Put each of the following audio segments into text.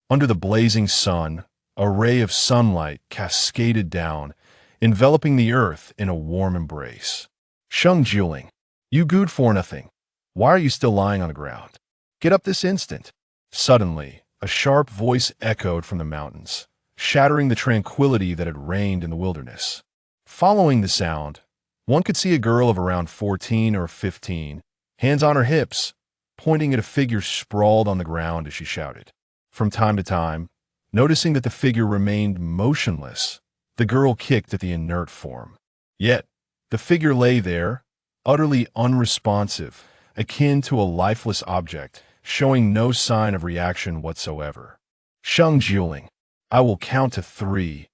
Under the blazing sun, a ray of sunlight cascaded down, enveloping the earth in a warm embrace. Sheng Jiuling, you good for nothing. Why are you still lying on the ground? Get up this instant. Suddenly, a sharp voice echoed from the mountains, shattering the tranquility that had reigned in the wilderness. Following the sound, one could see a girl of around 14 or 15, hands on her hips, pointing at a figure sprawled on the ground as she shouted. From time to time, noticing that the figure remained motionless, the girl kicked at the inert form. Yet, the figure lay there, utterly unresponsive, akin to a lifeless object, showing no sign of reaction whatsoever. Sheng Jiuling, I will count to 3,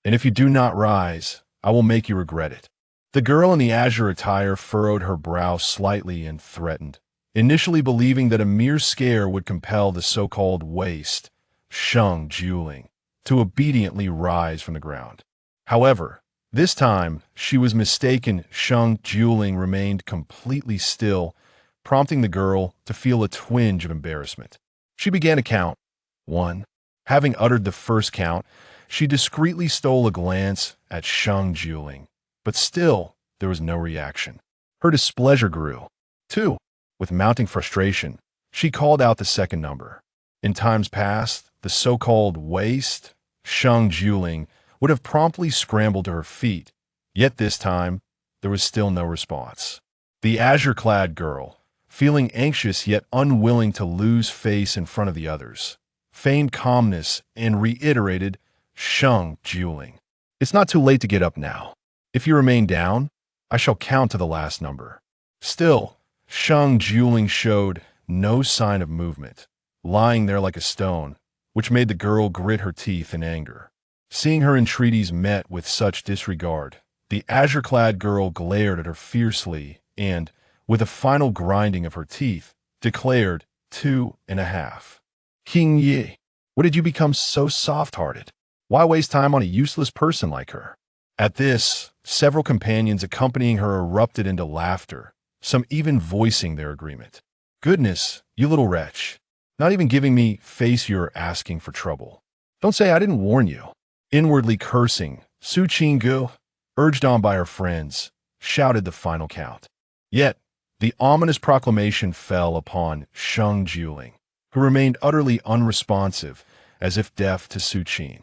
and if you do not rise, I will make you regret it. The girl in the azure attire furrowed her brow slightly and threatened, initially believing that a mere scare would compel the so-called waste, Sheng Jiuling, to obediently rise from the ground. However, this time she was mistaken. Sheng Jiuling remained completely still, prompting the girl to feel a twinge of embarrassment. She began to count. 1. Having uttered the first count, she discreetly stole a glance at Sheng Jiuling, but still there was no reaction. Her displeasure grew. 2. With mounting frustration, she called out the second number. In times past, the so-called waste, Sheng Jiuling, would have promptly scrambled to her feet, yet this time there was still no response. The azure-clad girl, feeling anxious yet unwilling to lose face in front of the others, feigned calmness and reiterated, Sheng Jiuling, it's not too late to get up now. If you remain down, I shall count to the last number. Still, Sheng Jiuling showed no sign of movement, lying there like a stone, which made the girl grit her teeth in anger. Seeing her entreaties met with such disregard, the azure-clad girl glared at her fiercely and, with a final grinding of her teeth, declared 2.5. King Yi, what did you become so soft-hearted? Why waste time on a useless person like her? At this, several companions accompanying her erupted into laughter, some even voicing their agreement. Goodness, you little wretch. Not even giving me face, you're asking for trouble. Don't say I didn't warn you. Inwardly cursing, Su Qinggu, urged on by her friends, shouted the final count. Yet, the ominous proclamation fell upon Sheng Jiuling, who remained utterly unresponsive, as if deaf to Su Qing.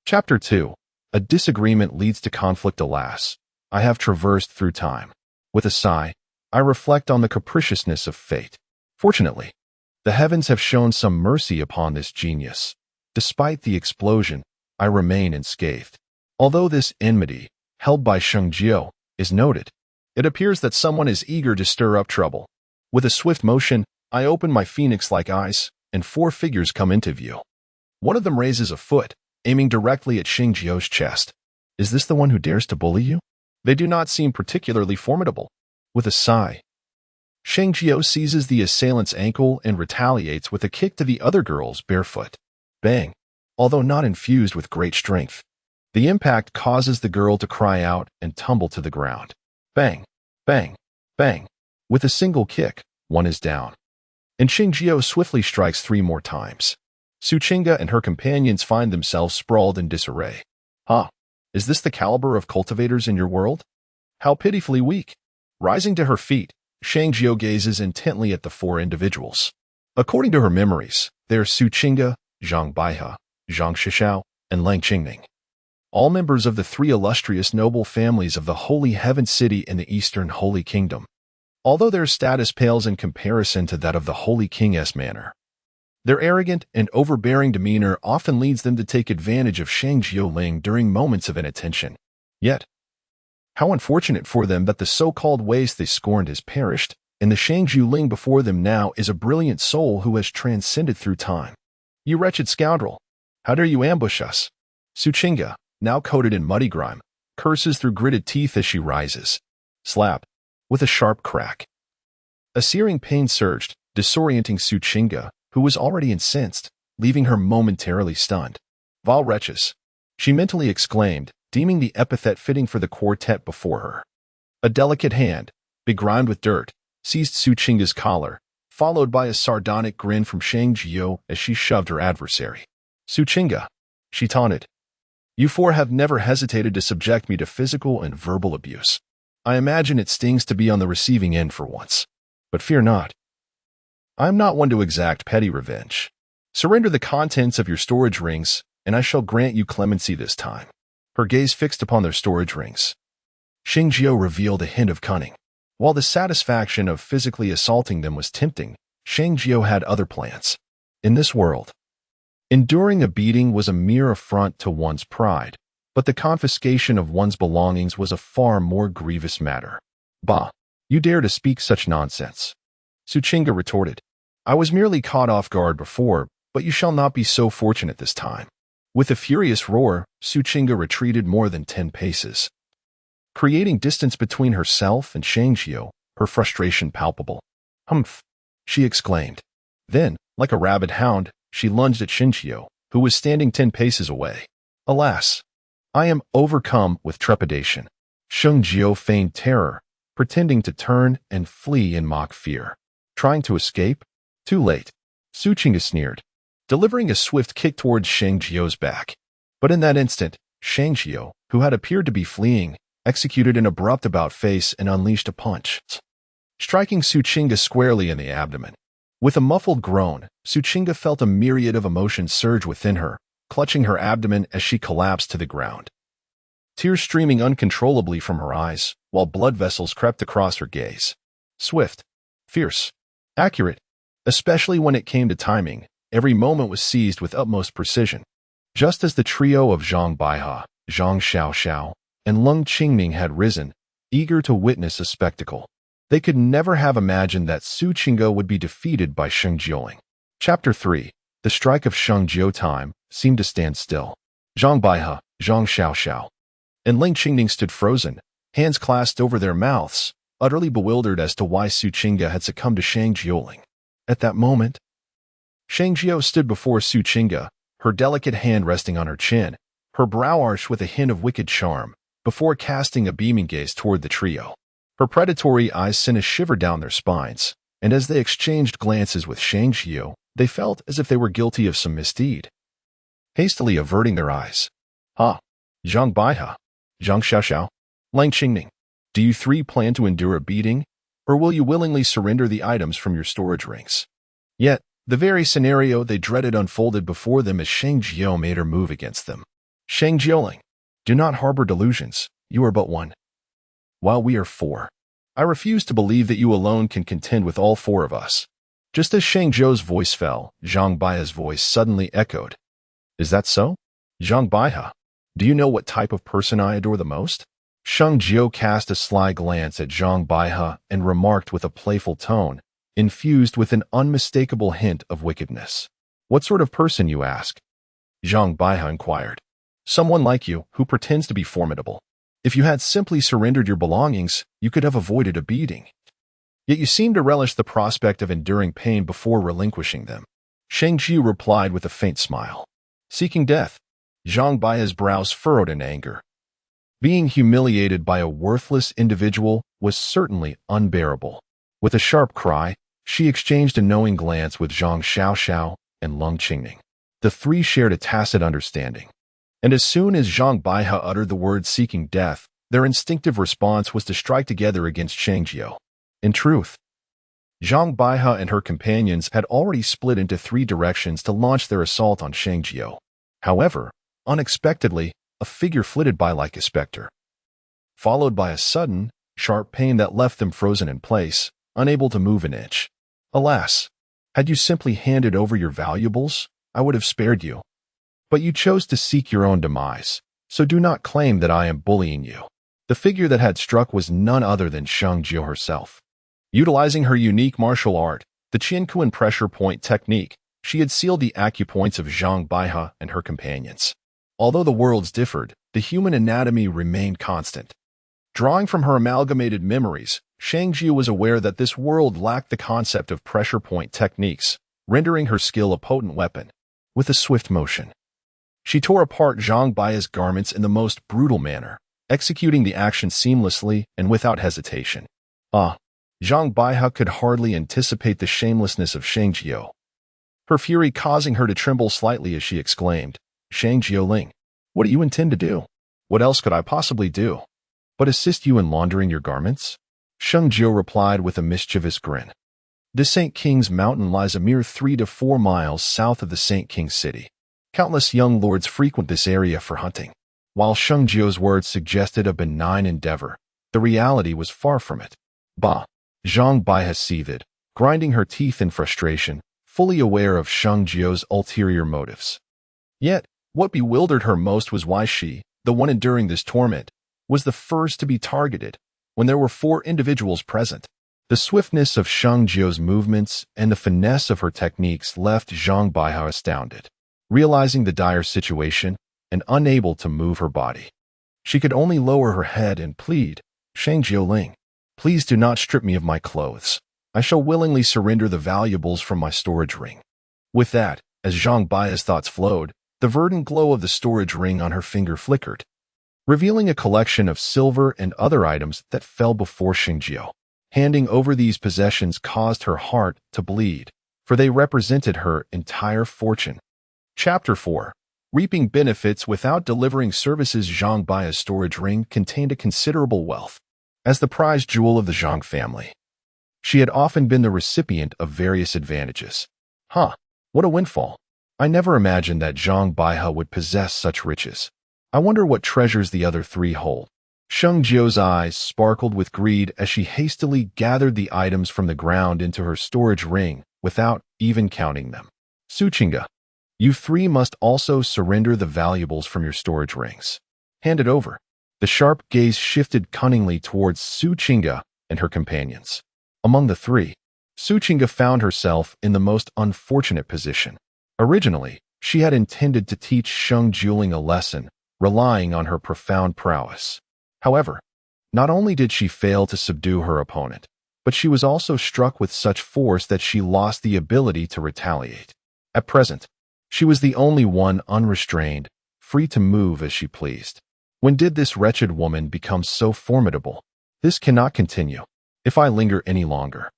Chapter 2. A disagreement leads to conflict. Alas, I have traversed through time. With a sigh, I reflect on the capriciousness of fate. Fortunately, the heavens have shown some mercy upon this genius. Despite the explosion, I remain unscathed. Although this enmity, held by Sheng Jiu, is noted, it appears that someone is eager to stir up trouble. With a swift motion, I open my phoenix-like eyes, and 4 figures come into view. One of them raises a foot, aiming directly at Sheng Jiu's chest. Is this the one who dares to bully you? They do not seem particularly formidable. With a sigh, Sheng Jiu seizes the assailant's ankle and retaliates with a kick to the other girl's bare foot. Bang! Although not infused with great strength, the impact causes the girl to cry out and tumble to the ground. Bang! Bang! Bang! With a single kick, one is down, and Sheng Jiu swiftly strikes 3 more times. Su Qingga and her companions find themselves sprawled in disarray. Huh? Is this the caliber of cultivators in your world? How pitifully weak! Rising to her feet, Sheng Jiu gazes intently at the 4 individuals. According to her memories, they are Su Qingga, Zhang Baihe, Zhang Shishao, and Lang Qingming, all members of the 3 illustrious noble families of the Holy Heaven City in the Eastern Holy Kingdom. Although their status pales in comparison to that of the Holy King's manor, their arrogant and overbearing demeanor often leads them to take advantage of Sheng Jiuling during moments of inattention. Yet, how unfortunate for them that the so-called waste they scorned has perished, and the Sheng Jiuling before them now is a brilliant soul who has transcended through time. You wretched scoundrel! How dare you ambush us? Su Qingga, now coated in muddy grime, curses through gritted teeth as she rises. Slap! With a sharp crack. A searing pain surged, disorienting Su Qingga, who was already incensed, leaving her momentarily stunned. Vile wretches! She mentally exclaimed, deeming the epithet fitting for the quartet before her. A delicate hand, begrimed with dirt, seized Su Qingga's collar, followed by a sardonic grin from Sheng Jiu as she shoved her adversary. Suchinga, she taunted. You four have never hesitated to subject me to physical and verbal abuse. I imagine it stings to be on the receiving end for once. But fear not. I am not one to exact petty revenge. Surrender the contents of your storage rings, and I shall grant you clemency this time. Her gaze fixed upon their storage rings. Sheng Jiuling revealed a hint of cunning. While the satisfaction of physically assaulting them was tempting, Sheng Jiuling had other plans. In this world, enduring a beating was a mere affront to one's pride, but the confiscation of one's belongings was a far more grievous matter. Bah! You dare to speak such nonsense. Suchinga retorted. I was merely caught off guard before, but you shall not be so fortunate this time. With a furious roar, Suchinga retreated more than 10 paces, creating distance between herself and Sheng Jiuling, her frustration palpable. Humph! She exclaimed. Then, like a rabid hound, she lunged at Sheng Jiuling, who was standing 10 paces away. Alas! I am overcome with trepidation. Sheng Jiuling feigned terror, pretending to turn and flee in mock fear. Trying to escape? Too late. Suchinga sneered, delivering a swift kick towards Sheng Jiuling's back. But in that instant, Sheng Jiuling, who had appeared to be fleeing, executed an abrupt about-face and unleashed a punch, striking Suchinga squarely in the abdomen. With a muffled groan, Suchinga felt a myriad of emotions surge within her, clutching her abdomen as she collapsed to the ground. Tears streaming uncontrollably from her eyes, while blood vessels crept across her gaze. Swift, fierce, accurate, especially when it came to timing, every moment was seized with utmost precision. Just as the trio of Zhang Baihe, Zhang Xiaoxiao, and Leng Qingming had risen, eager to witness a spectacle, they could never have imagined that Suchinga would be defeated by Sheng Jiuling. Chapter 3. The strike of Sheng Jiuling time seemed to stand still. Zhang Baihe, Zhang Xiaoxiao, and Leng Qingming stood frozen, hands clasped over their mouths, utterly bewildered as to why Suchinga had succumbed to Sheng Jiuling. At that moment, Sheng Jiuling stood before Suchinga, her delicate hand resting on her chin, her brow arched with a hint of wicked charm, before casting a beaming gaze toward the trio. Her predatory eyes sent a shiver down their spines, and as they exchanged glances with Sheng Jiuling, they felt as if they were guilty of some misdeed. Hastily averting their eyes, Zhang Baihe, Zhang Xiaoxiao, Leng Qingming, do you three plan to endure a beating, or will you willingly surrender the items from your storage rings? Yet, the very scenario they dreaded unfolded before them as Sheng Jiuling made her move against them. Sheng Jiuling, do not harbor delusions, you are but one, while we are four. I refuse to believe that you alone can contend with all four of us. Just as Sheng Jiuling's voice fell, Zhang Baihe's voice suddenly echoed. Is that so? Zhang Baihe, do you know what type of person I adore the most? Sheng Jiuling cast a sly glance at Zhang Baihe and remarked with a playful tone, infused with an unmistakable hint of wickedness. What sort of person, you ask? Zhang Baihe inquired. Someone like you, who pretends to be formidable. If you had simply surrendered your belongings, you could have avoided a beating. Yet you seem to relish the prospect of enduring pain before relinquishing them. Sheng Jiuling replied with a faint smile. Seeking death. Zhang Baihe's brows furrowed in anger. Being humiliated by a worthless individual was certainly unbearable. With a sharp cry, she exchanged a knowing glance with Zhang Xiaoxiao and Leng Qingming. The three shared a tacit understanding. And as soon as Zhang Baihe uttered the word seeking death, their instinctive response was to strike together against Sheng Jiuling. In truth, Zhang Baihe and her companions had already split into 3 directions to launch their assault on Sheng Jiuling. However, unexpectedly, a figure flitted by like a specter, followed by a sudden, sharp pain that left them frozen in place, unable to move an inch. Alas, had you simply handed over your valuables, I would have spared you. But you chose to seek your own demise, so do not claim that I am bullying you. The figure that had struck was none other than Sheng Jiuling herself. Utilizing her unique martial art, the Qianquan pressure point technique, she had sealed the acupoints of Zhang Baihe and her companions. Although the worlds differed, the human anatomy remained constant. Drawing from her amalgamated memories, Sheng Jiuling was aware that this world lacked the concept of pressure point techniques, rendering her skill a potent weapon. With a swift motion, she tore apart Zhang Baihe's garments in the most brutal manner, executing the action seamlessly and without hesitation. Zhang Baihe could hardly anticipate the shamelessness of Sheng Jiuling. her fury causing her to tremble slightly as she exclaimed, "Sheng Jiuling, what do you intend to do? What else could I possibly do but assist you in laundering your garments?" Sheng Jiu replied with a mischievous grin. The St. King's Mountain lies a mere 3 to 4 miles south of the St. King city. Countless young lords frequent this area for hunting. While Sheng Jiu's words suggested a benign endeavor, the reality was far from it. Bah! Zhang Baihe seethed, grinding her teeth in frustration, fully aware of Sheng Jiu's ulterior motives. Yet, what bewildered her most was why she, the one enduring this torment, was the first to be targeted when there were 4 individuals present. The swiftness of Sheng Jiu's movements and the finesse of her techniques left Zhang Baihe astounded. Realizing the dire situation and unable to move her body, she could only lower her head and plead, "Sheng Jiuling, please do not strip me of my clothes. I shall willingly surrender the valuables from my storage ring." With that, as Zhang Baihe's thoughts flowed, the verdant glow of the storage ring on her finger flickered, revealing a collection of silver and other items that fell before Sheng Jiu. Handing over these possessions caused her heart to bleed, for they represented her entire fortune. Chapter 4. Reaping benefits without delivering services. Zhang Baihe's storage ring contained a considerable wealth. As the prized jewel of the Zhang family, she had often been the recipient of various advantages. What a windfall. I never imagined that Zhang Baihe would possess such riches. I wonder what treasures the other 3 hold. Sheng Jiu's eyes sparkled with greed as she hastily gathered the items from the ground into her storage ring without even counting them. "Suchinga, you 3 must also surrender the valuables from your storage rings. Hand it over." The sharp gaze shifted cunningly towards Suchinga and her companions. Among the 3, Suchinga found herself in the most unfortunate position. Originally, she had intended to teach Sheng Jiuling a lesson, relying on her profound prowess. However, not only did she fail to subdue her opponent, but she was also struck with such force that she lost the ability to retaliate. At present, she was the only one unrestrained, free to move as she pleased. When did this wretched woman become so formidable? This cannot continue. If I linger any longer,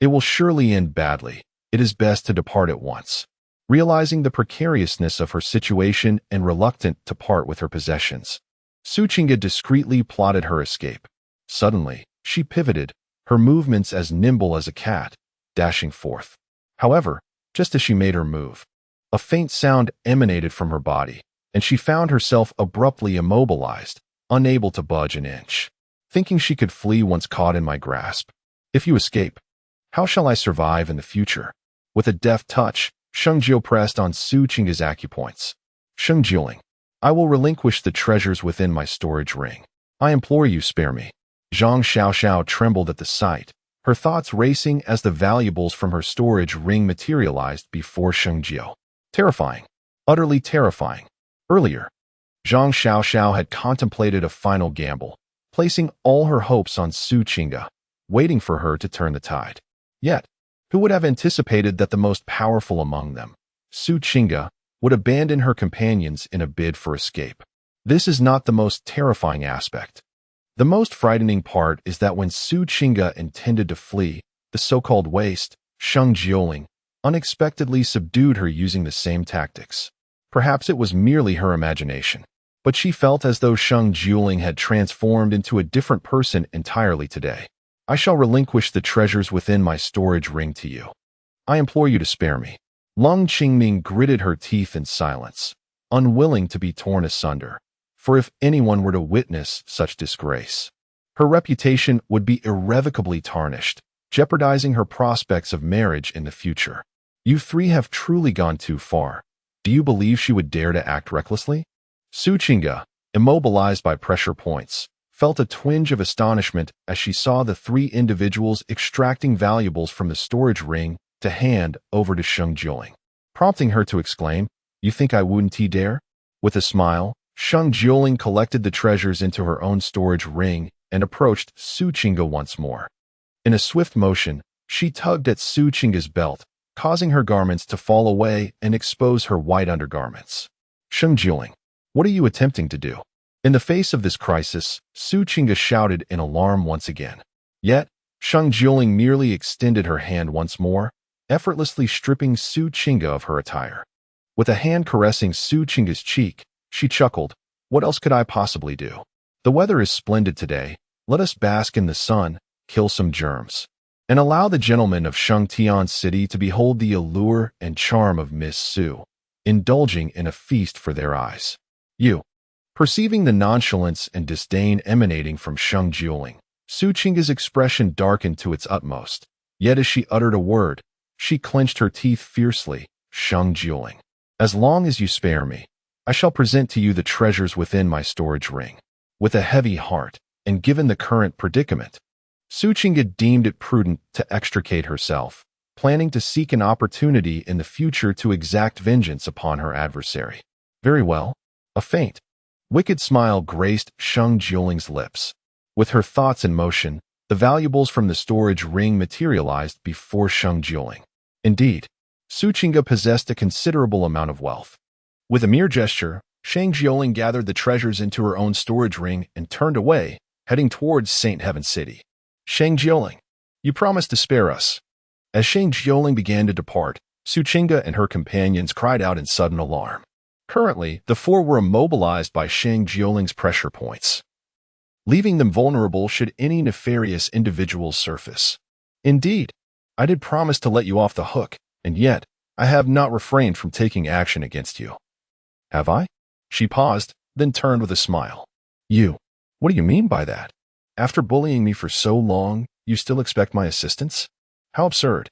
it will surely end badly. It is best to depart at once. Realizing the precariousness of her situation and reluctant to part with her possessions, Suchinga discreetly plotted her escape. Suddenly, she pivoted, her movements as nimble as a cat, dashing forth. However, just as she made her move, a faint sound emanated from her body, and she found herself abruptly immobilized, unable to budge an inch. Thinking she could flee once caught in my grasp. If you escape, how shall I survive in the future? With a deft touch, Sheng Jiu pressed on Suchinga's acupoints. "Sheng Jiuling, I will relinquish the treasures within my storage ring. I implore you, spare me." Zhang Xiaoxiao trembled at the sight, her thoughts racing as the valuables from her storage ring materialized before Sheng Jiu. Terrifying. Utterly terrifying. Earlier, Zhang Xiaoxiao had contemplated a final gamble, placing all her hopes on Suchinga, waiting for her to turn the tide. Yet, who would have anticipated that the most powerful among them, Suchinga, would abandon her companions in a bid for escape? This is not the most terrifying aspect. The most frightening part is that when Suchinga intended to flee, the so-called waste, Sheng Jiuling, unexpectedly subdued her using the same tactics. Perhaps it was merely her imagination, but she felt as though Sheng Jiuling had transformed into a different person entirely today. "I shall relinquish the treasures within my storage ring to you. I implore you to spare me." Lung Qingming gritted her teeth in silence, unwilling to be torn asunder, for if anyone were to witness such disgrace, her reputation would be irrevocably tarnished, jeopardizing her prospects of marriage in the future. "You 3 have truly gone too far. Do you believe she would dare to act recklessly?" Suchinga, immobilized by pressure points, felt a twinge of astonishment as she saw the 3 individuals extracting valuables from the storage ring to hand over to Sheng Jiuling, prompting her to exclaim, "You think I wouldn't dare?" With a smile, Sheng Jiuling collected the treasures into her own storage ring and approached Suchinga once more. In a swift motion, she tugged at Suchinga's belt, causing her garments to fall away and expose her white undergarments. "Sheng Jiuling, what are you attempting to do?" In the face of this crisis, Suchinga shouted in alarm once again. Yet, Sheng Jiuling merely extended her hand once more, effortlessly stripping Su Qingge of her attire. With a hand caressing Su Qingge's cheek, she chuckled, "What else could I possibly do? The weather is splendid today. Let us bask in the sun, kill some germs, and allow the gentlemen of Shengtian City to behold the allure and charm of Miss Su, indulging in a feast for their eyes." You. Perceiving the nonchalance and disdain emanating from Sheng Jiuling, Su Qingge's expression darkened to its utmost. Yet as she uttered a word, she clenched her teeth fiercely. "Sheng Jiuling, as long as you spare me, I shall present to you the treasures within my storage ring." With a heavy heart, and given the current predicament, Su Qingge deemed it prudent to extricate herself, planning to seek an opportunity in the future to exact vengeance upon her adversary. Very well. A faint, wicked smile graced Sheng Jiuling's lips. With her thoughts in motion, the valuables from the storage ring materialized before Sheng Jiuling. Indeed, Su Qingge possessed a considerable amount of wealth. With a mere gesture, Sheng Jiuling gathered the treasures into her own storage ring and turned away, heading towards Saint Heaven City. "Sheng Jiuling, you promised to spare us." As Sheng Jiuling began to depart, Su Qingge and her companions cried out in sudden alarm. Currently, the four were immobilized by Sheng Jiuling's pressure points, leaving them vulnerable should any nefarious individuals surface. "Indeed, I did promise to let you off the hook, and yet I have not refrained from taking action against you." "Have I?" She paused, then turned with a smile. "You? What do you mean by that? After bullying me for so long, you still expect my assistance? How absurd."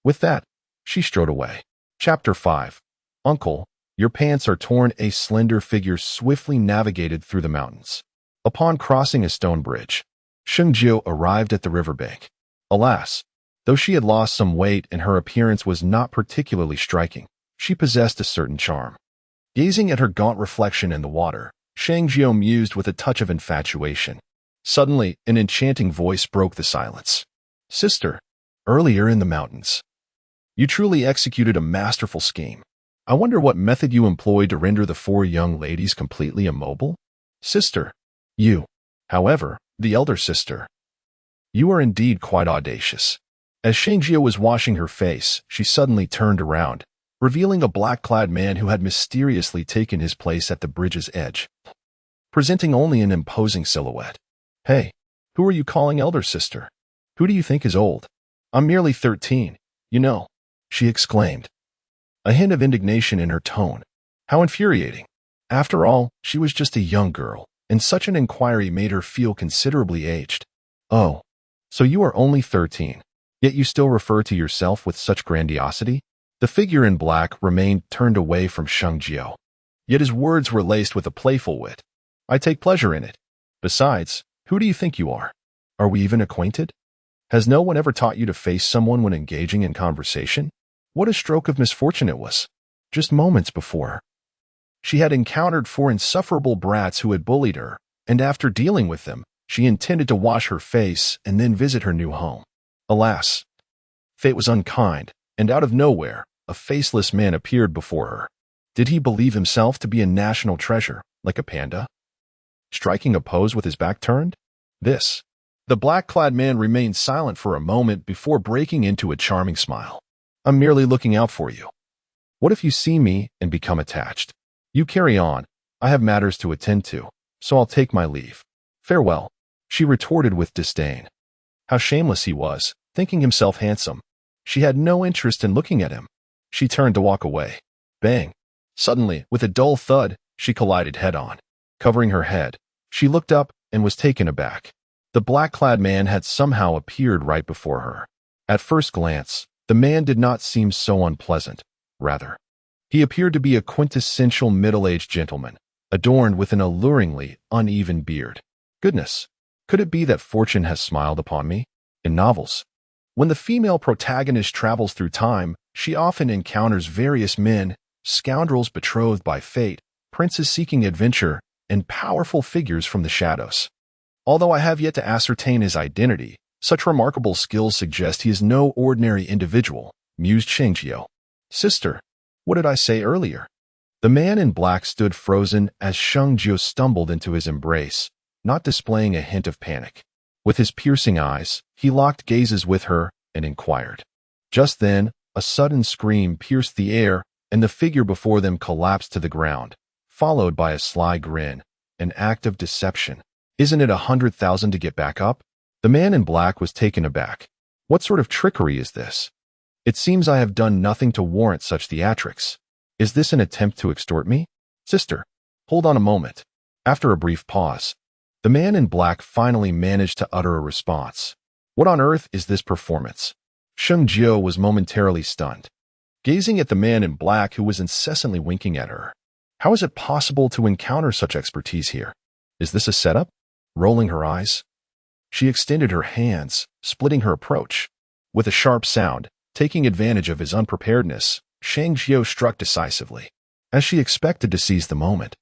With that, she strode away. Chapter 5. Uncle, your pants are torn. A slender figure swiftly navigated through the mountains. Upon crossing a stone bridge, Sheng Jiu arrived at the riverbank. Alas, though she had lost some weight and her appearance was not particularly striking, she possessed a certain charm. Gazing at her gaunt reflection in the water, Sheng Jiu mused with a touch of infatuation. Suddenly, an enchanting voice broke the silence. "Sister, earlier in the mountains, you truly executed a masterful scheme. I wonder what method you employed to render the four young ladies completely immobile?" "Sister, you, however, the elder sister, you are indeed quite audacious." As Sheng Jiu was washing her face, she suddenly turned around, revealing a black-clad man who had mysteriously taken his place at the bridge's edge, presenting only an imposing silhouette. "Hey, who are you calling elder sister? Who do you think is old? I'm merely 13, you know," she exclaimed, a hint of indignation in her tone. How infuriating. After all, she was just a young girl, and such an inquiry made her feel considerably aged. "Oh, so you are only 13, yet you still refer to yourself with such grandiosity?" The figure in black remained turned away from Sheng Jiu, yet his words were laced with a playful wit. "I take pleasure in it. Besides, who do you think you are? Are we even acquainted? Has no one ever taught you to face someone when engaging in conversation?" What a stroke of misfortune it was. Just moments before, she had encountered four insufferable brats who had bullied her, and after dealing with them, she intended to wash her face and then visit her new home. Alas, fate was unkind, and out of nowhere, a faceless man appeared before her. Did he believe himself to be a national treasure, like a panda, striking a pose with his back turned? The black-clad man remained silent for a moment before breaking into a charming smile. "I'm merely looking out for you. What if you see me and become attached? You carry on. I have matters to attend to, so I'll take my leave. Farewell," she retorted with disdain. How shameless he was, thinking himself handsome. She had no interest in looking at him. She turned to walk away. Bang! Suddenly, with a dull thud, she collided head-on. Covering her head, she looked up and was taken aback. The black-clad man had somehow appeared right before her. At first glance, the man did not seem so unpleasant. Rather, he appeared to be a quintessential middle-aged gentleman, adorned with an alluringly uneven beard. Goodness, could it be that fortune has smiled upon me? In novels, when the female protagonist travels through time, she often encounters various men, scoundrels betrothed by fate, princes seeking adventure, and powerful figures from the shadows. Although I have yet to ascertain his identity, such remarkable skills suggest he is no ordinary individual, mused Sheng Jiu. "Sister, what did I say earlier?" The man in black stood frozen as Sheng Jiu stumbled into his embrace, not displaying a hint of panic. With his piercing eyes, he locked gazes with her and inquired. Just then, A sudden scream pierced the air, and the figure before them collapsed to the ground, followed by a sly grin. An act of deception. Isn't it 100,000 to get back up? The man in black was taken aback. What sort of trickery is this? It seems I have done nothing to warrant such theatrics. Is this an attempt to extort me? Sister, hold on a moment. After a brief pause, the man in black finally managed to utter a response. What on earth is this performance? Sheng Jiuling was momentarily stunned, gazing at the man in black who was incessantly winking at her. How is it possible to encounter such expertise here? Is this a setup? Rolling her eyes, she extended her hands, splitting her approach. With a sharp sound, taking advantage of his unpreparedness, Sheng Jiuling struck decisively, as she expected to seize the moment.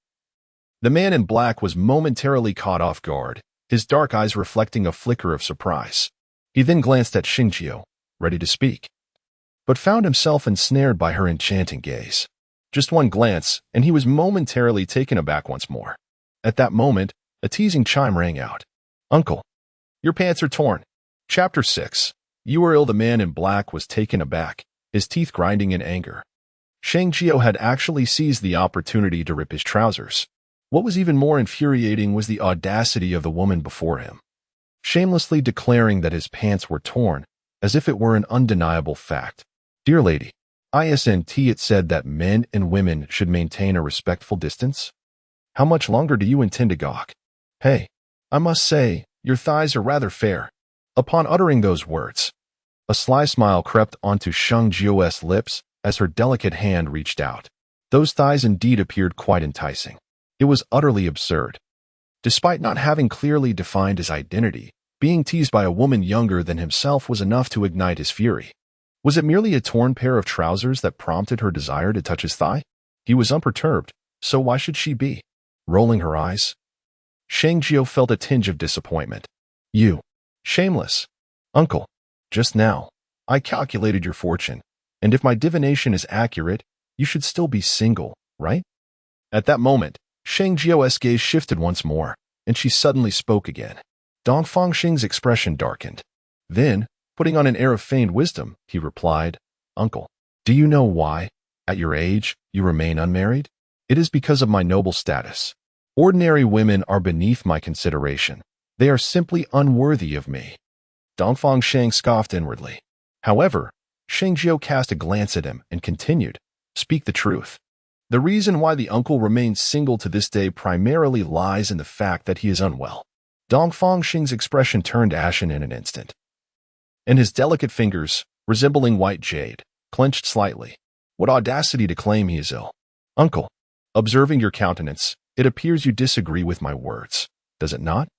The man in black was momentarily caught off guard, his dark eyes reflecting a flicker of surprise. He then glanced at Sheng Jiuling, ready to speak, but found himself ensnared by her enchanting gaze. Just one glance, and he was momentarily taken aback once more. At that moment, a teasing chime rang out. Uncle, your pants are torn. Chapter 6. You are ill. The man in black was taken aback, his teeth grinding in anger. Sheng Jiuling had actually seized the opportunity to rip his trousers. What was even more infuriating was the audacity of the woman before him, shamelessly declaring that his pants were torn, as if it were an undeniable fact. Dear lady, isn't it said that men and women should maintain a respectful distance? How much longer do you intend to gawk? Hey, I must say, your thighs are rather fair. Upon uttering those words, a sly smile crept onto Sheng Jiuling's lips as her delicate hand reached out. Those thighs indeed appeared quite enticing. It was utterly absurd. Despite not having clearly defined his identity, being teased by a woman younger than himself was enough to ignite his fury. Was it merely a torn pair of trousers that prompted her desire to touch his thigh? He was unperturbed, so why should she be? Rolling her eyes, Sheng Jiuling felt a tinge of disappointment. You, shameless. Uncle, just now, I calculated your fortune, and if my divination is accurate, you should still be single, right? At that moment, Sheng Jiuling's gaze shifted once more, and she suddenly spoke again. Dongsheng's expression darkened. Then, putting on an air of feigned wisdom, he replied, Uncle, do you know why, at your age, you remain unmarried? It is because of my noble status. Ordinary women are beneath my consideration. They are simply unworthy of me. Dongsheng scoffed inwardly. However, Sheng Jiuling cast a glance at him and continued, Speak the truth. The reason why the uncle remains single to this day primarily lies in the fact that he is unwell. Dongsheng's expression turned ashen in an instant, and his delicate fingers, resembling white jade, clenched slightly. What audacity to claim he is ill. Uncle, observing your countenance, it appears you disagree with my words, does it not?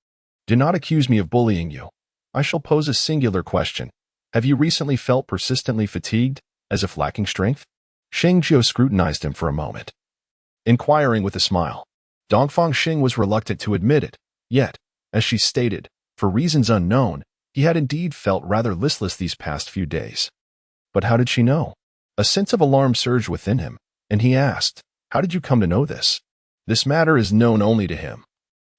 Do not accuse me of bullying you. I shall pose a singular question. Have you recently felt persistently fatigued, as if lacking strength? Sheng Jiuling scrutinized him for a moment, inquiring with a smile. Dongsheng was reluctant to admit it, yet, as she stated, for reasons unknown, he had indeed felt rather listless these past few days. But how did she know? A sense of alarm surged within him, and he asked, How did you come to know this? This matter is known only to him.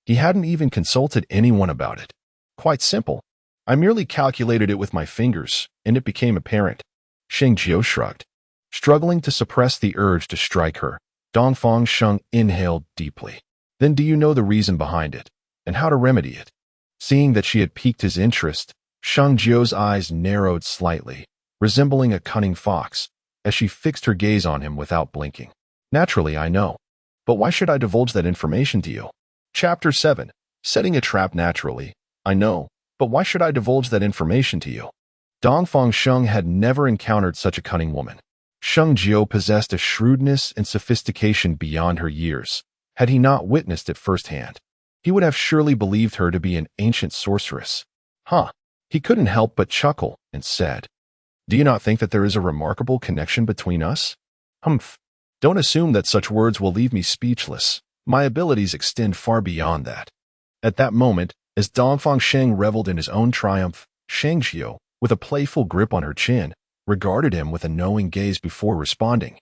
He hadn't even consulted anyone about it. Quite simple. I merely calculated it with my fingers, and it became apparent. Sheng Jiuling shrugged, struggling to suppress the urge to strike her. Dongsheng inhaled deeply. Then do you know the reason behind it, and how to remedy it? Seeing that she had piqued his interest, Sheng Jiuling's eyes narrowed slightly, resembling a cunning fox, as she fixed her gaze on him without blinking. Naturally, I know. But why should I divulge that information to you? Chapter 7. Setting a trap. Naturally, I know. But why should I divulge that information to you? Dongsheng had never encountered such a cunning woman. Sheng Jiuling possessed a shrewdness and sophistication beyond her years. Had he not witnessed it firsthand, he would have surely believed her to be an ancient sorceress. He couldn't help but chuckle and said, Do you not think that there is a remarkable connection between us? Humph. Don't assume that such words will leave me speechless. My abilities extend far beyond that. At that moment, as Dongsheng reveled in his own triumph, Sheng Jiuling, with a playful grip on her chin, regarded him with a knowing gaze before responding.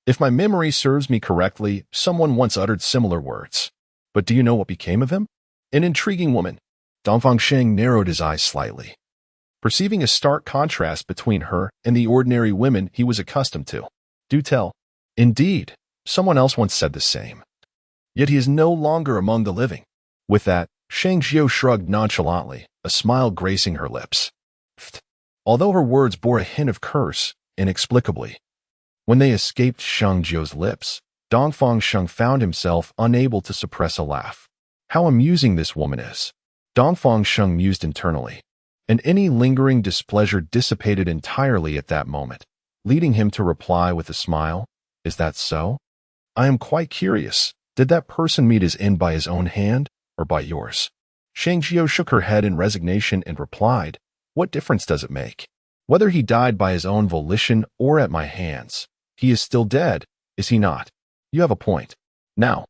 If my memory serves me correctly, someone once uttered similar words. But do you know what became of him? An intriguing woman. Dongsheng narrowed his eyes slightly. perceiving a stark contrast between her and the ordinary women he was accustomed to. Do tell. Indeed, someone else once said the same. Yet he is no longer among the living. With that, Sheng Jiu shrugged nonchalantly, a smile gracing her lips. Although her words bore a hint of curse, inexplicably. When they escaped Sheng Jiu's lips, Dongfang Sheng found himself unable to suppress a laugh. How amusing this woman is. Dongfang Sheng mused internally, and any lingering displeasure dissipated entirely at that moment, leading him to reply with a smile, "Is that so? I am quite curious. Did that person meet his end by his own hand, or by yours?" Sheng Jiu shook her head in resignation and replied, "What difference does it make? Whether he died by his own volition or at my hands, he is still dead, is he not? You have a point. Now,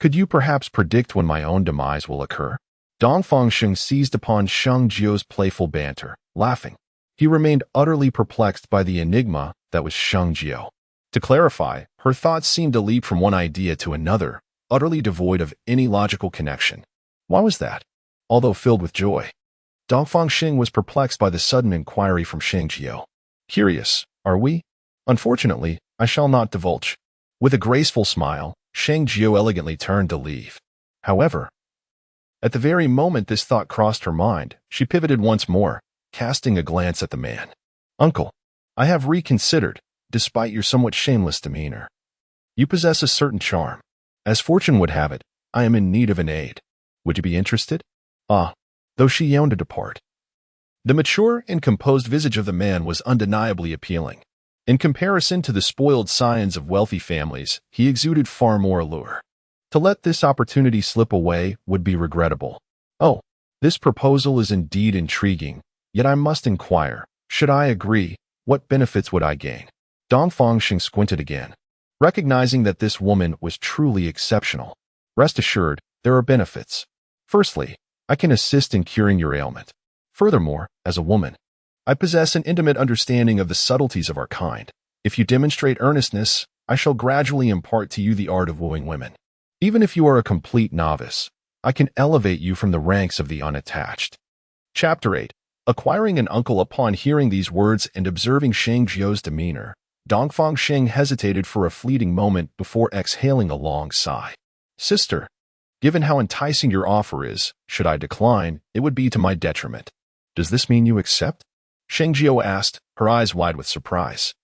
could you perhaps predict when my own demise will occur?" Dongfang Sheng seized upon Sheng Jiu's playful banter, laughing. He remained utterly perplexed by the enigma that was Sheng Jiu. To clarify, her thoughts seemed to leap from one idea to another, utterly devoid of any logical connection. Why was that? Although filled with joy, Dongfang Sheng was perplexed by the sudden inquiry from Sheng Jiu. "Curious, are we? Unfortunately, I shall not divulge." With a graceful smile, Sheng Jiu elegantly turned to leave. However, at the very moment this thought crossed her mind, she pivoted once more, casting a glance at the man. "Uncle, I have reconsidered, despite your somewhat shameless demeanor. You possess a certain charm. As fortune would have it, I am in need of an aid. Would you be interested?" Though she yearned to depart. The mature and composed visage of the man was undeniably appealing. In comparison to the spoiled scions of wealthy families, he exuded far more allure. To let this opportunity slip away would be regrettable. "Oh, this proposal is indeed intriguing, yet I must inquire, should I agree, what benefits would I gain?" Dongfang Sheng squinted again, recognizing that this woman was truly exceptional. "Rest assured, there are benefits. Firstly, I can assist in curing your ailment. Furthermore, as a woman, I possess an intimate understanding of the subtleties of our kind. If you demonstrate earnestness, I shall gradually impart to you the art of wooing women. Even if you are a complete novice, I can elevate you from the ranks of the unattached." Chapter 8. Acquiring an uncle. Upon hearing these words and observing Sheng Jiu's demeanor, Dongfang Sheng hesitated for a fleeting moment before exhaling a long sigh. "Sister, given how enticing your offer is, should I decline, it would be to my detriment. Does this mean you accept?" Sheng Jiu asked, her eyes wide with surprise.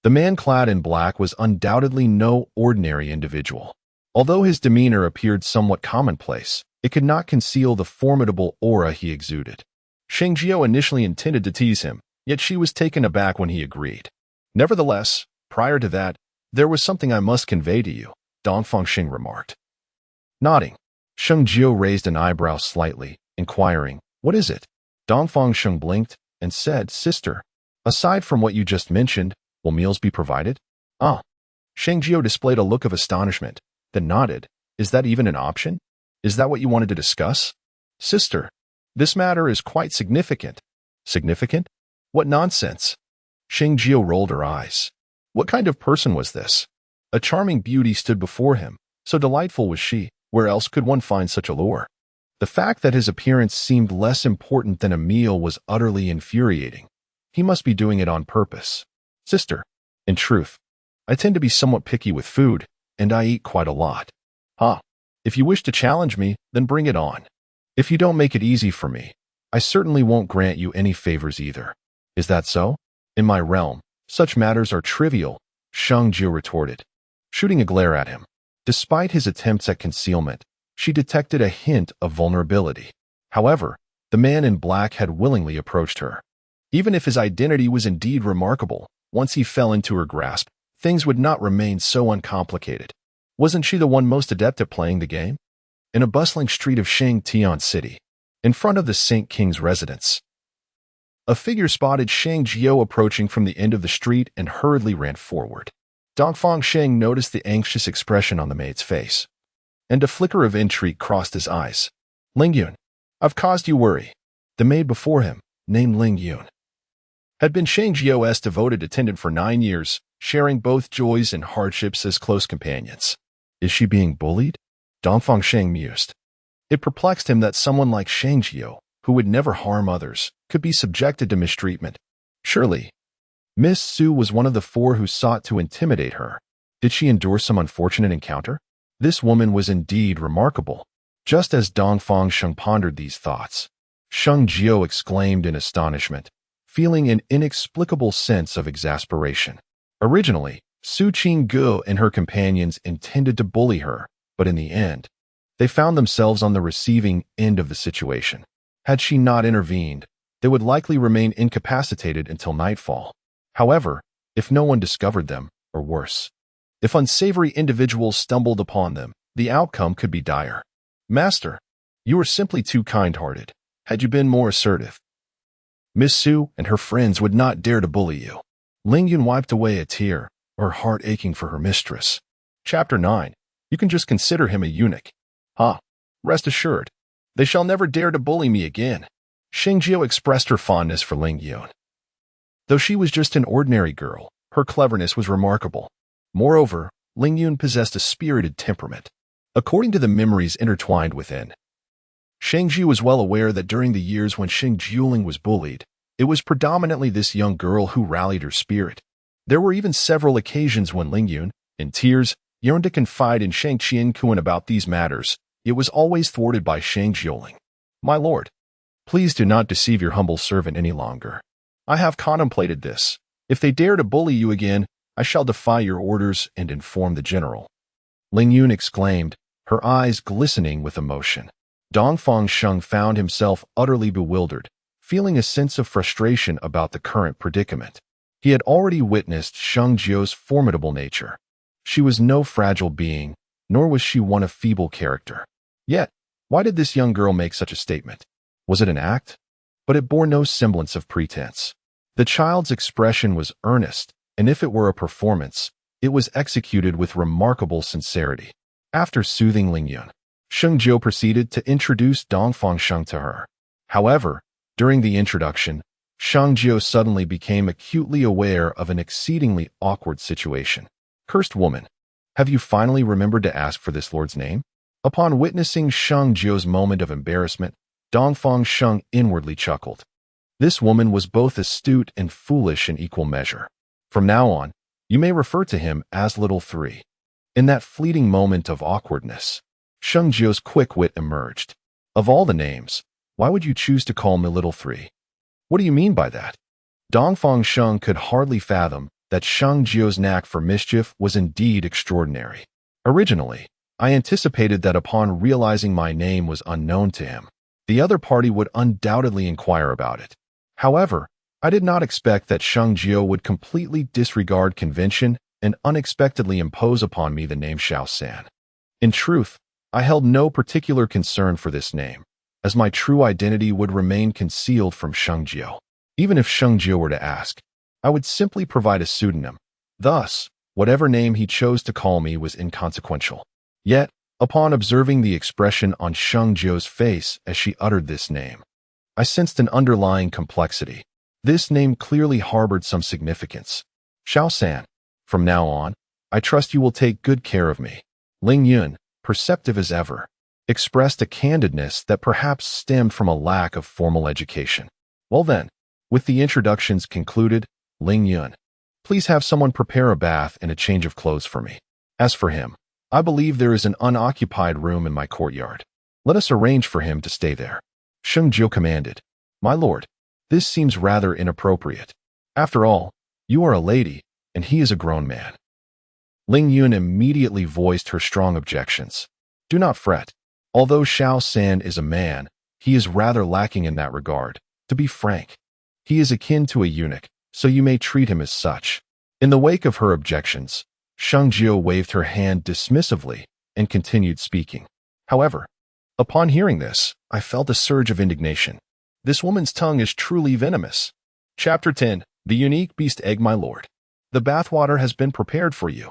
The man clad in black was undoubtedly no ordinary individual. Although his demeanor appeared somewhat commonplace, it could not conceal the formidable aura he exuded. Sheng Jiu initially intended to tease him, yet she was taken aback when he agreed. "Nevertheless, prior to that, there was something I must convey to you," Dongfang Sheng remarked. Nodding, Sheng Jiu raised an eyebrow slightly, inquiring, "What is it?" Dongfang Sheng blinked and said, "Sister, aside from what you just mentioned, will meals be provided?" Sheng Jiu displayed a look of astonishment, then nodded. "Is that even an option? Is that what you wanted to discuss?" "Sister, this matter is quite significant." "Significant? What nonsense!" Sheng Jiu rolled her eyes. What kind of person was this? A charming beauty stood before him. So delightful was she, where else could one find such allure? The fact that his appearance seemed less important than a meal was utterly infuriating. He must be doing it on purpose. "Sister, in truth, I tend to be somewhat picky with food, and I eat quite a lot." If you wish to challenge me, then bring it on. If you don't make it easy for me, I certainly won't grant you any favors either. Is that so? In my realm, such matters are trivial, Sheng Jiu retorted, shooting a glare at him. Despite his attempts at concealment, she detected a hint of vulnerability. However, the man in black had willingly approached her. Even if his identity was indeed remarkable, once he fell into her grasp, things would not remain so uncomplicated. Wasn't she the one most adept at playing the game? In a bustling street of Shangtian City, in front of the Saint King's residence, a figure spotted Sheng Jiu approaching from the end of the street and hurriedly ran forward. Dongfang Sheng noticed the anxious expression on the maid's face, and a flicker of intrigue crossed his eyes. "Ling Yun, I've caused you worry." The maid before him, named Ling Yun, had been Sheng Jiu's devoted attendant for 9 years, sharing both joys and hardships as close companions. Is she being bullied? Dongfang Sheng mused. It perplexed him that someone like Sheng Jiu, who would never harm others, could be subjected to mistreatment. Surely, Miss Su was one of the four who sought to intimidate her. Did she endure some unfortunate encounter? This woman was indeed remarkable. Just as Dongfang Sheng pondered these thoughts, Sheng Jiu exclaimed in astonishment, feeling an inexplicable sense of exasperation. Originally, Su Qinggu and her companions intended to bully her, but in the end, they found themselves on the receiving end of the situation. Had she not intervened, they would likely remain incapacitated until nightfall. However, if no one discovered them, or worse, if unsavory individuals stumbled upon them, the outcome could be dire. Master, you were simply too kind-hearted. Had you been more assertive, Miss Su and her friends would not dare to bully you. Lingyun wiped away a tear, her heart aching for her mistress. Chapter 9. You can just consider him a eunuch. Rest assured, they shall never dare to bully me again. Sheng Jiu expressed her fondness for Lingyun. Though she was just an ordinary girl, her cleverness was remarkable. Moreover, Lingyun possessed a spirited temperament. According to the memories intertwined within, Sheng Jiu was well aware that during the years when Sheng Jiuling was bullied, it was predominantly this young girl who rallied her spirit. There were even several occasions when Lingyun, in tears, yearned to confide in Sheng Qiankun about these matters. It was always thwarted by Sheng Jiuling. My lord, please do not deceive your humble servant any longer. I have contemplated this. If they dare to bully you again, I shall defy your orders and inform the general. Lingyun exclaimed, her eyes glistening with emotion. Dongfang Sheng found himself utterly bewildered, feeling a sense of frustration about the current predicament. He had already witnessed Sheng Jiu's formidable nature. She was no fragile being, nor was she one of feeble character. Yet, why did this young girl make such a statement? Was it an act? But it bore no semblance of pretense. The child's expression was earnest, and if it were a performance, it was executed with remarkable sincerity. After soothing Lingyun, Sheng Jiu proceeded to introduce Dongfang Sheng to her. However, during the introduction, Sheng Jiu suddenly became acutely aware of an exceedingly awkward situation. Cursed woman, have you finally remembered to ask for this lord's name? Upon witnessing Sheng Jiu's moment of embarrassment, Dongfang Sheng inwardly chuckled. This woman was both astute and foolish in equal measure. From now on, you may refer to him as Little Three. In that fleeting moment of awkwardness, Sheng Jiu's quick wit emerged. Of all the names, why would you choose to call me Little Three? What do you mean by that? Dongfang Sheng could hardly fathom that Sheng Jiu's knack for mischief was indeed extraordinary. Originally, I anticipated that upon realizing my name was unknown to him, the other party would undoubtedly inquire about it. However, I did not expect that Sheng Jiu would completely disregard convention and unexpectedly impose upon me the name Xiao San. In truth, I held no particular concern for this name, as my true identity would remain concealed from Sheng Jiu. Even if Sheng Jiu were to ask, I would simply provide a pseudonym. Thus, whatever name he chose to call me was inconsequential. Yet, upon observing the expression on Sheng Jiu's face as she uttered this name, I sensed an underlying complexity. This name clearly harbored some significance. Xiao San, from now on, I trust you will take good care of me. Lingyun, perceptive as ever, expressed a candidness that perhaps stemmed from a lack of formal education. Well then, with the introductions concluded, Lingyun, please have someone prepare a bath and a change of clothes for me. As for him, I believe there is an unoccupied room in my courtyard. Let us arrange for him to stay there. Sheng Jiu commanded. My lord, this seems rather inappropriate. After all, you are a lady, and he is a grown man. Lingyun immediately voiced her strong objections. Do not fret. Although Xiao San is a man, he is rather lacking in that regard. To be frank, he is akin to a eunuch, so you may treat him as such. In the wake of her objections, Sheng Jiu waved her hand dismissively and continued speaking. However, upon hearing this, I felt a surge of indignation. This woman's tongue is truly venomous. Chapter 10. The Unique Beast Egg. My lord, the bathwater has been prepared for you.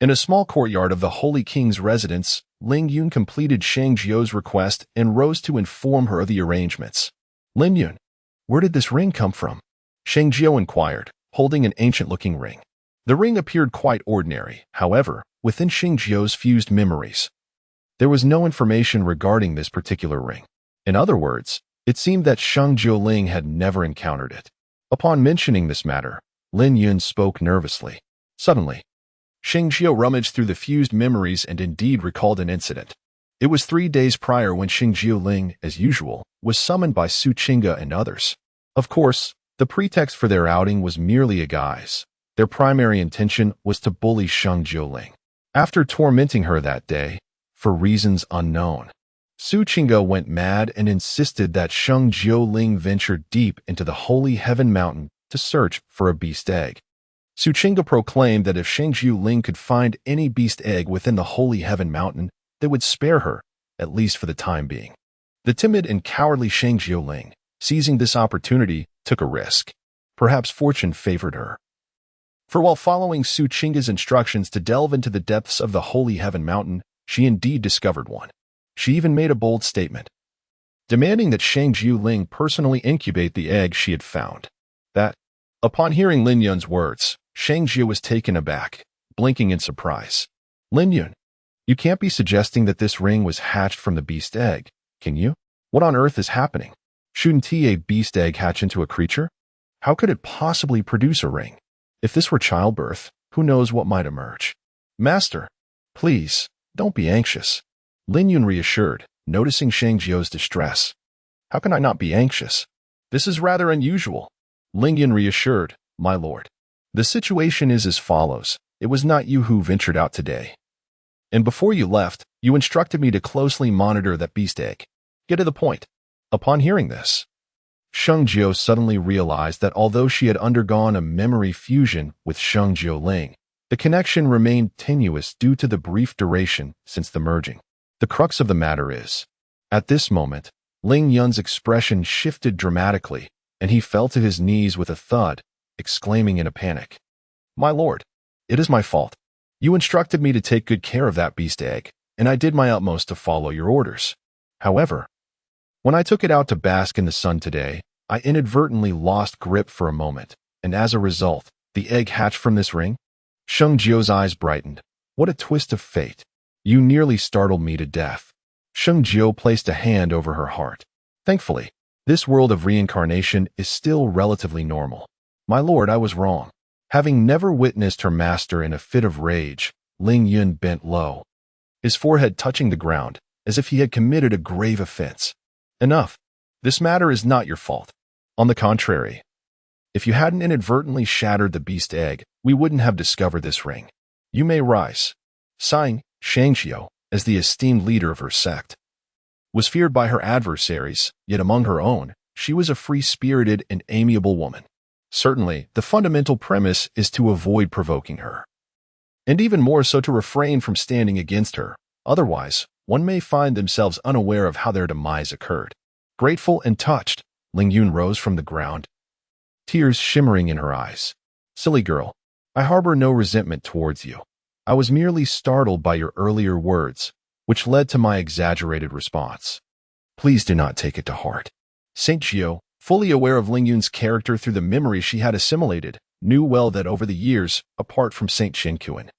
In a small courtyard of the Holy King's residence, Lingyun completed Sheng Jiu's request and rose to inform her of the arrangements. Lingyun, where did this ring come from? Sheng Jiu inquired, holding an ancient-looking ring. The ring appeared quite ordinary, however, within Sheng Jiu's fused memories. There was no information regarding this particular ring. In other words, It seemed that Sheng Jiuling had never encountered it. Upon mentioning this matter, Lin Yun spoke nervously. Suddenly, Sheng Jiu rummaged through the fused memories and indeed recalled an incident. It was 3 days prior when Sheng Jiuling, as usual, was summoned by Su Qingge and others. Of course, the pretext for their outing was merely a guise. Their primary intention was to bully Sheng Jiuling. After tormenting her that day, for reasons unknown, Su Qingge went mad and insisted that Sheng Jiuling venture deep into the holy heaven mountain to search for a beast egg. Su Qingge proclaimed that if Sheng Jiuling could find any beast egg within the holy heaven mountain, they would spare her, at least for the time being. The timid and cowardly Sheng Jiuling, seizing this opportunity, took a risk. Perhaps fortune favored her. For while following Su Qingge's instructions to delve into the depths of the holy heaven mountain, she indeed discovered one. She even made a bold statement, demanding that Sheng Jiuling personally incubate the egg she had found. Upon hearing Lin Yun's words, Sheng Jiu was taken aback, blinking in surprise. Lin Yun, you can't be suggesting that this ring was hatched from the beast egg, can you? What on earth is happening? Shouldn't a beast egg hatch into a creature? How could it possibly produce a ring? If this were childbirth, who knows what might emerge? Master, please, don't be anxious. Lin Yun reassured, noticing Sheng Jiu's distress. How can I not be anxious? This is rather unusual. Lin Yun reassured, my lord. The situation is as follows. It was not you who ventured out today. And before you left, you instructed me to closely monitor that beast egg. Get to the point. Upon hearing this, Sheng Jiu suddenly realized that although she had undergone a memory fusion with Sheng Jiuling, the connection remained tenuous due to the brief duration since the merging. The crux of the matter is, at this moment, Lin Yun's expression shifted dramatically, and he fell to his knees with a thud, exclaiming in a panic, my lord, it is my fault. You instructed me to take good care of that beast egg, and I did my utmost to follow your orders. However, when I took it out to bask in the sun today, I inadvertently lost grip for a moment, and as a result, the egg hatched from this ring? Sheng Jiu's eyes brightened. What a twist of fate. You nearly startled me to death. Sheng Jiu placed a hand over her heart. Thankfully, this world of reincarnation is still relatively normal. My lord, I was wrong. Having never witnessed her master in a fit of rage, Lin Yun bent low, his forehead touching the ground, as if he had committed a grave offense. Enough. This matter is not your fault. On the contrary, if you hadn't inadvertently shattered the beast egg, we wouldn't have discovered this ring. You may rise. Sighing, Sheng Jiu, as the esteemed leader of her sect, was feared by her adversaries, yet among her own, she was a free-spirited and amiable woman. Certainly, the fundamental premise is to avoid provoking her, and even more so to refrain from standing against her. Otherwise, one may find themselves unaware of how their demise occurred. Grateful and touched, Ling Yun rose from the ground, tears shimmering in her eyes. Silly girl, I harbor no resentment towards you. I was merely startled by your earlier words, which led to my exaggerated response. Please do not take it to heart. Saint Jiu, fully aware of Ling Yun's character through the memory she had assimilated, knew well that over the years, apart from Saint Shenkuan,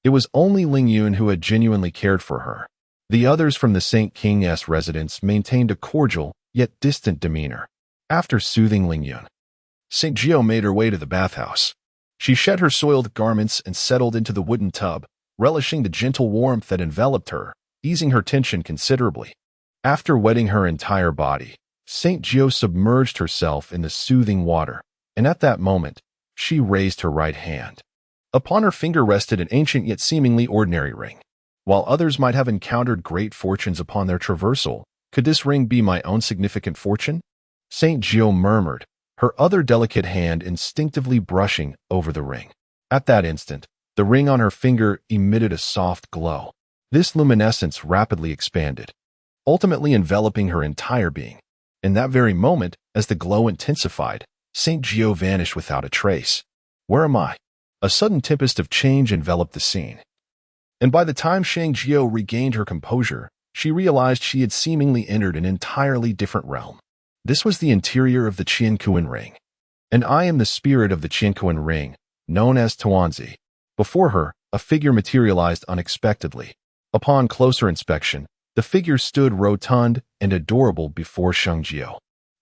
it was only Ling Yun who had genuinely cared for her. The others from the Saint King's residence maintained a cordial, yet distant demeanor. After soothing Ling Yun, Saint Jiu made her way to the bathhouse. She shed her soiled garments and settled into the wooden tub, relishing the gentle warmth that enveloped her, easing her tension considerably. After wetting her entire body, Saint Jiu submerged herself in the soothing water, and at that moment, she raised her right hand. Upon her finger rested an ancient yet seemingly ordinary ring. While others might have encountered great fortunes upon their traversal, could this ring be my own significant fortune? Saint Jiu murmured, her other delicate hand instinctively brushing over the ring. At that instant, the ring on her finger emitted a soft glow. This luminescence rapidly expanded, ultimately enveloping her entire being. In that very moment, as the glow intensified, Saint Jiu vanished without a trace. Where am I? A sudden tempest of change enveloped the scene. And by the time Sheng Jiu regained her composure, she realized she had seemingly entered an entirely different realm. This was the interior of the Qiankuan ring, and I am the spirit of the Qiankuan ring, known as Tuanzi. Before her, a figure materialized unexpectedly. Upon closer inspection, the figure stood rotund and adorable before Sheng Jiu.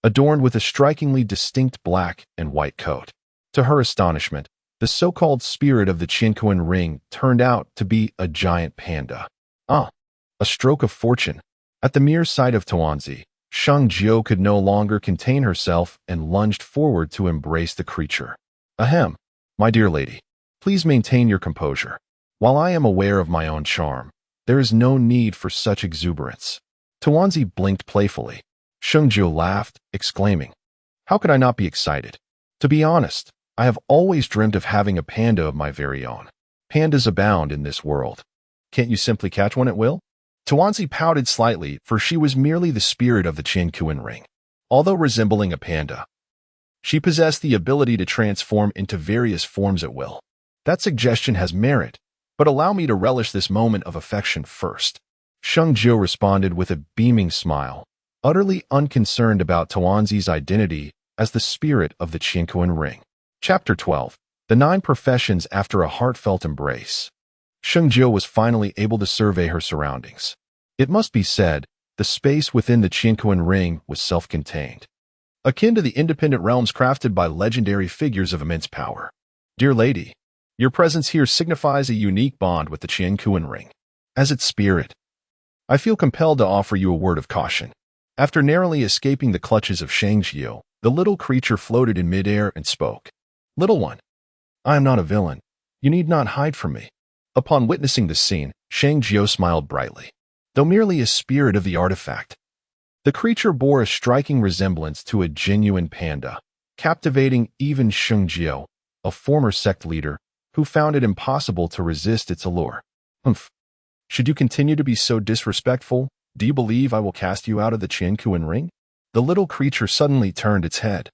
adorned with a strikingly distinct black and white coat. To her astonishment, the so-called spirit of the Qianquan ring turned out to be a giant panda. Ah, a stroke of fortune. At the mere sight of Tuanzi, Sheng Jiuling could no longer contain herself and lunged forward to embrace the creature. Ahem, my dear lady, please maintain your composure. While I am aware of my own charm, there is no need for such exuberance. Tuanzi blinked playfully. Sheng Jiuling laughed, exclaiming, "How could I not be excited? To be honest, I have always dreamt of having a panda of my very own. Pandas abound in this world. Can't you simply catch one at will?" Tuanzi pouted slightly, for she was merely the spirit of the Qianquan ring. Although resembling a panda, she possessed the ability to transform into various forms at will. That suggestion has merit, but allow me to relish this moment of affection first. Sheng Jiuling responded with a beaming smile, utterly unconcerned about Tuanzi's identity as the spirit of the Qianquan ring. Chapter 12. The 9 Professions After a Heartfelt Embrace. Sheng Jiuling was finally able to survey her surroundings. It must be said, the space within the Qianquan ring was self-contained, akin to the independent realms crafted by legendary figures of immense power. Dear lady, your presence here signifies a unique bond with the Qianquan ring. As its spirit, I feel compelled to offer you a word of caution. After narrowly escaping the clutches of Sheng Jiuling, the little creature floated in midair and spoke. Little one, I am not a villain. You need not hide from me. Upon witnessing this scene, Sheng Jiuling smiled brightly. Though merely a spirit of the artifact, the creature bore a striking resemblance to a genuine panda, captivating even Sheng Jiuling, a former sect leader, who found it impossible to resist its allure. Humph. Should you continue to be so disrespectful, do you believe I will cast you out of the Qianquan ring? The little creature suddenly turned its head,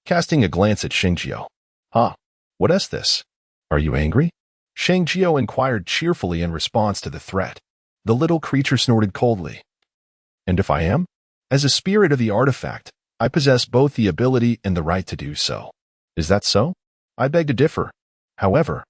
casting a glance at Sheng Jiuling. Ah, what is this? Are you angry? Sheng Jiuling inquired cheerfully in response to the threat. The little creature snorted coldly. And if I am? As a spirit of the artifact, I possess both the ability and the right to do so. Is that so? I beg to differ. However,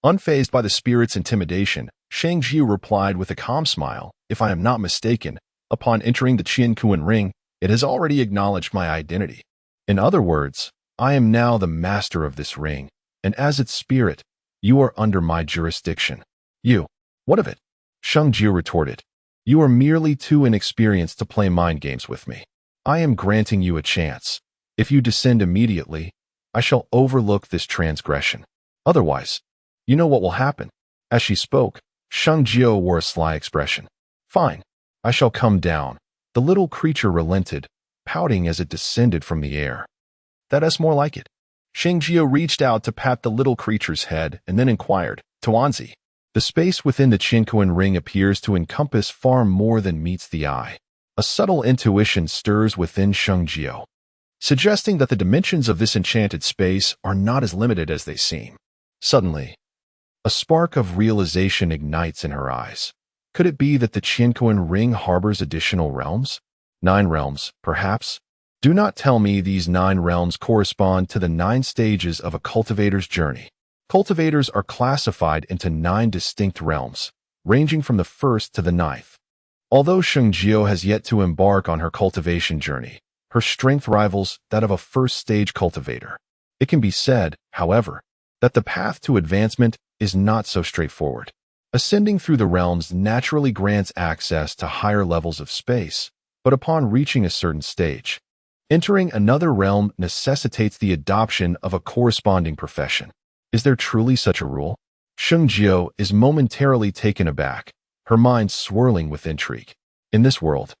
unfazed by the spirit's intimidation, Sheng Jiuling replied with a calm smile, if I am not mistaken, upon entering the Qianquan ring, it has already acknowledged my identity. In other words, I am now the master of this ring, and as its spirit, you are under my jurisdiction. You, what of it? Sheng Jiuling retorted. You are merely too inexperienced to play mind games with me. I am granting you a chance. If you descend immediately, I shall overlook this transgression. Otherwise, you know what will happen. As she spoke, Sheng Jiuling wore a sly expression. Fine, I shall come down. The little creature relented, pouting as it descended from the air. That is more like it. Sheng Jiuling reached out to pat the little creature's head and then inquired, Tuanzi, the space within the Qianquan ring appears to encompass far more than meets the eye. A subtle intuition stirs within Sheng Jiuling, suggesting that the dimensions of this enchanted space are not as limited as they seem. Suddenly, a spark of realization ignites in her eyes. Could it be that the Qianquan ring harbors additional realms? 9 realms, perhaps? Do not tell me these 9 realms correspond to the 9 stages of a cultivator's journey. Cultivators are classified into 9 distinct realms, ranging from the 1st to the 9th. Although Sheng Jiuling has yet to embark on her cultivation journey, her strength rivals that of a first-stage cultivator. It can be said, however, that the path to advancement is not so straightforward. Ascending through the realms naturally grants access to higher levels of space, but upon reaching a certain stage, entering another realm necessitates the adoption of a corresponding profession. Is there truly such a rule? Sheng Jiuling is momentarily taken aback, her mind swirling with intrigue. In this world,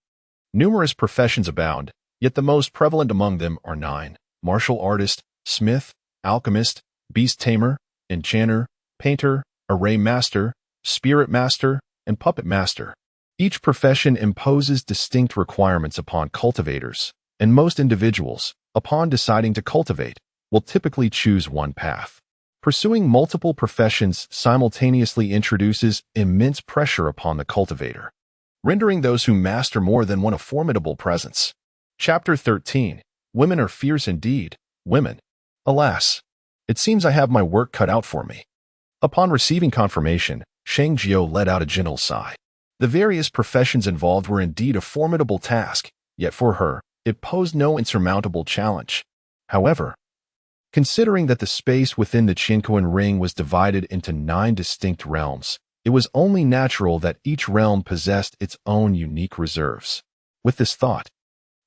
numerous professions abound, yet the most prevalent among them are 9: martial artist, smith, alchemist, beast tamer, enchanter, painter, array master, spirit master, and puppet master. Each profession imposes distinct requirements upon cultivators, and most individuals, upon deciding to cultivate, will typically choose one path. Pursuing multiple professions simultaneously introduces immense pressure upon the cultivator, rendering those who master more than one a formidable presence. Chapter 13. Women are fierce indeed. Women. Alas, it seems I have my work cut out for me. Upon receiving confirmation, Sheng Jiuling let out a gentle sigh. The various professions involved were indeed a formidable task, yet for her, it posed no insurmountable challenge. However, considering that the space within the Qiankuan ring was divided into 9 distinct realms, it was only natural that each realm possessed its own unique reserves. With this thought,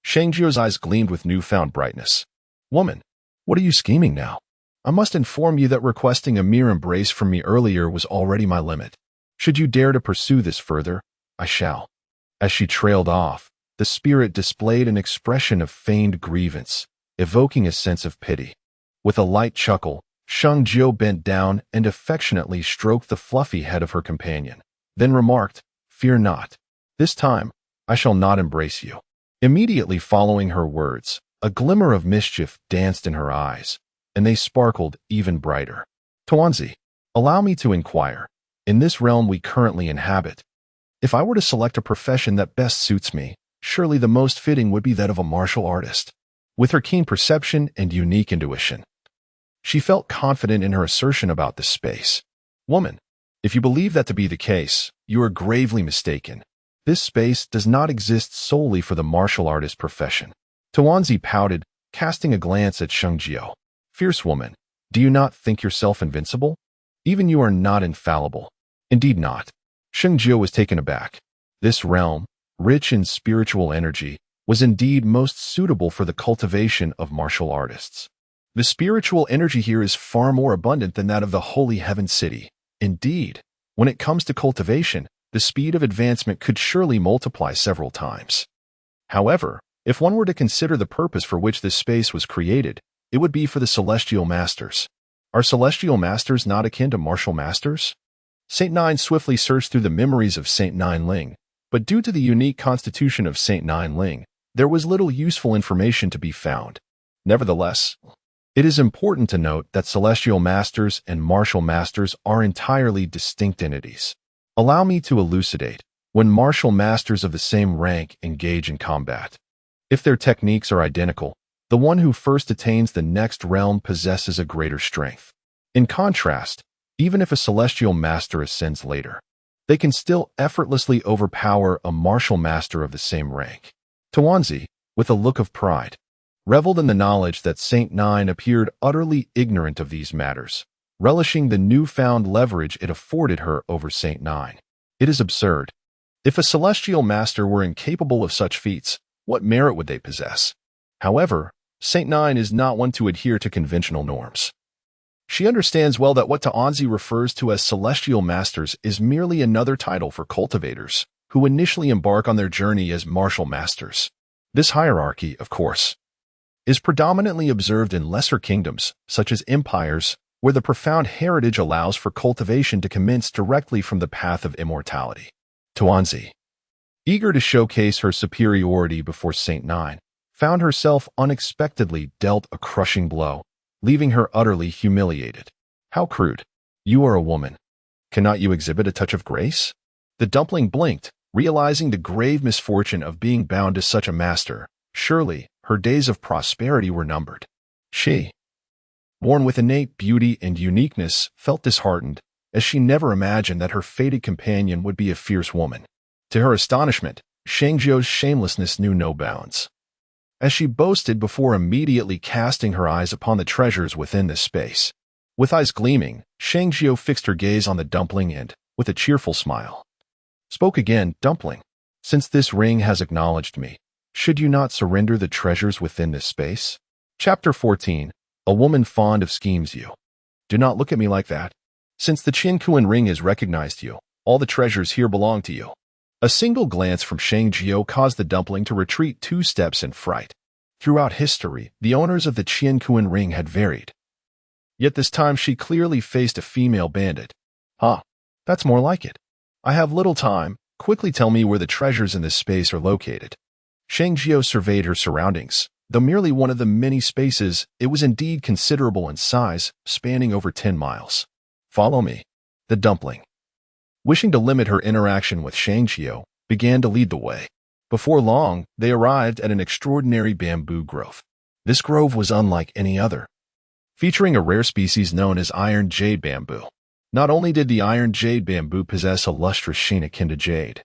Sheng Jiu's eyes gleamed with newfound brightness. Woman, what are you scheming now? I must inform you that requesting a mere embrace from me earlier was already my limit. Should you dare to pursue this further, I shall. As she trailed off, the spirit displayed an expression of feigned grievance, evoking a sense of pity. With a light chuckle, Sheng Jiu bent down and affectionately stroked the fluffy head of her companion, then remarked, "Fear not. This time, I shall not embrace you." Immediately following her words, a glimmer of mischief danced in her eyes, and they sparkled even brighter. Tuanzi, allow me to inquire, in this realm we currently inhabit, if I were to select a profession that best suits me, surely the most fitting would be that of a martial artist. With her keen perception and unique intuition, she felt confident in her assertion about this space. Woman, if you believe that to be the case, you are gravely mistaken. This space does not exist solely for the martial artist profession. Tuanzi pouted, casting a glance at Sheng Jiu. Fierce woman, do you not think yourself invincible? Even you are not infallible. Indeed not. Sheng Jiu was taken aback. This realm, rich in spiritual energy, was indeed most suitable for the cultivation of martial artists. The spiritual energy here is far more abundant than that of the Holy Heaven City. Indeed, when it comes to cultivation, the speed of advancement could surely multiply several times. However, if one were to consider the purpose for which this space was created, it would be for the celestial masters. Are celestial masters not akin to martial masters? Saint Nine swiftly searched through the memories of Saint Nine Ling, but due to the unique constitution of Saint Nine Ling, there was little useful information to be found. Nevertheless, it is important to note that celestial masters and martial masters are entirely distinct entities. Allow me to elucidate. When martial masters of the same rank engage in combat, if their techniques are identical, the one who first attains the next realm possesses a greater strength. In contrast, even if a celestial master ascends later, they can still effortlessly overpower a martial master of the same rank. Tuanzi, with a look of pride, reveled in the knowledge that Saint Nine appeared utterly ignorant of these matters, relishing the newfound leverage it afforded her over Saint Nine. It is absurd. If a celestial master were incapable of such feats, what merit would they possess? However, Saint Nine is not one to adhere to conventional norms. She understands well that what Tuanzi refers to as celestial masters is merely another title for cultivators, who initially embark on their journey as martial masters. This hierarchy, of course, is predominantly observed in lesser kingdoms, such as empires, where the profound heritage allows for cultivation to commence directly from the path of immortality. Tuanzi, eager to showcase her superiority before Saint Nine, found herself unexpectedly dealt a crushing blow, leaving her utterly humiliated. How crude. You are a woman. Cannot you exhibit a touch of grace? The dumpling blinked, realizing the grave misfortune of being bound to such a master. Surely, her days of prosperity were numbered. She, born with innate beauty and uniqueness, felt disheartened, as she never imagined that her fated companion would be a fierce woman. To her astonishment, Sheng Jiu's shamelessness knew no bounds. As she boasted before immediately casting her eyes upon the treasures within this space. With eyes gleaming, Sheng Jiu fixed her gaze on the dumpling and, with a cheerful smile, spoke again. Dumpling, since this ring has acknowledged me, should you not surrender the treasures within this space? Chapter 14. A woman fond of schemes. You. Do not look at me like that. Since the Qiankuan ring has recognized you, all the treasures here belong to you. A single glance from Sheng Jiu caused the dumpling to retreat 2 steps in fright. Throughout history, the owners of the Qiankuan ring had varied. Yet this time she clearly faced a female bandit. That's more like it. I have little time. Quickly tell me where the treasures in this space are located. Sheng Jiu surveyed her surroundings. Though merely one of the many spaces, it was indeed considerable in size, spanning over 10 miles. Follow me. The dumpling, wishing to limit her interaction with Sheng Jiu, began to lead the way. Before long, they arrived at an extraordinary bamboo grove. This grove was unlike any other, featuring a rare species known as iron jade bamboo. Not only did the iron jade bamboo possess a lustrous sheen akin to jade,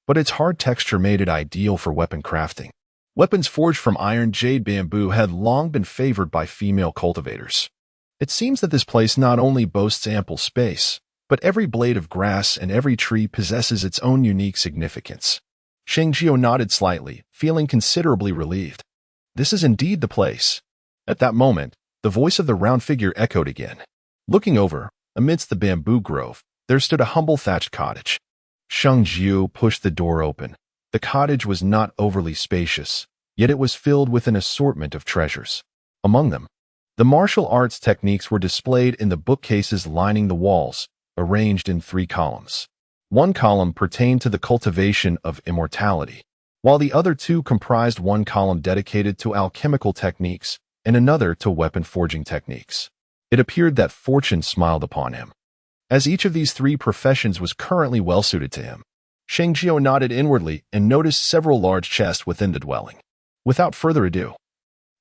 but its hard texture made it ideal for weapon crafting. Weapons forged from iron jade bamboo had long been favored by female cultivators. It seems that this place not only boasts ample space, but every blade of grass and every tree possesses its own unique significance. Sheng Jiuling nodded slightly, feeling considerably relieved. This is indeed the place. At that moment, the voice of the round figure echoed again. Looking over, amidst the bamboo grove, there stood a humble thatched cottage. Sheng Jiuling pushed the door open. The cottage was not overly spacious, yet it was filled with an assortment of treasures. Among them, the martial arts techniques were displayed in the bookcases lining the walls, arranged in 3 columns. One column pertained to the cultivation of immortality, while the other 2 comprised one column dedicated to alchemical techniques and another to weapon forging techniques. It appeared that fortune smiled upon him, as each of these 3 professions was currently well-suited to him. Sheng Jiuling nodded inwardly and noticed several large chests within the dwelling. Without further ado,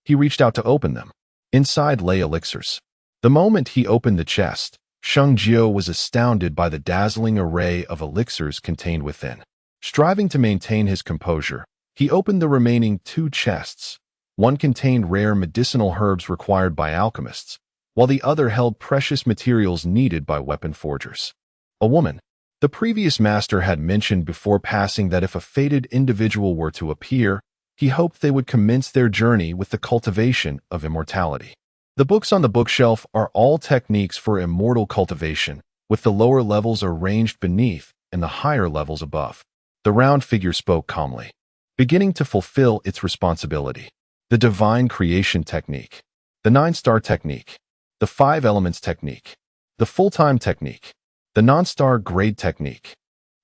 he reached out to open them. Inside lay elixirs. The moment he opened the chest, Sheng Jiuling was astounded by the dazzling array of elixirs contained within. Striving to maintain his composure, he opened the remaining 2 chests. One contained rare medicinal herbs required by alchemists, while the other held precious materials needed by weapon forgers. A woman. The previous master had mentioned before passing that if a fated individual were to appear, he hoped they would commence their journey with the cultivation of immortality. The books on the bookshelf are all techniques for immortal cultivation, with the lower levels arranged beneath and the higher levels above. The round figure spoke calmly, beginning to fulfill its responsibility. The divine creation technique, the 9-star technique, the 5 elements technique, the full-time technique, the non-star grade technique.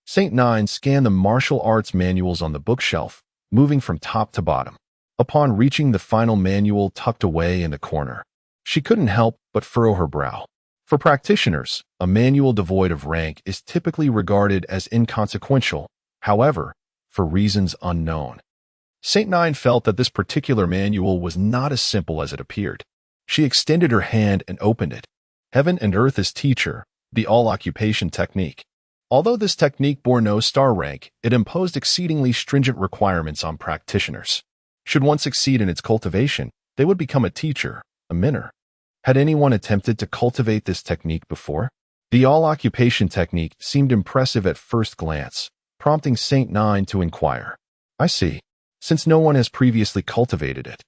Saint Nine scanned the martial arts manuals on the bookshelf, moving from top to bottom. Upon reaching the final manual tucked away in the corner, she couldn't help but furrow her brow. For practitioners, a manual devoid of rank is typically regarded as inconsequential, however, for reasons unknown. Saint Nine felt that this particular manual was not as simple as it appeared. She extended her hand and opened it. Heaven and Earth as Teacher, the all-occupation technique. Although this technique bore no star rank, it imposed exceedingly stringent requirements on practitioners. Should one succeed in its cultivation, they would become a teacher, a minor. Had anyone attempted to cultivate this technique before? The all-occupation technique seemed impressive at first glance, prompting Saint Nine to inquire. I see. Since no one has previously cultivated it,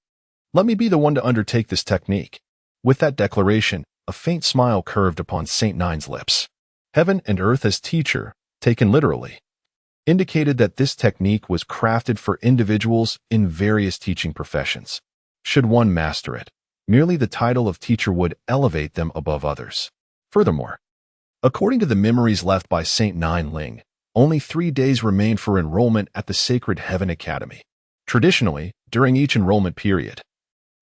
let me be the one to undertake this technique. With that declaration, a faint smile curved upon Saint Nine's lips. Heaven and Earth as Teacher, taken literally, indicated that this technique was crafted for individuals in various teaching professions. Should one master it, merely the title of teacher would elevate them above others. Furthermore, according to the memories left by Saint Nine Ling, only 3 days remained for enrollment at the Sacred Heaven Academy. Traditionally, during each enrollment period,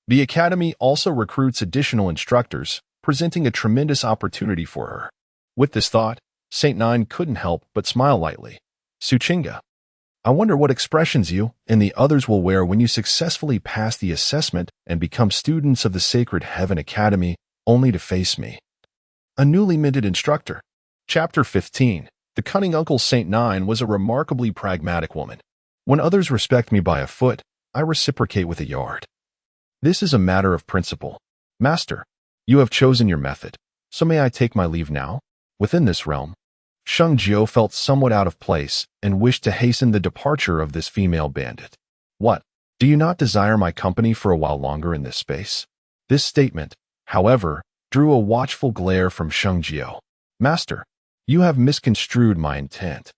the academy also recruits additional instructors, presenting a tremendous opportunity for her. With this thought, Saint Nine couldn't help but smile lightly. Suchinga, I wonder what expressions you and the others will wear when you successfully pass the assessment and become students of the Sacred Heaven Academy, only to face me, a newly minted instructor. Chapter 15. The cunning Uncle Saint Nine was a remarkably pragmatic woman. When others respect me by a foot, I reciprocate with a yard. This is a matter of principle. Master, you have chosen your method, so may I take my leave now? Within this realm, Sheng Jiuling felt somewhat out of place and wished to hasten the departure of this female bandit. What? Do you not desire my company for a while longer in this space? This statement, however, drew a watchful glare from Sheng Jiuling. Master, you have misconstrued my intent.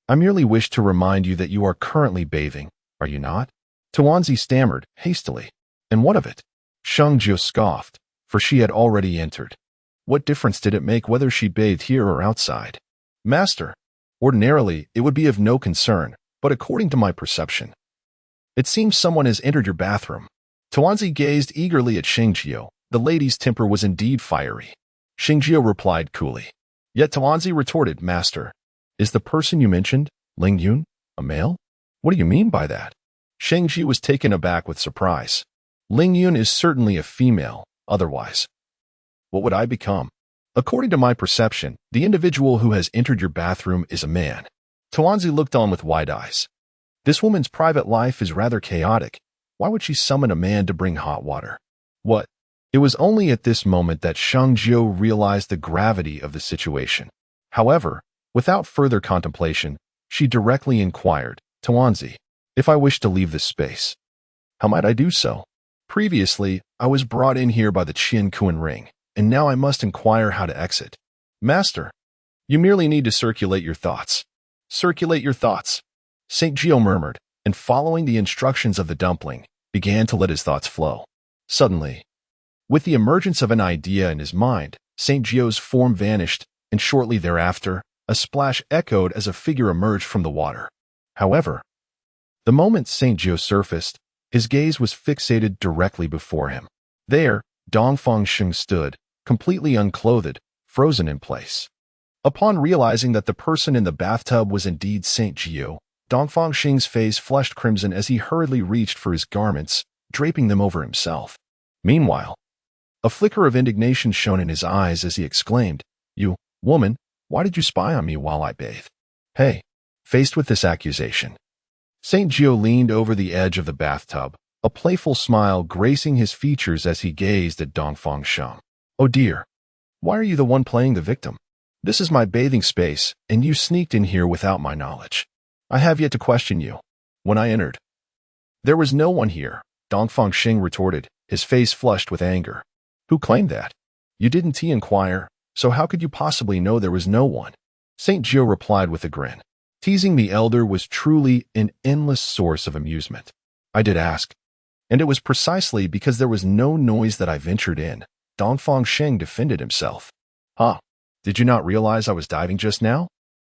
I merely wish to remind you that you are currently bathing, are you not? Tuanzi stammered hastily. And what of it? Sheng Jiuling scoffed, for she had already entered. What difference did it make whether she bathed here or outside? Master, ordinarily it would be of no concern, but according to my perception, it seems someone has entered your bathroom. Tuanzi gazed eagerly at Sheng Jiuling. The lady's temper was indeed fiery. Sheng Jiuling replied coolly. Yet Tuanzi retorted, Master, is the person you mentioned, Ling Yun, a male? What do you mean by that? Sheng Jiuling was taken aback with surprise. Ling Yun is certainly a female, otherwise, what would I become? According to my perception, the individual who has entered your bathroom is a man. Tuanzi looked on with wide eyes. This woman's private life is rather chaotic, Why would she summon a man to bring hot water? What? It was only at this moment that Sheng Jiuling realized the gravity of the situation. However, without further contemplation, she directly inquired, Tuanzi, if I wish to leave this space. How might I do so? Previously, I was brought in here by the Qian Kuan ring, and now I must inquire how to exit. Master, you merely need to circulate your thoughts. Circulate your thoughts. St. Jiuling murmured, and following the instructions of the dumpling, began to let his thoughts flow. Suddenly, with the emergence of an idea in his mind, St. Jiuling's form vanished, and shortly thereafter, a splash echoed as a figure emerged from the water. However, the moment St. Jiuling surfaced, his gaze was fixated directly before him. There, Dongsheng stood, completely unclothed, frozen in place. Upon realizing that the person in the bathtub was indeed St. Jiuling, Dongsheng's face flushed crimson as he hurriedly reached for his garments, draping them over himself. Meanwhile, a flicker of indignation shone in his eyes as he exclaimed, "You, woman, why did you spy on me while I bathe?" Hey, faced with this accusation, St. Jiuling leaned over the edge of the bathtub, a playful smile gracing his features as he gazed at Dongsheng. Oh dear, why are you the one playing the victim? This is my bathing space, and you sneaked in here without my knowledge. I have yet to question you. When I entered, there was no one here, Dongsheng retorted, his face flushed with anger. Who claimed that? You didn't inquire, so how could you possibly know there was no one? St. Jiuling replied with a grin. Teasing the elder was truly an endless source of amusement. I did ask, and it was precisely because there was no noise that I ventured in. Dongsheng defended himself. Huh? Did you not realize I was diving just now?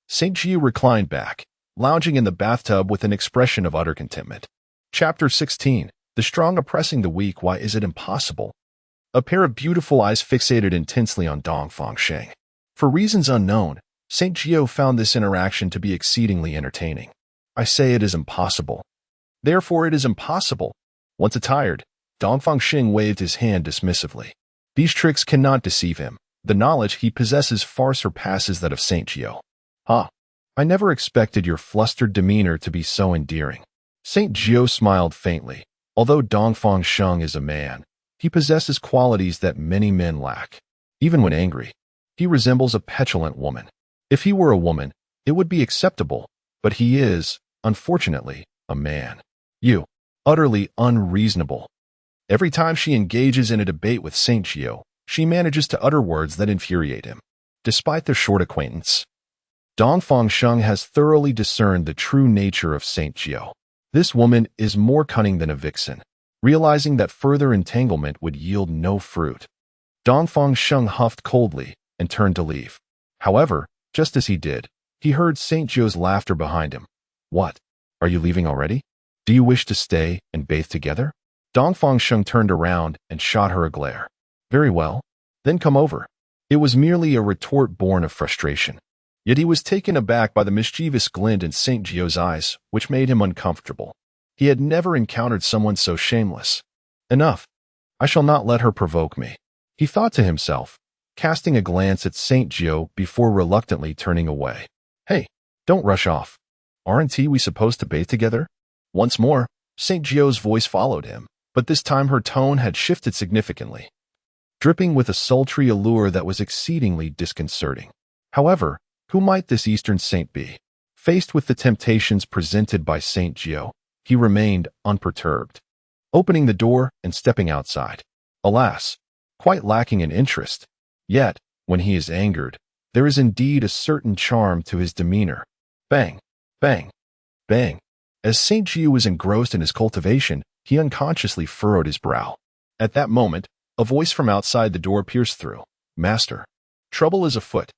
St. Jiuling reclined back, lounging in the bathtub with an expression of utter contentment. Chapter 16. The strong oppressing the weak. Why is it impossible? A pair of beautiful eyes fixated intensely on Dongsheng. For reasons unknown, St. Jiuling found this interaction to be exceedingly entertaining. I say it is impossible. Therefore it is impossible. Once attired, Dongsheng waved his hand dismissively. These tricks cannot deceive him. The knowledge he possesses far surpasses that of St. Jiuling. Huh. I never expected your flustered demeanor to be so endearing. St. Jiuling smiled faintly. Although Dongsheng is a man, he possesses qualities that many men lack. Even when angry, he resembles a petulant woman. If he were a woman, it would be acceptable, but he is, unfortunately, a man. You, utterly unreasonable. Every time she engages in a debate with St. Jiuling, she manages to utter words that infuriate him. Despite their short acquaintance, Dongsheng has thoroughly discerned the true nature of St. Jiuling. This woman is more cunning than a vixen. Realizing that further entanglement would yield no fruit, Dongsheng huffed coldly and turned to leave. However, just as he did, he heard St. Jiuling's laughter behind him. What? Are you leaving already? Do you wish to stay and bathe together? Dongsheng turned around and shot her a glare. Very well, then come over. It was merely a retort born of frustration. Yet he was taken aback by the mischievous glint in St. Jiuling's eyes, which made him uncomfortable. He had never encountered someone so shameless. Enough. I shall not let her provoke me, he thought to himself, casting a glance at St. Jiuling before reluctantly turning away. Hey, don't rush off. Aren't we supposed to bathe together? Once more, St. Jiuling's voice followed him, but this time her tone had shifted significantly, dripping with a sultry allure that was exceedingly disconcerting. However, who might this Eastern saint be? Faced with the temptations presented by St. Jiuling, he remained unperturbed, opening the door and stepping outside. Alas, quite lacking in interest. Yet, when he is angered, there is indeed a certain charm to his demeanor. Bang, bang, bang. As St. Jiuling was engrossed in his cultivation, he unconsciously furrowed his brow. At that moment, a voice from outside the door pierced through. Master, trouble is afoot.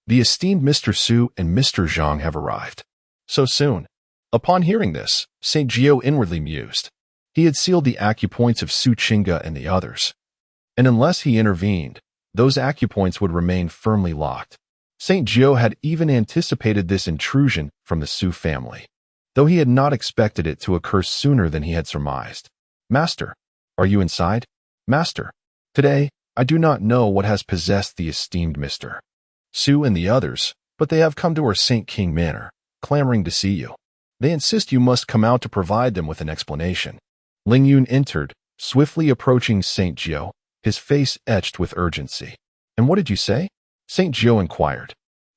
The esteemed Mr. Su and Mr. Zhang have arrived. So soon. Upon hearing this, St. Jiuling inwardly mused. He had sealed the acupoints of Su Chinga and the others, and unless he intervened, those acupoints would remain firmly locked. St. Jiuling had even anticipated this intrusion from the Su family, though he had not expected it to occur sooner than he had surmised. Master, are you inside? Master, today, I do not know what has possessed the esteemed Mr. Su and the others, but they have come to our St. King Manor, clamoring to see you. They insist you must come out to provide them with an explanation. Ling Yun entered, swiftly approaching St. Jiu, his face etched with urgency. "And what did you say?" St. Jiu inquired.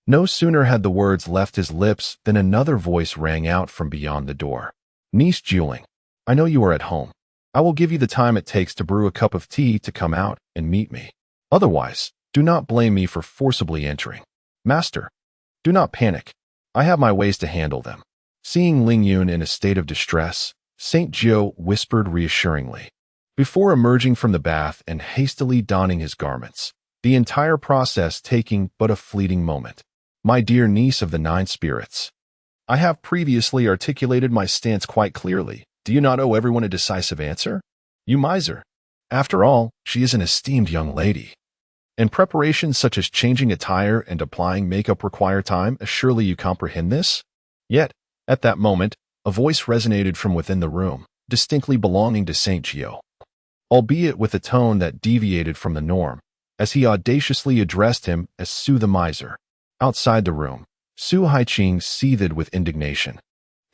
No sooner had the words left his lips than another voice rang out from beyond the door. "Niece Jiuling, I know you are at home. I will give you the time it takes to brew a cup of tea to come out and meet me. Otherwise, do not blame me for forcibly entering. Master, do not panic. I have my ways to handle them." Seeing Ling Yun in a state of distress, St. Jiu whispered reassuringly. Before emerging from the bath and hastily donning his garments, the entire process taking but a fleeting moment. "My dear niece of the nine spirits, I have previously articulated my stance quite clearly. Do you not owe everyone a decisive answer? You miser. After all, she is an esteemed young lady. And preparations such as changing attire and applying makeup require time. Surely you comprehend this?" Yet, at that moment, a voice resonated from within the room, distinctly belonging to St. Jiu, albeit with a tone that deviated from the norm, as he audaciously addressed him as Su the miser. Outside the room, Su Haiqing seethed with indignation.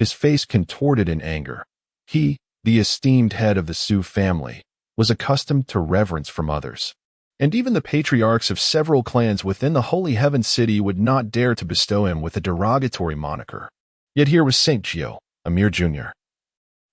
His face contorted in anger. He, the esteemed head of the Su family, was accustomed to reverence from others. And even the patriarchs of several clans within the Holy Heaven City would not dare to bestow him with a derogatory moniker. Yet here was St. Jiu, a mere junior,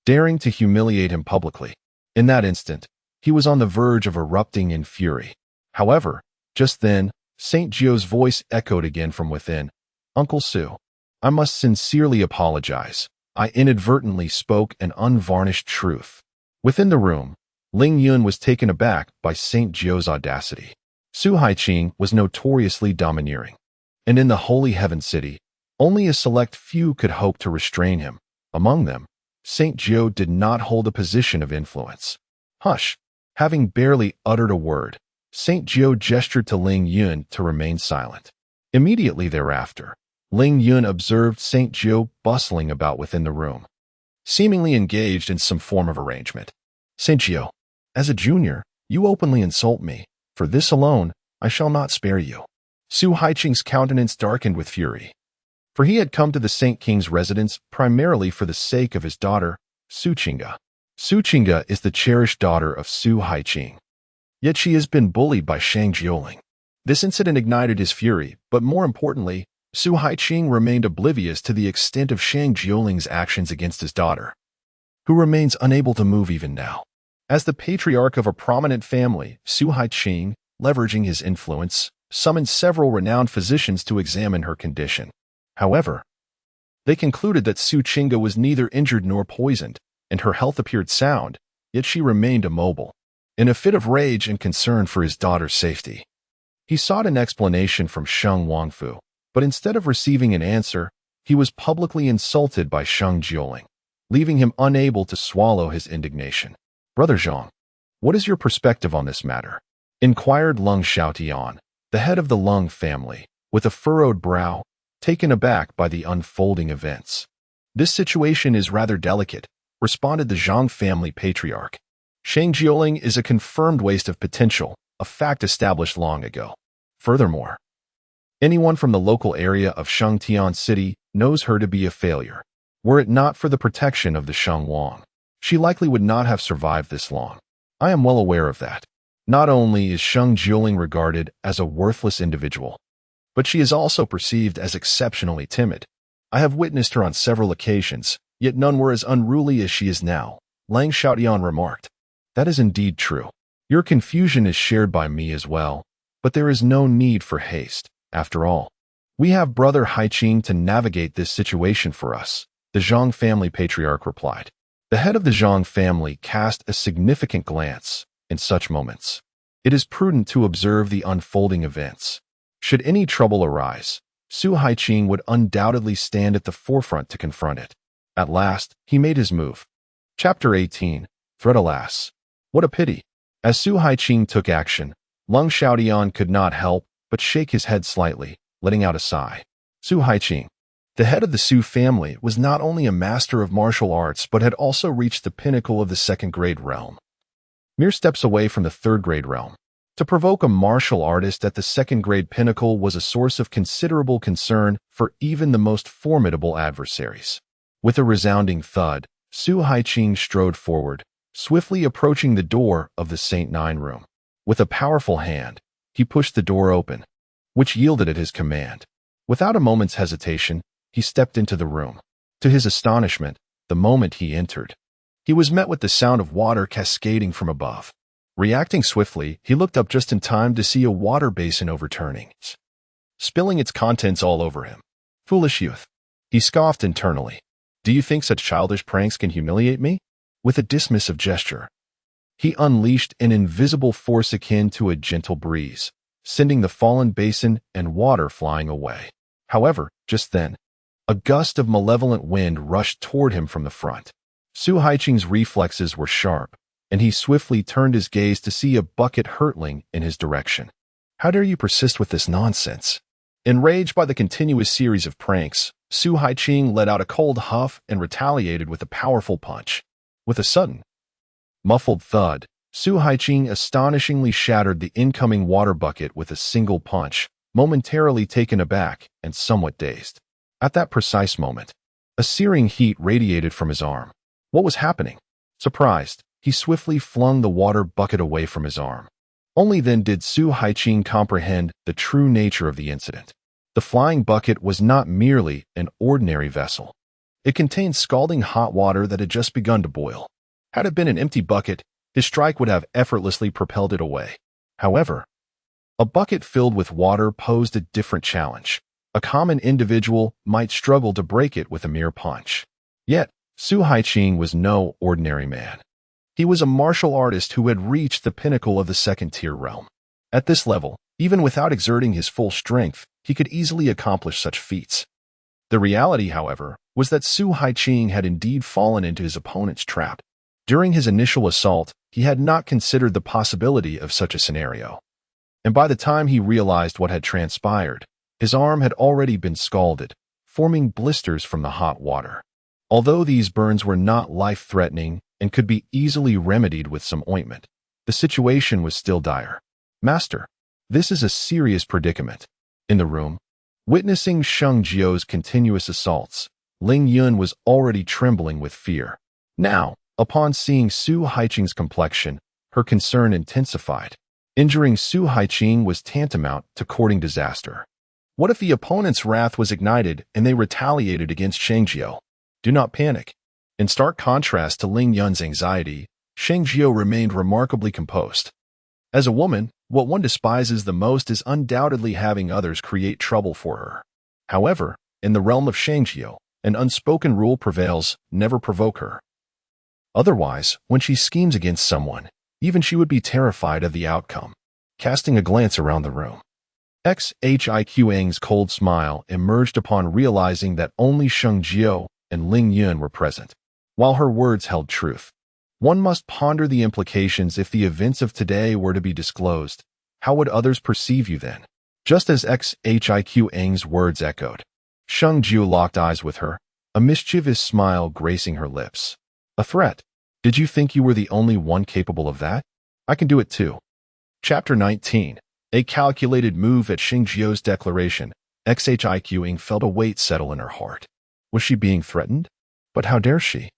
daring to humiliate him publicly. In that instant, he was on the verge of erupting in fury. However, just then, St. Jiu's voice echoed again from within. "Uncle Su, I must sincerely apologize. I inadvertently spoke an unvarnished truth." Within the room, Ling Yun was taken aback by St. Jiu's audacity. Su Haiqing was notoriously domineering, and in the Holy Heaven City, only a select few could hope to restrain him. Among them, St. Jiu did not hold a position of influence. "Hush!" Having barely uttered a word, St. Jiu gestured to Ling Yun to remain silent. Immediately thereafter, Ling Yun observed St. Jiu bustling about within the room, seemingly engaged in some form of arrangement. "St. Jiu, as a junior, you openly insult me. For this alone, I shall not spare you." Su Haiqing's countenance darkened with fury, for he had come to the Saint King's residence primarily for the sake of his daughter, Su Qingge. Su Qingge is the cherished daughter of Su Haiqing. Yet she has been bullied by Sheng Jiuling. This incident ignited his fury, but more importantly, Su Haiqing remained oblivious to the extent of Sheng Jiuling's actions against his daughter, who remains unable to move even now. As the patriarch of a prominent family, Su Haiqing, leveraging his influence, summoned several renowned physicians to examine her condition. However, they concluded that Su Qingge was neither injured nor poisoned, and her health appeared sound, yet she remained immobile. In a fit of rage and concern for his daughter's safety, he sought an explanation from Sheng Wangfu, but instead of receiving an answer, he was publicly insulted by Sheng Jiuling, leaving him unable to swallow his indignation. "Brother Zhang, what is your perspective on this matter?" inquired Lung Xiaotian, the head of the Lung family, with a furrowed brow, taken aback by the unfolding events. "This situation is rather delicate," responded the Zhang family patriarch. "Sheng Jiuling is a confirmed waste of potential, a fact established long ago. Furthermore, anyone from the local area of Shengtian City knows her to be a failure. Were it not for the protection of the Shengwang, she likely would not have survived this long. I am well aware of that. Not only is Sheng Jiuling regarded as a worthless individual, but she is also perceived as exceptionally timid. I have witnessed her on several occasions, yet none were as unruly as she is now," Lang Xiaotian remarked. "That is indeed true. Your confusion is shared by me as well, but there is no need for haste. After all, we have Brother Haiqing to navigate this situation for us," the Zhang family patriarch replied. The head of the Zhang family cast a significant glance. In such moments, it is prudent to observe the unfolding events. Should any trouble arise, Su Haiqing would undoubtedly stand at the forefront to confront it. At last, he made his move. Chapter 18. Threat. Alas, what a pity. As Su Haiqing took action, Lung Xiaotian could not help but shake his head slightly, letting out a sigh. Su Haiqing, the head of the Su family, was not only a master of martial arts but had also reached the pinnacle of the second-grade realm, mere steps away from the third-grade realm. To provoke a martial artist at the second-grade pinnacle was a source of considerable concern for even the most formidable adversaries. With a resounding thud, Su Haiqing strode forward, swiftly approaching the door of the Saint Nine room. With a powerful hand, he pushed the door open, which yielded at his command. Without a moment's hesitation, he stepped into the room. To his astonishment, the moment he entered, he was met with the sound of water cascading from above. Reacting swiftly, he looked up just in time to see a water basin overturning, spilling its contents all over him. Foolish youth. He scoffed internally. Do you think such childish pranks can humiliate me? With a dismissive gesture, he unleashed an invisible force akin to a gentle breeze, sending the fallen basin and water flying away. However, just then, a gust of malevolent wind rushed toward him from the front. Su Haiqing's reflexes were sharp, and he swiftly turned his gaze to see a bucket hurtling in his direction. How dare you persist with this nonsense? Enraged by the continuous series of pranks, Su Haiqing let out a cold huff and retaliated with a powerful punch. With a sudden, muffled thud, Su Haiqing astonishingly shattered the incoming water bucket with a single punch, momentarily taken aback and somewhat dazed. At that precise moment, a searing heat radiated from his arm. What was happening? Surprised, he swiftly flung the water bucket away from his arm. Only then did Su Haiqing comprehend the true nature of the incident. The flying bucket was not merely an ordinary vessel. It contained scalding hot water that had just begun to boil. Had it been an empty bucket, his strike would have effortlessly propelled it away. However, a bucket filled with water posed a different challenge. A common individual might struggle to break it with a mere punch. Yet, Su Haiqing was no ordinary man. He was a martial artist who had reached the pinnacle of the second-tier realm. At this level, even without exerting his full strength, he could easily accomplish such feats. The reality, however, was that Su Haiqing had indeed fallen into his opponent's trap. During his initial assault, he had not considered the possibility of such a scenario. And by the time he realized what had transpired, his arm had already been scalded, forming blisters from the hot water. Although these burns were not life-threatening and could be easily remedied with some ointment, the situation was still dire. Master, this is a serious predicament. In the room, witnessing Sheng Jiu's continuous assaults, Ling Yun was already trembling with fear. Now, upon seeing Su Haiqing's complexion, her concern intensified. Injuring Su Haiqing was tantamount to courting disaster. What if the opponent's wrath was ignited and they retaliated against Sheng Jiu? Do not panic. In stark contrast to Ling Yun's anxiety, Sheng Jiu remained remarkably composed. As a woman, what one despises the most is undoubtedly having others create trouble for her. However, in the realm of Sheng Jiu, an unspoken rule prevails: never provoke her. Otherwise, when she schemes against someone, even she would be terrified of the outcome. Casting a glance around the room, Xiqing's cold smile emerged upon realizing that only Sheng Jiu and Ling Yun were present. While her words held truth, one must ponder the implications if the events of today were to be disclosed. How would others perceive you then? Just as Xiqing's words echoed, Sheng Jiu locked eyes with her, a mischievous smile gracing her lips. A threat? Did you think you were the only one capable of that? I can do it too. Chapter 19. A calculated move at Sheng Jiu's declaration. Xiqing felt a weight settle in her heart. Was she being threatened? But how dare she?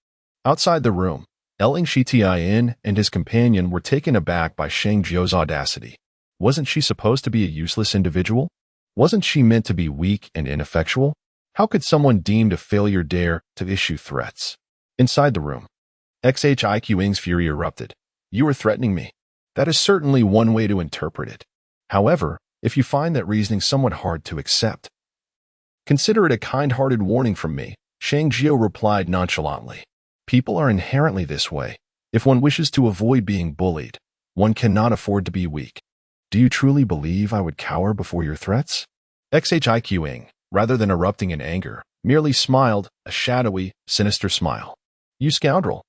Outside the room, Ling Shitian and his companion were taken aback by Sheng Jiu's audacity. Wasn't she supposed to be a useless individual? Wasn't she meant to be weak and ineffectual? How could someone deemed a failure dare to issue threats? Inside the room, Xiqing's fury erupted. You are threatening me. That is certainly one way to interpret it. However, if you find that reasoning somewhat hard to accept, consider it a kind-hearted warning from me, Sheng Jiu replied nonchalantly. People are inherently this way. If one wishes to avoid being bullied, one cannot afford to be weak. Do you truly believe I would cower before your threats? Xiqing, rather than erupting in anger, merely smiled, a shadowy, sinister smile. You scoundrel.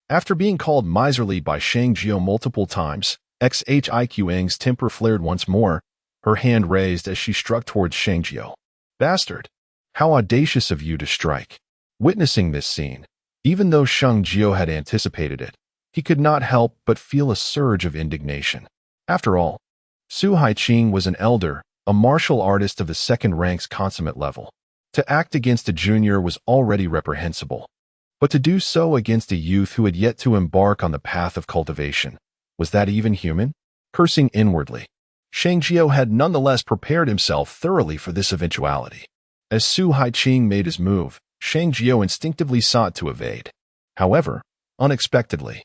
After being called miserly by Sheng Jiu multiple times, Xiqing's temper flared once more, her hand raised as she struck towards Sheng Jiu. Bastard! How audacious of you to strike. Witnessing this scene, even though Sheng Jiu had anticipated it, he could not help but feel a surge of indignation. After all, Su Haiqing was an elder, a martial artist of the second rank's consummate level. To act against a junior was already reprehensible. But to do so against a youth who had yet to embark on the path of cultivation, was that even human? Cursing inwardly, Sheng Jiu had nonetheless prepared himself thoroughly for this eventuality. As Su Haiqing made his move, Sheng Jiu instinctively sought to evade. However, unexpectedly,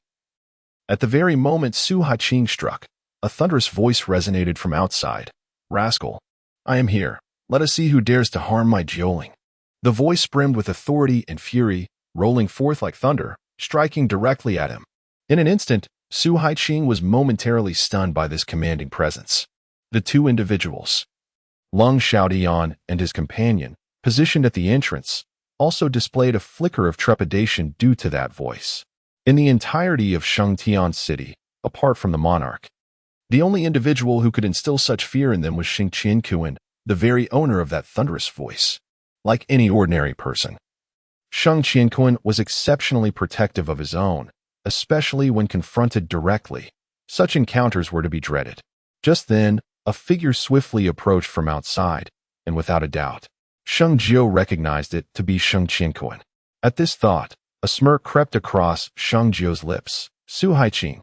at the very moment Su Haiqing struck, a thunderous voice resonated from outside. "Rascal, I am here. Let us see who dares to harm my Jiuling." The voice brimmed with authority and fury, rolling forth like thunder, striking directly at him. In an instant, Su Haiqing was momentarily stunned by this commanding presence. The two individuals, Lung Xiaodian and his companion, positioned at the entrance, also displayed a flicker of trepidation due to that voice. In the entirety of Shengtian City, apart from the monarch, the only individual who could instill such fear in them was Sheng Jiuling, the very owner of that thunderous voice. Like any ordinary person, Sheng Jiuling was exceptionally protective of his own, especially when confronted directly. Such encounters were to be dreaded. Just then, a figure swiftly approached from outside, and without a doubt, Sheng Jiu recognized it to be Sheng Jiuling. At this thought, a smirk crept across Sheng Jiu's lips. "Su Haiqing,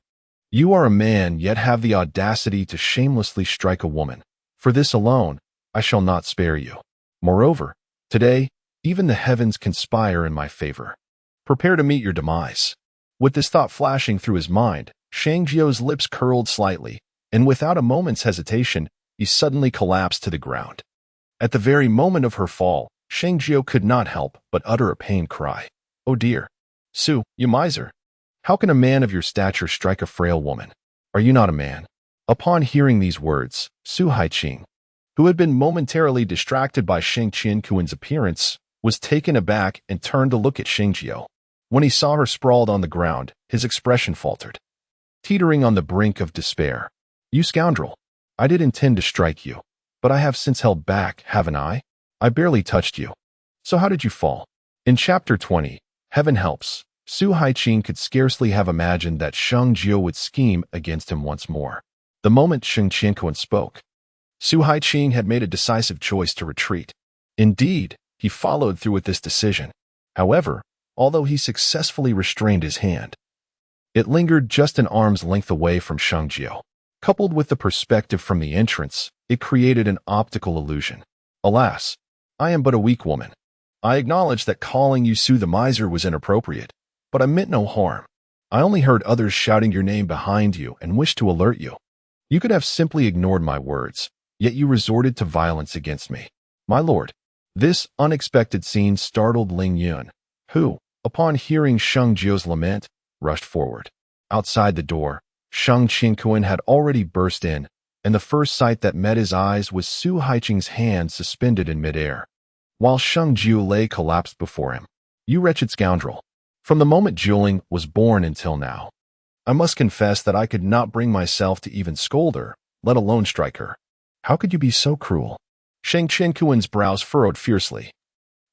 you are a man yet have the audacity to shamelessly strike a woman. For this alone, I shall not spare you. Moreover, today, even the heavens conspire in my favor. Prepare to meet your demise." With this thought flashing through his mind, Sheng Jiu's lips curled slightly, and without a moment's hesitation, he suddenly collapsed to the ground. At the very moment of her fall, Sheng Jiu could not help but utter a pained cry. "Oh dear! Su, you miser! How can a man of your stature strike a frail woman? Are you not a man?" Upon hearing these words, Su Haiqing, who had been momentarily distracted by Sheng Jiuling's appearance, was taken aback and turned to look at Sheng Jiu. When he saw her sprawled on the ground, his expression faltered, teetering on the brink of despair. "You scoundrel! I did intend to strike you, but I have since held back, haven't I? I barely touched you. So how did you fall?" In Chapter 20, Heaven Helps, Su Haiqing could scarcely have imagined that Sheng Jiu would scheme against him once more. The moment Sheng Jiuling spoke, Su Haiqing had made a decisive choice to retreat. Indeed, he followed through with this decision. However, although he successfully restrained his hand, it lingered just an arm's length away from Sheng Jiu. Coupled with the perspective from the entrance, it created an optical illusion. "Alas, I am but a weak woman. I acknowledge that calling you Su the Miser was inappropriate, but I meant no harm. I only heard others shouting your name behind you and wished to alert you. You could have simply ignored my words, yet you resorted to violence against me. My lord." This unexpected scene startled Ling Yun, who, upon hearing Sheng Jiu's lament, rushed forward. Outside the door, Sheng Jiuling had already burst in, and the first sight that met his eyes was Su Haiqing's hand suspended in midair, while Sheng Jiu lay collapsed before him. "You wretched scoundrel! From the moment Jiuling was born until now, I must confess that I could not bring myself to even scold her, let alone strike her. How could you be so cruel?" Sheng Jiuling's brows furrowed fiercely.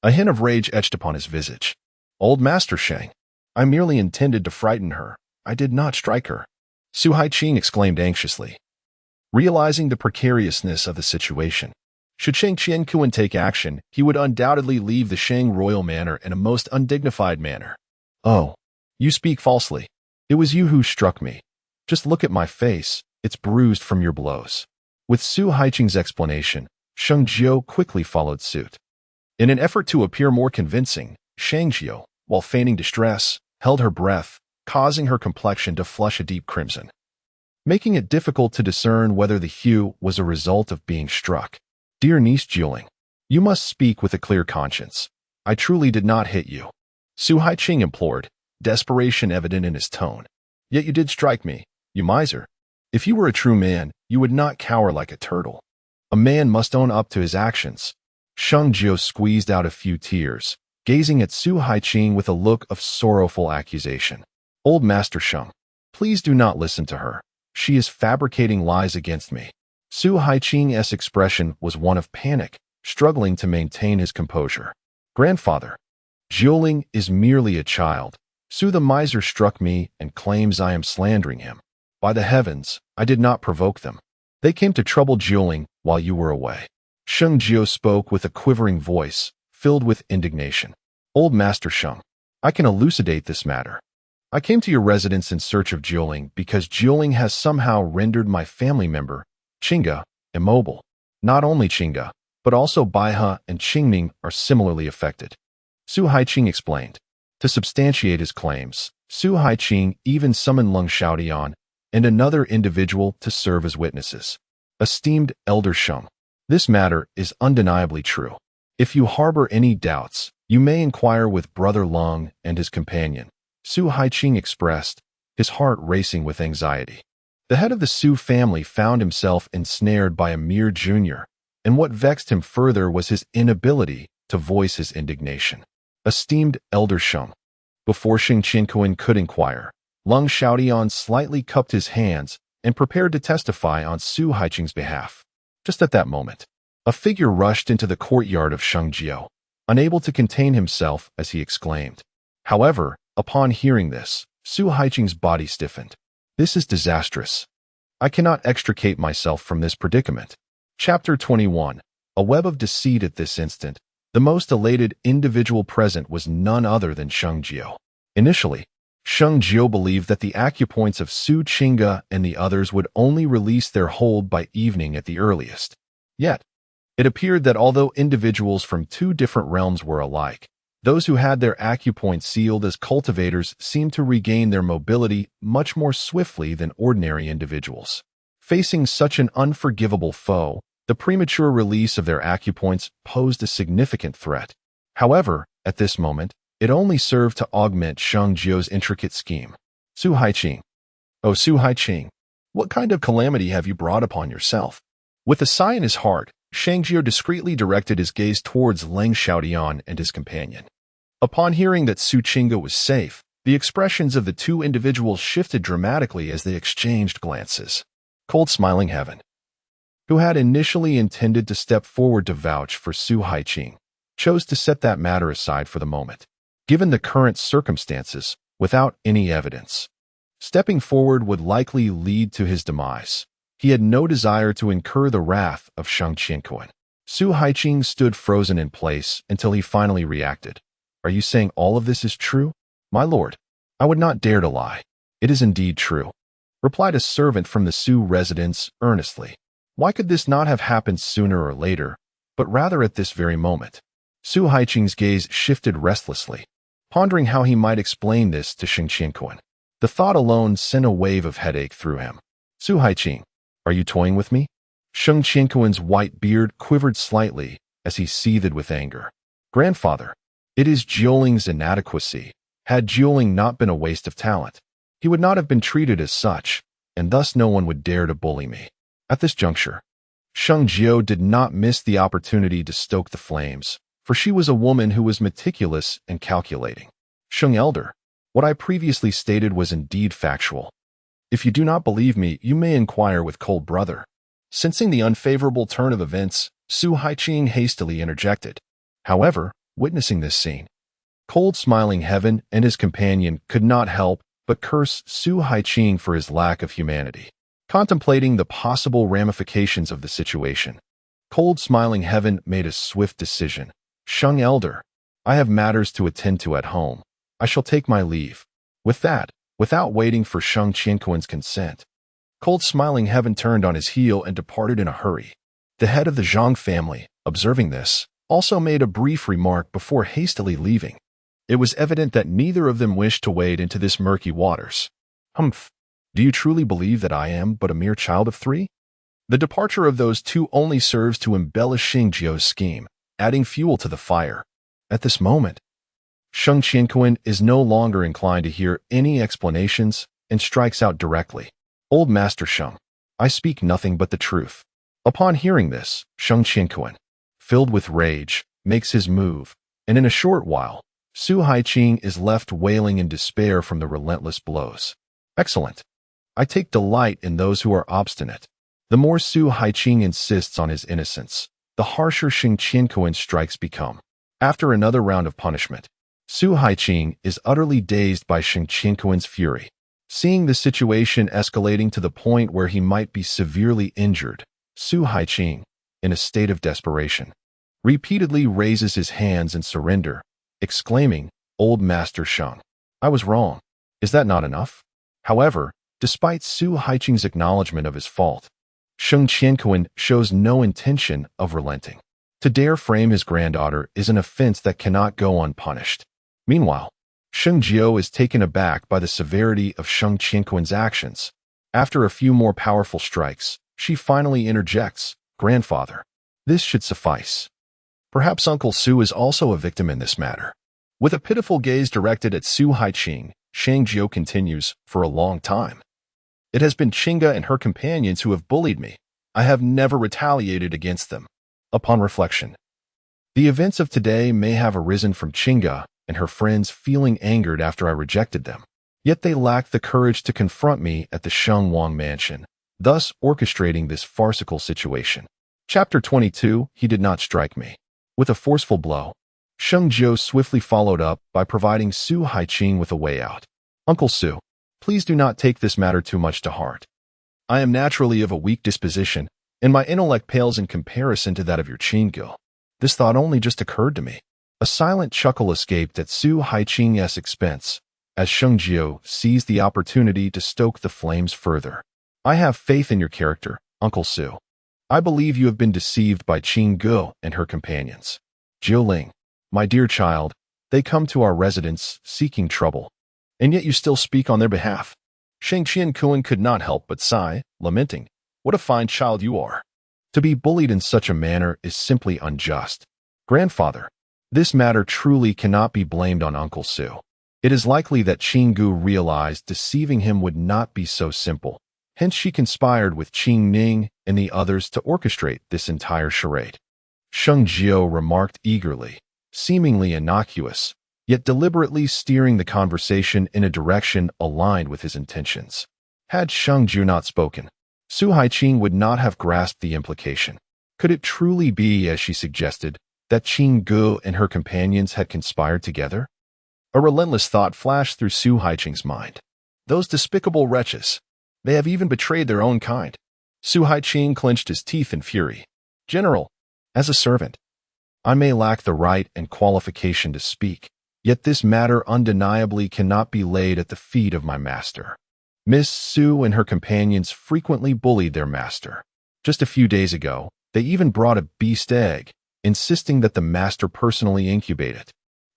A hint of rage etched upon his visage. "Old Master Sheng, I merely intended to frighten her. I did not strike her." Su Haiqing exclaimed anxiously, realizing the precariousness of the situation. Should Sheng Jiuling take action, he would undoubtedly leave the Sheng royal manor in a most undignified manner. "Oh, you speak falsely. It was you who struck me. Just look at my face, it's bruised from your blows." With Su Haiqing's explanation, Sheng Jiu quickly followed suit. In an effort to appear more convincing, Sheng Jiu, while feigning distress, held her breath, causing her complexion to flush a deep crimson, making it difficult to discern whether the hue was a result of being struck. "Dear niece Jiuling, you must speak with a clear conscience. I truly did not hit you," Su Haiqing implored, desperation evident in his tone. "Yet you did strike me, you miser. If you were a true man, you would not cower like a turtle. A man must own up to his actions." Sheng Jiu squeezed out a few tears, gazing at Su Haiqing with a look of sorrowful accusation. "Old Master Sheng, please do not listen to her. She is fabricating lies against me." Su Haiqing's expression was one of panic, struggling to maintain his composure. "Grandfather, Jiuling is merely a child. Su the Miser struck me and claims I am slandering him. By the heavens, I did not provoke them. They came to trouble Jiuling while you were away." Sheng Jiu spoke with a quivering voice, filled with indignation. "Old Master Sheng, I can elucidate this matter. I came to your residence in search of Jiuling because Jiuling has somehow rendered my family member, Qingge, immobile. Not only Qingge, but also Baihe and Qingming are similarly affected. Su Haiqing explained. To substantiate his claims, Su Haiqing even summoned Leng Xiaodian and another individual to serve as witnesses. Esteemed Elder Sheng, this matter is undeniably true. If you harbor any doubts, you may inquire with Brother Leng and his companion. Su Haiqing expressed, his heart racing with anxiety. The head of the Su family found himself ensnared by a mere junior, and what vexed him further was his inability to voice his indignation. Esteemed Elder Sheng, before Sheng Jiuling could inquire, Leng Xiaodian slightly cupped his hands and prepared to testify on Su Haiqing's behalf. Just at that moment, a figure rushed into the courtyard of Shengjiu, unable to contain himself as he exclaimed. However, upon hearing this, Su Haiqing's body stiffened. This is disastrous. I cannot extricate myself from this predicament. Chapter 21. A web of deceit. At this instant, the most elated individual present was none other than Shengjiu. Initially, Shengjiu believed that the acupoints of Su Qingge and the others would only release their hold by evening at the earliest. Yet, it appeared that although individuals from two different realms were alike, those who had their acupoints sealed as cultivators seemed to regain their mobility much more swiftly than ordinary individuals. Facing such an unforgivable foe, the premature release of their acupoints posed a significant threat. However, at this moment, it only served to augment Shengjiu's intricate scheme. Su Haiqing. Oh, Su Haiqing, what kind of calamity have you brought upon yourself? With a sigh in his heart, Shengjiu discreetly directed his gaze towards Leng Xiaodian and his companion. Upon hearing that Su Qingge was safe, the expressions of the two individuals shifted dramatically as they exchanged glances. Cold Smiling Heaven, who had initially intended to step forward to vouch for Su Haiqing, chose to set that matter aside for the moment. Given the current circumstances, without any evidence, stepping forward would likely lead to his demise. He had no desire to incur the wrath of Sheng Jiuling. Su Haiqing stood frozen in place until he finally reacted. Are you saying all of this is true? My lord, I would not dare to lie. It is indeed true, replied a servant from the Su residence earnestly. Why could this not have happened sooner or later, but rather at this very moment? Su Haiqing's gaze shifted restlessly, pondering how he might explain this to Sheng Jiuling. The thought alone sent a wave of headache through him. Su Haiqing, are you toying with me? Sheng Jiuling's white beard quivered slightly as he seethed with anger. Grandfather, it is Jiuling's inadequacy. Had Jiuling not been a waste of talent, he would not have been treated as such, and thus no one would dare to bully me. At this juncture, Shengjiu did not miss the opportunity to stoke the flames, for she was a woman who was meticulous and calculating. Sheng Elder, what I previously stated was indeed factual. If you do not believe me, you may inquire with Cold Brother. Sensing the unfavorable turn of events, Su Haiqing hastily interjected. However, witnessing this scene, Cold Smiling Heaven and his companion could not help but curse Su Haiqing for his lack of humanity. Contemplating the possible ramifications of the situation, Cold Smiling Heaven made a swift decision. Sheng Elder, I have matters to attend to at home. I shall take my leave. With that, without waiting for Sheng Jiuling's consent, Cold Smiling Heaven turned on his heel and departed in a hurry. The head of the Zhang family, observing this, also made a brief remark before hastily leaving. It was evident that neither of them wished to wade into this murky waters. Humph. Do you truly believe that I am but a mere child of 3? The departure of those two only serves to embellish Shengjiu's scheme, adding fuel to the fire. At this moment, Sheng Jiuling is no longer inclined to hear any explanations and strikes out directly. Old Master Sheng, I speak nothing but the truth. Upon hearing this, Sheng Jiuling, filled with rage, makes his move, and in a short while, Su Haiqing is left wailing in despair from the relentless blows. Excellent. I take delight in those who are obstinate. The more Su Haiqing insists on his innocence, the harsher Sheng Jiuling's strikes become. After another round of punishment, Su Haiqing is utterly dazed by Sheng Jiuling's fury. Seeing the situation escalating to the point where he might be severely injured, Su Haiqing, in a state of desperation, repeatedly raises his hands in surrender, exclaiming, Old Master Sheng. I was wrong. Is that not enough? However, despite Su Haiqing's acknowledgement of his fault, Sheng Jiuling shows no intention of relenting. To dare frame his granddaughter is an offense that cannot go unpunished. Meanwhile, Sheng Jiu is taken aback by the severity of Sheng Jiuling's actions. After a few more powerful strikes, she finally interjects, "Grandfather, this should suffice." Perhaps Uncle Su is also a victim in this matter. With a pitiful gaze directed at Su Haiqing, Sheng Jiu continues, "For a long time. It has been Chinga and her companions who have bullied me. I have never retaliated against them." Upon reflection, the events of today may have arisen from Chinga and her friends feeling angered after I rejected them. Yet they lacked the courage to confront me at the Shengwang Mansion, thus orchestrating this farcical situation. Chapter 22, He did not strike me. With a forceful blow, Sheng Jiu swiftly followed up by providing Su Haiqing with a way out. "Uncle Su, please do not take this matter too much to heart. I am naturally of a weak disposition, and my intellect pales in comparison to that of your Qinggu. This thought only just occurred to me." A silent chuckle escaped at Su Haiqing's expense, as Sheng Jiu seized the opportunity to stoke the flames further. "I have faith in your character, Uncle Su. I believe you have been deceived by Qinggu and her companions. Jiuling, my dear child, they come to our residence seeking trouble, and yet you still speak on their behalf." Sheng Jiuling could not help but sigh, lamenting, "What a fine child you are. To be bullied in such a manner is simply unjust. Grandfather, this matter truly cannot be blamed on Uncle Su. It is likely that Qinggu realized deceiving him would not be so simple. Hence she conspired with Qing Ning and the others to orchestrate this entire charade." Sheng Jiu remarked eagerly, seemingly innocuous, yet deliberately steering the conversation in a direction aligned with his intentions. Had Sheng Jiu not spoken, Su Haiqing would not have grasped the implication. Could it truly be, as she suggested, that Qinggu and her companions had conspired together? A relentless thought flashed through Su Haiqing's mind. Those despicable wretches! They have even betrayed their own kind. Su Haiqing clenched his teeth in fury. "General, as a servant, I may lack the right and qualification to speak, yet this matter undeniably cannot be laid at the feet of my master. Miss Su and her companions frequently bullied their master. Just a few days ago, they even brought a beast egg, insisting that the master personally incubate it,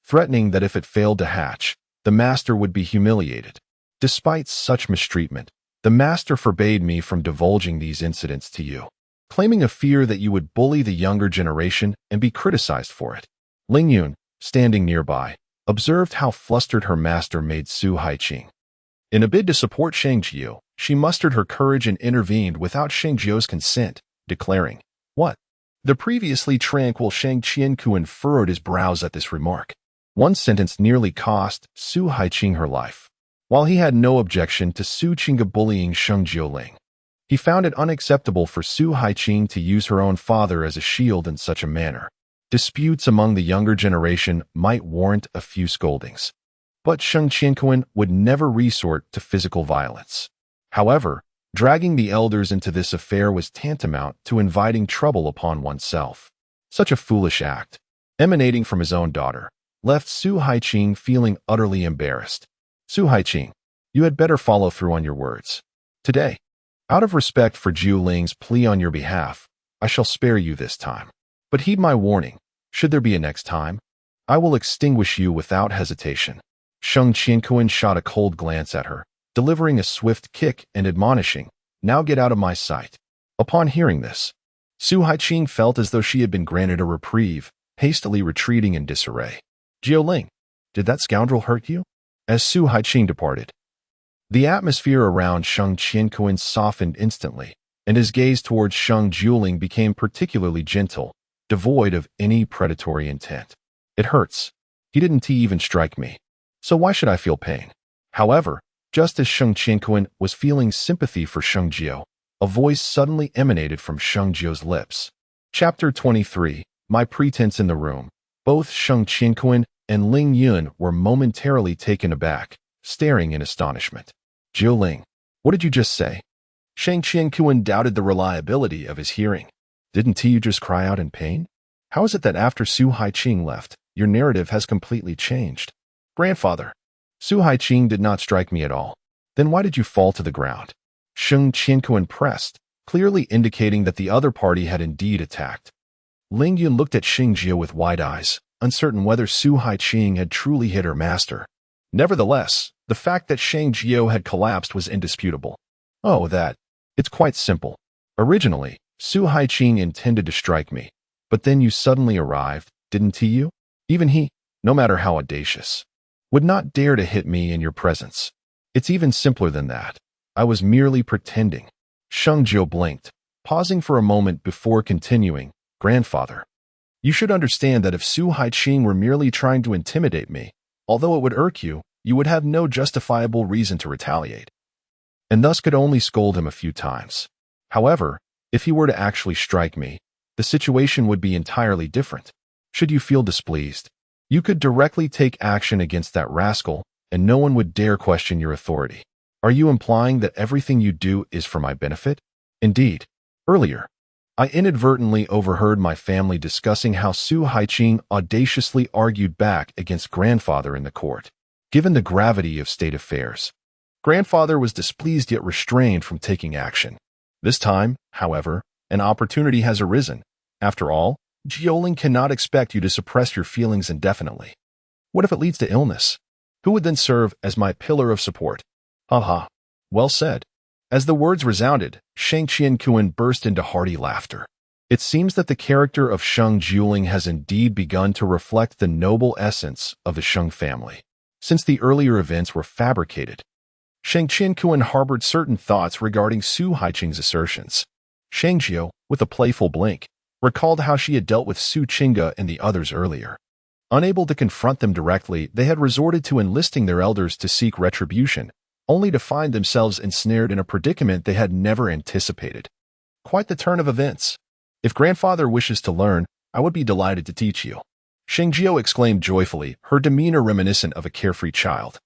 threatening that if it failed to hatch, the master would be humiliated. Despite such mistreatment, the master forbade me from divulging these incidents to you, claiming a fear that you would bully the younger generation and be criticized for it." Ling Yun, standing nearby, observed how flustered her master made Su Haiqing. In a bid to support Sheng Jiu, she mustered her courage and intervened without Sheng Jiu's consent, declaring, "What?" The previously tranquil Sheng Jiuling furrowed his brows at this remark. One sentence nearly cost Su Haiqing her life. While he had no objection to Su Qingga bullying Sheng Jiuling, he found it unacceptable for Su Haiqing to use her own father as a shield in such a manner. Disputes among the younger generation might warrant a few scoldings, but Sheng Jiuling would never resort to physical violence. However, dragging the elders into this affair was tantamount to inviting trouble upon oneself. Such a foolish act, emanating from his own daughter, left Su Haiqing feeling utterly embarrassed. "Su Haiqing, you had better follow through on your words. Today, out of respect for Jiuling's plea on your behalf, I shall spare you this time. But heed my warning, should there be a next time, I will extinguish you without hesitation." Sheng Jiuling shot a cold glance at her, delivering a swift kick and admonishing, "Now get out of my sight." Upon hearing this, Su Haiqing felt as though she had been granted a reprieve, hastily retreating in disarray. "Jiuling, did that scoundrel hurt you?" As Su Haiqing departed, the atmosphere around Sheng Jiuling softened instantly, and his gaze towards Sheng Jiuling became particularly gentle, devoid of any predatory intent. "It hurts. He didn't even strike me, so why should I feel pain?" However, just as Sheng Jiuling was feeling sympathy for Sheng Jiu, a voice suddenly emanated from Sheng Jiu's lips. Chapter 23, My Pretense in the Room. Both Sheng Jiuling and Ling Yun were momentarily taken aback, staring in astonishment. "Jiuling, what did you just say?" Sheng Jiuling doubted the reliability of his hearing. "Didn't you just cry out in pain? How is it that after Su Haiqing left, your narrative has completely changed?" Grandfather, Su Haiqing did not strike me at all. Then why did you fall to the ground? Sheng Jiuling pressed, clearly indicating that the other party had indeed attacked. Ling Yun looked at Sheng Jiu with wide eyes, uncertain whether Su Haiqing had truly hit her master. Nevertheless, the fact that Sheng Jiu had collapsed was indisputable. Oh, it's quite simple. Originally, Su Haiqing intended to strike me, but then you suddenly arrived, didn't he? Even he, no matter how audacious, would not dare to hit me in your presence. It's even simpler than that. I was merely pretending. Sheng Jiu blinked, pausing for a moment before continuing. Grandfather, you should understand that if Su Haiqing were merely trying to intimidate me, although it would irk you, you would have no justifiable reason to retaliate, and thus could only scold him a few times. However, if he were to actually strike me, the situation would be entirely different. Should you feel displeased, you could directly take action against that rascal, and no one would dare question your authority. Are you implying that everything you do is for my benefit? Indeed. Earlier, I inadvertently overheard my family discussing how Su Haiqing audaciously argued back against grandfather in the court. Given the gravity of state affairs, grandfather was displeased yet restrained from taking action. This time, however, an opportunity has arisen. After all, Jiuling cannot expect you to suppress your feelings indefinitely. What if it leads to illness? Who would then serve as my pillar of support? Ha. Well said. As the words resounded, Sheng Jiuling burst into hearty laughter. It seems that the character of Sheng Jiuling has indeed begun to reflect the noble essence of the Sheng family. Since the earlier events were fabricated, Sheng Jiuling harbored certain thoughts regarding Su Haiqing's assertions. Sheng Jiu, with a playful blink, recalled how she had dealt with Su Qingge and the others earlier. Unable to confront them directly, they had resorted to enlisting their elders to seek retribution, only to find themselves ensnared in a predicament they had never anticipated. Quite the turn of events. If grandfather wishes to learn, I would be delighted to teach you. Sheng Jiu exclaimed joyfully, her demeanor reminiscent of a carefree child.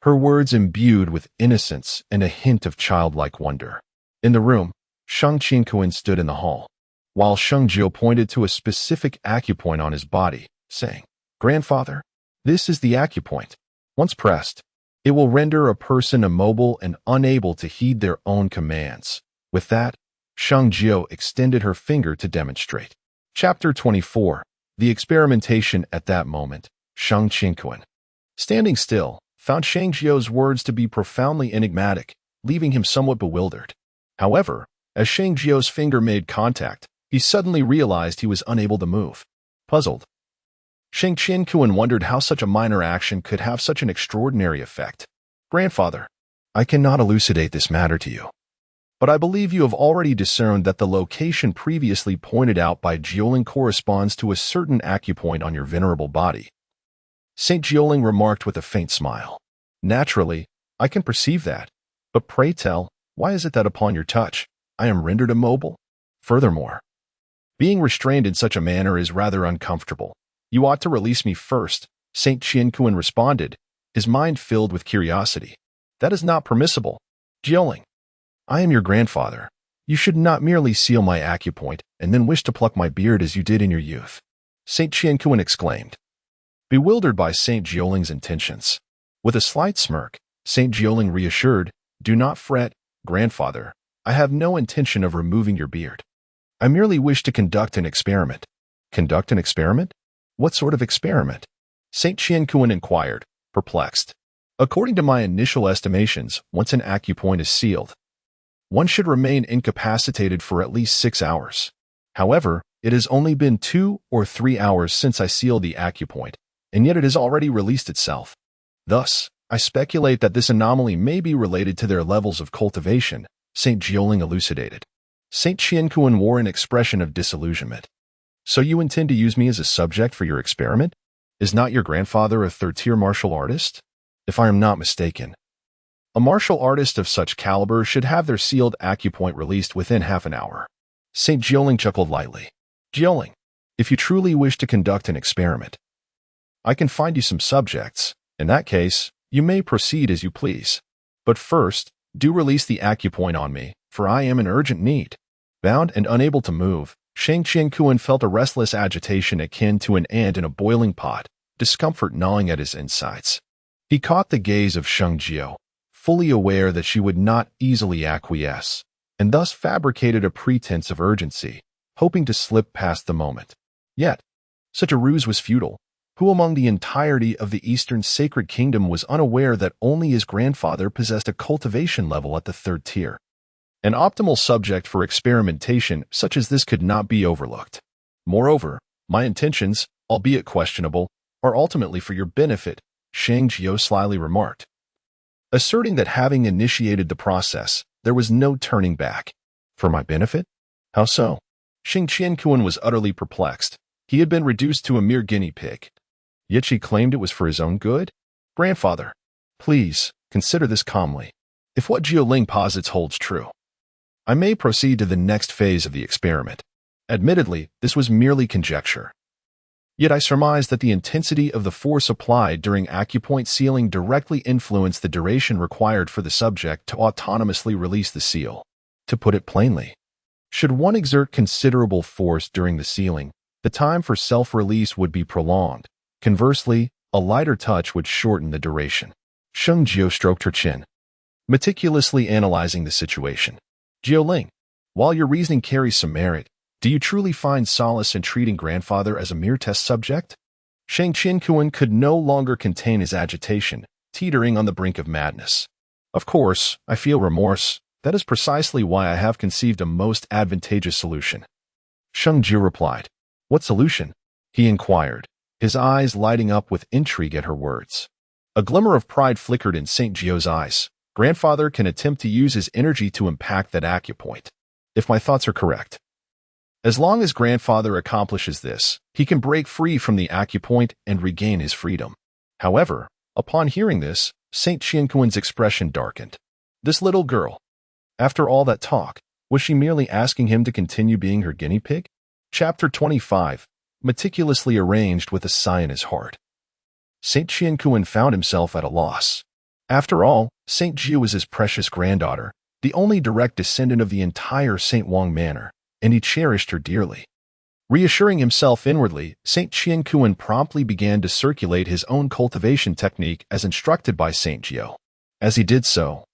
Her words imbued with innocence and a hint of childlike wonder. In the room, Sheng Jiuling stood in the hall, while Sheng Jiu pointed to a specific acupoint on his body, saying, Grandfather, this is the acupoint. Once pressed, it will render a person immobile and unable to heed their own commands. With that, Sheng Jiu extended her finger to demonstrate. Chapter 24. The experimentation. At that moment, Sheng Jiuling, standing still, found Sheng Jiu's words to be profoundly enigmatic, leaving him somewhat bewildered. However, as Sheng Jiu's finger made contact, he suddenly realized he was unable to move. Puzzled, Sheng Jiuling wondered how such a minor action could have such an extraordinary effect. Grandfather, I cannot elucidate this matter to you, but I believe you have already discerned that the location previously pointed out by Jiuling corresponds to a certain acupoint on your venerable body. Saint Jiuling remarked with a faint smile. Naturally, I can perceive that, but pray tell, why is it that upon your touch, I am rendered immobile? Furthermore, being restrained in such a manner is rather uncomfortable. You ought to release me first, Saint Jiuling responded, his mind filled with curiosity. That is not permissible. Jiuling, I am your grandfather. You should not merely seal my acupoint and then wish to pluck my beard as you did in your youth. Saint Jiuling exclaimed, bewildered by Saint Jiuling's intentions. With a slight smirk, Saint Jiuling reassured, do not fret, grandfather. I have no intention of removing your beard. I merely wish to conduct an experiment. Conduct an experiment? What sort of experiment? Saint Jiuling inquired, perplexed. According to my initial estimations, once an acupoint is sealed, one should remain incapacitated for at least 6 hours. However, it has only been 2 or 3 hours since I sealed the acupoint, and yet it has already released itself. Thus, I speculate that this anomaly may be related to their levels of cultivation, Saint Jiuling elucidated. Saint Jiuling wore an expression of disillusionment. So you intend to use me as a subject for your experiment? Is not your grandfather a third-tier martial artist? If I am not mistaken, a martial artist of such caliber should have their sealed acupoint released within half an hour. Saint Jiuling chuckled lightly. Jiuling, if you truly wish to conduct an experiment, I can find you some subjects. In that case, you may proceed as you please. But first, do release the acupoint on me, for I am in urgent need. Bound and unable to move, Sheng Jiuling felt a restless agitation akin to an ant in a boiling pot, discomfort gnawing at his insides. He caught the gaze of Sheng Jiuling, fully aware that she would not easily acquiesce, and thus fabricated a pretense of urgency, hoping to slip past the moment. Yet, such a ruse was futile. Who among the entirety of the Eastern Sacred Kingdom was unaware that only his grandfather possessed a cultivation level at the 3rd tier? An optimal subject for experimentation such as this could not be overlooked. Moreover, my intentions, albeit questionable, are ultimately for your benefit, Sheng Jiuling slyly remarked, asserting that having initiated the process, there was no turning back. For my benefit? How so? Sheng Jiuling was utterly perplexed. He had been reduced to a mere guinea pig. Yet she claimed it was for his own good? Grandfather, please, consider this calmly. If what Jiuling posits holds true, I may proceed to the next phase of the experiment. Admittedly, this was merely conjecture. Yet I surmised that the intensity of the force applied during acupoint sealing directly influenced the duration required for the subject to autonomously release the seal. To put it plainly, should one exert considerable force during the sealing, the time for self-release would be prolonged. Conversely, a lighter touch would shorten the duration. Sheng Jiuling stroked her chin, meticulously analyzing the situation. Jiuling, while your reasoning carries some merit, do you truly find solace in treating grandfather as a mere test subject? Sheng Jiuling could no longer contain his agitation, teetering on the brink of madness. Of course, I feel remorse. That is precisely why I have conceived a most advantageous solution. Sheng Jiuling replied. What solution? He inquired, his eyes lighting up with intrigue at her words. A glimmer of pride flickered in St. Jiuling's eyes. Grandfather can attempt to use his energy to impact that acupoint, if my thoughts are correct. As long as grandfather accomplishes this, he can break free from the acupoint and regain his freedom. However, upon hearing this, St. Jiuling's expression darkened. This little girl, after all that talk, was she merely asking him to continue being her guinea pig? Chapter 25, meticulously arranged with a sigh in his heart. St. Jiuling found himself at a loss. After all, St. Jiuling was his precious granddaughter, the only direct descendant of the entire Shengwang Manor, and he cherished her dearly. Reassuring himself inwardly, St. Jiuling promptly began to circulate his own cultivation technique as instructed by St. Jiuling. As he did so,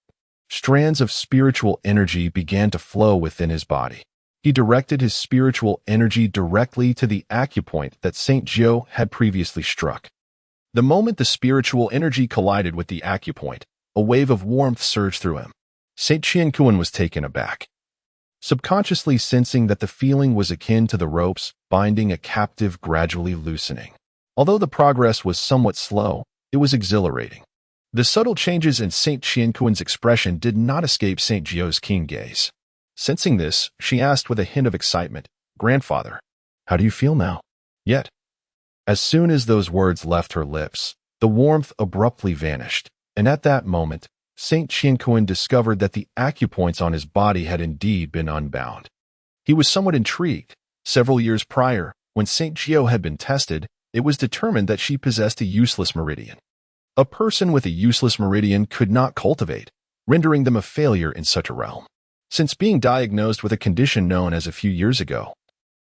strands of spiritual energy began to flow within his body. He directed his spiritual energy directly to the acupoint that St. Jiuling had previously struck. The moment the spiritual energy collided with the acupoint, a wave of warmth surged through him. St. Jiuling was taken aback, subconsciously sensing that the feeling was akin to the ropes binding a captive gradually loosening. Although the progress was somewhat slow, it was exhilarating. The subtle changes in St. Jiuling's expression did not escape St. Jiuling's keen gaze. Sensing this, she asked with a hint of excitement, Grandfather, how do you feel now? Yet, as soon as those words left her lips, the warmth abruptly vanished, and at that moment, St. Jiuling discovered that the acupoints on his body had indeed been unbound. He was somewhat intrigued. Several years prior, when St. Jiuling had been tested, it was determined that she possessed a useless meridian. A person with a useless meridian could not cultivate, rendering them a failure in such a realm. Since being diagnosed with a condition known as a few years ago,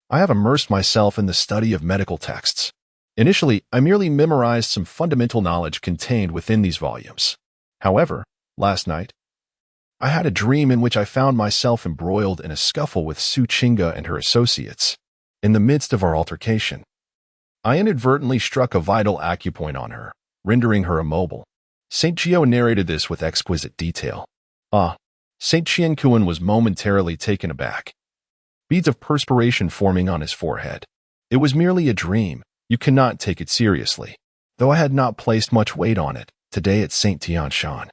I have immersed myself in the study of medical texts. Initially, I merely memorized some fundamental knowledge contained within these volumes. However, last night, I had a dream in which I found myself embroiled in a scuffle with Su Qingge and her associates. In the midst of our altercation, I inadvertently struck a vital acupoint on her, rendering her immobile. St. Jiuling narrated this with exquisite detail. St. Jiuling was momentarily taken aback, beads of perspiration forming on his forehead. It was merely a dream. You cannot take it seriously. Though I had not placed much weight on it, today at St. Tianshan,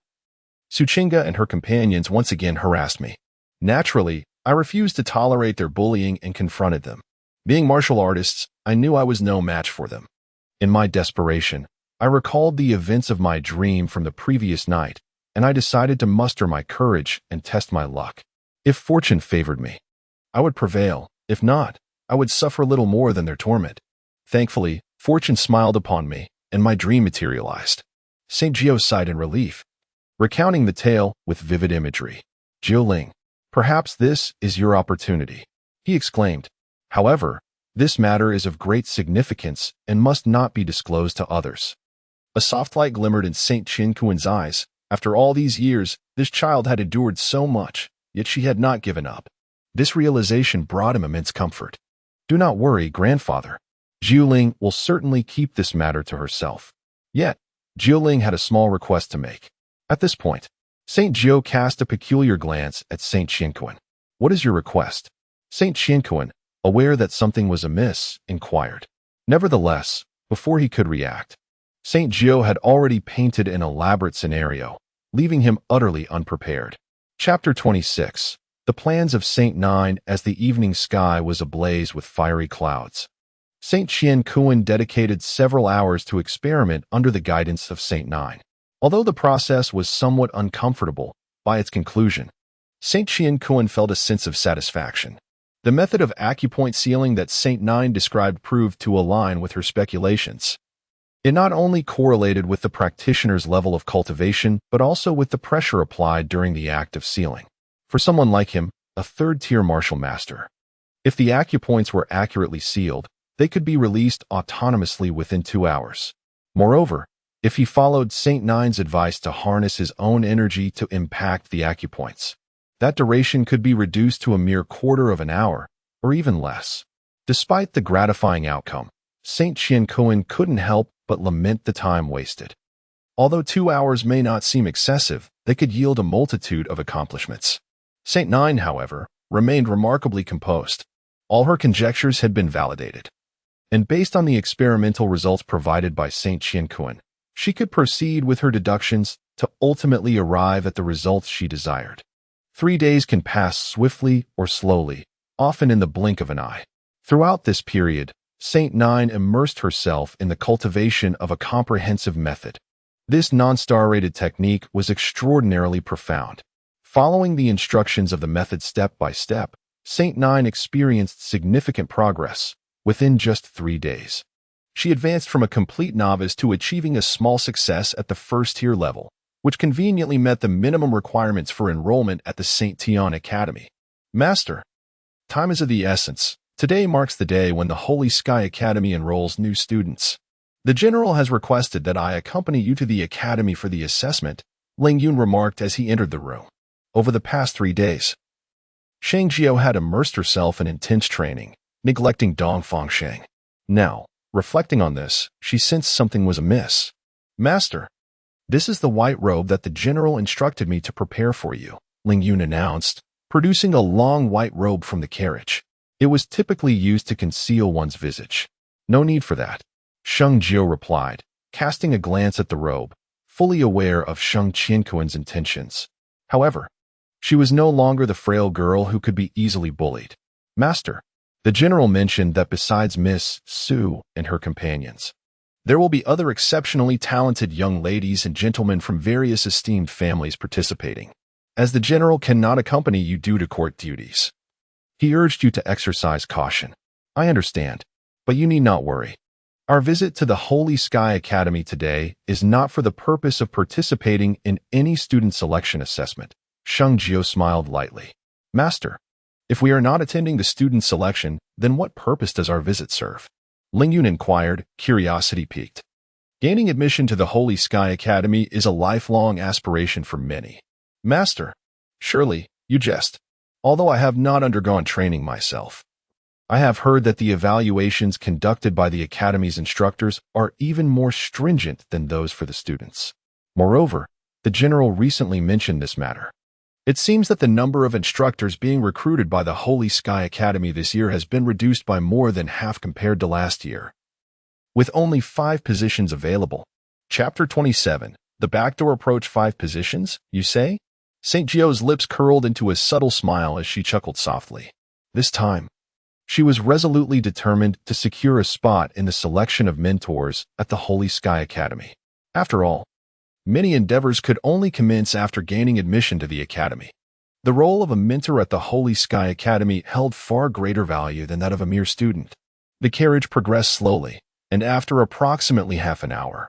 Su Qingge and her companions once again harassed me. Naturally, I refused to tolerate their bullying and confronted them. Being martial artists, I knew I was no match for them. In my desperation, I recalled the events of my dream from the previous night, and I decided to muster my courage and test my luck. If fortune favored me, I would prevail. If not, I would suffer little more than their torment. Thankfully, fortune smiled upon me, and my dream materialized. St. Jiuling sighed in relief, recounting the tale with vivid imagery. Jiuling, perhaps this is your opportunity, he exclaimed. However, This matter is of great significance and must not be disclosed to others. A soft light glimmered in St. Chinquan's eyes. After all these years, this child had endured so much, yet she had not given up. This realization brought him immense comfort. Do not worry, grandfather. Jiuling will certainly keep this matter to herself. Yet, Jiuling had a small request to make. At this point, St. Jiu cast a peculiar glance at St. Chinquan. What is your request? St. Chinquan, aware that something was amiss, inquired. Nevertheless, before he could react, St. Jiu had already painted an elaborate scenario, leaving him utterly unprepared. Chapter 26. The plans of St. Nine as the evening sky was ablaze with fiery clouds. St. Chinquan dedicated several hours to experiment under the guidance of St. Nine. Although the process was somewhat uncomfortable, by its conclusion, St. Chinquan felt a sense of satisfaction. The method of acupoint sealing that St. Nine described proved to align with her speculations. It not only correlated with the practitioner's level of cultivation, but also with the pressure applied during the act of sealing. For someone like him, a third-tier martial master, if the acupoints were accurately sealed, they could be released autonomously within 2 hours. Moreover, if he followed St. Nine's advice to harness his own energy to impact the acupoints, that duration could be reduced to a mere quarter of an hour, or even less. Despite the gratifying outcome, St. Chinquan couldn't help but lament the time wasted. Although 2 hours may not seem excessive, they could yield a multitude of accomplishments. St. Nine, however, remained remarkably composed. All her conjectures had been validated. And based on the experimental results provided by St. Chinquan, she could proceed with her deductions to ultimately arrive at the results she desired. 3 days can pass swiftly or slowly, often in the blink of an eye. Throughout this period, St. Nine immersed herself in the cultivation of a comprehensive method. This non-star-rated technique was extraordinarily profound. Following the instructions of the method step by step, St. Nine experienced significant progress within just 3 days. She advanced from a complete novice to achieving a small success at the first-tier level, which conveniently met the minimum requirements for enrollment at the St. Tian Academy. Master, time is of the essence. Today marks the day when the Holy Sky Academy enrolls new students. The general has requested that I accompany you to the academy for the assessment, Ling Yun remarked as he entered the room. Over the past 3 days, Sheng Jiu had immersed herself in intense training, neglecting Dongsheng. Now, reflecting on this, she sensed something was amiss. Master, this is the white robe that the general instructed me to prepare for you, Ling Yun announced, producing a long white robe from the carriage. It was typically used to conceal one's visage. No need for that, Sheng Jiu replied, casting a glance at the robe, fully aware of Sheng Chinquan's intentions. However, she was no longer the frail girl who could be easily bullied. Master, the general mentioned that besides Miss Su and her companions, there will be other exceptionally talented young ladies and gentlemen from various esteemed families participating, as the general cannot accompany you due to court duties. He urged you to exercise caution. I understand, but you need not worry. Our visit to the Holy Sky Academy today is not for the purpose of participating in any student selection assessment. Sheng Jiu smiled lightly. Master, if we are not attending the student selection, then what purpose does our visit serve? Ling Yun inquired, curiosity piqued. Gaining admission to the Holy Sky Academy is a lifelong aspiration for many. Master, surely, you jest. Although I have not undergone training myself, I have heard that the evaluations conducted by the Academy's instructors are even more stringent than those for the students. Moreover, the general recently mentioned this matter. It seems that the number of instructors being recruited by the Holy Sky Academy this year has been reduced by more than half compared to last year, with only 5 positions available. Chapter 27. The backdoor approach. 5 positions, you say? St. Jiu's lips curled into a subtle smile as she chuckled softly. This time, she was resolutely determined to secure a spot in the selection of mentors at the Holy Sky Academy. After all, many endeavors could only commence after gaining admission to the academy. The role of a mentor at the Holy Sky Academy held far greater value than that of a mere student. The carriage progressed slowly, and after approximately half an hour,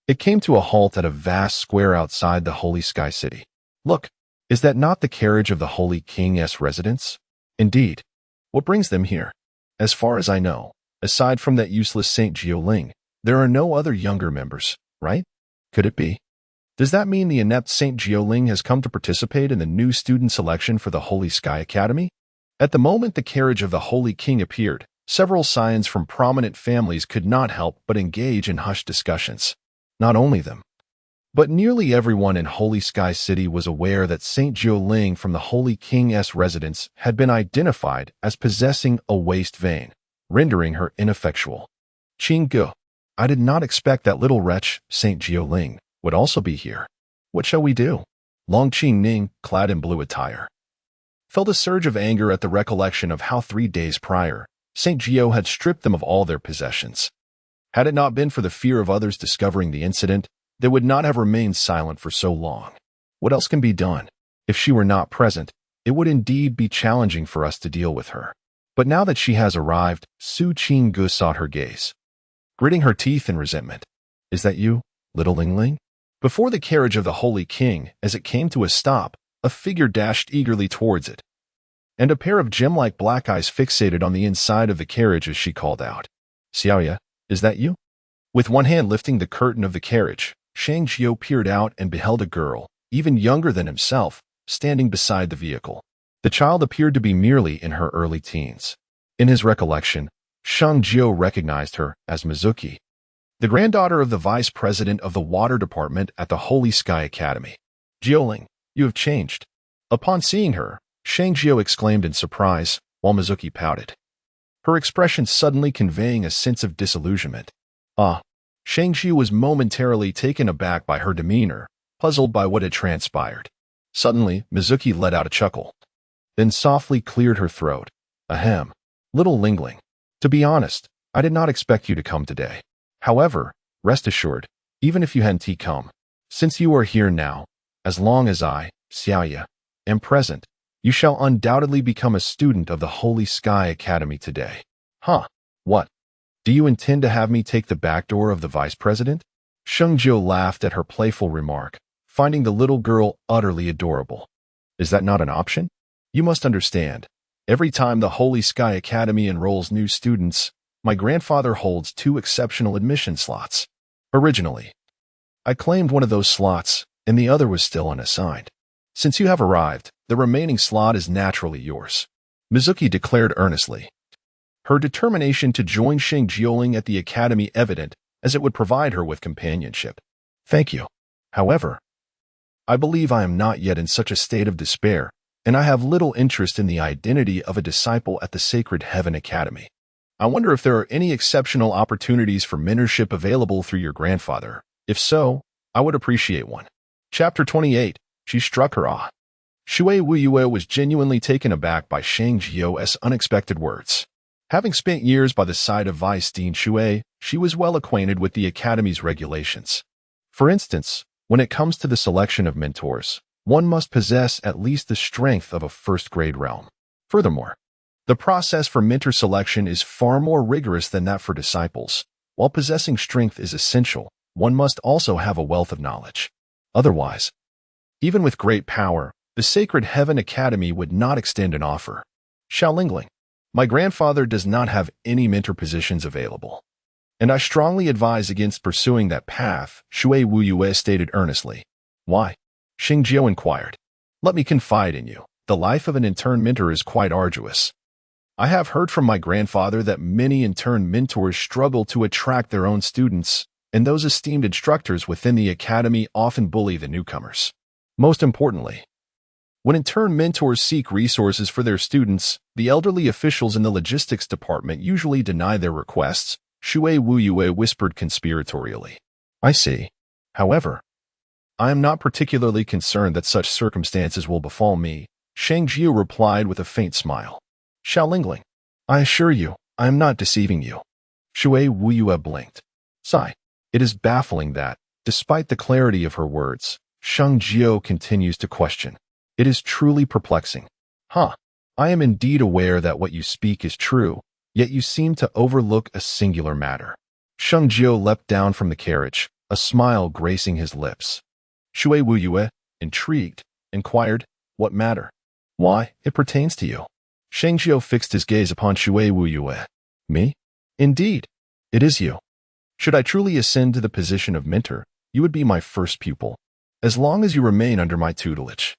it came to a halt at a vast square outside the Holy Sky City. Look, is that not the carriage of the Holy King's residence? Indeed. What brings them here? As far as I know, aside from that useless Sheng Jiuling, there are no other younger members, right? Could it be? Does that mean the inept Sheng Jiuling has come to participate in the new student selection for the Holy Sky Academy? At the moment the carriage of the Holy King appeared, several scions from prominent families could not help but engage in hushed discussions. Not only them, but nearly everyone in Holy Sky City was aware that Sheng Jiuling from the Holy King's residence had been identified as possessing a waste vein, rendering her ineffectual. Qingge, I did not expect that little wretch, Sheng Jiuling, would also be here. What shall we do? Long Qingning, clad in blue attire, felt a surge of anger at the recollection of how 3 days prior, Sheng Jiu had stripped them of all their possessions. Had it not been for the fear of others discovering the incident, they would not have remained silent for so long. What else can be done? If she were not present, it would indeed be challenging for us to deal with her. But now that she has arrived, Su Qingge sought her gaze, gritting her teeth in resentment. Is that you, little Lingling? Before the carriage of the Holy King, as it came to a stop, a figure dashed eagerly towards it, and a pair of gem-like black eyes fixated on the inside of the carriage as she called out, Xiaoya, is that you? With one hand lifting the curtain of the carriage, Shang Jiu peered out and beheld a girl, even younger than himself, standing beside the vehicle. The child appeared to be merely in her early teens. In his recollection, Shang Jiu recognized her as Mizuki, the granddaughter of the vice president of the water department at the Holy Sky Academy. Jiuling, you have changed. Upon seeing her, Shang Jiu exclaimed in surprise, while Mizuki pouted, her expression suddenly conveying a sense of disillusionment. Shang Jiu was momentarily taken aback by her demeanor, puzzled by what had transpired. Suddenly, Mizuki let out a chuckle, then softly cleared her throat. Ahem. Little Lingling. To be honest, I did not expect you to come today. However, rest assured, even if you hadn't come, since you are here now, as long as I, Xiaoya, am present, you shall undoubtedly become a student of the Holy Sky Academy today. Huh? What? Do you intend to have me take the back door of the vice president? Sheng Jiu laughed at her playful remark, finding the little girl utterly adorable. Is that not an option? You must understand, every time the Holy Sky Academy enrolls new students, my grandfather holds 2 exceptional admission slots. Originally, I claimed one of those slots, and the other was still unassigned. Since you have arrived, the remaining slot is naturally yours, Mizuki declared earnestly, her determination to join Sheng Jiuling at the academy evident as it would provide her with companionship. Thank you. However, I believe I am not yet in such a state of despair, and I have little interest in the identity of a disciple at the Sacred Heaven Academy. I wonder if there are any exceptional opportunities for mentorship available through your grandfather. If so, I would appreciate one. Chapter 28. She struck her awe. Shui Wuyue was genuinely taken aback by Shang Jiu's unexpected words. Having spent years by the side of Vice Dean Shui, she was well acquainted with the Academy's regulations. For instance, when it comes to the selection of mentors, one must possess at least the strength of a first-grade realm. Furthermore, the process for mentor selection is far more rigorous than that for disciples. While possessing strength is essential, one must also have a wealth of knowledge. Otherwise, even with great power, the Sacred Heaven Academy would not extend an offer. Xiaolingling, my grandfather does not have any mentor positions available, and I strongly advise against pursuing that path, Shui Wuyue stated earnestly. Why? Sheng Jiu inquired. Let me confide in you. The life of an intern mentor is quite arduous. I have heard from my grandfather that many intern mentors struggle to attract their own students, and those esteemed instructors within the academy often bully the newcomers. Most importantly, when intern mentors seek resources for their students, the elderly officials in the logistics department usually deny their requests, Shui Wuyue whispered conspiratorially. I see. However, I am not particularly concerned that such circumstances will befall me, Shang Jiu replied with a faint smile. Xiaolingling, I assure you, I am not deceiving you. Shui Wuyue blinked. Sigh. It is baffling that, despite the clarity of her words, Shang Jiu continues to question. It is truly perplexing. I am indeed aware that what you speak is true, yet you seem to overlook a singular matter. Shang Jiu leapt down from the carriage, a smile gracing his lips. Shui Wuyue, intrigued, inquired, what matter? Why, it pertains to you. Sheng Jiu fixed his gaze upon Shui Wuyue. Me? Indeed, it is you. Should I truly ascend to the position of mentor, you would be my first pupil, as long as you remain under my tutelage.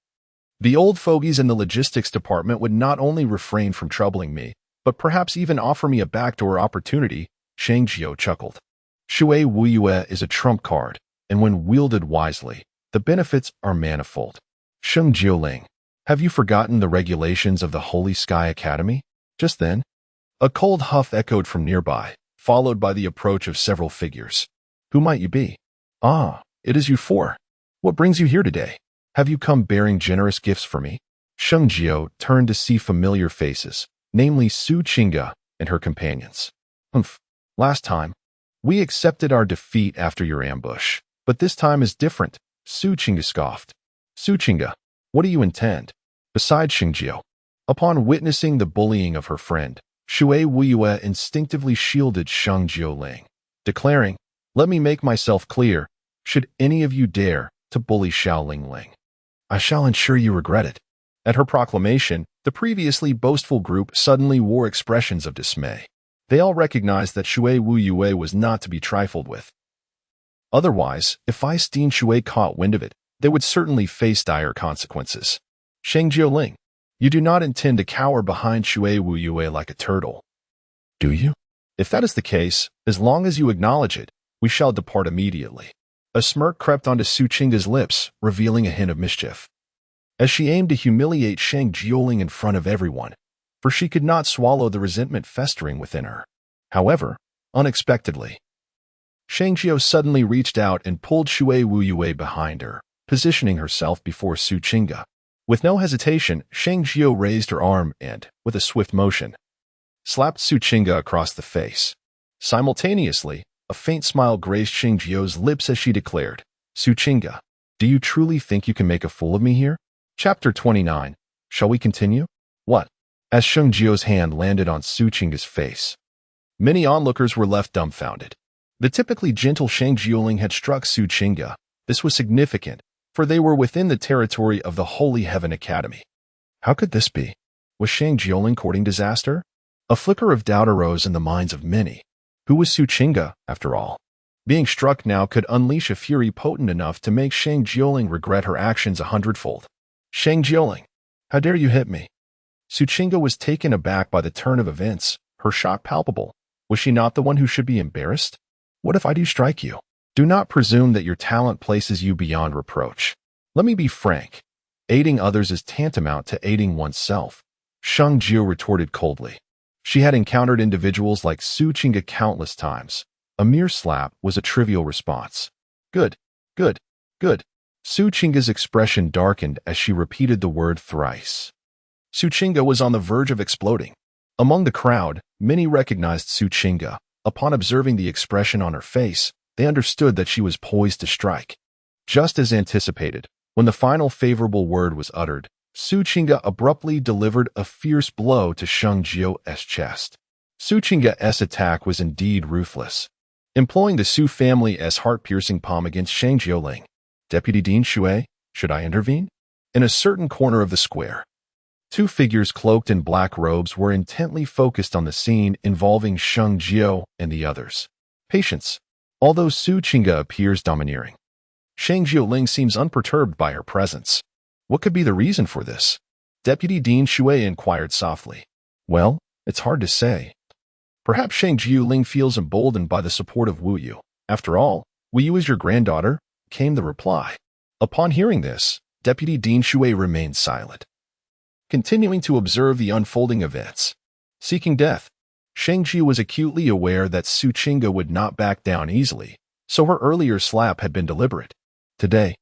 The old fogies in the logistics department would not only refrain from troubling me, but perhaps even offer me a backdoor opportunity, Sheng Jiu chuckled. Shui Wuyue is a trump card, and when wielded wisely, the benefits are manifold. Sheng Jiuling, have you forgotten the regulations of the Holy Sky Academy? Just then, a cold huff echoed from nearby, followed by the approach of several figures. Who might you be? Ah, it is you four. What brings you here today? Have you come bearing generous gifts for me? Sheng Jiu turned to see familiar faces, namely Su Qingge and her companions. Humph, last time, we accepted our defeat after your ambush, but this time is different, Su Qingge scoffed. Su Qingge, what do you intend? Besides Sheng Jiu, upon witnessing the bullying of her friend, Shui Wuyue instinctively shielded Sheng Jiuling, declaring, let me make myself clear, should any of you dare to bully Xiaoling Ling, I shall ensure you regret it. At her proclamation, the previously boastful group suddenly wore expressions of dismay. They all recognized that Shui Wuyue was not to be trifled with. Otherwise, if Feisteen Shui caught wind of it, they would certainly face dire consequences. Sheng Jiuling, you do not intend to cower behind Shui Wuyue like a turtle, do you? If that is the case, as long as you acknowledge it, we shall depart immediately. A smirk crept onto Su Qingge's lips, revealing a hint of mischief. As she aimed to humiliate Sheng Jiuling in front of everyone, for she could not swallow the resentment festering within her. However, unexpectedly, Sheng Jiu suddenly reached out and pulled Shui Wuyue behind her, positioning herself before Su Qingge. With no hesitation, Sheng Jiu raised her arm and, with a swift motion, slapped Su Qingge across the face. Simultaneously, a faint smile graced Sheng Jiu's lips as she declared, Su Qingge, do you truly think you can make a fool of me here? Chapter 29. Shall we continue? What? As Sheng Jiu's hand landed on Su Qingge's face, many onlookers were left dumbfounded. The typically gentle Sheng Jiuling had struck Su Qingge. This was significant, for they were within the territory of the Holy Heaven Academy. How could this be? Was Sheng Jiuling courting disaster? A flicker of doubt arose in the minds of many. Who was Su Qingge, after all? Being struck now could unleash a fury potent enough to make Sheng Jiuling regret her actions 100-fold. Sheng Jiuling, how dare you hit me? Su Qingge was taken aback by the turn of events, her shock palpable. Was she not the one who should be embarrassed? What if I do strike you? Do not presume that your talent places you beyond reproach. Let me be frank. Aiding others is tantamount to aiding oneself. Sheng Jiu retorted coldly. She had encountered individuals like Su Qingge countless times. A mere slap was a trivial response. Good, good, good. Su Qingge's expression darkened as she repeated the word thrice. Su Qingge was on the verge of exploding. Among the crowd, many recognized Su Qingge. Upon observing the expression on her face, they understood that she was poised to strike. Just as anticipated, when the final favorable word was uttered, Su Qingge abruptly delivered a fierce blow to Sheng Jiu's chest. Su Qingge's attack was indeed ruthless, employing the Su family's heart-piercing palm against Sheng Jiuling. Deputy Dean Shui, should I intervene? In a certain corner of the square, two figures cloaked in black robes were intently focused on the scene involving Sheng Jiu and the others. Patience. Although Su Qingge appears domineering, Sheng Jiuling seems unperturbed by her presence. What could be the reason for this? Deputy Dean Shui inquired softly. Well, it's hard to say. Perhaps Sheng Jiuling feels emboldened by the support of Wu Yu. After all, Wu Yu is your granddaughter, came the reply. Upon hearing this, Deputy Dean Shui remained silent, continuing to observe the unfolding events. Seeking death, Sheng Jiu was acutely aware that Su Qingge would not back down easily, so her earlier slap had been deliberate. Today,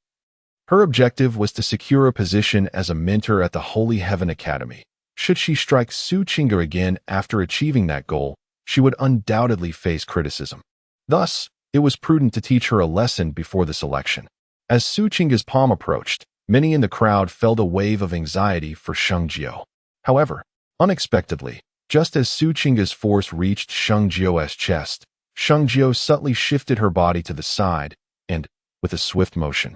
her objective was to secure a position as a mentor at the Holy Heaven Academy. Should she strike Su Qingge again after achieving that goal, she would undoubtedly face criticism. Thus, it was prudent to teach her a lesson before the selection. As Su Qingge's palm approached, many in the crowd felt a wave of anxiety for Sheng Jiu. However, unexpectedly, just as Su Qingge's force reached Sheng Jiu's chest, Sheng Jiu subtly shifted her body to the side and, with a swift motion,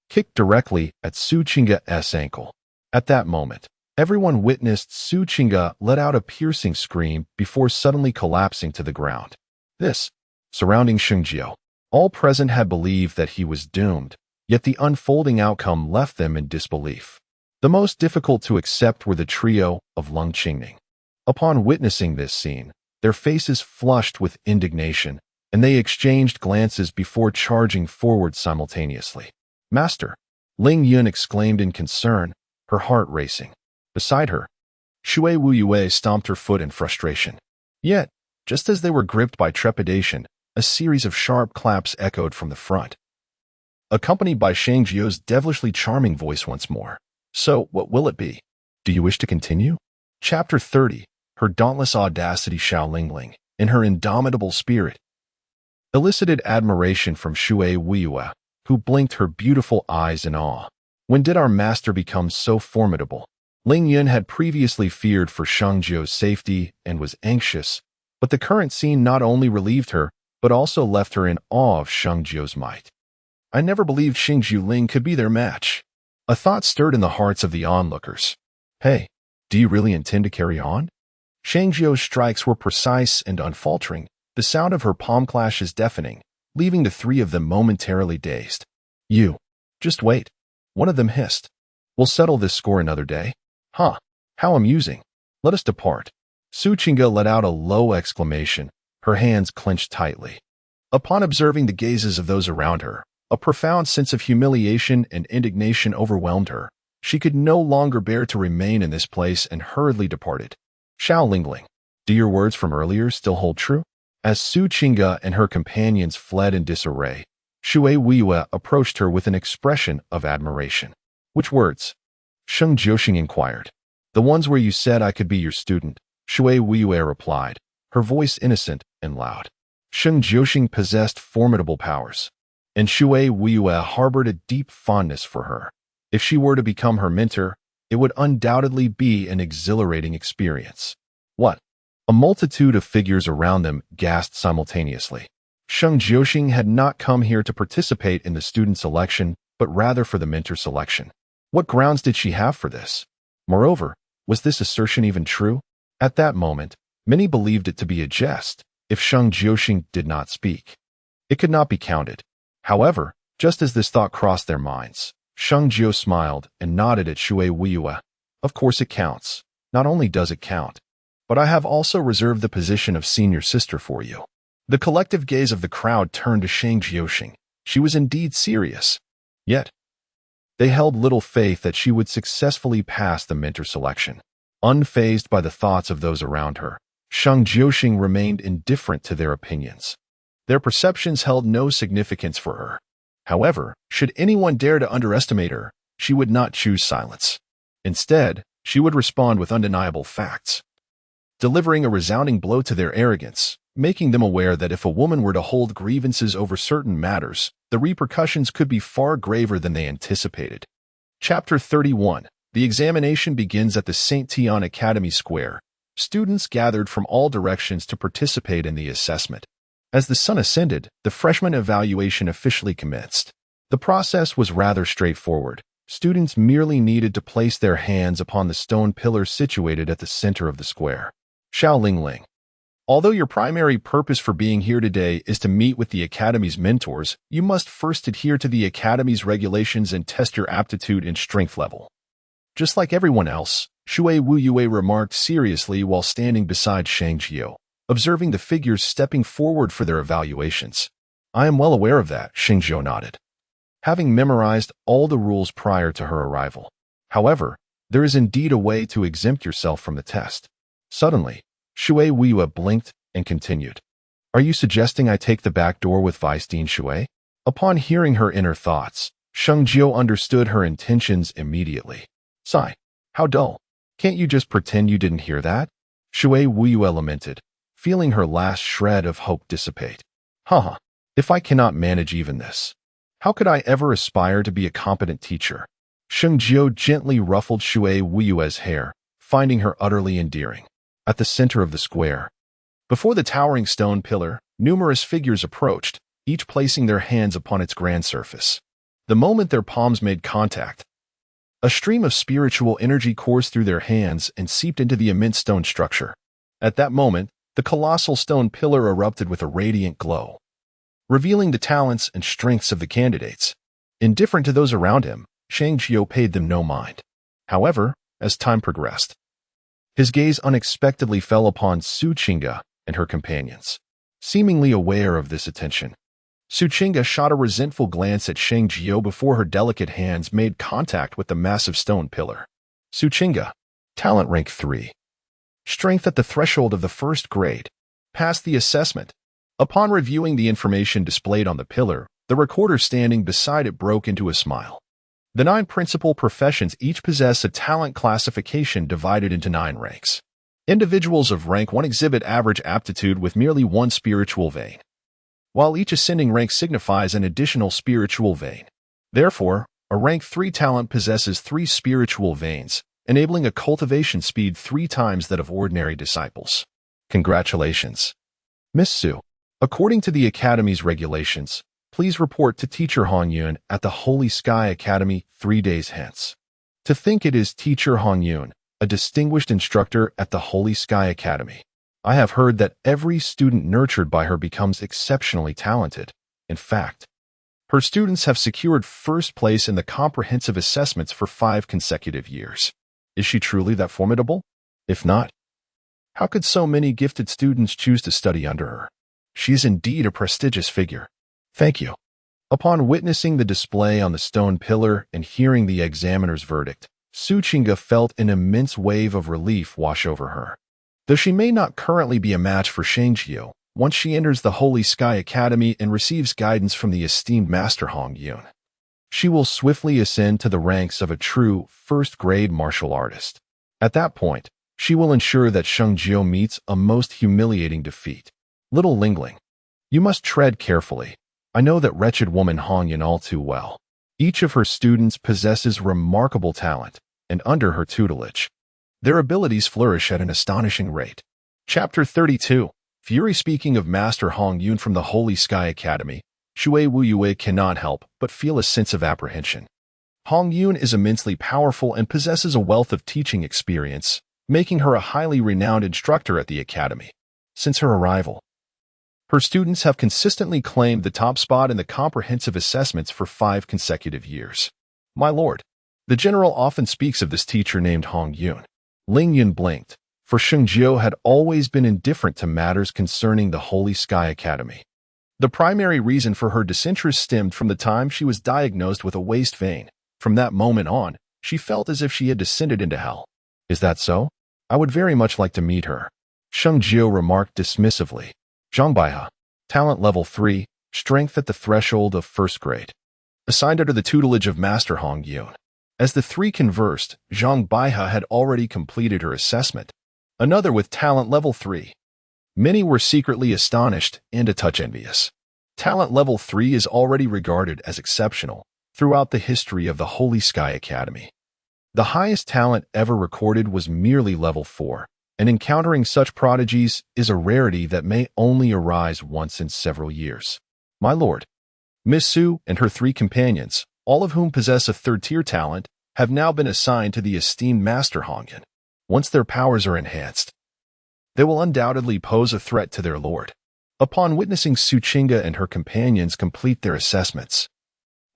kicked directly at Su Qingge's ankle. At that moment, Everyone witnessed Su Qingge let out a piercing scream before suddenly collapsing to the ground. This, surrounding Sheng Jiuling, all present had believed that he was doomed, yet the unfolding outcome left them in disbelief. The most difficult to accept were the trio of Lung Qingning. Upon witnessing this scene, their faces flushed with indignation, and they exchanged glances before charging forward simultaneously. "Master!" Ling Yun exclaimed in concern, her heart racing. Beside her, Shui Wuyue stomped her foot in frustration. Yet, just as they were gripped by trepidation, a series of sharp claps echoed from the front, accompanied by Shang Jiu's devilishly charming voice once more. "So, what will it be? Do you wish to continue?" Chapter 30. Her dauntless audacity, Xiao Lingling, in her indomitable spirit, elicited admiration from Shui Wuyue, who blinked her beautiful eyes in awe. When did our master become so formidable? Ling Yun had previously feared for Sheng Jiu's safety and was anxious, but the current scene not only relieved her, but also left her in awe of Sheng Jiu's might. I never believed Sheng Jiuling could be their match. A thought stirred in the hearts of the onlookers. Hey, do you really intend to carry on? Sheng Jiu's strikes were precise and unfaltering, the sound of her palm clashes deafening, leaving the three of them momentarily dazed. "You, just wait," one of them hissed. "We'll settle this score another day." "Huh, how amusing. Let us depart." Su Qingge let out a low exclamation, her hands clenched tightly. Upon observing the gazes of those around her, a profound sense of humiliation and indignation overwhelmed her. She could no longer bear to remain in this place and hurriedly departed. "Xiao Lingling, do your words from earlier still hold true?" As Su Qingge and her companions fled in disarray, Shui Wuyue approached her with an expression of admiration. "Which words?" Sheng Jiuling inquired. "The ones where you said I could be your student," Shui Wuyue replied, her voice innocent and loud. Sheng Jiuling possessed formidable powers, and Shui Wuyue harbored a deep fondness for her. If she were to become her mentor, it would undoubtedly be an exhilarating experience. What? A multitude of figures around them gasped simultaneously. Sheng Jiuling had not come here to participate in the student selection, but rather for the mentor selection. What grounds did she have for this? Moreover, was this assertion even true? At that moment, many believed it to be a jest. If Sheng Jiuling did not speak, it could not be counted. However, just as this thought crossed their minds, Sheng Jiu smiled and nodded at Shui Wuyue. "Of course it counts. Not only does it count, but I have also reserved the position of senior sister for you." The collective gaze of the crowd turned to Sheng Jiuling. She was indeed serious. Yet, they held little faith that she would successfully pass the mentor selection. Unfazed by the thoughts of those around her, Sheng Jiuling remained indifferent to their opinions. Their perceptions held no significance for her. However, should anyone dare to underestimate her, she would not choose silence. Instead, she would respond with undeniable facts, delivering a resounding blow to their arrogance, making them aware that if a woman were to hold grievances over certain matters, the repercussions could be far graver than they anticipated. Chapter 31. The examination begins at the St. Tian Academy Square. Students gathered from all directions to participate in the assessment. As the sun ascended, the freshman evaluation officially commenced. The process was rather straightforward. Students merely needed to place their hands upon the stone pillars situated at the center of the square. Xiao Lingling, although your primary purpose for being here today is to meet with the Academy's mentors, you must first adhere to the Academy's regulations and test your aptitude and strength level. Just like everyone else, Shui Wuyue remarked seriously while standing beside Sheng Jiu, observing the figures stepping forward for their evaluations. "I am well aware of that," Sheng Jiu nodded, having memorized all the rules prior to her arrival. "However, there is indeed a way to exempt yourself from the test." Suddenly, Shui Wuyue blinked and continued. "Are you suggesting I take the back door with Vice Dean Shui?" Upon hearing her inner thoughts, Sheng Jiu understood her intentions immediately. "Sigh, how dull. Can't you just pretend you didn't hear that?" Shui Wuyue lamented, feeling her last shred of hope dissipate. Haha, if I cannot manage even this, how could I ever aspire to be a competent teacher? Sheng Jiu gently ruffled Shui Wuyue's hair, finding her utterly endearing. At the center of the square, before the towering stone pillar, numerous figures approached, each placing their hands upon its grand surface. The moment their palms made contact, A stream of spiritual energy coursed through their hands and seeped into the immense stone structure. At that moment, the colossal stone pillar erupted with a radiant glow, revealing the talents and strengths of the candidates. Indifferent to those around him, Sheng Jiuling paid them no mind. However, as time progressed, his gaze unexpectedly fell upon Su Qingge and her companions. Seemingly aware of this attention, Su Qingge shot a resentful glance at Sheng Jiuling before her delicate hands made contact with the massive stone pillar. Su Qingge, talent rank 3. Strength at the threshold of the first grade. Passed the assessment. Upon reviewing the information displayed on the pillar, the recorder standing beside it broke into a smile. The 9 principal professions each possess a talent classification divided into 9 ranks. Individuals of rank 1 exhibit average aptitude with merely 1 spiritual vein, while each ascending rank signifies an additional spiritual vein. Therefore, a rank 3 talent possesses 3 spiritual veins, enabling a cultivation speed 3 times that of ordinary disciples. Congratulations, Miss Su. According to the Academy's regulations, please report to Teacher Hongyun at the Holy Sky Academy 3 days hence. To think it is Teacher Hongyun, a distinguished instructor at the Holy Sky Academy. I have heard that every student nurtured by her becomes exceptionally talented. In fact, her students have secured first place in the comprehensive assessments for 5 consecutive years. Is she truly that formidable? If not, how could so many gifted students choose to study under her? She is indeed a prestigious figure. Thank you. Upon witnessing the display on the stone pillar and hearing the examiner's verdict, Su Qingge felt an immense wave of relief wash over her. Though she may not currently be a match for Sheng Jiuling, once she enters the Holy Sky Academy and receives guidance from the esteemed Master Hongyun, she will swiftly ascend to the ranks of a true first-grade martial artist. At that point, she will ensure that Sheng Jiuling meets a most humiliating defeat. Little Lingling, you must tread carefully. I know that wretched woman Hongyun all too well. Each of her students possesses remarkable talent, and under her tutelage, their abilities flourish at an astonishing rate. Chapter 32. Fury. Speaking of Master Hongyun from the Holy Sky Academy, Shui Wuyue cannot help but feel a sense of apprehension. Hongyun is immensely powerful and possesses a wealth of teaching experience, making her a highly renowned instructor at the academy. Since her arrival, her students have consistently claimed the top spot in the comprehensive assessments for 5 consecutive years. My lord, the general often speaks of this teacher named Hongyun. Ling Yun blinked, for Sheng Jiuling had always been indifferent to matters concerning the Holy Sky Academy. The primary reason for her disinterest stemmed from the time she was diagnosed with a waist vein. From that moment on, she felt as if she had descended into hell. Is that so? I would very much like to meet her, Sheng Jiuling remarked dismissively. Zhang Baihe, talent level 3, strength at the threshold of first grade. Assigned under the tutelage of Master Hongyun. As the 3 conversed, Zhang Baihe had already completed her assessment, another with talent level 3. Many were secretly astonished and a touch envious. Talent level 3 is already regarded as exceptional throughout the history of the Holy Sky Academy. The highest talent ever recorded was merely level 4, and encountering such prodigies is a rarity that may only arise once in several years. My lord, Miss Su and her 3 companions, all of whom possess a 3rd-tier talent, have now been assigned to the esteemed Master Hongyun. Once their powers are enhanced, they will undoubtedly pose a threat to their lord. Upon witnessing Su Qingge and her companions complete their assessments,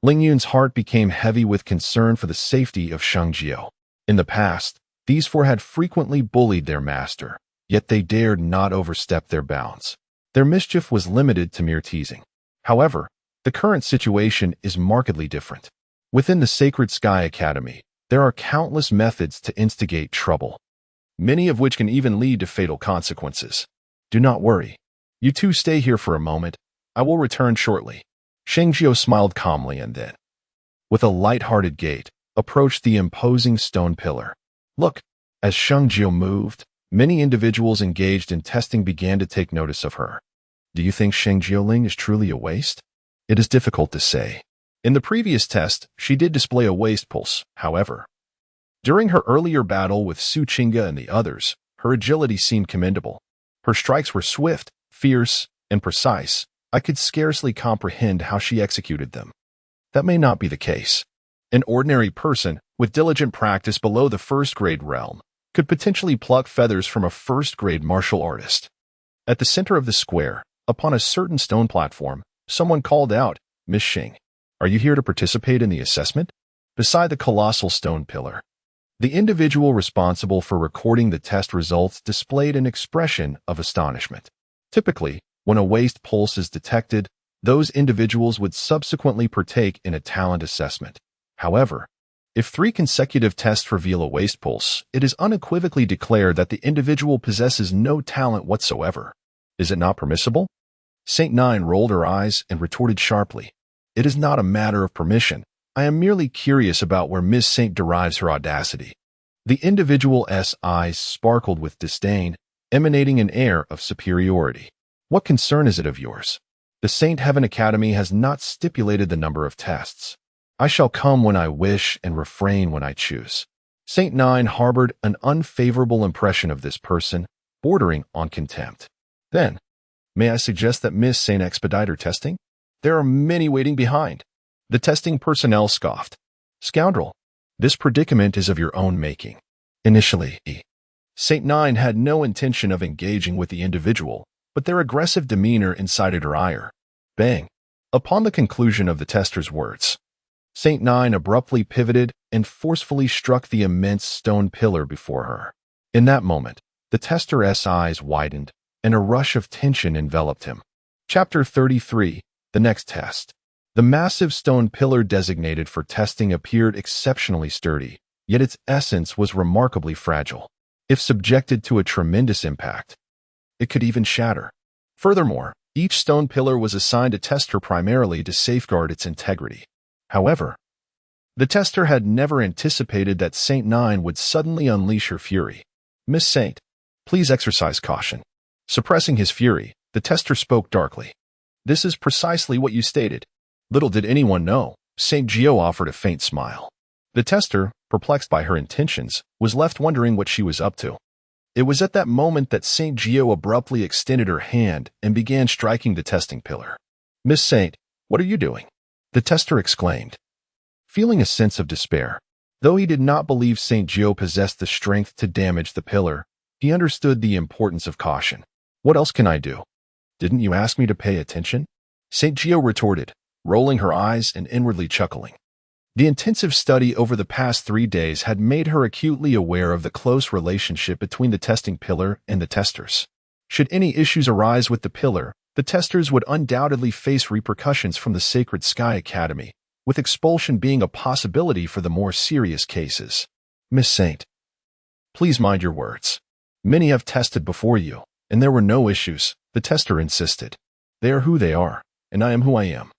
Ling Yun's heart became heavy with concern for the safety of Sheng Jiuling. In the past, these 4 had frequently bullied their master, yet they dared not overstep their bounds. Their mischief was limited to mere teasing. However, the current situation is markedly different. Within the Sacred Sky Academy, there are countless methods to instigate trouble, many of which can even lead to fatal consequences. Do not worry. You 2 stay here for a moment. I will return shortly. Sheng Jiuling smiled calmly and then, with a light-hearted gait, approached the imposing stone pillar. Look, as Sheng Jiuling moved, many individuals engaged in testing began to take notice of her. Do you think Sheng Jiuling is truly a waste? It is difficult to say. In the previous test, she did display a waist pulse, however. During her earlier battle with Su Qingge and the others, her agility seemed commendable. Her strikes were swift, fierce, and precise. I could scarcely comprehend how she executed them. That may not be the case. An ordinary person with diligent practice below the first-grade realm, could potentially pluck feathers from a first-grade martial artist. At the center of the square, upon a certain stone platform, someone called out, "Miss Sheng, are you here to participate in the assessment?" Beside the colossal stone pillar, the individual responsible for recording the test results displayed an expression of astonishment. Typically, when a waist pulse is detected, those individuals would subsequently partake in a talent assessment. However, if 3 consecutive tests reveal a waist pulse, it is unequivocally declared that the individual possesses no talent whatsoever. Is it not permissible? Saint Nine rolled her eyes and retorted sharply, "It is not a matter of permission. I am merely curious about where Miss Saint derives her audacity." The individual's eyes sparkled with disdain, emanating an air of superiority. "What concern is it of yours? The Saint Heaven Academy has not stipulated the number of tests. I shall come when I wish and refrain when I choose." Saint Nine harbored an unfavorable impression of this person, bordering on contempt. "Then, may I suggest that Miss Saint expedite her testing? There are many waiting behind." The testing personnel scoffed. "Scoundrel, this predicament is of your own making." Initially, Saint Nine had no intention of engaging with the individual, but their aggressive demeanor incited her ire. Bang! Upon the conclusion of the tester's words, Saint Nine abruptly pivoted and forcefully struck the immense stone pillar before her. In that moment, the tester's eyes widened, and a rush of tension enveloped him. Chapter 33, The Next Test. The massive stone pillar designated for testing appeared exceptionally sturdy, yet its essence was remarkably fragile. If subjected to a tremendous impact, it could even shatter. Furthermore, each stone pillar was assigned a tester primarily to safeguard its integrity. However, the tester had never anticipated that Saint Nine would suddenly unleash her fury. "Miss Saint, please exercise caution." Suppressing his fury, the tester spoke darkly. "This is precisely what you stated." Little did anyone know, Saint Jiu offered a faint smile. The tester, perplexed by her intentions, was left wondering what she was up to. It was at that moment that Saint Jiu abruptly extended her hand and began striking the testing pillar. "Miss Saint, what are you doing?" the tester exclaimed, feeling a sense of despair. Though he did not believe Saint Jiu possessed the strength to damage the pillar, he understood the importance of caution. "What else can I do? Didn't you ask me to pay attention?" Saint Jiu retorted, rolling her eyes and inwardly chuckling. The intensive study over the past 3 days had made her acutely aware of the close relationship between the testing pillar and the testers. Should any issues arise with the pillar, the testers would undoubtedly face repercussions from the Sacred Sky Academy, with expulsion being a possibility for the more serious cases. "Miss Saint, please mind your words. Many have tested before you, and there were no issues," the tester insisted. "They are who they are, and I am who I am.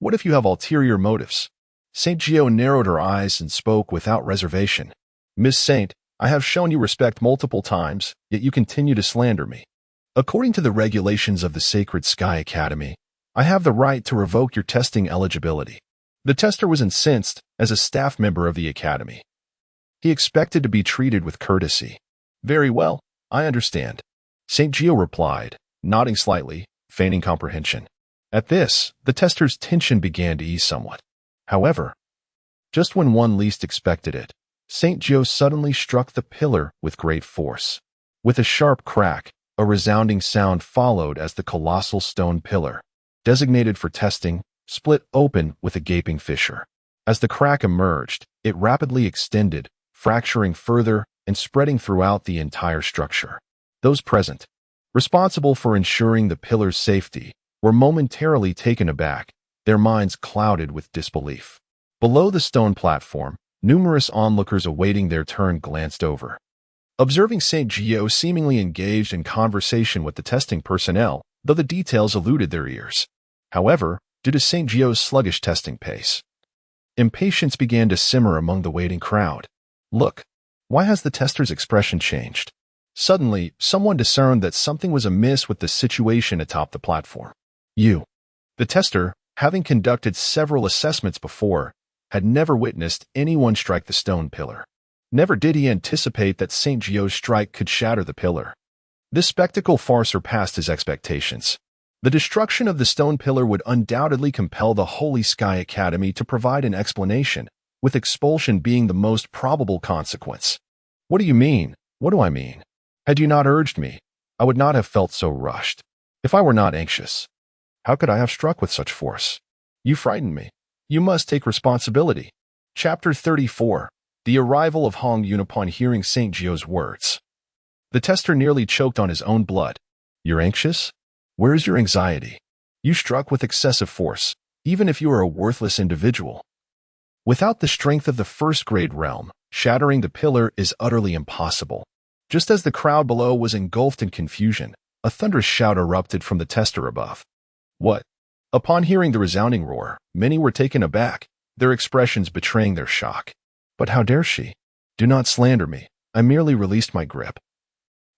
What if you have ulterior motives?" Saint Jiu narrowed her eyes and spoke without reservation. "Miss Saint, I have shown you respect multiple times, yet you continue to slander me. According to the regulations of the Sacred Sky Academy, I have the right to revoke your testing eligibility." The tester was incensed as a staff member of the Academy. He expected to be treated with courtesy. "Very well, I understand," Saint Jiu replied, nodding slightly, feigning comprehension. At this, the tester's tension began to ease somewhat. However, just when one least expected it, Saint Jiu suddenly struck the pillar with great force. With a sharp crack, a resounding sound followed as the colossal stone pillar, designated for testing, split open with a gaping fissure. As the crack emerged, it rapidly extended, fracturing further and spreading throughout the entire structure. Those present, responsible for ensuring the pillar's safety, were momentarily taken aback, their minds clouded with disbelief. Below the stone platform, numerous onlookers awaiting their turn glanced over. Observing Saint Jiu seemingly engaged in conversation with the testing personnel, though the details eluded their ears. However, due to Saint Jiu's sluggish testing pace, impatience began to simmer among the waiting crowd. "Look, why has the tester's expression changed?" Suddenly, someone discerned that something was amiss with the situation atop the platform. The tester, having conducted several assessments before, had never witnessed anyone strike the stone pillar. Never did he anticipate that Saint Jiu's strike could shatter the pillar. This spectacle far surpassed his expectations. The destruction of the stone pillar would undoubtedly compel the Holy Sky Academy to provide an explanation, with expulsion being the most probable consequence. What do you mean? What do I mean? Had you not urged me, I would not have felt so rushed. If I were not anxious, how could I have struck with such force? You frightened me. You must take responsibility. Chapter 34. The arrival of Hong Yun upon hearing St. Jiu's words. The tester nearly choked on his own blood. You're anxious? Where is your anxiety? You struck with excessive force, even if you are a worthless individual. Without the strength of the first-grade realm, shattering the pillar is utterly impossible. Just as the crowd below was engulfed in confusion, a thunderous shout erupted from the tester above. What? Upon hearing the resounding roar, many were taken aback, their expressions betraying their shock. But how dare she? Do not slander me. I merely released my grip.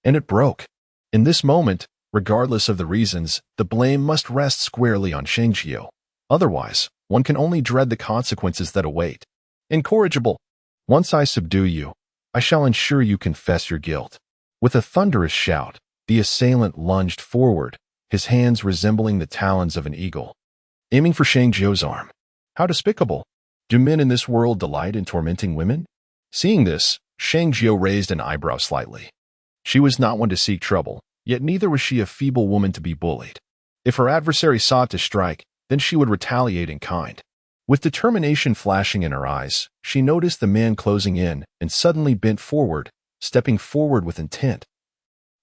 And it broke. In this moment, regardless of the reasons, the blame must rest squarely on Sheng Jiu. Otherwise, one can only dread the consequences that await. Incorrigible. Once I subdue you, I shall ensure you confess your guilt. With a thunderous shout, the assailant lunged forward, his hands resembling the talons of an eagle, aiming for Sheng Jiu's arm. How despicable! Do men in this world delight in tormenting women? Seeing this, Sheng Jiu raised an eyebrow slightly. She was not one to seek trouble, yet neither was she a feeble woman to be bullied. If her adversary sought to strike, then she would retaliate in kind. With determination flashing in her eyes, she noticed the man closing in and suddenly bent forward, stepping forward with intent,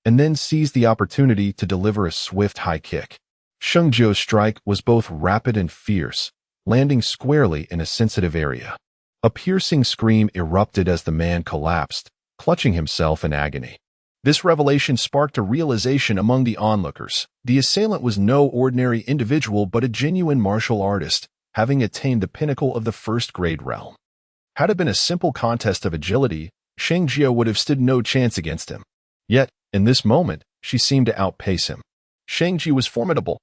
and then seized the opportunity to deliver a swift high kick. Sheng Jiu's strike was both rapid and fierce, landing squarely in a sensitive area. A piercing scream erupted as the man collapsed, clutching himself in agony. This revelation sparked a realization among the onlookers. The assailant was no ordinary individual but a genuine martial artist, having attained the pinnacle of the first-grade realm. Had it been a simple contest of agility, Sheng Jiu would have stood no chance against him. Yet, in this moment, she seemed to outpace him. Sheng Jiu was formidable.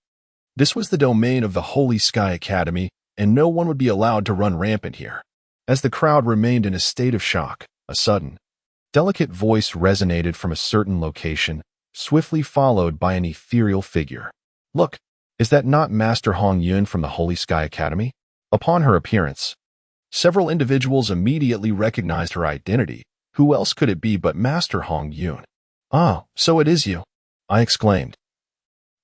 This was the domain of the Holy Sky Academy, and no one would be allowed to run rampant here. As the crowd remained in a state of shock, a sudden, delicate voice resonated from a certain location, swiftly followed by an ethereal figure. Look, is that not Master Hong Yun from the Holy Sky Academy? Upon her appearance, several individuals immediately recognized her identity. Who else could it be but Master Hong Yun? Ah, so it is you, I exclaimed.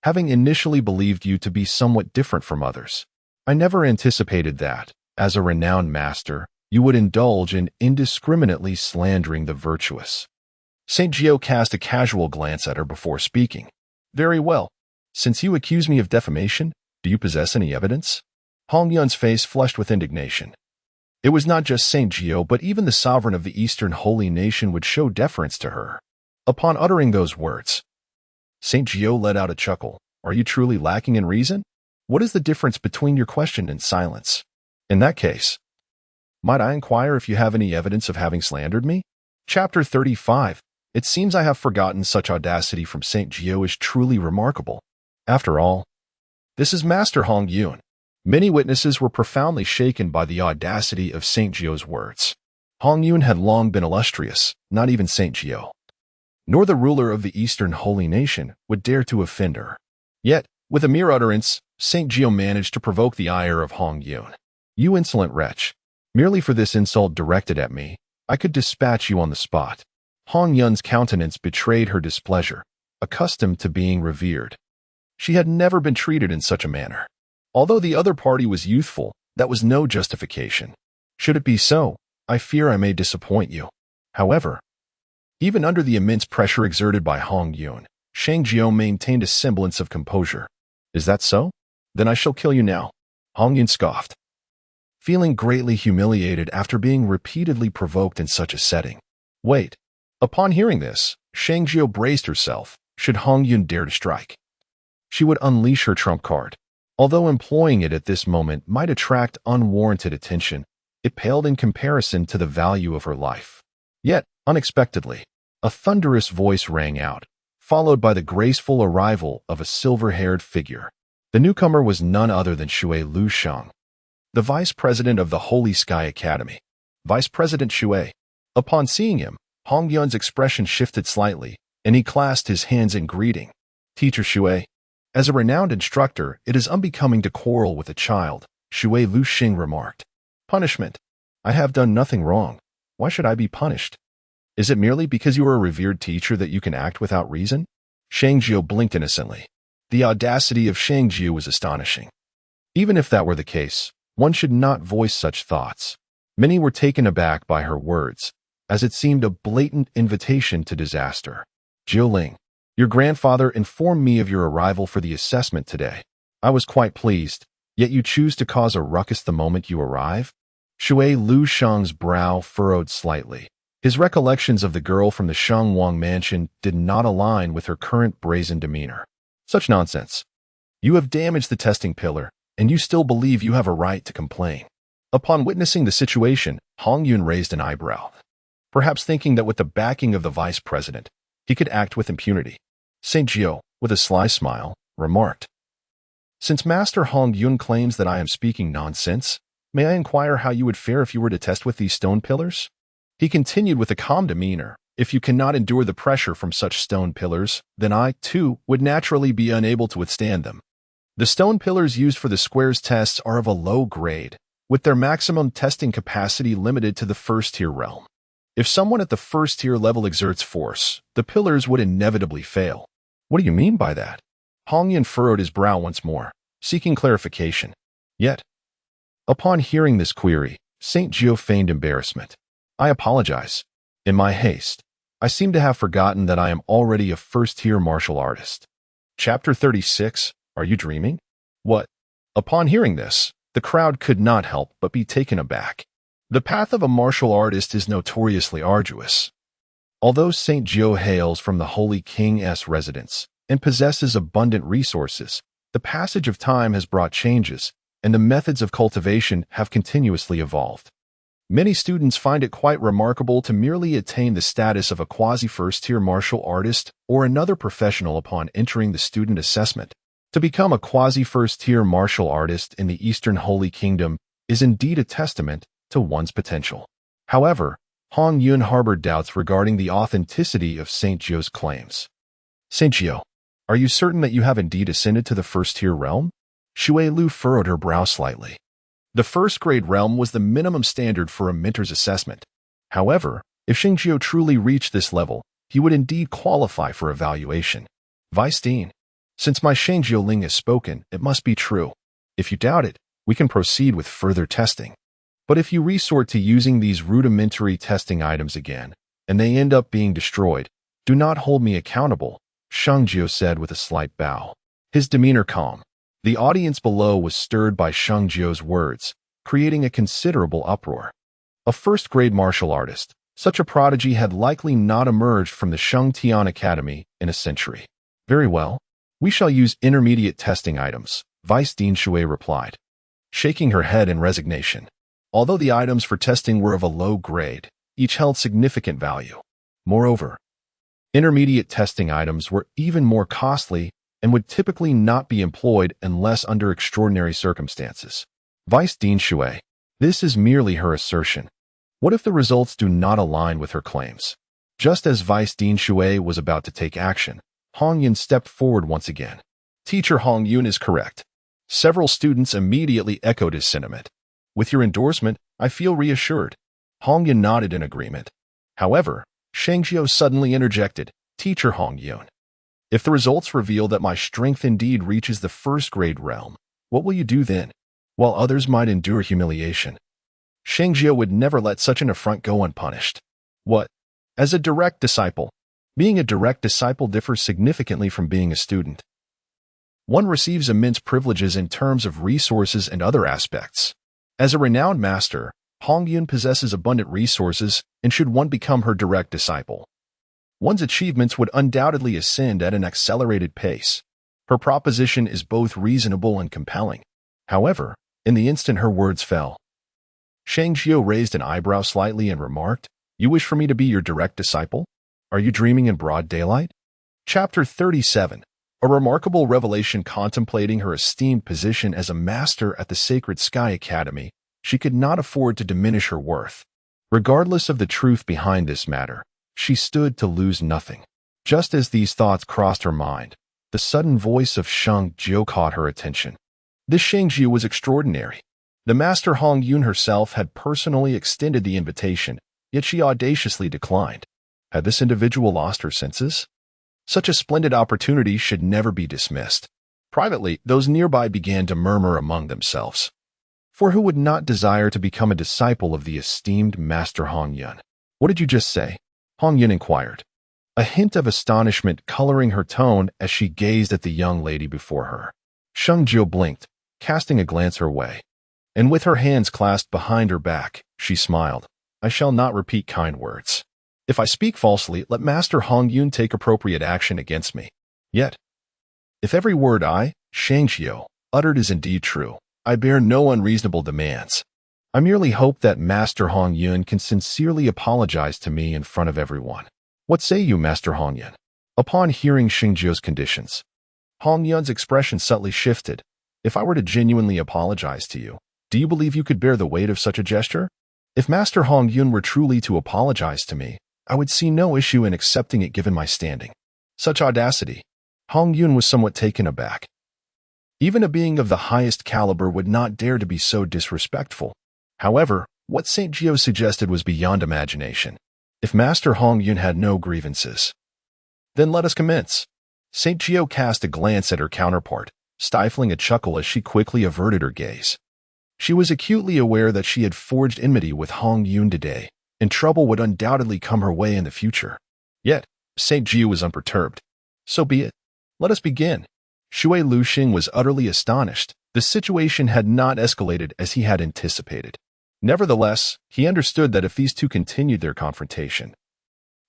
Having initially believed you to be somewhat different from others, I never anticipated that, as a renowned master, you would indulge in indiscriminately slandering the virtuous. St. Jiu cast a casual glance at her before speaking. Very well. Since you accuse me of defamation, do you possess any evidence? Hong Yun's face flushed with indignation. It was not just St. Jiu, but even the sovereign of the Eastern Holy Nation would show deference to her. Upon uttering those words, St. Jiu let out a chuckle. Are you truly lacking in reason? What is the difference between your question and silence? In that case, might I inquire if you have any evidence of having slandered me? Chapter 35. It seems I have forgotten such audacity from St. Jiu is truly remarkable. After all, this is Master Hong Yun. Many witnesses were profoundly shaken by the audacity of St. Jiu's words. Hong Yun had long been illustrious, not even St. Jiu, nor the ruler of the Eastern Holy Nation, would dare to offend her. Yet, with a mere utterance, St. Jiu managed to provoke the ire of Hong Yun. You insolent wretch! Merely for this insult directed at me, I could dispatch you on the spot. Hong Yun's countenance betrayed her displeasure, accustomed to being revered. She had never been treated in such a manner. Although the other party was youthful, that was no justification. Should it be so, I fear I may disappoint you. However, even under the immense pressure exerted by Hong Yun, Sheng Jiu maintained a semblance of composure. Is that so? Then I shall kill you now. Hong Yun scoffed, feeling greatly humiliated after being repeatedly provoked in such a setting. Wait. Upon hearing this, Sheng Jiu braced herself. Should Hong Yun dare to strike, she would unleash her trump card. Although employing it at this moment might attract unwarranted attention, it paled in comparison to the value of her life. Yet, unexpectedly, a thunderous voice rang out, followed by the graceful arrival of a silver-haired figure. The newcomer was none other than Shui Lusheng, the vice president of the Holy Sky Academy. Vice President Shui. Upon seeing him, Hong Yun's expression shifted slightly, and he clasped his hands in greeting. Teacher Shui. As a renowned instructor, it is unbecoming to quarrel with a child, Shui Lusheng remarked. Punishment. I have done nothing wrong. Why should I be punished? Is it merely because you are a revered teacher that you can act without reason? Sheng Jiu blinked innocently. The audacity of Sheng Jiu was astonishing. Even if that were the case, one should not voice such thoughts. Many were taken aback by her words, as it seemed a blatant invitation to disaster. Jiuling, your grandfather informed me of your arrival for the assessment today. I was quite pleased, yet you choose to cause a ruckus the moment you arrive? Shui Lu Sheng's brow furrowed slightly. His recollections of the girl from the Shengwang Mansion did not align with her current brazen demeanor. Such nonsense. You have damaged the testing pillar, and you still believe you have a right to complain. Upon witnessing the situation, Hong Yun raised an eyebrow, perhaps thinking that with the backing of the vice president, he could act with impunity. St. Jiu, with a sly smile, remarked, "Since Master Hong Yun claims that I am speaking nonsense, may I inquire how you would fare if you were to test with these stone pillars?" He continued with a calm demeanor, "If you cannot endure the pressure from such stone pillars, then I, too, would naturally be unable to withstand them. The stone pillars used for the squares tests are of a low grade, with their maximum testing capacity limited to the first-tier realm. If someone at the first-tier level exerts force, the pillars would inevitably fail." "What do you mean by that?" Hong Yun furrowed his brow once more, seeking clarification. Yet, upon hearing this query, St. Jiu feigned embarrassment. "I apologize. In my haste, I seem to have forgotten that I am already a first-tier martial artist." Chapter 36, Are You Dreaming? What? Upon hearing this, the crowd could not help but be taken aback. The path of a martial artist is notoriously arduous. Although St. Jiu hails from the Holy King's residence and possesses abundant resources, the passage of time has brought changes, and the methods of cultivation have continuously evolved. Many students find it quite remarkable to merely attain the status of a quasi-first-tier martial artist or another professional upon entering the student assessment. To become a quasi-first-tier martial artist in the Eastern Holy Kingdom is indeed a testament to one's potential. However, Hong Yun harbored doubts regarding the authenticity of St. Jiu's claims. "St. Jiu, are you certain that you have indeed ascended to the first-tier realm?" Shui Lu furrowed her brow slightly. The first-grade realm was the minimum standard for a mentor's assessment. However, if Sheng Jiu truly reached this level, he would indeed qualify for evaluation. "Vice Dean, since my Sheng Jiuling has spoken, it must be true. If you doubt it, we can proceed with further testing. But if you resort to using these rudimentary testing items again, and they end up being destroyed, do not hold me accountable," Sheng Jiu said with a slight bow. His demeanor calm. The audience below was stirred by Sheng Jiu's words, creating a considerable uproar. A first-grade martial artist, such a prodigy had likely not emerged from the Sheng Tian Academy in a century. "Very well. We shall use intermediate testing items," Vice Dean Shui replied, shaking her head in resignation. Although the items for testing were of a low grade, each held significant value. Moreover, intermediate testing items were even more costly and would typically not be employed unless under extraordinary circumstances. Vice Dean Shui, this is merely her assertion. What if the results do not align with her claims? Just as Vice Dean Shui was about to take action, Hong Yun stepped forward once again. "Teacher Hong Yun is correct." Several students immediately echoed his sentiment. "With your endorsement, I feel reassured." Hong Yun nodded in agreement. However, Sheng Jiu suddenly interjected, "Teacher Hong Yun, if the results reveal that my strength indeed reaches the first-grade realm, what will you do then? While others might endure humiliation, Sheng Jiu would never let such an affront go unpunished." "What? As a direct disciple?" Being a direct disciple differs significantly from being a student. One receives immense privileges in terms of resources and other aspects. As a renowned master, Hong Yun possesses abundant resources, and should one become her direct disciple, one's achievements would undoubtedly ascend at an accelerated pace. Her proposition is both reasonable and compelling. However, in the instant her words fell, Sheng Jiu raised an eyebrow slightly and remarked, "You wish for me to be your direct disciple? Are you dreaming in broad daylight?" Chapter 37, A remarkable revelation. Contemplating her esteemed position as a master at the Sacred Sky Academy, she could not afford to diminish her worth. Regardless of the truth behind this matter, she stood to lose nothing. Just as these thoughts crossed her mind, the sudden voice of Sheng Jiu caught her attention. This Sheng Jiu was extraordinary. The Master Hong Yun herself had personally extended the invitation, yet she audaciously declined. Had this individual lost her senses? Such a splendid opportunity should never be dismissed. Privately, those nearby began to murmur among themselves. For who would not desire to become a disciple of the esteemed Master Hong Yun? What did you just say? Hong Yun inquired, a hint of astonishment coloring her tone as she gazed at the young lady before her. Sheng Jiuling blinked, casting a glance her way, and with her hands clasped behind her back, she smiled. I shall not repeat kind words. If I speak falsely, let Master Hong Yun take appropriate action against me. Yet, if every word I, Sheng Jiuling, uttered is indeed true, I bear no unreasonable demands. I merely hope that Master Hong Yun can sincerely apologize to me in front of everyone. What say you, Master Hong Yun? Upon hearing Sheng Jiuling's conditions, Hong Yun's expression subtly shifted. If I were to genuinely apologize to you, do you believe you could bear the weight of such a gesture? If Master Hong Yun were truly to apologize to me, I would see no issue in accepting it given my standing. Such audacity. Hong Yun was somewhat taken aback. Even a being of the highest caliber would not dare to be so disrespectful. However, what St. Jiuling suggested was beyond imagination. If Master Hong Yun had no grievances, then let us commence. St. Jiuling cast a glance at her counterpart, stifling a chuckle as she quickly averted her gaze. She was acutely aware that she had forged enmity with Hong Yun today, and trouble would undoubtedly come her way in the future. Yet, St. Jiuling was unperturbed. So be it. Let us begin. Shui Luxing was utterly astonished. The situation had not escalated as he had anticipated. Nevertheless, he understood that if these two continued their confrontation,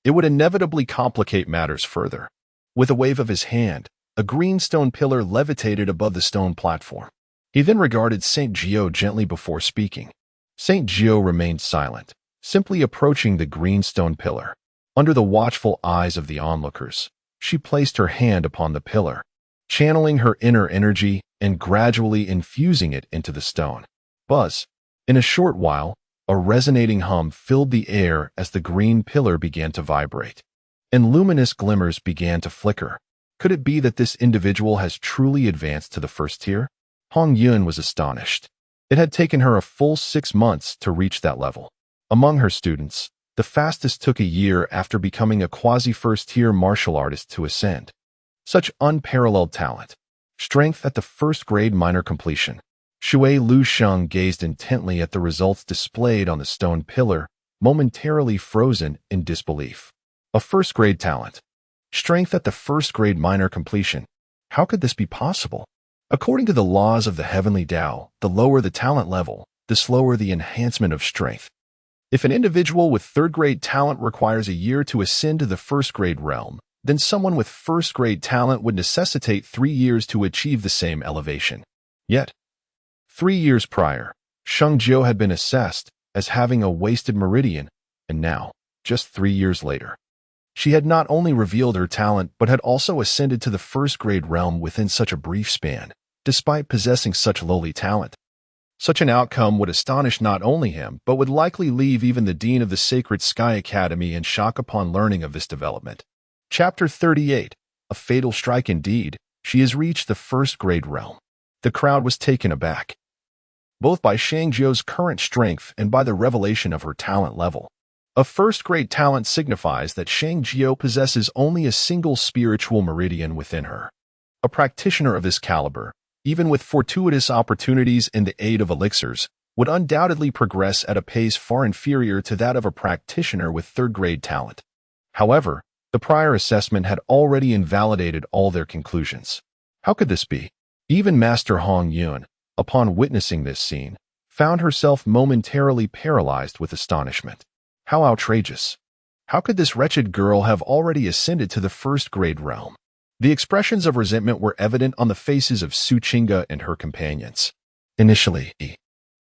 it would inevitably complicate matters further. With a wave of his hand, a green stone pillar levitated above the stone platform. He then regarded St. Jiuling gently before speaking. St. Jiuling remained silent, simply approaching the green stone pillar. Under the watchful eyes of the onlookers, she placed her hand upon the pillar, channeling her inner energy and gradually infusing it into the stone. Buzz. In a short while, a resonating hum filled the air as the green pillar began to vibrate, and luminous glimmers began to flicker. Could it be that this individual has truly advanced to the first tier? Hong Yun was astonished. It had taken her a full 6 months to reach that level. Among her students, the fastest took a year after becoming a quasi-first-tier martial artist to ascend. Such unparalleled talent. Strength at the first-grade minor completion. Shui Luxing gazed intently at the results displayed on the stone pillar, momentarily frozen in disbelief. A first-grade talent. Strength at the first-grade minor completion. How could this be possible? According to the laws of the heavenly Tao, the lower the talent level, the slower the enhancement of strength. If an individual with third-grade talent requires a year to ascend to the first-grade realm, then someone with first-grade talent would necessitate 3 years to achieve the same elevation. Yet, 3 years prior, Sheng Jiuling had been assessed as having a wasted meridian, and now, just 3 years later, she had not only revealed her talent but had also ascended to the first-grade realm within such a brief span, despite possessing such lowly talent. Such an outcome would astonish not only him, but would likely leave even the Dean of the Sacred Sky Academy in shock upon learning of this development. Chapter 38. A fatal strike indeed. She has reached the first-grade realm. The crowd was taken aback, both by Sheng Jiuling's current strength and by the revelation of her talent level. A first-grade talent signifies that Sheng Jiuling possesses only a single spiritual meridian within her. A practitioner of this caliber, even with fortuitous opportunities and the aid of elixirs, would undoubtedly progress at a pace far inferior to that of a practitioner with third-grade talent. However, the prior assessment had already invalidated all their conclusions. How could this be? Even Master Hong Yun, upon witnessing this scene, found herself momentarily paralyzed with astonishment. How outrageous! How could this wretched girl have already ascended to the first-grade realm? The expressions of resentment were evident on the faces of Su Qingge and her companions. Initially,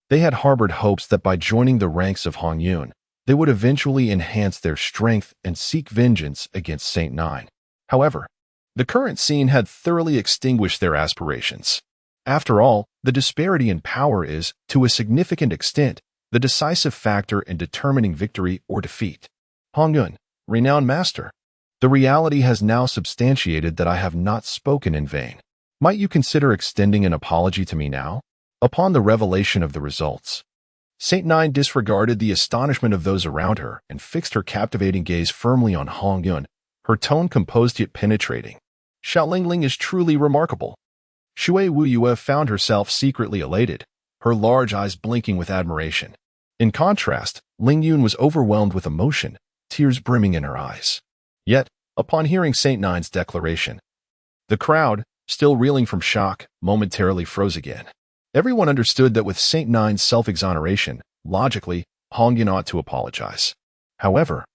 they had harbored hopes that by joining the ranks of Hong Yun, they would eventually enhance their strength and seek vengeance against Saint Nine. However, the current scene had thoroughly extinguished their aspirations. After all, the disparity in power is, to a significant extent, the decisive factor in determining victory or defeat. Hong Yun, renowned master, the reality has now substantiated that I have not spoken in vain. Might you consider extending an apology to me now? Upon the revelation of the results, Saint Nine disregarded the astonishment of those around her and fixed her captivating gaze firmly on Hong Yun, her tone composed yet penetrating. Xiaolingling is truly remarkable. Shui Wuyue found herself secretly elated, her large eyes blinking with admiration. In contrast, Ling Yun was overwhelmed with emotion, tears brimming in her eyes. Yet, upon hearing Saint Nine's declaration, the crowd, still reeling from shock, momentarily froze again. Everyone understood that with Saint Nine's self-exoneration, logically, Hong Yun ought to apologize. However,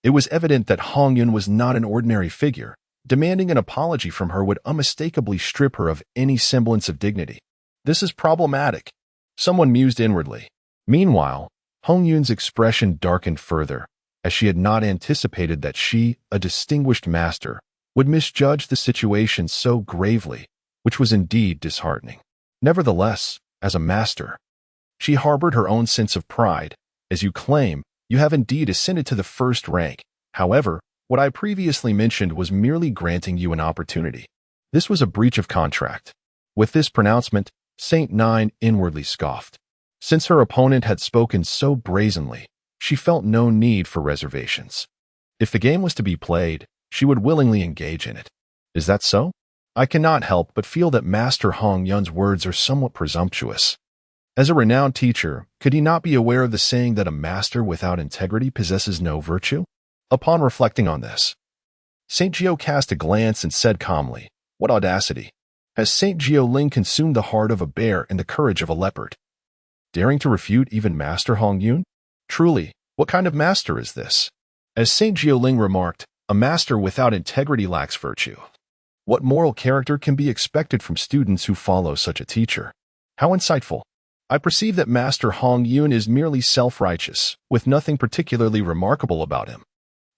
it was evident that Hong Yun was not an ordinary figure. Demanding an apology from her would unmistakably strip her of any semblance of dignity. This is problematic, someone mused inwardly. Meanwhile, Hong Yun's expression darkened further, as she had not anticipated that she, a distinguished master, would misjudge the situation so gravely, which was indeed disheartening. Nevertheless, as a master, she harbored her own sense of pride. As you claim, you have indeed ascended to the first rank. However, what I previously mentioned was merely granting you an opportunity. This was a breach of contract. With this pronouncement, Saint Nine inwardly scoffed. Since her opponent had spoken so brazenly, she felt no need for reservations. If the game was to be played, she would willingly engage in it. Is that so? I cannot help but feel that Master Hong Yun's words are somewhat presumptuous. As a renowned teacher, could he not be aware of the saying that a master without integrity possesses no virtue? Upon reflecting on this, Saint Jiu cast a glance and said calmly, "What audacity! Has Saint Jiuling consumed the heart of a bear and the courage of a leopard? Daring to refute even Master Hong Yun? Truly, what kind of master is this?" As Saint Jiuling remarked, a master without integrity lacks virtue. What moral character can be expected from students who follow such a teacher? How insightful! I perceive that Master Hong Yun is merely self-righteous, with nothing particularly remarkable about him.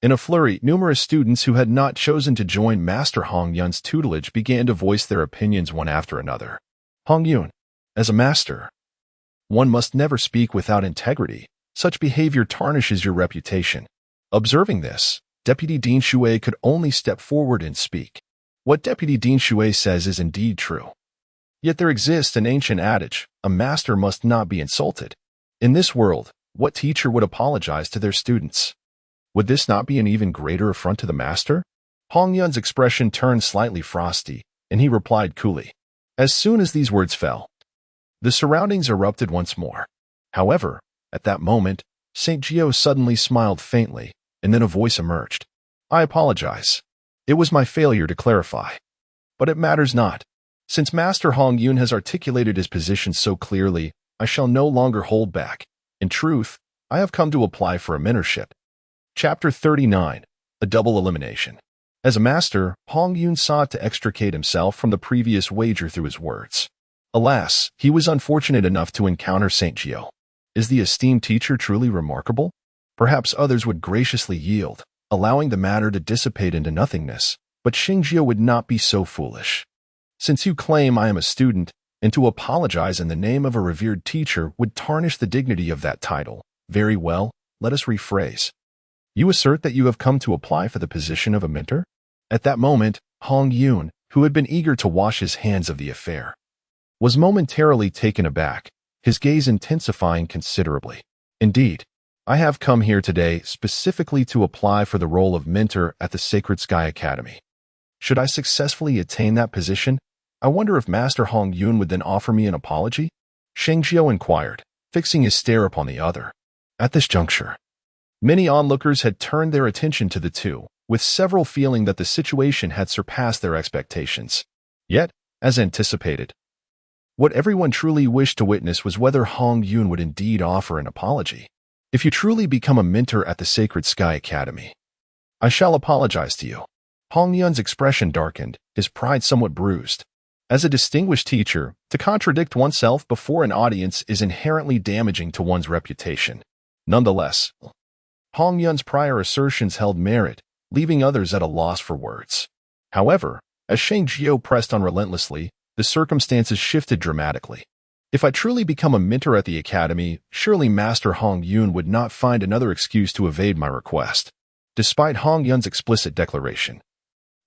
In a flurry, numerous students who had not chosen to join Master Hong Yun's tutelage began to voice their opinions one after another. Hong Yun, as a master, one must never speak without integrity. Such behavior tarnishes your reputation. Observing this, Deputy Dean Shui could only step forward and speak. What Deputy Dean Shui says is indeed true. Yet there exists an ancient adage, a master must not be insulted. In this world, what teacher would apologize to their students? Would this not be an even greater affront to the master? Hong Yun's expression turned slightly frosty, and he replied coolly. As soon as these words fell, the surroundings erupted once more. However, at that moment, Saint Jiu suddenly smiled faintly, and then a voice emerged. I apologize. It was my failure to clarify. But it matters not. Since Master Hong Yun has articulated his position so clearly, I shall no longer hold back. In truth, I have come to apply for a mentorship. Chapter 39. A Double Elimination. As a master, Hong Yun sought to extricate himself from the previous wager through his words. Alas, he was unfortunate enough to encounter Saint Jiu. Is the esteemed teacher truly remarkable? Perhaps others would graciously yield, allowing the matter to dissipate into nothingness, but Sheng Jiu would not be so foolish. Since you claim I am a student, and to apologize in the name of a revered teacher would tarnish the dignity of that title, very well, let us rephrase. You assert that you have come to apply for the position of a mentor? At that moment, Hong Yun, who had been eager to wash his hands of the affair, was momentarily taken aback, his gaze intensifying considerably. Indeed, I have come here today specifically to apply for the role of mentor at the Sacred Sky Academy. Should I successfully attain that position, I wonder if Master Hong Yun would then offer me an apology? Sheng Jiu inquired, fixing his stare upon the other. At this juncture, many onlookers had turned their attention to the two, with several feeling that the situation had surpassed their expectations. Yet, as anticipated, what everyone truly wished to witness was whether Hong Yun would indeed offer an apology. If you truly become a mentor at the Sacred Sky Academy, I shall apologize to you. Hong Yun's expression darkened, his pride somewhat bruised. As a distinguished teacher, to contradict oneself before an audience is inherently damaging to one's reputation. Nonetheless, Hong Yun's prior assertions held merit, leaving others at a loss for words. However, as Sheng Jiu pressed on relentlessly, the circumstances shifted dramatically. If I truly become a mentor at the academy, surely Master Hong Yun would not find another excuse to evade my request. Despite Hong Yun's explicit declaration,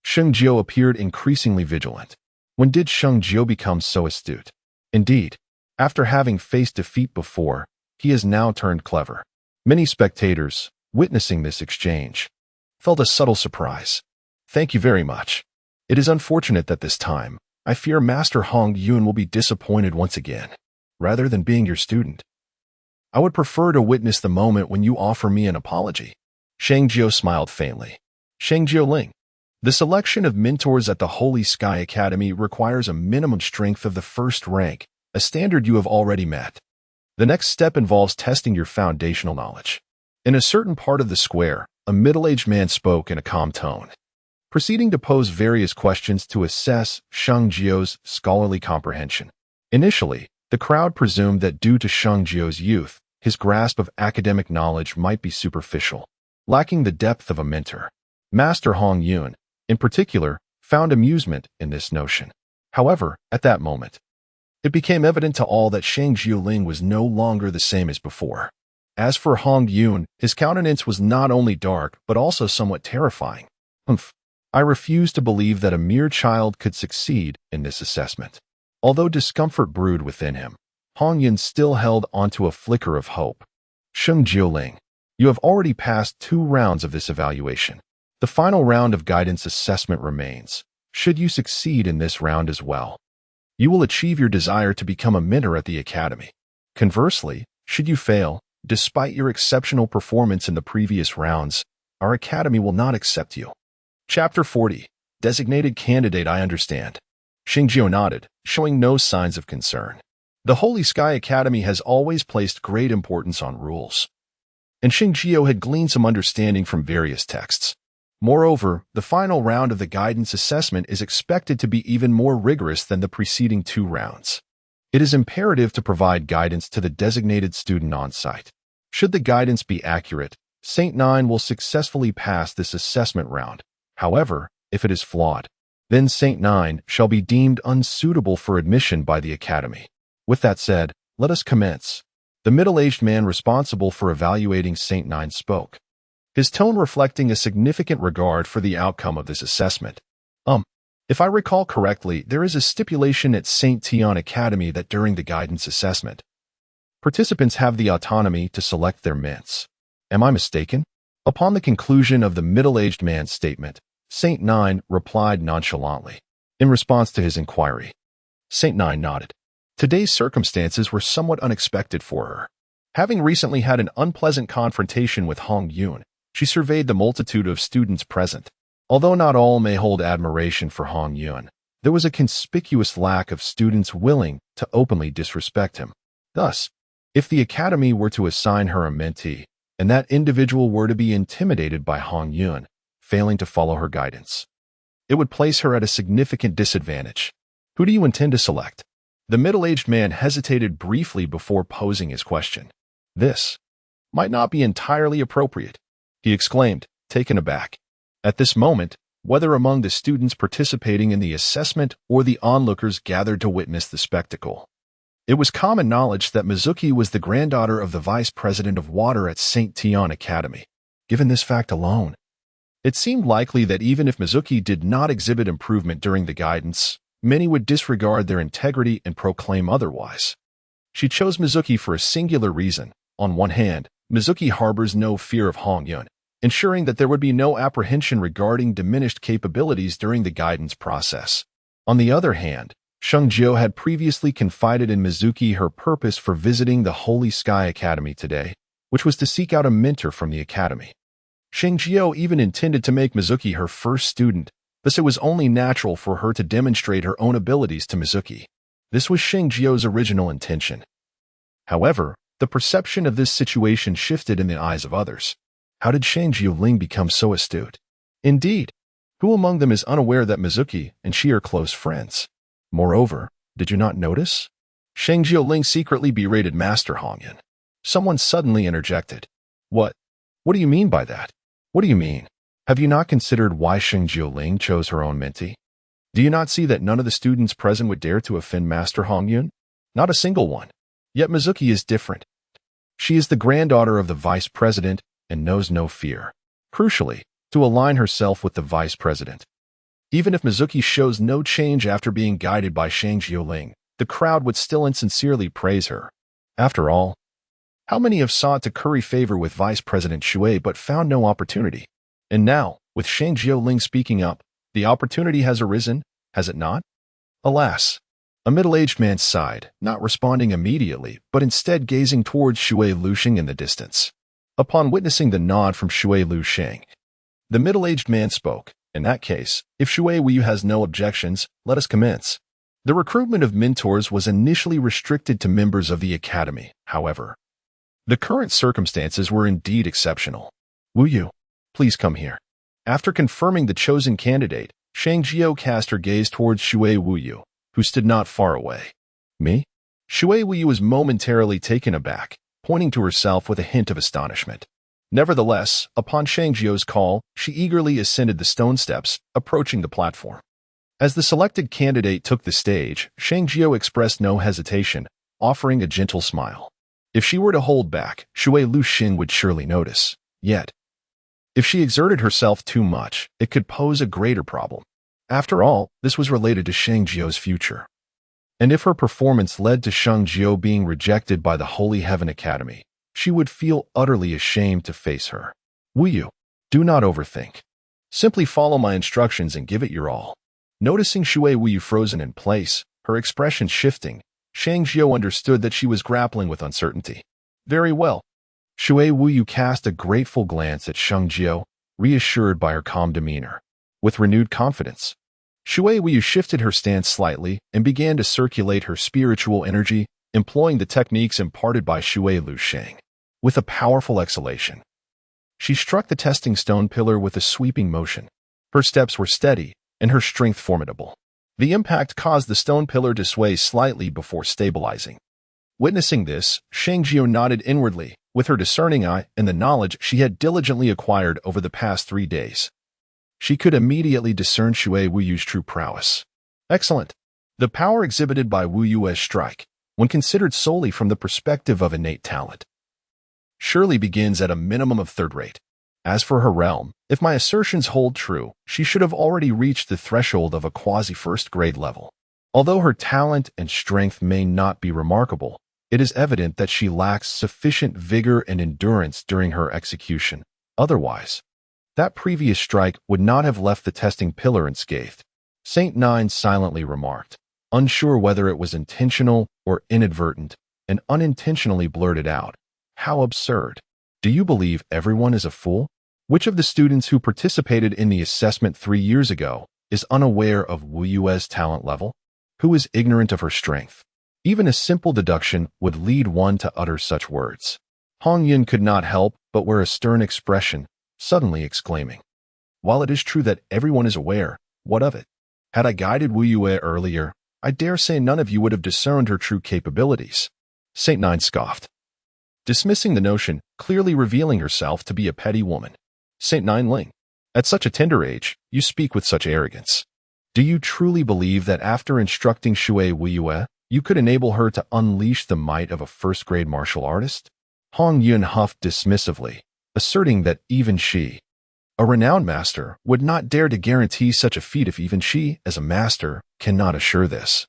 Sheng Jiu appeared increasingly vigilant. When did Sheng Jiu become so astute? Indeed, After having faced defeat before, he has now turned clever. Many spectators, witnessing this exchange, felt a subtle surprise. Thank you very much. It is unfortunate that this time, I fear Master Hong Yun will be disappointed once again. Rather than being your student, I would prefer to witness the moment when you offer me an apology. Sheng Jiu smiled faintly. Sheng Jiuling. The selection of mentors at the Holy Sky Academy requires a minimum strength of the first rank, a standard you have already met. The next step involves testing your foundational knowledge. In a certain part of the square, a middle-aged man spoke in a calm tone, proceeding to pose various questions to assess Sheng Jiu's scholarly comprehension. Initially, the crowd presumed that due to Sheng Jiu's youth, his grasp of academic knowledge might be superficial, lacking the depth of a mentor. Master Hong Yun, in particular, found amusement in this notion. However, at that moment, it became evident to all that Sheng Jiuling was no longer the same as before. As for Hong Yun, his countenance was not only dark but also somewhat terrifying. I refuse to believe that a mere child could succeed in this assessment. Although discomfort brewed within him, Hong Yun still held onto a flicker of hope. Sheng Jiuling, you have already passed 2 rounds of this evaluation. The final round of guidance assessment remains. Should you succeed in this round as well, you will achieve your desire to become a mentor at the academy. Conversely, should you fail, despite your exceptional performance in the previous rounds, our academy will not accept you. Chapter 40. Designated Candidate. I understand. Sheng Jiu nodded, showing no signs of concern. The Holy Sky Academy has always placed great importance on rules, and Sheng Jiu had gleaned some understanding from various texts. Moreover, the final round of the guidance assessment is expected to be even more rigorous than the preceding 2 rounds. It is imperative to provide guidance to the designated student on site. Should the guidance be accurate, Saint 9 will successfully pass this assessment round. However, if it is flawed, then Saint 9 shall be deemed unsuitable for admission by the academy. With that said, let us commence. The middle-aged man responsible for evaluating Saint 9 spoke, his tone reflecting a significant regard for the outcome of this assessment. If I recall correctly, there is a stipulation at St. Tian Academy that during the guidance assessment, participants have the autonomy to select their mints. Am I mistaken? Upon the conclusion of the middle-aged man's statement, Saint 9 replied nonchalantly. In response to his inquiry, Saint 9 nodded. Today's circumstances were somewhat unexpected for her. Having recently had an unpleasant confrontation with Hong Yun, she surveyed the multitude of students present. Although not all may hold admiration for Hong Yun, there was a conspicuous lack of students willing to openly disrespect him. Thus, if the academy were to assign her a mentee, and that individual were to be intimidated by Hong Yun, failing to follow her guidance, it would place her at a significant disadvantage. Who do you intend to select? The middle-aged man hesitated briefly before posing his question. This might not be entirely appropriate, he exclaimed, taken aback. At this moment, whether among the students participating in the assessment or the onlookers gathered to witness the spectacle, it was common knowledge that Mizuki was the granddaughter of the vice president of water at St. Tian Academy. Given this fact alone, it seemed likely that even if Mizuki did not exhibit improvement during the guidance, many would disregard their integrity and proclaim otherwise. She chose Mizuki for a singular reason. On one hand, Mizuki harbors no fear of Hong Yun, ensuring that there would be no apprehension regarding diminished capabilities during the guidance process. On the other hand, Sheng Jiu had previously confided in Mizuki her purpose for visiting the Holy Sky Academy today, which was to seek out a mentor from the academy. Sheng Jiu even intended to make Mizuki her first student, thus it was only natural for her to demonstrate her own abilities to Mizuki. This was Sheng Jiu's original intention. However, the perception of this situation shifted in the eyes of others. How did Sheng Jiuling become so astute? Indeed, who among them is unaware that Mizuki and she are close friends? Moreover, did you not notice? Sheng Jiuling secretly berated Master Hong Yun. Someone suddenly interjected. What do you mean by that? What do you mean? Have you not considered why Sheng Jiuling chose her own mentee? Do you not see that none of the students present would dare to offend Master Hong Yun? Not a single one. Yet Mizuki is different. She is the granddaughter of the vice president and knows no fear. Crucially, to align herself with the vice president. Even if Mizuki shows no change after being guided by Sheng Jiuling, the crowd would still insincerely praise her. After all, how many have sought to curry favor with Vice President Shui but found no opportunity? And now, with Sheng Jiuling speaking up, the opportunity has arisen, has it not? Alas, a middle-aged man sighed, not responding immediately, but instead gazing towards Shui Lusheng in the distance. Upon witnessing the nod from Shui Lusheng, the middle-aged man spoke. In that case, if Shui Wuyu has no objections, let us commence. The recruitment of mentors was initially restricted to members of the academy, however. The current circumstances were indeed exceptional. Wuyu, please come here. After confirming the chosen candidate, Sheng Jiu cast her gaze towards Shui Wuyu, who stood not far away. Me? Shui Wuyu was momentarily taken aback, pointing to herself with a hint of astonishment. Nevertheless, upon Sheng Jiu's call, she eagerly ascended the stone steps, approaching the platform. As the selected candidate took the stage, Sheng Jiu expressed no hesitation, offering a gentle smile. If she were to hold back, Shui Lusheng would surely notice. Yet, if she exerted herself too much, it could pose a greater problem. After all, this was related to Sheng Jiu's future. And if her performance led to Sheng Jiu being rejected by the Holy Heaven Academy, she would feel utterly ashamed to face her. Wuyu, do not overthink. Simply follow my instructions and give it your all. Noticing Shui Wuyu frozen in place, her expression shifting, Sheng Jiu understood that she was grappling with uncertainty. Very well. Shui Wuyu cast a grateful glance at Sheng Jiu, reassured by her calm demeanor. With renewed confidence, Shui Wuyu shifted her stance slightly and began to circulate her spiritual energy, employing the techniques imparted by Shui Lusheng. With a powerful exhalation, she struck the testing stone pillar with a sweeping motion. Her steps were steady, and her strength formidable. The impact caused the stone pillar to sway slightly before stabilizing. Witnessing this, Sheng Jiu nodded inwardly, with her discerning eye and the knowledge she had diligently acquired over the past 3 days. She could immediately discern Shui Wuyu's true prowess. Excellent. The power exhibited by Wuyu's strike, when considered solely from the perspective of innate talent, surely begins at a minimum of third rate. As for her realm, if my assertions hold true, she should have already reached the threshold of a quasi-first-grade level. Although her talent and strength may not be remarkable, it is evident that she lacks sufficient vigor and endurance during her execution. Otherwise, that previous strike would not have left the testing pillar unscathed. Saint Nine silently remarked, unsure whether it was intentional or inadvertent, and unintentionally blurted out, "How absurd. Do you believe everyone is a fool? Which of the students who participated in the assessment 3 years ago is unaware of Wu Yue's talent level? Who is ignorant of her strength?" Even a simple deduction would lead one to utter such words. Hong Yun could not help but wear a stern expression, suddenly exclaiming, "While it is true that everyone is aware, what of it? Had I guided Wu Yue earlier, I dare say none of you would have discerned her true capabilities." Saint Nine scoffed, dismissing the notion, clearly revealing herself to be a petty woman. Saint Nine Ling, at such a tender age, you speak with such arrogance. Do you truly believe that after instructing Shui Wuyue, you could enable her to unleash the might of a first-grade martial artist? Hong Yun huffed dismissively, asserting that even she, a renowned master, would not dare to guarantee such a feat if even she, as a master, cannot assure this.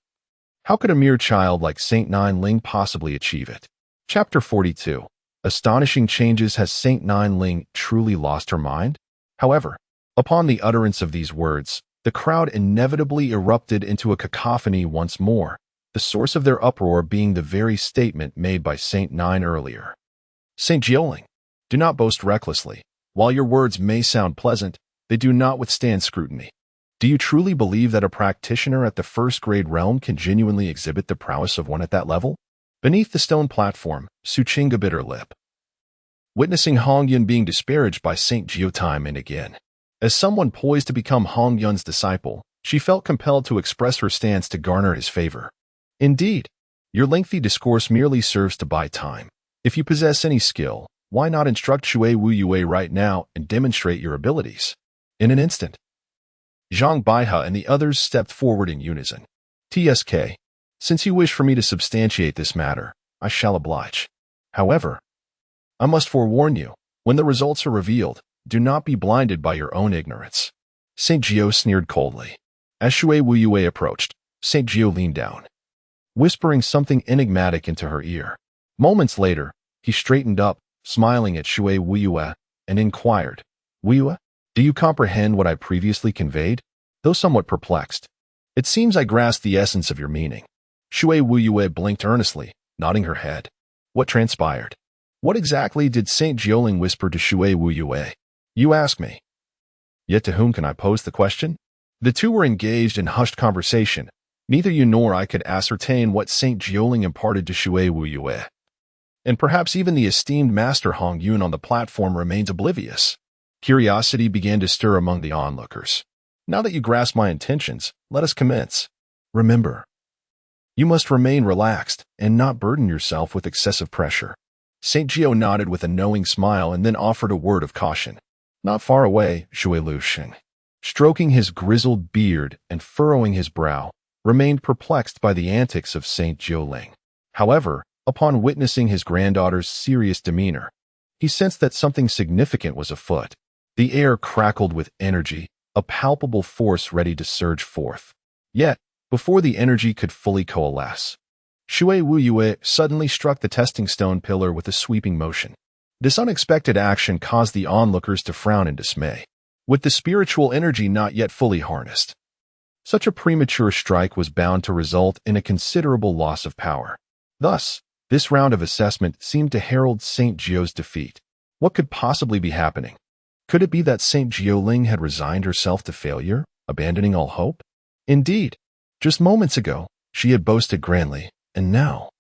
How could a mere child like Saint Nine Ling possibly achieve it? Chapter 42. Astonishing changes. Has Saint Nine Ling truly lost her mind? However, upon the utterance of these words, the crowd inevitably erupted into a cacophony once more, the source of their uproar being the very statement made by Saint Nine earlier. Saint Jiuling, do not boast recklessly. While your words may sound pleasant, they do not withstand scrutiny. Do you truly believe that a practitioner at the first-grade realm can genuinely exhibit the prowess of one at that level? Beneath the stone platform, Su Qingga bit her lip, witnessing Hong Yun being disparaged by Saint Jiu time and again. As someone poised to become Hong Yun's disciple, she felt compelled to express her stance to garner his favor. Indeed, your lengthy discourse merely serves to buy time. If you possess any skill, why not instruct Shui Wuyue right now and demonstrate your abilities? In an instant, Zhang Baihe and the others stepped forward in unison. TSK, since you wish for me to substantiate this matter, I shall oblige. However, I must forewarn you, when the results are revealed, do not be blinded by your own ignorance. Saint Jiu sneered coldly. As Shui Wuyue approached, Saint Jiu leaned down, whispering something enigmatic into her ear. Moments later, he straightened up, smiling at Shui Wuyue, and inquired, "Wuyue, do you comprehend what I previously conveyed?" Though somewhat perplexed, "It seems I grasp the essence of your meaning." Shui Wuyue blinked earnestly, nodding her head. What transpired? What exactly did Sheng Jiuling whisper to Shui Wuyue? You ask me. Yet to whom can I pose the question? The two were engaged in hushed conversation. Neither you nor I could ascertain what Sheng Jiuling imparted to Shui Wuyue. And perhaps even the esteemed Master Hong Yun on the platform remains oblivious. Curiosity began to stir among the onlookers. Now that you grasp my intentions, let us commence. Remember, you must remain relaxed and not burden yourself with excessive pressure. St. Gio nodded with a knowing smile and then offered a word of caution. Not far away, Shui Lusheng, stroking his grizzled beard and furrowing his brow, remained perplexed by the antics of St. Jiuling. However, upon witnessing his granddaughter's serious demeanor, he sensed that something significant was afoot. The air crackled with energy, a palpable force ready to surge forth. Yet, before the energy could fully coalesce, Shui Wuyue suddenly struck the testing stone pillar with a sweeping motion. This unexpected action caused the onlookers to frown in dismay, with the spiritual energy not yet fully harnessed. Such a premature strike was bound to result in a considerable loss of power. Thus, this round of assessment seemed to herald St. Gio's defeat. What could possibly be happening? Could it be that St. Jiuling had resigned herself to failure, abandoning all hope? Indeed, just moments ago, she had boasted grandly, and now,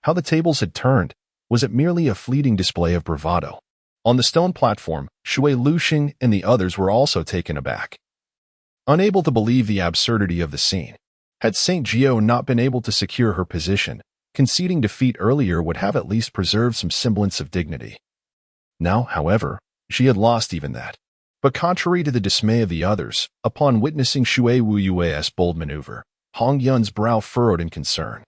how the tables had turned. Was it merely a fleeting display of bravado? On the stone platform, Shui Lusheng and the others were also taken aback, unable to believe the absurdity of the scene. Had St. Gio not been able to secure her position, conceding defeat earlier would have at least preserved some semblance of dignity. Now, however, she had lost even that. But contrary to the dismay of the others, upon witnessing Shui Wuyue's bold maneuver, Hong Yun's brow furrowed in concern.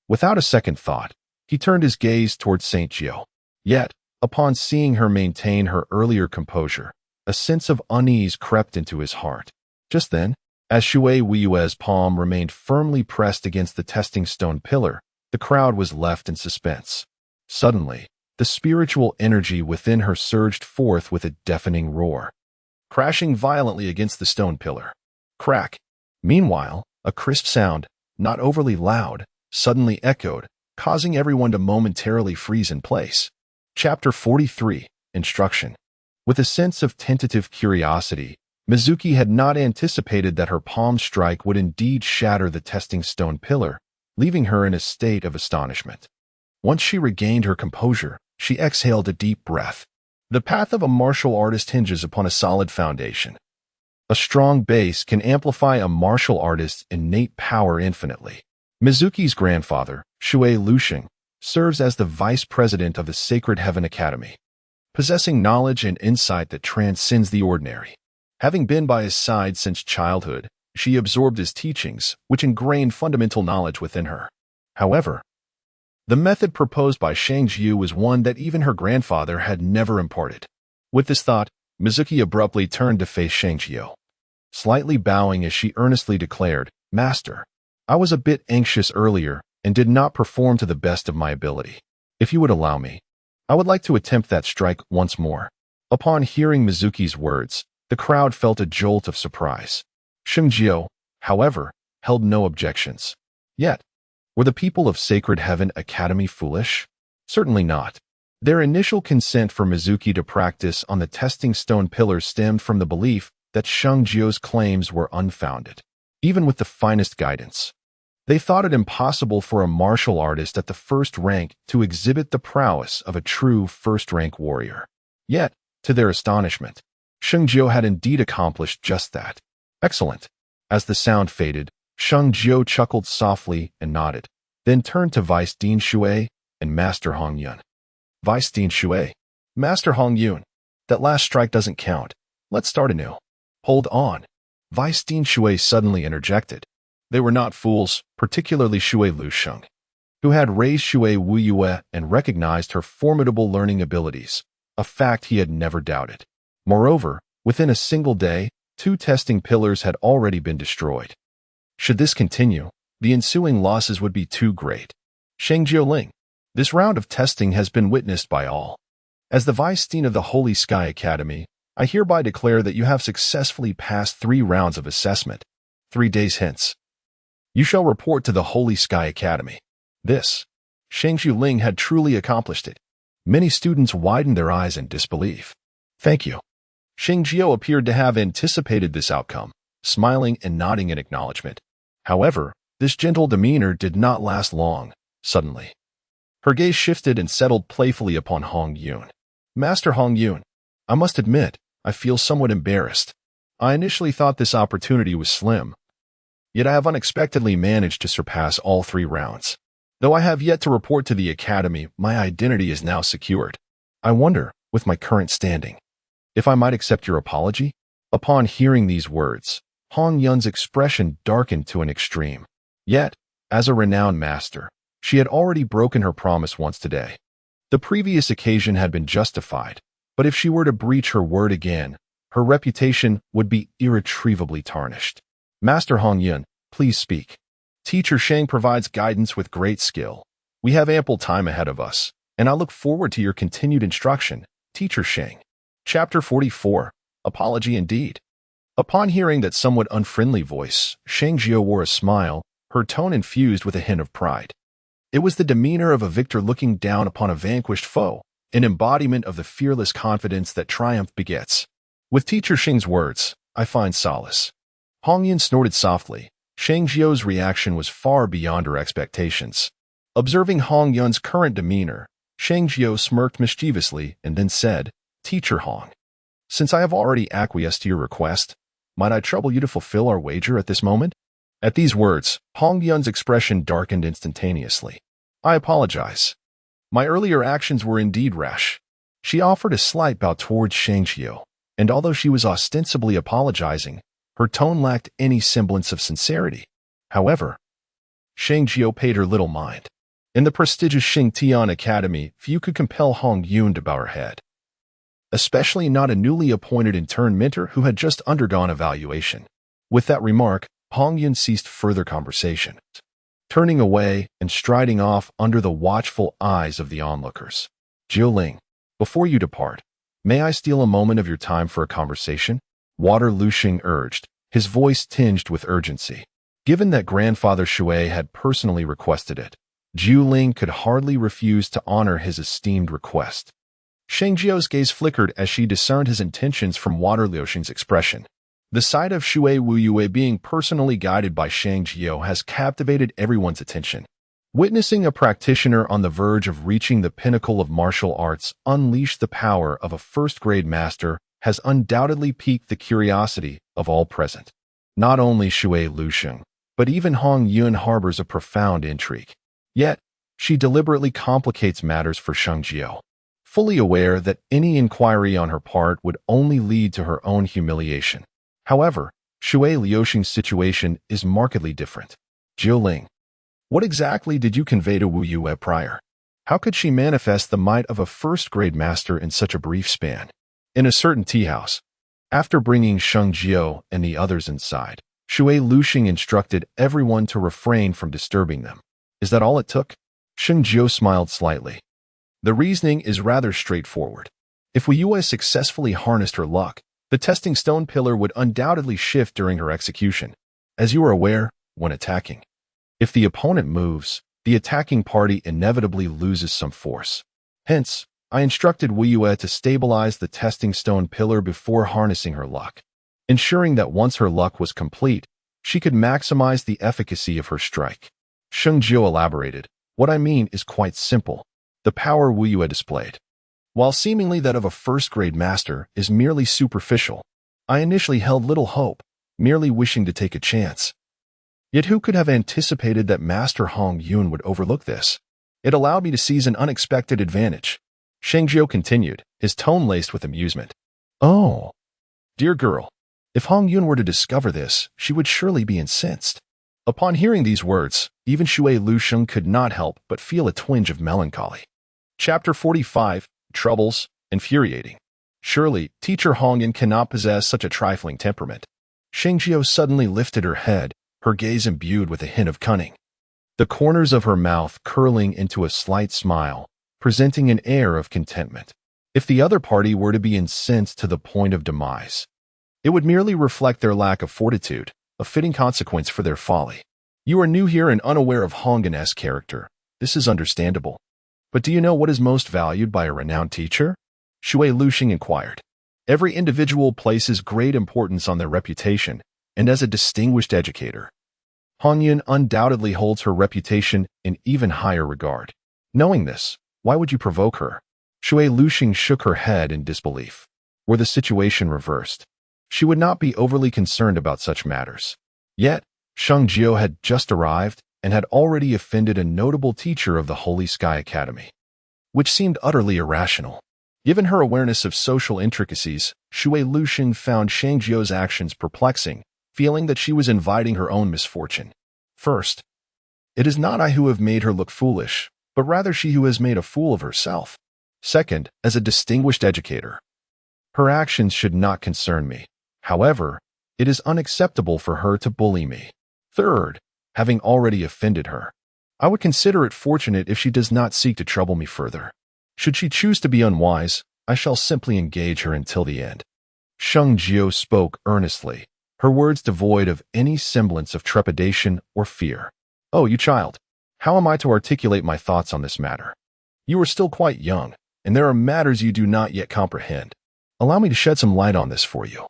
Without a second thought, he turned his gaze towards St. Gio. Yet, upon seeing her maintain her earlier composure, a sense of unease crept into his heart. Just then, as Shui Wuyue's palm remained firmly pressed against the testing stone pillar, the crowd was left in suspense. Suddenly, the spiritual energy within her surged forth with a deafening roar, crashing violently against the stone pillar. Crack! Meanwhile, a crisp sound, not overly loud, suddenly echoed, causing everyone to momentarily freeze in place. Chapter 43, Instruction. With a sense of tentative curiosity, Mizuki had not anticipated that her palm strike would indeed shatter the testing stone pillar, leaving her in a state of astonishment. Once she regained her composure, she exhaled a deep breath. The path of a martial artist hinges upon a solid foundation. A strong base can amplify a martial artist's innate power infinitely. Mizuki's grandfather, Shui Lusheng, serves as the vice president of the Sacred Heaven Academy, possessing knowledge and insight that transcends the ordinary. Having been by his side since childhood, she absorbed his teachings, which ingrained fundamental knowledge within her. However, the method proposed by Sheng Jiu was one that even her grandfather had never imparted. With this thought, Mizuki abruptly turned to face Sheng Jiu, slightly bowing as she earnestly declared, "Master, I was a bit anxious earlier and did not perform to the best of my ability. If you would allow me, I would like to attempt that strike once more." Upon hearing Mizuki's words, the crowd felt a jolt of surprise. Sheng Jiu, however, held no objections. Yet, were the people of Sacred Heaven Academy foolish? Certainly not. Their initial consent for Mizuki to practice on the testing stone pillar stemmed from the belief that Sheng Jiu's claims were unfounded. Even with the finest guidance, they thought it impossible for a martial artist at the first rank to exhibit the prowess of a true first-rank warrior. Yet, to their astonishment, Sheng Jiu had indeed accomplished just that. Excellent. As the sound faded, Sheng Jiu chuckled softly and nodded, then turned to Vice Dean Shui and Master Hong Yun. Vice Dean Shui, Master Hong Yun, that last strike doesn't count. Let's start anew. Hold on. Vice Dean Shui suddenly interjected. They were not fools, particularly Shui Lusheng, who had raised Shui Wuyue and recognized her formidable learning abilities, a fact he had never doubted. Moreover, within a single day, 2 testing pillars had already been destroyed. Should this continue, the ensuing losses would be too great. Sheng Jiuling, this round of testing has been witnessed by all. As the Vice Dean of the Holy Sky Academy, I hereby declare that you have successfully passed 3 rounds of assessment. 3 days hence, you shall report to the Holy Sky Academy. This, Sheng Jiuling had truly accomplished it. Many students widened their eyes in disbelief. Thank you. Sheng Jiu appeared to have anticipated this outcome, smiling and nodding in acknowledgement. However, this gentle demeanor did not last long. Suddenly, her gaze shifted and settled playfully upon Hong Yun. Master Hong Yun, I must admit, I feel somewhat embarrassed. I initially thought this opportunity was slim, yet I have unexpectedly managed to surpass all 3 rounds. Though I have yet to report to the academy, my identity is now secured. I wonder, with my current standing, if I might accept your apology? Upon hearing these words, Hong Yun's expression darkened to an extreme. Yet, as a renowned master, she had already broken her promise once today. The previous occasion had been justified, but if she were to breach her word again, her reputation would be irretrievably tarnished. Master Hong Yun, please speak. Teacher Sheng provides guidance with great skill. We have ample time ahead of us, and I look forward to your continued instruction, Teacher Sheng. Chapter 44. Apology Indeed. Upon hearing that somewhat unfriendly voice, Sheng Jiu wore a smile, her tone infused with a hint of pride. It was the demeanor of a victor looking down upon a vanquished foe, an embodiment of the fearless confidence that triumph begets. With Teacher Sheng's words, I find solace. Hong Yun snorted softly. Sheng Jiu's reaction was far beyond her expectations. Observing Hong Yun's current demeanor, Sheng Jiu smirked mischievously and then said, Teacher Hong, since I have already acquiesced to your request, might I trouble you to fulfill our wager at this moment? At these words, Hong Yun's expression darkened instantaneously. I apologize. My earlier actions were indeed rash. She offered a slight bow towards Sheng Jiu, and although she was ostensibly apologizing, her tone lacked any semblance of sincerity. However, Sheng Jiu paid her little mind. In the prestigious Sheng Tian Academy, few could compel Hong Yun to bow her head, especially not a newly appointed intern mentor who had just undergone evaluation. With that remark, Hong Yun ceased further conversation, turning away and striding off under the watchful eyes of the onlookers. Jiuling, before you depart, may I steal a moment of your time for a conversation? Water Lushing urged, his voice tinged with urgency. Given that Grandfather Shui had personally requested it, Jiuling could hardly refuse to honor his esteemed request. Sheng Jiu's gaze flickered as she discerned his intentions from Water Lushing's expression. The sight of Shui Wuyue being personally guided by Sheng Jiu has captivated everyone's attention. Witnessing a practitioner on the verge of reaching the pinnacle of martial arts unleash the power of a first-grade master has undoubtedly piqued the curiosity of all present. Not only Shui Lusheng, but even Hong Yun harbors a profound intrigue. Yet, she deliberately complicates matters for Sheng Jiu, fully aware that any inquiry on her part would only lead to her own humiliation. However, Shui Liuxing's situation is markedly different. Jiuling, what exactly did you convey to Wu Yue prior? How could she manifest the might of a first-grade master in such a brief span? In a certain tea house, after bringing Sheng Jiu and the others inside, Shui Lushing instructed everyone to refrain from disturbing them. Is that all it took? Sheng Jiu smiled slightly. The reasoning is rather straightforward. If Wu Yue successfully harnessed her luck, the testing stone pillar would undoubtedly shift during her execution, as you are aware, when attacking. If the opponent moves, the attacking party inevitably loses some force. Hence, I instructed Wu Yue to stabilize the testing stone pillar before harnessing her luck, ensuring that once her luck was complete, she could maximize the efficacy of her strike. Sheng Jiu elaborated, what I mean is quite simple. The power Wu Yue displayed, while seemingly that of a first-grade master, is merely superficial. I initially held little hope, merely wishing to take a chance. Yet who could have anticipated that Master Hong Yun would overlook this? It allowed me to seize an unexpected advantage. Sheng Jiu continued, his tone laced with amusement. Oh, dear girl, if Hong Yun were to discover this, she would surely be incensed. Upon hearing these words, even Shui Lusheng could not help but feel a twinge of melancholy. Chapter 45. Troubles. Infuriating. Surely, Teacher Hong Yun cannot possess such a trifling temperament. Sheng Jiu suddenly lifted her head, her gaze imbued with a hint of cunning, the corners of her mouth curling into a slight smile, presenting an air of contentment. If the other party were to be incensed to the point of demise, it would merely reflect their lack of fortitude, a fitting consequence for their folly. You are new here and unaware of Honggan's character. This is understandable. But do you know what is most valued by a renowned teacher? Shui Luxing inquired. Every individual places great importance on their reputation, and as a distinguished educator, Hongyun undoubtedly holds her reputation in even higher regard. Knowing this, why would you provoke her? Shui Luxing shook her head in disbelief. Were the situation reversed, she would not be overly concerned about such matters. Yet, Sheng Jiuling had just arrived and had already offended a notable teacher of the Holy Sky Academy, which seemed utterly irrational. Given her awareness of social intricacies, Shui Luxing found Sheng Jiuling's actions perplexing, feeling that she was inviting her own misfortune. First, it is not I who have made her look foolish, but rather she who has made a fool of herself. Second, as a distinguished educator, her actions should not concern me. However, it is unacceptable for her to bully me. Third, having already offended her, I would consider it fortunate if she does not seek to trouble me further. Should she choose to be unwise, I shall simply engage her until the end. Sheng Jiuling spoke earnestly, her words devoid of any semblance of trepidation or fear. Oh, you child, how am I to articulate my thoughts on this matter? You are still quite young, and there are matters you do not yet comprehend. Allow me to shed some light on this for you.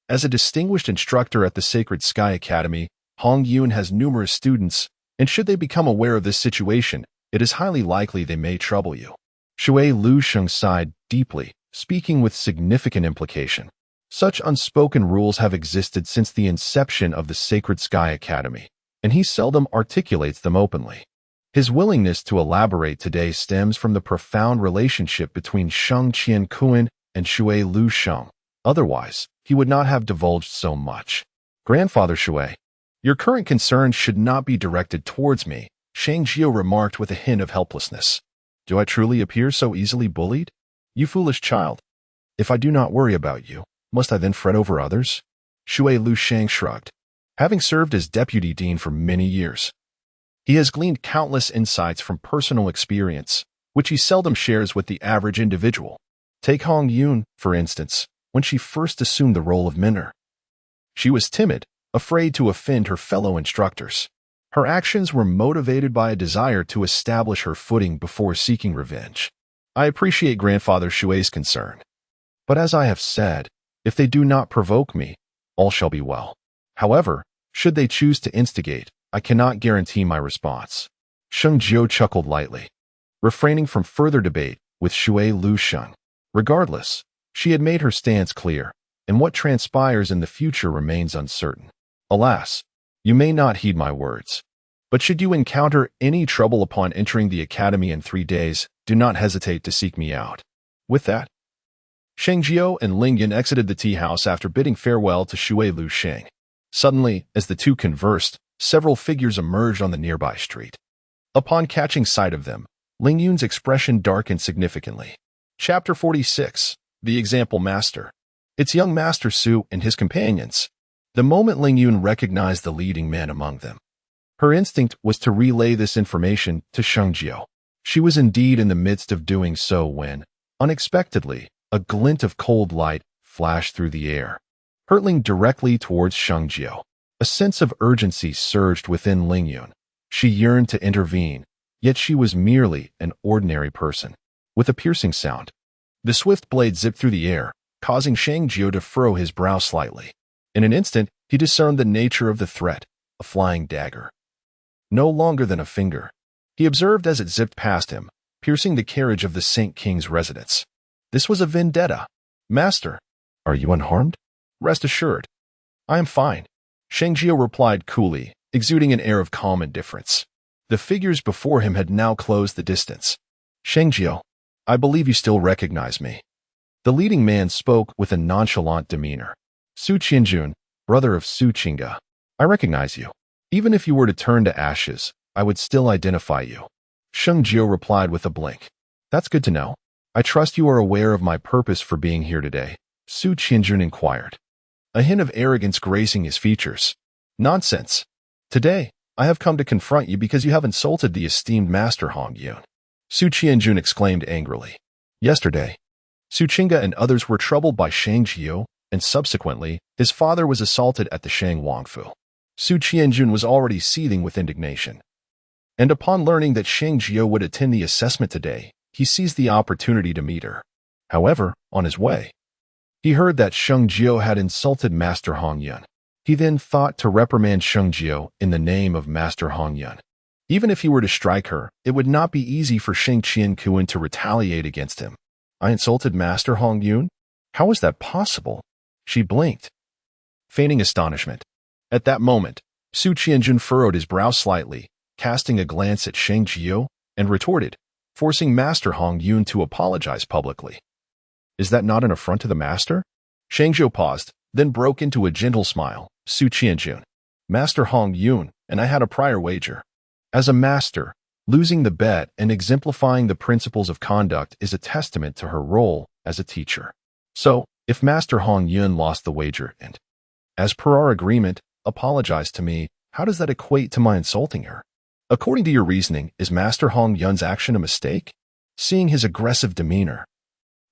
As a distinguished instructor at the Sacred Sky Academy, Hongyun has numerous students, and should they become aware of this situation, it is highly likely they may trouble you. Shui Luxing sighed deeply, speaking with significant implication. Such unspoken rules have existed since the inception of the Sacred Sky Academy, and he seldom articulates them openly. His willingness to elaborate today stems from the profound relationship between Sheng Qiankuan and Shui Luxing. Otherwise, he would not have divulged so much. Grandfather Shui, your current concerns should not be directed towards me, Sheng Jiuling remarked with a hint of helplessness. Do I truly appear so easily bullied? You foolish child. If I do not worry about you, must I then fret over others? Shui Luxing shrugged. Having served as deputy dean for many years, he has gleaned countless insights from personal experience, which he seldom shares with the average individual. Take Hongyun, for instance, when she first assumed the role of mentor. She was timid, afraid to offend her fellow instructors. Her actions were motivated by a desire to establish her footing before seeking revenge. I appreciate Grandfather Shui's concern. But as I have said, if they do not provoke me, all shall be well. However, should they choose to instigate, I cannot guarantee my response. Sheng Jiuling chuckled lightly, refraining from further debate with Shui Luxing. Regardless, she had made her stance clear, and what transpires in the future remains uncertain. Alas, you may not heed my words. But should you encounter any trouble upon entering the academy in 3 days, do not hesitate to seek me out. With that, Sheng Jiuling and Lingyun exited the tea house after bidding farewell to Shui Luxing. Suddenly, as the two conversed, several figures emerged on the nearby street. Upon catching sight of them, Lingyun's expression darkened significantly. Chapter 46. The Example Master. It's young Master Su and his companions. The moment Lingyun recognized the leading man among them, her instinct was to relay this information to Sheng Jiuling. She was indeed in the midst of doing so when, unexpectedly, a glint of cold light flashed through the air, hurtling directly towards Sheng Jiuling. A sense of urgency surged within Lingyun. She yearned to intervene, yet she was merely an ordinary person. With a piercing sound, the swift blade zipped through the air, causing Sheng Jiuling to furrow his brow slightly. In an instant, he discerned the nature of the threat, a flying dagger. No longer than a finger, he observed as it zipped past him, piercing the carriage of the Saint King's residence. This was a vendetta. Master, are you unharmed? Rest assured, I am fine. Sheng Jiuling replied coolly, exuding an air of calm indifference. The figures before him had now closed the distance. Sheng Jiuling, I believe you still recognize me. The leading man spoke with a nonchalant demeanor. Su Qianjun, brother of Su Qingge, I recognize you. Even if you were to turn to ashes, I would still identify you. Sheng Jiuling replied with a blink. That's good to know. I trust you are aware of my purpose for being here today, Su Qianjun inquired, a hint of arrogance gracing his features. Nonsense. Today, I have come to confront you because you have insulted the esteemed master Hong Yun. Su Qianjun exclaimed angrily. Yesterday, Su Qingga and others were troubled by Sheng Jiuling, and subsequently, his father was assaulted at the Shengwang Fu. Su Qianjun was already seething with indignation. And upon learning that Sheng Jiuling would attend the assessment today, he seized the opportunity to meet her. However, on his way, he heard that Sheng Jiuling had insulted Master Hong Yun. He then thought to reprimand Sheng Jiuling in the name of Master Hong Yun. Even if he were to strike her, it would not be easy for Sheng Jiuling to retaliate against him. I insulted Master Hong Yun? How was that possible? She blinked, feigning astonishment. At that moment, Su Qianjun furrowed his brow slightly, casting a glance at Sheng Jiuling, and retorted, forcing Master Hong Yun to apologize publicly. Is that not an affront to the master? Sheng Jiuling paused, then broke into a gentle smile. Su Qianjun, Master Hong Yun, and I had a prior wager. As a master, losing the bet and exemplifying the principles of conduct is a testament to her role as a teacher. So, if Master Hong Yun lost the wager and, as per our agreement, apologized to me, how does that equate to my insulting her? According to your reasoning, is Master Hong Yun's action a mistake? Seeing his aggressive demeanor,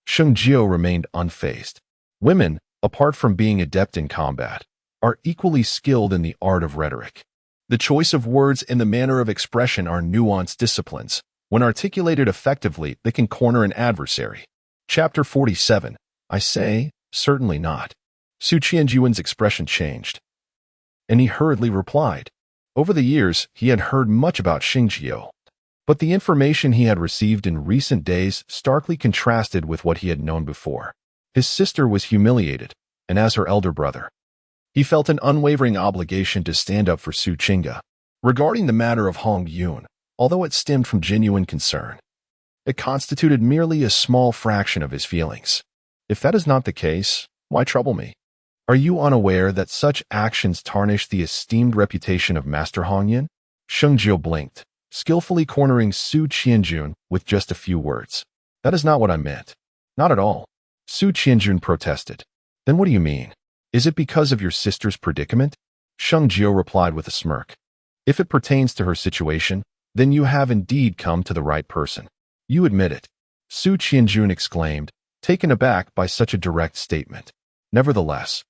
Sheng Jiuling remained unfazed. Women, apart from being adept in combat, are equally skilled in the art of rhetoric. The choice of words and the manner of expression are nuanced disciplines. When articulated effectively, they can corner an adversary. Chapter 47. I say, certainly not. Su Qianjuan's expression changed, and he hurriedly replied. Over the years, he had heard much about Sheng Jiuling, but the information he had received in recent days starkly contrasted with what he had known before. His sister was humiliated, and as her elder brother, he felt an unwavering obligation to stand up for Su Qingga. Regarding the matter of Hong Yun, although it stemmed from genuine concern, it constituted merely a small fraction of his feelings. If that is not the case, why trouble me? Are you unaware that such actions tarnish the esteemed reputation of Master Hong Yun? Sheng Jiuling blinked, skillfully cornering Su Qianjun with just a few words. That is not what I meant. Not at all. Su Qianjun protested. Then what do you mean? Is it because of your sister's predicament? Sheng Jiuling replied with a smirk. If it pertains to her situation, then you have indeed come to the right person. You admit it. Su Qianjun exclaimed, taken aback by such a direct statement. Nevertheless,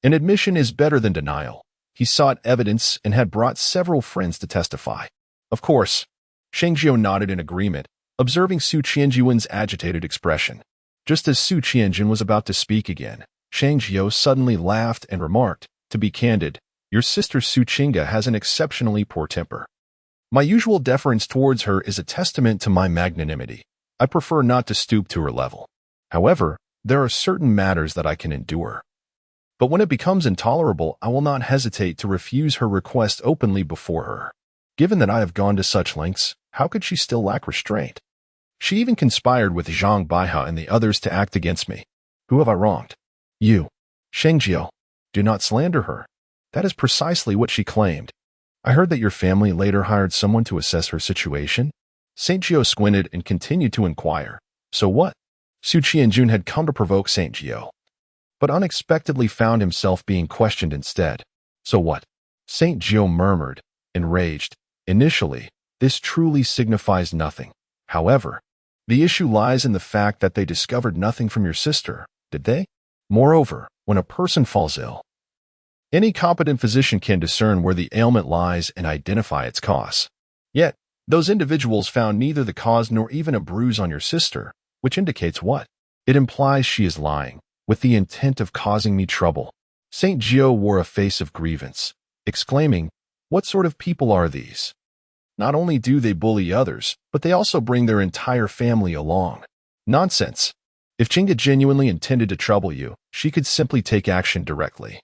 an admission is better than denial. He sought evidence and had brought several friends to testify. Of course, Sheng Jiuling nodded in agreement, observing Su Qianjuan's agitated expression. Just as Su Qianjun was about to speak again, Sheng Jiuling suddenly laughed and remarked, to be candid, your sister Su Qingga has an exceptionally poor temper. My usual deference towards her is a testament to my magnanimity. I prefer not to stoop to her level. However, there are certain matters that I can endure. But when it becomes intolerable, I will not hesitate to refuse her request openly before her. Given that I have gone to such lengths, how could she still lack restraint? She even conspired with Zhang Baiha and the others to act against me. Who have I wronged? You. Sheng Jiuling. Do not slander her. That is precisely what she claimed. I heard that your family later hired someone to assess her situation. Saint Jiuling squinted and continued to inquire. So what? Su Qianjun had come to provoke Saint Jiuling, but unexpectedly found himself being questioned instead. So what? Saint Jiuling murmured, enraged. Initially, this truly signifies nothing. However, the issue lies in the fact that they discovered nothing from your sister, did they? Moreover, when a person falls ill, any competent physician can discern where the ailment lies and identify its cause. Yet, those individuals found neither the cause nor even a bruise on your sister, which indicates what? It implies she is lying, with the intent of causing me trouble. Saint Jiuling wore a face of grievance, exclaiming, what sort of people are these? Not only do they bully others, but they also bring their entire family along. Nonsense. If Qingga genuinely intended to trouble you, she could simply take action directly.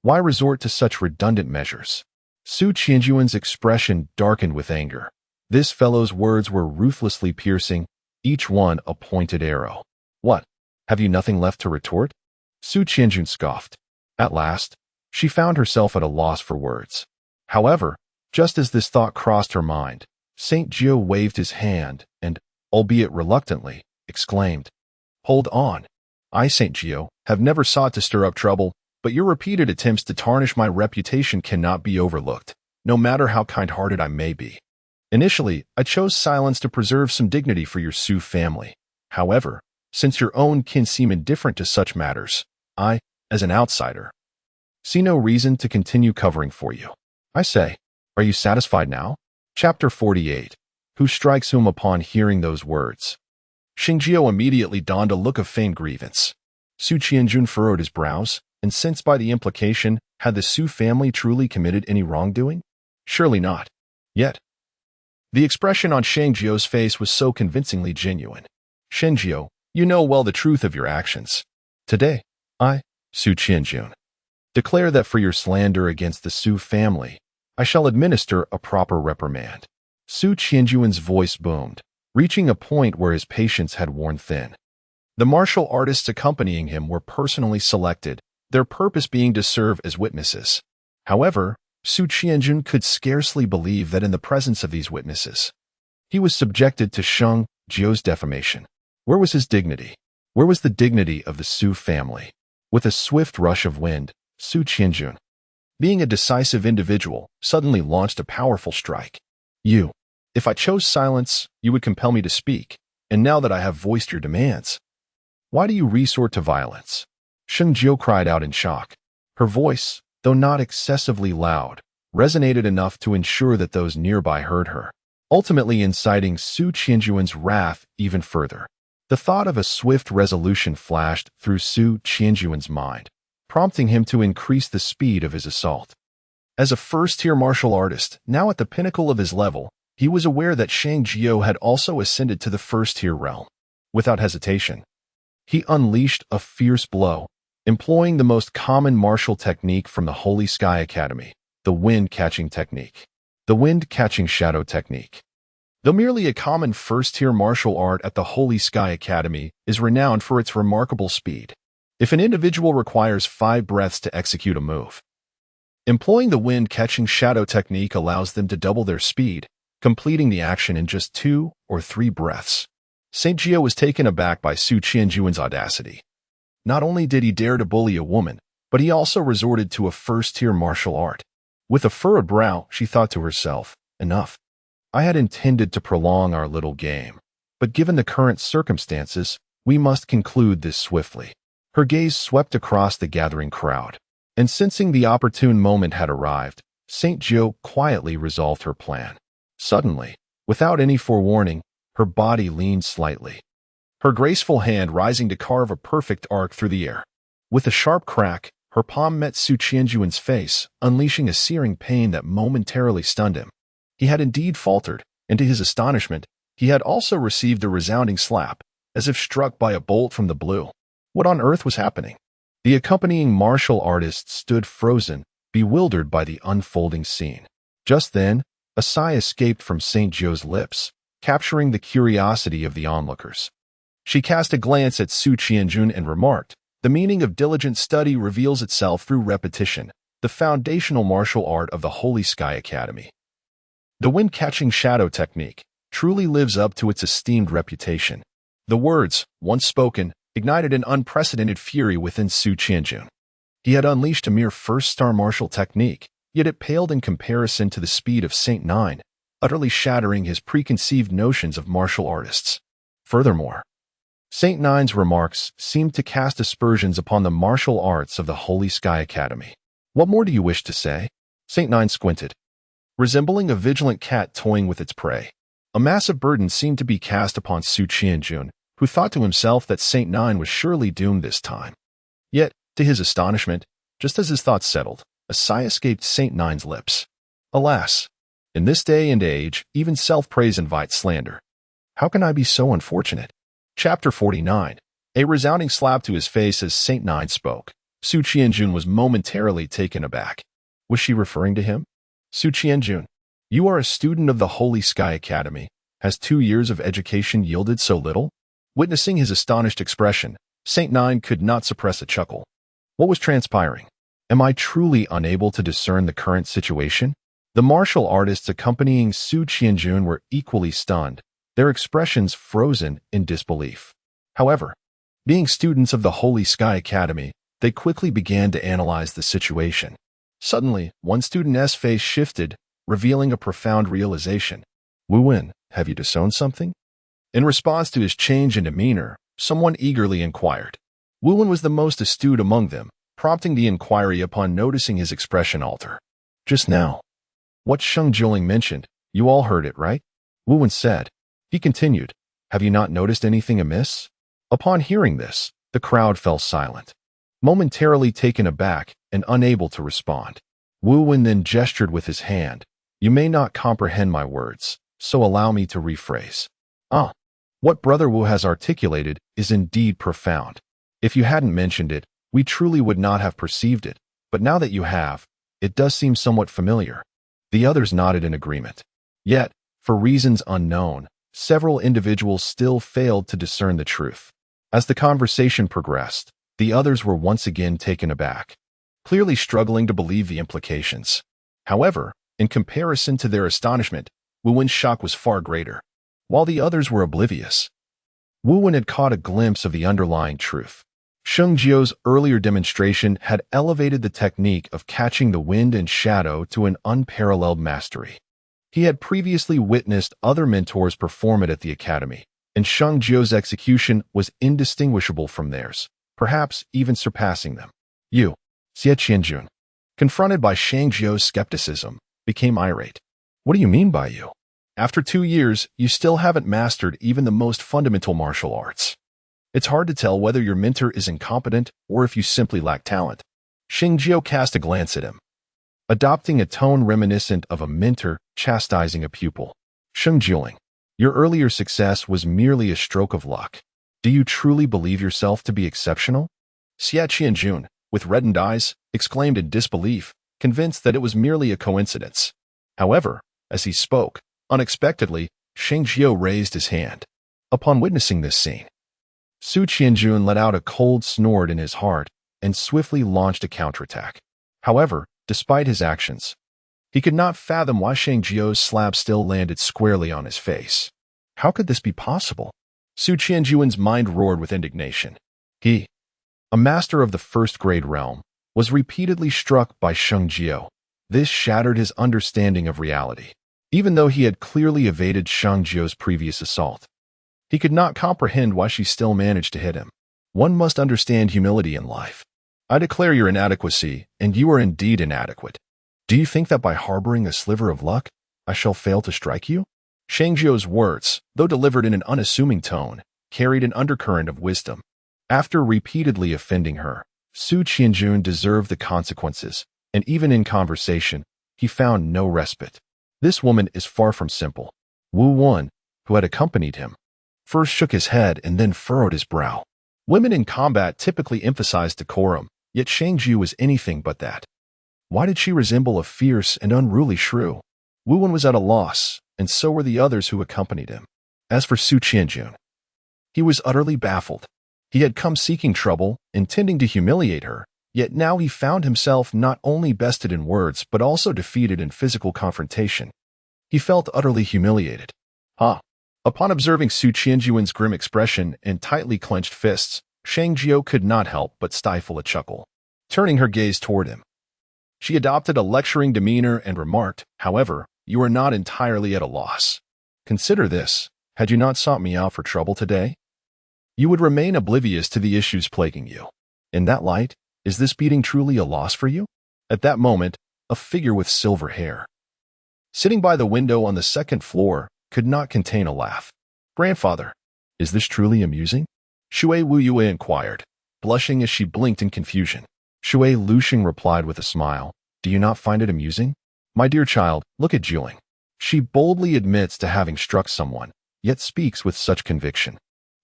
Why resort to such redundant measures? Su Qianjuan's expression darkened with anger. This fellow's words were ruthlessly piercing, each one a pointed arrow. What? Have you nothing left to retort? Su Qianjun scoffed. At last, she found herself at a loss for words. However, just as this thought crossed her mind, Saint Jiuling waved his hand and, albeit reluctantly, exclaimed, Hold on. I, Saint Jiuling, have never sought to stir up trouble, but your repeated attempts to tarnish my reputation cannot be overlooked. no matter how kind-hearted I may be. Initially, I chose silence to preserve some dignity for your Su family. However, since your own kin seem indifferent to such matters, I, as an outsider, see no reason to continue covering for you. I say, are you satisfied now? Chapter 48. Who strikes whom upon hearing those words? Sheng Jiuling immediately donned a look of feigned grievance. Su Qianjun furrowed his brows, and sensed by the implication, had the Su family truly committed any wrongdoing? Surely not. Yet, the expression on Sheng Jiuling's face was so convincingly genuine. Sheng Jiuling, you know well the truth of your actions. Today, I, Su Qianjun, declare that for your slander against the Su family, I shall administer a proper reprimand. Su Qianjun's voice boomed, reaching a point where his patience had worn thin. The martial artists accompanying him were personally selected, their purpose being to serve as witnesses. However, Su Qianjun could scarcely believe that in the presence of these witnesses, he was subjected to Sheng Jiuling's defamation. Where was his dignity? Where was the dignity of the Su family? With a swift rush of wind, Su Qianjun, being a decisive individual, suddenly launched a powerful strike. You. If I chose silence, you would compel me to speak, and now that I have voiced your demands, why do you resort to violence? Sheng Jiuling cried out in shock. Her voice, though not excessively loud, resonated enough to ensure that those nearby heard her, ultimately inciting Su Qianjun's wrath even further. The thought of a swift resolution flashed through Su Qianjun's mind, prompting him to increase the speed of his assault. As a first-tier martial artist, now at the pinnacle of his level, he was aware that Sheng Jiuling had also ascended to the first-tier realm. Without hesitation, he unleashed a fierce blow, employing the most common martial technique from the Holy Sky Academy, the wind-catching technique. The wind-catching shadow technique. Though merely a common first-tier martial art at the Holy Sky Academy, is renowned for its remarkable speed. If an individual requires 5 breaths to execute a move, employing the wind-catching shadow technique allows them to double their speed, completing the action in just 2 or 3 breaths. St. Jiuling was taken aback by Su Qianjun's audacity. Not only did he dare to bully a woman, but he also resorted to a first-tier martial art. With a furrowed brow, she thought to herself, enough. I had intended to prolong our little game, but given the current circumstances, we must conclude this swiftly. Her gaze swept across the gathering crowd, and sensing the opportune moment had arrived, St. Jiuling quietly resolved her plan. Suddenly, without any forewarning, her body leaned slightly, her graceful hand rising to carve a perfect arc through the air. With a sharp crack, her palm met Su Qianjun's face, unleashing a searing pain that momentarily stunned him. He had indeed faltered, and to his astonishment, he had also received a resounding slap, as if struck by a bolt from the blue. What on earth was happening? The accompanying martial artist stood frozen, bewildered by the unfolding scene. Just then, a sigh escaped from St. Jiuling's lips, capturing the curiosity of the onlookers. She cast a glance at Su Qianjun and remarked, the meaning of diligent study reveals itself through repetition, the foundational martial art of the Holy Sky Academy. The wind-catching shadow technique truly lives up to its esteemed reputation. The words, once spoken, ignited an unprecedented fury within Su Qianjun. He had unleashed a mere first-star martial technique, yet it paled in comparison to the speed of Saint Nine, utterly shattering his preconceived notions of martial artists. Furthermore, Saint Nine's remarks seemed to cast aspersions upon the martial arts of the Holy Sky Academy. What more do you wish to say? Saint Nine squinted, resembling a vigilant cat toying with its prey. A massive burden seemed to be cast upon Su Qianjun, who thought to himself that Saint Nine was surely doomed this time. Yet, to his astonishment, just as his thoughts settled, a sigh escaped Saint Nine's lips. Alas, in this day and age, even self-praise invites slander. How can I be so unfortunate? Chapter 49. A resounding slap to his face as Saint Nine spoke. Su Qianjun was momentarily taken aback. Was she referring to him? Su Qianjun, you are a student of the Holy Sky Academy. Has 2 years of education yielded so little? Witnessing his astonished expression, Saint Nine could not suppress a chuckle. What was transpiring? Am I truly unable to discern the current situation? The martial artists accompanying Su Qianjun were equally stunned, their expressions frozen in disbelief. However, being students of the Holy Sky Academy, they quickly began to analyze the situation. Suddenly, one student's face shifted, revealing a profound realization. Wu Wen, have you disowned something? In response to his change in demeanor, someone eagerly inquired. Wu Wen was the most astute among them, prompting the inquiry upon noticing his expression alter. Just now. What Sheng Jiuling mentioned, you all heard it, right? Wu Wen said. He continued, have you not noticed anything amiss? Upon hearing this, the crowd fell silent, momentarily taken aback and unable to respond. Wu Wen then gestured with his hand. You may not comprehend my words, so allow me to rephrase. What Brother Wu has articulated is indeed profound. If you hadn't mentioned it, we truly would not have perceived it, but now that you have, it does seem somewhat familiar. The others nodded in agreement. Yet, for reasons unknown, several individuals still failed to discern the truth. As the conversation progressed, the others were once again taken aback, clearly struggling to believe the implications. However, in comparison to their astonishment, Wu Wen's shock was far greater. While the others were oblivious, Wu Wen had caught a glimpse of the underlying truth. Sheng Jiu's earlier demonstration had elevated the technique of catching the wind and shadow to an unparalleled mastery. He had previously witnessed other mentors perform it at the academy, and Sheng Jiu's execution was indistinguishable from theirs, perhaps even surpassing them. You, Xie Qianjun, confronted by Sheng Jiu's skepticism, became irate. What do you mean by you? After 2 years, you still haven't mastered even the most fundamental martial arts. It's hard to tell whether your mentor is incompetent or if you simply lack talent. Sheng Jiu cast a glance at him, adopting a tone reminiscent of a mentor chastising a pupil. Sheng Jiuling, your earlier success was merely a stroke of luck. Do you truly believe yourself to be exceptional? Xie Qianjun, with reddened eyes, exclaimed in disbelief, convinced that it was merely a coincidence. However, as he spoke, unexpectedly, Sheng Jiu raised his hand. Upon witnessing this scene, Su Qianjun let out a cold snort in his heart and swiftly launched a counterattack. However, despite his actions, he could not fathom why Sheng Jiu's slap still landed squarely on his face. How could this be possible? Su Qianjuan's mind roared with indignation. He, a master of the first-grade realm, was repeatedly struck by Sheng Jiu. This shattered his understanding of reality. Even though he had clearly evaded Sheng Jiu's previous assault, he could not comprehend why she still managed to hit him. One must understand humility in life. I declare your inadequacy, and you are indeed inadequate. Do you think that by harboring a sliver of luck, I shall fail to strike you? Sheng Jiu's words, though delivered in an unassuming tone, carried an undercurrent of wisdom. After repeatedly offending her, Su Qianjun deserved the consequences, and even in conversation, he found no respite. This woman is far from simple. Wu Wen, who had accompanied him, first shook his head and then furrowed his brow. Women in combat typically emphasize decorum, yet Sheng Jiu was anything but that. Why did she resemble a fierce and unruly shrew? Wu Wen was at a loss, and so were the others who accompanied him. As for Su Qianjun, he was utterly baffled. He had come seeking trouble, intending to humiliate her, yet now he found himself not only bested in words but also defeated in physical confrontation. He felt utterly humiliated. Upon observing Su Qianjuan's grim expression and tightly clenched fists, Sheng Jiu could not help but stifle a chuckle. Turning her gaze toward him, she adopted a lecturing demeanor and remarked, however, you are not entirely at a loss. Consider this, had you not sought me out for trouble today, you would remain oblivious to the issues plaguing you. In that light, is this beating truly a loss for you? At that moment, a figure with silver hair, sitting by the window on the second floor, could not contain a laugh. Grandfather, is this truly amusing? Shui Wu Yue inquired, blushing as she blinked in confusion. Shui Luxing replied with a smile, do you not find it amusing? My dear child, look at Jiuling. She boldly admits to having struck someone, yet speaks with such conviction.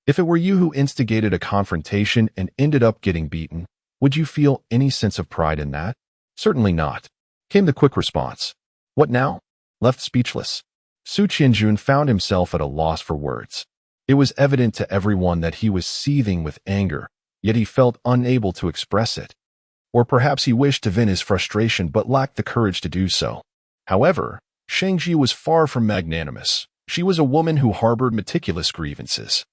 If it were you who instigated a confrontation and ended up getting beaten, would you feel any sense of pride in that? Certainly not, came the quick response. What now? Left speechless, Su Qianjun found himself at a loss for words. It was evident to everyone that he was seething with anger, yet he felt unable to express it. Or perhaps he wished to vent his frustration but lacked the courage to do so. However, Sheng Jiu was far from magnanimous. She was a woman who harbored meticulous grievances.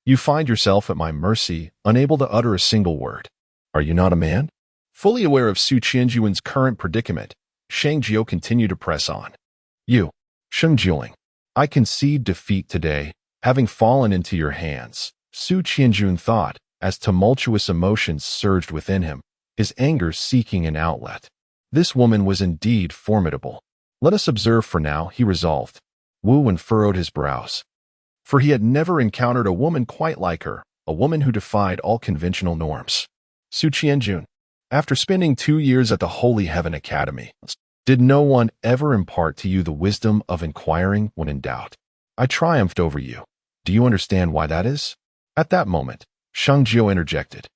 You find yourself at my mercy, unable to utter a single word. Are you not a man? Fully aware of Su Qianjuan's current predicament, Sheng Jiu continued to press on. You, Sheng Jiuling, I concede defeat today, having fallen into your hands, Su Qianjun thought, as tumultuous emotions surged within him, his anger seeking an outlet. This woman was indeed formidable. Let us observe for now, he resolved. Wu Wen furrowed his brows, for he had never encountered a woman quite like her, a woman who defied all conventional norms. Su Qianjun, after spending 2 years at the Holy Heaven Academy, did no one ever impart to you the wisdom of inquiring when in doubt? I triumphed over you. Do you understand why that is? At that moment, Sheng Jiu interjected,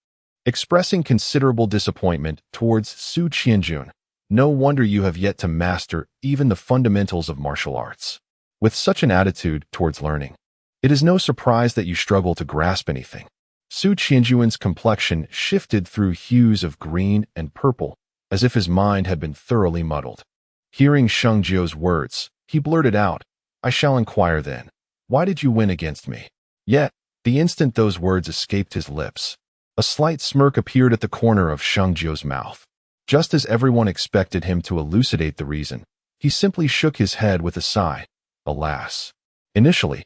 expressing considerable disappointment towards Su Qianjun. No wonder you have yet to master even the fundamentals of martial arts. With such an attitude towards learning, it is no surprise that you struggle to grasp anything. Su Qianjun's complexion shifted through hues of green and purple, as if his mind had been thoroughly muddled. Hearing Sheng Jiu's words, he blurted out, I shall inquire then. Why did you win against me? Yet, the instant those words escaped his lips, a slight smirk appeared at the corner of Sheng Jiu's mouth. Just as everyone expected him to elucidate the reason, he simply shook his head with a sigh. Alas. Initially,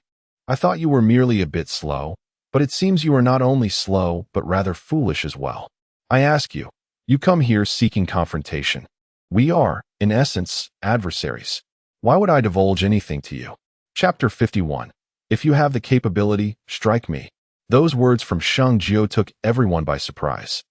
I thought you were merely a bit slow, but it seems you are not only slow but rather foolish as well. I ask you, you come here seeking confrontation. We are, in essence, adversaries. Why would I divulge anything to you? Chapter 51. If you have the capability, strike me. Those words from Sheng Jiu took everyone by surprise,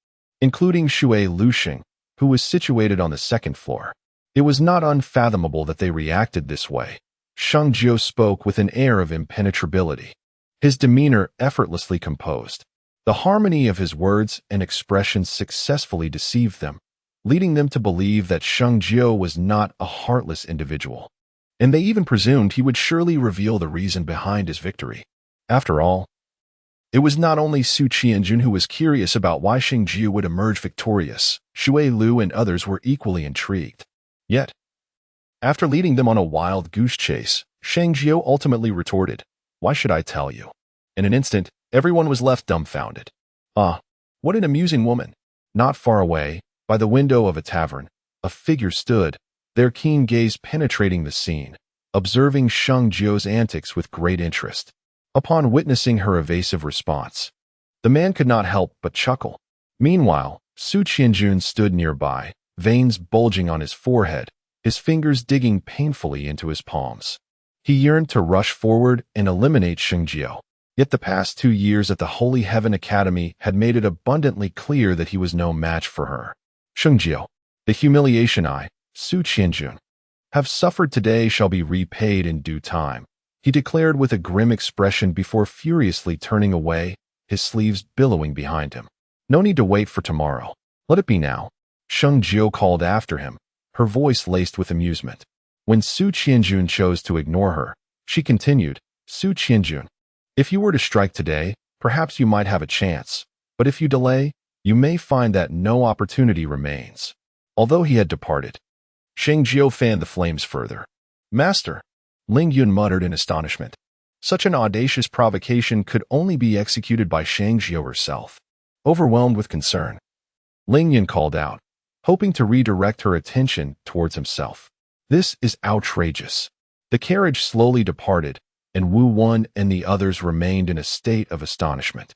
including Shui Luxing, who was situated on the second floor. It was not unfathomable that they reacted this way. Sheng Jiu spoke with an air of impenetrability, his demeanor effortlessly composed. The harmony of his words and expressions successfully deceived them, leading them to believe that Sheng Jiu was not a heartless individual, and they even presumed he would surely reveal the reason behind his victory. After all, it was not only Su Qianjun who was curious about why Sheng Jiu would emerge victorious. Shui Lu and others were equally intrigued. Yet, after leading them on a wild goose chase, Sheng Jiu ultimately retorted, Why should I tell you? In an instant, everyone was left dumbfounded. Ah, what an amusing woman. Not far away, by the window of a tavern, a figure stood, their keen gaze penetrating the scene, observing Sheng Jiu's antics with great interest. Upon witnessing her evasive response, the man could not help but chuckle. Meanwhile, Su Qianjun stood nearby, veins bulging on his forehead, his fingers digging painfully into his palms. He yearned to rush forward and eliminate Sheng Jiu. Yet the past 2 years at the Holy Heaven Academy had made it abundantly clear that he was no match for her. Sheng Jiu, the humiliation I, Su Qianjun, have suffered today shall be repaid in due time, he declared with a grim expression before furiously turning away, his sleeves billowing behind him. No need to wait for tomorrow. Let it be now. Sheng Jiu called after him, her voice laced with amusement. When Su Qianjun chose to ignore her, she continued, Su Qianjun, if you were to strike today, perhaps you might have a chance, but if you delay, you may find that no opportunity remains. Although he had departed, Sheng Jiu fanned the flames further. Master, Ling Yun muttered in astonishment. Such an audacious provocation could only be executed by Sheng Jiu herself. Overwhelmed with concern, Ling Yun called out, hoping to redirect her attention towards himself. This is outrageous. The carriage slowly departed, and Wu Wen and the others remained in a state of astonishment.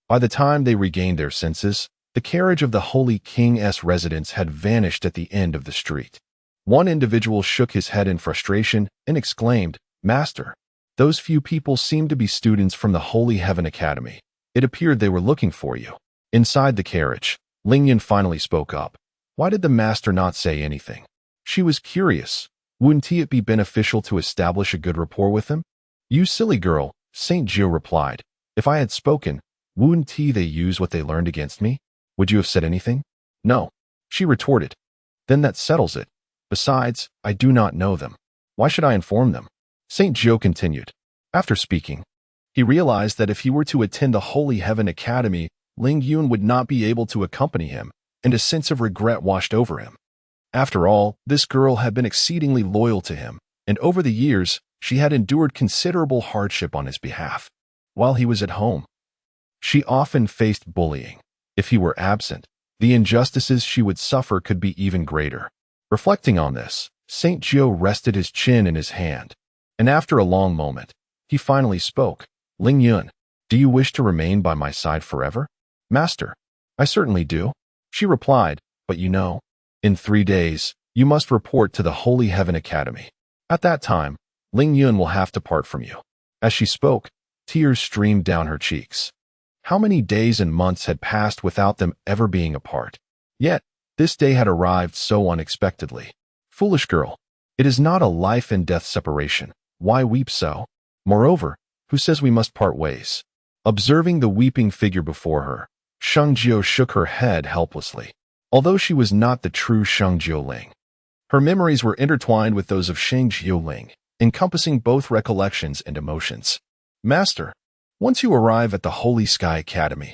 By the time they regained their senses, the carriage of the Holy King's residence had vanished at the end of the street. One individual shook his head in frustration and exclaimed, Master, those few people seem to be students from the Holy Heaven Academy. It appeared they were looking for you. Inside the carriage, Ling Yun finally spoke up. Why did the master not say anything? She was curious. Wouldn't it be beneficial to establish a good rapport with him? You silly girl, St. Jiu replied. If I had spoken, wouldn't they use what they learned against me? Would you have said anything? No, she retorted. Then that settles it. Besides, I do not know them. Why should I inform them? St. Jiu continued. After speaking, he realized that if he were to attend the Holy Heaven Academy, Ling Yun would not be able to accompany him, and a sense of regret washed over him. After all, this girl had been exceedingly loyal to him, and over the years, she had endured considerable hardship on his behalf. While he was at home, she often faced bullying. If he were absent, the injustices she would suffer could be even greater. Reflecting on this, Saint Jiu rested his chin in his hand, and after a long moment, he finally spoke. Ling Yun, do you wish to remain by my side forever? Master, I certainly do, she replied, but you know, in 3 days, you must report to the Holy Heaven Academy. At that time, Ling Yun will have to part from you. As she spoke, tears streamed down her cheeks. How many days and months had passed without them ever being apart? Yet, this day had arrived so unexpectedly. Foolish girl, it is not a life and death separation. Why weep so? Moreover, who says we must part ways? Observing the weeping figure before her, Sheng Jiu shook her head helplessly. Although she was not the true Sheng Jiuling, her memories were intertwined with those of Sheng Jiuling, encompassing both recollections and emotions. Master, once you arrive at the Holy Sky Academy,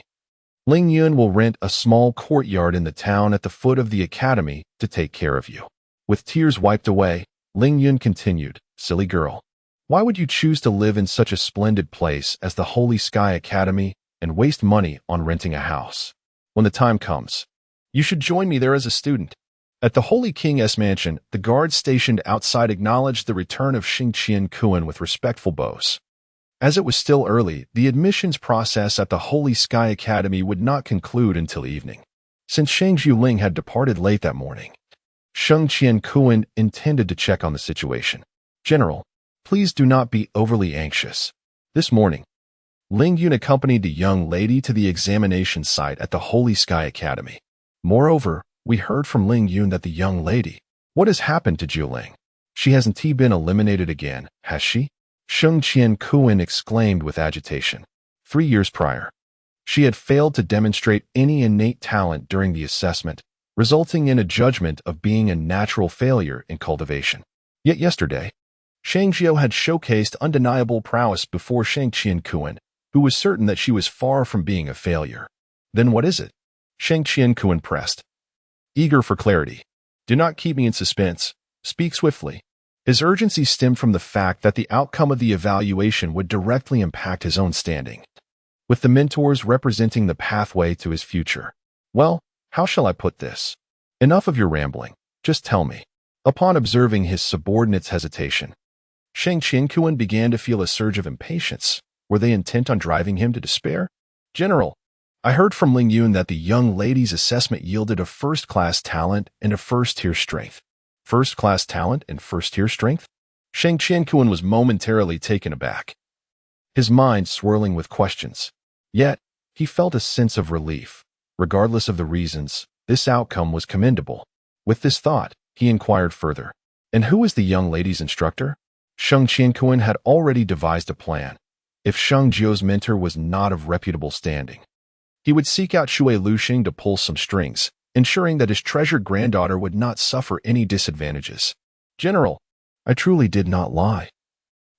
Ling Yun will rent a small courtyard in the town at the foot of the academy to take care of you. With tears wiped away, Ling Yun continued, silly girl, why would you choose to live in such a splendid place as the Holy Sky Academy and waste money on renting a house? When the time comes, you should join me there as a student. At the Holy King's mansion, the guards stationed outside acknowledged the return of Sheng Jiuling with respectful bows. As it was still early, the admissions process at the Holy Sky Academy would not conclude until evening. Since Sheng Jiuling had departed late that morning, Sheng Jiuling intended to check on the situation. General, please do not be overly anxious. This morning, Ling Yun accompanied the young lady to the examination site at the Holy Sky Academy. Moreover, we heard from Ling Yun that the young lady, what has happened to Jiuling? She hasn't been eliminated again, has she? Sheng Jiuling exclaimed with agitation. 3 years prior, she had failed to demonstrate any innate talent during the assessment, resulting in a judgment of being a natural failure in cultivation. Yet yesterday, Sheng Jiu had showcased undeniable prowess before Sheng Jiuling, who was certain that she was far from being a failure. Then what is it? Sheng Jiuling pressed, eager for clarity. Do not keep me in suspense. Speak swiftly. His urgency stemmed from the fact that the outcome of the evaluation would directly impact his own standing, with the mentors representing the pathway to his future. Well, how shall I put this? Enough of your rambling. Just tell me. Upon observing his subordinate's hesitation, Sheng Jiuling began to feel a surge of impatience. Were they intent on driving him to despair? General, I heard from Ling Yun that the young lady's assessment yielded a first-class talent and a first-tier strength. First-class talent and first-tier strength? Sheng Jiuling was momentarily taken aback, his mind swirling with questions. Yet, he felt a sense of relief. Regardless of the reasons, this outcome was commendable. With this thought, he inquired further. And who is the young lady's instructor? Sheng Jiuling had already devised a plan. If Sheng Jiu's mentor was not of reputable standing, he would seek out Shui Luxing to pull some strings, ensuring that his treasured granddaughter would not suffer any disadvantages. General, I truly did not lie.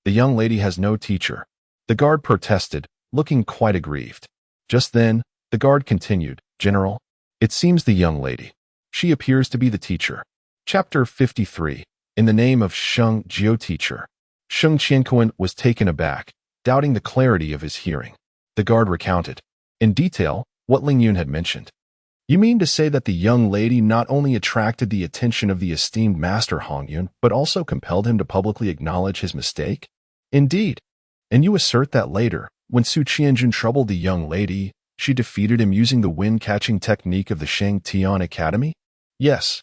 The young lady has no teacher. The guard protested, looking quite aggrieved. Just then, the guard continued, General, it seems the young lady. She appears to be the teacher. Chapter 53. In the name of Sheng Jiu teacher. Sheng Jiuling was taken aback, doubting the clarity of his hearing. The guard recounted, in detail, what Ling Yun had mentioned. You mean to say that the young lady not only attracted the attention of the esteemed Master Hong Yun, but also compelled him to publicly acknowledge his mistake? Indeed. And you assert that later, when Su Qianjun troubled the young lady, she defeated him using the wind-catching technique of the Sheng Tian Academy? Yes.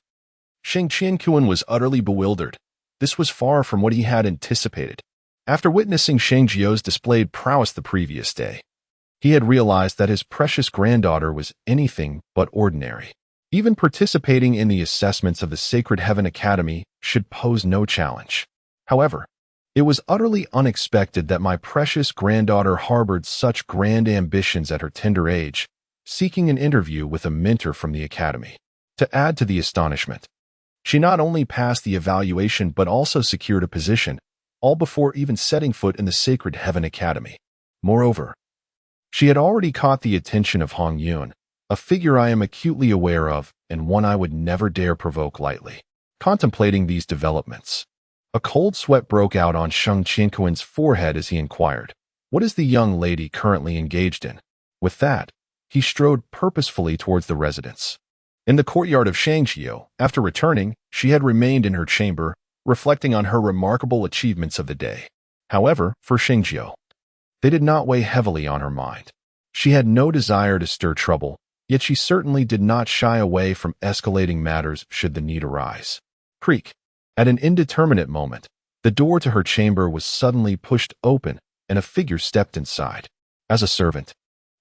Sheng Jiuling was utterly bewildered. This was far from what he had anticipated. After witnessing Sheng Jiu's displayed prowess the previous day, he had realized that his precious granddaughter was anything but ordinary. Even participating in the assessments of the Sacred Heaven Academy should pose no challenge. However, it was utterly unexpected that my precious granddaughter harbored such grand ambitions at her tender age, seeking an interview with a mentor from the academy. To add to the astonishment, she not only passed the evaluation but also secured a position, all before even setting foot in the Sacred Heaven Academy. Moreover, she had already caught the attention of Hong Yun, a figure I am acutely aware of and one I would never dare provoke lightly. Contemplating these developments, a cold sweat broke out on Sheng Jiuling's forehead as he inquired, what is the young lady currently engaged in? With that, he strode purposefully towards the residence. In the courtyard of Shang Jiu, after returning, she had remained in her chamber, reflecting on her remarkable achievements of the day. However, for Sheng Jiuling, they did not weigh heavily on her mind. She had no desire to stir trouble, yet she certainly did not shy away from escalating matters should the need arise. Creak. At an indeterminate moment, the door to her chamber was suddenly pushed open, and a figure stepped inside. As a servant,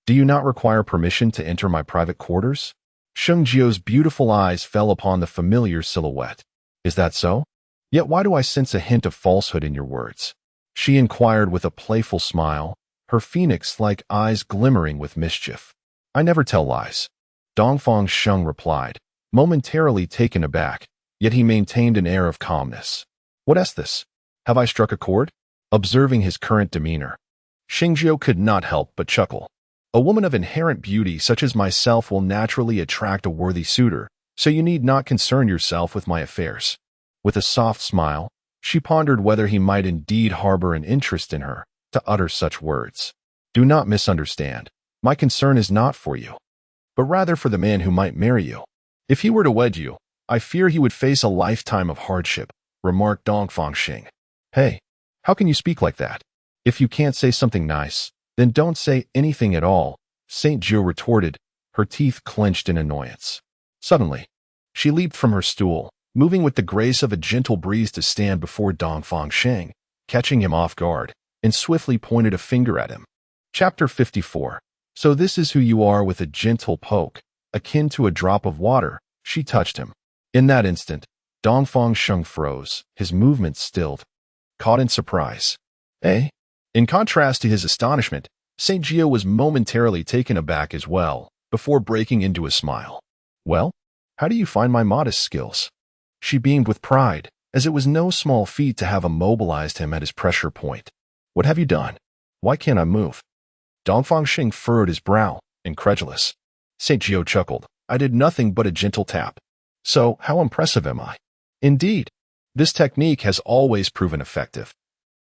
do you not require permission to enter my private quarters? Sheng Jiuling's beautiful eyes fell upon the familiar silhouette. Is that so? Yet why do I sense a hint of falsehood in your words? She inquired with a playful smile, her phoenix-like eyes glimmering with mischief. I never tell lies. Dongfang Sheng replied, momentarily taken aback, yet he maintained an air of calmness. What is this? Have I struck a chord? Observing his current demeanor, Sheng Jiuling could not help but chuckle. A woman of inherent beauty such as myself will naturally attract a worthy suitor, so you need not concern yourself with my affairs. With a soft smile, she pondered whether he might indeed harbor an interest in her to utter such words. Do not misunderstand. My concern is not for you, but rather for the man who might marry you. If he were to wed you, I fear he would face a lifetime of hardship, remarked Dongfang Sheng. Hey, how can you speak like that? If you can't say something nice, then don't say anything at all, St. Jiu retorted, her teeth clenched in annoyance. Suddenly, she leaped from her stool, moving with the grace of a gentle breeze to stand before Dongfang Sheng, catching him off guard, and swiftly pointed a finger at him. Chapter 54. So this is who you are. With a gentle poke, akin to a drop of water, she touched him. In that instant, Dongfang Sheng froze, his movements stilled, caught in surprise. Eh? In contrast to his astonishment, St. Jiu was momentarily taken aback as well, before breaking into a smile. Well, how do you find my modest skills? She beamed with pride, as it was no small feat to have immobilized him at his pressure point. What have you done? Why can't I move? Dongfang Sheng furrowed his brow, incredulous. St. Jiu chuckled. I did nothing but a gentle tap. So, how impressive am I? Indeed, this technique has always proven effective.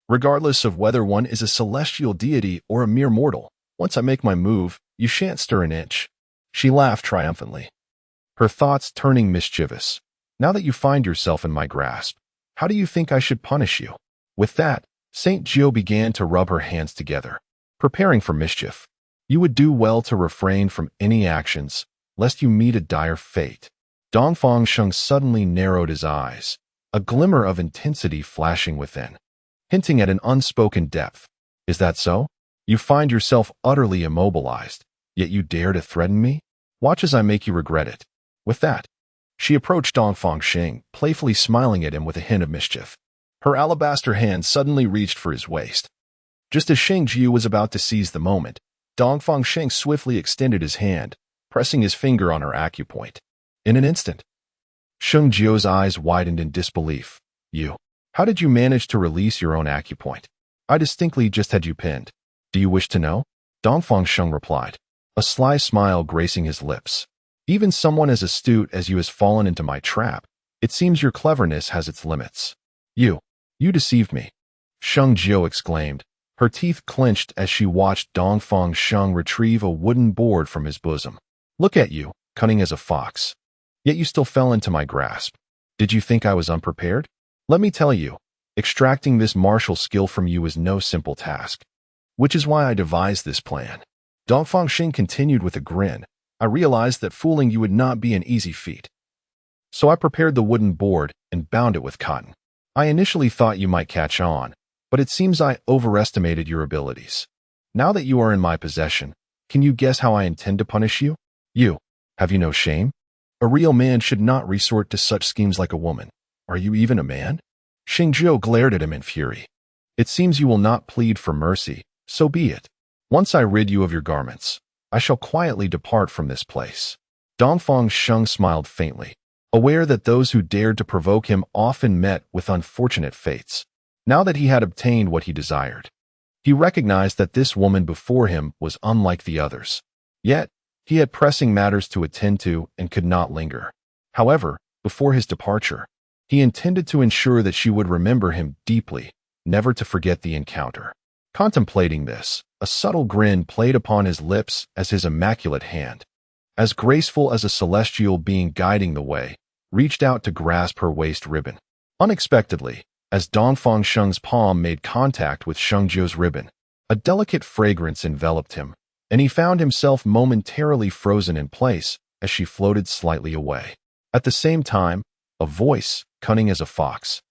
Regardless of whether one is a celestial deity or a mere mortal, once I make my move, you shan't stir an inch. She laughed triumphantly, her thoughts turning mischievous. Now that you find yourself in my grasp, how do you think I should punish you? With that, St. Jiu began to rub her hands together, preparing for mischief. You would do well to refrain from any actions, lest you meet a dire fate. Dongfang Sheng suddenly narrowed his eyes, a glimmer of intensity flashing within, hinting at an unspoken depth. Is that so? You find yourself utterly immobilized, yet you dare to threaten me? Watch as I make you regret it. With that, she approached Dongfang Sheng, playfully smiling at him with a hint of mischief. Her alabaster hand suddenly reached for his waist. Just as Sheng Jiu was about to seize the moment, Dongfang Sheng swiftly extended his hand, pressing his finger on her acupoint. In an instant, Sheng Jiu's eyes widened in disbelief. How did you manage to release your own acupoint? I distinctly just had you pinned. Do you wish to know? Dongfang Sheng replied, a sly smile gracing his lips. Even someone as astute as you has fallen into my trap. It seems your cleverness has its limits. You deceived me, Sheng Jiu exclaimed, her teeth clenched as she watched Dongfang Sheng retrieve a wooden board from his bosom. Look at you, cunning as a fox. Yet you still fell into my grasp. Did you think I was unprepared? Let me tell you, extracting this martial skill from you is no simple task. Which is why I devised this plan. Dongfang Sheng continued with a grin. I realized that fooling you would not be an easy feat. So I prepared the wooden board and bound it with cotton. I initially thought you might catch on, but it seems I overestimated your abilities. Now that you are in my possession, can you guess how I intend to punish you? Have you no shame? A real man should not resort to such schemes like a woman. Are you even a man? Sheng Jiu glared at him in fury. It seems you will not plead for mercy, so be it. Once I rid you of your garments, I shall quietly depart from this place. Dongfang Sheng smiled faintly, aware that those who dared to provoke him often met with unfortunate fates. Now that he had obtained what he desired, he recognized that this woman before him was unlike the others. Yet, he had pressing matters to attend to and could not linger. However, before his departure, he intended to ensure that she would remember him deeply, never to forget the encounter. Contemplating this, a subtle grin played upon his lips as his immaculate hand, as graceful as a celestial being guiding the way, reached out to grasp her waist ribbon. Unexpectedly, as Dongfang Sheng's palm made contact with Sheng Jiu's ribbon, a delicate fragrance enveloped him, and he found himself momentarily frozen in place as she floated slightly away. At the same time, a voice, cunning as a fox,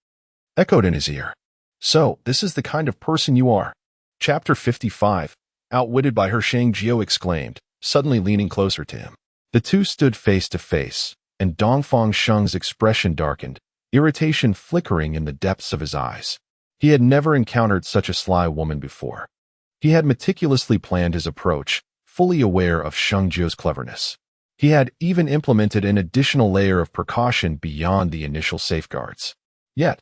echoed in his ear. "So, this is the kind of person you are." Chapter 55. Outwitted by her, Sheng Jiu exclaimed, suddenly leaning closer to him. The two stood face to face, and Dongfang Sheng's expression darkened, irritation flickering in the depths of his eyes. He had never encountered such a sly woman before. He had meticulously planned his approach, fully aware of Sheng Jiu's cleverness. He had even implemented an additional layer of precaution beyond the initial safeguards. Yet,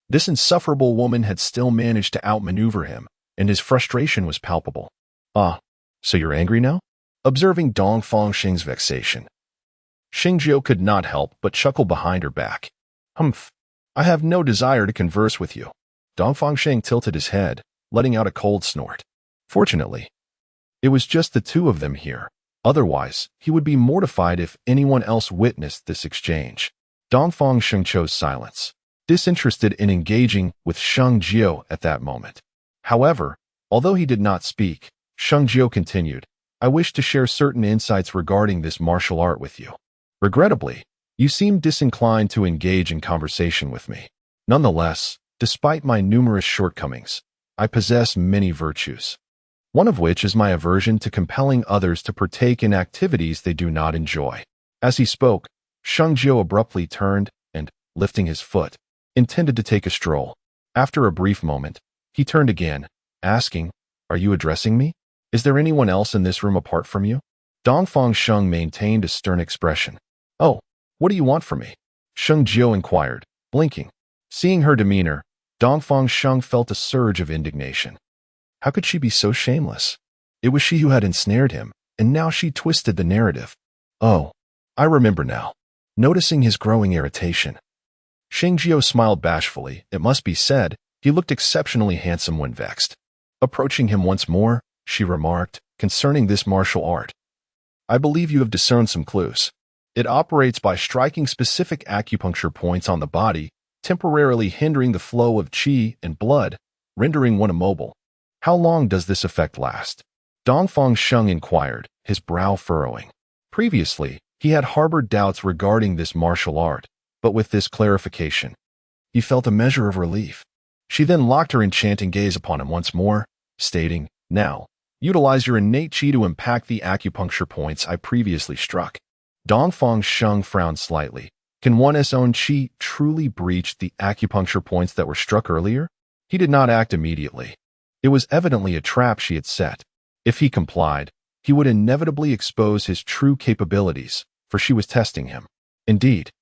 this insufferable woman had still managed to outmaneuver him, and his frustration was palpable. "Ah, so you're angry now?" Observing Dongfang Sheng's vexation, Sheng Jiu could not help but chuckle behind her back. "Humph, I have no desire to converse with you." Dongfang Sheng tilted his head, letting out a cold snort. Fortunately, it was just the two of them here. Otherwise, he would be mortified if anyone else witnessed this exchange. Dongfang Sheng chose silence, disinterested in engaging with Sheng Jiu at that moment. However, although he did not speak, Sheng Jiu continued, "I wish to share certain insights regarding this martial art with you. Regrettably, you seem disinclined to engage in conversation with me. Nonetheless, despite my numerous shortcomings, I possess many virtues, one of which is my aversion to compelling others to partake in activities they do not enjoy." As he spoke, Sheng Jiu abruptly turned and, lifting his foot, intended to take a stroll. After a brief moment, he turned again, asking, "Are you addressing me? Is there anyone else in this room apart from you?" Dongfang Sheng maintained a stern expression. "Oh, what do you want from me?" Sheng Jiu inquired, blinking. Seeing her demeanor, Dongfang Sheng felt a surge of indignation. How could she be so shameless? It was she who had ensnared him, and now she twisted the narrative. "Oh, I remember now." Noticing his growing irritation, Sheng Jiu smiled bashfully. It must be said, he looked exceptionally handsome when vexed. Approaching him once more, she remarked, "Concerning this martial art, I believe you have discerned some clues. It operates by striking specific acupuncture points on the body, temporarily hindering the flow of qi and blood, rendering one immobile. How long does this effect last?" Dongfang Sheng inquired, his brow furrowing. Previously, he had harbored doubts regarding this martial art, but with this clarification, he felt a measure of relief. She then locked her enchanting gaze upon him once more, stating, "Now, utilize your innate qi to impact the acupuncture points I previously struck." Dongfang Sheng frowned slightly. Can one's own qi truly breach the acupuncture points that were struck earlier? He did not act immediately. It was evidently a trap she had set. If he complied, he would inevitably expose his true capabilities, for she was testing him. "Indeed,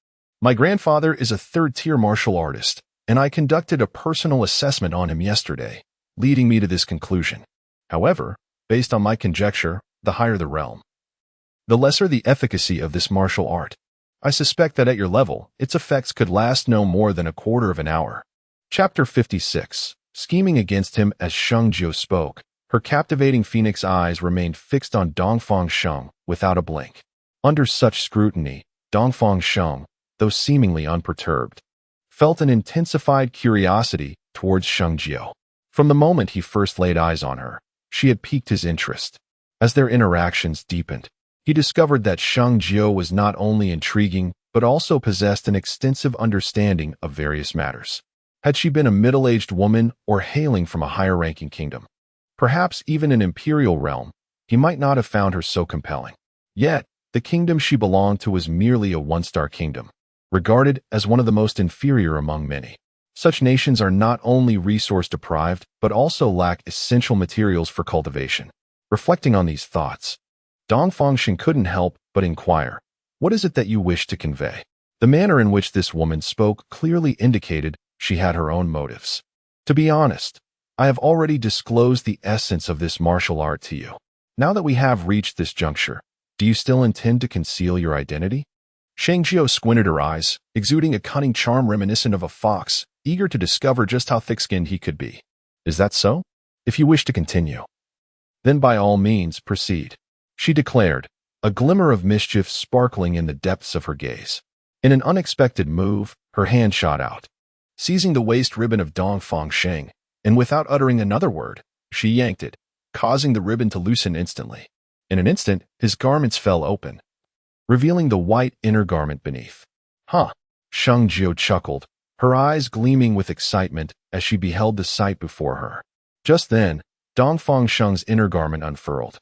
my grandfather is a third-tier martial artist, and I conducted a personal assessment on him yesterday, leading me to this conclusion. However, based on my conjecture, the higher the realm, the lesser the efficacy of this martial art. I suspect that at your level, its effects could last no more than a quarter of an hour." Chapter 56. Scheming against him. As Sheng Jiu spoke, her captivating phoenix eyes remained fixed on Dongfang Sheng without a blink. Under such scrutiny, Dongfang Sheng, though seemingly unperturbed, felt an intensified curiosity towards Sheng Jiu. From the moment he first laid eyes on her, she had piqued his interest. As their interactions deepened, he discovered that Sheng Jiu was not only intriguing, but also possessed an extensive understanding of various matters. Had she been a middle-aged woman or hailing from a higher-ranking kingdom, perhaps even an imperial realm, he might not have found her so compelling. Yet, the kingdom she belonged to was merely a one-star kingdom, regarded as one of the most inferior among many. Such nations are not only resource-deprived, but also lack essential materials for cultivation. Reflecting on these thoughts, Dongfang Sheng couldn't help but inquire, "What is it that you wish to convey?" The manner in which this woman spoke clearly indicated she had her own motives. "To be honest, I have already disclosed the essence of this martial art to you. Now that we have reached this juncture, do you still intend to conceal your identity?" Sheng Jiu squinted her eyes, exuding a cunning charm reminiscent of a fox, eager to discover just how thick-skinned he could be. "Is that so? If you wish to continue, then by all means proceed," she declared, a glimmer of mischief sparkling in the depths of her gaze. In an unexpected move, her hand shot out, Seizing the waist ribbon of Dongfang Sheng, and without uttering another word, she yanked it, causing the ribbon to loosen instantly. In an instant, his garments fell open, revealing the white inner garment beneath. Huh? Sheng Jiu chuckled, her eyes gleaming with excitement as she beheld the sight before her. Just then, Dongfang Sheng's inner garment unfurled,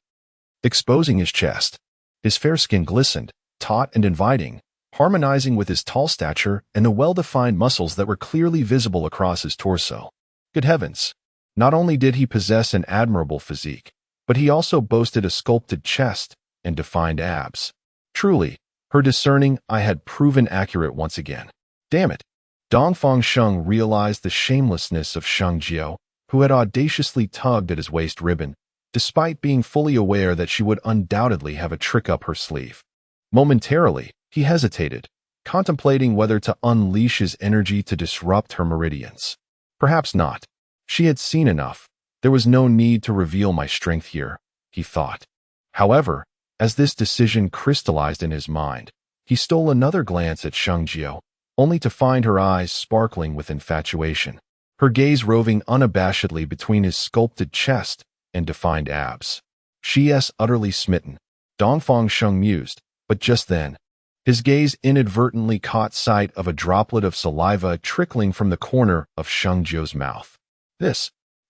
exposing his chest. His fair skin glistened, taut and inviting, harmonizing with his tall stature and the well-defined muscles that were clearly visible across his torso. Good heavens! Not only did he possess an admirable physique, but he also boasted a sculpted chest and defined abs. Truly, her discerning eye had proven accurate once again. Damn it! Dongfang Sheng realized the shamelessness of Sheng Jiu, who had audaciously tugged at his waist ribbon, despite being fully aware that she would undoubtedly have a trick up her sleeve. Momentarily, he hesitated, contemplating whether to unleash his energy to disrupt her meridians. Perhaps not. She had seen enough. There was no need to reveal my strength here, he thought. However, as this decision crystallized in his mind, he stole another glance at Sheng Jiu, only to find her eyes sparkling with infatuation, her gaze roving unabashedly between his sculpted chest and defined abs. She's utterly smitten, Dongfang Sheng mused, but just then, his gaze inadvertently caught sight of a droplet of saliva trickling from the corner of Sheng Jiu's mouth.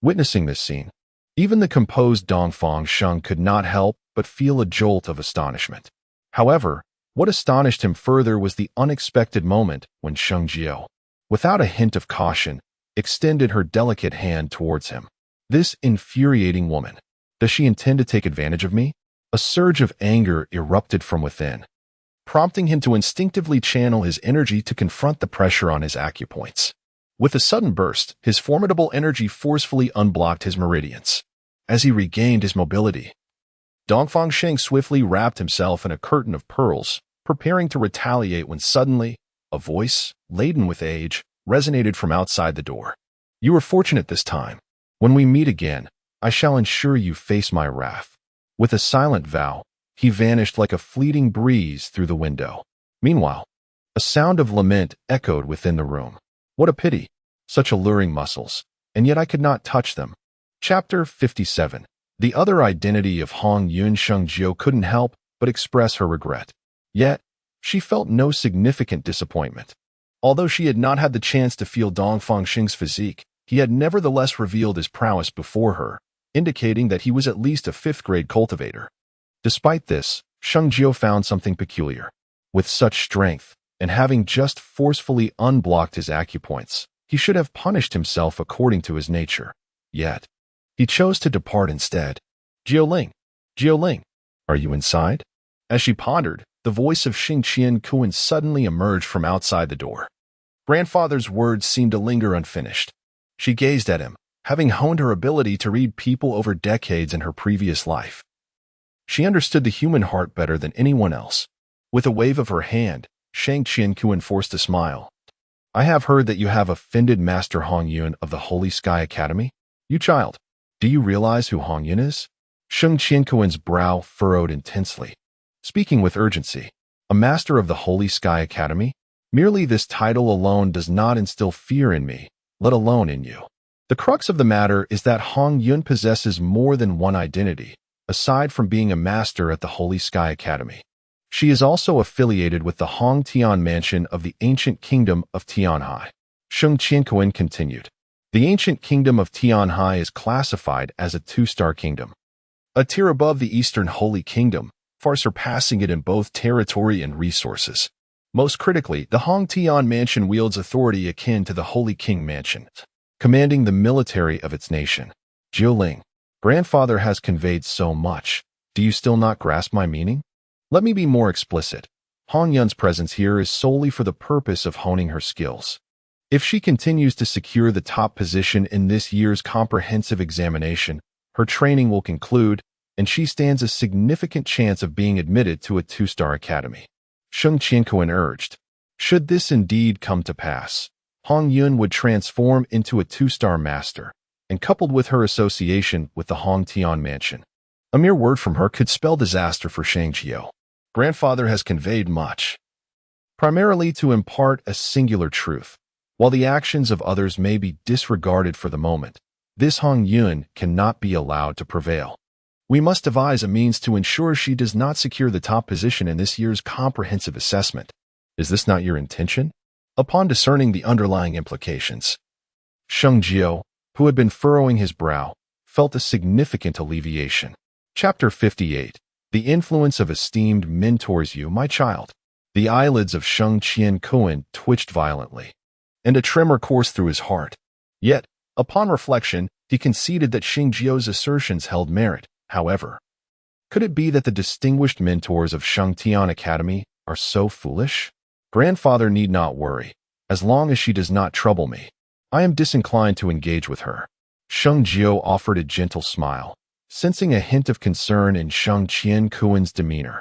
Witnessing this scene, even the composed Dongfang Sheng could not help but feel a jolt of astonishment. However, what astonished him further was the unexpected moment when Sheng Jiu, without a hint of caution, extended her delicate hand towards him. This infuriating woman. Does she intend to take advantage of me? A surge of anger erupted from within, prompting him to instinctively channel his energy to confront the pressure on his acupoints. With a sudden burst, his formidable energy forcefully unblocked his meridians. As he regained his mobility, Dongfang Sheng swiftly wrapped himself in a curtain of pearls, preparing to retaliate when suddenly, a voice, laden with age, resonated from outside the door. You were fortunate this time. When we meet again, I shall ensure you face my wrath. With a silent vow, he vanished like a fleeting breeze through the window. Meanwhile, a sound of lament echoed within the room. What a pity, such alluring muscles, and yet I could not touch them. Chapter 57. The other identity of Hong Yun. Sheng Jiu couldn't help but express her regret. Yet, she felt no significant disappointment. Although she had not had the chance to feel Dongfang Sheng's physique, he had nevertheless revealed his prowess before her, indicating that he was at least a fifth-grade cultivator. Despite this, Sheng Jiu found something peculiar. With such strength, and having just forcefully unblocked his acupoints, he should have punished himself according to his nature. Yet, he chose to depart instead. Jiuling, are you inside? As she pondered, the voice of Sheng Jiuling suddenly emerged from outside the door. Grandfather's words seemed to linger unfinished. She gazed at him, having honed her ability to read people over decades in her previous life. She understood the human heart better than anyone else. With a wave of her hand, Sheng Jiuling forced a smile. I have heard that you have offended Master Hong Yun of the Holy Sky Academy. You child, do you realize who Hong Yun is? Sheng Jiling's brow furrowed intensely. Speaking with urgency, a master of the Holy Sky Academy? Merely this title alone does not instill fear in me, let alone in you. The crux of the matter is that Hong Yun possesses more than one identity, aside from being a master at the Holy Sky Academy. She is also affiliated with the Hong Tian Mansion of the ancient kingdom of Tianhai. Sheng Jiuling continued. The ancient kingdom of Tianhai is classified as a two-star kingdom, a tier above the Eastern Holy Kingdom, far surpassing it in both territory and resources. Most critically, the Hong Tian Mansion wields authority akin to the Holy King Mansion, commanding the military of its nation. Jiuling, grandfather has conveyed so much. Do you still not grasp my meaning? Let me be more explicit. Hong Yun's presence here is solely for the purpose of honing her skills. If she continues to secure the top position in this year's comprehensive examination, her training will conclude, and she stands a significant chance of being admitted to a two-star academy. Sheng Jiuling urged. Should this indeed come to pass, Hong Yun would transform into a two-star master, and coupled with her association with the Hong Tian Mansion, a mere word from her could spell disaster for Sheng Jiu. Grandfather has conveyed much, primarily to impart a singular truth. While the actions of others may be disregarded for the moment, this Hong Yun cannot be allowed to prevail. We must devise a means to ensure she does not secure the top position in this year's comprehensive assessment. Is this not your intention? Upon discerning the underlying implications, Sheng Jiuling, who had been furrowing his brow, felt a significant alleviation. Chapter 58. The influence of esteemed mentors. You, my child. The eyelids of Sheng Jiuling twitched violently, and a tremor coursed through his heart. Yet, upon reflection, he conceded that Sheng Jiuling's assertions held merit. However, could it be that the distinguished mentors of Shengtian Academy are so foolish? Grandfather need not worry. As long as she does not trouble me, I am disinclined to engage with her. Sheng Jiuling offered a gentle smile, sensing a hint of concern in Sheng Jiuling's demeanor.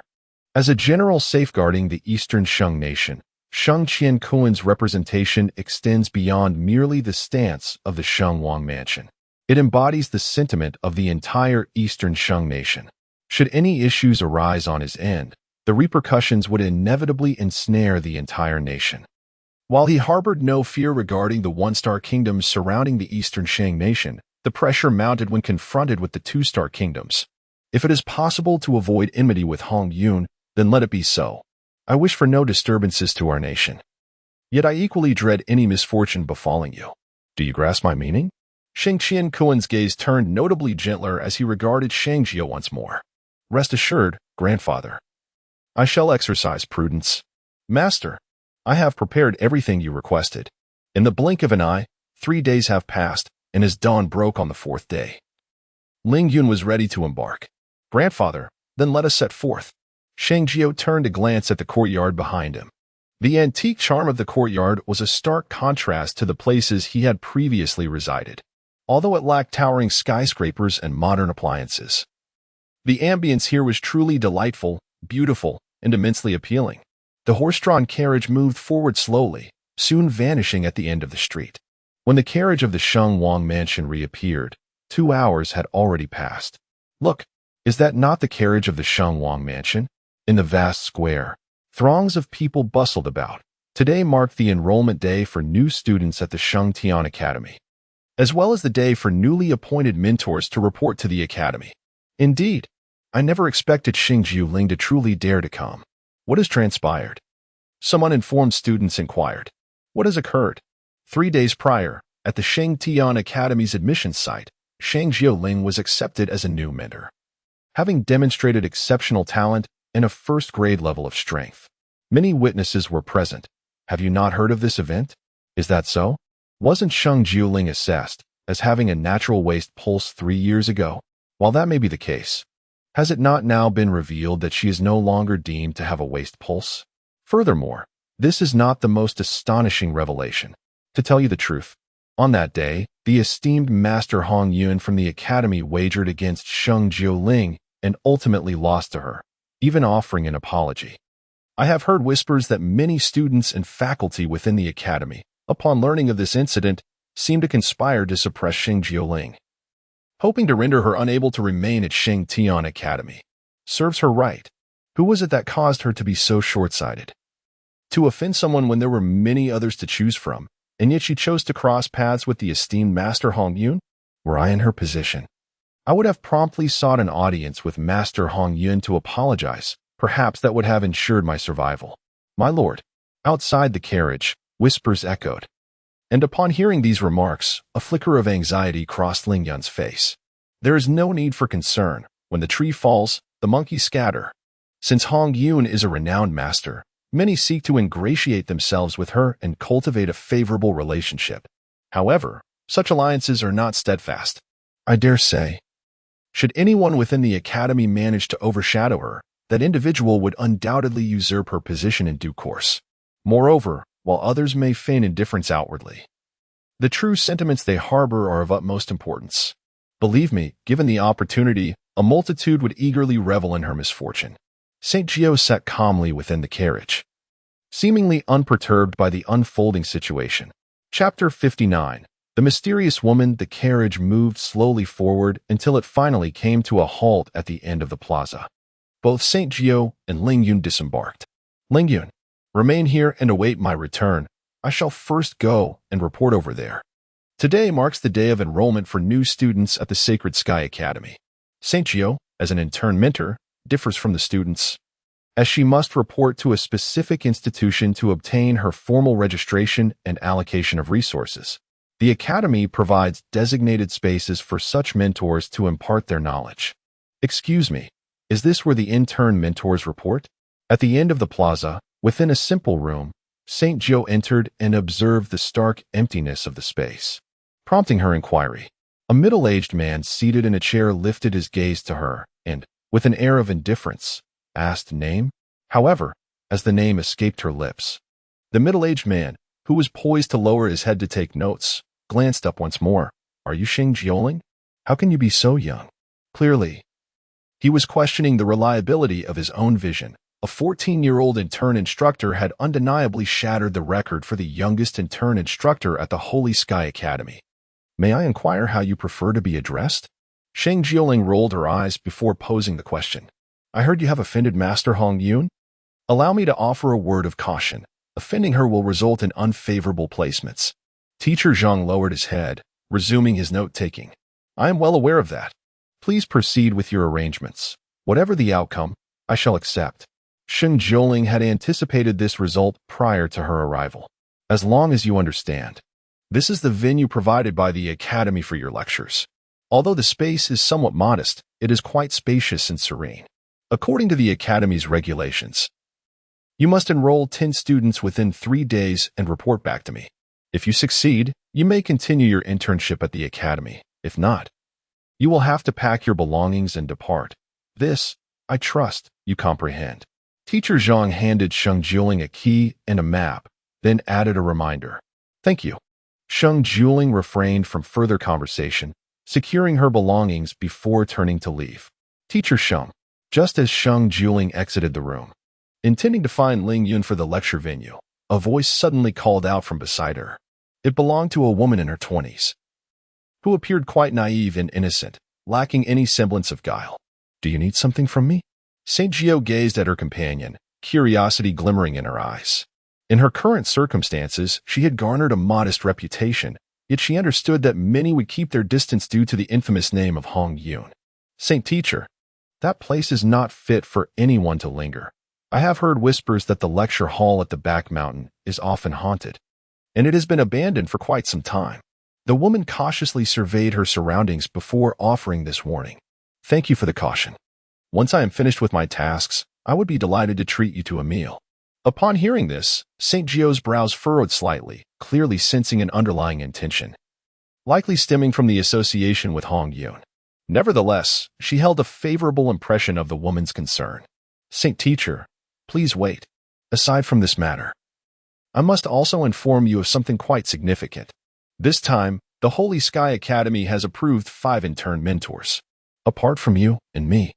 As a general safeguarding the Eastern Sheng nation, Sheng Jiuling's representation extends beyond merely the stance of the Shengwang Mansion. It embodies the sentiment of the entire Eastern Sheng nation. Should any issues arise on his end, the repercussions would inevitably ensnare the entire nation. While he harbored no fear regarding the one-star kingdoms surrounding the Eastern Sheng nation, the pressure mounted when confronted with the two-star kingdoms. If it is possible to avoid enmity with Hong Yun, then let it be so. I wish for no disturbances to our nation. Yet I equally dread any misfortune befalling you. Do you grasp my meaning? Sheng Jiuling's gaze turned notably gentler as he regarded Sheng Jiuling once more. Rest assured, grandfather. I shall exercise prudence. Master, I have prepared everything you requested. In the blink of an eye, 3 days have passed, and as dawn broke on the 4th day. Ling Yun was ready to embark. Grandfather, then let us set forth. Sheng Jiuling turned to glance at the courtyard behind him. The antique charm of the courtyard was a stark contrast to the places he had previously resided, although it lacked towering skyscrapers and modern appliances. The ambience here was truly delightful, beautiful, and immensely appealing. The horse-drawn carriage moved forward slowly, soon vanishing at the end of the street. When the carriage of the Shengwang Mansion reappeared, 2 hours had already passed. Look, is that not the carriage of the Shengwang Mansion? In the vast square, throngs of people bustled about. Today marked the enrollment day for new students at the Shengtian Academy, as well as the day for newly appointed mentors to report to the academy. Indeed, I never expected Sheng Jiuling to truly dare to come. What has transpired? Some uninformed students inquired. What has occurred? 3 days prior, at the Shengtian Academy's admissions site, Sheng Jiuling was accepted as a new mentor, having demonstrated exceptional talent and a first-grade level of strength. Many witnesses were present. Have you not heard of this event? Is that so? Wasn't Sheng Jiuling assessed as having a natural waist pulse 3 years ago? While that may be the case, has it not now been revealed that she is no longer deemed to have a waist pulse? Furthermore, this is not the most astonishing revelation. To tell you the truth, on that day, the esteemed Master Hong Yun from the Academy wagered against Sheng Jiuling and ultimately lost to her, even offering an apology. I have heard whispers that many students and faculty within the Academy, upon learning of this incident, seem to conspire to suppress Sheng Jiuling, hoping to render her unable to remain at Shengtian Academy. Serves her right. Who was it that caused her to be so short-sighted? To offend someone when there were many others to choose from, and yet she chose to cross paths with the esteemed Master Hong Yun? Were I in her position, I would have promptly sought an audience with Master Hong Yun to apologize. Perhaps that would have ensured my survival. My lord, outside the carriage, whispers echoed. And upon hearing these remarks, a flicker of anxiety crossed Ling Yun's face. There is no need for concern. When the tree falls, the monkeys scatter. Since Hong Yun is a renowned master, many seek to ingratiate themselves with her and cultivate a favorable relationship. However, such alliances are not steadfast. I dare say, should anyone within the academy manage to overshadow her, that individual would undoubtedly usurp her position in due course. Moreover, while others may feign indifference outwardly, the true sentiments they harbor are of utmost importance. Believe me, given the opportunity, a multitude would eagerly revel in her misfortune. St. Gio sat calmly within the carriage, seemingly unperturbed by the unfolding situation. Chapter 59. The mysterious woman. The carriage moved slowly forward until it finally came to a halt at the end of the plaza. Both St. Gio and Ling Yun disembarked. Ling Yun, remain here and await my return. I shall first go and report over there. Today marks the day of enrollment for new students at the Sacred Sky Academy. Saint Jiu, as an intern mentor, differs from the students, as she must report to a specific institution to obtain her formal registration and allocation of resources. The Academy provides designated spaces for such mentors to impart their knowledge. Excuse me, is this where the intern mentors report? At the end of the plaza, within a simple room, Saint Jiu entered and observed the stark emptiness of the space, prompting her inquiry. A middle-aged man seated in a chair lifted his gaze to her and, with an air of indifference, asked name. However, as the name escaped her lips, the middle-aged man, who was poised to lower his head to take notes, glanced up once more. Are you Sheng Jiuling? How can you be so young? Clearly, he was questioning the reliability of his own vision. A 14-year-old intern instructor had undeniably shattered the record for the youngest intern instructor at the Holy Sky Academy. May I inquire how you prefer to be addressed? Sheng Jiuling rolled her eyes before posing the question. I heard you have offended Master Hong Yun? Allow me to offer a word of caution. Offending her will result in unfavorable placements. Teacher Zhang lowered his head, resuming his note-taking. I am well aware of that. Please proceed with your arrangements. Whatever the outcome, I shall accept. Sheng Jiuling had anticipated this result prior to her arrival. As long as you understand, this is the venue provided by the Academy for your lectures. Although the space is somewhat modest, it is quite spacious and serene. According to the Academy's regulations, you must enroll 10 students within 3 days and report back to me. If you succeed, you may continue your internship at the Academy. If not, you will have to pack your belongings and depart. This, I trust, you comprehend. Teacher Zhang handed Sheng Jiuling a key and a map, then added a reminder. Thank you. Sheng Jiuling refrained from further conversation, securing her belongings before turning to leave. Teacher Sheng. Just as Sheng Jiuling exited the room, intending to find Ling Yun for the lecture venue, a voice suddenly called out from beside her. It belonged to a woman in her 20s, who appeared quite naive and innocent, lacking any semblance of guile. Do you need something from me? Saint Jiu gazed at her companion, curiosity glimmering in her eyes. In her current circumstances, she had garnered a modest reputation, yet she understood that many would keep their distance due to the infamous name of Hong Yun. Saint Teacher, that place is not fit for anyone to linger. I have heard whispers that the lecture hall at the back mountain is often haunted, and it has been abandoned for quite some time. The woman cautiously surveyed her surroundings before offering this warning. Thank you for the caution. Once I am finished with my tasks, I would be delighted to treat you to a meal. Upon hearing this, Saint Jiu's brows furrowed slightly, clearly sensing an underlying intention, likely stemming from the association with Hong Yun. Nevertheless, she held a favorable impression of the woman's concern. Saint Teacher, please wait. Aside from this matter, I must also inform you of something quite significant. This time, the Holy Sky Academy has approved 5 intern mentors. Apart from you and me,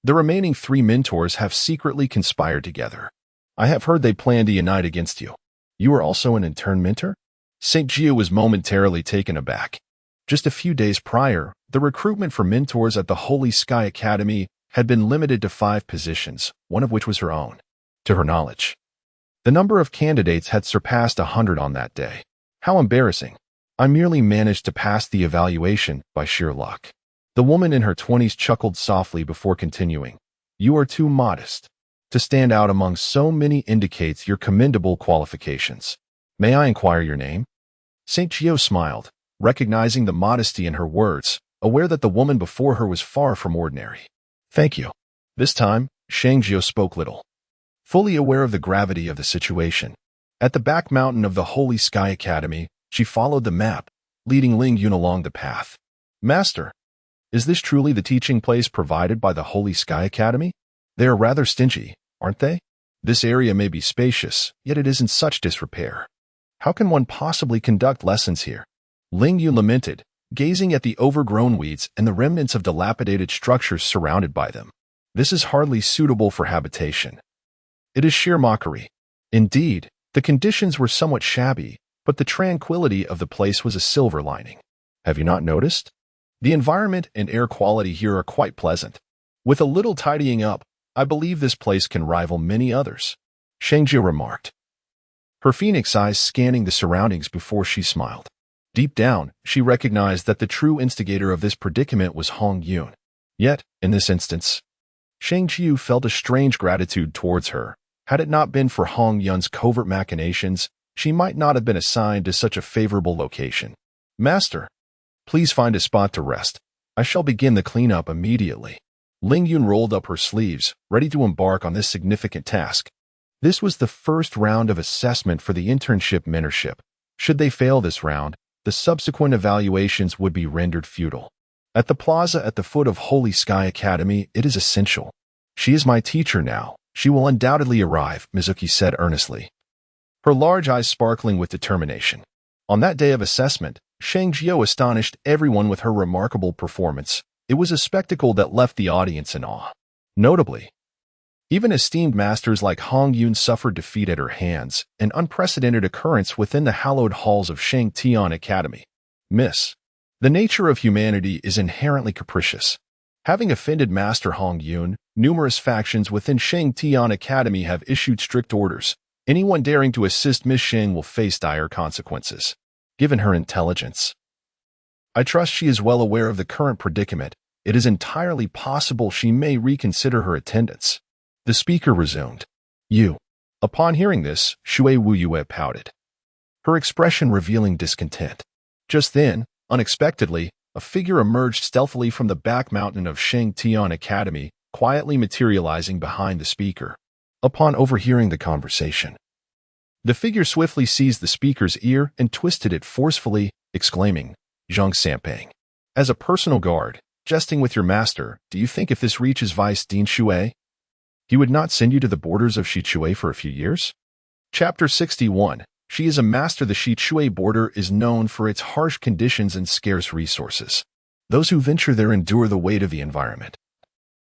the remaining 3 mentors have secretly conspired together. I have heard they plan to unite against you. You are also an intern mentor? Saint Jiu was momentarily taken aback. Just a few days prior, the recruitment for mentors at the Holy Sky Academy had been limited to 5 positions, one of which was her own. To her knowledge, the number of candidates had surpassed 100 on that day. How embarrassing. I merely managed to pass the evaluation by sheer luck. The woman in her 20s chuckled softly before continuing. You are too modest. To stand out among so many indicates your commendable qualifications. May I inquire your name? Saint Jiu smiled, recognizing the modesty in her words, aware that the woman before her was far from ordinary. Thank you. This time, Sheng Jiu spoke little, fully aware of the gravity of the situation. At the back mountain of the Holy Sky Academy, she followed the map, leading Ling Yun along the path. Master, is this truly the teaching place provided by the Holy Sky Academy? They are rather stingy, aren't they? This area may be spacious, yet it is in such disrepair. How can one possibly conduct lessons here? Ling Yun lamented, gazing at the overgrown weeds and the remnants of dilapidated structures surrounded by them. This is hardly suitable for habitation. It is sheer mockery. Indeed, the conditions were somewhat shabby, but the tranquility of the place was a silver lining. Have you not noticed? The environment and air quality here are quite pleasant. With a little tidying up, I believe this place can rival many others, Sheng Jiu remarked. her phoenix eyes scanning the surroundings before she smiled. Deep down, she recognized that the true instigator of this predicament was Hong Yun. Yet, in this instance, Sheng Jiu felt a strange gratitude towards her. Had it not been for Hong Yun's covert machinations, she might not have been assigned to such a favorable location. Master, please find a spot to rest. I shall begin the cleanup immediately. Ling Yun rolled up her sleeves, ready to embark on this significant task. This was the first round of assessment for the internship mentorship. Should they fail this round, the subsequent evaluations would be rendered futile. At the plaza at the foot of Holy Sky Academy, it is essential. She is my teacher now. She will undoubtedly arrive, Mizuki said earnestly, her large eyes sparkling with determination. On that day of assessment, Sheng Jiu astonished everyone with her remarkable performance. It was a spectacle that left the audience in awe. Notably, even esteemed masters like Hong Yun suffered defeat at her hands, an unprecedented occurrence within the hallowed halls of Sheng Tian Academy. Miss, the nature of humanity is inherently capricious. Having offended Master Hong Yun, numerous factions within Sheng Tian Academy have issued strict orders. Anyone daring to assist Miss Sheng will face dire consequences. Given her intelligence, I trust she is well aware of the current predicament. It is entirely possible she may reconsider her attendance. The speaker resumed. You. Upon hearing this, Shui Wuyue pouted, her expression revealing discontent. Just then, unexpectedly, a figure emerged stealthily from the back mountain of Sheng Tian Academy, quietly materializing behind the speaker. Upon overhearing the conversation, the figure swiftly seized the speaker's ear and twisted it forcefully, exclaiming, Zhang Sanpeng. As a personal guard, jesting with your master, do you think if this reaches Vice Dean Shui, he would not send you to the borders of Shichui for a few years? Chapter 61. She is a master. The Shichui border is known for its harsh conditions and scarce resources. Those who venture there endure the weight of the environment,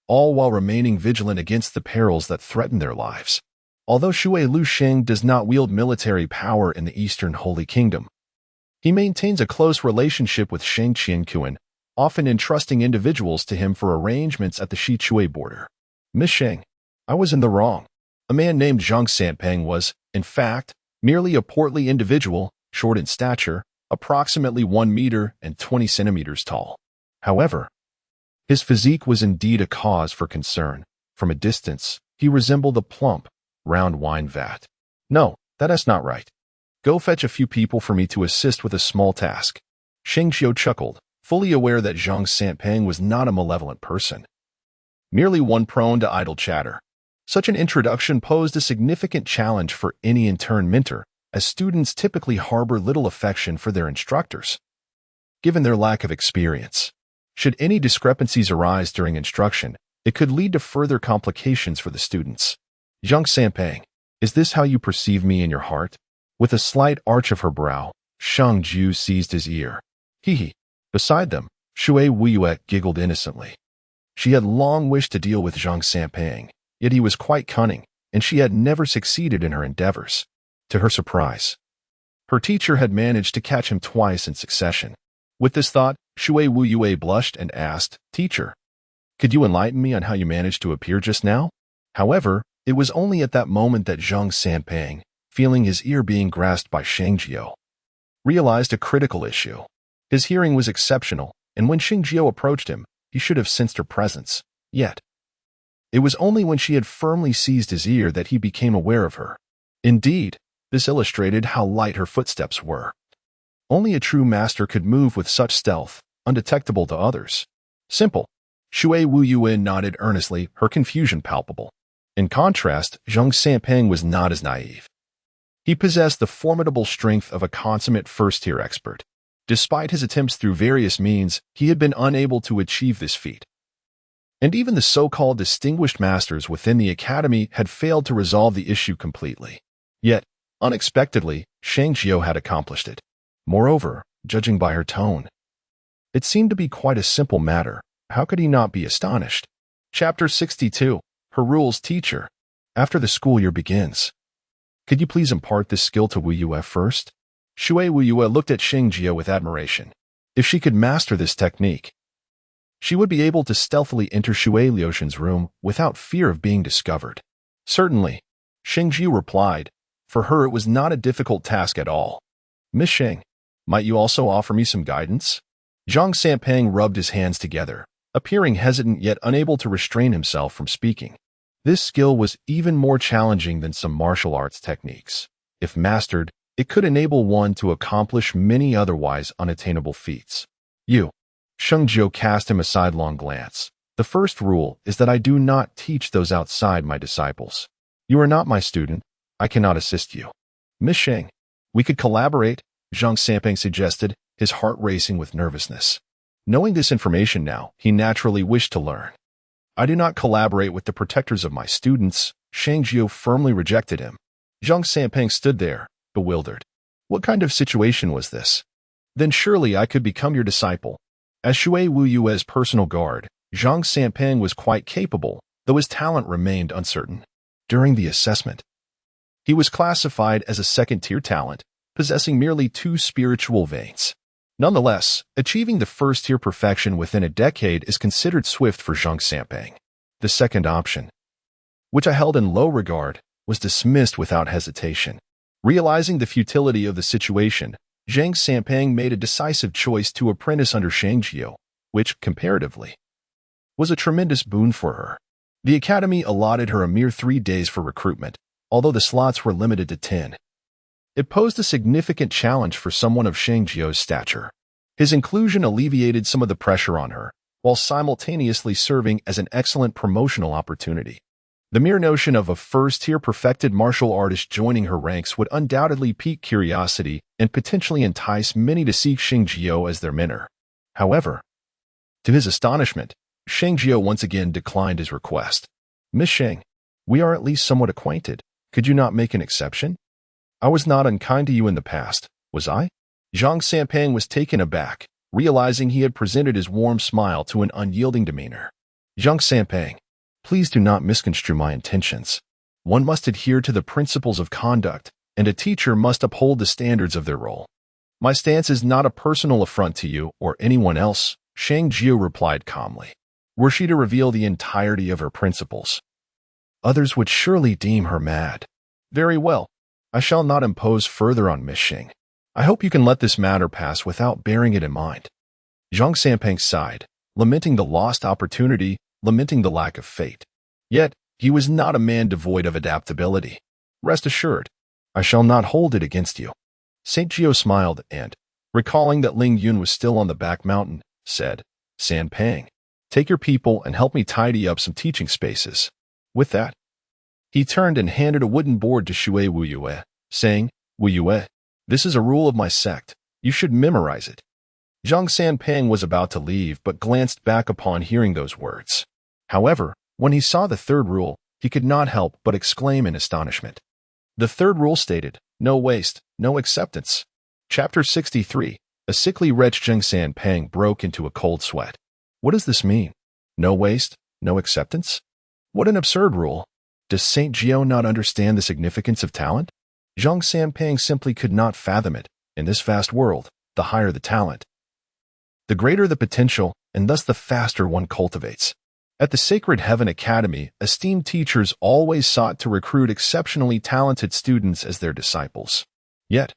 all while remaining vigilant against the perils that threaten their lives. Although Shui Lu Sheng does not wield military power in the Eastern Holy Kingdom, he maintains a close relationship with Sheng Qianquan, often entrusting individuals to him for arrangements at the Shichui border. Miss Sheng, I was in the wrong. A man named Zhang Sanpeng was, in fact, merely a portly individual, short in stature, approximately 1 meter and 20 centimeters tall. However, his physique was indeed a cause for concern. From a distance, he resembled a plump, round wine vat. No, that is not right. Go fetch a few people for me to assist with a small task. Sheng Xiu chuckled, fully aware that Zhang Sanpeng was not a malevolent person, merely one prone to idle chatter. Such an introduction posed a significant challenge for any intern mentor, as students typically harbor little affection for their instructors, given their lack of experience. Should any discrepancies arise during instruction, it could lead to further complications for the students. Zhang Sanpeng, is this how you perceive me in your heart? With a slight arch of her brow, Sheng Jiu seized his ear. Hee. Beside them, Shui Wuyue giggled innocently. She had long wished to deal with Zhang Sanpeng, yet he was quite cunning, and she had never succeeded in her endeavors. To her surprise, her teacher had managed to catch him twice in succession. With this thought, Shui Wuyue blushed and asked, Teacher, could you enlighten me on how you managed to appear just now? However, it was only at that moment that Zhang Sanpeng, feeling his ear being grasped by Sheng Jiu, realized a critical issue. His hearing was exceptional, and when Sheng Jiu approached him, he should have sensed her presence. Yet, it was only when she had firmly seized his ear that he became aware of her. Indeed, this illustrated how light her footsteps were. Only a true master could move with such stealth, undetectable to others. Simple. Shui Wuyue nodded earnestly, her confusion palpable. In contrast, Zhang Sanpeng was not as naive. He possessed the formidable strength of a consummate first-tier expert. Despite his attempts through various means, he had been unable to achieve this feat. And even the so-called distinguished masters within the academy had failed to resolve the issue completely. Yet, unexpectedly, Sheng Jiu had accomplished it. Moreover, judging by her tone, it seemed to be quite a simple matter. How could he not be astonished? Chapter 62. Her rules teacher. After the school year begins, could you please impart this skill to Wuyue first? Shui Wuyue looked at Sheng Jiu with admiration. If she could master this technique, she would be able to stealthily enter Shui Liuxin's room without fear of being discovered. Certainly, Sheng Jiu replied, For her, it was not a difficult task at all. Miss Sheng, might you also offer me some guidance? Zhang Sanpeng rubbed his hands together, appearing hesitant yet unable to restrain himself from speaking. This skill was even more challenging than some martial arts techniques. If mastered, it could enable one to accomplish many otherwise unattainable feats. You. Sheng Jiu cast him a sidelong glance. The first rule is that I do not teach those outside my disciples. You are not my student. I cannot assist you. Miss Sheng, we could collaborate, Zhang Sanpeng suggested, his heart racing with nervousness. Knowing this information now, he naturally wished to learn. I do not collaborate with the protectors of my students. Sheng Jiu firmly rejected him. Zhang Sanpeng stood there, bewildered. What kind of situation was this? Then surely I could become your disciple. As Shui Wuyue's personal guard, Zhang Sanpeng was quite capable, though his talent remained uncertain. During the assessment, he was classified as a second-tier talent, possessing merely 2 spiritual veins. Nonetheless, achieving the first-tier perfection within a decade is considered swift for Zhang Sanpeng. The second option, which I held in low regard, was dismissed without hesitation. Realizing the futility of the situation, Zhang Sanpeng made a decisive choice to apprentice under Sheng Jiu, which, comparatively, was a tremendous boon for her. The academy allotted her a mere 3 days for recruitment, although the slots were limited to 10. It posed a significant challenge for someone of Sheng Jiu's stature. His inclusion alleviated some of the pressure on her, while simultaneously serving as an excellent promotional opportunity. The mere notion of a first-tier perfected martial artist joining her ranks would undoubtedly pique curiosity and potentially entice many to seek Sheng Jiu as their mentor. However, to his astonishment, Sheng Jiu once again declined his request. Miss Sheng, we are at least somewhat acquainted. Could you not make an exception? I was not unkind to you in the past, was I? Zhang Sanpeng was taken aback, realizing he had presented his warm smile to an unyielding demeanor. Zhang Sanpeng, please do not misconstrue my intentions. One must adhere to the principles of conduct, and a teacher must uphold the standards of their role. My stance is not a personal affront to you or anyone else, Sheng Jiu replied calmly. Were she to reveal the entirety of her principles, others would surely deem her mad. Very well. I shall not impose further on Miss Sheng. I hope you can let this matter pass without bearing it in mind. Zhang Sanpeng sighed, lamenting the lost opportunity, lamenting the lack of fate. Yet, he was not a man devoid of adaptability. Rest assured, I shall not hold it against you. St. Gio smiled and, recalling that Ling Yun was still on the back mountain, said, Sanpeng, take your people and help me tidy up some teaching spaces. With that, he turned and handed a wooden board to Shui Wuyue, saying, Wuyue, this is a rule of my sect. You should memorize it. Zhang Sanpeng was about to leave but glanced back upon hearing those words. However, when he saw the third rule, he could not help but exclaim in astonishment. The third rule stated, no waste, no acceptance. Chapter 63, a sickly wretch. Zhang Sanpeng broke into a cold sweat. What does this mean? No waste, no acceptance? What an absurd rule. Does St. Gio not understand the significance of talent? Zhang Sanpeng simply could not fathom it. In this vast world, the higher the talent, the greater the potential, and thus the faster one cultivates. At the Sacred Heaven Academy, esteemed teachers always sought to recruit exceptionally talented students as their disciples. Yet,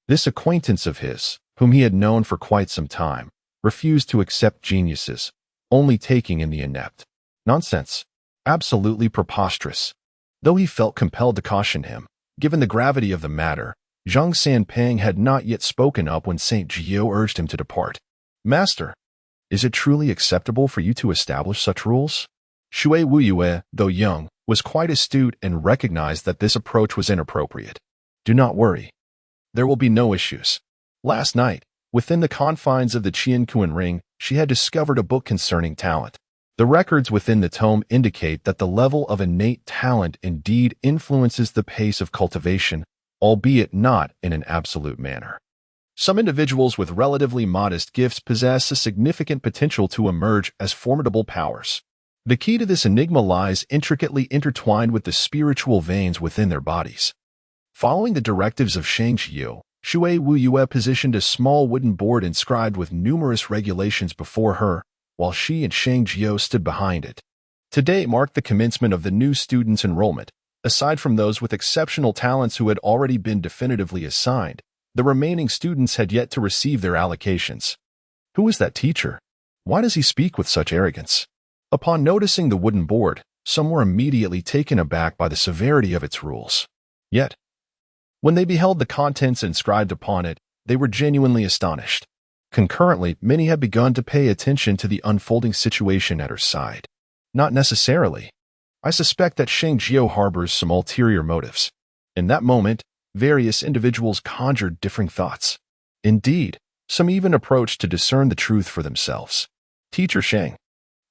this acquaintance of his, whom he had known for quite some time, refused to accept geniuses, only taking in the inept. Nonsense. Absolutely preposterous. Though he felt compelled to caution him, given the gravity of the matter, Zhang Sanpeng had not yet spoken up when St. Gio urged him to depart. Master, is it truly acceptable for you to establish such rules? Shui Wuyue, though young, was quite astute and recognized that this approach was inappropriate. Do not worry. There will be no issues. Last night, within the confines of the Qiankuan Ring, she had discovered a book concerning talent. The records within the tome indicate that the level of innate talent indeed influences the pace of cultivation, albeit not in an absolute manner. Some individuals with relatively modest gifts possess a significant potential to emerge as formidable powers. The key to this enigma lies intricately intertwined with the spiritual veins within their bodies. Following the directives of Sheng Jiu, Shui Wuyue positioned a small wooden board inscribed with numerous regulations before her, while she and Sheng Jiu stood behind it. Today marked the commencement of the new students' enrollment, Aside from those with exceptional talents who had already been definitively assigned, the remaining students had yet to receive their allocations. Who is that teacher? Why does he speak with such arrogance? Upon noticing the wooden board, some were immediately taken aback by the severity of its rules. Yet, when they beheld the contents inscribed upon it, they were genuinely astonished. Concurrently, many had begun to pay attention to the unfolding situation at her side. Not necessarily. I suspect that Sheng Jiu harbors some ulterior motives. In that moment, various individuals conjured differing thoughts. Indeed, some even approached to discern the truth for themselves. Teacher Sheng,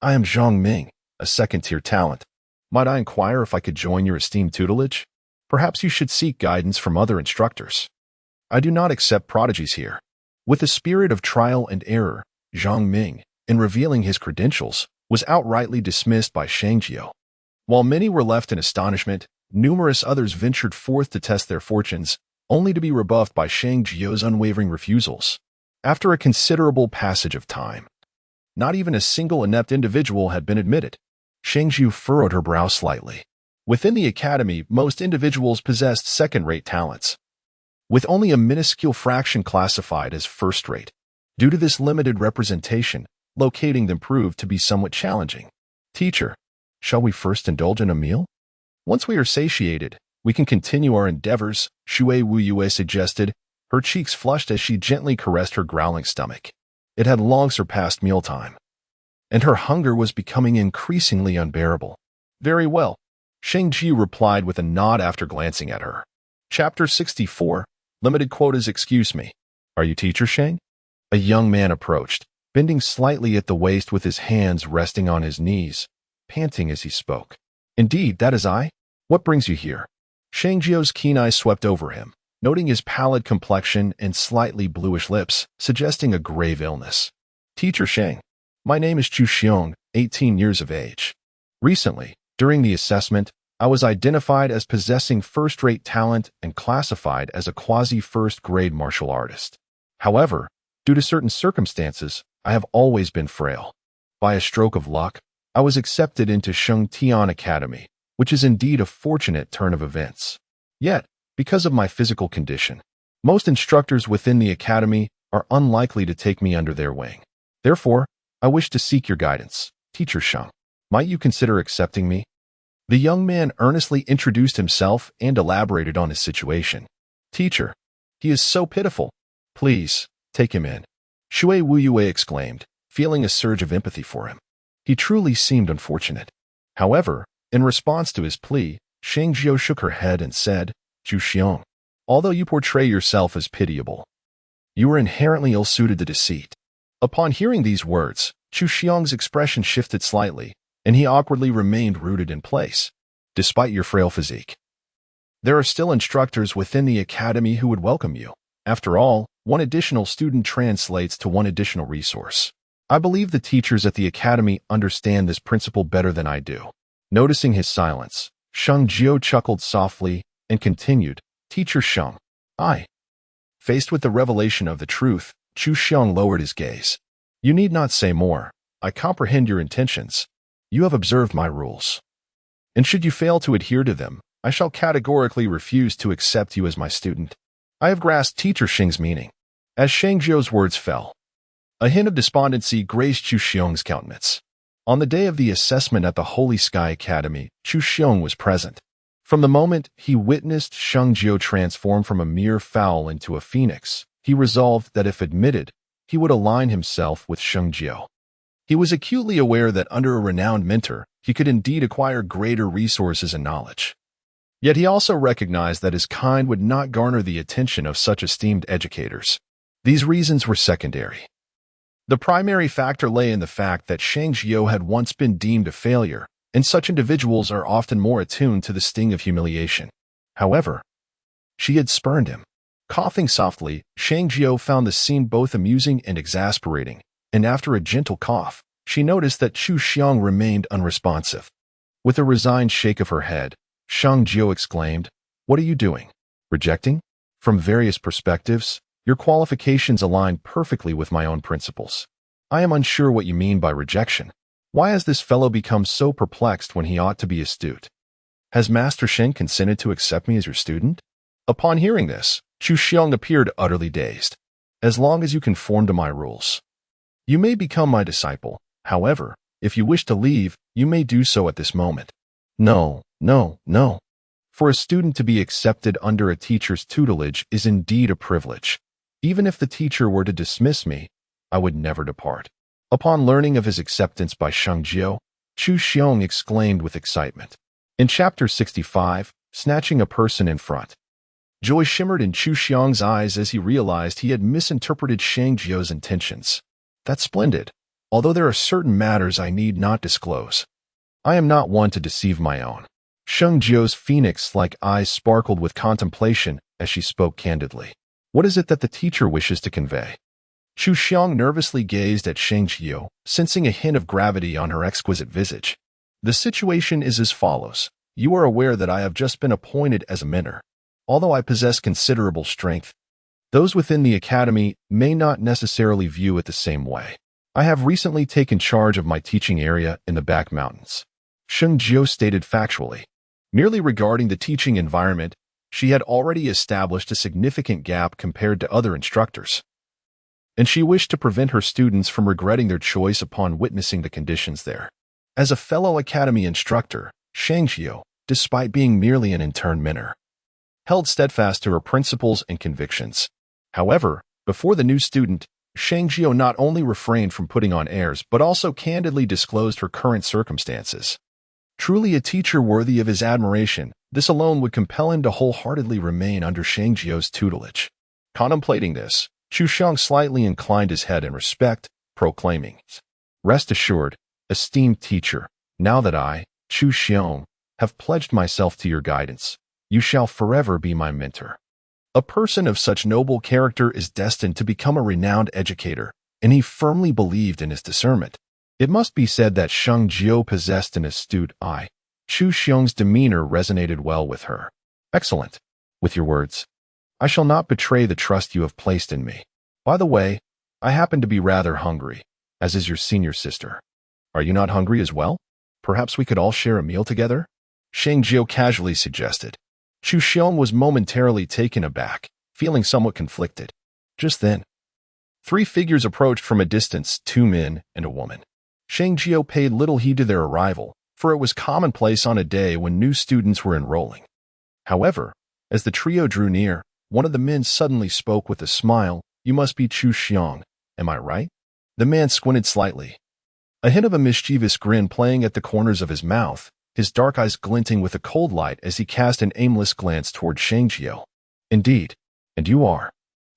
I am Zhang Ming, a second-tier talent. Might I inquire if I could join your esteemed tutelage? Perhaps you should seek guidance from other instructors. I do not accept prodigies here. With a spirit of trial and error, Zhang Ming, in revealing his credentials, was outrightly dismissed by Sheng Jiu. While many were left in astonishment, numerous others ventured forth to test their fortunes, only to be rebuffed by Sheng Jiu's unwavering refusals. After a considerable passage of time, not even a single inept individual had been admitted. Sheng Jiu furrowed her brow slightly. Within the academy, most individuals possessed second-rate talents, with only a minuscule fraction classified as first-rate. Due to this limited representation, locating them proved to be somewhat challenging. Teacher, shall we first indulge in a meal? Once we are satiated, we can continue our endeavors, Shui Wuyue suggested, her cheeks flushed as she gently caressed her growling stomach. It had long surpassed mealtime, and her hunger was becoming increasingly unbearable. Very well, Sheng Jiu replied with a nod after glancing at her. Chapter 64, Limited Quotas. Excuse me. Are you Teacher Sheng? A young man approached, bending slightly at the waist with his hands resting on his knees, panting as he spoke. Indeed, that is I. What brings you here? Sheng Jiu's keen eyes swept over him, noting his pallid complexion and slightly bluish lips, suggesting a grave illness. Teacher Sheng, my name is Chu Xiong, 18 years of age. Recently, during the assessment, I was identified as possessing first-rate talent and classified as a quasi-first-grade martial artist. However, due to certain circumstances, I have always been frail. By a stroke of luck, I was accepted into Sheng Tian Academy, which is indeed a fortunate turn of events. Yet, because of my physical condition, most instructors within the academy are unlikely to take me under their wing. Therefore, I wish to seek your guidance. Teacher Sheng, might you consider accepting me? The young man earnestly introduced himself and elaborated on his situation. Teacher, he is so pitiful. Please, take him in. Shui Wuyue exclaimed, feeling a surge of empathy for him. He truly seemed unfortunate. However, in response to his plea, Sheng Jiu shook her head and said, Chu Xiong, although you portray yourself as pitiable, you are inherently ill-suited to deceit. Upon hearing these words, Chu Xiong's expression shifted slightly, and he awkwardly remained rooted in place. Despite your frail physique, there are still instructors within the academy who would welcome you. After all, one additional student translates to one additional resource. I believe the teachers at the academy understand this principle better than I do. Noticing his silence, Sheng Jiu chuckled softly and continued, Teacher Sheng, I. Faced with the revelation of the truth, Chu Xiong lowered his gaze. You need not say more. I comprehend your intentions. You have observed my rules. And should you fail to adhere to them, I shall categorically refuse to accept you as my student. I have grasped Teacher Sheng's meaning. As Sheng Jiu's words fell, a hint of despondency graced Chu Xiong's countenance. On the day of the assessment at the Holy Sky Academy, Chu Xiong was present. From the moment he witnessed Sheng Jiu transform from a mere fowl into a phoenix, he resolved that if admitted, he would align himself with Sheng Jiu. He was acutely aware that under a renowned mentor, he could indeed acquire greater resources and knowledge. Yet he also recognized that his kind would not garner the attention of such esteemed educators. These reasons were secondary. The primary factor lay in the fact that Sheng Jiu had once been deemed a failure, and such individuals are often more attuned to the sting of humiliation. However, she had spurned him. Coughing softly, Sheng Jiu found the scene both amusing and exasperating, and after a gentle cough, she noticed that Chu Xiong remained unresponsive. With a resigned shake of her head, Sheng Jiu exclaimed, What are you doing? Rejecting? From various perspectives, your qualifications align perfectly with my own principles. I am unsure what you mean by rejection. Why has this fellow become so perplexed when he ought to be astute? Has Master Sheng consented to accept me as your student? Upon hearing this, Chu Xiong appeared utterly dazed. As long as you conform to my rules, you may become my disciple. However, if you wish to leave, you may do so at this moment. No, no, no. For a student to be accepted under a teacher's tutelage is indeed a privilege. Even if the teacher were to dismiss me, I would never depart. Upon learning of his acceptance by Sheng Jiu, Chu Xiong exclaimed with excitement. In Chapter 65, Snatching a Person in Front. Joy shimmered in Chu Xiong's eyes as he realized he had misinterpreted Sheng Jiu's intentions. That's splendid, although there are certain matters I need not disclose. I am not one to deceive my own. Sheng Jiu's phoenix-like eyes sparkled with contemplation as she spoke candidly. What is it that the teacher wishes to convey? Chu Xiong nervously gazed at Sheng Jiu, sensing a hint of gravity on her exquisite visage. The situation is as follows. You are aware that I have just been appointed as a mentor. Although I possess considerable strength, those within the academy may not necessarily view it the same way. I have recently taken charge of my teaching area in the back mountains. Sheng Jiu stated factually. Merely regarding the teaching environment, she had already established a significant gap compared to other instructors, and she wished to prevent her students from regretting their choice upon witnessing the conditions there. As a fellow academy instructor, Sheng Jiu, despite being merely an intern mentor, held steadfast to her principles and convictions. However, before the new student, Sheng Jiu not only refrained from putting on airs but also candidly disclosed her current circumstances. Truly a teacher worthy of his admiration, this alone would compel him to wholeheartedly remain under Sheng Jiu's tutelage. Contemplating this, Chu Xiong slightly inclined his head in respect, proclaiming, "Rest assured, esteemed teacher, now that I, Chu Xiong, have pledged myself to your guidance, you shall forever be my mentor." A person of such noble character is destined to become a renowned educator, and he firmly believed in his discernment. It must be said that Sheng Jiu possessed an astute eye. Chu Xiong's demeanor resonated well with her. "Excellent. With your words, I shall not betray the trust you have placed in me. By the way, I happen to be rather hungry, as is your senior sister. Are you not hungry as well? Perhaps we could all share a meal together?" Sheng Jiu casually suggested. Chu Xiong was momentarily taken aback, feeling somewhat conflicted. Just then, 3 figures approached from a distance, 2 men and a woman. Sheng Jiu paid little heed to their arrival, for it was commonplace on a day when new students were enrolling. However, as the trio drew near, one of the men suddenly spoke with a smile. "You must be Chu Xiong, am I right?" The man squinted slightly, a hint of a mischievous grin playing at the corners of his mouth, his dark eyes glinting with a cold light as he cast an aimless glance toward Sheng Jiu. "Indeed, and you are?"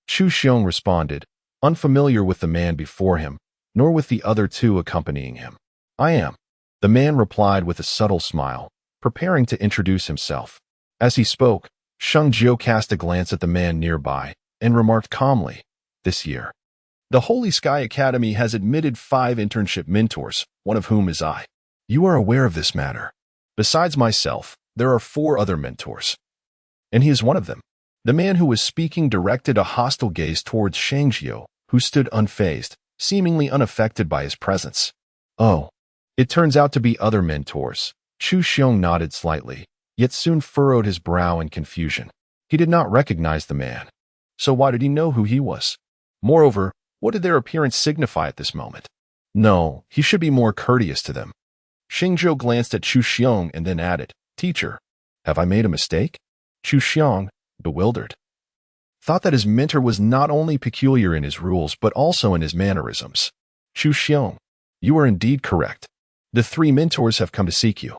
Chu Xiong responded, unfamiliar with the man before him, nor with the other 2 accompanying him. "I am," the man replied with a subtle smile, preparing to introduce himself. As he spoke, Sheng Jiu cast a glance at the man nearby and remarked calmly, "This year, the Holy Sky Academy has admitted 5 internship mentors, one of whom is I. You are aware of this matter. Besides myself, there are 4 other mentors, and he is one of them." The man who was speaking directed a hostile gaze towards Sheng Jiu, who stood unfazed, seemingly unaffected by his presence. "Oh, it turns out to be other mentors." Chu Xiong nodded slightly, yet soon furrowed his brow in confusion. He did not recognize the man. So why did he know who he was? Moreover, what did their appearance signify at this moment? No, he should be more courteous to them. Sheng Jiu glanced at Chu Xiong and then added, "Teacher, have I made a mistake?" Chu Xiong, bewildered, thought that his mentor was not only peculiar in his rules but also in his mannerisms. "Chu Xiong, you are indeed correct. The 3 mentors have come to seek you.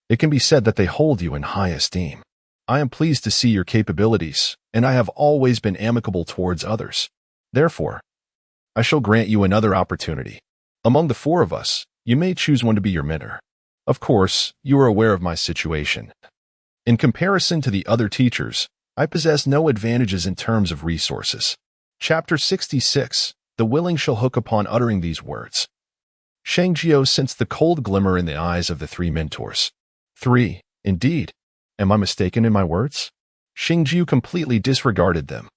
It can be said that they hold you in high esteem. I am pleased to see your capabilities, and I have always been amicable towards others. Therefore, I shall grant you another opportunity. Among the 4 of us, you may choose one to be your mentor. Of course, you are aware of my situation. In comparison to the other teachers, I possess no advantages in terms of resources." Chapter 66, The Willing Shall Hook upon uttering these words. Sheng Jiu sensed the cold glimmer in the eyes of the 3 mentors. 3, indeed. Am I mistaken in my words? Sheng Jiu completely disregarded them.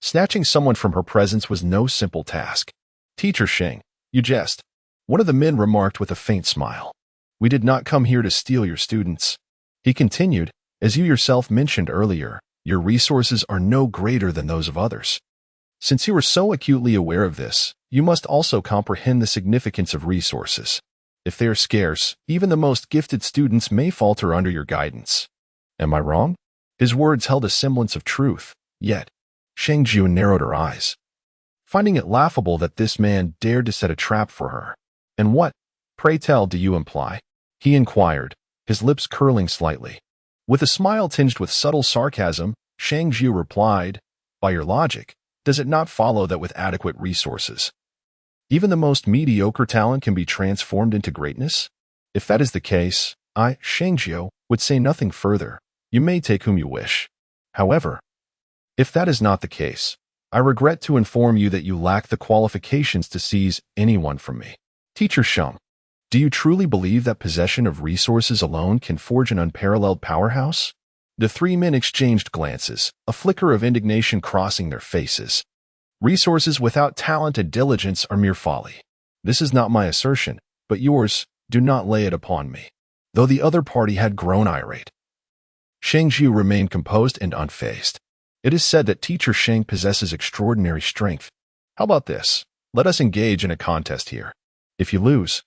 Snatching someone from her presence was no simple task. "Teacher Sheng, you jest," one of the men remarked with a faint smile. "We did not come here to steal your students. He continued, as you yourself mentioned earlier, your resources are no greater than those of others. Since you are so acutely aware of this, you must also comprehend the significance of resources. If they are scarce, even the most gifted students may falter under your guidance. Am I wrong? His words held a semblance of truth, yet Sheng Jiuling narrowed her eyes, finding it laughable that this man dared to set a trap for her. And what, pray tell, do you imply? He inquired, his lips curling slightly. With a smile tinged with subtle sarcasm, Sheng Jiuling replied, by your logic, does it not follow that with adequate resources, even the most mediocre talent can be transformed into greatness? If that is the case, I, Sheng Jiuling, would say nothing further. You may take whom you wish. However, if that is not the case, I regret to inform you that you lack the qualifications to seize anyone from me. Teacher Sheng, do you truly believe that possession of resources alone can forge an unparalleled powerhouse? The three men exchanged glances, a flicker of indignation crossing their faces. Resources without talent and diligence are mere folly. This is not my assertion, but yours. Do not lay it upon me. Though the other party had grown irate, Sheng Jiuling remained composed and unfazed. It is said that Teacher Sheng possesses extraordinary strength. How about this? Let us engage in a contest here. If you lose,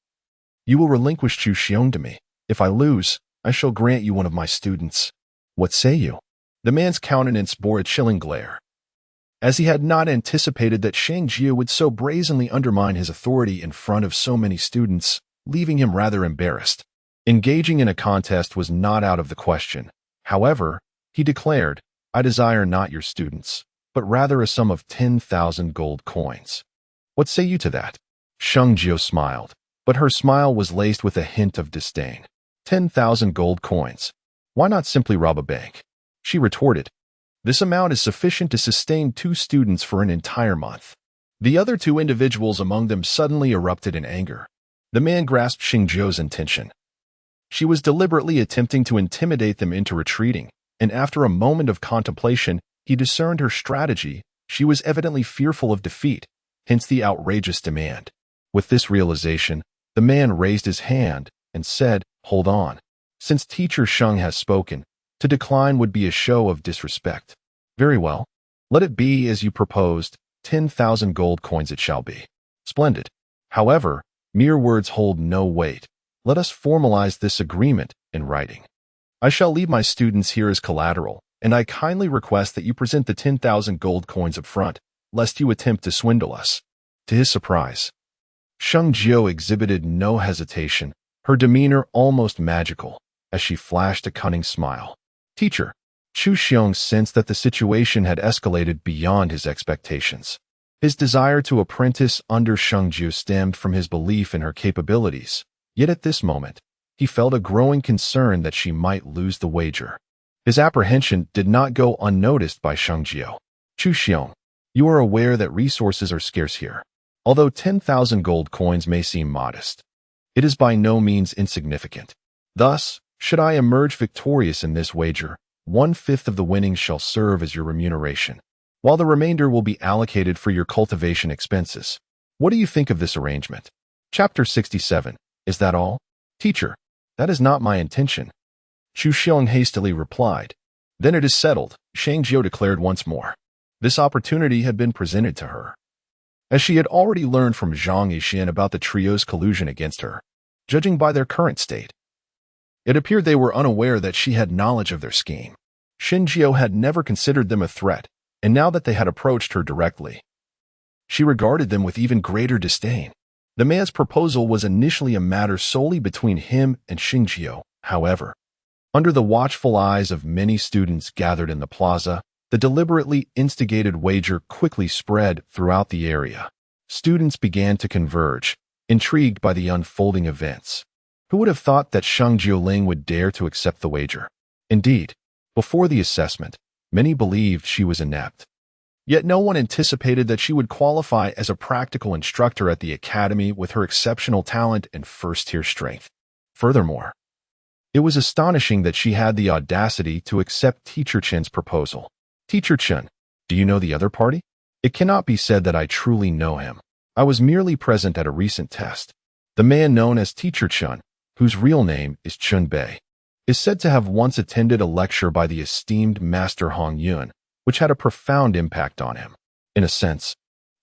you will relinquish Chu Xiong to me. If I lose, I shall grant you one of my students. What say you? The man's countenance bore a chilling glare, as he had not anticipated that Sheng Jiuling would so brazenly undermine his authority in front of so many students, leaving him rather embarrassed. Engaging in a contest was not out of the question. However, he declared, I desire not your students, but rather a sum of 10,000 gold coins. What say you to that? Sheng Jiuling smiled, but her smile was laced with a hint of disdain. 10,000 gold coins. Why not simply rob a bank? She retorted. This amount is sufficient to sustain 2 students for an entire month. The other 2 individuals among them suddenly erupted in anger. The man grasped Sheng Jiuling's intention. She was deliberately attempting to intimidate them into retreating, and after a moment of contemplation, he discerned her strategy. She was evidently fearful of defeat, hence the outrageous demand. With this realization, the man raised his hand and said, hold on. Since Teacher Sheng has spoken, to decline would be a show of disrespect. Very well. Let it be as you proposed. 10,000 gold coins it shall be. Splendid. However, mere words hold no weight. Let us formalize this agreement in writing. I shall leave my students here as collateral, and I kindly request that you present the 10,000 gold coins up front, lest you attempt to swindle us. To his surprise, Sheng Jiuling exhibited no hesitation, her demeanor almost magical, as she flashed a cunning smile. Teacher, Chu Xiong sensed that the situation had escalated beyond his expectations. His desire to apprentice under Sheng Jiuling stemmed from his belief in her capabilities, yet at this moment, he felt a growing concern that she might lose the wager. His apprehension did not go unnoticed by Sheng Jiuling. Chu Xiong, you are aware that resources are scarce here. Although 10,000 gold coins may seem modest, it is by no means insignificant. Thus, should I emerge victorious in this wager, 1/5 of the winnings shall serve as your remuneration, while the remainder will be allocated for your cultivation expenses. What do you think of this arrangement? Chapter 67. Is that all? Teacher, that is not my intention. Chu Xiong hastily replied. Then it is settled, Sheng Jiuling declared once more. This opportunity had been presented to her, as she had already learned from Zhang Yixin about the trio's collusion against her. Judging by their current state, it appeared they were unaware that she had knowledge of their scheme. Sheng Jiuling had never considered them a threat, and now that they had approached her directly, she regarded them with even greater disdain. The man's proposal was initially a matter solely between him and Sheng Jiuling. However, under the watchful eyes of many students gathered in the plaza, the deliberately instigated wager quickly spread throughout the area. Students began to converge, intrigued by the unfolding events. Who would have thought that Sheng Jiuling would dare to accept the wager? Indeed, before the assessment, many believed she was inept. Yet no one anticipated that she would qualify as a practical instructor at the academy with her exceptional talent and first-tier strength. Furthermore, it was astonishing that she had the audacity to accept Teacher Chen's proposal. Teacher Chen, do you know the other party? It cannot be said that I truly know him. I was merely present at a recent test. The man known as Teacher Chen, whose real name is Chun Bei, is said to have once attended a lecture by the esteemed Master Hong Yun, which had a profound impact on him. In a sense,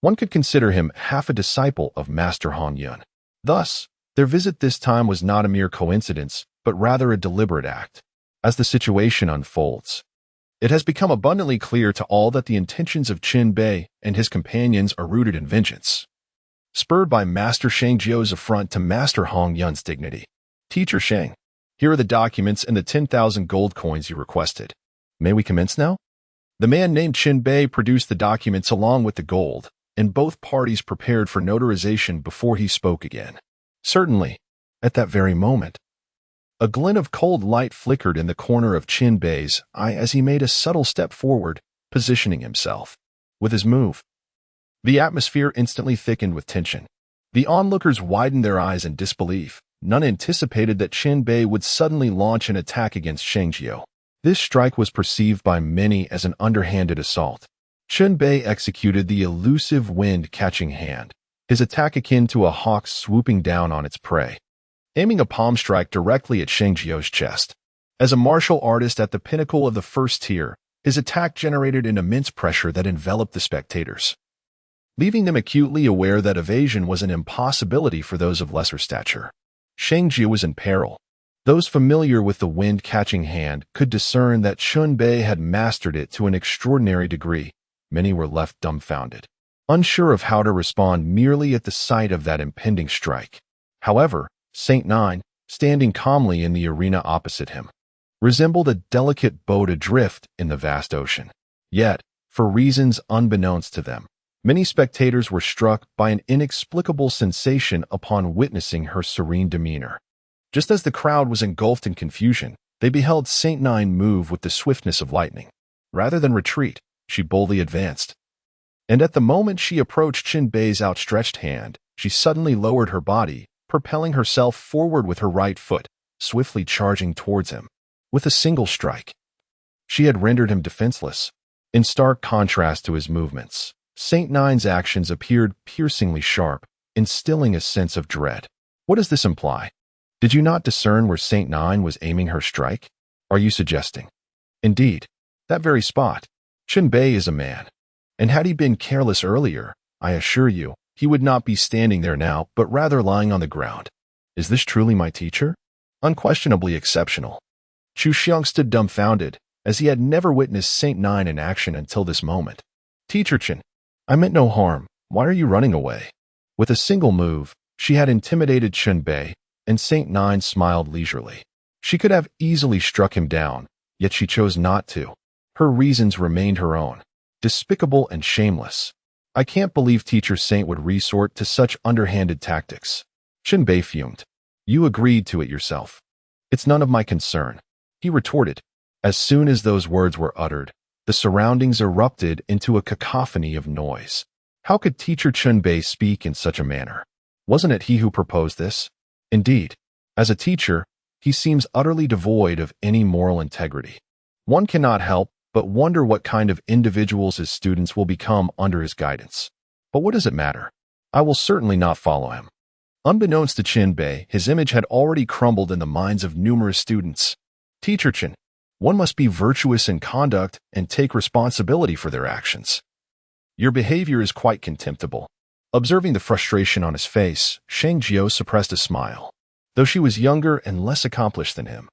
one could consider him half a disciple of Master Hong Yun. Thus, their visit this time was not a mere coincidence, but rather a deliberate act. As the situation unfolds, it has become abundantly clear to all that the intentions of Qin Bei and his companions are rooted in vengeance. Spurred by Master Sheng Jiu's affront to Master Hong Yun's dignity, "Teacher Sheng, here are the documents and the 10,000 gold coins you requested. May we commence now?" The man named Qin Bei produced the documents along with the gold, and both parties prepared for notarization before he spoke again. Certainly, at that very moment, a glint of cold light flickered in the corner of Qin Bei's eye as he made a subtle step forward, positioning himself. With his move, the atmosphere instantly thickened with tension. The onlookers widened their eyes in disbelief. None anticipated that Qin Bei would suddenly launch an attack against Sheng Jiu. This strike was perceived by many as an underhanded assault. Qin Bei executed the elusive wind-catching hand, his attack akin to a hawk swooping down on its prey, aiming a palm strike directly at Sheng Jiu's chest. As a martial artist at the pinnacle of the first tier, his attack generated an immense pressure that enveloped the spectators, leaving them acutely aware that evasion was an impossibility for those of lesser stature. Sheng Jiu was in peril. Those familiar with the wind-catching hand could discern that Qin Bei had mastered it to an extraordinary degree. Many were left dumbfounded, unsure of how to respond merely at the sight of that impending strike. However, Saint Nine, standing calmly in the arena opposite him, resembled a delicate boat adrift in the vast ocean. Yet, for reasons unbeknownst to them, many spectators were struck by an inexplicable sensation upon witnessing her serene demeanor. Just as the crowd was engulfed in confusion, they beheld Saint Nine move with the swiftness of lightning. Rather than retreat, she boldly advanced. And at the moment she approached Qin Bei's outstretched hand, she suddenly lowered her body, propelling herself forward with her right foot, swiftly charging towards him. With a single strike, she had rendered him defenseless. In stark contrast to his movements, Saint Nine's actions appeared piercingly sharp, instilling a sense of dread. What does this imply? Did you not discern where Saint Nine was aiming her strike? Are you suggesting? Indeed, that very spot. Qin Bei is a man, and had he been careless earlier, I assure you, he would not be standing there now, but rather lying on the ground. Is this truly my teacher? Unquestionably exceptional. Chu Xiang stood dumbfounded, as he had never witnessed Saint Nine in action until this moment. "Teacher Qin, I meant no harm. Why are you running away?" With a single move, she had intimidated Qin Bei, and Saint Nine smiled leisurely. She could have easily struck him down, yet she chose not to. Her reasons remained her own, despicable and shameless. "I can't believe Teacher Saint would resort to such underhanded tactics." Qin Bei fumed. "You agreed to it yourself. It's none of my concern," he retorted. As soon as those words were uttered, the surroundings erupted into a cacophony of noise. How could Teacher Qin Bei speak in such a manner? Wasn't it he who proposed this? Indeed, as a teacher, he seems utterly devoid of any moral integrity. One cannot help but wonder what kind of individuals his students will become under his guidance. But what does it matter? I will certainly not follow him. Unbeknownst to Qin Bei, his image had already crumbled in the minds of numerous students. "Teacher Qin, one must be virtuous in conduct and take responsibility for their actions. Your behavior is quite contemptible." Observing the frustration on his face, Sheng Jiu suppressed a smile. Though she was younger and less accomplished than him,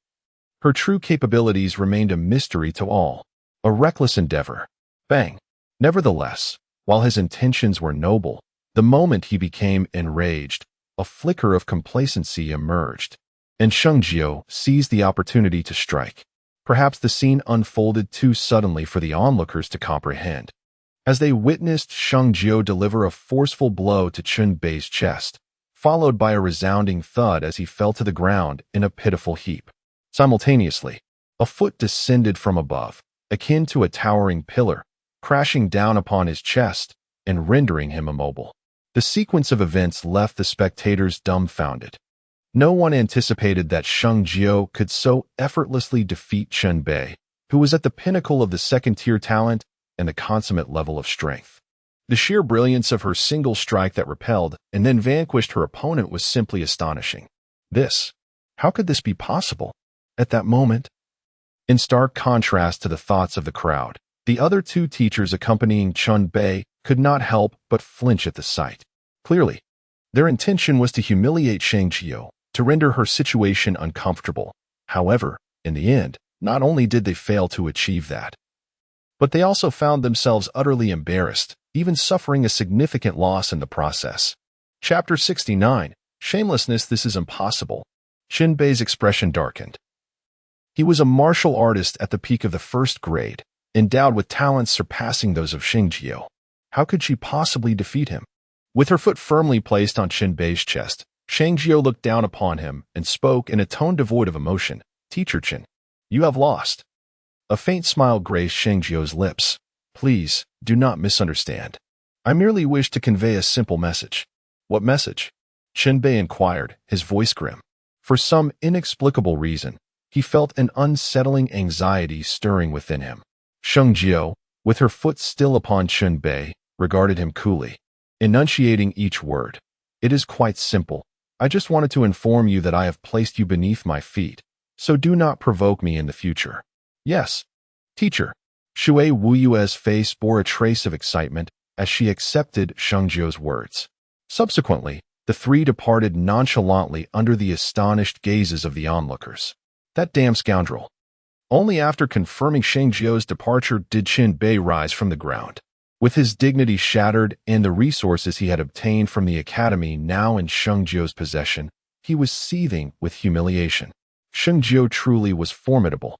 her true capabilities remained a mystery to all. A reckless endeavor. Bang. Nevertheless, while his intentions were noble, the moment he became enraged, a flicker of complacency emerged, and Sheng Jiu seized the opportunity to strike. Perhaps the scene unfolded too suddenly for the onlookers to comprehend. As they witnessed Sheng Jiu deliver a forceful blow to Qin Bei's chest, followed by a resounding thud as he fell to the ground in a pitiful heap. Simultaneously, a foot descended from above, akin to a towering pillar, crashing down upon his chest and rendering him immobile. The sequence of events left the spectators dumbfounded. No one anticipated that Sheng Jiu could so effortlessly defeat Qin Bei, who was at the pinnacle of the second-tier talent and the consummate level of strength. The sheer brilliance of her single strike that repelled and then vanquished her opponent was simply astonishing. How could this be possible? at that moment. In stark contrast to the thoughts of the crowd, the other two teachers accompanying Chun Bei could not help but flinch at the sight. Clearly, their intention was to humiliate Sheng Jiuling, to render her situation uncomfortable. However, in the end, not only did they fail to achieve that, but they also found themselves utterly embarrassed, even suffering a significant loss in the process. Chapter 69. Shamelessness. This is impossible. Qin Bei's expression darkened. He was a martial artist at the peak of the first grade, endowed with talents surpassing those of Sheng Jiuling. How could she possibly defeat him? With her foot firmly placed on Qin Bei's chest, Sheng Jiuling looked down upon him and spoke in a tone devoid of emotion. Teacher Qin, you have lost. A faint smile graced Sheng Jiuling's lips. Please, do not misunderstand. I merely wish to convey a simple message. What message? Qin Bei inquired, his voice grim. For some inexplicable reason, he felt an unsettling anxiety stirring within him. Sheng Jiuling, with her foot still upon Qin Bei, regarded him coolly, enunciating each word. It is quite simple. I just wanted to inform you that I have placed you beneath my feet, so do not provoke me in the future. Yes, teacher. Shui Wuyue's face bore a trace of excitement as she accepted Sheng Jiuling's words. Subsequently, the three departed nonchalantly under the astonished gazes of the onlookers. That damn scoundrel. Only after confirming Sheng Jiuling's departure did Qin Bei rise from the ground. With his dignity shattered and the resources he had obtained from the academy now in Sheng Jiuling's possession, he was seething with humiliation. Sheng Jiuling truly was formidable.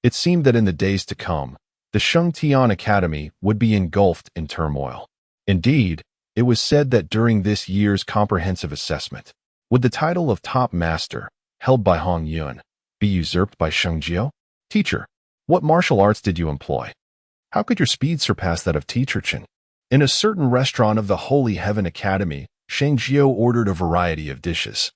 It seemed that in the days to come, the Sheng Tian Academy would be engulfed in turmoil. Indeed, it was said that during this year's comprehensive assessment, would the title of top master, held by Hong Yun, be usurped by Sheng Jiuling? Teacher, what martial arts did you employ? How could your speed surpass that of Teacher Qin? In a certain restaurant of the Holy Heaven Academy, Sheng Jiuling ordered a variety of dishes,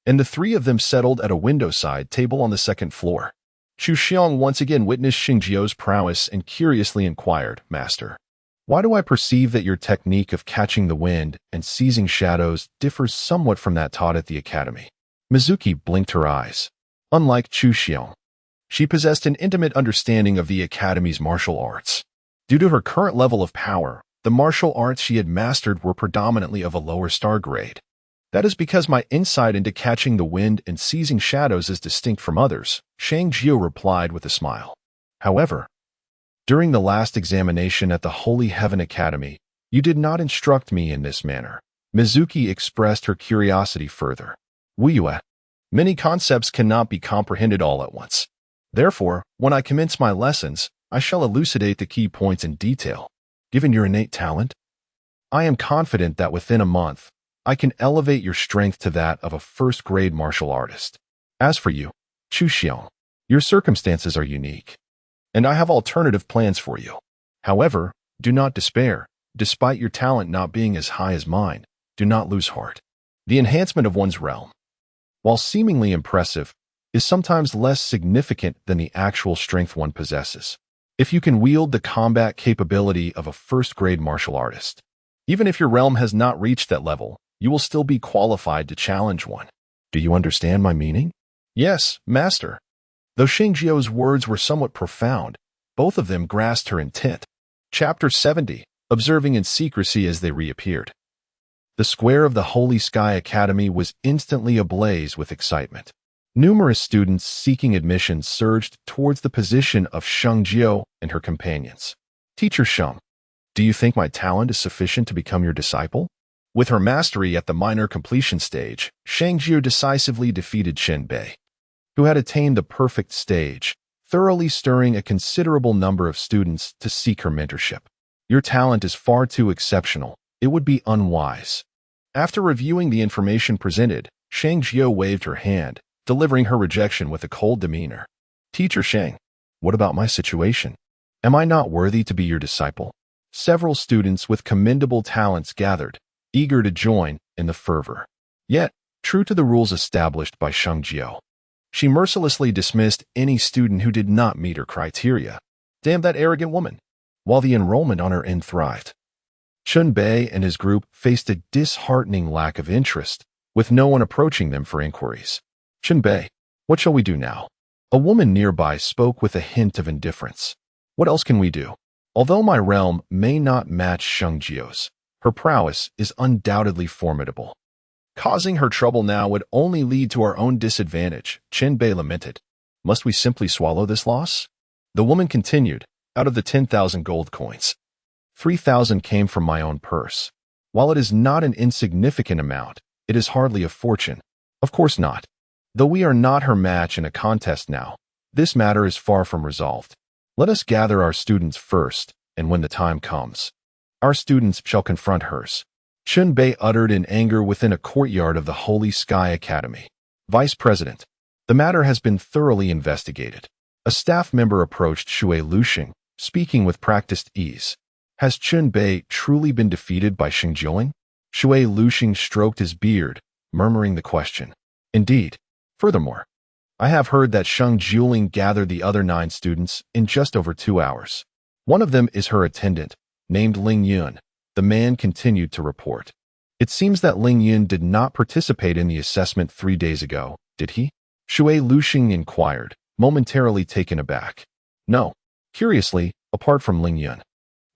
and the three of them settled at a window-side table on the second floor. Chu Xiong once again witnessed Sheng Jiuling's prowess and curiously inquired, Master, why do I perceive that your technique of catching the wind and seizing shadows differs somewhat from that taught at the academy? Mizuki blinked her eyes. Unlike Chu Xiong, she possessed an intimate understanding of the academy's martial arts. Due to her current level of power, the martial arts she had mastered were predominantly of a lower star grade. That is because my insight into catching the wind and seizing shadows is distinct from others, Sheng Jiuling replied with a smile. However, during the last examination at the Holy Heaven Academy, you did not instruct me in this manner. Mizuki expressed her curiosity further. Wuyue, many concepts cannot be comprehended all at once. Therefore, when I commence my lessons, I shall elucidate the key points in detail. Given your innate talent, I am confident that within a month, I can elevate your strength to that of a first-grade martial artist. As for you, Chu Xiong, your circumstances are unique, and I have alternative plans for you. However, do not despair. Despite your talent not being as high as mine, do not lose heart. The enhancement of one's realm, while seemingly impressive, is sometimes less significant than the actual strength one possesses. If you can wield the combat capability of a first-grade martial artist, even if your realm has not reached that level, you will still be qualified to challenge one. Do you understand my meaning? Yes, Master. Though Sheng Jiuling's words were somewhat profound, both of them grasped her intent. Chapter 70. Observing in secrecy as they reappeared. The square of the Holy Sky Academy was instantly ablaze with excitement. Numerous students seeking admission surged towards the position of Sheng Jiuling and her companions. Teacher Sheng, do you think my talent is sufficient to become your disciple? With her mastery at the minor completion stage, Sheng Jiuling decisively defeated Qin Bei, who had attained the perfect stage, thoroughly stirring a considerable number of students to seek her mentorship. Your talent is far too exceptional. It would be unwise. After reviewing the information presented, Sheng Jiuling waved her hand, delivering her rejection with a cold demeanor. Teacher Sheng, what about my situation? Am I not worthy to be your disciple? Several students with commendable talents gathered, eager to join in the fervor. Yet, true to the rules established by Sheng Jiuling, she mercilessly dismissed any student who did not meet her criteria. Damn that arrogant woman! While the enrollment on her end thrived, Qin Bei and his group faced a disheartening lack of interest, with no one approaching them for inquiries. Qin Bei, what shall we do now? A woman nearby spoke with a hint of indifference. What else can we do? Although my realm may not match Sheng Jiu's, her prowess is undoubtedly formidable. Causing her trouble now would only lead to our own disadvantage, Qin Bei lamented. Must we simply swallow this loss? The woman continued, out of the 10,000 gold coins, 3,000 came from my own purse. While it is not an insignificant amount, it is hardly a fortune. Of course not. Though we are not her match in a contest now, this matter is far from resolved. Let us gather our students first, and when the time comes, our students shall confront hers. Qin Bei uttered in anger within a courtyard of the Holy Sky Academy. Vice President, the matter has been thoroughly investigated. A staff member approached Shui Luxing, speaking with practiced ease. Has Qin Bei truly been defeated by Sheng Jiuling? Shui Luxing stroked his beard, murmuring the question. Indeed. Furthermore, I have heard that Sheng Jiuling gathered the other 9 students in just over 2 hours. One of them is her attendant, named Ling Yun. The man continued to report. It seems that Ling Yun did not participate in the assessment 3 days ago, did he? Shui Luxing inquired, momentarily taken aback. No. Curiously, apart from Ling Yun,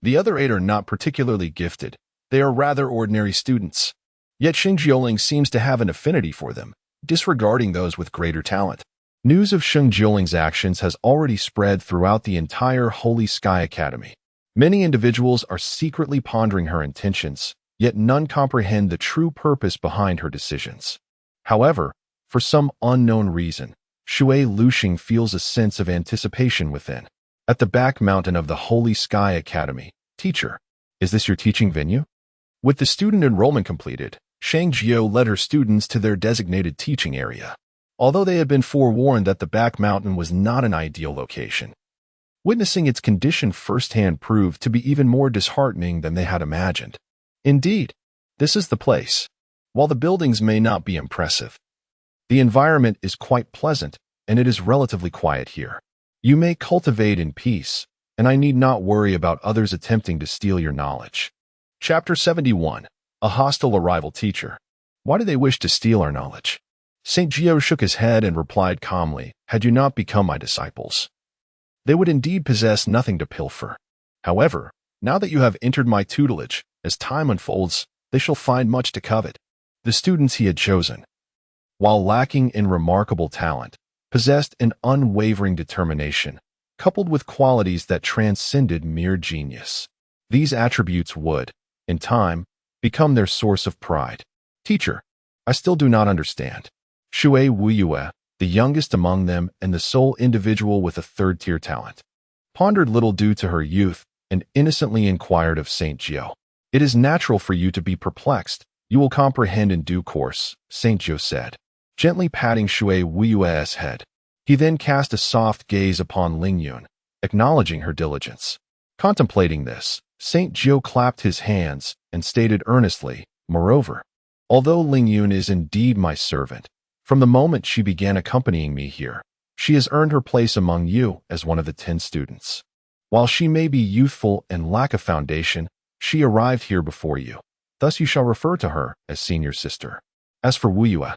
the other 8 are not particularly gifted. They are rather ordinary students. Yet Sheng Jiuling seems to have an affinity for them, disregarding those with greater talent. News of Sheng Jiuling's actions has already spread throughout the entire Holy Sky Academy. Many individuals are secretly pondering her intentions, yet none comprehend the true purpose behind her decisions. However, for some unknown reason, Shui Luxing feels a sense of anticipation within. At the back mountain of the Holy Sky Academy, teacher, is this your teaching venue? With the student enrollment completed, Sheng Jiu led her students to their designated teaching area. Although they had been forewarned that the back mountain was not an ideal location, witnessing its condition firsthand proved to be even more disheartening than they had imagined. Indeed, this is the place. While the buildings may not be impressive, the environment is quite pleasant, and it is relatively quiet here. You may cultivate in peace, and I need not worry about others attempting to steal your knowledge. Chapter 71. A hostile arrival teacher. Why do they wish to steal our knowledge? St. Gio shook his head and replied calmly, had you not become my disciples, they would indeed possess nothing to pilfer. However, now that you have entered my tutelage, as time unfolds, they shall find much to covet. The students he had chosen, while lacking in remarkable talent, possessed an unwavering determination, coupled with qualities that transcended mere genius. These attributes would, in time, become their source of pride. Teacher, I still do not understand. Shui Wuyue, the youngest among them and the sole individual with a third-tier talent, pondered little due to her youth and innocently inquired of St. Gio. It is natural for you to be perplexed. You will comprehend in due course, St. Gio said, gently patting Shui Wuyue's head. He then cast a soft gaze upon Ling Yun, acknowledging her diligence. Contemplating this, St. Gio clapped his hands and stated earnestly, moreover, although Ling Yun is indeed my servant, from the moment she began accompanying me here, she has earned her place among you as one of the 10 students. While she may be youthful and lack a foundation, she arrived here before you. Thus you shall refer to her as senior sister. As for Wuyue,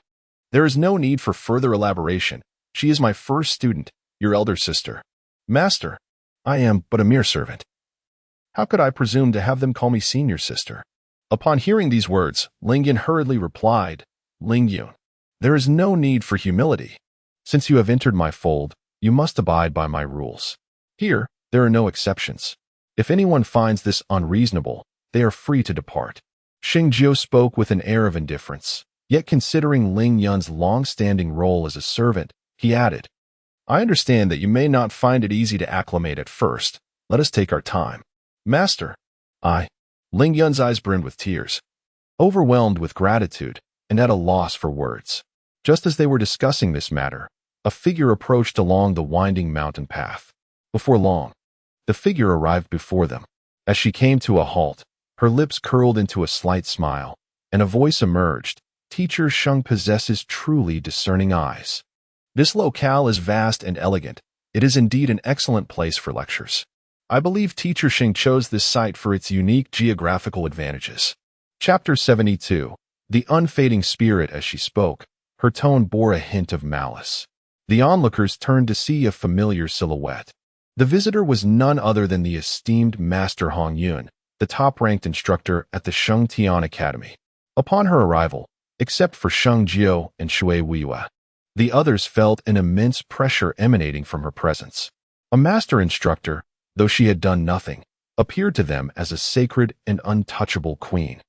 there is no need for further elaboration. She is my first student, your elder sister. Master, I am but a mere servant. How could I presume to have them call me senior sister? Upon hearing these words, Ling Yun hurriedly replied, Ling Yun, there is no need for humility. Since you have entered my fold, you must abide by my rules. Here, there are no exceptions. If anyone finds this unreasonable, they are free to depart. Sheng Jiu spoke with an air of indifference, yet considering Ling Yun's long-standing role as a servant, he added, I understand that you may not find it easy to acclimate at first. Let us take our time. Master, Ling Yun's eyes brimmed with tears, overwhelmed with gratitude and at a loss for words. Just as they were discussing this matter, a figure approached along the winding mountain path. Before long, the figure arrived before them. As she came to a halt, her lips curled into a slight smile, and a voice emerged. Teacher Sheng possesses truly discerning eyes. This locale is vast and elegant. It is indeed an excellent place for lectures. I believe Teacher Sheng chose this site for its unique geographical advantages. Chapter 72. The unfading spirit. As she spoke, her tone bore a hint of malice. The onlookers turned to see a familiar silhouette. The visitor was none other than the esteemed Master Hong Yun, the top-ranked instructor at the Sheng Tian Academy. Upon her arrival, except for Sheng Jiu and Shui Weihua, the others felt an immense pressure emanating from her presence. A master instructor, though she had done nothing, appeared to them as a sacred and untouchable queen.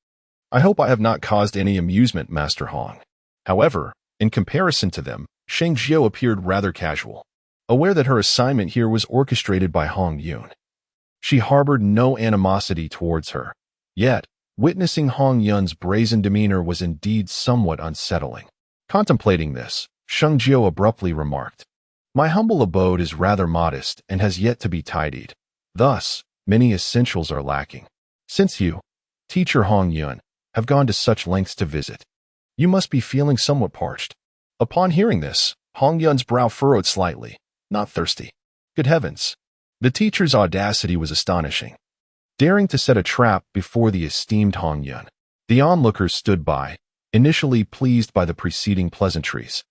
I hope I have not caused any amusement, Master Hong. However, in comparison to them, Sheng Jiu appeared rather casual, aware that her assignment here was orchestrated by Hong Yun. She harbored no animosity towards her. Yet, witnessing Hong Yun's brazen demeanor was indeed somewhat unsettling. Contemplating this, Sheng Jiu abruptly remarked, "My humble abode is rather modest and has yet to be tidied. Thus, many essentials are lacking. Since you, teacher Hong Yun, have gone to such lengths to visit, you must be feeling somewhat parched." Upon hearing this, Hong Yun's brow furrowed slightly. Not thirsty. Good heavens. The teacher's audacity was astonishing. Daring to set a trap before the esteemed Hong Yun. The onlookers stood by, initially pleased by the preceding pleasantries,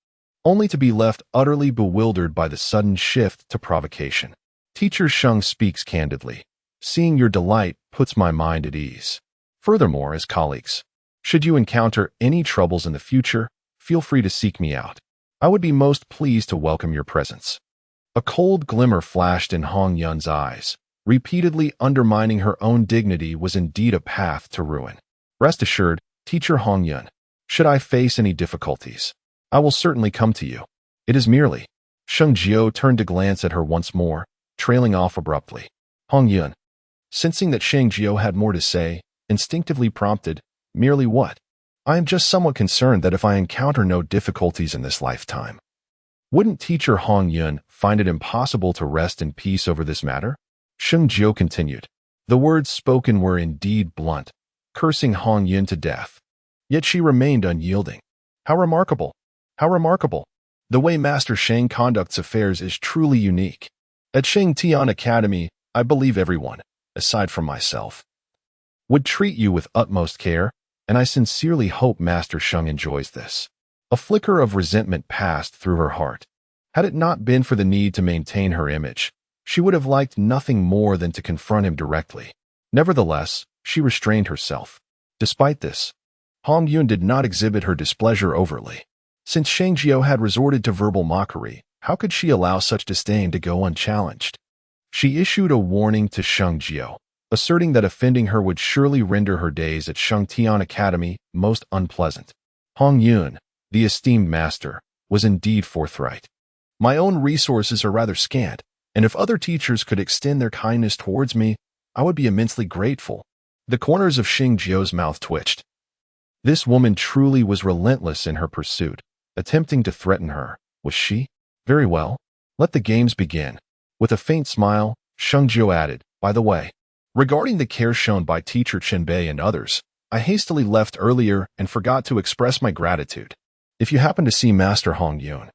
only to be left utterly bewildered by the sudden shift to provocation. Teacher Sheng speaks candidly. Seeing your delight puts my mind at ease. Furthermore, as colleagues, should you encounter any troubles in the future, feel free to seek me out. I would be most pleased to welcome your presence. A cold glimmer flashed in Hong Yun's eyes. Repeatedly undermining her own dignity was indeed a path to ruin. Rest assured, teacher Hong Yun, should I face any difficulties, I will certainly come to you. It is merely. Sheng Jiu turned to glance at her once more, trailing off abruptly. Hong Yun, sensing that Sheng Jiu had more to say, instinctively prompted, merely what? I am just somewhat concerned that if I encounter no difficulties in this lifetime, wouldn't teacher Hong Yun find it impossible to rest in peace over this matter? Sheng Jiu continued. The words spoken were indeed blunt, cursing Hong Yun to death. Yet she remained unyielding. How remarkable! How remarkable! The way Master Sheng conducts affairs is truly unique. At Sheng Tian Academy, I believe everyone, aside from myself, would treat you with utmost care, and I sincerely hope Master Sheng enjoys this. A flicker of resentment passed through her heart. Had it not been for the need to maintain her image, she would have liked nothing more than to confront him directly. Nevertheless, she restrained herself. Despite this, Hong Yun did not exhibit her displeasure overtly. Since Sheng Jiu had resorted to verbal mockery, how could she allow such disdain to go unchallenged? She issued a warning to Sheng Jiu, asserting that offending her would surely render her days at Sheng Tian Academy most unpleasant. Hong Yun, the esteemed master, was indeed forthright. My own resources are rather scant, and if other teachers could extend their kindness towards me, I would be immensely grateful. The corners of Sheng Jiu's mouth twitched. This woman truly was relentless in her pursuit, attempting to threaten her. Was she? Very well. Let the games begin. With a faint smile, Sheng Jiu added, by the way, regarding the care shown by teacher Qianbei and others, I hastily left earlier and forgot to express my gratitude. If you happen to see Master Hong Yun,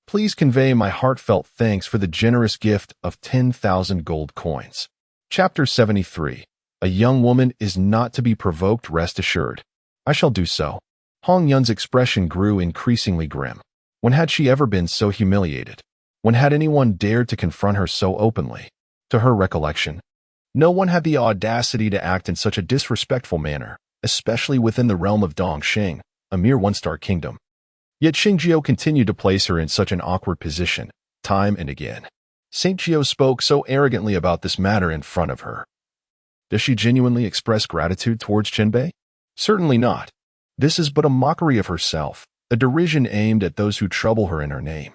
please convey my heartfelt thanks for the generous gift of 10,000 gold coins. Chapter 73. A young woman is not to be provoked, rest assured. I shall do so. Hong Yun's expression grew increasingly grim. When had she ever been so humiliated? When had anyone dared to confront her so openly? To her recollection, no one had the audacity to act in such a disrespectful manner, especially within the realm of Dongsheng, a mere one-star kingdom. Yet Sheng Jiu continued to place her in such an awkward position, time and again. Saint Jiu spoke so arrogantly about this matter in front of her. Does she genuinely express gratitude towards Qianbei? Certainly not. This is but a mockery of herself, a derision aimed at those who trouble her in her name,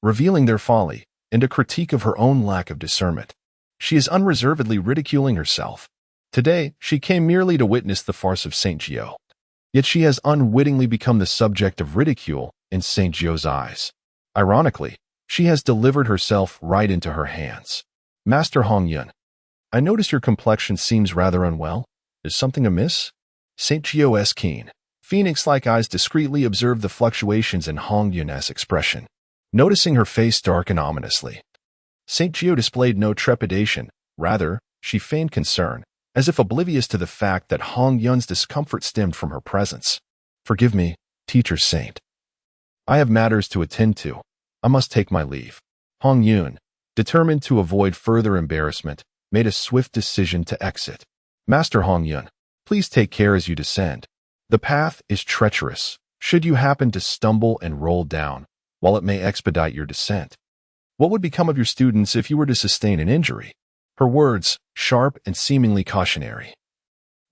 revealing their folly, and a critique of her own lack of discernment. She is unreservedly ridiculing herself. Today, she came merely to witness the farce of Saint Jiu. Yet she has unwittingly become the subject of ridicule in Saint Jiu's eyes. Ironically, she has delivered herself right into her hands. Master Hong Yun, I notice your complexion seems rather unwell. Is something amiss? Saint Jiu's keen, phoenix-like eyes discreetly observed the fluctuations in Hong Yun's expression. Noticing her face darken ominously, Saint Jiu displayed no trepidation. Rather, she feigned concern, as if oblivious to the fact that Hong Yun's discomfort stemmed from her presence. Forgive me, teacher Saint. I have matters to attend to. I must take my leave. Hong Yun, determined to avoid further embarrassment, made a swift decision to exit. Master Hong Yun, please take care as you descend. The path is treacherous. Should you happen to stumble and roll down, while it may expedite your descent, what would become of your students if you were to sustain an injury? Her words, sharp and seemingly cautionary,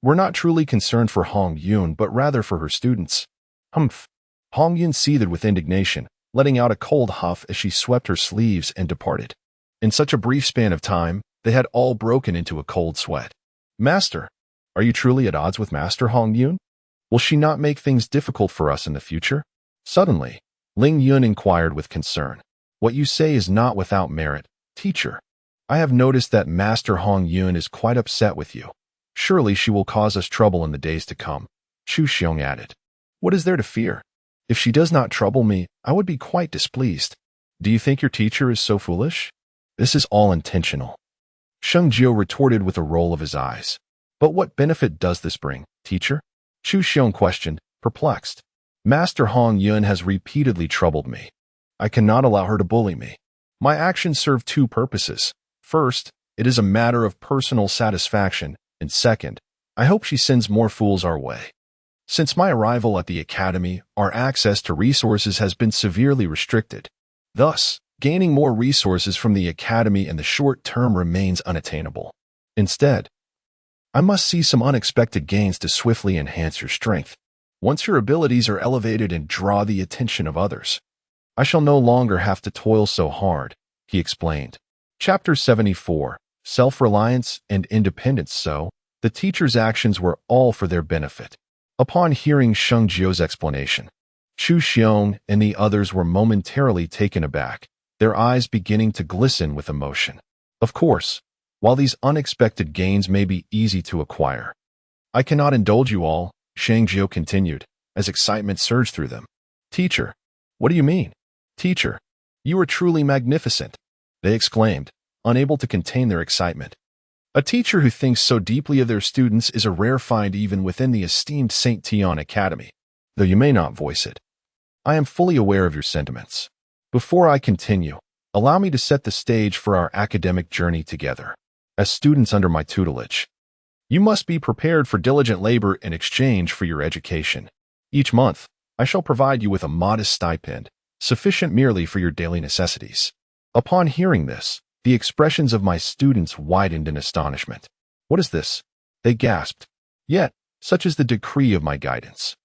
were not truly concerned for Hong Yun, but rather for her students. Humph. Hong Yun seethed with indignation, letting out a cold huff as she swept her sleeves and departed. In such a brief span of time, they had all broken into a cold sweat. Master, are you truly at odds with Master Hong Yun? Will she not make things difficult for us in the future? Suddenly, Ling Yun inquired with concern. What you say is not without merit, teacher. I have noticed that Master Hong Yun is quite upset with you. Surely she will cause us trouble in the days to come. Chu Xiong added. What is there to fear? If she does not trouble me, I would be quite displeased. Do you think your teacher is so foolish? This is all intentional. Sheng Jiuling retorted with a roll of his eyes. But what benefit does this bring, teacher? Chu Xiong questioned, perplexed. Master Hong Yun has repeatedly troubled me. I cannot allow her to bully me. My actions serve two purposes. First, it is a matter of personal satisfaction, and second, I hope she sends more fools our way. Since my arrival at the academy, our access to resources has been severely restricted. Thus, gaining more resources from the academy in the short term remains unattainable. Instead, I must see some unexpected gains to swiftly enhance your strength. Once your abilities are elevated and draw the attention of others, I shall no longer have to toil so hard, he explained. Chapter 74, Self-Reliance and Independence. So, the teacher's actions were all for their benefit. Upon hearing Sheng Jiuling's explanation, Chu Xiong and the others were momentarily taken aback, their eyes beginning to glisten with emotion. Of course, while these unexpected gains may be easy to acquire, I cannot indulge you all, Sheng Jiuling continued, as excitement surged through them. Teacher, what do you mean? Teacher, you are truly magnificent, they exclaimed, unable to contain their excitement. A teacher who thinks so deeply of their students is a rare find even within the esteemed St. Tian Academy, though you may not voice it. I am fully aware of your sentiments. Before I continue, allow me to set the stage for our academic journey together. As students under my tutelage, you must be prepared for diligent labor in exchange for your education. Each month, I shall provide you with a modest stipend, sufficient merely for your daily necessities. Upon hearing this, the expressions of my students widened in astonishment. What is this? They gasped. Yet, such is the decree of my guidance.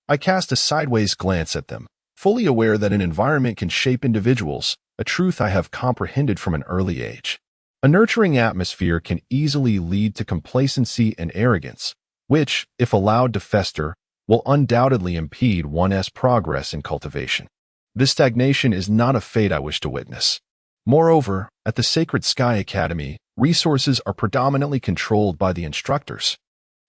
I cast a sideways glance at them, fully aware that an environment can shape individuals, a truth I have comprehended from an early age. A nurturing atmosphere can easily lead to complacency and arrogance, which, if allowed to fester, will undoubtedly impede one's progress in cultivation. This stagnation is not a fate I wish to witness. Moreover, at the Sacred Sky Academy, resources are predominantly controlled by the instructors.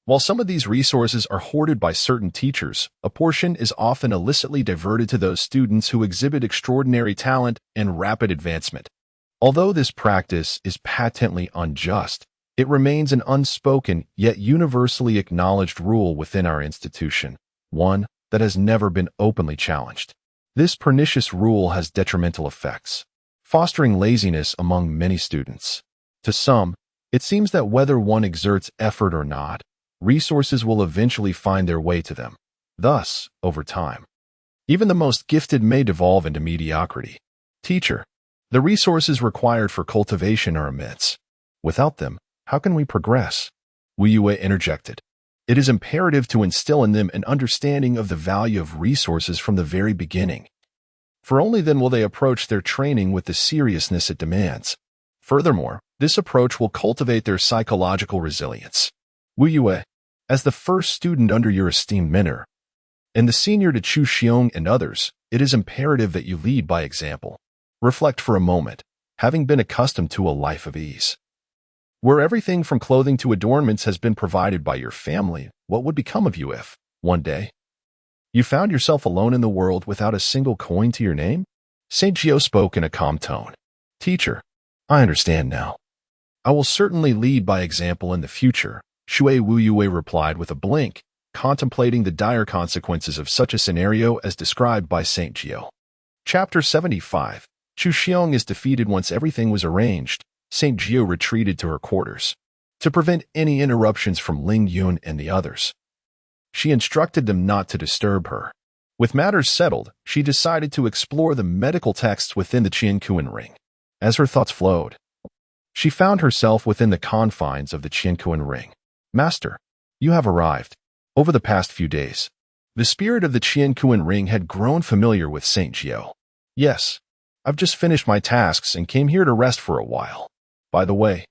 While some of these resources are hoarded by certain teachers, a portion is often illicitly diverted to those students who exhibit extraordinary talent and rapid advancement. Although this practice is patently unjust, it remains an unspoken yet universally acknowledged rule within our institution, one that has never been openly challenged. This pernicious rule has detrimental effects, fostering laziness among many students. To some, it seems that whether one exerts effort or not, resources will eventually find their way to them. Thus, over time, even the most gifted may devolve into mediocrity. Teacher, the resources required for cultivation are immense. Without them, how can we progress? Wu Yue interjected. It is imperative to instill in them an understanding of the value of resources from the very beginning. For only then will they approach their training with the seriousness it demands. Furthermore, this approach will cultivate their psychological resilience. Wu Yue, as the first student under your esteemed mentor, and the senior to Chu Xiong and others, it is imperative that you lead by example. Reflect for a moment, having been accustomed to a life of ease, where everything from clothing to adornments has been provided by your family, what would become of you if, one day, you found yourself alone in the world without a single coin to your name? St. Jiuling spoke in a calm tone. Teacher, I understand now. I will certainly lead by example in the future, Shui Wu Yue replied with a blink, contemplating the dire consequences of such a scenario as described by St. Jiuling. Chapter 75. Chu Xiong is defeated. Once everything was arranged, St. Jiu retreated to her quarters. To prevent any interruptions from Ling Yun and the others, she instructed them not to disturb her. With matters settled, she decided to explore the medical texts within the Qianquan ring. As her thoughts flowed, she found herself within the confines of the Qianquan ring. Master, you have arrived. Over the past few days, the spirit of the Qianquan ring had grown familiar with St. Jiu. Yes, I've just finished my tasks and came here to rest for a while. By the way,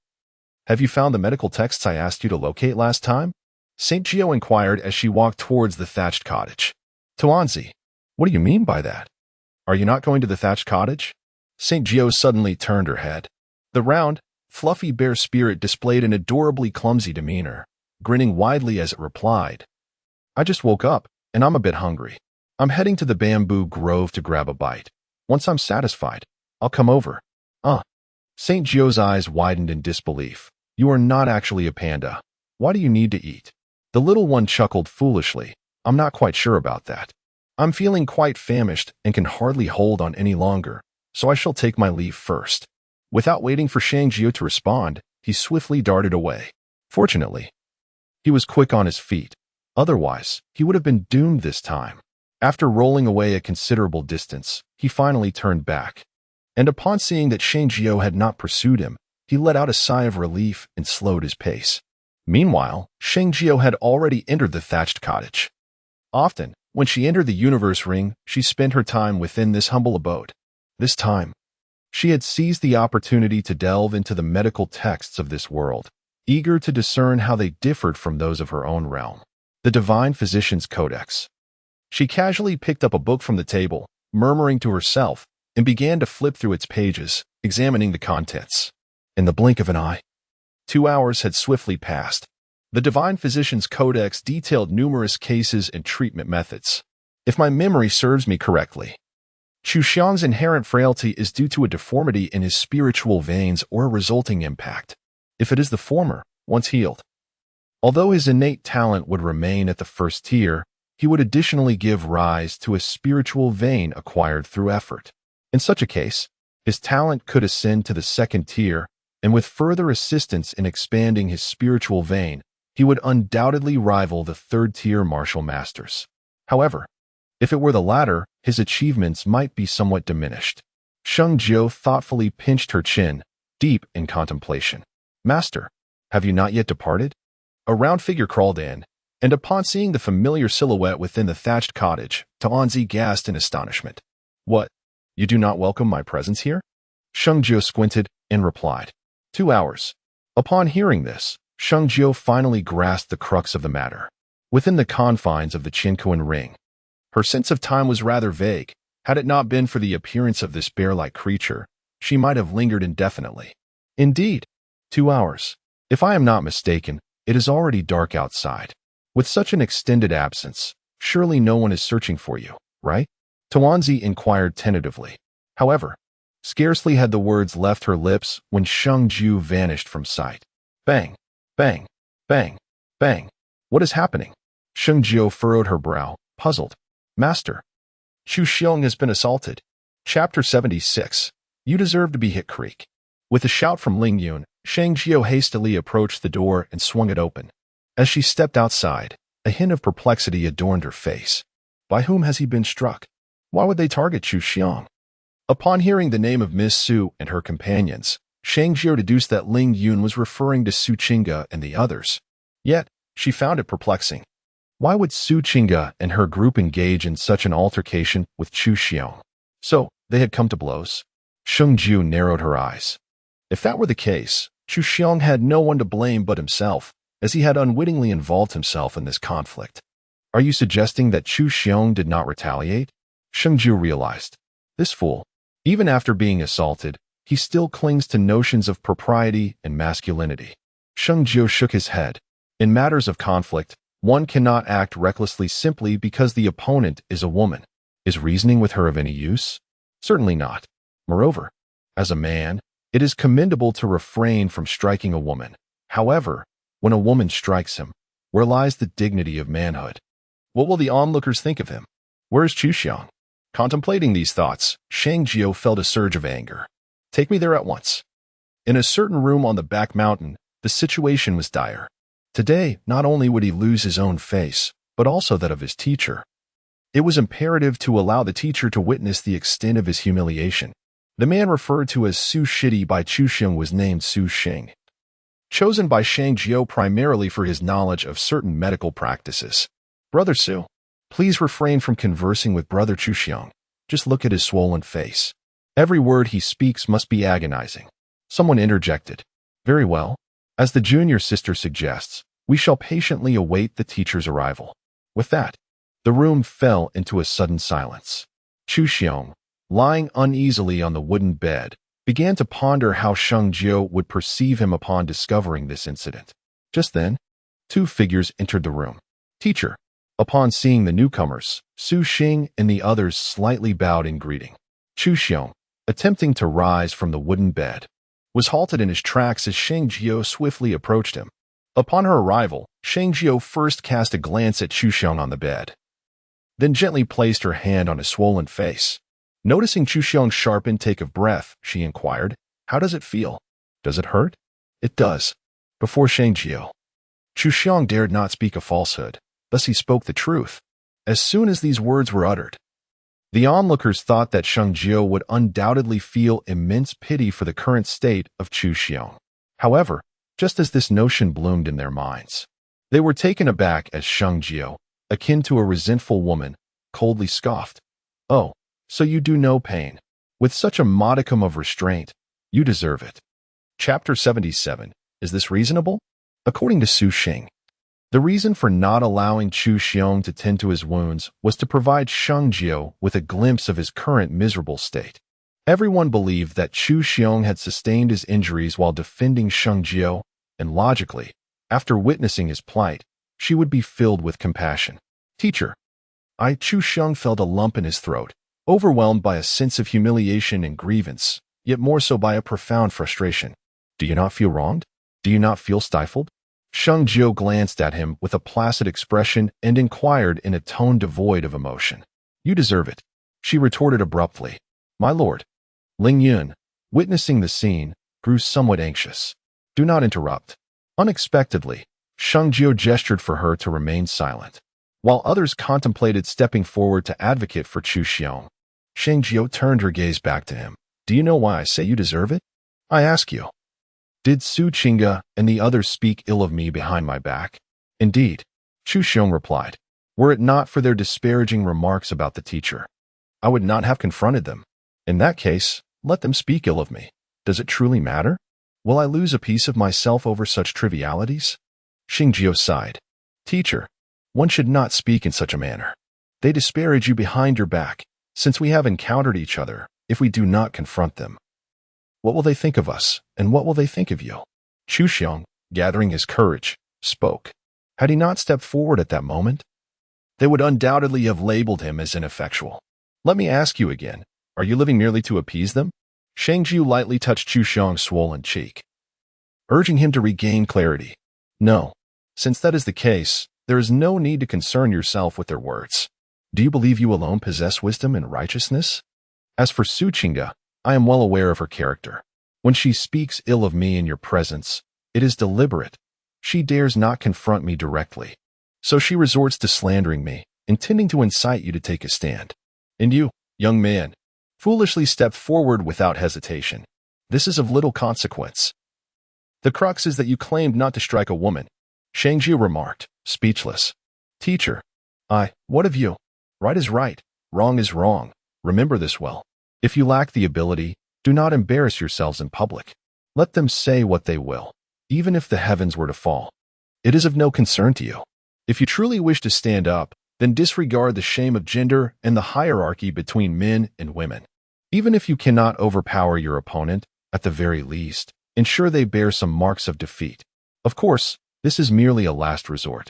have you found the medical texts I asked you to locate last time? St. Jiu inquired as she walked towards the thatched cottage. Tuanzi, what do you mean by that? Are you not going to the thatched cottage? St. Jiu suddenly turned her head. The round, fluffy bear spirit displayed an adorably clumsy demeanor, grinning widely as it replied, I just woke up, and I'm a bit hungry. I'm heading to the bamboo grove to grab a bite. Once I'm satisfied, I'll come over. St. Jiu's eyes widened in disbelief. You are not actually a panda. Why do you need to eat? The little one chuckled foolishly. I'm not quite sure about that. I'm feeling quite famished and can hardly hold on any longer, so I shall take my leave first. Without waiting for Sheng Jiu to respond, he swiftly darted away. Fortunately, he was quick on his feet. Otherwise, he would have been doomed this time. After rolling away a considerable distance, he finally turned back. And upon seeing that Sheng Jiu had not pursued him, he let out a sigh of relief and slowed his pace. Meanwhile, Sheng Jiu had already entered the thatched cottage. Often, when she entered the universe ring, she spent her time within this humble abode. This time, she had seized the opportunity to delve into the medical texts of this world, eager to discern how they differed from those of her own realm. The Divine Physician's Codex. She casually picked up a book from the table, murmuring to herself, and began to flip through its pages, examining the contents. In the blink of an eye, 2 hours had swiftly passed. The Divine Physician's Codex detailed numerous cases and treatment methods. If my memory serves me correctly, Chu Xiong's inherent frailty is due to a deformity in his spiritual veins or a resulting impact. If it is the former, once healed, although his innate talent would remain at the first tier, he would additionally give rise to a spiritual vein acquired through effort. In such a case, his talent could ascend to the second tier, and with further assistance in expanding his spiritual vein, he would undoubtedly rival the third-tier martial masters. However, if it were the latter, his achievements might be somewhat diminished. Sheng Jiu thoughtfully pinched her chin, deep in contemplation. Master, have you not yet departed? A round figure crawled in, and upon seeing the familiar silhouette within the thatched cottage, Tuanzi gasped in astonishment. What? You do not welcome my presence here? Sheng Jiu squinted and replied. 2 hours. Upon hearing this, Sheng Jiu finally grasped the crux of the matter. Within the confines of the Qianquan ring, her sense of time was rather vague. Had it not been for the appearance of this bear-like creature, she might have lingered indefinitely. Indeed, 2 hours. If I am not mistaken, it is already dark outside. With such an extended absence, surely no one is searching for you, right? Tuanzi inquired tentatively. However, scarcely had the words left her lips when Sheng Jiu vanished from sight. Bang, bang, bang, bang. What is happening? Sheng Jiu furrowed her brow, puzzled. Master, Chu Xiong has been assaulted. Chapter 76. You deserve to be hit creek. With a shout from Ling Yun, Sheng Jiu hastily approached the door and swung it open. As she stepped outside, a hint of perplexity adorned her face. By whom has he been struck? Why would they target Chu Xiong? Upon hearing the name of Miss Su and her companions, Sheng Jiu deduced that Ling Yun was referring to Su Qingge and the others. Yet, she found it perplexing. Why would Su Qingge and her group engage in such an altercation with Chu Xiong? So, they had come to blows? Sheng Jiu narrowed her eyes. If that were the case, Chu Xiong had no one to blame but himself, as he had unwittingly involved himself in this conflict. Are you suggesting that Chu Xiong did not retaliate? Sheng Jiu realized. This fool, even after being assaulted, he still clings to notions of propriety and masculinity. Sheng Jiu shook his head. In matters of conflict, one cannot act recklessly simply because the opponent is a woman. Is reasoning with her of any use? Certainly not. Moreover, as a man, it is commendable to refrain from striking a woman. However, when a woman strikes him, where lies the dignity of manhood? What will the onlookers think of him? Where is Chu Xiong? Contemplating these thoughts, Sheng Jiu felt a surge of anger. Take me there at once. In a certain room on the back mountain, the situation was dire. Today, not only would he lose his own face, but also that of his teacher. It was imperative to allow the teacher to witness the extent of his humiliation. The man referred to as Su Shidi by Chu Xiong was named Su Sheng, chosen by Sheng Jiu primarily for his knowledge of certain medical practices. Brother Su, please refrain from conversing with Brother Chu Xiong. Just look at his swollen face. Every word he speaks must be agonizing. Someone interjected. Very well. As the junior sister suggests, we shall patiently await the teacher's arrival. With that, the room fell into a sudden silence. Chu Xiong, lying uneasily on the wooden bed, began to ponder how Sheng Jiu would perceive him upon discovering this incident. Just then, two figures entered the room. Teacher. Upon seeing the newcomers, Su Xing and the others slightly bowed in greeting. Chu Xiong, attempting to rise from the wooden bed, was halted in his tracks as Sheng Jiu swiftly approached him. Upon her arrival, Sheng Jiu first cast a glance at Chu Xiong on the bed, then gently placed her hand on his swollen face. Noticing Chu Xiong's sharp intake of breath, she inquired, "How does it feel? Does it hurt?" "It does." Before Sheng Jiu, Chu Xiong dared not speak a falsehood, thus he spoke the truth. As soon as these words were uttered, the onlookers thought that Sheng Jiu would undoubtedly feel immense pity for the current state of Chu Xiong. However, just as this notion bloomed in their minds, they were taken aback as Sheng Jiu, akin to a resentful woman, coldly scoffed. "Oh, so you do know pain. With such a modicum of restraint, you deserve it." Chapter 77. Is this reasonable? According to Su Xing, the reason for not allowing Chu Xiong to tend to his wounds was to provide Sheng Jiu with a glimpse of his current miserable state. Everyone believed that Chu Xiong had sustained his injuries while defending Sheng Jiu, and logically, after witnessing his plight, she would be filled with compassion. Teacher. Chu Xiong felt a lump in his throat, overwhelmed by a sense of humiliation and grievance, yet more so by a profound frustration. Do you not feel wronged? Do you not feel stifled? Sheng Jiu glanced at him with a placid expression and inquired in a tone devoid of emotion. You deserve it, she retorted abruptly. My lord. Ling Yun, witnessing the scene, grew somewhat anxious. Do not interrupt. Unexpectedly, Sheng Jiu gestured for her to remain silent. While others contemplated stepping forward to advocate for Chu Xiong, Sheng Jiu turned her gaze back to him. Do you know why I say you deserve it? I ask you. Did Su Qingge and the others speak ill of me behind my back? Indeed, Chu Xiong replied. Were it not for their disparaging remarks about the teacher, I would not have confronted them. In that case, let them speak ill of me. Does it truly matter? Will I lose a piece of myself over such trivialities? Sheng Jiu sighed. Teacher, one should not speak in such a manner. They disparage you behind your back, since we have encountered each other, if we do not confront them. What will they think of us, and what will they think of you? Chu Xiong, gathering his courage, spoke. Had he not stepped forward at that moment, they would undoubtedly have labeled him as ineffectual. Let me ask you again, are you living merely to appease them? Sheng Jiu lightly touched Chu Xiong's swollen cheek, urging him to regain clarity. No, since that is the case, there is no need to concern yourself with their words. Do you believe you alone possess wisdom and righteousness? As for Su Qingge, I am well aware of her character. When she speaks ill of me in your presence, it is deliberate. She dares not confront me directly. So she resorts to slandering me, intending to incite you to take a stand. And you, young man, foolishly step forward without hesitation. This is of little consequence. The crux is that you claimed not to strike a woman, Sheng Jiu remarked, speechless. Teacher, what of you? Right is right, wrong is wrong. Remember this well. If you lack the ability, do not embarrass yourselves in public. Let them say what they will, even if the heavens were to fall. It is of no concern to you. If you truly wish to stand up, then disregard the shame of gender and the hierarchy between men and women. Even if you cannot overpower your opponent, at the very least, ensure they bear some marks of defeat. Of course, this is merely a last resort.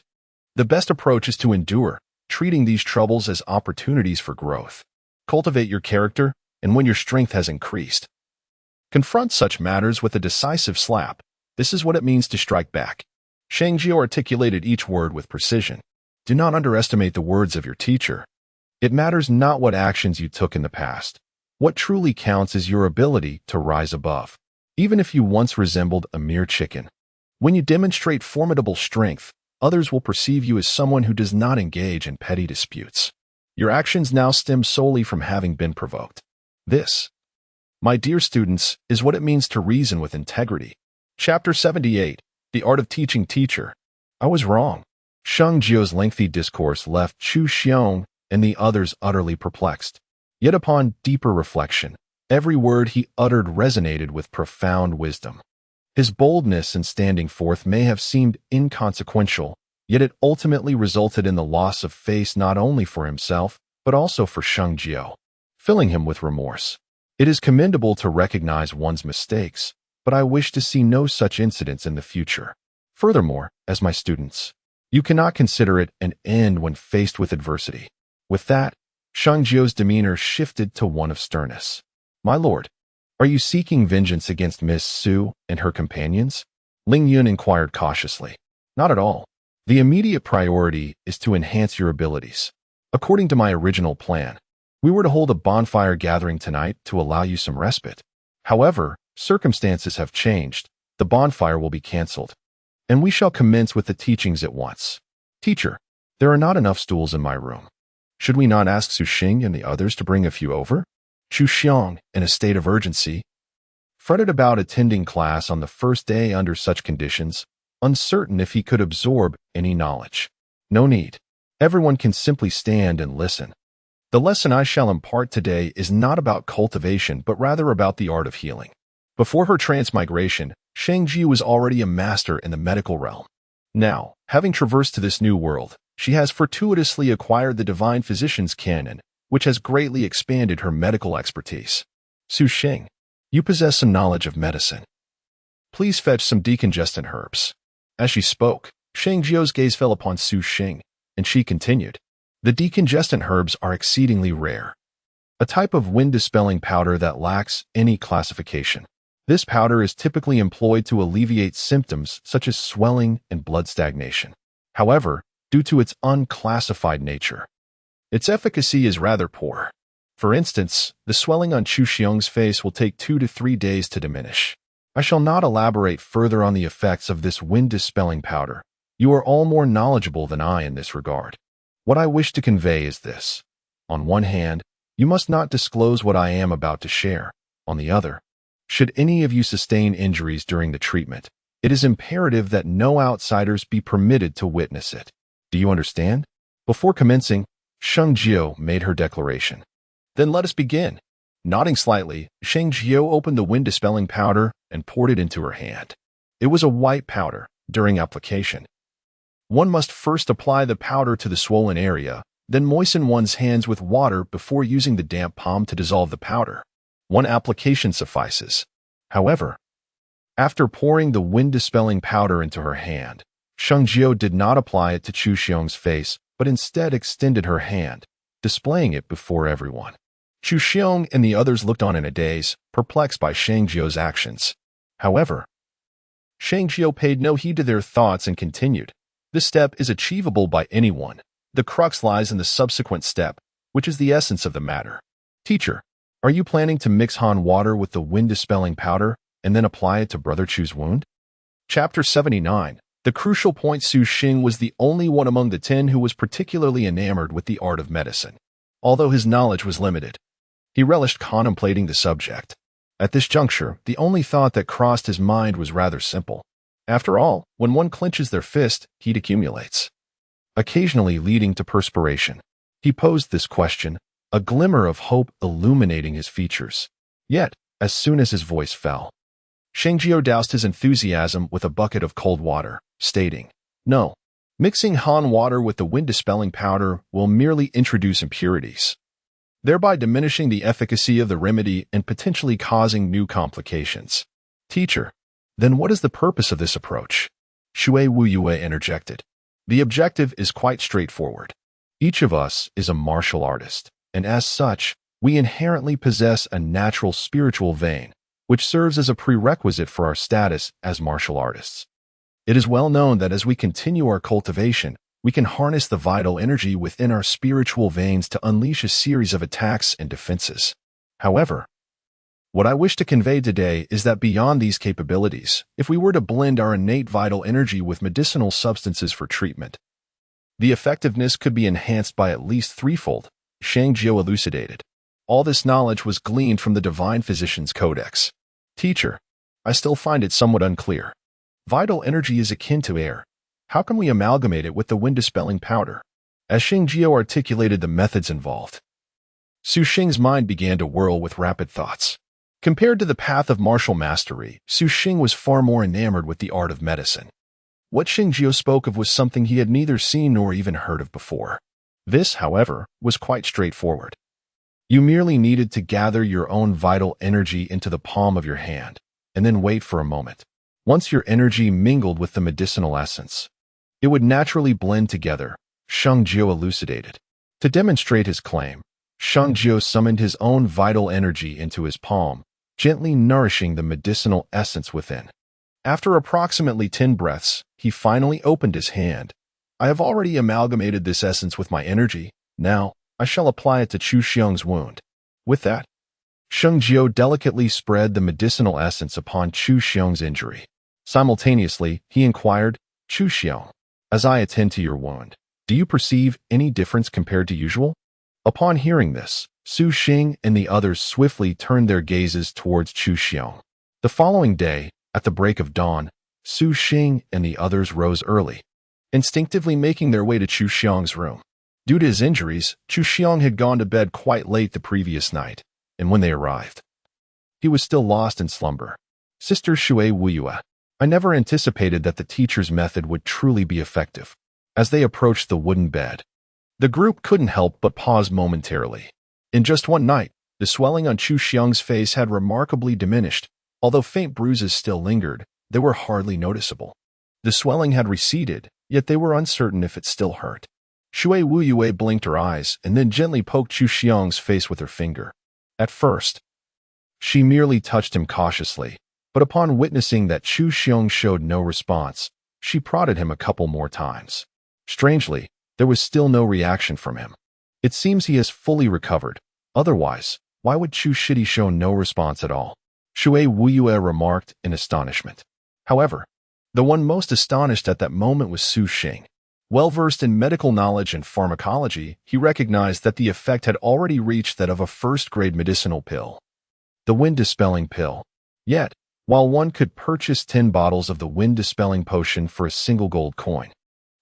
The best approach is to endure, treating these troubles as opportunities for growth. Cultivate your character, and when your strength has increased, confront such matters with a decisive slap. This is what it means to strike back. Sheng Jiu articulated each word with precision. Do not underestimate the words of your teacher. It matters not what actions you took in the past. What truly counts is your ability to rise above, even if you once resembled a mere chicken. When you demonstrate formidable strength, others will perceive you as someone who does not engage in petty disputes. Your actions now stem solely from having been provoked. This, my dear students, is what it means to reason with integrity. Chapter 78, The Art of Teaching Teacher. I was wrong. Sheng Jiu's lengthy discourse left Chu Xiong and the others utterly perplexed. Yet upon deeper reflection, every word he uttered resonated with profound wisdom. His boldness in standing forth may have seemed inconsequential, yet it ultimately resulted in the loss of face not only for himself, but also for Sheng Jiu, filling him with remorse. It is commendable to recognize one's mistakes, but I wish to see no such incidents in the future. Furthermore, as my students, you cannot consider it an end when faced with adversity. With that, Sheng Jiu's demeanor shifted to one of sternness. My lord, are you seeking vengeance against Miss Su and her companions? Ling Yun inquired cautiously. Not at all. The immediate priority is to enhance your abilities. According to my original plan, we were to hold a bonfire gathering tonight to allow you some respite. However, circumstances have changed. The bonfire will be cancelled, and we shall commence with the teachings at once. Teacher, there are not enough stools in my room. Should we not ask Su Xing and the others to bring a few over? Chu Xiong, in a state of urgency, fretted about attending class on the first day under such conditions, uncertain if he could absorb any knowledge. No need. Everyone can simply stand and listen. The lesson I shall impart today is not about cultivation, but rather about the art of healing. Before her transmigration, Sheng Jiu was already a master in the medical realm. Now, having traversed to this new world, she has fortuitously acquired the divine physician's canon, which has greatly expanded her medical expertise. Su Xing, you possess some knowledge of medicine. Please fetch some decongestant herbs. As she spoke, Sheng Jiu's gaze fell upon Su Xing, and she continued. The decongestant herbs are exceedingly rare, a type of wind-dispelling powder that lacks any classification. This powder is typically employed to alleviate symptoms such as swelling and blood stagnation. However, due to its unclassified nature, its efficacy is rather poor. For instance, the swelling on Chu Xiong's face will take 2 to 3 days to diminish. I shall not elaborate further on the effects of this wind-dispelling powder. You are all more knowledgeable than I in this regard. What I wish to convey is this. On one hand, you must not disclose what I am about to share. On the other, should any of you sustain injuries during the treatment, it is imperative that no outsiders be permitted to witness it. Do you understand? Before commencing, Sheng Jiu made her declaration. Then let us begin. Nodding slightly, Sheng Jiu opened the wind-dispelling powder and poured it into her hand. It was a white powder. During application, one must first apply the powder to the swollen area, then moisten one's hands with water before using the damp palm to dissolve the powder. One application suffices. However, after pouring the wind-dispelling powder into her hand, Sheng Jiu did not apply it to Chu Xiong's face, but instead extended her hand, displaying it before everyone. Chu Xiong and the others looked on in a daze, perplexed by Sheng Jiu's actions. However, Sheng Jiu paid no heed to their thoughts and continued. This step is achievable by anyone. The crux lies in the subsequent step, which is the essence of the matter. Teacher, are you planning to mix Han water with the wind-dispelling powder and then apply it to Brother Chu's wound? Chapter 79. The crucial point. Su Xing was the only one among the 10 who was particularly enamored with the art of medicine. Although his knowledge was limited, he relished contemplating the subject. At this juncture, the only thought that crossed his mind was rather simple. After all, when one clenches their fist, heat accumulates, occasionally leading to perspiration. He posed this question, a glimmer of hope illuminating his features. Yet, as soon as his voice fell, Sheng Jiu doused his enthusiasm with a bucket of cold water, stating, "No, mixing Han water with the wind-dispelling powder will merely introduce impurities, thereby diminishing the efficacy of the remedy and potentially causing new complications." Teacher, then what is the purpose of this approach? Shui Wuyue interjected. The objective is quite straightforward. Each of us is a martial artist, and as such, we inherently possess a natural spiritual vein, which serves as a prerequisite for our status as martial artists. It is well known that as we continue our cultivation, we can harness the vital energy within our spiritual veins to unleash a series of attacks and defenses. However, what I wish to convey today is that beyond these capabilities, if we were to blend our innate vital energy with medicinal substances for treatment, the effectiveness could be enhanced by at least threefold, Sheng Jiuling elucidated. All this knowledge was gleaned from the Divine Physician's Codex. Teacher, I still find it somewhat unclear. Vital energy is akin to air. How can we amalgamate it with the wind-dispelling powder? As Sheng Jiuling articulated the methods involved, Su Xing's mind began to whirl with rapid thoughts. Compared to the path of martial mastery, Su Xing was far more enamored with the art of medicine. What Sheng Jiuling spoke of was something he had neither seen nor even heard of before. This, however, was quite straightforward. You merely needed to gather your own vital energy into the palm of your hand, and then wait for a moment. Once your energy mingled with the medicinal essence, it would naturally blend together, Sheng Jiuling elucidated. To demonstrate his claim, Sheng Jiuling summoned his own vital energy into his palm, gently nourishing the medicinal essence within. After approximately 10 breaths, he finally opened his hand. I have already amalgamated this essence with my energy. Now, I shall apply it to Chu Xiong's wound. With that, Sheng Jiuling delicately spread the medicinal essence upon Chu Xiong's injury. Simultaneously, he inquired, Chu Xiong, as I attend to your wound, do you perceive any difference compared to usual? Upon hearing this, Su Xing and the others swiftly turned their gazes towards Chu Xiong. The following day, at the break of dawn, Su Xing and the others rose early, instinctively making their way to Chu Xiong's room. Due to his injuries, Chu Xiong had gone to bed quite late the previous night, and when they arrived, he was still lost in slumber. Sister Shui Wuyue, I never anticipated that the teacher's method would truly be effective. As they approached the wooden bed, the group couldn't help but pause momentarily. In just one night, the swelling on Chu Xiong's face had remarkably diminished. Although faint bruises still lingered, they were hardly noticeable. The swelling had receded, yet they were uncertain if it still hurt. Shui Wuyue blinked her eyes and then gently poked Chu Xiong's face with her finger. At first, she merely touched him cautiously, but upon witnessing that Chu Xiong showed no response, she prodded him a couple more times. Strangely, there was still no reaction from him. It seems he has fully recovered. Otherwise, why would Chu Shidi show no response at all? Shui Wuyue remarked in astonishment. However, the one most astonished at that moment was Su Xing. Well-versed in medical knowledge and pharmacology, he recognized that the effect had already reached that of a first-grade medicinal pill. The wind-dispelling pill. Yet, while one could purchase 10 bottles of the wind-dispelling potion for a single gold coin,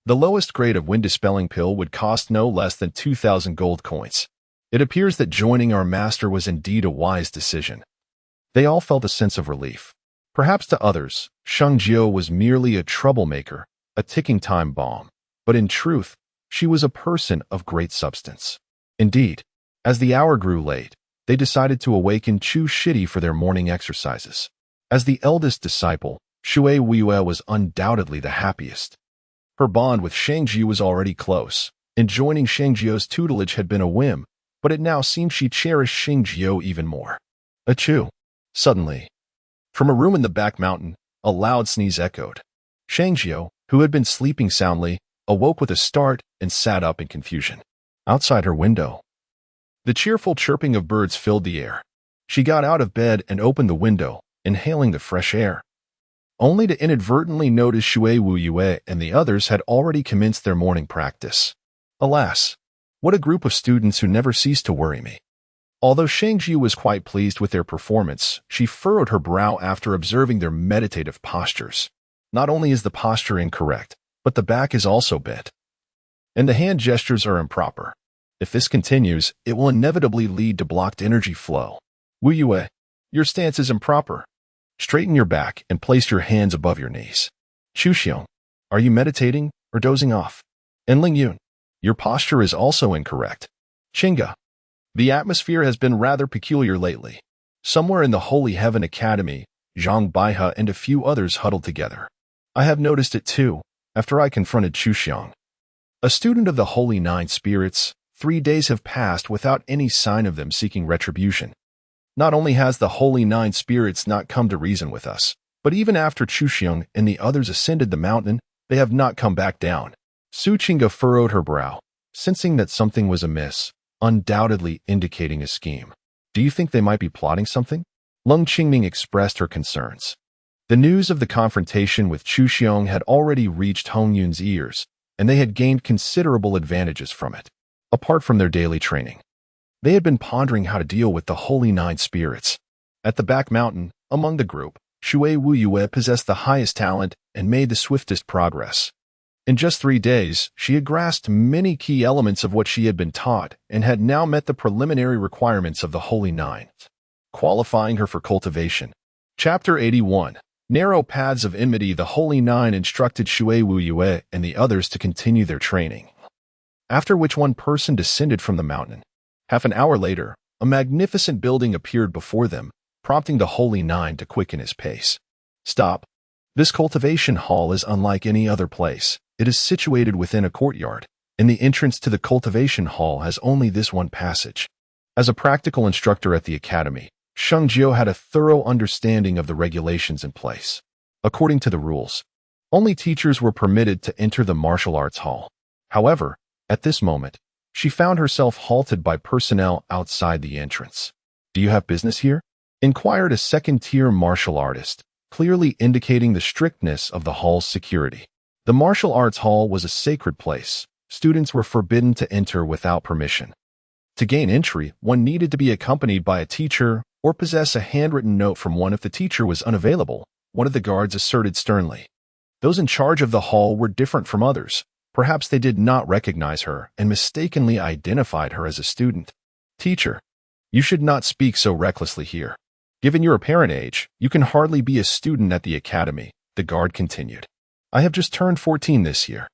the lowest grade of wind-dispelling pill would cost no less than 2,000 gold coins. It appears that joining our master was indeed a wise decision. They all felt a sense of relief. Perhaps to others, Sheng Jiuling was merely a troublemaker, a ticking time bomb. But in truth, she was a person of great substance. Indeed, as the hour grew late, they decided to awaken Chu Shidi for their morning exercises. As the eldest disciple, Shui Wuyue was undoubtedly the happiest. Her bond with Sheng Jiuling was already close, and joining Sheng Jiuling's tutelage had been a whim, but it now seemed she cherished Sheng Jiuling even more. Achoo! Suddenly, from a room in the back mountain, a loud sneeze echoed. Sheng Jiuling, who had been sleeping soundly, awoke with a start and sat up in confusion. Outside her window, the cheerful chirping of birds filled the air. She got out of bed and opened the window, inhaling the fresh air, only to inadvertently notice Shui Wuyue and the others had already commenced their morning practice. Alas, what a group of students who never cease to worry me. Although Sheng Jiuling was quite pleased with their performance, she furrowed her brow after observing their meditative postures. Not only is the posture incorrect, but the back is also bent, and the hand gestures are improper. If this continues, it will inevitably lead to blocked energy flow. Wuyue, your stance is improper. Straighten your back and place your hands above your knees. Chu Xiong, are you meditating or dozing off? And Ling Yun, your posture is also incorrect. Chinga, the atmosphere has been rather peculiar lately. Somewhere in the Holy Heaven Academy, Zhang Baihe and a few others huddled together. I have noticed it too, after I confronted Chu Xiong. A student of the Holy Nine Spirits, 3 days have passed without any sign of them seeking retribution. Not only has the Holy Nine Spirits not come to reason with us, but even after Chu Xiong and the others ascended the mountain, they have not come back down. Su Qingge furrowed her brow, sensing that something was amiss, undoubtedly indicating a scheme. Do you think they might be plotting something? Leng Qingming expressed her concerns. The news of the confrontation with Chu Xiong had already reached Hong Yun's ears, and they had gained considerable advantages from it. Apart from their daily training, they had been pondering how to deal with the Holy Nine Spirits. At the back mountain, among the group, Shui Wuyue possessed the highest talent and made the swiftest progress. In just 3 days, she had grasped many key elements of what she had been taught and had now met the preliminary requirements of the Holy Nine, qualifying her for cultivation. Chapter 81. Narrow paths of enmity. The Holy Nine instructed Shui Wuyue and the others to continue their training, after which one person descended from the mountain. Half an hour later, a magnificent building appeared before them, prompting the Holy Nine to quicken his pace. Stop. This cultivation hall is unlike any other place. It is situated within a courtyard, and the entrance to the cultivation hall has only this one passage. As a practical instructor at the academy, Sheng Jiuling had a thorough understanding of the regulations in place. According to the rules, only teachers were permitted to enter the martial arts hall. However, at this moment, she found herself halted by personnel outside the entrance. Do you have business here? Inquired a second-tier martial artist, clearly indicating the strictness of the hall's security. The martial arts hall was a sacred place. Students were forbidden to enter without permission. To gain entry, one needed to be accompanied by a teacher or possess a handwritten note from one. If the teacher was unavailable, one of the guards asserted sternly. Those in charge of the hall were different from others. Perhaps they did not recognize her and mistakenly identified her as a student. Teacher, you should not speak so recklessly here. Given your apparent age, you can hardly be a student at the academy, the guard continued. I have just turned 14 this year.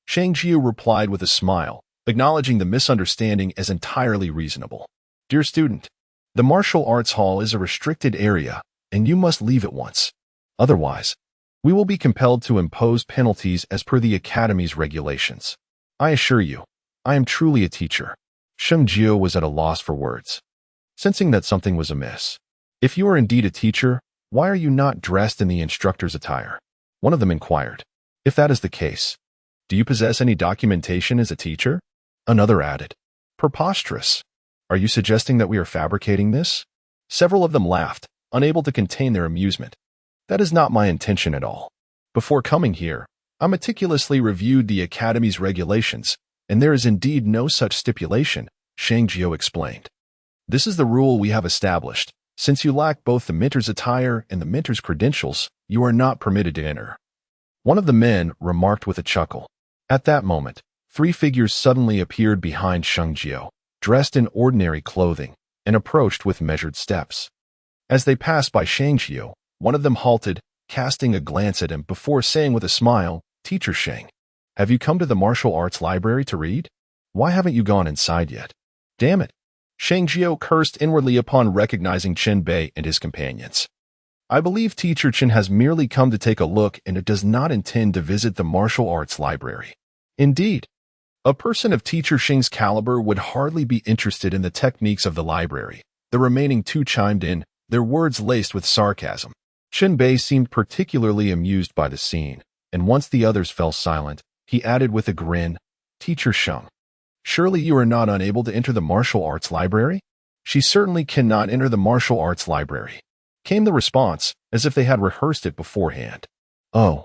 Sheng Jiuling replied with a smile, acknowledging the misunderstanding as entirely reasonable. Dear student, the martial arts hall is a restricted area, and you must leave at once. Otherwise, we will be compelled to impose penalties as per the academy's regulations. I assure you, I am truly a teacher. Sheng Jiuling was at a loss for words, sensing that something was amiss. If you are indeed a teacher, why are you not dressed in the instructor's attire? One of them inquired. If that is the case, do you possess any documentation as a teacher? Another added. Preposterous. Are you suggesting that we are fabricating this? Several of them laughed, unable to contain their amusement. That is not my intention at all. Before coming here, I meticulously reviewed the academy's regulations, and there is indeed no such stipulation, Sheng Jiuling explained. This is the rule we have established. Since you lack both the mentor's attire and the mentor's credentials, you are not permitted to enter. One of the men remarked with a chuckle. At that moment, 3 figures suddenly appeared behind Sheng Jiuling, dressed in ordinary clothing, and approached with measured steps. As they passed by Sheng Jiuling, one of them halted, casting a glance at him before saying with a smile, Teacher Sheng, have you come to the martial arts library to read? Why haven't you gone inside yet? Damn it! Sheng Jiuling cursed inwardly upon recognizing Chen Bei and his companions. I believe Teacher Chen has merely come to take a look and it does not intend to visit the martial arts library. Indeed, a person of Teacher Sheng's caliber would hardly be interested in the techniques of the library. The remaining 2 chimed in, their words laced with sarcasm. Chen Bei seemed particularly amused by the scene, and once the others fell silent, he added with a grin, Teacher Sheng, surely you are not unable to enter the martial arts library? She certainly cannot enter the martial arts library, came the response, as if they had rehearsed it beforehand. Oh,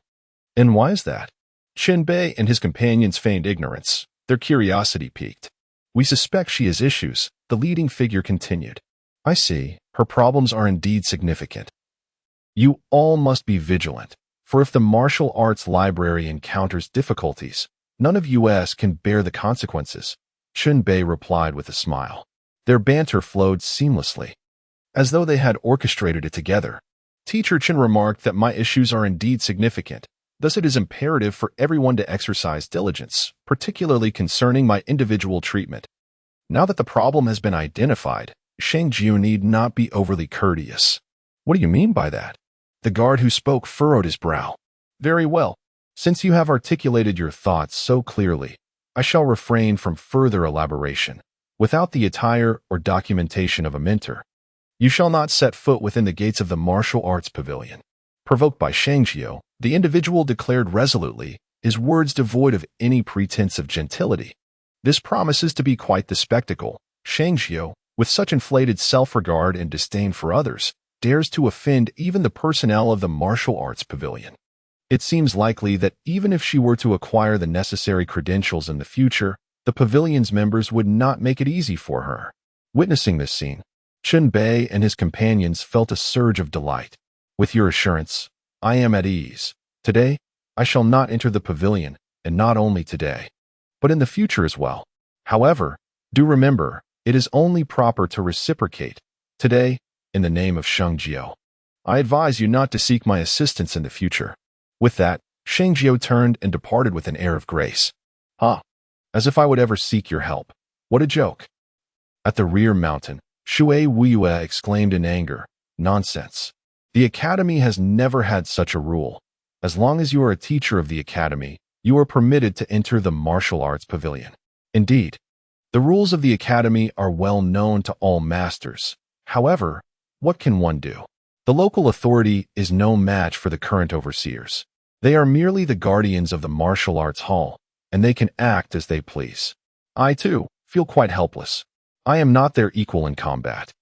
and why is that? Chen Bei and his companions feigned ignorance. Their curiosity piqued. We suspect she has issues, the leading figure continued. I see, her problems are indeed significant. You all must be vigilant, for if the martial arts library encounters difficulties, none of us can bear the consequences, Chen Bei replied with a smile. Their banter flowed seamlessly, as though they had orchestrated it together. Teacher Chen remarked that my issues are indeed significant, thus it is imperative for everyone to exercise diligence, particularly concerning my individual treatment. Now that the problem has been identified, Sheng Jiuling need not be overly courteous. What do you mean by that? The guard who spoke furrowed his brow. Very well. Since you have articulated your thoughts so clearly, I shall refrain from further elaboration. Without the attire or documentation of a mentor, you shall not set foot within the gates of the martial arts pavilion. Provoked by Sheng Jiuling, the individual declared resolutely, his words devoid of any pretense of gentility. This promises to be quite the spectacle. Sheng Jiuling, with such inflated self-regard and disdain for others, dares to offend even the personnel of the martial arts pavilion. It seems likely that even if she were to acquire the necessary credentials in the future, the pavilion's members would not make it easy for her. Witnessing this scene, Chun Bei and his companions felt a surge of delight. With your assurance, I am at ease. Today, I shall not enter the pavilion, and not only today, but in the future as well. However, do remember, it is only proper to reciprocate. Today, in the name of Sheng Jiuling, I advise you not to seek my assistance in the future. With that, Sheng Jiuling turned and departed with an air of grace. As if I would ever seek your help. What a joke. At the rear mountain, Shui Wuyue exclaimed in anger, Nonsense. The academy has never had such a rule. As long as you are a teacher of the academy, you are permitted to enter the martial arts pavilion. Indeed, the rules of the academy are well known to all masters. However, what can one do? The local authority is no match for the current overseers. They are merely the guardians of the martial arts hall, and they can act as they please. I, too, feel quite helpless. I am not their equal in combat.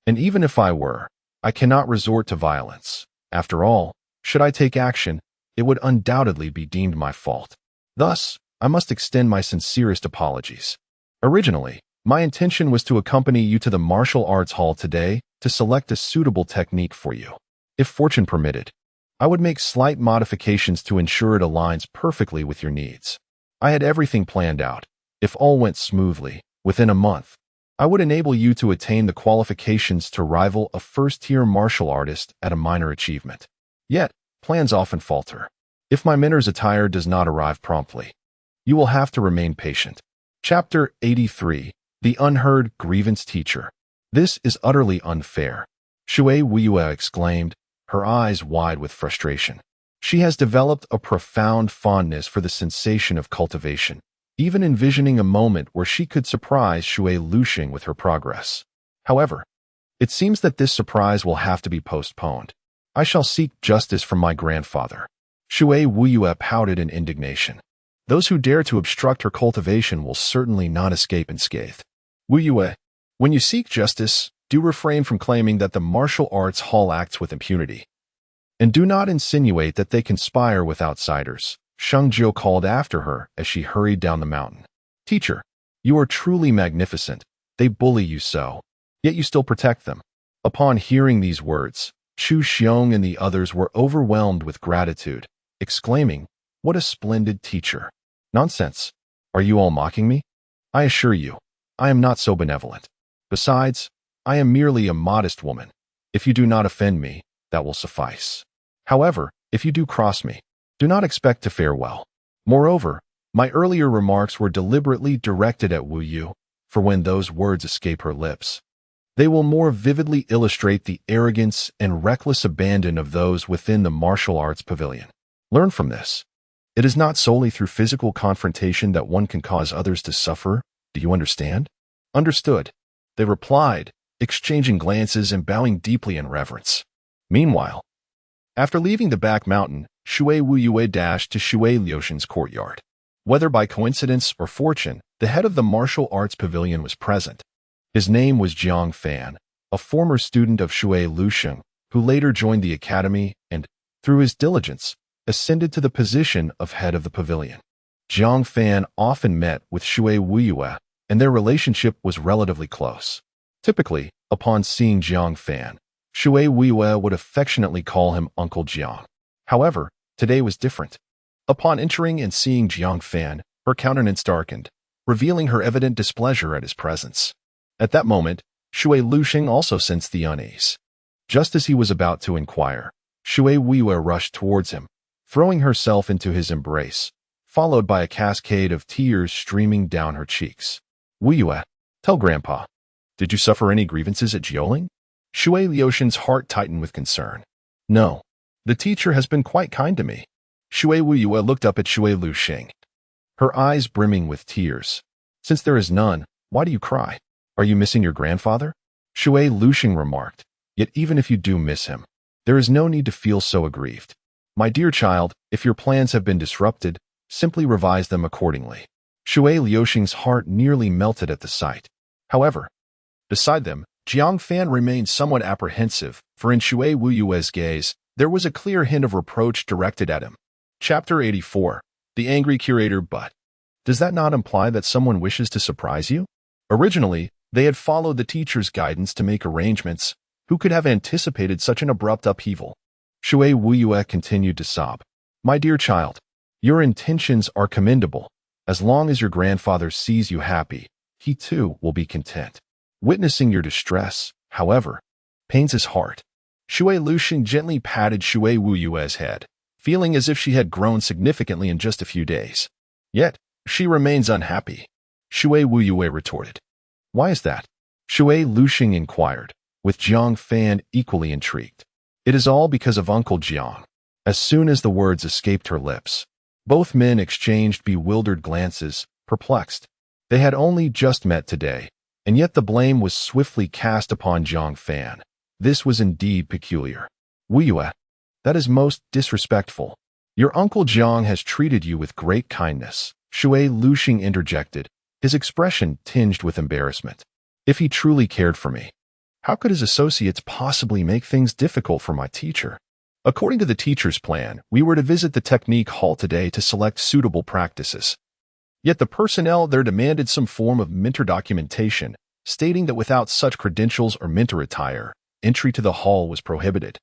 And even if I were, I cannot resort to violence. After all, should I take action, it would undoubtedly be deemed my fault. Thus, I must extend my sincerest apologies. Originally, my intention was to accompany you to the martial arts hall today to select a suitable technique for you. If fortune permitted, I would make slight modifications to ensure it aligns perfectly with your needs. I had everything planned out. If all went smoothly, within a month, I would enable you to attain the qualifications to rival a first-tier martial artist at a minor achievement. Yet, plans often falter. If my mentor's attire does not arrive promptly, you will have to remain patient. Chapter 83. The Unheard Grievance Teacher. This is utterly unfair, Shui Wuyue exclaimed, her eyes wide with frustration. She has developed a profound fondness for the sensation of cultivation, even envisioning a moment where she could surprise Shui Lushing with her progress. However, it seems that this surprise will have to be postponed. I shall seek justice from my grandfather. Shui Wuyue pouted in indignation. Those who dare to obstruct her cultivation will certainly not escape unscathed. Wuyue, when you seek justice, do refrain from claiming that the martial arts hall acts with impunity. And do not insinuate that they conspire with outsiders, Sheng Jiuling called after her as she hurried down the mountain. Teacher, you are truly magnificent. They bully you so, yet you still protect them. Upon hearing these words, Chu Xiong and the others were overwhelmed with gratitude, exclaiming, What a splendid teacher. Nonsense. Are you all mocking me? I assure you, I am not so benevolent. Besides, I am merely a modest woman. If you do not offend me, that will suffice. However, if you do cross me, do not expect to fare well. Moreover, my earlier remarks were deliberately directed at Wu Yu, for when those words escape her lips, they will more vividly illustrate the arrogance and reckless abandon of those within the martial arts pavilion. Learn from this. It is not solely through physical confrontation that one can cause others to suffer. Do you understand? Understood, they replied, exchanging glances and bowing deeply in reverence. Meanwhile, after leaving the back mountain, Shui Wuyue dashed to Shui Liusheng's courtyard. Whether by coincidence or fortune, the head of the martial arts pavilion was present. His name was Jiang Fan, a former student of Shui Lusheng, who later joined the academy and, through his diligence, ascended to the position of head of the pavilion. Jiang Fan often met with Shui Wuyue, and their relationship was relatively close. Typically, upon seeing Jiang Fan, Shui Wuyue would affectionately call him Uncle Jiang. However, today was different. Upon entering and seeing Jiang Fan, her countenance darkened, revealing her evident displeasure at his presence. At that moment, Shui Lusheng also sensed the unease. Just as he was about to inquire, Shui Wuyue rushed towards him, throwing herself into his embrace, followed by a cascade of tears streaming down her cheeks. Wuyue, tell Grandpa, did you suffer any grievances at Jiuling? Shui Liusheng's heart tightened with concern. No, the teacher has been quite kind to me. Shui Wuyue looked up at Shui Lusheng, her eyes brimming with tears. Since there is none, why do you cry? Are you missing your grandfather? Shui Lusheng remarked, yet even if you do miss him, there is no need to feel so aggrieved. My dear child, if your plans have been disrupted, simply revise them accordingly. Shui Liuxing's heart nearly melted at the sight. However, beside them, Jiang Fan remained somewhat apprehensive, for in Shui Wuyue's gaze, there was a clear hint of reproach directed at him. Chapter 84. The Angry Curator. But does that not imply that someone wishes to surprise you? Originally, they had followed the teacher's guidance to make arrangements. Who could have anticipated such an abrupt upheaval? Shui Wuyue continued to sob. My dear child, your intentions are commendable. As long as your grandfather sees you happy, he too will be content. Witnessing your distress, however, pains his heart. Shui Liuxing gently patted Shui Wuyue's head, feeling as if she had grown significantly in just a few days. Yet, she remains unhappy. Shui Wuyue retorted. Why is that? Shui Liuxing inquired, with Jiang Fan equally intrigued. It is all because of Uncle Jiang. As soon as the words escaped her lips, both men exchanged bewildered glances, perplexed. They had only just met today, and yet the blame was swiftly cast upon Jiang Fan. This was indeed peculiar. Wuyue, that is most disrespectful. Your Uncle Jiang has treated you with great kindness, Shui Liuxing interjected, his expression tinged with embarrassment. If he truly cared for me, how could his associates possibly make things difficult for my teacher? According to the teacher's plan, we were to visit the technique hall today to select suitable practices. Yet the personnel there demanded some form of mentor documentation, stating that without such credentials or mentor attire, entry to the hall was prohibited.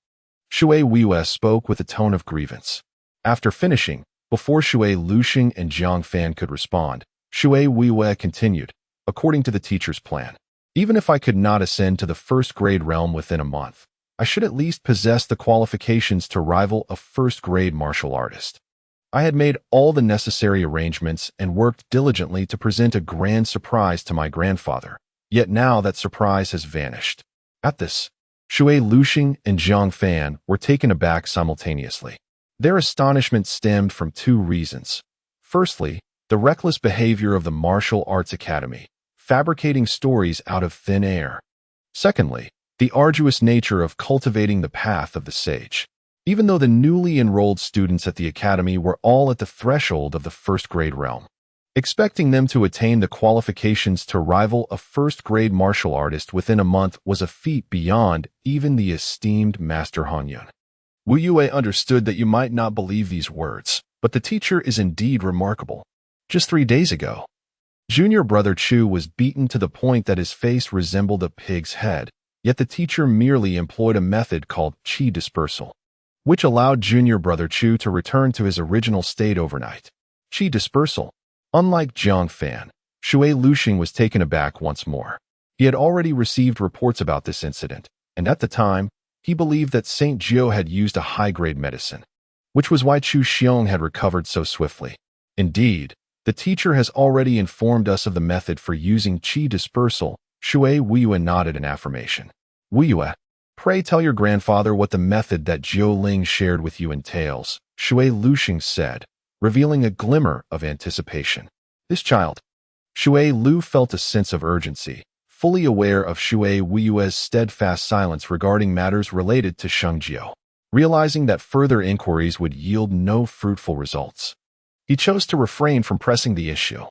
Shui Wuyue spoke with a tone of grievance. After finishing, before Shui Liuxing and Jiang Fan could respond, Shui Wuyue continued, according to the teacher's plan. Even if I could not ascend to the first-grade realm within a month, I should at least possess the qualifications to rival a first-grade martial artist. I had made all the necessary arrangements and worked diligently to present a grand surprise to my grandfather, yet now that surprise has vanished. At this, Shui Liuxing and Jiang Fan were taken aback simultaneously. Their astonishment stemmed from two reasons. Firstly, the reckless behavior of the martial arts academy, fabricating stories out of thin air. Secondly, the arduous nature of cultivating the path of the sage. Even though the newly enrolled students at the academy were all at the threshold of the first-grade realm, expecting them to attain the qualifications to rival a first-grade martial artist within a month was a feat beyond even the esteemed Master Hanyun. Wuyue understood that you might not believe these words, but the teacher is indeed remarkable. Just 3 days ago, Junior brother Chu was beaten to the point that his face resembled a pig's head, yet the teacher merely employed a method called qi dispersal, which allowed junior brother Chu to return to his original state overnight. Qi dispersal. Unlike Jiang Fan, Shui Liuxing was taken aback once more. He had already received reports about this incident, and at the time, he believed that Saint Jiu had used a high-grade medicine, which was why Chu Xiong had recovered so swiftly. Indeed, the teacher has already informed us of the method for using qi dispersal. Shui Wuyue nodded in affirmation. Wuyue, pray tell your grandfather what the method that Jiuling shared with you entails, Shui Liuxing said, revealing a glimmer of anticipation. This child. Shui Liu felt a sense of urgency, fully aware of Shui Wuyue's steadfast silence regarding matters related to Sheng Jiu. Realizing that further inquiries would yield no fruitful results, he chose to refrain from pressing the issue.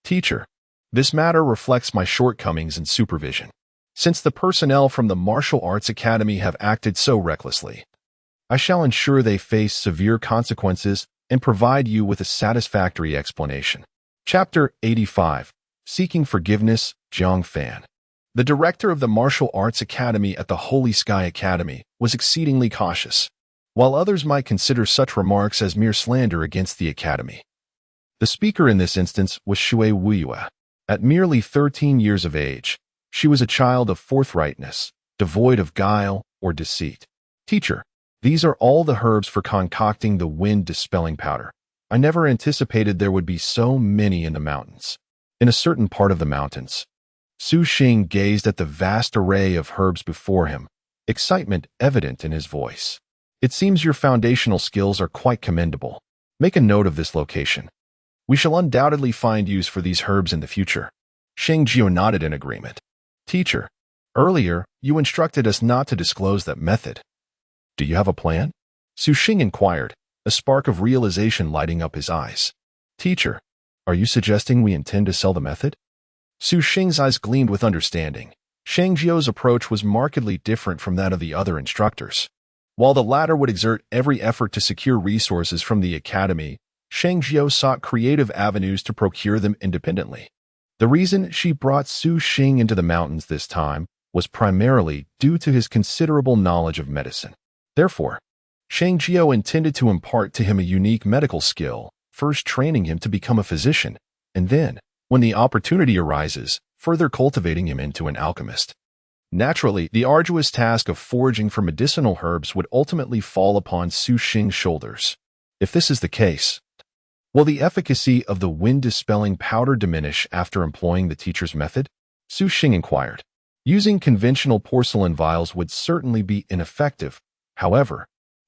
Teacher, this matter reflects my shortcomings in supervision. Since the personnel from the Martial Arts Academy have acted so recklessly, I shall ensure they face severe consequences and provide you with a satisfactory explanation. Chapter 85. Seeking Forgiveness, Jiang Fan. The director of the Martial Arts Academy at the Holy Sky Academy was exceedingly cautious, while others might consider such remarks as mere slander against the academy. The speaker in this instance was Shui Wuyue. At merely 13 years of age, she was a child of forthrightness, devoid of guile or deceit. Teacher, these are all the herbs for concocting the wind-dispelling powder. I never anticipated there would be so many in the mountains. In a certain part of the mountains, Su Xing gazed at the vast array of herbs before him, excitement evident in his voice. It seems your foundational skills are quite commendable. Make a note of this location. We shall undoubtedly find use for these herbs in the future. Sheng Jiu nodded in agreement. Teacher, earlier, you instructed us not to disclose that method. Do you have a plan? Su Xing inquired, a spark of realization lighting up his eyes. Teacher, are you suggesting we intend to sell the method? Su Xing's eyes gleamed with understanding. Sheng Jiu's approach was markedly different from that of the other instructors. While the latter would exert every effort to secure resources from the academy, Sheng Jiu sought creative avenues to procure them independently. The reason she brought Su Xing into the mountains this time was primarily due to his considerable knowledge of medicine. Therefore, Sheng Jiu intended to impart to him a unique medical skill, first training him to become a physician, and then, when the opportunity arises, further cultivating him into an alchemist. Naturally, the arduous task of foraging for medicinal herbs would ultimately fall upon Su Xing's shoulders. If this is the case, will the efficacy of the wind-dispelling powder diminish after employing the teacher's method? Su Xing inquired. Using conventional porcelain vials would certainly be ineffective. However,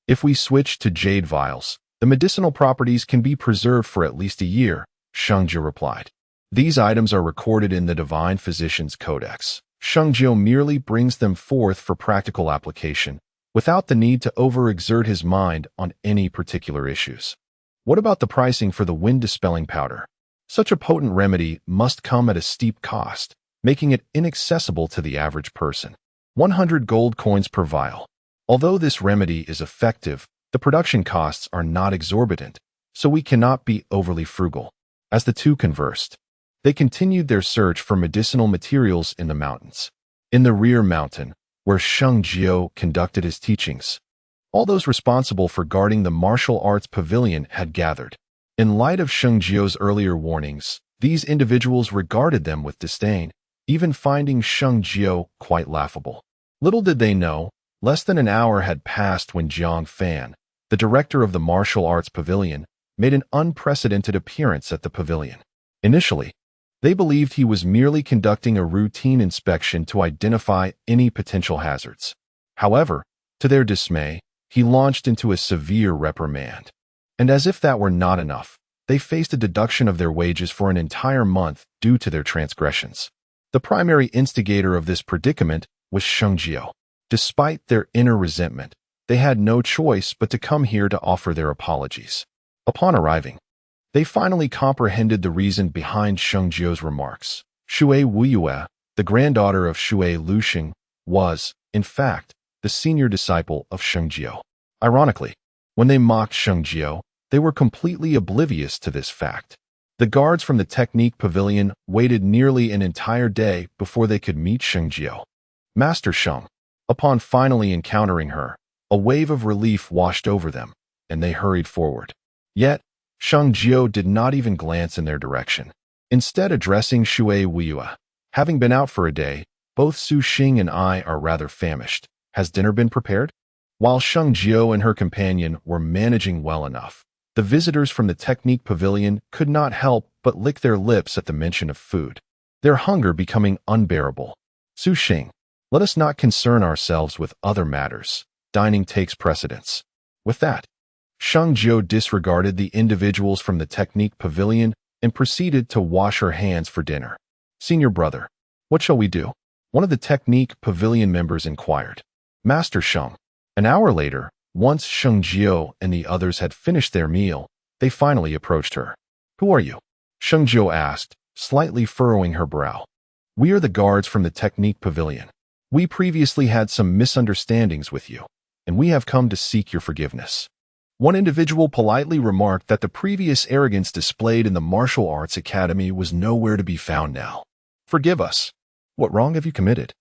if we switch to jade vials, the medicinal properties can be preserved for at least a year, Sheng Jiu replied. These items are recorded in the Divine Physician's Codex. Sheng Jiu merely brings them forth for practical application, without the need to overexert his mind on any particular issues. What about the pricing for the wind-dispelling powder? Such a potent remedy must come at a steep cost, making it inaccessible to the average person. 100 gold coins per vial. Although this remedy is effective, the production costs are not exorbitant, so we cannot be overly frugal. As the two conversed, they continued their search for medicinal materials in the mountains. In the rear mountain, where Sheng Jiu conducted his teachings, all those responsible for guarding the martial arts pavilion had gathered. In light of Sheng Jiu's earlier warnings, these individuals regarded them with disdain, even finding Sheng Jiu quite laughable. Little did they know, less than an hour had passed when Jiang Fan, the director of the martial arts pavilion, made an unprecedented appearance at the pavilion. Initially, they believed he was merely conducting a routine inspection to identify any potential hazards. However, to their dismay, he launched into a severe reprimand. And as if that were not enough, they faced a deduction of their wages for an entire month due to their transgressions. The primary instigator of this predicament was Sheng Jiu. Despite their inner resentment, they had no choice but to come here to offer their apologies. Upon arriving, they finally comprehended the reason behind Sheng Jiu's remarks. Shui Wuyue, the granddaughter of Shui Luxing, was, in fact, the senior disciple of Sheng Jiu. Ironically, when they mocked Sheng Jiu, they were completely oblivious to this fact. The guards from the Technique Pavilion waited nearly an entire day before they could meet Sheng Jiu. Master Sheng. Upon finally encountering her, a wave of relief washed over them, and they hurried forward. Yet, Sheng Jiu did not even glance in their direction. Instead addressing Shui Wuyue, having been out for a day, both Su Xing and I are rather famished. Has dinner been prepared? While Sheng Jiu and her companion were managing well enough, the visitors from the Technique Pavilion could not help but lick their lips at the mention of food, their hunger becoming unbearable. Su Xing, let us not concern ourselves with other matters. Dining takes precedence. With that, Sheng Jiu disregarded the individuals from the Technique Pavilion and proceeded to wash her hands for dinner. Senior brother, what shall we do? One of the Technique Pavilion members inquired. Master Sheng. An hour later, once Sheng Jiu and the others had finished their meal, they finally approached her. Who are you? Sheng Jiu asked, slightly furrowing her brow. We are the guards from the Technique Pavilion. We previously had some misunderstandings with you, and we have come to seek your forgiveness. One individual politely remarked that the previous arrogance displayed in the martial arts academy was nowhere to be found now. Forgive us. What wrong have you committed?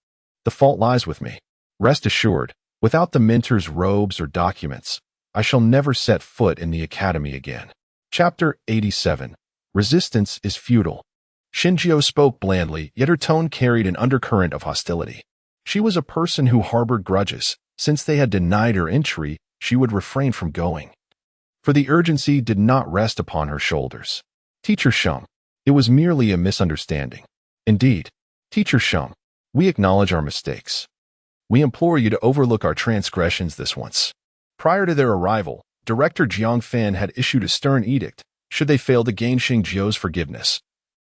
The fault lies with me. Rest assured, without the mentor's robes or documents, I shall never set foot in the academy again. Chapter 87. Resistance is futile. Sheng Jiu spoke blandly, yet her tone carried an undercurrent of hostility. She was a person who harbored grudges. Since they had denied her entry, she would refrain from going. For the urgency did not rest upon her shoulders. Teacher Sheng, it was merely a misunderstanding. Indeed, Teacher Sheng, we acknowledge our mistakes. We implore you to overlook our transgressions this once. Prior to their arrival, Director Jiang Fan had issued a stern edict. Should they fail to gain Sheng Jiu's forgiveness,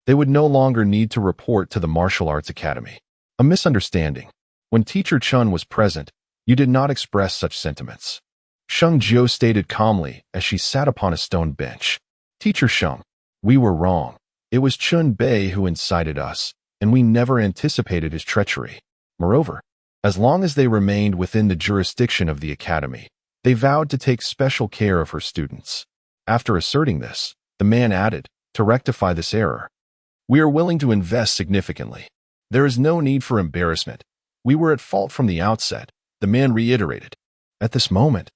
they would no longer need to report to the Martial Arts Academy. A misunderstanding. When Teacher Chun was present, you did not express such sentiments. Sheng Jiu stated calmly as she sat upon a stone bench. Teacher Sheng, We were wrong. It was Chun Bei who incited us, and we never anticipated his treachery. Moreover, as long as they remained within the jurisdiction of the academy, they vowed to take special care of her students. After asserting this, the man added, to rectify this error, we are willing to invest significantly. There is no need for embarrassment. We were at fault from the outset, the man reiterated. At this moment,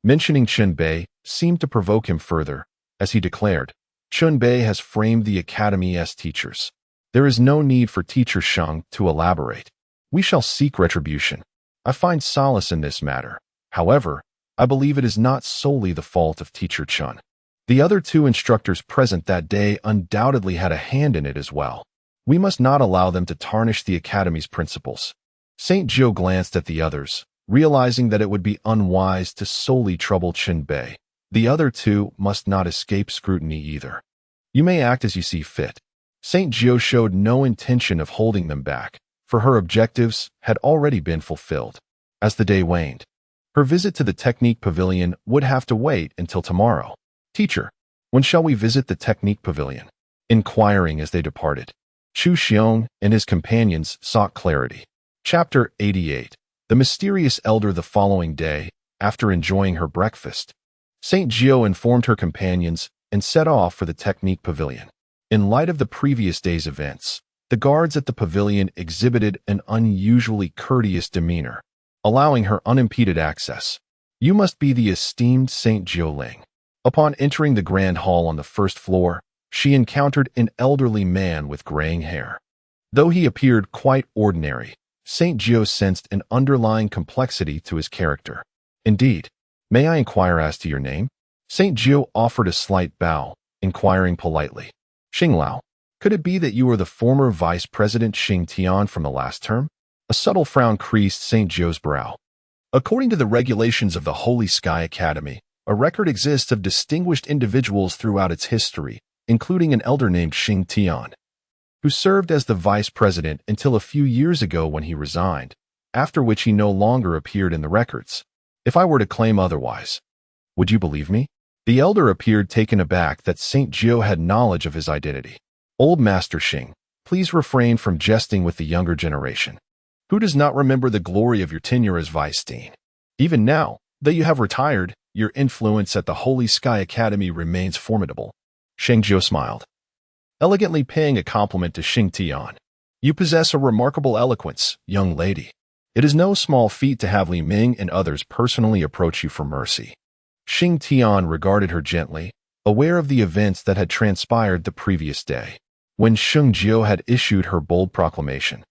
mentioning Chun Bei seemed to provoke him further, as he declared, Chun Bei has framed the academy as teachers. There is no need for teacher Sheng to elaborate. We shall seek retribution. I find solace in this matter. However, I believe it is not solely the fault of teacher Chun. The other two instructors present that day undoubtedly had a hand in it as well. We must not allow them to tarnish the academy's principles. St. Jiu glanced at the others, realizing that it would be unwise to solely trouble Chun Bei. The other two must not escape scrutiny either. You may act as you see fit. St. Jiu showed no intention of holding them back, for her objectives had already been fulfilled. As the day waned, her visit to the Technique Pavilion would have to wait until tomorrow. Teacher, when shall we visit the Technique Pavilion? Inquiring as they departed, Chu Xiong and his companions sought clarity. Chapter 88. The mysterious elder. The following day, after enjoying her breakfast, St. Jiu informed her companions and set off for the Technique Pavilion. In light of the previous day's events, the guards at the pavilion exhibited an unusually courteous demeanor, allowing her unimpeded access. You must be the esteemed St. Jiuling. Upon entering the grand hall on the first floor, she encountered an elderly man with graying hair. Though he appeared quite ordinary, St. Jiu sensed an underlying complexity to his character. Indeed, may I inquire as to your name? St. Jiu offered a slight bow, inquiring politely. Xinglao, could it be that you are the former Vice President Xing Tian from the last term? A subtle frown creased St. Jiu's brow. According to the regulations of the Holy Sky Academy, a record exists of distinguished individuals throughout its history, including an elder named Xing Tian, who served as the vice president until a few years ago when he resigned, after which he no longer appeared in the records. If I were to claim otherwise, would you believe me? The elder appeared taken aback that St. Jiu had knowledge of his identity. Old Master Xing, please refrain from jesting with the younger generation. Who does not remember the glory of your tenure as Vice Dean? Even now, though you have retired, your influence at the Holy Sky Academy remains formidable. Sheng Jiu smiled, elegantly paying a compliment to Xing Tian. You possess a remarkable eloquence, young lady. It is no small feat to have Li Ming and others personally approach you for mercy. Xing Tian regarded her gently, aware of the events that had transpired the previous day, when Sheng Jiu had issued her bold proclamation.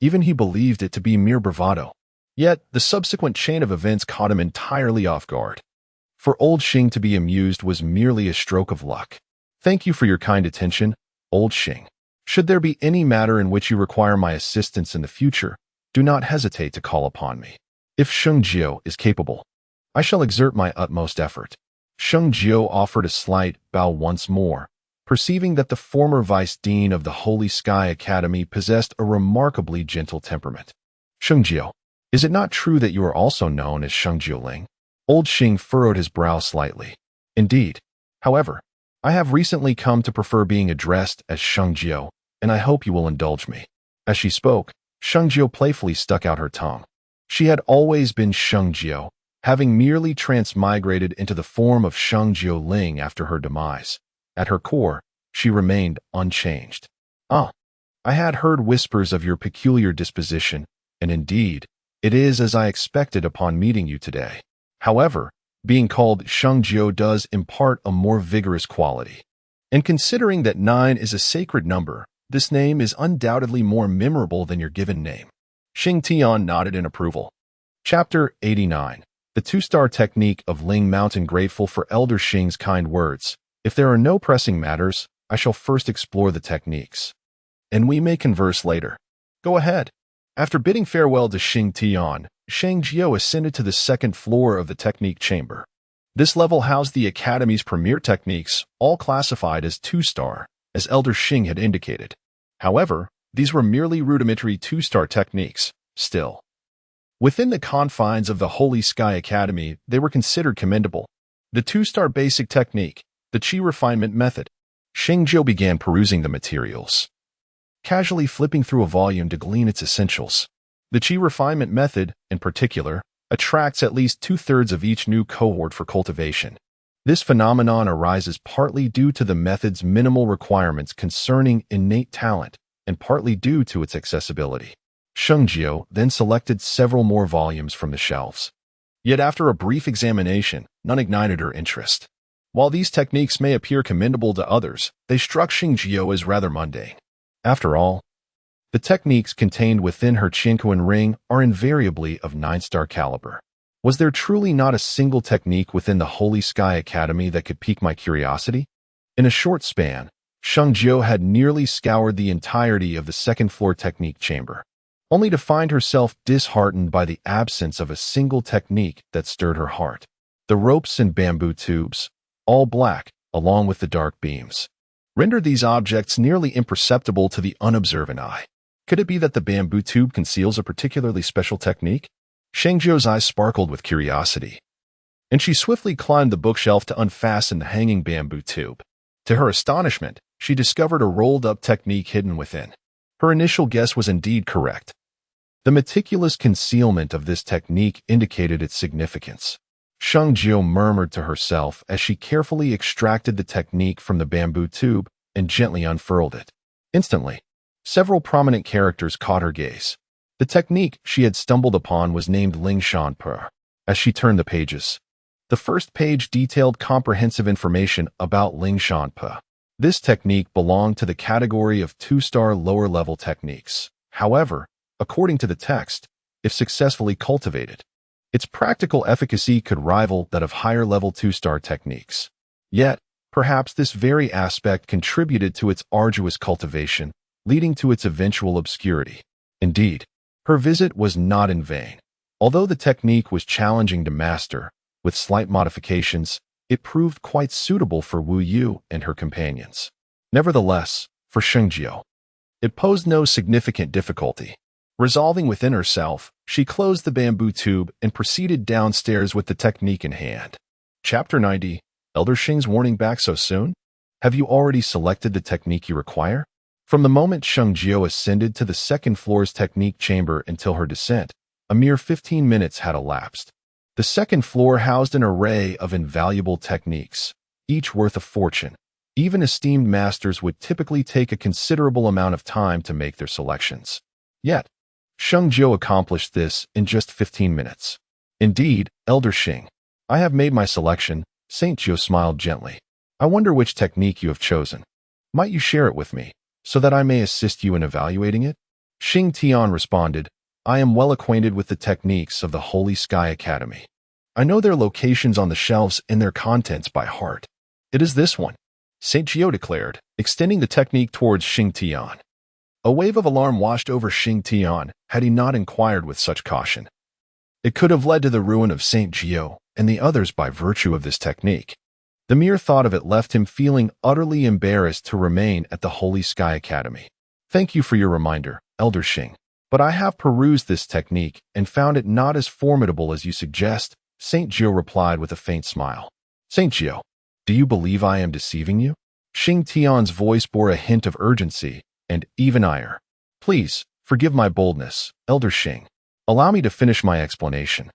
Even he believed it to be mere bravado. Yet, the subsequent chain of events caught him entirely off guard. For old Xing to be amused was merely a stroke of luck. Thank you for your kind attention, old Xing. Should there be any matter in which you require my assistance in the future, do not hesitate to call upon me. If Sheng Jiu is capable, I shall exert my utmost effort. Sheng Jiu offered a slight bow once more, perceiving that the former vice dean of the Holy Sky Academy possessed a remarkably gentle temperament. Sheng Jiu, is it not true that you are also known as Sheng Jiuling? Old Xing furrowed his brow slightly. Indeed. However, I have recently come to prefer being addressed as Sheng Jiu, and I hope you will indulge me. As she spoke, Sheng Jiu playfully stuck out her tongue. She had always been Sheng Jiu, having merely transmigrated into the form of Sheng Jiuling after her demise. At her core, she remained unchanged. I had heard whispers of your peculiar disposition, and indeed, it is as I expected upon meeting you today. However, being called Sheng Jiu does impart a more vigorous quality. And considering that 9 is a sacred number, this name is undoubtedly more memorable than your given name. Xing Tian nodded in approval. Chapter 89. The 2-star technique of Ling Mountain. Grateful for Elder Xing's kind words. If there are no pressing matters, I shall first explore the techniques, and we may converse later. Go ahead. After bidding farewell to Xing Tian, Sheng Jiu ascended to the second floor of the technique chamber. This level housed the Academy's premier techniques, all classified as 2-star, as Elder Xing had indicated. However, these were merely rudimentary 2-star techniques, still. Within the confines of the Holy Sky Academy, they were considered commendable. The 2-star basic technique, the Qi refinement method. Sheng Jiuling began perusing the materials, casually flipping through a volume to glean its essentials. The Qi refinement method, in particular, attracts at least two-thirds of each new cohort for cultivation. This phenomenon arises partly due to the method's minimal requirements concerning innate talent and partly due to its accessibility. Sheng Jiuling then selected several more volumes from the shelves. Yet after a brief examination, none ignited her interest. While these techniques may appear commendable to others, they struck Sheng Jiuling as rather mundane. After all, the techniques contained within her Qingquan ring are invariably of 9-star caliber. Was there truly not a single technique within the Holy Sky Academy that could pique my curiosity? In a short span, Sheng Jiuling had nearly scoured the entirety of the second-floor technique chamber, only to find herself disheartened by the absence of a single technique that stirred her heart. The ropes and bamboo tubes, all black, along with the dark beams, rendered these objects nearly imperceptible to the unobservant eye. Could it be that the bamboo tube conceals a particularly special technique? Sheng Jiuling's eyes sparkled with curiosity, and she swiftly climbed the bookshelf to unfasten the hanging bamboo tube. To her astonishment, she discovered a rolled-up technique hidden within. Her initial guess was indeed correct. The meticulous concealment of this technique indicated its significance. Sheng Jiuling murmured to herself as she carefully extracted the technique from the bamboo tube and gently unfurled it. Instantly, several prominent characters caught her gaze. The technique she had stumbled upon was named Ling Shan Pu. As she turned the pages, the first page detailed comprehensive information about Ling Shan Pu. This technique belonged to the category of 2-star lower-level techniques. However, according to the text, if successfully cultivated, its practical efficacy could rival that of higher-level 2-star techniques. Yet, perhaps this very aspect contributed to its arduous cultivation, leading to its eventual obscurity. Indeed, her visit was not in vain. Although the technique was challenging to master, with slight modifications, it proved quite suitable for Wu Yu and her companions. Nevertheless, for Sheng Jiuling, it posed no significant difficulty. Resolving within herself, she closed the bamboo tube and proceeded downstairs with the technique in hand. Chapter 90. Elder Sheng's warning back so soon? Have you already selected the technique you require? From the moment Sheng Jiuling ascended to the second floor's technique chamber until her descent, a mere 15 minutes had elapsed. The second floor housed an array of invaluable techniques, each worth a fortune. Even esteemed masters would typically take a considerable amount of time to make their selections. Yet, Sheng Jiuling accomplished this in just 15 minutes. Indeed, Elder Sheng, I have made my selection. Saint Jiuling smiled gently. I wonder which technique you have chosen. Might you share it with me, so that I may assist you in evaluating it? Xing Tian responded, I am well acquainted with the techniques of the Holy Sky Academy. I know their locations on the shelves and their contents by heart. It is this one, Saint Jiuling declared, extending the technique towards Xing Tian. A wave of alarm washed over Xing Tian had he not inquired with such caution. It could have led to the ruin of Saint Jiuling and the others by virtue of this technique. The mere thought of it left him feeling utterly embarrassed to remain at the Holy Sky Academy. Thank you for your reminder, Elder Sheng, but I have perused this technique and found it not as formidable as you suggest, Saint Jiuling replied with a faint smile. Saint Jiuling, do you believe I am deceiving you? Xing Tian's voice bore a hint of urgency and even ire. Please, forgive my boldness, Elder Sheng. Allow me to finish my explanation.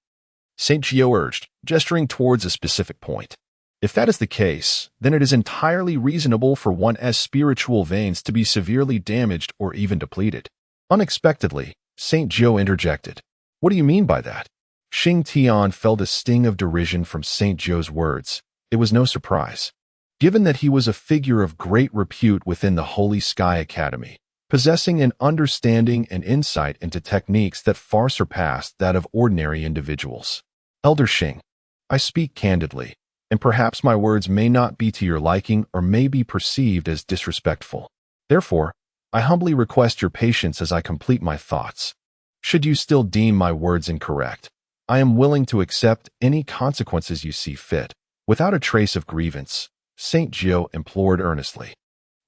Saint Jiuling urged, gesturing towards a specific point. If that is the case, then it is entirely reasonable for one's spiritual veins to be severely damaged or even depleted. Unexpectedly, Saint Jiuling interjected. What do you mean by that? Xing Tian felt a sting of derision from Saint Jiu's words. It was no surprise, given that he was a figure of great repute within the Holy Sky Academy, possessing an understanding and insight into techniques that far surpassed that of ordinary individuals. Elder Sheng, I speak candidly, and perhaps my words may not be to your liking or may be perceived as disrespectful. Therefore, I humbly request your patience as I complete my thoughts. Should you still deem my words incorrect, I am willing to accept any consequences you see fit, without a trace of grievance, Saint Jiuling implored earnestly.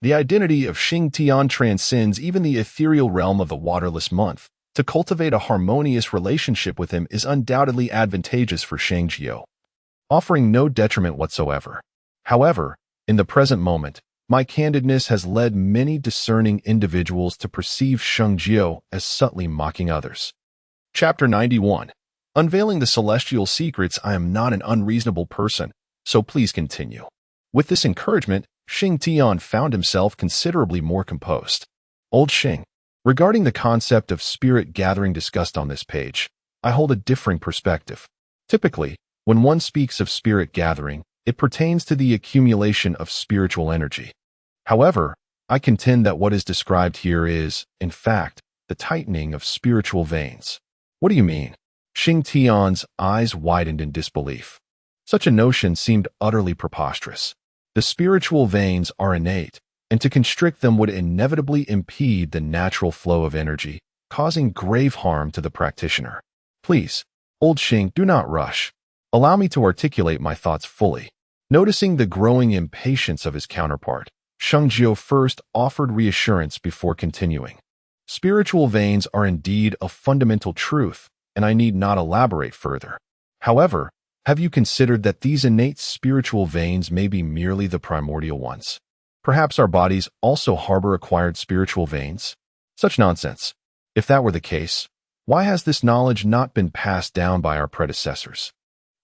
The identity of Xing Tian transcends even the ethereal realm of the waterless month. To cultivate a harmonious relationship with him is undoubtedly advantageous for Sheng Jiuling, offering no detriment whatsoever. However, in the present moment, My candidness has led many discerning individuals to perceive Sheng Jiu as subtly mocking others. Chapter 91. Unveiling the celestial secrets. I am not an unreasonable person, so please continue. With this encouragement, Sheng Tian found himself considerably more composed. Old Sheng. Regarding the concept of spirit gathering discussed on this page, I hold a differing perspective. Typically, when one speaks of spirit gathering, it pertains to the accumulation of spiritual energy. However, I contend that what is described here is, in fact, the tightening of spiritual veins. What do you mean? Sheng Tian's eyes widened in disbelief. Such a notion seemed utterly preposterous. The spiritual veins are innate, and to constrict them would inevitably impede the natural flow of energy, causing grave harm to the practitioner. Please, old Sheng, do not rush. Allow me to articulate my thoughts fully. Noticing the growing impatience of his counterpart, Sheng Jiu first offered reassurance before continuing. Spiritual veins are indeed a fundamental truth, and I need not elaborate further. However, have you considered that these innate spiritual veins may be merely the primordial ones? Perhaps our bodies also harbor acquired spiritual veins? Such nonsense. If that were the case, why has this knowledge not been passed down by our predecessors?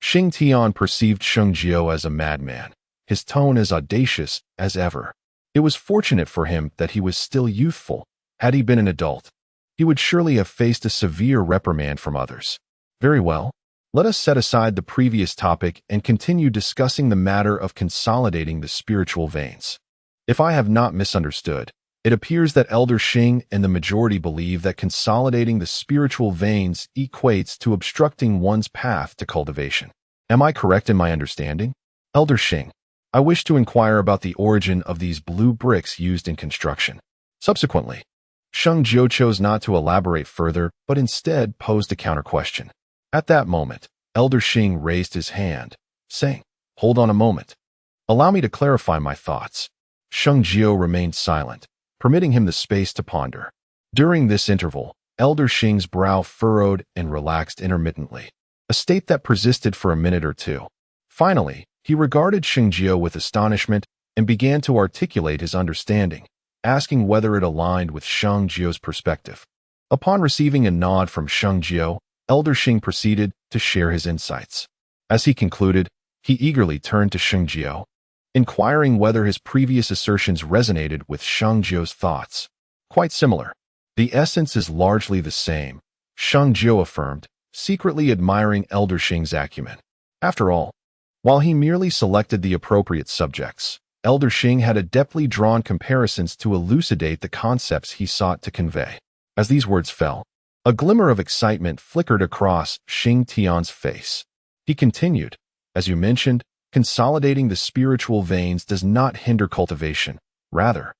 Sheng Tian perceived Sheng Jiu as a madman, his tone as audacious as ever. It was fortunate for him that he was still youthful. Had he been an adult, he would surely have faced a severe reprimand from others. Very well. Let us set aside the previous topic and continue discussing the matter of consolidating the spiritual veins. If I have not misunderstood, it appears that Elder Sheng and the majority believe that consolidating the spiritual veins equates to obstructing one's path to cultivation. Am I correct in my understanding? Elder Sheng, I wish to inquire about the origin of these blue bricks used in construction. Subsequently, Sheng Jiu chose not to elaborate further, but instead posed a counter-question. At that moment, Elder Sheng raised his hand, saying, "Hold on a moment. Allow me to clarify my thoughts." Sheng Jiu remained silent, permitting him the space to ponder. During this interval, Elder Sheng's brow furrowed and relaxed intermittently, a state that persisted for a minute or two. Finally, he regarded Sheng Jiu with astonishment and began to articulate his understanding, asking whether it aligned with Sheng Jiu's perspective. Upon receiving a nod from Sheng Jiu, Elder Sheng proceeded to share his insights. As he concluded, he eagerly turned to Sheng Jiu, inquiring whether his previous assertions resonated with Sheng Jiu's thoughts. Quite similar. The essence is largely the same, Sheng Jiu affirmed, secretly admiring Elder Sheng's acumen. After all, while he merely selected the appropriate subjects, Elder Sheng had adeptly drawn comparisons to elucidate the concepts he sought to convey. As these words fell, a glimmer of excitement flickered across Sheng Tian's face. He continued, "As you mentioned, consolidating the spiritual veins does not hinder cultivation. Rather,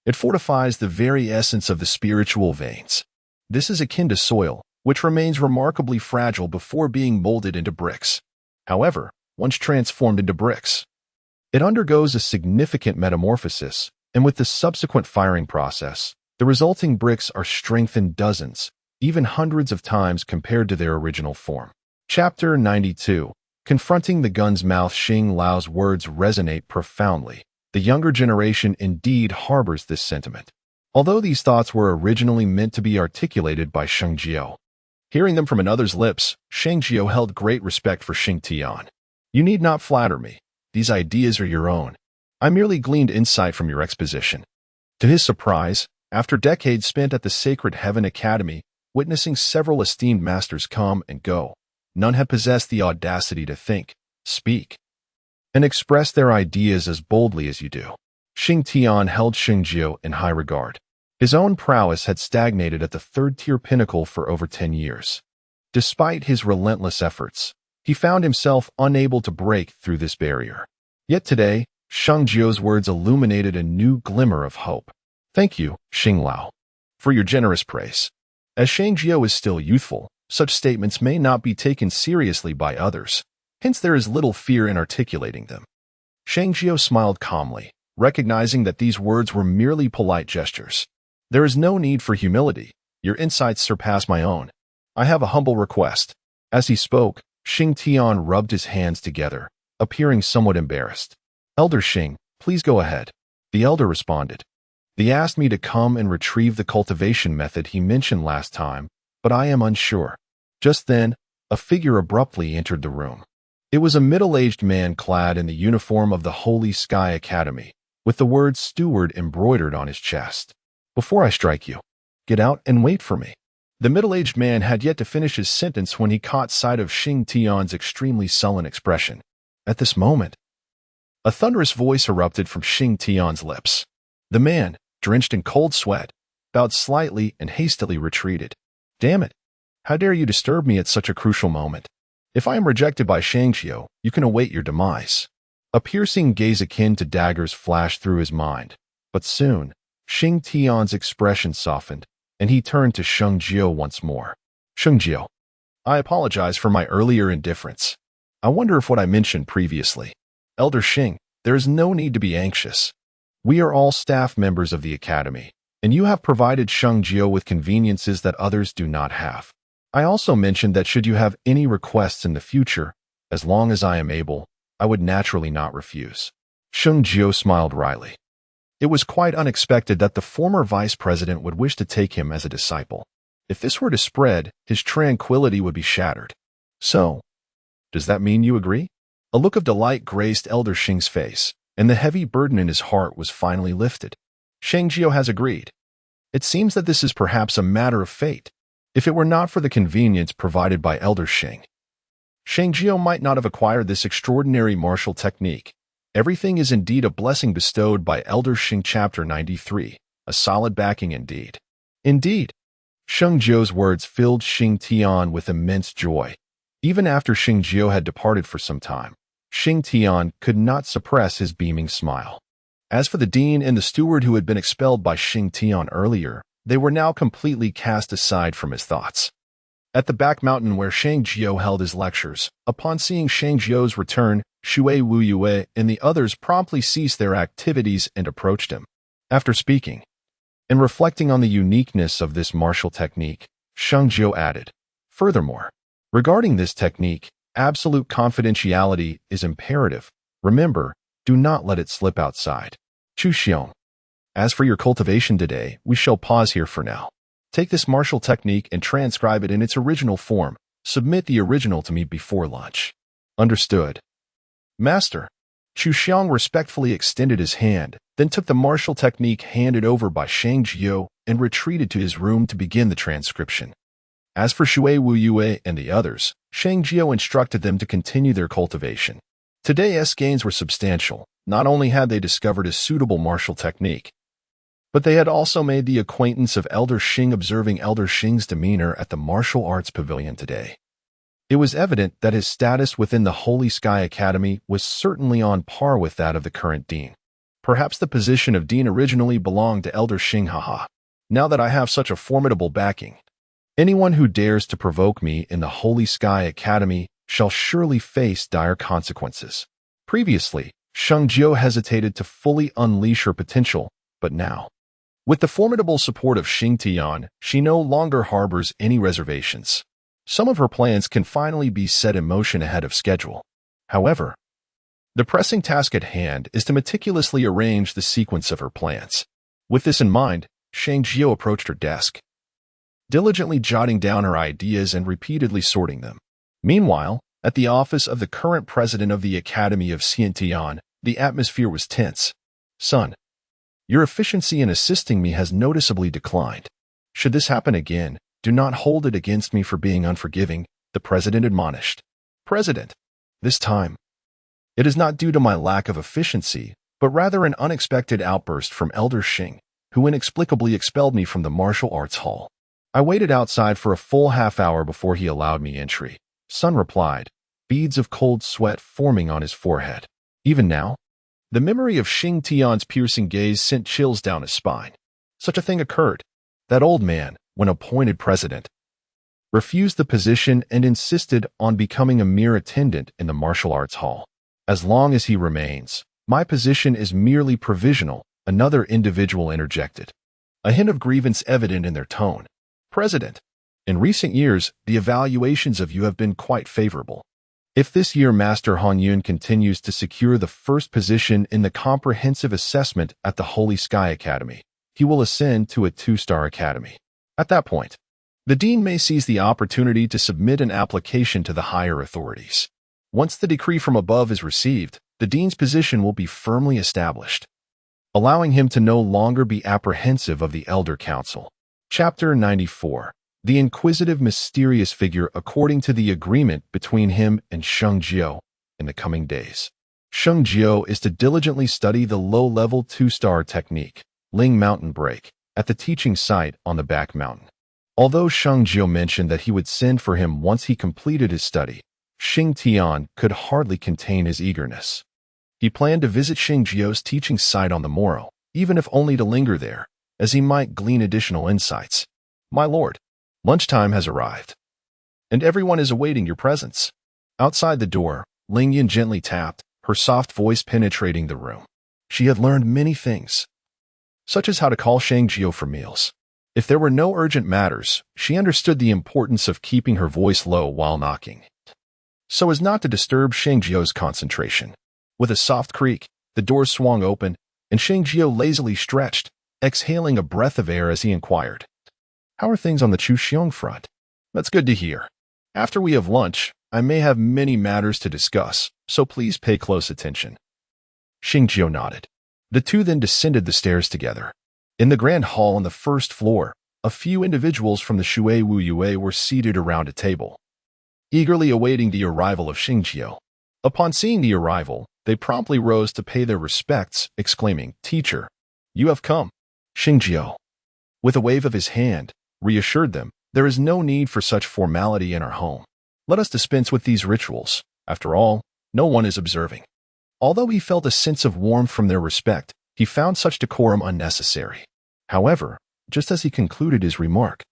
it fortifies the very essence of the spiritual veins. This is akin to soil, which remains remarkably fragile before being molded into bricks. However, once transformed into bricks, it undergoes a significant metamorphosis, and with the subsequent firing process, the resulting bricks are strengthened dozens, even hundreds of times compared to their original form." Chapter 92. Confronting the gun's mouth. Xing Lao's words resonate profoundly. The younger generation indeed harbors this sentiment, although these thoughts were originally meant to be articulated by Sheng Jiu. Hearing them from another's lips, Sheng Jiu held great respect for Sheng Tian. "You need not flatter me. These ideas are your own. I merely gleaned insight from your exposition." To his surprise, after decades spent at the Sacred Heaven Academy, witnessing several esteemed masters come and go, none had possessed the audacity to think, speak, and express their ideas as boldly as you do. Sheng Tian held Sheng Jiu in high regard. His own prowess had stagnated at the third-tier pinnacle for over 10 years. Despite his relentless efforts, he found himself unable to break through this barrier. Yet today, Sheng Jiu's words illuminated a new glimmer of hope. "Thank you, Xing Lao, for your generous praise. As Sheng Jiu is still youthful, such statements may not be taken seriously by others. Hence there is little fear in articulating them." Sheng Jiu smiled calmly, recognizing that these words were merely polite gestures. "There is no need for humility. Your insights surpass my own. I have a humble request." As he spoke, Sheng Tian rubbed his hands together, appearing somewhat embarrassed. "Elder Sheng, please go ahead." The elder responded. They asked me to come and retrieve the cultivation method he mentioned last time, but I am unsure. Just then, a figure abruptly entered the room. It was a middle-aged man clad in the uniform of the Holy Sky Academy, with the word steward embroidered on his chest. Before I strike you, get out and wait for me. The middle-aged man had yet to finish his sentence when he caught sight of Sheng Jiuling's extremely sullen expression. At this moment, a thunderous voice erupted from Sheng Jiuling's lips. The man, drenched in cold sweat, bowed slightly and hastily retreated. Damn it! How dare you disturb me at such a crucial moment? If I am rejected by Sheng Jiu, you can await your demise. A piercing gaze akin to daggers flashed through his mind, but soon, Sheng Jiuling's expression softened, and he turned to Sheng Jiu once more. Sheng Jiu, I apologize for my earlier indifference. I wonder if what I mentioned previously. Elder Sheng, there is no need to be anxious. We are all staff members of the Academy, and you have provided Sheng Jiu with conveniences that others do not have. I also mentioned that should you have any requests in the future, as long as I am able, I would naturally not refuse. Sheng Jiu smiled wryly. It was quite unexpected that the former vice president would wish to take him as a disciple. If this were to spread, his tranquility would be shattered. So, does that mean you agree? A look of delight graced Elder Sheng's face, and the heavy burden in his heart was finally lifted. Sheng Jiu has agreed. It seems that this is perhaps a matter of fate. If it were not for the convenience provided by Elder Sheng, Sheng Jiu might not have acquired this extraordinary martial technique. Everything is indeed a blessing bestowed by Elder Sheng. Chapter 93, a solid backing indeed. Indeed. Sheng Jiu's words filled Sheng Jiuling with immense joy. Even after Sheng Jiu had departed for some time, Sheng Jiuling could not suppress his beaming smile. As for the dean and the steward who had been expelled by Sheng Jiuling earlier, they were now completely cast aside from his thoughts. At the back mountain where Sheng Jiu held his lectures, upon seeing Sheng Jiu's return, Shui Wu Yue and the others promptly ceased their activities and approached him. After speaking and reflecting on the uniqueness of this martial technique, Sheng Jiu added, furthermore, regarding this technique, absolute confidentiality is imperative. Remember, do not let it slip outside. Chu Xiong. As for your cultivation today, we shall pause here for now. Take this martial technique and transcribe it in its original form. Submit the original to me before lunch. Understood. Master. Chu Xiong respectfully extended his hand, then took the martial technique handed over by Sheng Jiu and retreated to his room to begin the transcription. As for Shui Wu Yue and the others, Sheng Jiu instructed them to continue their cultivation. Today's gains were substantial. Not only had they discovered a suitable martial technique, but they had also made the acquaintance of Elder Sheng. Observing Elder Sheng's demeanor at the martial arts pavilion today, it was evident that his status within the Holy Sky Academy was certainly on par with that of the current dean. Perhaps the position of dean originally belonged to Elder Sheng. Haha. Now that I have such a formidable backing, anyone who dares to provoke me in the Holy Sky Academy shall surely face dire consequences. Previously, Sheng Jiu hesitated to fully unleash her potential, but now, with the formidable support of Sheng Jiuling, she no longer harbors any reservations. Some of her plans can finally be set in motion ahead of schedule. However, the pressing task at hand is to meticulously arrange the sequence of her plans. With this in mind, Sheng Jiu approached her desk, diligently jotting down her ideas and repeatedly sorting them. Meanwhile, at the office of the current president of the Academy of Xiantian, the atmosphere was tense. Son, your efficiency in assisting me has noticeably declined. Should this happen again, do not hold it against me for being unforgiving, the president admonished. President, this time, it is not due to my lack of efficiency, but rather an unexpected outburst from Elder Sheng, who inexplicably expelled me from the martial arts hall. I waited outside for a full half-hour before he allowed me entry. Son replied, beads of cold sweat forming on his forehead. Even now, the memory of Sheng Jiuling's piercing gaze sent chills down his spine. Such a thing occurred. That old man, when appointed president, refused the position and insisted on becoming a mere attendant in the martial arts hall. As long as he remains, my position is merely provisional, another individual interjected, a hint of grievance evident in their tone. President, in recent years, the evaluations of you have been quite favorable. If this year Master Han Yun continues to secure the first position in the comprehensive assessment at the Holy Sky Academy, he will ascend to a 2-star academy. At that point, the dean may seize the opportunity to submit an application to the higher authorities. Once the decree from above is received, the dean's position will be firmly established, allowing him to no longer be apprehensive of the Elder Council. Chapter 94. The inquisitive mysterious figure according to the agreement between him and Sheng Jiuling in the coming days. Sheng Jiuling is to diligently study the low-level 2-star technique, Ling Mountain Break, at the teaching site on the back mountain. Although Sheng Jiuling mentioned that he would send for him once he completed his study, Xing Tian could hardly contain his eagerness. He planned to visit Sheng Jiuling's teaching site on the morrow, even if only to linger there, as he might glean additional insights. "My lord, lunchtime has arrived, and everyone is awaiting your presence." Outside the door, Ling Yan gently tapped, her soft voice penetrating the room. She had learned many things, such as how to call Sheng Jiuling for meals. If there were no urgent matters, she understood the importance of keeping her voice low while knocking, so as not to disturb Sheng Jiuling's concentration. With a soft creak, the door swung open, and Sheng Jiuling lazily stretched, exhaling a breath of air as he inquired, "How are things on the Chuxiong front?" "That's good to hear. After we have lunch, I may have many matters to discuss, so please pay close attention." Sheng Jiuling nodded. The two then descended the stairs together. In the grand hall on the first floor, a few individuals from the Shui Wu Yue were seated around a table, eagerly awaiting the arrival of Sheng Jiuling. Upon seeing the arrival, they promptly rose to pay their respects, exclaiming, "Teacher, you have come." Sheng Jiuling, with a wave of his hand, reassured them, "There is no need for such formality in our home. Let us dispense with these rituals. After all, no one is observing." Although he felt a sense of warmth from their respect, he found such decorum unnecessary. However, just as he concluded his remark,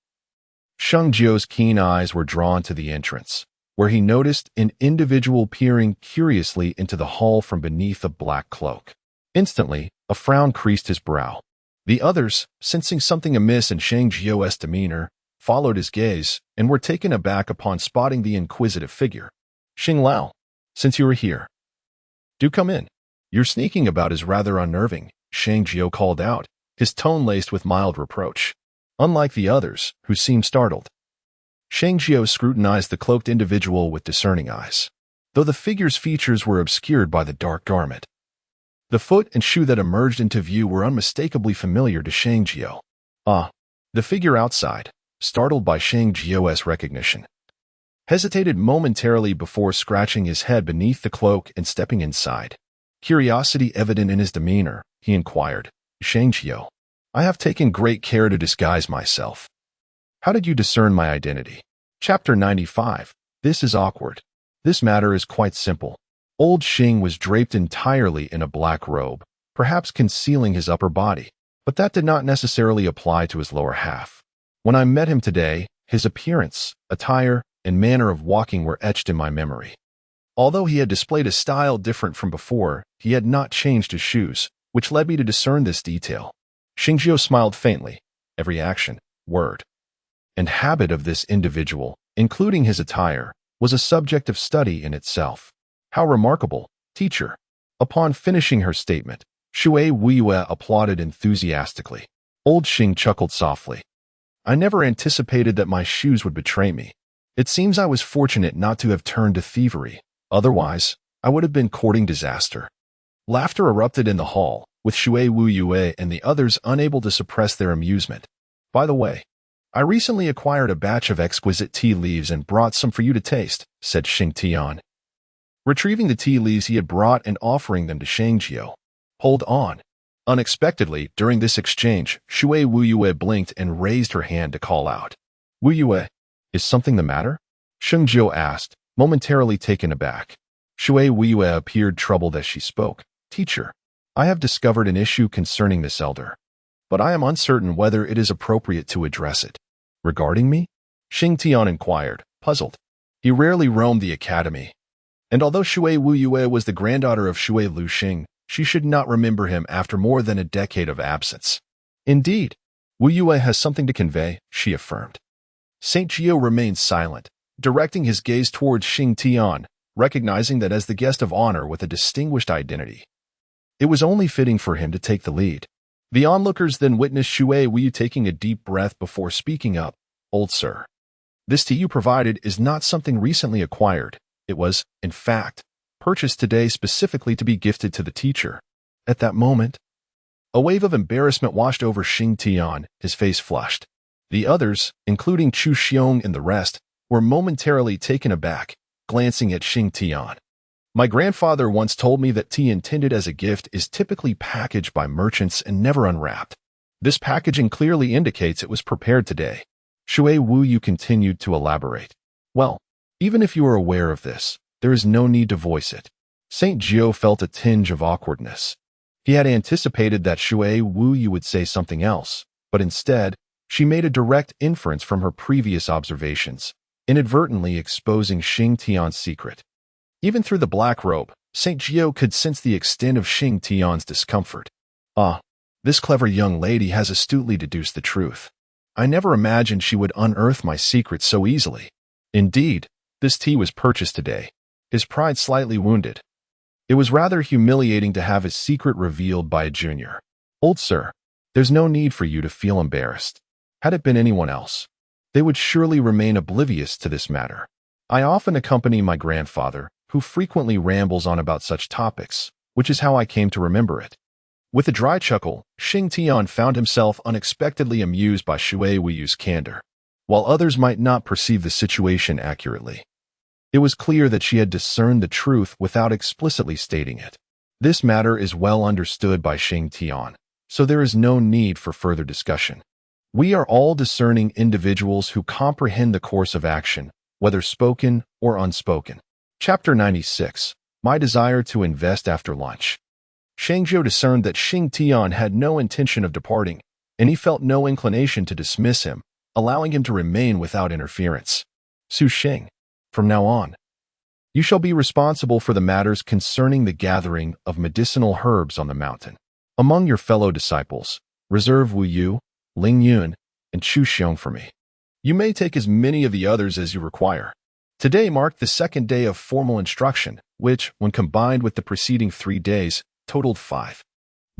Sheng Jiuling's keen eyes were drawn to the entrance, where he noticed an individual peering curiously into the hall from beneath a black cloak. Instantly, a frown creased his brow. The others, sensing something amiss in Sheng Jiuling's demeanor, followed his gaze and were taken aback upon spotting the inquisitive figure. "Xing Lao, since you are here, do come in. Your sneaking about is rather unnerving," Sheng Jiuling called out, his tone laced with mild reproach. Unlike the others, who seemed startled, Sheng Jiuling scrutinized the cloaked individual with discerning eyes, though the figure's features were obscured by the dark garment. The foot and shoe that emerged into view were unmistakably familiar to Sheng Jiuling. The figure outside, startled by Sheng Jiuling's recognition, hesitated momentarily before scratching his head beneath the cloak and stepping inside. Curiosity evident in his demeanor, he inquired, "Sheng Jiuling, I have taken great care to disguise myself. How did you discern my identity?" Chapter 95. This is awkward. This matter is quite simple. Old Xing was draped entirely in a black robe, perhaps concealing his upper body, but that did not necessarily apply to his lower half. When I met him today, his appearance, attire, and manner of walking were etched in my memory. Although he had displayed a style different from before, he had not changed his shoes, which led me to discern this detail. Sheng Jiuling smiled faintly. Every action, word, and habit of this individual, including his attire, was a subject of study in itself. "How remarkable, teacher." Upon finishing her statement, Shui Wu Yue applauded enthusiastically. Old Xing chuckled softly. "I never anticipated that my shoes would betray me. It seems I was fortunate not to have turned to thievery. Otherwise, I would have been courting disaster." Laughter erupted in the hall, with Shui Wu Yue and the others unable to suppress their amusement. "By the way, I recently acquired a batch of exquisite tea leaves and brought some for you to taste," said Xing Tian, retrieving the tea leaves he had brought and offering them to Sheng Jiuling. "Hold on." Unexpectedly, during this exchange, Shui Wu Yue blinked and raised her hand to call out, "Wu Yue, is something the matter?" Sheng Jiuling asked, momentarily taken aback. Shui Wu Yue appeared troubled as she spoke. "Teacher, I have discovered an issue concerning this elder, but I am uncertain whether it is appropriate to address it." "Regarding me?" Xing Tian inquired, puzzled. He rarely roamed the academy, and although Shui Wu Yue was the granddaughter of Shui Lu Xing, she should not remember him after more than a decade of absence. "Indeed, Wu Yue has something to convey," she affirmed. Saint Jiuling remained silent, directing his gaze towards Xing Tian, recognizing that as the guest of honor with a distinguished identity, it was only fitting for him to take the lead. The onlookers then witnessed Shui Wu taking a deep breath before speaking up. "Old sir, this tea you provided is not something recently acquired. It was, in fact, purchased today specifically to be gifted to the teacher." At that moment, a wave of embarrassment washed over Xing Tian. His face flushed. The others, including Chu Xiong and the rest, were momentarily taken aback, glancing at Xing Tian. "My grandfather once told me that tea intended as a gift is typically packaged by merchants and never unwrapped. This packaging clearly indicates it was prepared today." Shui Wu continued to elaborate. "Well, even if you are aware of this, there is no need to voice it." St. Jiu felt a tinge of awkwardness. He had anticipated that Shui Wu would say something else, but instead, she made a direct inference from her previous observations, inadvertently exposing Xing Tian's secret. Even through the black robe, St. Jiu could sense the extent of Xing Tian's discomfort. "Ah, this clever young lady has astutely deduced the truth. I never imagined she would unearth my secret so easily. Indeed, this tea was purchased today." His pride slightly wounded. It was rather humiliating to have his secret revealed by a junior. "Old sir, there's no need for you to feel embarrassed. Had it been anyone else, they would surely remain oblivious to this matter. I often accompany my grandfather, who frequently rambles on about such topics, which is how I came to remember it." With a dry chuckle, Xing Tian found himself unexpectedly amused by Shui Wu's candor. While others might not perceive the situation accurately, it was clear that she had discerned the truth without explicitly stating it. This matter is well understood by Xing Tian, so there is no need for further discussion. We are all discerning individuals who comprehend the course of action, whether spoken or unspoken. Chapter 96. My desire to invest after lunch. Sheng Jiu discerned that Xing Tian had no intention of departing, and he felt no inclination to dismiss him, allowing him to remain without interference. "Su Sheng, from now on, you shall be responsible for the matters concerning the gathering of medicinal herbs on the mountain. Among your fellow disciples, reserve Wu Yu, Ling Yun, and Chu Xiong for me. You may take as many of the others as you require." Today marked the second day of formal instruction, which, when combined with the preceding 3 days, totaled 5.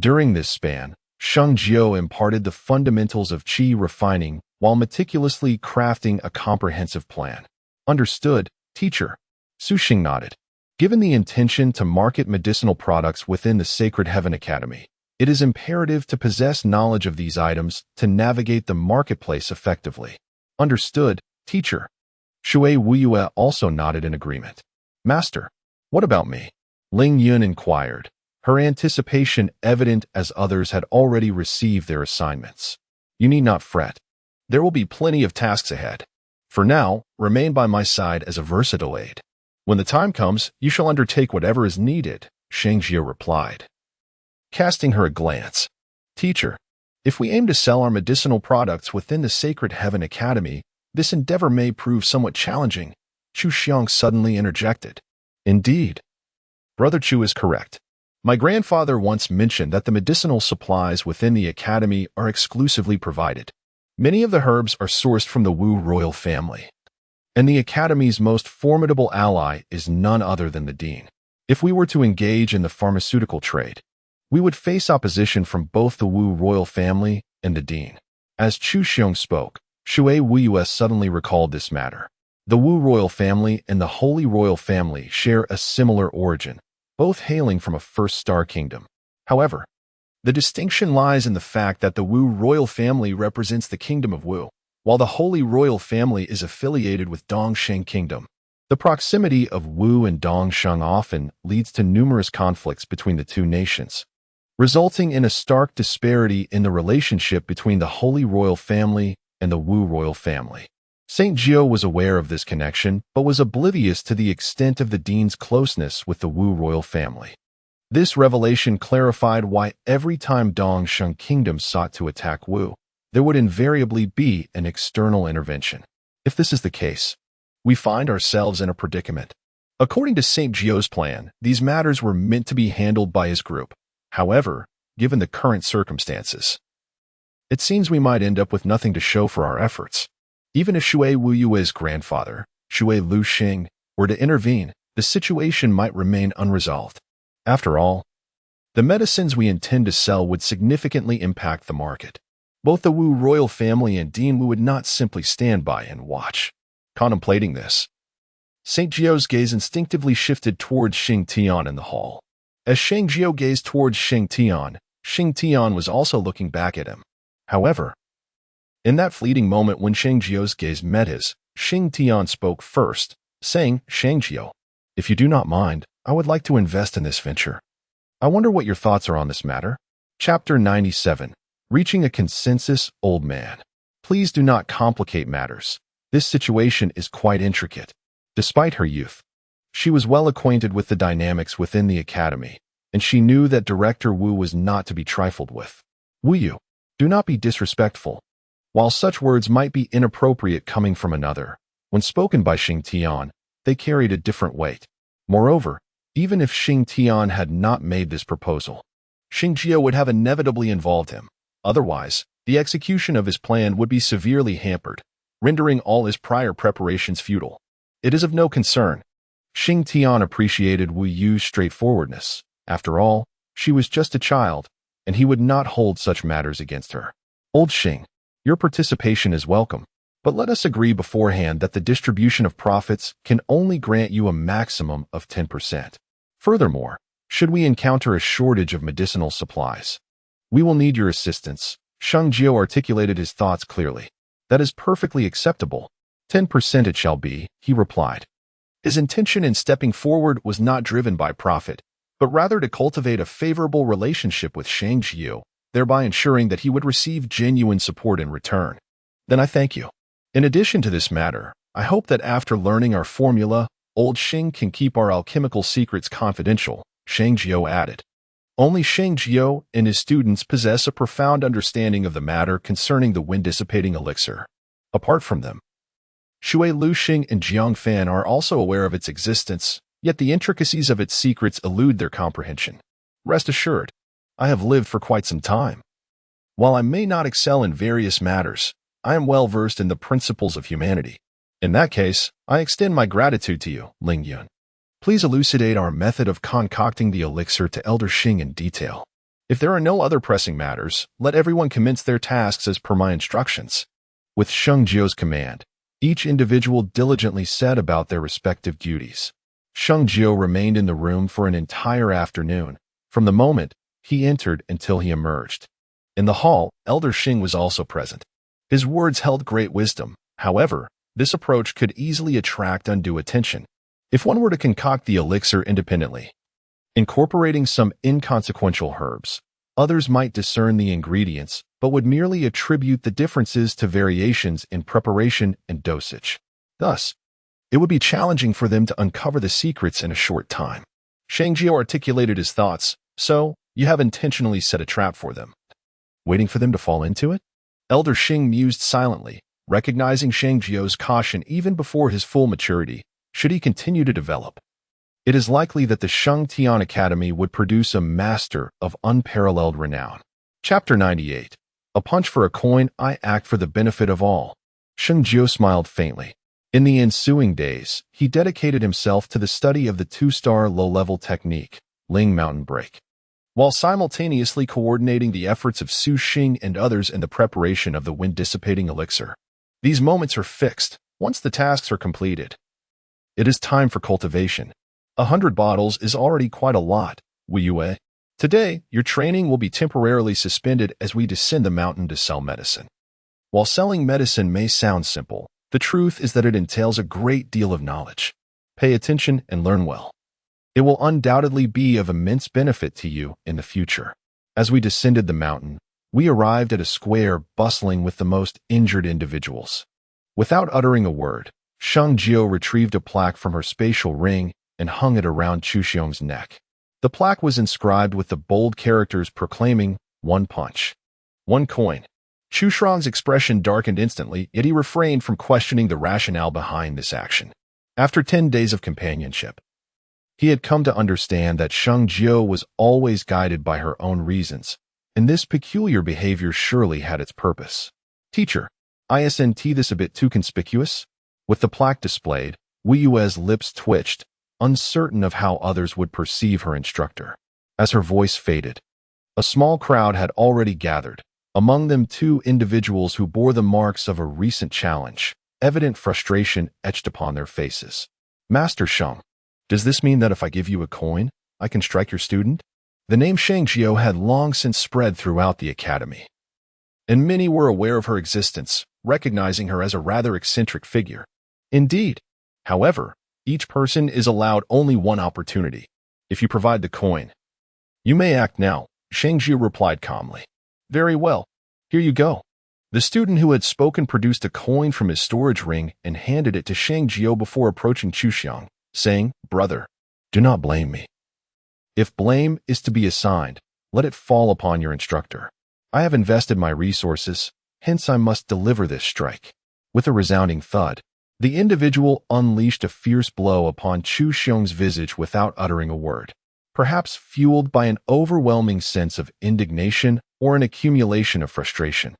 During this span, Sheng Jiu imparted the fundamentals of qi refining while meticulously crafting a comprehensive plan. "Understood, teacher." Su Xing nodded. Given the intention to market medicinal products within the Sacred Heaven Academy, it is imperative to possess knowledge of these items to navigate the marketplace effectively. "Understood, teacher." Shui Wu also nodded in agreement. "Master, what about me?" Ling Yun inquired, her anticipation evident as others had already received their assignments. "You need not fret. There will be plenty of tasks ahead. For now, remain by my side as a versatile aide. When the time comes, you shall undertake whatever is needed," Sheng Jiu replied. Casting her a glance. "Teacher, if we aim to sell our medicinal products within the Sacred Heaven Academy, this endeavor may prove somewhat challenging," Chu Xiong suddenly interjected. "Indeed. Brother Chu is correct. My grandfather once mentioned that the medicinal supplies within the academy are exclusively provided. Many of the herbs are sourced from the Wu royal family, and the academy's most formidable ally is none other than the dean. If we were to engage in the pharmaceutical trade, we would face opposition from both the Wu royal family and the dean." As Chu Xiong spoke, Shui Wu suddenly recalled this matter. The Wu royal family and the Holy royal family share a similar origin, both hailing from a first-star kingdom. However, the distinction lies in the fact that the Wu royal family represents the kingdom of Wu, while the Holy royal family is affiliated with Dongsheng Kingdom. The proximity of Wu and Dongsheng often leads to numerous conflicts between the two nations, resulting in a stark disparity in the relationship between the Holy royal family and the Wu royal family. St. Jiu was aware of this connection, but was oblivious to the extent of the dean's closeness with the Wu royal family. This revelation clarified why every time Dongsheng Kingdom sought to attack Wu, there would invariably be an external intervention. If this is the case, we find ourselves in a predicament. According to St. Jiu's plan, these matters were meant to be handled by his group. However, given the current circumstances, it seems we might end up with nothing to show for our efforts. Even if Shui Wu's grandfather, Shui Luxing, were to intervene, the situation might remain unresolved. After all, the medicines we intend to sell would significantly impact the market. Both the Wu royal family and Dean Wu would not simply stand by and watch. Contemplating this, St. Jiu's gaze instinctively shifted towards Sheng Tian in the hall. As Sheng Jiu gazed towards Sheng Tian was also looking back at him. However, in that fleeting moment when Sheng Jiu's gaze met his, Sheng Tian spoke first, saying, "Sheng Jiu, if you do not mind, I would like to invest in this venture. I wonder what your thoughts are on this matter." Chapter 97. Reaching a consensus, old man. Please do not complicate matters. This situation is quite intricate. Despite her youth, she was well acquainted with the dynamics within the academy, and she knew that Director Wu was not to be trifled with. "Wu Yu, do not be disrespectful." While such words might be inappropriate coming from another, when spoken by Sheng Tian, they carried a different weight. Moreover, even if Sheng Tian had not made this proposal, Sheng Jiu would have inevitably involved him. Otherwise, the execution of his plan would be severely hampered, rendering all his prior preparations futile. It is of no concern. Sheng Tian appreciated Wu Yu's straightforwardness. After all, she was just a child, and he would not hold such matters against her. "Old Sheng, your participation is welcome, but let us agree beforehand that the distribution of profits can only grant you a maximum of 10%. Furthermore, should we encounter a shortage of medicinal supplies, we will need your assistance." Sheng Jiu articulated his thoughts clearly. "That is perfectly acceptable. 10% it shall be," he replied. His intention in stepping forward was not driven by profit, but rather to cultivate a favorable relationship with Sheng Jiu, thereby ensuring that he would receive genuine support in return. "Then I thank you. In addition to this matter, I hope that after learning our formula, old Sheng can keep our alchemical secrets confidential," Sheng Jiu added. Only Sheng Jiu and his students possess a profound understanding of the matter concerning the wind-dissipating elixir. Apart from them, Shui Luxing and Jiang Fan are also aware of its existence, yet the intricacies of its secrets elude their comprehension. Rest assured, I have lived for quite some time. While I may not excel in various matters, I am well versed in the principles of humanity. In that case, I extend my gratitude to you, Ling Yun. Please elucidate our method of concocting the elixir to Elder Shing in detail. If there are no other pressing matters, let everyone commence their tasks as per my instructions." With Sheng Jiu's command, each individual diligently set about their respective duties. Sheng Jiu remained in the room for an entire afternoon, from the moment he entered until he emerged. In the hall, Elder Shing was also present. His words held great wisdom. However, this approach could easily attract undue attention. If one were to concoct the elixir independently, incorporating some inconsequential herbs, others might discern the ingredients, but would merely attribute the differences to variations in preparation and dosage. Thus, it would be challenging for them to uncover the secrets in a short time. Sheng Jiu articulated his thoughts. "So, you have intentionally set a trap for them, waiting for them to fall into it?" Elder Shing mused silently, recognizing Sheng Jiu's caution even before his full maturity, should he continue to develop. It is likely that the Sheng Tian Academy would produce a master of unparalleled renown. Chapter 98. A punch for a coin, I act for the benefit of all. Sheng Jiu smiled faintly. In the ensuing days, he dedicated himself to the study of the 2-star low-level technique, Ling Mountain Break, while simultaneously coordinating the efforts of Su Xing and others in the preparation of the wind-dissipating elixir. These moments are fixed. Once the tasks are completed, it is time for cultivation. 100 bottles is already quite a lot, Wu Yue. Today, your training will be temporarily suspended as we descend the mountain to sell medicine. While selling medicine may sound simple, the truth is that it entails a great deal of knowledge. Pay attention and learn well. It will undoubtedly be of immense benefit to you in the future. As we descended the mountain, we arrived at a square bustling with the most injured individuals. Without uttering a word, Sheng Jiu retrieved a plaque from her spatial ring and hung it around Chu Xiong's neck. The plaque was inscribed with the bold characters proclaiming, "One punch, one coin." Chu Xiong's expression darkened instantly, yet he refrained from questioning the rationale behind this action. After 10 days of companionship, he had come to understand that Sheng Jiu was always guided by her own reasons, and this peculiar behavior surely had its purpose. "Teacher, isn't this a bit too conspicuous?" With the plaque displayed, Wu Yue's lips twitched, uncertain of how others would perceive her instructor. As her voice faded, a small crowd had already gathered, among them two individuals who bore the marks of a recent challenge, evident frustration etched upon their faces. Master Sheng, does this mean that if I give you a coin, I can strike your student? The name Sheng Jiu had long since spread throughout the academy, and many were aware of her existence, recognizing her as a rather eccentric figure. Indeed, however, each person is allowed only one opportunity. If you provide the coin, you may act now, Sheng Jiu replied calmly. Very well, here you go. The student who had spoken produced a coin from his storage ring and handed it to Sheng Jiu before approaching Chu Xiang, saying, Brother, do not blame me. If blame is to be assigned, let it fall upon your instructor. I have invested my resources, hence I must deliver this strike. With a resounding thud, the individual unleashed a fierce blow upon Chu Xiang's visage without uttering a word, perhaps fueled by an overwhelming sense of indignation or an accumulation of frustration.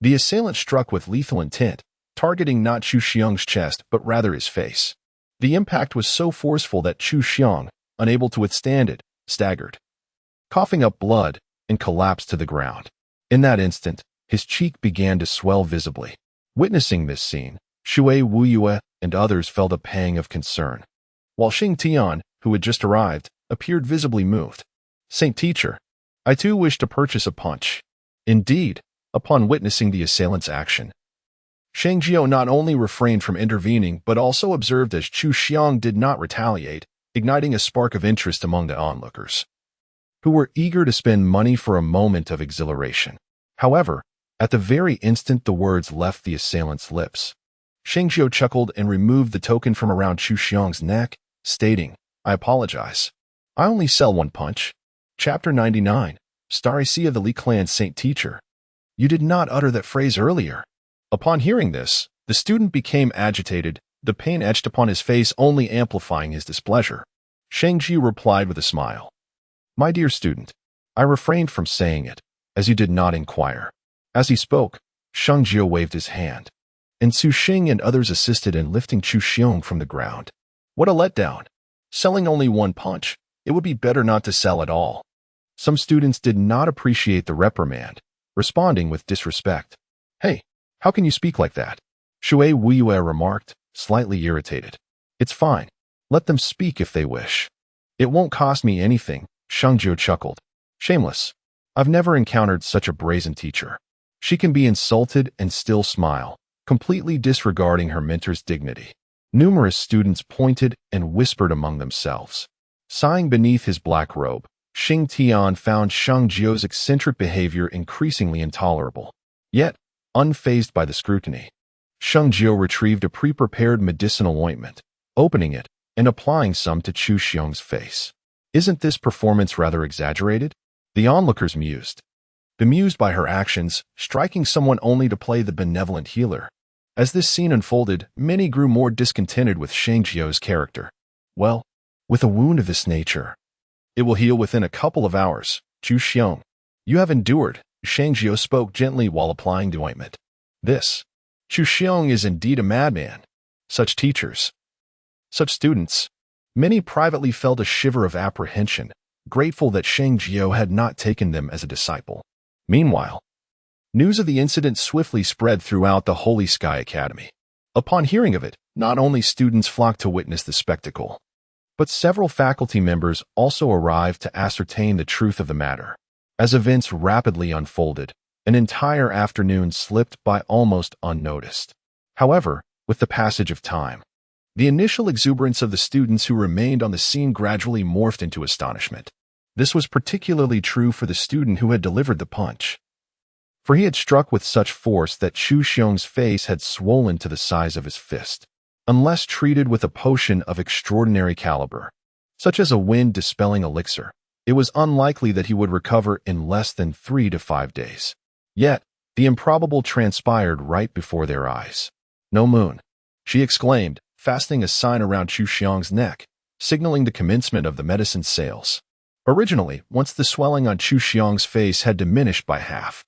The assailant struck with lethal intent, targeting not Chu Xiang's chest but rather his face. The impact was so forceful that Chu Xiang, unable to withstand it, staggered, coughing up blood, and collapsed to the ground. In that instant, his cheek began to swell visibly. Witnessing this scene, Shui Wuyue and others felt a pang of concern, while Xing Tian, who had just arrived, appeared visibly moved. Saint Teacher, I too wish to purchase a punch. Indeed, upon witnessing the assailant's action, Sheng Jiu not only refrained from intervening but also observed as Chu Xiang did not retaliate, igniting a spark of interest among the onlookers, who were eager to spend money for a moment of exhilaration. However, at the very instant the words left the assailant's lips, Sheng Jiu chuckled and removed the token from around Chu Xiang's neck, stating, I apologize. I only sell one punch. Chapter 99, Starry Sea of the Li Clan. Saint Teacher, you did not utter that phrase earlier. Upon hearing this, the student became agitated, the pain etched upon his face only amplifying his displeasure. Sheng Jiu replied with a smile. My dear student, I refrained from saying it, as you did not inquire. As he spoke, Sheng Jiu waved his hand, and Su Xing and others assisted in lifting Chu Xiang from the ground. What a letdown. Selling only one punch, it would be better not to sell at all. Some students did not appreciate the reprimand, responding with disrespect. Hey, how can you speak like that? Shui Wuyue remarked, slightly irritated. It's fine. Let them speak if they wish. It won't cost me anything, Sheng Jiu chuckled. Shameless. I've never encountered such a brazen teacher. She can be insulted and still smile, completely disregarding her mentor's dignity. Numerous students pointed and whispered among themselves. Sighing beneath his black robe, Xing Tian found Sheng Jiu's eccentric behavior increasingly intolerable. Yet, unfazed by the scrutiny, Sheng Jiu retrieved a pre-prepared medicinal ointment, opening it and applying some to Chu Xiang's face. Isn't this performance rather exaggerated? The onlookers mused, bemused by her actions, striking someone only to play the benevolent healer. As this scene unfolded, many grew more discontented with Sheng Jiu's character. Well, with a wound of this nature, it will heal within a couple of hours. Chu Xiang, you have endured. Sheng Jiu spoke gently while applying the ointment. This Chu Xiang is indeed a madman. Such teachers, such students. Many privately felt a shiver of apprehension, grateful that Sheng Jiu had not taken them as a disciple. Meanwhile, news of the incident swiftly spread throughout the Holy Sky Academy. Upon hearing of it, not only students flocked to witness the spectacle, but several faculty members also arrived to ascertain the truth of the matter. As events rapidly unfolded, an entire afternoon slipped by almost unnoticed. However, with the passage of time, the initial exuberance of the students who remained on the scene gradually morphed into astonishment. This was particularly true for the student who had delivered the punch, for he had struck with such force that Chu Xiang's face had swollen to the size of his fist. Unless treated with a potion of extraordinary caliber, such as a wind-dispelling elixir, it was unlikely that he would recover in less than 3 to 5 days. Yet, the improbable transpired right before their eyes. No moon, she exclaimed, fastening a sign around Chu Xiang's neck, signaling the commencement of the medicine sales. Originally, once the swelling on Chu Xiang's face had diminished by half,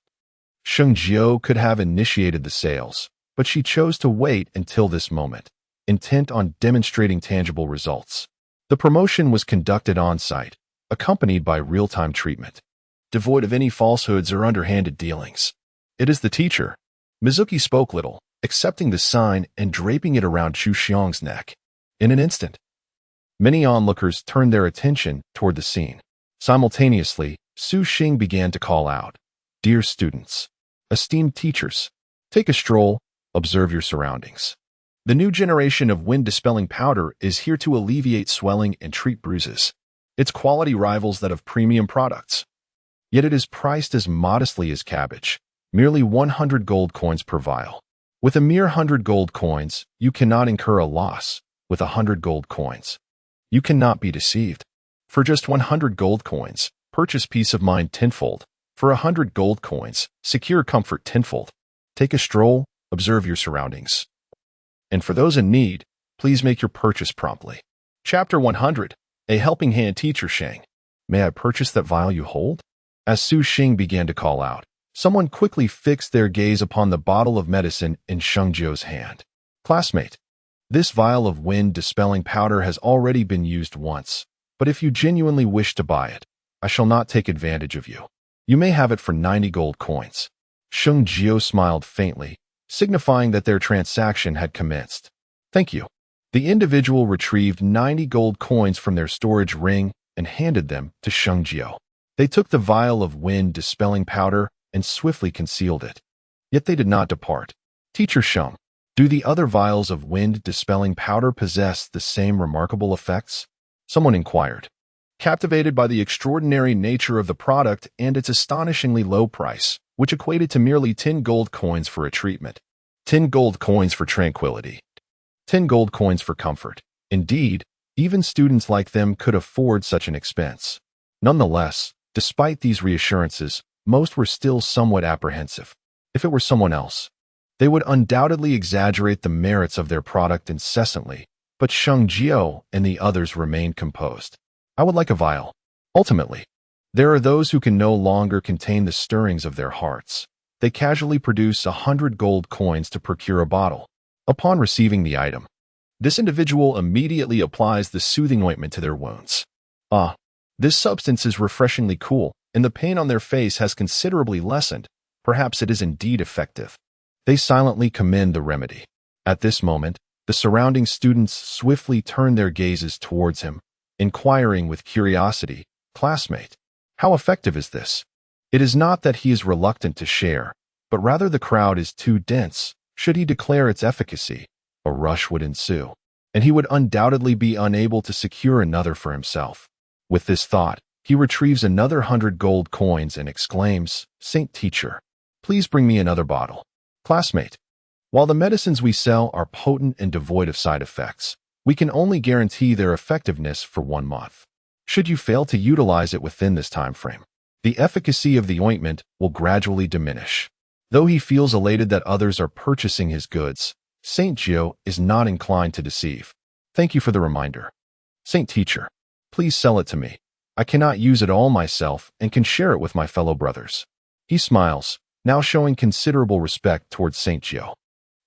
Sheng Jiu could have initiated the sales, but she chose to wait until this moment, intent on demonstrating tangible results. The promotion was conducted on-site, accompanied by real-time treatment, devoid of any falsehoods or underhanded dealings. It is the teacher. Mizuki spoke little, accepting the sign and draping it around Chu Xiong's neck. In an instant, many onlookers turned their attention toward the scene. Simultaneously, Su Xing began to call out, "Dear students, esteemed teachers, take a stroll, observe your surroundings. The new generation of wind-dispelling powder is here to alleviate swelling and treat bruises. Its quality rivals that of premium products. Yet it is priced as modestly as cabbage, merely 100 gold coins per vial. With a mere 100 gold coins, you cannot incur a loss. With 100 gold coins, you cannot be deceived. For just 100 gold coins, purchase peace of mind tenfold. For 100 gold coins, secure comfort tenfold. Take a stroll, observe your surroundings. And for those in need, please make your purchase promptly." Chapter 100. A Helping Hand. Teacher Sheng. "May I purchase that vial you hold?" As Su Xing began to call out, someone quickly fixed their gaze upon the bottle of medicine in Sheng Jiu's hand. "Classmate, this vial of wind-dispelling powder has already been used once, but if you genuinely wish to buy it, I shall not take advantage of you. You may have it for 90 gold coins." Sheng Jiu smiled faintly, signifying that their transaction had commenced. "Thank you." The individual retrieved 90 gold coins from their storage ring and handed them to Sheng Jiu. They took the vial of wind-dispelling powder and swiftly concealed it. Yet they did not depart. "Teacher Sheng, do the other vials of wind-dispelling powder possess the same remarkable effects?" Someone inquired, captivated by the extraordinary nature of the product and its astonishingly low price, which equated to merely 10 gold coins for a treatment. 10 gold coins for tranquility. 10 gold coins for comfort. Indeed, even students like them could afford such an expense. Nonetheless, despite these reassurances, most were still somewhat apprehensive. If it were someone else, they would undoubtedly exaggerate the merits of their product incessantly, but Sheng Jiu and the others remained composed. "I would like a vial." Ultimately, there are those who can no longer contain the stirrings of their hearts. They casually produce 100 gold coins to procure a bottle. Upon receiving the item, this individual immediately applies the soothing ointment to their wounds. This substance is refreshingly cool, and the pain on their face has considerably lessened. Perhaps it is indeed effective. They silently commend the remedy. At this moment, the surrounding students swiftly turn their gazes towards him, inquiring with curiosity, "Classmate, how effective is this?" It is not that he is reluctant to share, but rather the crowd is too dense. Should he declare its efficacy, a rush would ensue, and he would undoubtedly be unable to secure another for himself. With this thought, he retrieves another 100 gold coins and exclaims, "Saint Teacher, please bring me another bottle." "Classmate, while the medicines we sell are potent and devoid of side effects, we can only guarantee their effectiveness for 1 month. Should you fail to utilize it within this time frame, the efficacy of the ointment will gradually diminish." Though he feels elated that others are purchasing his goods, Saint Jiu is not inclined to deceive. "Thank you for the reminder. Saint Teacher, please sell it to me. I cannot use it all myself and can share it with my fellow brothers." He smiles, now showing considerable respect towards Saint Jiu.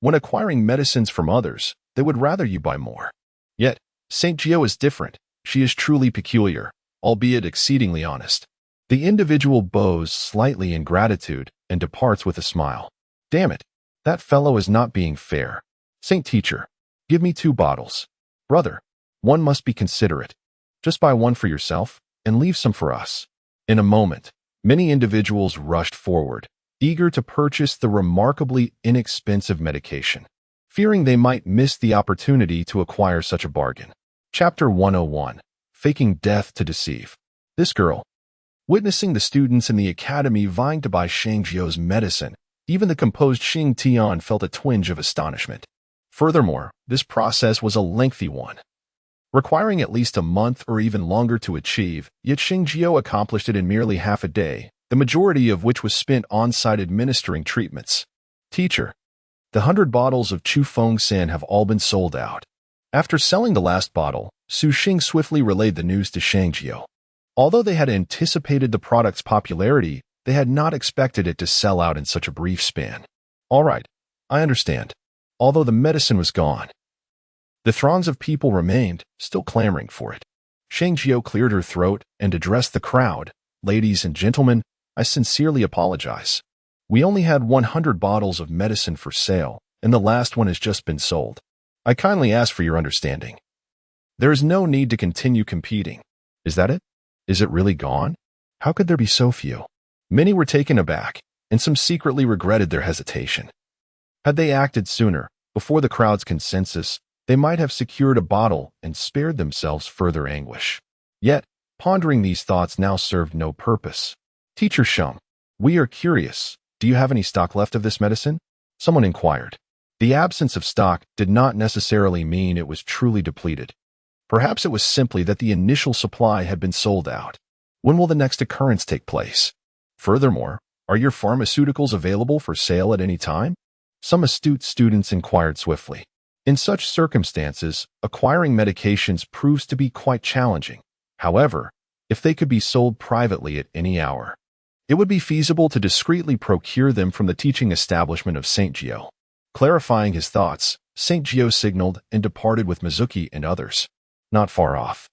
When acquiring medicines from others, they would rather you buy more. Yet, Saint Jiu is different. She is truly peculiar, albeit exceedingly honest. The individual bows slightly in gratitude and departs with a smile. "Damn it, that fellow is not being fair. Saint Teacher, give me 2 bottles. Brother, one must be considerate. Just buy one for yourself and leave some for us." In a moment, many individuals rushed forward, eager to purchase the remarkably inexpensive medication, fearing they might miss the opportunity to acquire such a bargain. Chapter 101. Faking Death to Deceive. This girl, witnessing the students in the academy vying to buy Sheng Jiu's medicine, even the composed Xing Tian felt a twinge of astonishment. Furthermore, this process was a lengthy one, requiring at least a month or even longer to achieve, yet Sheng Jiu accomplished it in merely half a day, the majority of which was spent on-site administering treatments. "Teacher, the 100 bottles of Chu Feng San have all been sold out." After selling the last bottle, Su Xing swiftly relayed the news to Sheng Jiu. Although they had anticipated the product's popularity, they had not expected it to sell out in such a brief span. "All right, I understand." Although the medicine was gone, the throngs of people remained, still clamoring for it. Sheng Jiu cleared her throat and addressed the crowd. Ladies and gentlemen, I sincerely apologize. We only had 100 bottles of medicine for sale, and the last one has just been sold. I kindly ask for your understanding. There is no need to continue competing. Is that it? Is it really gone? How could there be so few? Many were taken aback, and some secretly regretted their hesitation. Had they acted sooner, before the crowd's consensus, they might have secured a bottle and spared themselves further anguish. Yet, pondering these thoughts now served no purpose. Teacher Sheng, we are curious. Do you have any stock left of this medicine? Someone inquired. The absence of stock did not necessarily mean it was truly depleted. Perhaps it was simply that the initial supply had been sold out. When will the next occurrence take place? Furthermore, are your pharmaceuticals available for sale at any time? Some astute students inquired swiftly. In such circumstances, acquiring medications proves to be quite challenging. However, if they could be sold privately at any hour, it would be feasible to discreetly procure them from the teaching establishment of St. Jiu. Clarifying his thoughts, St. Jiu signaled and departed with Mizuki and others. Not far off,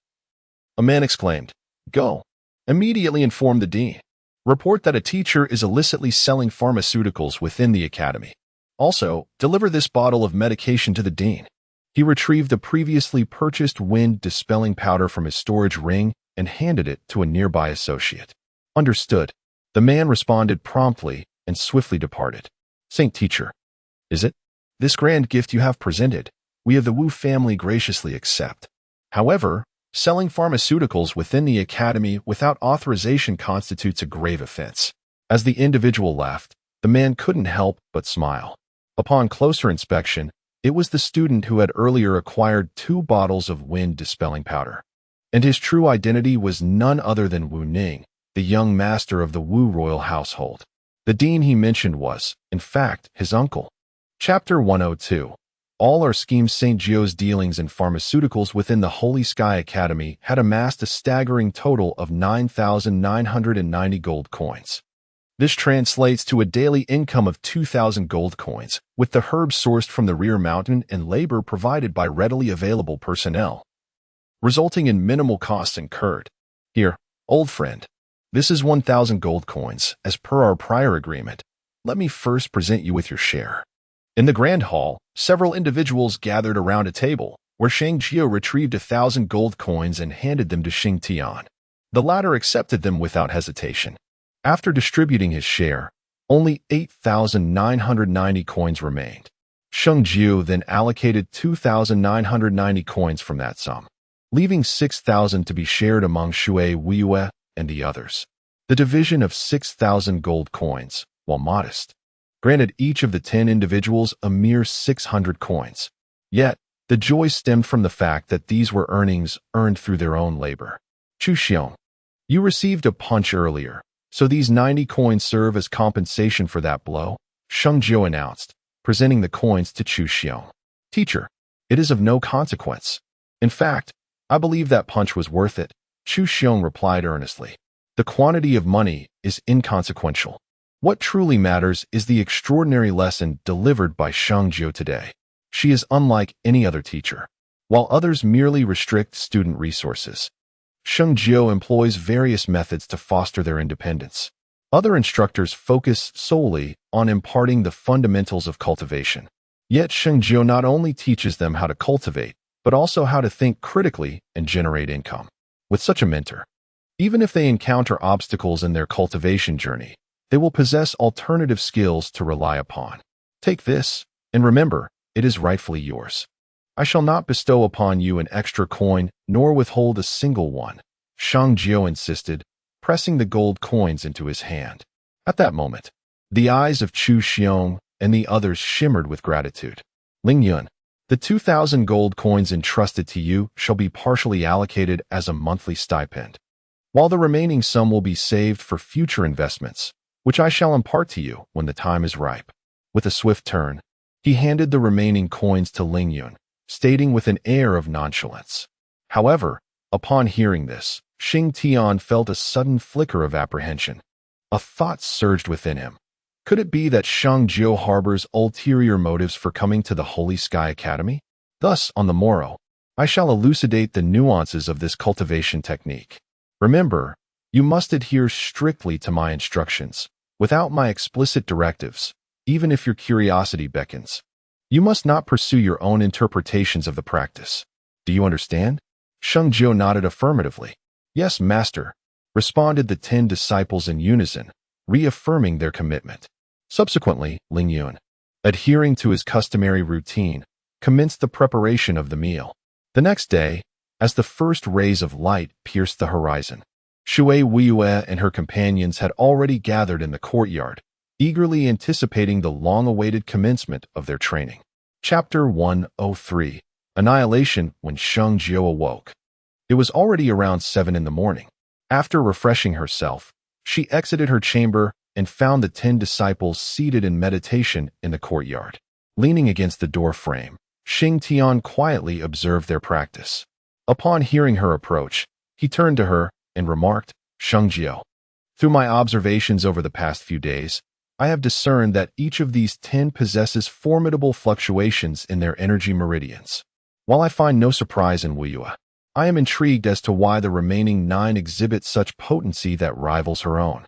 a man exclaimed, "Go! Immediately inform the dean. Report that a teacher is illicitly selling pharmaceuticals within the academy. Also, deliver this bottle of medication to the dean." He retrieved a previously purchased wind-dispelling powder from his storage ring and handed it to a nearby associate. Understood. The man responded promptly and swiftly departed. Saint Teacher, is it? This grand gift you have presented, we of the Wu family graciously accept. However, selling pharmaceuticals within the academy without authorization constitutes a grave offense. As the individual left, the man couldn't help but smile. Upon closer inspection, it was the student who had earlier acquired 2 bottles of wind-dispelling powder. And his true identity was none other than Wu Ning, the young master of the Wu royal household. The dean he mentioned was, in fact, his uncle. Chapter 102. All our schemes. St. Jiu's dealings in pharmaceuticals within the Holy Sky Academy had amassed a staggering total of 9,990 gold coins. This translates to a daily income of 2,000 gold coins, with the herbs sourced from the rear mountain and labor provided by readily available personnel, resulting in minimal costs incurred. Here, old friend, this is 1,000 gold coins, as per our prior agreement. Let me first present you with your share. In the grand hall, several individuals gathered around a table, where Sheng Jiu retrieved 1,000 gold coins and handed them to Sheng Tian. The latter accepted them without hesitation. After distributing his share, only 8,990 coins remained. Sheng Jiu then allocated 2,990 coins from that sum, leaving 6,000 to be shared among Shui Weiyue and the others. The division of 6,000 gold coins, while modest, granted each of the 10 individuals a mere 600 coins. Yet, the joy stemmed from the fact that these were earnings earned through their own labor. Chu Xiong, you received a punch earlier, so these 90 coins serve as compensation for that blow, Sheng Jiu announced, presenting the coins to Chu Xiong. Teacher, it is of no consequence. In fact, I believe that punch was worth it, Chu Xiong replied earnestly. The quantity of money is inconsequential. What truly matters is the extraordinary lesson delivered by Sheng Jiu today. She is unlike any other teacher. While others merely restrict student resources, Sheng Jiu employs various methods to foster their independence. Other instructors focus solely on imparting the fundamentals of cultivation. Yet Sheng Jiu not only teaches them how to cultivate, but also how to think critically and generate income. With such a mentor, even if they encounter obstacles in their cultivation journey, they will possess alternative skills to rely upon. Take this, and remember, it is rightfully yours. I shall not bestow upon you an extra coin, nor withhold a single one, Sheng Jiu insisted, pressing the gold coins into his hand. At that moment, the eyes of Chu Xiong and the others shimmered with gratitude. Ling Yun, the 2,000 gold coins entrusted to you shall be partially allocated as a monthly stipend, while the remaining sum will be saved for future investments, which I shall impart to you when the time is ripe. With a swift turn, he handed the remaining coins to Ling Yun, stating with an air of nonchalance. However, upon hearing this, Sheng Tian felt a sudden flicker of apprehension. A thought surged within him. Could it be that Sheng Jiu harbors ulterior motives for coming to the Holy Sky Academy? Thus, on the morrow, I shall elucidate the nuances of this cultivation technique. Remember, you must adhere strictly to my instructions, without my explicit directives, even if your curiosity beckons. You must not pursue your own interpretations of the practice. Do you understand? Sheng Jiuling nodded affirmatively. Yes, master, responded the 10 disciples in unison, reaffirming their commitment. Subsequently, Ling Yun, adhering to his customary routine, commenced the preparation of the meal. The next day, as the first rays of light pierced the horizon, Shui Weiyue and her companions had already gathered in the courtyard, eagerly anticipating the long-awaited commencement of their training. Chapter 103. Annihilation when Sheng Jiuling awoke. It was already around 7 in the morning. After refreshing herself, she exited her chamber and found the 10 disciples seated in meditation in the courtyard. Leaning against the door frame, Xing Tian quietly observed their practice. Upon hearing her approach, he turned to her and remarked, Sheng Jiuling, through my observations over the past few days, I have discerned that each of these 10 possesses formidable fluctuations in their energy meridians. While I find no surprise in Weiyue, I am intrigued as to why the remaining 9 exhibit such potency that rivals her own.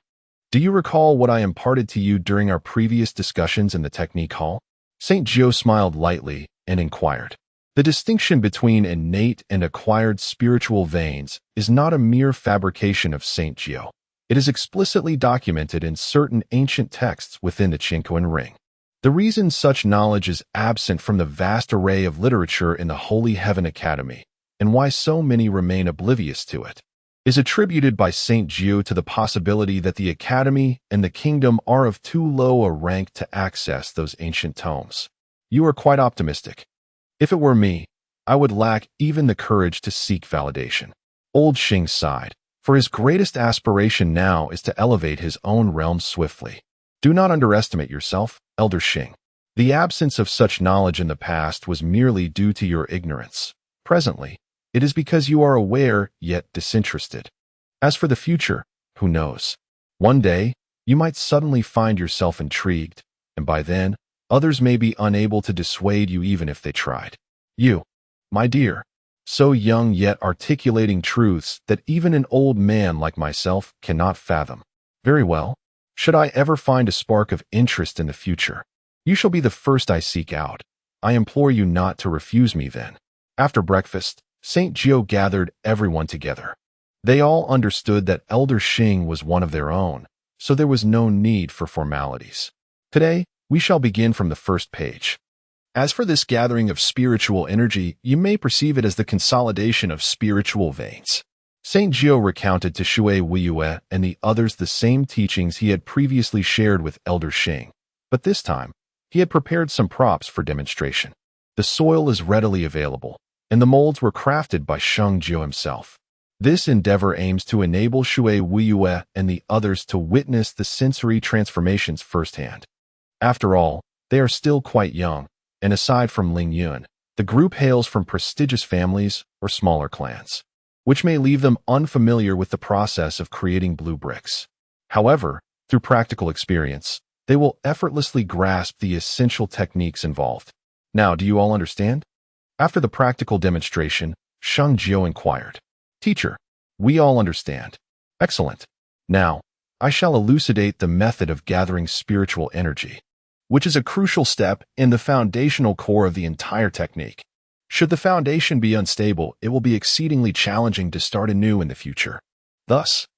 Do you recall what I imparted to you during our previous discussions in the technique hall? St. Jiuling smiled lightly and inquired. The distinction between innate and acquired spiritual veins is not a mere fabrication of St. Jiuling. It is explicitly documented in certain ancient texts within the Qingquan ring. The reason such knowledge is absent from the vast array of literature in the Holy Heaven Academy, and why so many remain oblivious to it, is attributed by St. Jiuling to the possibility that the Academy and the Kingdom are of too low a rank to access those ancient tomes. You are quite optimistic. If it were me, I would lack even the courage to seek validation. Old Xing sighed, for his greatest aspiration now is to elevate his own realm swiftly. Do not underestimate yourself, Elder Xing. The absence of such knowledge in the past was merely due to your ignorance. Presently, it is because you are aware yet disinterested. As for the future, who knows? One day, you might suddenly find yourself intrigued, and by then, others may be unable to dissuade you even if they tried. You, my dear, so young yet articulating truths that even an old man like myself cannot fathom. Very well. Should I ever find a spark of interest in the future, you shall be the first I seek out. I implore you not to refuse me then. After breakfast, St. Jiuling gathered everyone together. They all understood that Elder Xing was one of their own, so there was no need for formalities. Today, we shall begin from the first page. As for this gathering of spiritual energy, you may perceive it as the consolidation of spiritual veins. St. Jiuling recounted to Shui Weiyue and the others the same teachings he had previously shared with Elder Xing, but this time, he had prepared some props for demonstration. The soil is readily available, and the molds were crafted by Sheng Jiuling himself. This endeavor aims to enable Shui Weiyue and the others to witness the sensory transformations firsthand. After all, they are still quite young, and aside from Ling Yun, the group hails from prestigious families or smaller clans, which may leave them unfamiliar with the process of creating blue bricks. However, through practical experience, they will effortlessly grasp the essential techniques involved. Now, do you all understand? After the practical demonstration, Sheng Jiuling inquired. Teacher, we all understand. Excellent. Now, I shall elucidate the method of gathering spiritual energy, which is a crucial step in the foundational core of the entire technique. Should the foundation be unstable, it will be exceedingly challenging to start anew in the future. Thus,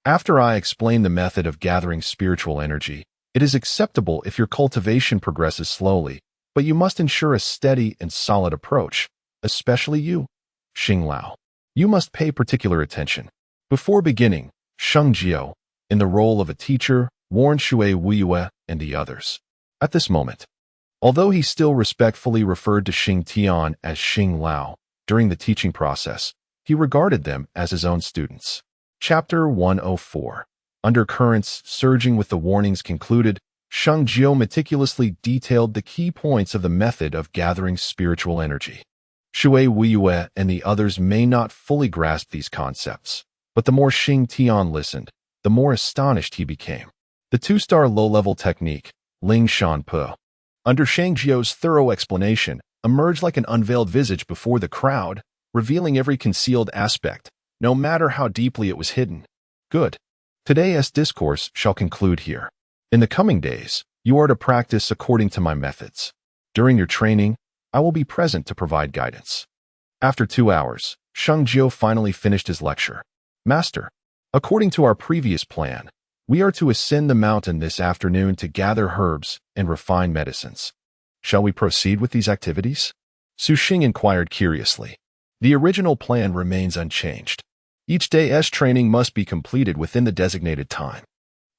after I explain the method of gathering spiritual energy, it is acceptable if your cultivation progresses slowly, but you must ensure a steady and solid approach, especially you, Xing Lao. You must pay particular attention. Before beginning, Sheng Jiuling, in the role of a teacher, warned Shui Weiyue and the others. At this moment, although he still respectfully referred to Xing Tian as Xing Lao during the teaching process, he regarded them as his own students. Chapter 104. Undercurrents surging with the warnings concluded, Sheng Jiuling meticulously detailed the key points of the method of gathering spiritual energy. Shui Weiyue and the others may not fully grasp these concepts, but the more Xing Tian listened, the more astonished he became. The 2-star low-level technique, Ling Shan Pu. Under Sheng Jiuling's thorough explanation, emerged like an unveiled visage before the crowd, revealing every concealed aspect, no matter how deeply it was hidden. Good. Today's discourse shall conclude here. In the coming days, you are to practice according to my methods. During your training, I will be present to provide guidance. After 2 hours, Sheng Jiu finally finished his lecture. Master, according to our previous plan, we are to ascend the mountain this afternoon to gather herbs and refine medicines. Shall we proceed with these activities? Su Xing inquired curiously. The original plan remains unchanged. Each day's training must be completed within the designated time.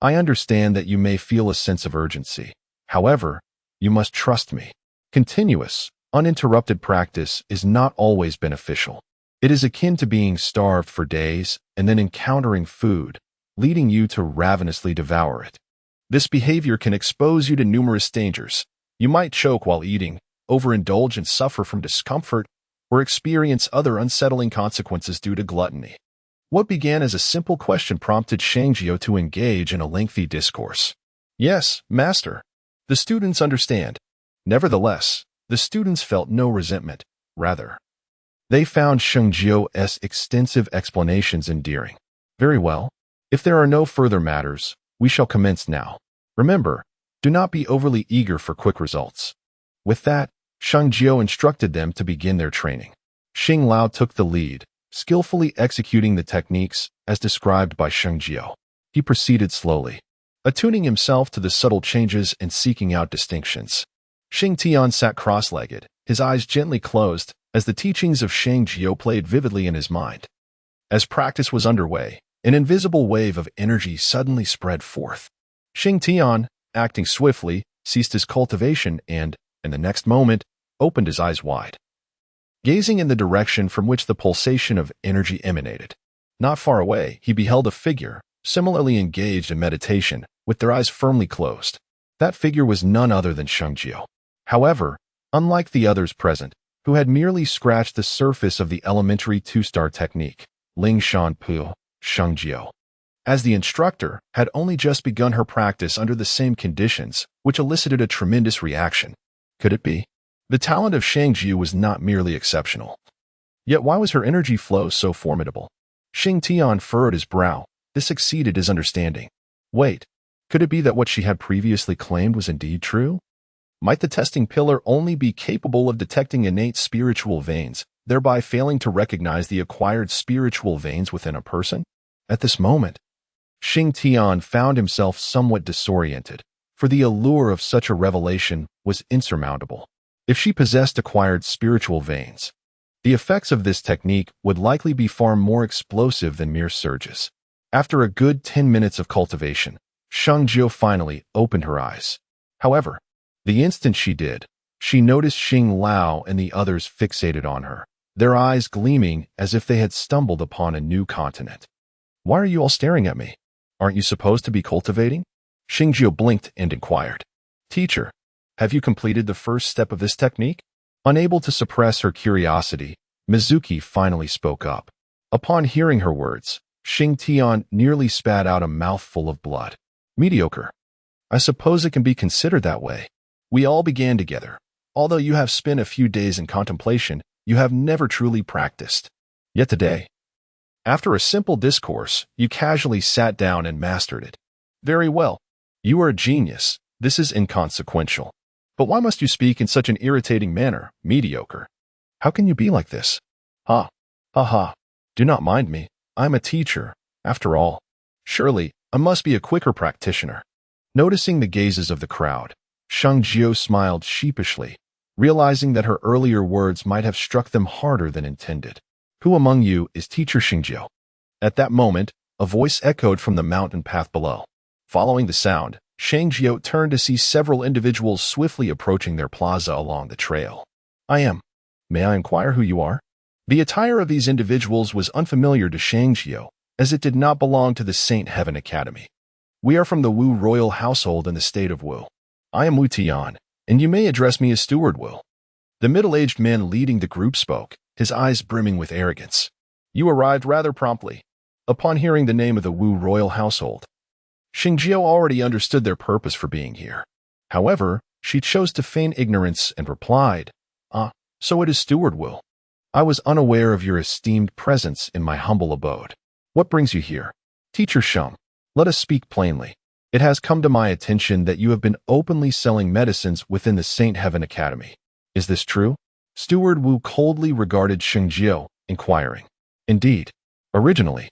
I understand that you may feel a sense of urgency. However, you must trust me. Continuous, uninterrupted practice is not always beneficial. It is akin to being starved for days and then encountering food, leading you to ravenously devour it. This behavior can expose you to numerous dangers. You might choke while eating, overindulge and suffer from discomfort, or experience other unsettling consequences due to gluttony. What began as a simple question prompted Sheng Jiu to engage in a lengthy discourse. Yes, master. The students understand. Nevertheless, the students felt no resentment. Rather, they found Sheng Jiu's extensive explanations endearing. Very well. If there are no further matters, we shall commence now. Remember, do not be overly eager for quick results. With that, Sheng Jiu instructed them to begin their training. Xing Lao took the lead, skillfully executing the techniques as described by Sheng Jiu. He proceeded slowly, attuning himself to the subtle changes and seeking out distinctions. Xing Tian sat cross-legged, his eyes gently closed, as the teachings of Sheng Jiu played vividly in his mind. As practice was underway, an invisible wave of energy suddenly spread forth. Xing Tian, acting swiftly, ceased his cultivation and, in the next moment, opened his eyes wide, gazing in the direction from which the pulsation of energy emanated. Not far away, he beheld a figure, similarly engaged in meditation, with their eyes firmly closed. That figure was none other than Sheng Jiu. However, unlike the others present, who had merely scratched the surface of the elementary 2-star technique, Ling Shan Pu, Sheng Jiu, as the instructor, had only just begun her practice under the same conditions, which elicited a tremendous reaction. Could it be? The talent of Sheng Jiu was not merely exceptional. Yet why was her energy flow so formidable? Xing Tian furrowed his brow. This exceeded his understanding. Wait, could it be that what she had previously claimed was indeed true? Might the testing pillar only be capable of detecting innate spiritual veins, thereby failing to recognize the acquired spiritual veins within a person? At this moment, Xing Tian found himself somewhat disoriented, for the allure of such a revelation was insurmountable. If she possessed acquired spiritual veins, the effects of this technique would likely be far more explosive than mere surges. After a good 10 minutes of cultivation, Sheng Jiu finally opened her eyes. However, the instant she did, she noticed Xing Lao and the others fixated on her, their eyes gleaming as if they had stumbled upon a new continent. Why are you all staring at me? Aren't you supposed to be cultivating? Sheng Jiu blinked and inquired. Teacher, have you completed the first step of this technique? Unable to suppress her curiosity, Mizuki finally spoke up. Upon hearing her words, Xing Tian nearly spat out a mouthful of blood. Mediocre. I suppose it can be considered that way. We all began together. Although you have spent a few days in contemplation, you have never truly practiced. Yet today, after a simple discourse, you casually sat down and mastered it. Very well. You are a genius. This is inconsequential. But why must you speak in such an irritating manner, mediocre? How can you be like this? Ha. Ha ha. Do not mind me. I'm a teacher, after all. Surely, I must be a quicker practitioner. Noticing the gazes of the crowd, Sheng Jiu smiled sheepishly, realizing that her earlier words might have struck them harder than intended. Who among you is teacher Sheng Jiu? At that moment, a voice echoed from the mountain path below. Following the sound, Sheng Jiu turned to see several individuals swiftly approaching their plaza along the trail. I am. May I inquire who you are? The attire of these individuals was unfamiliar to Sheng Jiu, as it did not belong to the Saint Heaven Academy. We are from the Wu royal household in the state of Wu. I am Wu Tian, and you may address me as Steward Wu. The middle-aged man leading the group spoke, his eyes brimming with arrogance. You arrived rather promptly. Upon hearing the name of the Wu royal household, Sheng Jiu already understood their purpose for being here. However, she chose to feign ignorance and replied, So it is Steward Wu. I was unaware of your esteemed presence in my humble abode. What brings you here? Teacher Sheng, let us speak plainly. It has come to my attention that you have been openly selling medicines within the Saint Heaven Academy. Is this true? Steward Wu coldly regarded Sheng Jiuling, inquiring. Indeed. Originally,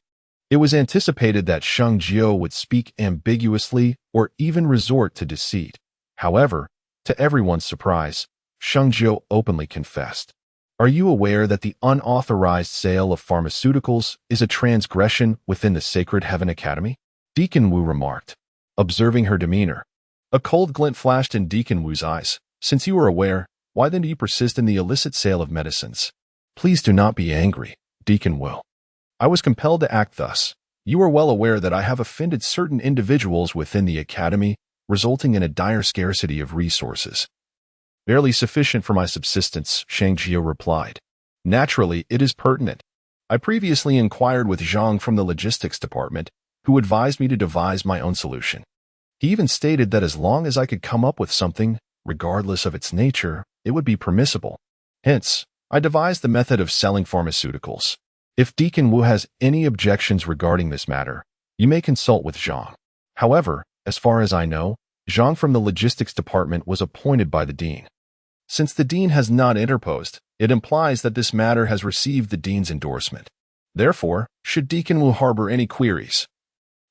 it was anticipated that Sheng Jiuling would speak ambiguously or even resort to deceit. However, to everyone's surprise, Sheng Jiuling openly confessed. Are you aware that the unauthorized sale of pharmaceuticals is a transgression within the Sacred Heaven Academy? Deacon Wu remarked, observing her demeanor. A cold glint flashed in Deacon Wu's eyes. Since you are aware, why then do you persist in the illicit sale of medicines? Please do not be angry, Deacon Wu. I was compelled to act thus. You are well aware that I have offended certain individuals within the Academy, resulting in a dire scarcity of resources. Barely sufficient for my subsistence, Sheng Jiuling replied. Naturally, it is pertinent. I previously inquired with Zhang from the logistics department, who advised me to devise my own solution. He even stated that as long as I could come up with something, regardless of its nature, it would be permissible. Hence, I devised the method of selling pharmaceuticals. If Deacon Wu has any objections regarding this matter, you may consult with Zhang. However, as far as I know, Zhang from the logistics department was appointed by the dean. Since the dean has not interposed, it implies that this matter has received the dean's endorsement. Therefore, should Deacon Wu harbor any queries,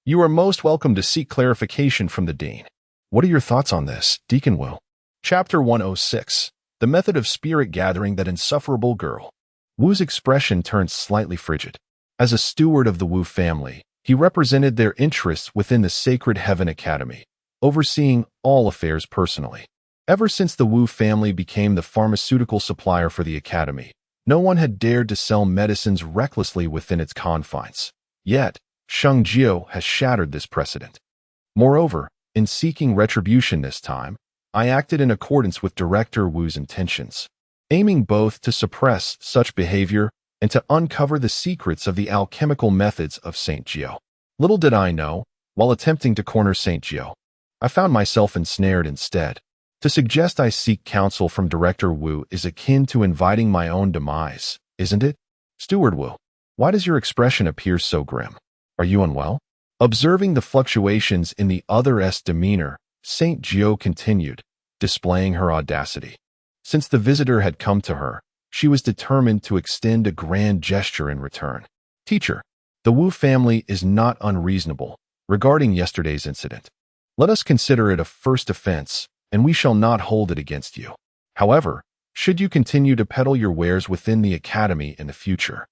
you are most welcome to seek clarification from the dean. What are your thoughts on this, Deacon Wu? Chapter 106. The Method of Spirit Gathering That Insufferable Girl. Wu's expression turned slightly frigid. As a steward of the Wu family, he represented their interests within the Sacred Heaven Academy, overseeing all affairs personally. Ever since the Wu family became the pharmaceutical supplier for the Academy, no one had dared to sell medicines recklessly within its confines. Yet, Sheng Jiuling has shattered this precedent. Moreover, in seeking retribution this time, I acted in accordance with Director Wu's intentions, aiming both to suppress such behavior and to uncover the secrets of the alchemical methods of Saint Jiuling. Little did I know, while attempting to corner Saint Jiuling, I found myself ensnared instead. To suggest I seek counsel from Director Wu is akin to inviting my own demise, isn't it? Steward Wu, why does your expression appear so grim? Are you unwell? Observing the fluctuations in the other's demeanor, Saint Jiuling continued, displaying her audacity. Since the visitor had come to her, she was determined to extend a grand gesture in return. Teacher, the Wu family is not unreasonable regarding yesterday's incident. Let us consider it a first offense, and we shall not hold it against you. However, should you continue to peddle your wares within the Academy in the future,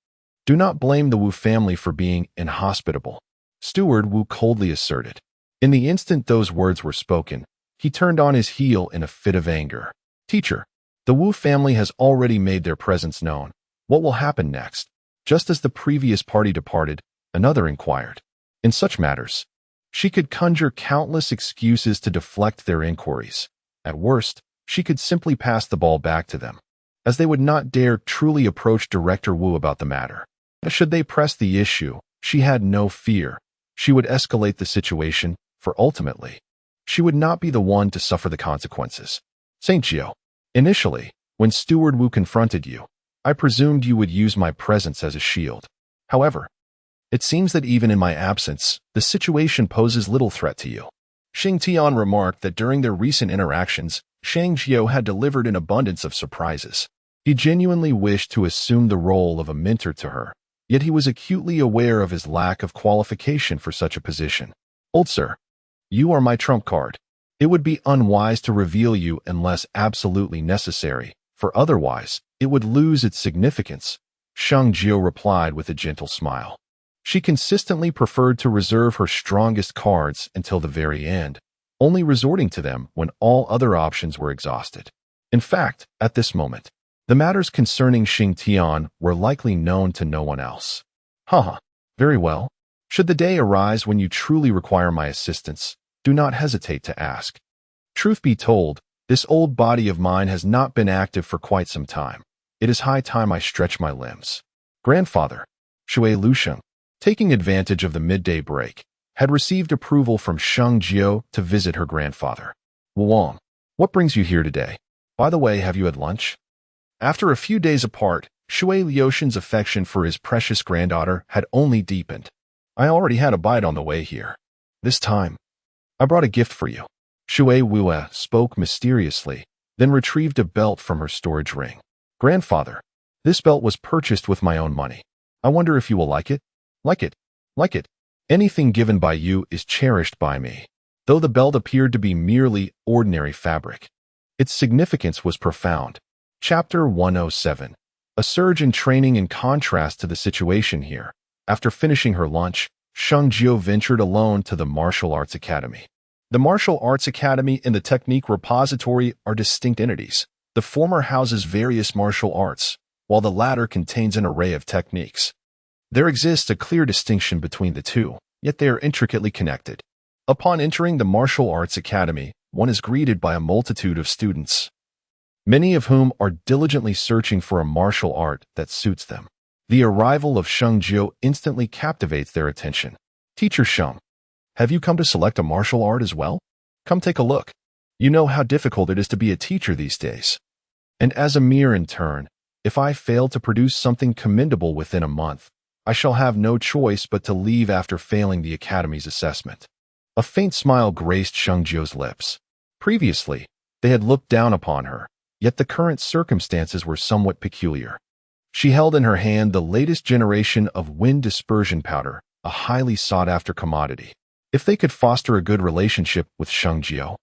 do not blame the Wu family for being inhospitable, Steward Wu coldly asserted. In the instant those words were spoken, he turned on his heel in a fit of anger. Teacher, the Wu family has already made their presence known. What will happen next? Just as the previous party departed, another inquired. In such matters, she could conjure countless excuses to deflect their inquiries. At worst, she could simply pass the ball back to them, as they would not dare truly approach Director Wu about the matter. Should they press the issue, she had no fear. She would escalate the situation, for ultimately, she would not be the one to suffer the consequences. Saint Jiuling, initially, when Steward Wu confronted you, I presumed you would use my presence as a shield. However, it seems that even in my absence, the situation poses little threat to you. Xing Tian remarked that during their recent interactions, Sheng Jiuling had delivered an abundance of surprises. He genuinely wished to assume the role of a mentor to her, yet he was acutely aware of his lack of qualification for such a position. Old sir, you are my trump card. It would be unwise to reveal you unless absolutely necessary, for otherwise, it would lose its significance, Sheng Jiuling replied with a gentle smile. She consistently preferred to reserve her strongest cards until the very end, only resorting to them when all other options were exhausted. In fact, at this moment, the matters concerning Xing Tian were likely known to no one else. Very well. Should the day arise when you truly require my assistance, do not hesitate to ask. Truth be told, this old body of mine has not been active for quite some time. It is high time I stretch my limbs. Grandfather, Shui Lusheng, taking advantage of the midday break, had received approval from Sheng Jiuling to visit her grandfather. Wang, what brings you here today? By the way, have you had lunch? After a few days apart, Shui Liuxin's affection for his precious granddaughter had only deepened. I already had a bite on the way here. This time, I brought a gift for you. Shui Wue spoke mysteriously, then retrieved a belt from her storage ring. Grandfather, this belt was purchased with my own money. I wonder if you will like it? Like it. Like it. Anything given by you is cherished by me. Though the belt appeared to be merely ordinary fabric, its significance was profound. Chapter 107. A surge in training in contrast to the situation here. After finishing her lunch, Sheng Jiuling ventured alone to the Martial Arts Academy. The Martial Arts Academy and the Technique Repository are distinct entities. The former houses various martial arts, while the latter contains an array of techniques. There exists a clear distinction between the two, yet they are intricately connected. Upon entering the Martial Arts Academy, one is greeted by a multitude of students, many of whom are diligently searching for a martial art that suits them. The arrival of Sheng Jiuling instantly captivates their attention. Teacher Sheng, have you come to select a martial art as well? Come take a look. You know how difficult it is to be a teacher these days. And as a mere intern, if I fail to produce something commendable within a month, I shall have no choice but to leave after failing the Academy's assessment. A faint smile graced Sheng Jiuling's lips. Previously, they had looked down upon her, yet the current circumstances were somewhat peculiar. She held in her hand the latest generation of wind dispersion powder, a highly sought-after commodity. If they could foster a good relationship with Sheng Jiuling,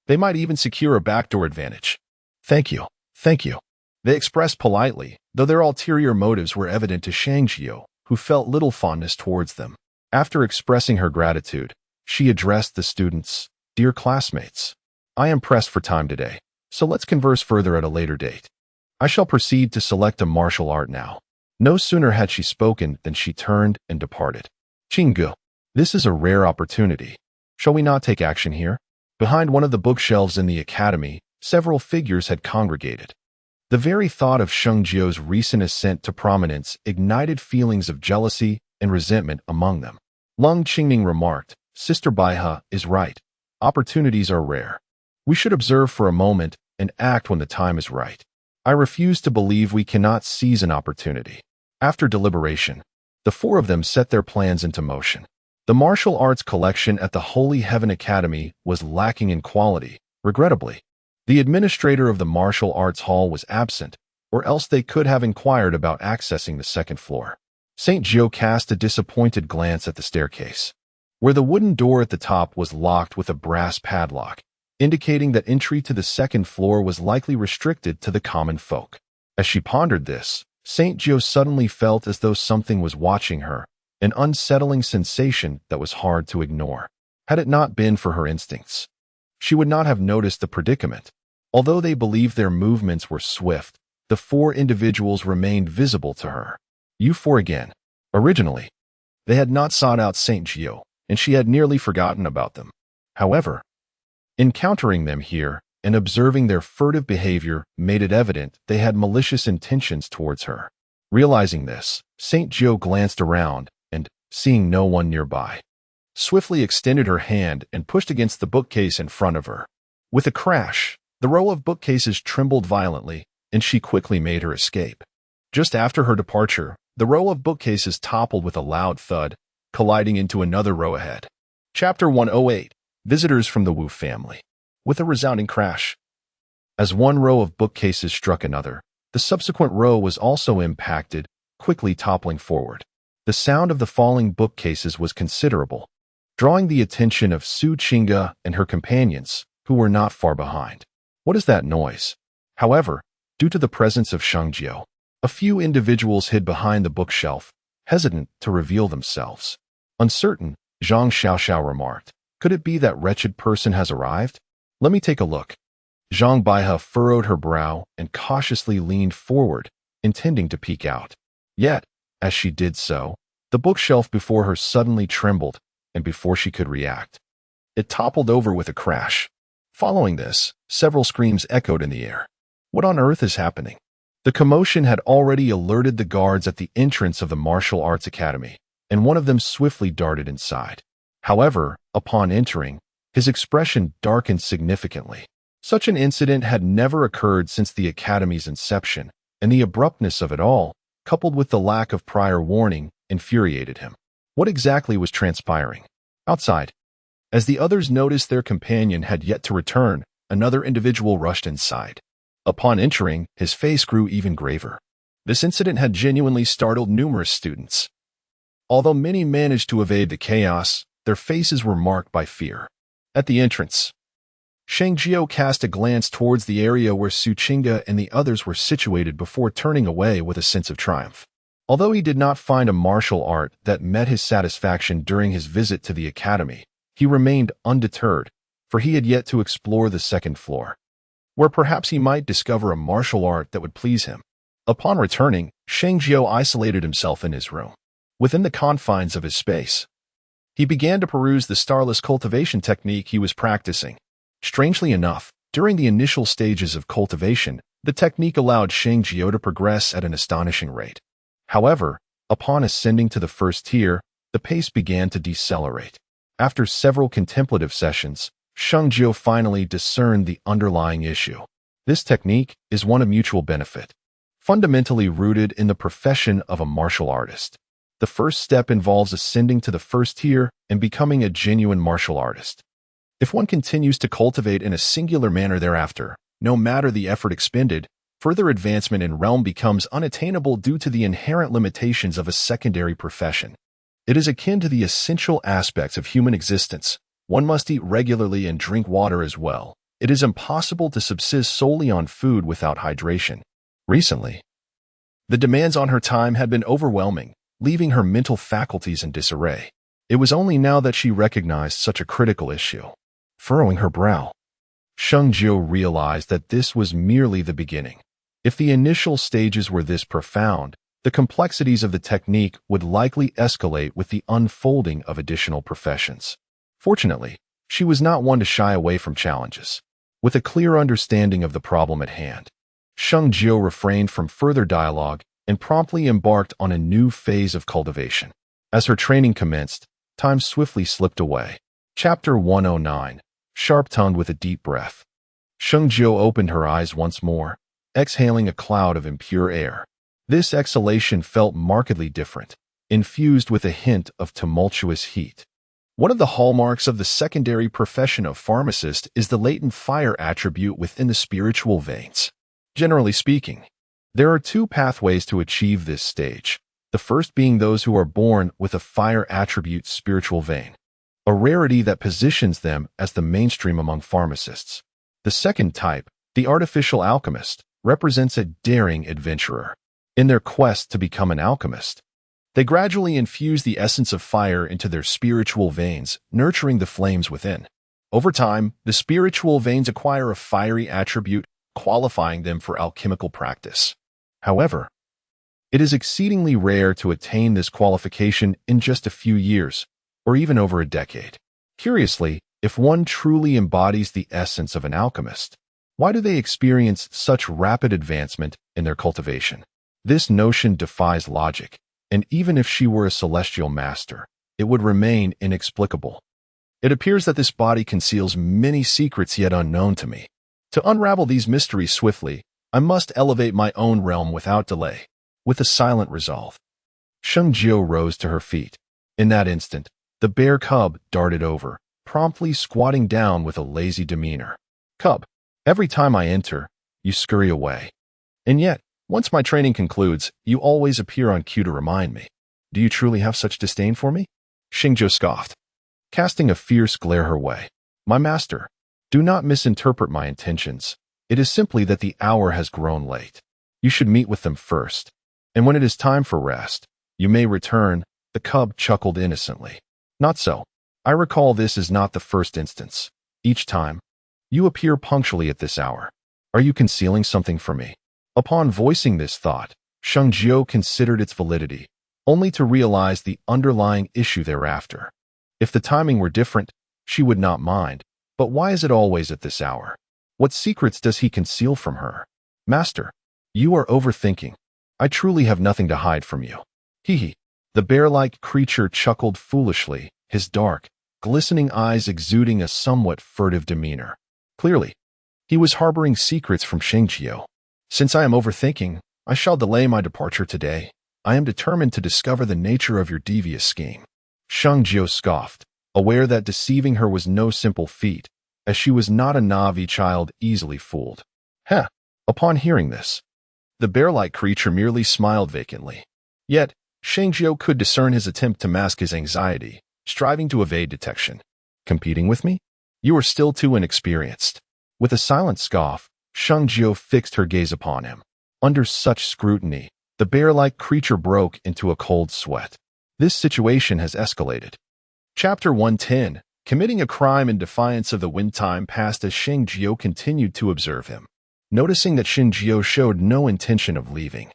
they might even secure a backdoor advantage. Thank you, thank you. They expressed politely, though their ulterior motives were evident to Sheng Jiuling, who felt little fondness towards them. After expressing her gratitude, she addressed the students. Dear classmates, I am pressed for time today, so let's converse further at a later date. I shall proceed to select a martial art now. No sooner had she spoken than she turned and departed. Qinggu, this is a rare opportunity. Shall we not take action here? Behind one of the bookshelves in the academy, several figures had congregated. The very thought of Sheng Jiuling's recent ascent to prominence ignited feelings of jealousy and resentment among them. Lung Qingming remarked, Sister Baihe is right. Opportunities are rare. We should observe for a moment and act when the time is right. I refuse to believe we cannot seize an opportunity. After deliberation, the four of them set their plans into motion. The martial arts collection at the Holy Heaven Academy was lacking in quality, regrettably. The administrator of the martial arts hall was absent, or else they could have inquired about accessing the second floor. St. Jiuling cast a disappointed glance at the staircase, where the wooden door at the top was locked with a brass padlock, indicating that entry to the second floor was likely restricted to the common folk. As she pondered this, St. Jiuling suddenly felt as though something was watching her, an unsettling sensation that was hard to ignore. Had it not been for her instincts, she would not have noticed the predicament. Although they believed their movements were swift, the four individuals remained visible to her. You four again. Originally, they had not sought out St. Jiuling, and she had nearly forgotten about them. However, encountering them here and observing their furtive behavior made it evident they had malicious intentions towards her. Realizing this, St. Jiuling glanced around and, seeing no one nearby, swiftly extended her hand and pushed against the bookcase in front of her. With a crash, the row of bookcases trembled violently, and she quickly made her escape. Just after her departure, the row of bookcases toppled with a loud thud, colliding into another row ahead. Chapter 108. Visitors from the Wu family. With a resounding crash. As one row of bookcases struck another, the subsequent row was also impacted, quickly toppling forward. The sound of the falling bookcases was considerable, drawing the attention of Su Qingge and her companions, who were not far behind. What is that noise? However, due to the presence of Sheng Jiuling, a few individuals hid behind the bookshelf, hesitant to reveal themselves. Uncertain, Zhang Xiaoxiao remarked, could it be that wretched person has arrived? Let me take a look. Zhang Baihe furrowed her brow and cautiously leaned forward, intending to peek out. Yet, as she did so, the bookshelf before her suddenly trembled, and before she could react, it toppled over with a crash. Following this, several screams echoed in the air. What on earth is happening? The commotion had already alerted the guards at the entrance of the Martial Arts Academy, and one of them swiftly darted inside. However, upon entering, his expression darkened significantly. Such an incident had never occurred since the Academy's inception, and the abruptness of it all, coupled with the lack of prior warning, infuriated him. What exactly was transpiring? Outside, as the others noticed their companion had yet to return, another individual rushed inside. Upon entering, his face grew even graver. This incident had genuinely startled numerous students. Although many managed to evade the chaos, their faces were marked by fear. At the entrance, Sheng Jiuling cast a glance towards the area where Su Qingge and the others were situated before turning away with a sense of triumph. Although he did not find a martial art that met his satisfaction during his visit to the academy, he remained undeterred, for he had yet to explore the second floor, where perhaps he might discover a martial art that would please him. Upon returning, Sheng Jiuling isolated himself in his room. Within the confines of his space, he began to peruse the starless cultivation technique he was practicing. Strangely enough, during the initial stages of cultivation, the technique allowed Sheng Jiuling to progress at an astonishing rate. However, upon ascending to the first tier, the pace began to decelerate. After several contemplative sessions, Sheng Jiuling finally discerned the underlying issue. This technique is one of mutual benefit, fundamentally rooted in the profession of a martial artist. The first step involves ascending to the first tier and becoming a genuine martial artist. If one continues to cultivate in a singular manner thereafter, no matter the effort expended, further advancement in realm becomes unattainable due to the inherent limitations of a secondary profession. It is akin to the essential aspects of human existence. One must eat regularly and drink water as well. It is impossible to subsist solely on food without hydration. Recently, the demands on her time had been overwhelming, leaving her mental faculties in disarray. It was only now that she recognized such a critical issue. Furrowing her brow, Sheng Jiuling realized that this was merely the beginning. If the initial stages were this profound, the complexities of the technique would likely escalate with the unfolding of additional professions. Fortunately, she was not one to shy away from challenges. With a clear understanding of the problem at hand, Sheng Jiuling refrained from further dialogue and promptly embarked on a new phase of cultivation. As her training commenced, time swiftly slipped away. Chapter 109. Sharp-tongued with a deep breath, Sheng Jiuling opened her eyes once more, exhaling a cloud of impure air. This exhalation felt markedly different, infused with a hint of tumultuous heat. One of the hallmarks of the secondary profession of pharmacist is the latent fire attribute within the spiritual veins. Generally speaking, there are two pathways to achieve this stage, the first being those who are born with a fire attribute spiritual vein, a rarity that positions them as the mainstream among pharmacists. The second type, the artificial alchemist, represents a daring adventurer. In their quest to become an alchemist, they gradually infuse the essence of fire into their spiritual veins, nurturing the flames within. Over time, the spiritual veins acquire a fiery attribute, qualifying them for alchemical practice. However, it is exceedingly rare to attain this qualification in just a few years, or even over a decade. Curiously, if one truly embodies the essence of an alchemist, why do they experience such rapid advancement in their cultivation? This notion defies logic, and even if she were a celestial master, it would remain inexplicable. It appears that this body conceals many secrets yet unknown to me. To unravel these mysteries swiftly, I must elevate my own realm without delay. With a silent resolve, Sheng Jiuling rose to her feet. In that instant, the bear cub darted over, promptly squatting down with a lazy demeanor. Cub, every time I enter, you scurry away. And yet, once my training concludes, you always appear on cue to remind me. Do you truly have such disdain for me? Sheng Jiuling scoffed, casting a fierce glare her way. My master, do not misinterpret my intentions. It is simply that the hour has grown late. You should meet with them first. And when it is time for rest, you may return. The cub chuckled innocently. Not so. I recall this is not the first instance. Each time, you appear punctually at this hour. Are you concealing something from me? Upon voicing this thought, Sheng Jiuling considered its validity, only to realize the underlying issue thereafter. If the timing were different, she would not mind, but why is it always at this hour? What secrets does he conceal from her? Master, you are overthinking. I truly have nothing to hide from you. Hee. The bear-like creature chuckled foolishly, his dark, glistening eyes exuding a somewhat furtive demeanor. Clearly, he was harboring secrets from Sheng Jiuling. Since I am overthinking, I shall delay my departure today. I am determined to discover the nature of your devious scheme. Sheng Jiuling scoffed, aware that deceiving her was no simple feat, as she was not a Navi child easily fooled. Heh! Upon hearing this, the bear-like creature merely smiled vacantly. Yet, Sheng Jiuling could discern his attempt to mask his anxiety, striving to evade detection. Competing with me? You are still too inexperienced. With a silent scoff, Sheng Jiuling fixed her gaze upon him. Under such scrutiny, the bear-like creature broke into a cold sweat. This situation has escalated. Chapter 110, committing a crime in defiance of the wind. Time passed as Sheng Jiuling continued to observe him. Noticing that Sheng Jiuling showed no intention of leaving,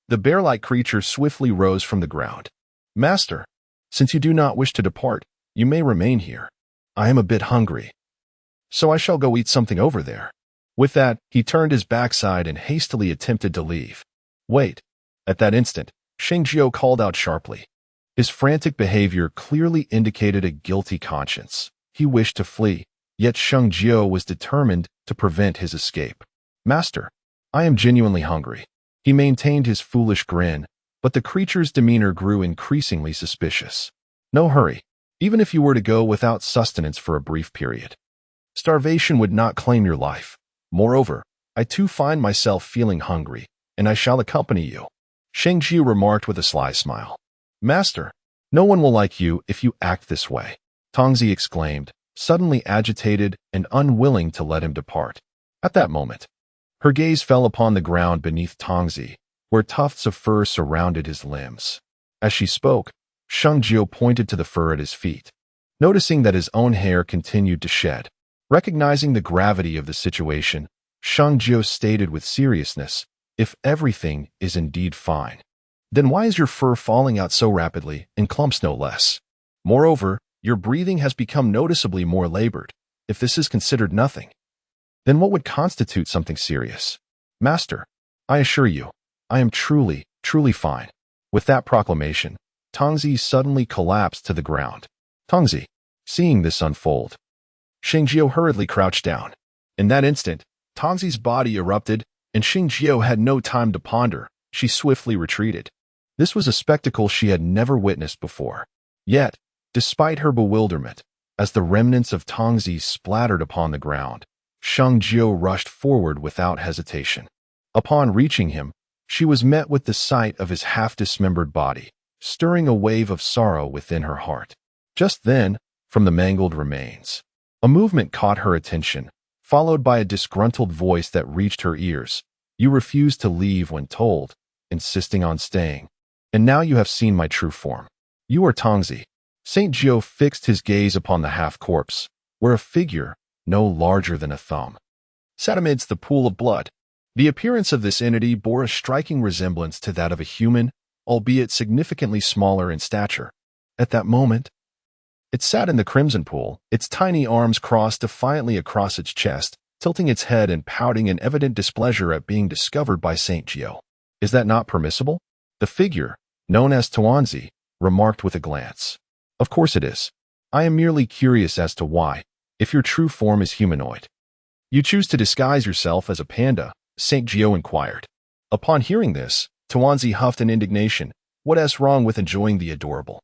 the bear-like creature swiftly rose from the ground. Master, since you do not wish to depart, you may remain here. I am a bit hungry, so I shall go eat something over there. With that, he turned his backside and hastily attempted to leave. Wait. At that instant, Sheng Jiuling called out sharply. His frantic behavior clearly indicated a guilty conscience. He wished to flee, yet Sheng Jiuling was determined to prevent his escape. Master, I am genuinely hungry. He maintained his foolish grin, but the creature's demeanor grew increasingly suspicious. No hurry, even if you were to go without sustenance for a brief period. Starvation would not claim your life. Moreover, I too find myself feeling hungry, and I shall accompany you. Sheng Jiuling remarked with a sly smile. Master, no one will like you if you act this way, Tongzi exclaimed, suddenly agitated and unwilling to let him depart. At that moment, her gaze fell upon the ground beneath Tongzi, where tufts of fur surrounded his limbs. As she spoke, Sheng Jiuling pointed to the fur at his feet. Noticing that his own hair continued to shed, recognizing the gravity of the situation, Sheng Jiuling stated with seriousness, if everything is indeed fine, then why is your fur falling out so rapidly, in clumps no less? Moreover, your breathing has become noticeably more labored. If this is considered nothing, then what would constitute something serious? Master, I assure you, I am truly, truly fine. With that proclamation, Tongzi suddenly collapsed to the ground. Tongzi, seeing this unfold, Sheng Jiuling hurriedly crouched down. In that instant, Tongzi's body erupted, and Sheng Jiuling had no time to ponder. She swiftly retreated. This was a spectacle she had never witnessed before. Yet, despite her bewilderment, as the remnants of Tongzi splattered upon the ground, Sheng Jiuling rushed forward without hesitation. Upon reaching him, she was met with the sight of his half-dismembered body, stirring a wave of sorrow within her heart. Just then, from the mangled remains, a movement caught her attention, followed by a disgruntled voice that reached her ears. You refused to leave when told, insisting on staying. And now you have seen my true form. You are Tongzi. St. Jiuling fixed his gaze upon the half-corpse, where a figure, no larger than a thumb, sat amidst the pool of blood. The appearance of this entity bore a striking resemblance to that of a human, albeit significantly smaller in stature. At that moment, it sat in the crimson pool, its tiny arms crossed defiantly across its chest, tilting its head and pouting in evident displeasure at being discovered by St. Jiuling. Is that not permissible? The figure, known as Tongzi, remarked with a glance. Of course it is. I am merely curious as to why, if your true form is humanoid, you choose to disguise yourself as a panda, St. Jiuling inquired. Upon hearing this, Tongzi huffed in indignation. What is wrong with enjoying the adorable?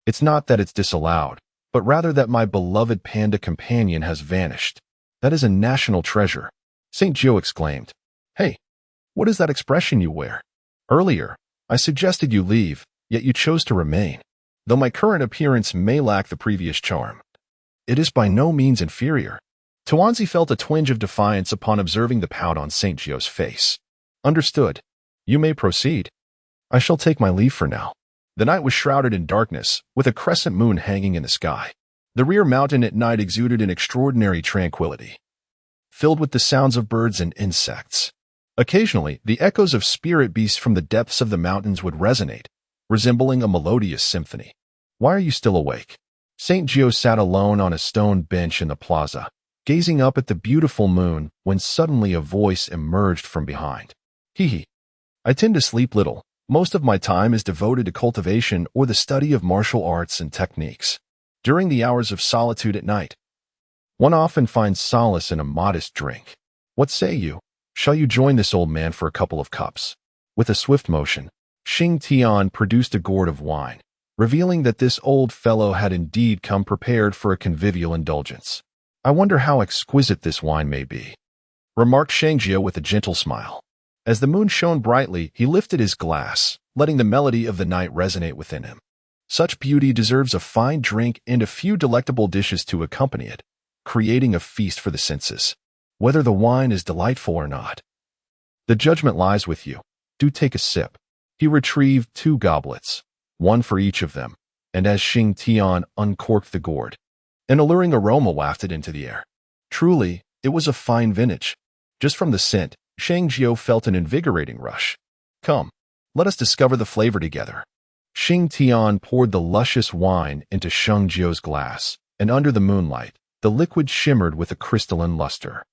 It's not that it's disallowed, but rather that my beloved panda companion has vanished. That is a national treasure. St. Jiuling exclaimed. Hey, what is that expression you wear? Earlier, I suggested you leave, yet you chose to remain. Though my current appearance may lack the previous charm, it is by no means inferior. Tongzi felt a twinge of defiance upon observing the pout on St. Jiu's face. Understood. You may proceed. I shall take my leave for now. The night was shrouded in darkness, with a crescent moon hanging in the sky. The rear mountain at night exuded an extraordinary tranquility, filled with the sounds of birds and insects. Occasionally, the echoes of spirit beasts from the depths of the mountains would resonate, resembling a melodious symphony. Why are you still awake? St. Jiuling sat alone on a stone bench in the plaza, gazing up at the beautiful moon, when suddenly a voice emerged from behind. Hee. I tend to sleep little. Most of my time is devoted to cultivation or the study of martial arts and techniques. During the hours of solitude at night, one often finds solace in a modest drink. What say you? Shall you join this old man for a couple of cups? With a swift motion, Xing Tian produced a gourd of wine, revealing that this old fellow had indeed come prepared for a convivial indulgence. I wonder how exquisite this wine may be, remarked Sheng Jiuling with a gentle smile. As the moon shone brightly, he lifted his glass, letting the melody of the night resonate within him. Such beauty deserves a fine drink and a few delectable dishes to accompany it, creating a feast for the senses. Whether the wine is delightful or not, the judgment lies with you. Do take a sip. He retrieved 2 goblets, one for each of them, and as Xing Tian uncorked the gourd, an alluring aroma wafted into the air. Truly, it was a fine vintage. Just from the scent, Sheng Jiuling felt an invigorating rush. Come, let us discover the flavor together. Xing Tian poured the luscious wine into Sheng Jiuling's glass, and under the moonlight, the liquid shimmered with a crystalline luster.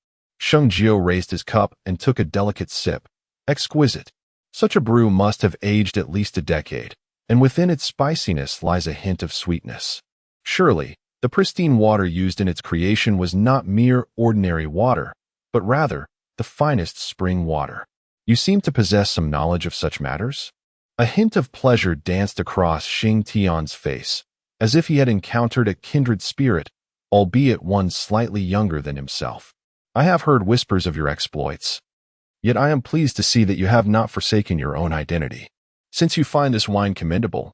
Sheng Jiuling raised his cup and took a delicate sip. Exquisite. Such a brew must have aged at least a decade, and within its spiciness lies a hint of sweetness. Surely, the pristine water used in its creation was not mere ordinary water, but rather the finest spring water. You seem to possess some knowledge of such matters? A hint of pleasure danced across Xing Tian's face, as if he had encountered a kindred spirit, albeit one slightly younger than himself. I have heard whispers of your exploits. Yet I am pleased to see that you have not forsaken your own identity. Since you find this wine commendable,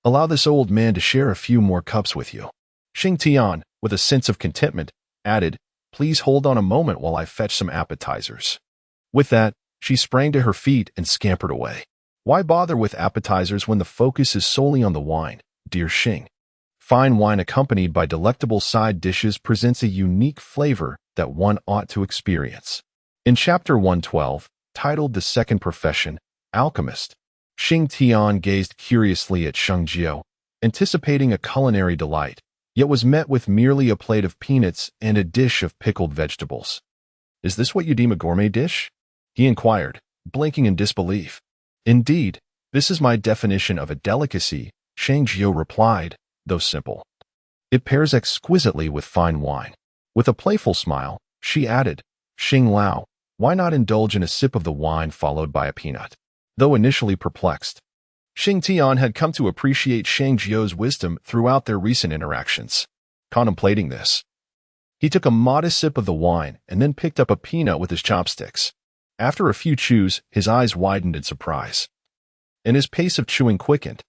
allow this old man to share a few more cups with you. Xing Tian, with a sense of contentment, added, Please hold on a moment while I fetch some appetizers. With that, she sprang to her feet and scampered away. Why bother with appetizers when the focus is solely on the wine, dear Xing? Fine wine accompanied by delectable side dishes presents a unique flavor that one ought to experience. In Chapter 112, titled The Second Profession, Alchemist, Xing Tian gazed curiously at Sheng Jiuling, anticipating a culinary delight, yet was met with merely a plate of peanuts and a dish of pickled vegetables. Is this what you deem a gourmet dish? He inquired, blinking in disbelief. Indeed, this is my definition of a delicacy, Sheng Jiuling replied, though simple. It pairs exquisitely with fine wine. With a playful smile, she added, Xing Lao, why not indulge in a sip of the wine followed by a peanut? Though initially perplexed, Xing Tian had come to appreciate Sheng Jiuling's wisdom throughout their recent interactions. Contemplating this, he took a modest sip of the wine and then picked up a peanut with his chopsticks. After a few chews, his eyes widened in surprise, and his pace of chewing quickened.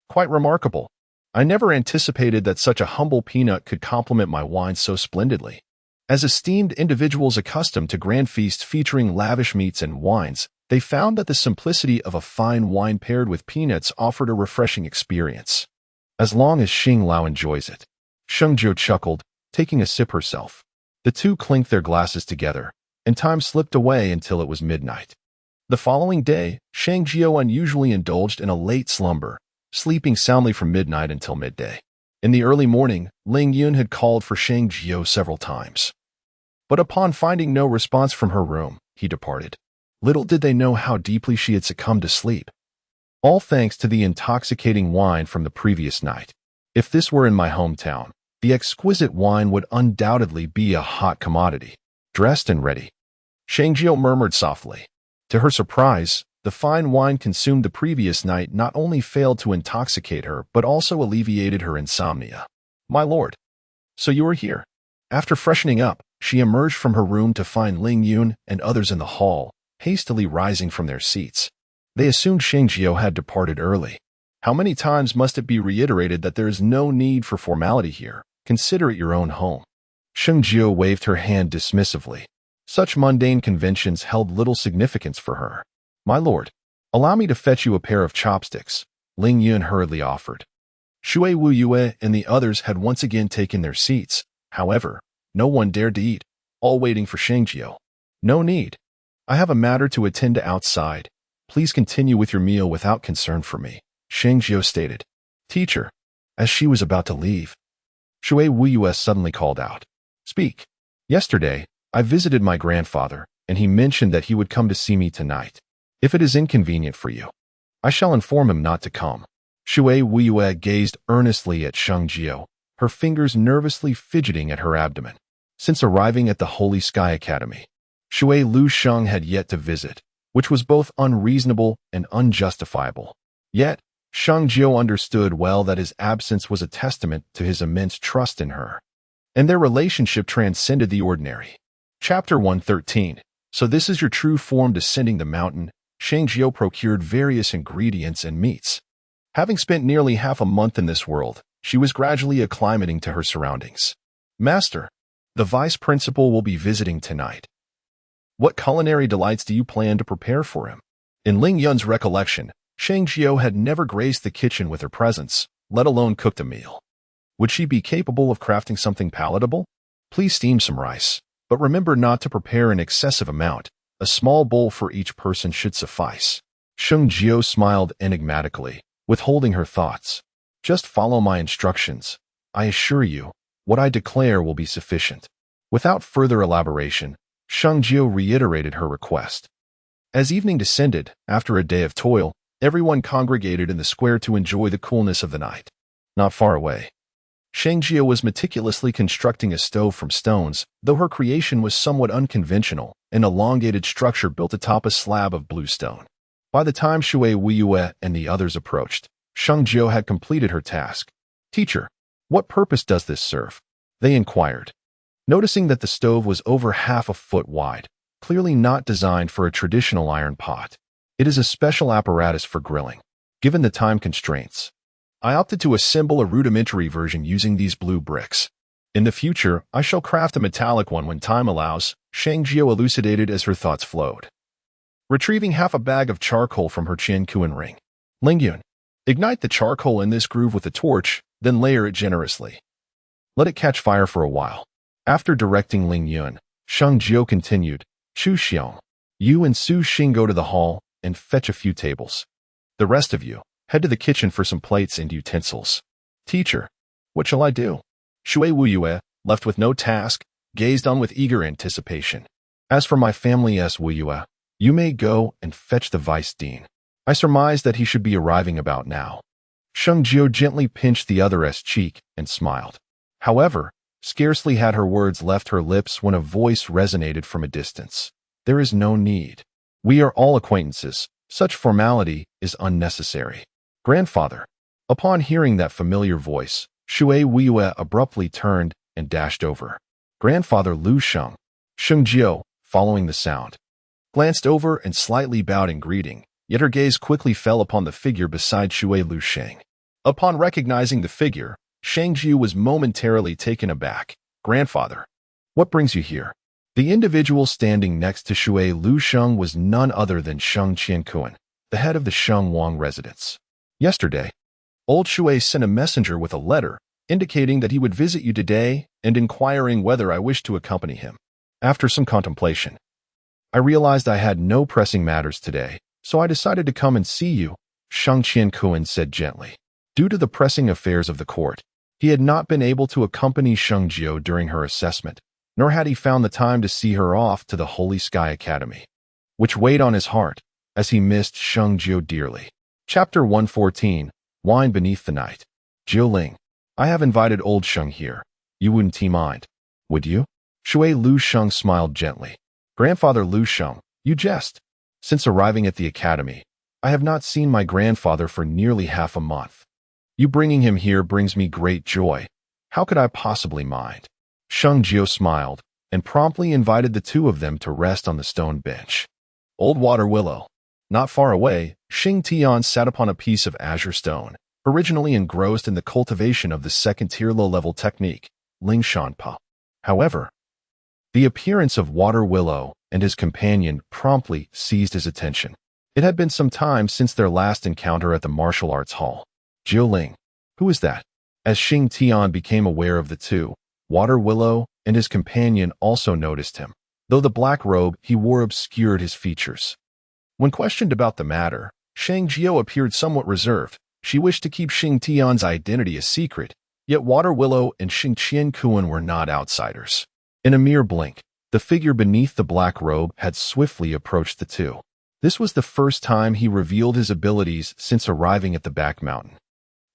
Quite remarkable. I never anticipated that such a humble peanut could complement my wine so splendidly. As esteemed individuals accustomed to grand feasts featuring lavish meats and wines, they found that the simplicity of a fine wine paired with peanuts offered a refreshing experience. As long as Xing Lao enjoys it. Sheng Jiuling chuckled, taking a sip herself. The two clinked their glasses together, and time slipped away until it was midnight. The following day, Sheng Jiuling unusually indulged in a late slumber, sleeping soundly from midnight until midday. In the early morning, Ling Yun had called for Sheng Jiuling several times. But upon finding no response from her room, he departed. Little did they know how deeply she had succumbed to sleep. All thanks to the intoxicating wine from the previous night. If this were in my hometown, the exquisite wine would undoubtedly be a hot commodity, dressed and ready. Sheng Jiuling murmured softly. To her surprise, the fine wine consumed the previous night not only failed to intoxicate her, but also alleviated her insomnia. My lord. So you are here. After freshening up, she emerged from her room to find Ling Yun and others in the hall, hastily rising from their seats. They assumed Sheng Jiuling had departed early. How many times must it be reiterated that there is no need for formality here? Consider it your own home. Sheng Jiuling waved her hand dismissively. Such mundane conventions held little significance for her. My lord, allow me to fetch you a pair of chopsticks, Ling Yun hurriedly offered. Shui Wu Yue and the others had once again taken their seats. However, no one dared to eat, all waiting for Sheng Jiuling. No need. I have a matter to attend to outside. Please continue with your meal without concern for me, Sheng Jiuling stated. Teacher, as she was about to leave, Shui Wu Yue suddenly called out. Speak. Yesterday, I visited my grandfather, and he mentioned that he would come to see me tonight. If it is inconvenient for you, I shall inform him not to come. Shui Wu Yue gazed earnestly at Sheng Jiuling, her fingers nervously fidgeting at her abdomen. Since arriving at the Holy Sky Academy, Shui Lu Sheng had yet to visit, which was both unreasonable and unjustifiable. Yet, Sheng Jiu understood well that his absence was a testament to his immense trust in her, and their relationship transcended the ordinary. Chapter 113. So this is your true form descending the mountain. Sheng Jiu procured various ingredients and meats. Having spent nearly half a month in this world, she was gradually acclimating to her surroundings. Master, the vice principal will be visiting tonight. What culinary delights do you plan to prepare for him? In Ling Yun's recollection, Sheng Jiu had never graced the kitchen with her presence, let alone cooked a meal. Would she be capable of crafting something palatable? Please steam some rice, but remember not to prepare an excessive amount. A small bowl for each person should suffice. Sheng Jiu smiled enigmatically, withholding her thoughts. Just follow my instructions. I assure you, what I declare will be sufficient. Without further elaboration, Sheng Jiu reiterated her request. As evening descended, after a day of toil, everyone congregated in the square to enjoy the coolness of the night. Not far away, Sheng Jiu was meticulously constructing a stove from stones, though her creation was somewhat unconventional, an elongated structure built atop a slab of blue stone. By the time Shui Wuyue and the others approached, Sheng Jiu had completed her task. Teacher, what purpose does this serve? They inquired. Noticing that the stove was over half a foot wide, clearly not designed for a traditional iron pot. It is a special apparatus for grilling. Given the time constraints, I opted to assemble a rudimentary version using these blue bricks. In the future, I shall craft a metallic one when time allows, Sheng Jiu elucidated as her thoughts flowed. Retrieving half a bag of charcoal from her Qian ring, Ling Yun, ignite the charcoal in this groove with a torch, then layer it generously. Let it catch fire for a while. After directing Ling Yun, Sheng Jiu continued, Chu Xiong, you and Su Xing go to the hall and fetch a few tables. The rest of you, head to the kitchen for some plates and utensils. Teacher, what shall I do? Shui Wuyue, left with no task, gazed on with eager anticipation. As for my family S. Wuyue, you may go and fetch the vice dean. I surmise that he should be arriving about now. Sheng Jiu gently pinched the other's cheek and smiled. However, scarcely had her words left her lips when a voice resonated from a distance. There is no need. We are all acquaintances. Such formality is unnecessary. Grandfather. Upon hearing that familiar voice, Shui Wuyue abruptly turned and dashed over. Grandfather Lu Sheng. Sheng Jiu, following the sound, glanced over and slightly bowed in greeting, yet her gaze quickly fell upon the figure beside Shui Lu Sheng. Upon recognizing the figure, Sheng Jiu was momentarily taken aback. Grandfather, what brings you here? The individual standing next to Shui Lu Sheng was none other than Sheng Qiankuan, the head of the Shengwang residence. Yesterday, old Shui sent a messenger with a letter indicating that he would visit you today and inquiring whether I wished to accompany him. After some contemplation, I realized I had no pressing matters today, so I decided to come and see you, Sheng Qiankuan said gently. Due to the pressing affairs of the court, he had not been able to accompany Sheng Jiu during her assessment, nor had he found the time to see her off to the Holy Sky Academy, which weighed on his heart, as he missed Sheng Jiu dearly. Chapter 114. Wine Beneath the Night. Jiuling, I have invited old Sheng here. You wouldn't mind, would you? Shui Lu Sheng smiled gently. Grandfather Lu Sheng, you jest. Since arriving at the academy, I have not seen my grandfather for nearly half a month. You bringing him here brings me great joy. How could I possibly mind? Sheng Jiu smiled and promptly invited the two of them to rest on the stone bench. Old Water Willow. Not far away, Xing Tian sat upon a piece of azure stone, originally engrossed in the cultivation of the second-tier low-level technique, Ling Shanpa. However, the appearance of Water Willow and his companion promptly seized his attention. It had been some time since their last encounter at the martial arts hall. Jiuling, who is that? As Xing Tian became aware of the two, Water Willow and his companion also noticed him, though the black robe he wore obscured his features. When questioned about the matter, Sheng Jiu appeared somewhat reserved. She wished to keep Xing Tian's identity a secret, yet Water Willow and Xing Qiankuan were not outsiders. In a mere blink, the figure beneath the black robe had swiftly approached the two. This was the first time he revealed his abilities since arriving at the back mountain,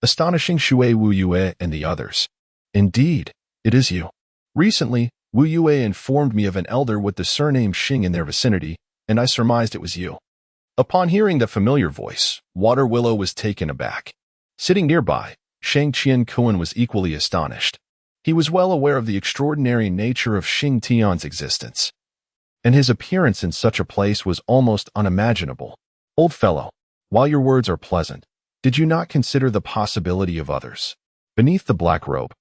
astonishing Shui Wuyue and the others. Indeed, it is you. Recently, Wu Yue informed me of an elder with the surname Xing in their vicinity, and I surmised it was you. Upon hearing the familiar voice, Water Willow was taken aback. Sitting nearby, Shang Jiuling was equally astonished. He was well aware of the extraordinary nature of Xing Tian's existence, and his appearance in such a place was almost unimaginable. Old fellow, while your words are pleasant, did you not consider the possibility of others? Beneath the black robe,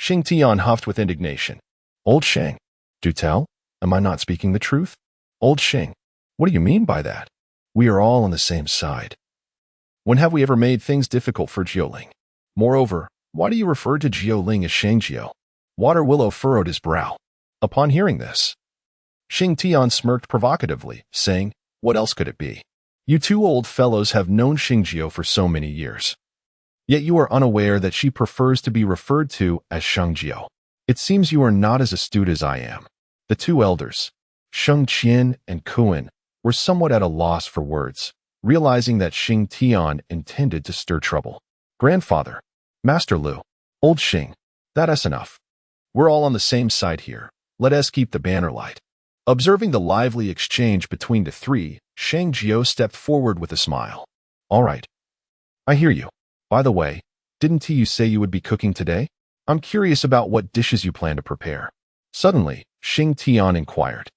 Xing Tian huffed with indignation. Old Sheng, do tell, am I not speaking the truth? Old Sheng, what do you mean by that? We are all on the same side. When have we ever made things difficult for Jiuling? Moreover, why do you refer to Jiuling as Sheng Jiu? Water Willow furrowed his brow. Upon hearing this, Xing Tian smirked provocatively, saying, what else could it be? You two old fellows have known Xing Jiu for so many years. Yet you are unaware that she prefers to be referred to as Sheng Jiu. It seems you are not as astute as I am. The two elders, Sheng Qian and Kuan, were somewhat at a loss for words, realizing that Xing Tian intended to stir trouble. Grandfather, Master Lu, Old Xing, that's enough. We're all on the same side here. Let us keep the banner light. Observing the lively exchange between the three, Sheng Jiu stepped forward with a smile. All right. I hear you. By the way, didn't you say you would be cooking today? I'm curious about what dishes you plan to prepare. Suddenly, Xing Tian inquired.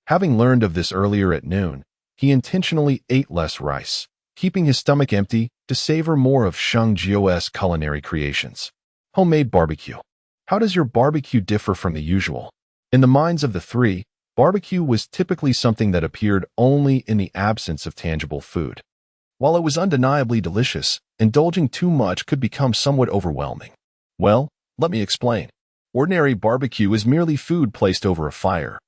Having learned of this earlier at noon, he intentionally ate less rice, keeping his stomach empty to savor more of Sheng Jiu's culinary creations. Homemade barbecue. How does your barbecue differ from the usual? In the minds of the three, barbecue was typically something that appeared only in the absence of tangible food. While it was undeniably delicious, indulging too much could become somewhat overwhelming. Well, let me explain. Ordinary barbecue is merely food placed over a fire,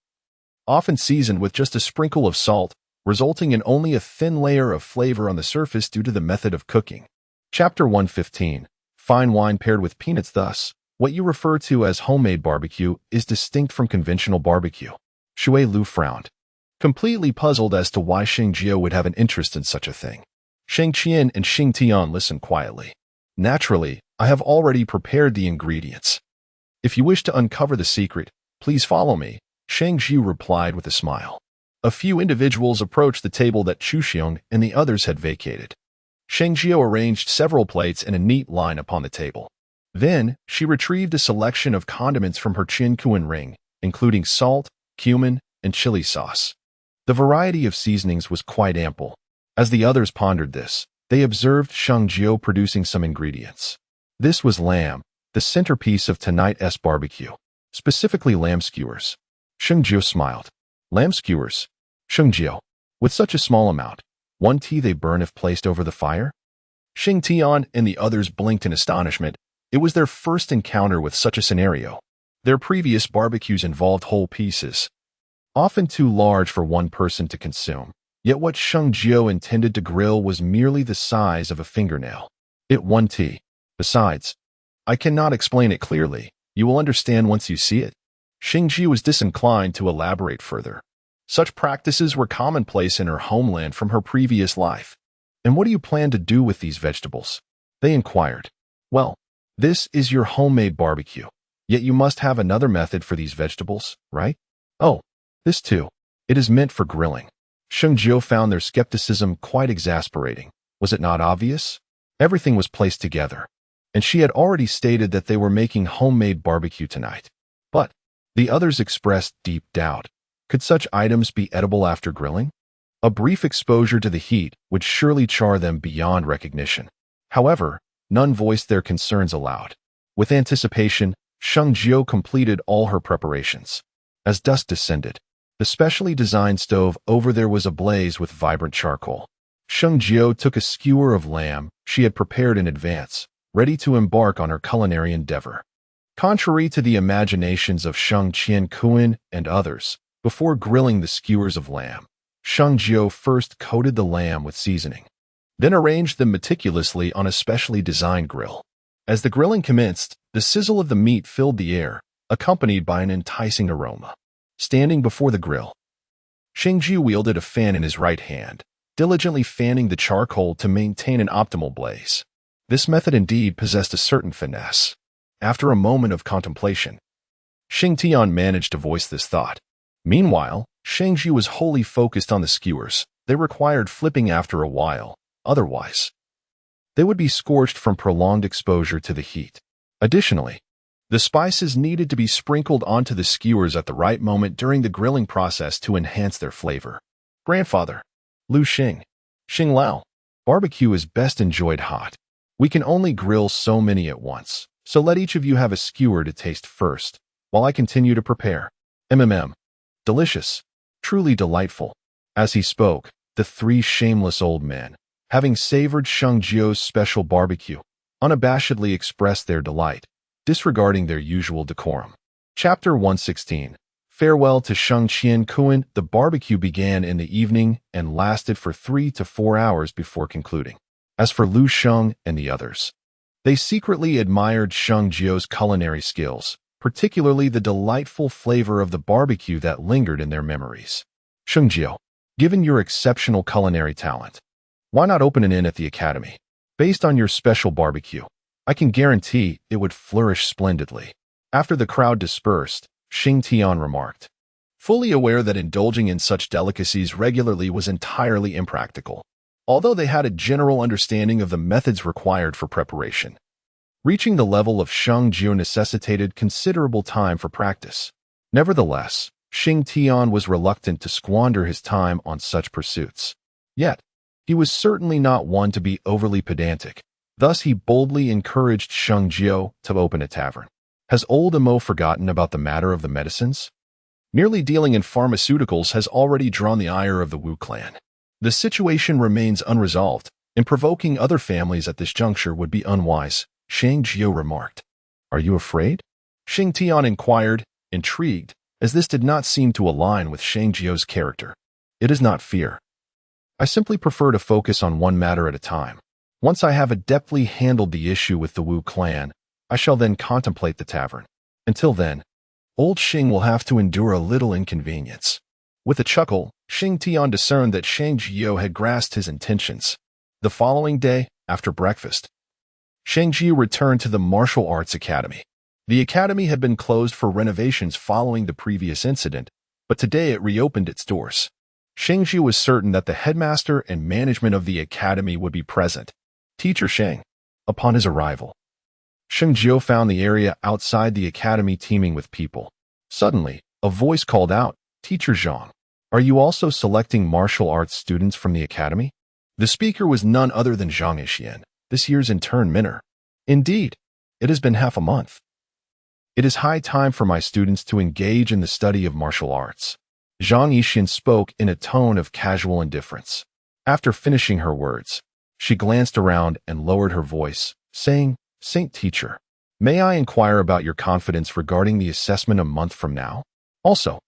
often seasoned with just a sprinkle of salt, resulting in only a thin layer of flavor on the surface due to the method of cooking. Chapter 115. Fine wine paired with peanuts. Thus, what you refer to as homemade barbecue is distinct from conventional barbecue. Shui Lu frowned, completely puzzled as to why Sheng Jiu would have an interest in such a thing. Sheng Qian and Xing Tian listened quietly. Naturally, I have already prepared the ingredients. If you wish to uncover the secret, please follow me, Sheng Jiu replied with a smile. A few individuals approached the table that Chu Xiong and the others had vacated. Sheng Jiu arranged several plates in a neat line upon the table. Then, she retrieved a selection of condiments from her Qin Kuan ring, including salt, cumin, and chili sauce. The variety of seasonings was quite ample. As the others pondered this, they observed Sheng Jiu producing some ingredients. This was lamb, the centerpiece of tonight's barbecue, specifically lamb skewers. Sheng Jiu smiled. Lamb skewers? Sheng Jiu. With such a small amount, one tea they burn if placed over the fire? Xing Tian and the others blinked in astonishment. It was their first encounter with such a scenario. Their previous barbecues involved whole pieces, often too large for one person to consume. Yet what Sheng Jiu intended to grill was merely the size of a fingernail. It one tea. Besides, I cannot explain it clearly. You will understand once you see it. Xing Jiu was disinclined to elaborate further. Such practices were commonplace in her homeland from her previous life. And what do you plan to do with these vegetables? They inquired. Well, this is your homemade barbecue. Yet you must have another method for these vegetables, right? Oh, this too. It is meant for grilling. Sheng Jiu found their skepticism quite exasperating. Was it not obvious? Everything was placed together, and she had already stated that they were making homemade barbecue tonight. But the others expressed deep doubt. Could such items be edible after grilling? A brief exposure to the heat would surely char them beyond recognition. However, none voiced their concerns aloud. With anticipation, Sheng Jiu completed all her preparations. As dusk descended, the specially designed stove over there was ablaze with vibrant charcoal. Sheng Jiu took a skewer of lamb she had prepared in advance, ready to embark on her culinary endeavor. Contrary to the imaginations of Sheng Qian Kuan and others, before grilling the skewers of lamb, Sheng Jiu first coated the lamb with seasoning, then arranged them meticulously on a specially designed grill. As the grilling commenced, the sizzle of the meat filled the air, accompanied by an enticing aroma. Standing before the grill, Sheng Jiu wielded a fan in his right hand, diligently fanning the charcoal to maintain an optimal blaze. This method indeed possessed a certain finesse. After a moment of contemplation, Sheng Tian managed to voice this thought. Meanwhile, Sheng Ji was wholly focused on the skewers. They required flipping after a while. Otherwise, they would be scorched from prolonged exposure to the heat. Additionally, the spices needed to be sprinkled onto the skewers at the right moment during the grilling process to enhance their flavor. Grandfather, Lu Xing, Xing Lao, barbecue is best enjoyed hot. We can only grill so many at once, so let each of you have a skewer to taste first, while I continue to prepare. Delicious. Truly delightful. As he spoke, the three shameless old men, having savored Sheng Jiu's special barbecue, unabashedly expressed their delight, disregarding their usual decorum. Chapter 116. Farewell to Sheng Jiuling. The barbecue began in the evening and lasted for 3 to 4 hours before concluding. As for Lu Sheng and the others, they secretly admired Sheng Jiu's culinary skills, particularly the delightful flavor of the barbecue that lingered in their memories. Sheng Jiu, given your exceptional culinary talent, why not open an inn at the academy? Based on your special barbecue, I can guarantee it would flourish splendidly. After the crowd dispersed, Sheng Tian remarked, fully aware that indulging in such delicacies regularly was entirely impractical, although they had a general understanding of the methods required for preparation. Reaching the level of Sheng Jiu necessitated considerable time for practice. Nevertheless, Sheng Tian was reluctant to squander his time on such pursuits. Yet, he was certainly not one to be overly pedantic. Thus, he boldly encouraged Sheng Jiu to open a tavern. Has old Amo forgotten about the matter of the medicines? Merely dealing in pharmaceuticals has already drawn the ire of the Wu clan. The situation remains unresolved, and provoking other families at this juncture would be unwise, Sheng Jiu remarked. Are you afraid? Sheng Tian inquired, intrigued, as this did not seem to align with Sheng Jiu's character. It is not fear. I simply prefer to focus on one matter at a time. Once I have adeptly handled the issue with the Wu clan, I shall then contemplate the tavern. Until then, old Sheng will have to endure a little inconvenience. With a chuckle, Sheng Tian discerned that Sheng Jiu had grasped his intentions. The following day, after breakfast, Sheng Jiu returned to the Martial Arts Academy. The academy had been closed for renovations following the previous incident, but today it reopened its doors. Sheng Jiu was certain that the headmaster and management of the academy would be present. Teacher Sheng. Upon his arrival, Sheng Jiu found the area outside the academy teeming with people. Suddenly, a voice called out, Teacher Zhang, are you also selecting martial arts students from the academy? The speaker was none other than Zhang Yixian, this year's intern minor. Indeed, it has been half a month. It is high time for my students to engage in the study of martial arts. Zhang Yixian spoke in a tone of casual indifference. After finishing her words, she glanced around and lowered her voice, saying, Saint Teacher, may I inquire about your confidence regarding the assessment a month from now? Also,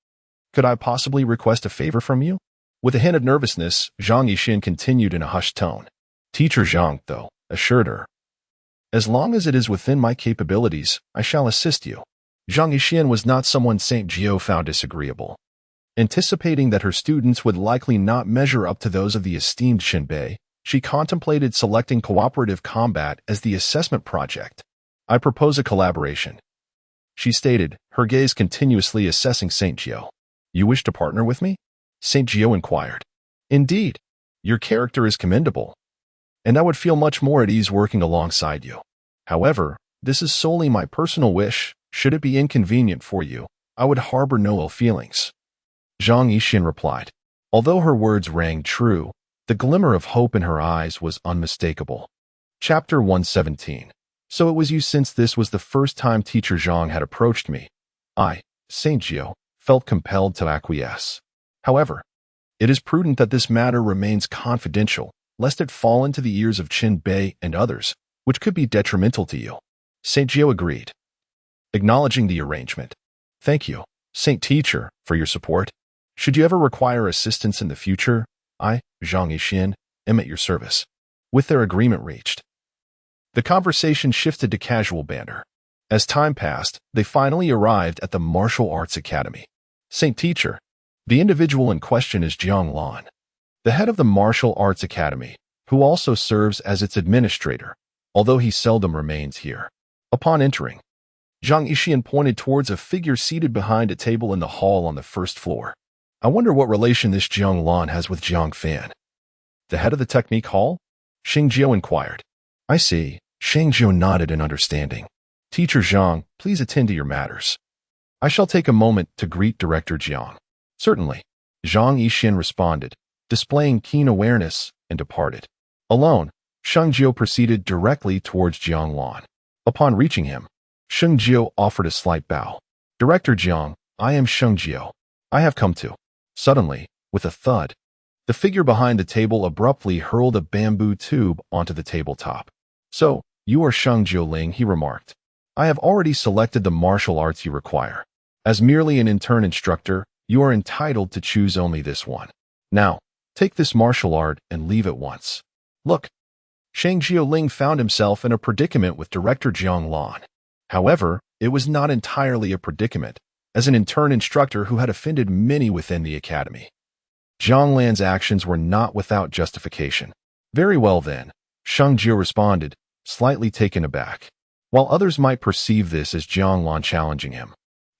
could I possibly request a favor from you? With a hint of nervousness, Zhang Yixian continued in a hushed tone. Teacher Zhang, though, assured her, as long as it is within my capabilities, I shall assist you. Zhang Yixian was not someone Saint Jiu found disagreeable. Anticipating that her students would likely not measure up to those of the esteemed Shinbei, she contemplated selecting cooperative combat as the assessment project. I propose a collaboration, she stated, her gaze continuously assessing Saint Jiu. You wish to partner with me? Saint Jiu inquired. Indeed, your character is commendable, and I would feel much more at ease working alongside you. However, this is solely my personal wish. Should it be inconvenient for you, I would harbor no ill feelings. Zhang Yixian replied. Although her words rang true, the glimmer of hope in her eyes was unmistakable. Chapter 117. So it was you, since this was the first time Teacher Zhang had approached me. I, Saint Jiu, felt compelled to acquiesce. However, it is prudent that this matter remains confidential, lest it fall into the ears of Qin Bei and others, which could be detrimental to you. Saint Jiu agreed, acknowledging the arrangement. Thank you, Saint Teacher, for your support. Should you ever require assistance in the future, I, Zhang Yixian, am at your service. With their agreement reached, the conversation shifted to casual banter. As time passed, they finally arrived at the Martial Arts Academy. Saint Teacher, the individual in question is Jiang Lan, the head of the Martial Arts Academy, who also serves as its administrator, although he seldom remains here. Upon entering, Zhang Yixian pointed towards a figure seated behind a table in the hall on the first floor. I wonder what relation this Jiang Lan has with Jiang Fan. The head of the technique hall? Sheng Jiu inquired. I see. Sheng Jiu nodded in understanding. Teacher Zhang, please attend to your matters. I shall take a moment to greet Director Jiang. Certainly. Zhang Yixian responded, displaying keen awareness, and departed. Alone, Sheng Jiu proceeded directly towards Jiang Lan. Upon reaching him, Sheng Jiu offered a slight bow. Director Jiang, I am Sheng Jiu. I have come to. Suddenly, with a thud, the figure behind the table abruptly hurled a bamboo tube onto the tabletop. So, you are Sheng Jiuling, he remarked. I have already selected the martial arts you require. As merely an intern instructor, you are entitled to choose only this one. Now, take this martial art and leave at once. Look. Sheng Jiuling found himself in a predicament with Director Jiang Lan. However, it was not entirely a predicament, as an intern instructor who had offended many within the academy. Jiang Lan's actions were not without justification. Very well then, Sheng Jiu responded, slightly taken aback. While others might perceive this as Jiang Lan challenging him,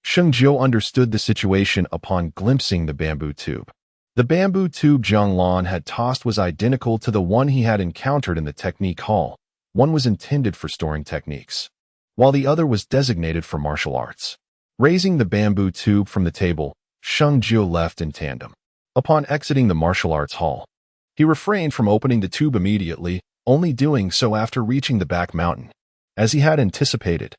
Sheng Jiu understood the situation upon glimpsing the bamboo tube. The bamboo tube Jiang Lan had tossed was identical to the one he had encountered in the technique hall. One was intended for storing techniques, while the other was designated for martial arts. Raising the bamboo tube from the table, Sheng Jiu left in tandem. Upon exiting the martial arts hall, he refrained from opening the tube immediately, only doing so after reaching the back mountain. As he had anticipated,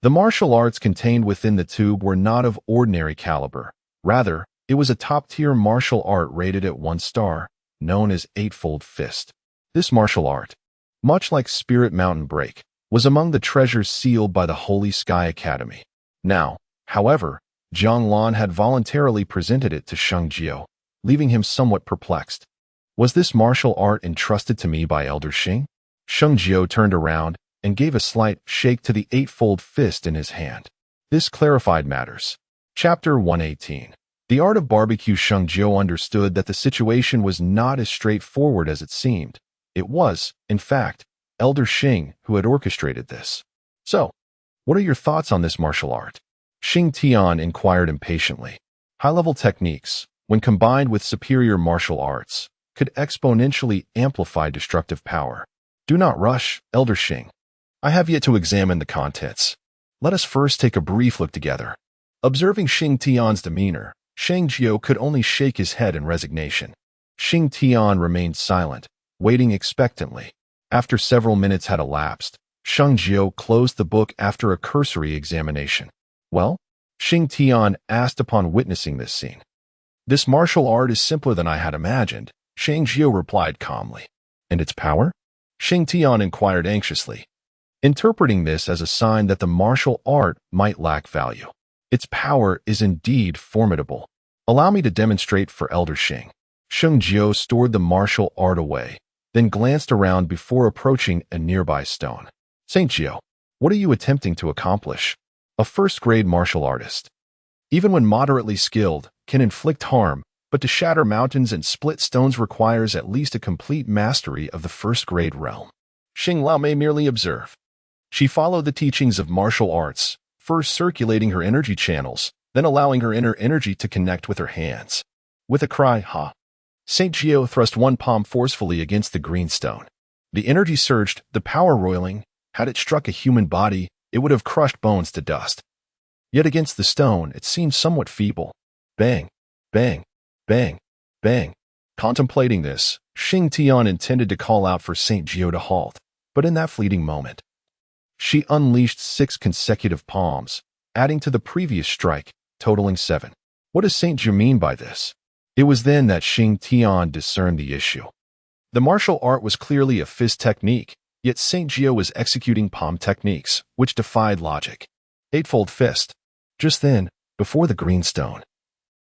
the martial arts contained within the tube were not of ordinary caliber. Rather, it was a top-tier martial art rated at 1 star, known as Eightfold Fist. This martial art, much like Spirit Mountain Break, was among the treasures sealed by the Holy Sky Academy. Now, however, Jiang Lan had voluntarily presented it to Sheng Jiu, leaving him somewhat perplexed. Was this martial art entrusted to me by Elder Sheng? Sheng Jiu turned around and gave a slight shake to the Eightfold Fist in his hand. This clarified matters. Chapter 118. The Art of Barbecue. Sheng Jiu understood that the situation was not as straightforward as it seemed. It was, in fact, Elder Sheng who had orchestrated this. So, what are your thoughts on this martial art? Xing Tian inquired impatiently. High-level techniques, when combined with superior martial arts, could exponentially amplify destructive power. Do not rush, Elder Sheng. I have yet to examine the contents. Let us first take a brief look together. Observing Xing Tian's demeanor, Sheng Jiu could only shake his head in resignation. Xing Tian remained silent, waiting expectantly. After several minutes had elapsed, Sheng Jiu closed the book after a cursory examination. Well? Xing Tian asked upon witnessing this scene. This martial art is simpler than I had imagined, Sheng Jiu replied calmly. And its power? Xing Tian inquired anxiously, interpreting this as a sign that the martial art might lack value. Its power is indeed formidable. Allow me to demonstrate for Elder Sheng. Sheng Jiu stored the martial art away, then glanced around before approaching a nearby stone. Saint Jiu, what are you attempting to accomplish? A first-grade martial artist, even when moderately skilled, can inflict harm, but to shatter mountains and split stones requires at least a complete mastery of the first-grade realm. Xing Lao may merely observe. She followed the teachings of martial arts, first circulating her energy channels, then allowing her inner energy to connect with her hands. With a cry, ha! Saint Jiu thrust one palm forcefully against the green stone. The energy surged, the power roiling. Had it struck a human body, it would have crushed bones to dust. Yet against the stone, it seemed somewhat feeble. Bang, bang, bang, bang. Contemplating this, Xing Tian intended to call out for Saint Jiu to halt, but in that fleeting moment, she unleashed 6 consecutive palms, adding to the previous strike, totaling 7. What does Saint Jiu mean by this? It was then that Xing Tian discerned the issue. The martial art was clearly a fist technique, yet Saint Jiu was executing palm techniques, which defied logic. Eightfold Fist. Just then, before the green stone,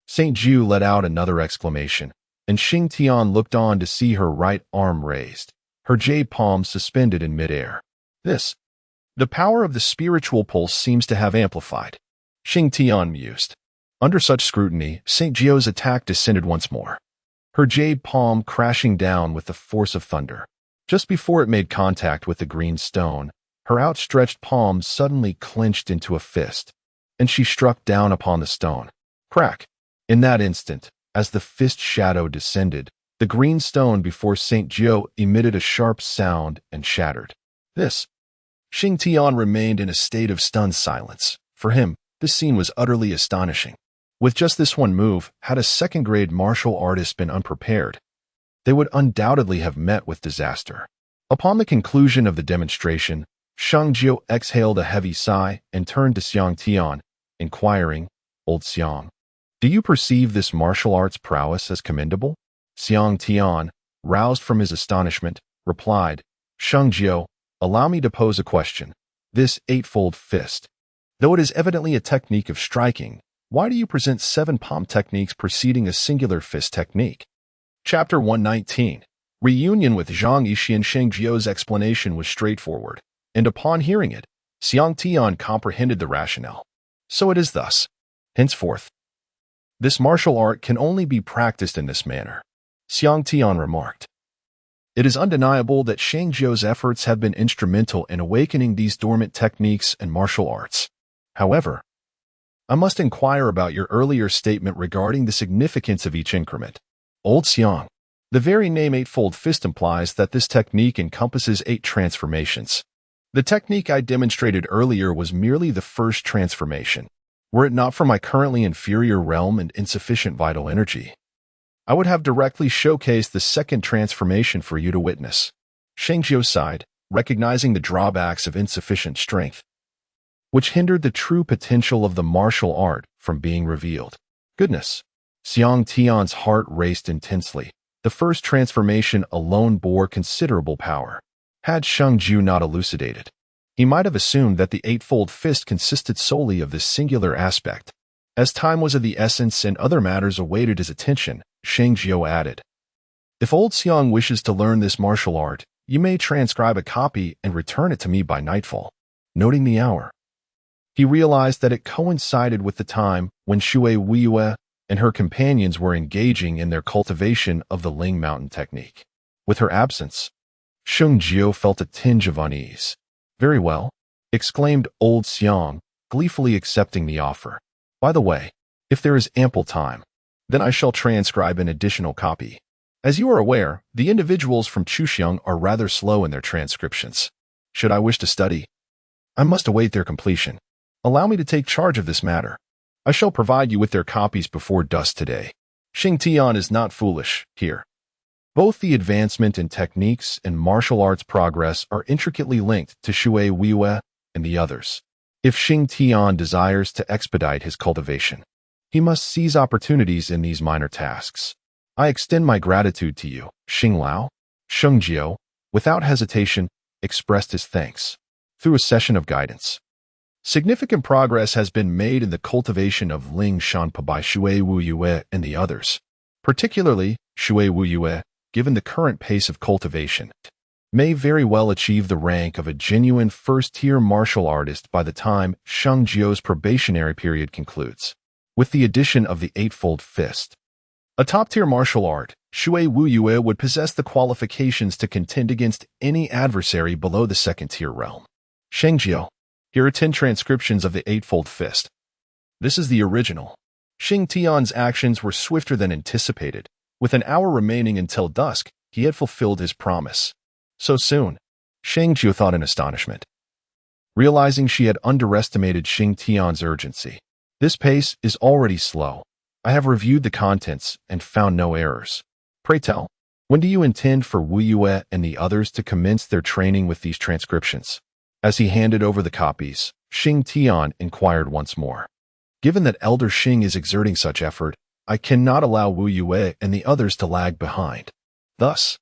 Saint Jiu let out another exclamation, and Xing Tian looked on to see her right arm raised, her jade palm suspended in midair. The power of the spiritual pulse seems to have amplified. Xing Tian mused. Under such scrutiny, Saint Jiu's attack descended once more, her jade palm crashing down with the force of thunder. Just before it made contact with the green stone, Her outstretched palms suddenly clenched into a fist, and she struck down upon the stone. Crack! In that instant, as the fist shadow descended, the green stone before St. Jiu emitted a sharp sound and shattered. This. Xing Tian remained in a state of stunned silence. For him, this scene was utterly astonishing. With just this one move, had a second-grade martial artist been unprepared, they would undoubtedly have met with disaster. Upon the conclusion of the demonstration, Sheng Jiu exhaled a heavy sigh and turned to Xiang Tian, inquiring, "Old Xiang, do you perceive this martial arts prowess as commendable?" Xiang Tian, roused from his astonishment, replied, "Sheng Jiu, allow me to pose a question. This eightfold fist, though it is evidently a technique of striking, why do you present 7 palm techniques preceding a singular fist technique?" Chapter 119. Reunion with Zhang Yixian. Sheng Jiu's explanation was straightforward, and upon hearing it, Xiang Tian comprehended the rationale. So it is thus. Henceforth, this martial art can only be practiced in this manner, Xiang Tian remarked. It is undeniable that Sheng Jiu's efforts have been instrumental in awakening these dormant techniques and martial arts. However, I must inquire about your earlier statement regarding the significance of each increment. Old Xiang, the very name Eightfold Fist implies that this technique encompasses 8 transformations. The technique I demonstrated earlier was merely the first transformation. Were it not for my currently inferior realm and insufficient vital energy, I would have directly showcased the second transformation for you to witness. Sheng Jiu sighed, recognizing the drawbacks of insufficient strength, which hindered the true potential of the martial art from being revealed. Goodness! Xiang Tian's heart raced intensely. The first transformation alone bore considerable power. Had Sheng Jiu not elucidated, he might have assumed that the eightfold fist consisted solely of this singular aspect. As time was of the essence and other matters awaited his attention, Sheng Jiu added, "If old Xiang wishes to learn this martial art, you may transcribe a copy and return it to me by nightfall." Noting the hour, he realized that it coincided with the time when Shui Wuyue and her companions were engaging in their cultivation of the Ling Mountain technique. With her absence, Sheng Jiu felt a tinge of unease. "Very well," exclaimed old Xiang, gleefully accepting the offer. "By the way, if there is ample time, then I shall transcribe an additional copy. As you are aware, the individuals from Chuxiang are rather slow in their transcriptions. Should I wish to study, I must await their completion. Allow me to take charge of this matter. I shall provide you with their copies before dusk today." Xing Tian is not foolish here. Both the advancement in techniques and martial arts progress are intricately linked to Shui Wuyue and the others. If Xing Tian desires to expedite his cultivation, he must seize opportunities in these minor tasks. "I extend my gratitude to you, Xing Lao." Sheng Jiu, without hesitation, expressed his thanks. Through a session of guidance, significant progress has been made in the cultivation of Ling Shanpa by Shui Wuyue and the others. Particularly, Shui Wuyue, given the current pace of cultivation, may very well achieve the rank of a genuine first-tier martial artist by the time Sheng Jiu's probationary period concludes. With the addition of the eightfold fist, a top-tier martial art, Shui Wuyue would possess the qualifications to contend against any adversary below the second-tier realm. Sheng Jiu, here are 10 transcriptions of the eightfold fist. This is the original. Xing Tian's actions were swifter than anticipated. With an hour remaining until dusk, he had fulfilled his promise. So soon, Sheng Jiu thought in astonishment, realizing she had underestimated Xing Tian's urgency. "This pace is already slow. I have reviewed the contents and found no errors. Pray tell, when do you intend for Wuyue and the others to commence their training with these transcriptions?" As he handed over the copies, Xing Tian inquired once more. "Given that Elder Xing is exerting such effort, I cannot allow Wuyue and the others to lag behind. Thus,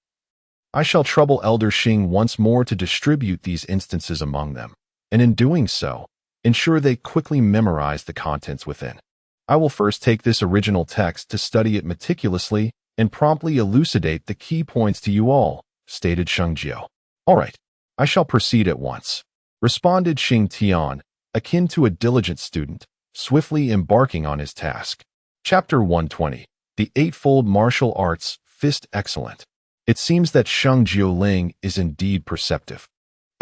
I shall trouble Elder Xing once more to distribute these instances among them, and in doing so, ensure they quickly memorize the contents within. I will first take this original text to study it meticulously and promptly elucidate the key points to you all," stated Sheng Jiu. "All right, I shall proceed at once," responded Xing Tian, akin to a diligent student, swiftly embarking on his task. Chapter 120. The Eightfold Martial Arts, Fist Excellent. It seems that Sheng Jiuling is indeed perceptive.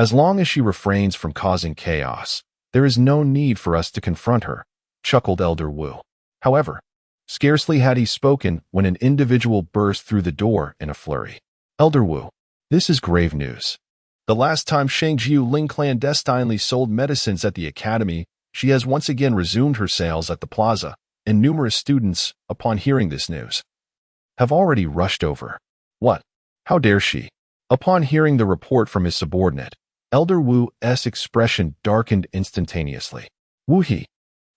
As long as she refrains from causing chaos, there is no need for us to confront her, chuckled Elder Wu. However, scarcely had he spoken when an individual burst through the door in a flurry. Elder Wu, this is grave news. The last time Sheng Jiuling clandestinely sold medicines at the academy, she has once again resumed her sales at the plaza, and numerous students, upon hearing this news, have already rushed over. What? How dare she? Upon hearing the report from his subordinate, Elder Wu's expression darkened instantaneously. Wu He,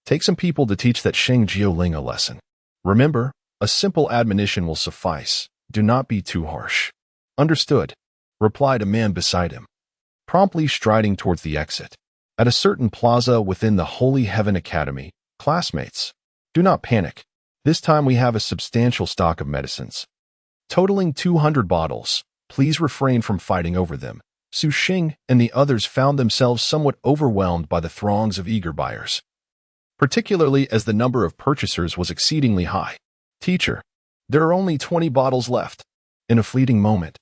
take some people to teach that Sheng Jiuling a lesson. Remember, a simple admonition will suffice. Do not be too harsh. Understood, replied a man beside him, promptly striding towards the exit. At a certain plaza within the Holy Heaven Academy, classmates, do not panic. This time we have a substantial stock of medicines, totaling 200 bottles. Please refrain from fighting over them. Su Xing and the others found themselves somewhat overwhelmed by the throngs of eager buyers, particularly as the number of purchasers was exceedingly high. Teacher, there are only 20 bottles left. In a fleeting moment,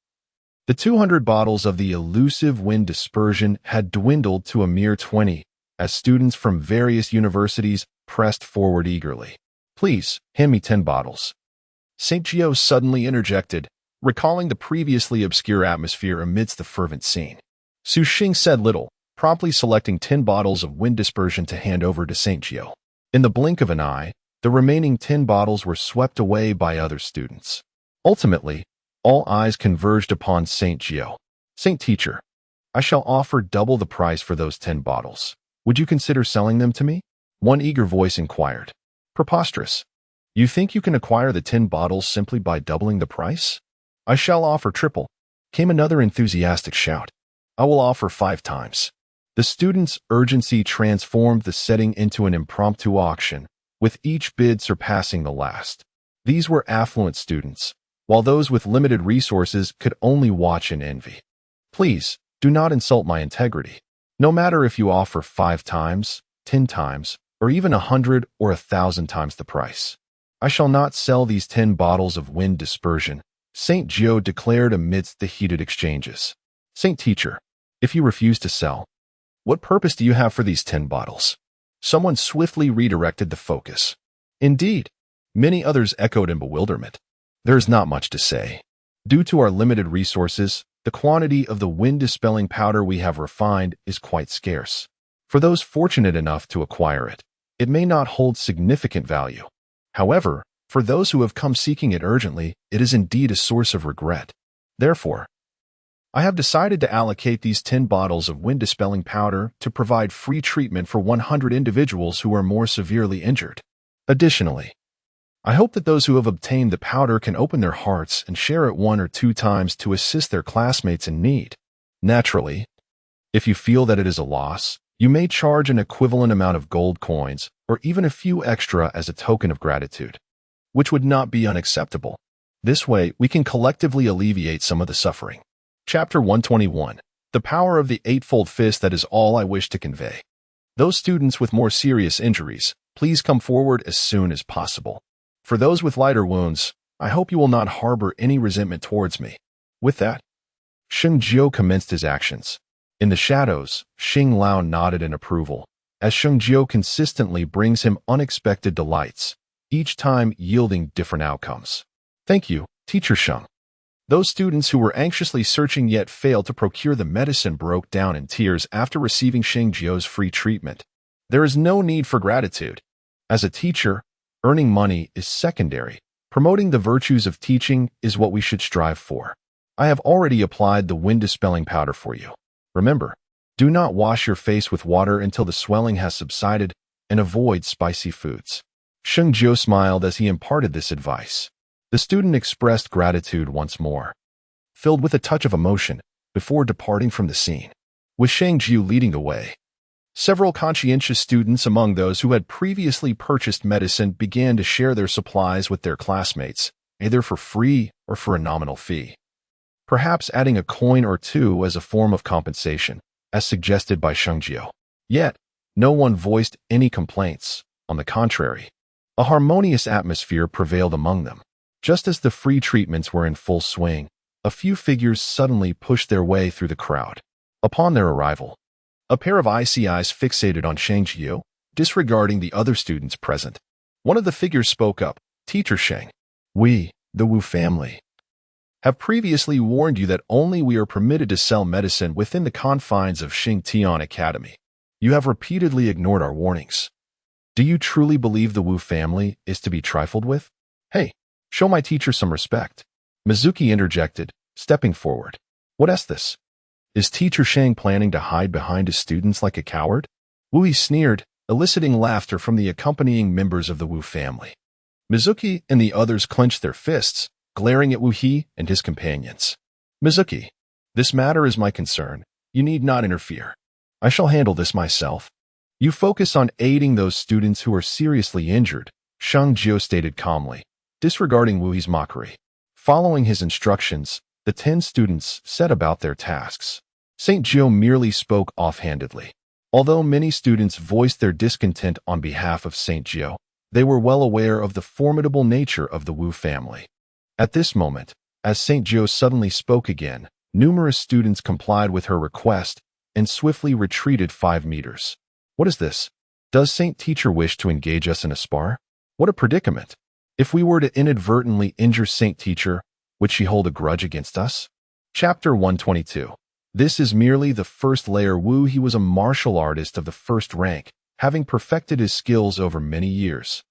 the 200 bottles of the elusive wind dispersion had dwindled to a mere 20, as students from various universities pressed forward eagerly. Please, hand me 10 bottles. St. Gio suddenly interjected, recalling the previously obscure atmosphere amidst the fervent scene. Su Xing said little, promptly selecting 10 bottles of wind dispersion to hand over to St. Gio. In the blink of an eye, the remaining 10 bottles were swept away by other students. Ultimately, all eyes converged upon St. Gio. Saint Teacher, I shall offer double the price for those 10 bottles. Would you consider selling them to me? One eager voice inquired. Preposterous. You think you can acquire the 10 bottles simply by doubling the price? I shall offer triple, came another enthusiastic shout. I will offer 5 times. The students' urgency transformed the setting into an impromptu auction, with each bid surpassing the last. These were affluent students, while those with limited resources could only watch in envy. Please, do not insult my integrity. No matter if you offer 5 times, 10 times, or even 100 or 1,000 times the price, I shall not sell these 10 bottles of wind dispersion, St. Gio declared amidst the heated exchanges. Saint Teacher, if you refuse to sell, what purpose do you have for these 10 bottles? Someone swiftly redirected the focus. Indeed, many others echoed in bewilderment. There is not much to say. Due to our limited resources, the quantity of the wind-dispelling powder we have refined is quite scarce. For those fortunate enough to acquire it, it may not hold significant value. However, for those who have come seeking it urgently, it is indeed a source of regret. Therefore, I have decided to allocate these 10 bottles of wind-dispelling powder to provide free treatment for 100 individuals who are more severely injured. Additionally, I hope that those who have obtained the powder can open their hearts and share it 1 or 2 times to assist their classmates in need. Naturally, if you feel that it is a loss, you may charge an equivalent amount of gold coins or even a few extra as a token of gratitude, which would not be unacceptable. This way, we can collectively alleviate some of the suffering. Chapter 121. The Power of the Eightfold Fist. That is all I wish to convey. Those students with more serious injuries, please come forward as soon as possible. For those with lighter wounds, I hope you will not harbor any resentment towards me. With that, Sheng Jiu commenced his actions. In the shadows, Xing Lao nodded in approval, as Sheng Jiu consistently brings him unexpected delights, each time yielding different outcomes. Thank you, Teacher Sheng. Those students who were anxiously searching yet failed to procure the medicine broke down in tears after receiving Sheng Jiu's free treatment. There is no need for gratitude. As a teacher, earning money is secondary. Promoting the virtues of teaching is what we should strive for. I have already applied the wind-dispelling powder for you. Remember, do not wash your face with water until the swelling has subsided, and avoid spicy foods. Sheng Jiu smiled as he imparted this advice. The student expressed gratitude once more, filled with a touch of emotion, before departing from the scene. With Sheng Jiu leading the way, several conscientious students among those who had previously purchased medicine began to share their supplies with their classmates, either for free or for a nominal fee, perhaps adding a coin or 2 as a form of compensation, as suggested by Sheng Jiu. Yet, no one voiced any complaints. On the contrary, a harmonious atmosphere prevailed among them. Just as the free treatments were in full swing, a few figures suddenly pushed their way through the crowd. Upon their arrival, a pair of icy eyes fixated on Sheng Jiuling, disregarding the other students present. One of the figures spoke up, "Teacher Sheng, we, the Wu family, have previously warned you that only we are permitted to sell medicine within the confines of Xingtian Academy. You have repeatedly ignored our warnings. Do you truly believe the Wu family is to be trifled with? Hey, show my teacher some respect." Mizuki interjected, stepping forward. "What is this? Is Teacher Sheng planning to hide behind his students like a coward?" Wu sneered, eliciting laughter from the accompanying members of the Wu family. Mizuki and the others clenched their fists, glaring at Wu and his companions. "Mizuki, this matter is my concern. You need not interfere. I shall handle this myself. You focus on aiding those students who are seriously injured," Sheng Jiuling stated calmly, disregarding Wu's mockery. Following his instructions, the 10 students set about their tasks. St. Jiuling merely spoke offhandedly. Although many students voiced their discontent on behalf of St. Jiuling, they were well aware of the formidable nature of the Wu family. At this moment, as St. Jiuling suddenly spoke again, numerous students complied with her request and swiftly retreated 5 meters. "What is this? Does Saint Teacher wish to engage us in a spar? What a predicament! If we were to inadvertently injure Saint Teacher, would she hold a grudge against us?" Chapter 122. This is merely the first layer. Wu he was a martial artist of the first rank, having perfected his skills over many years,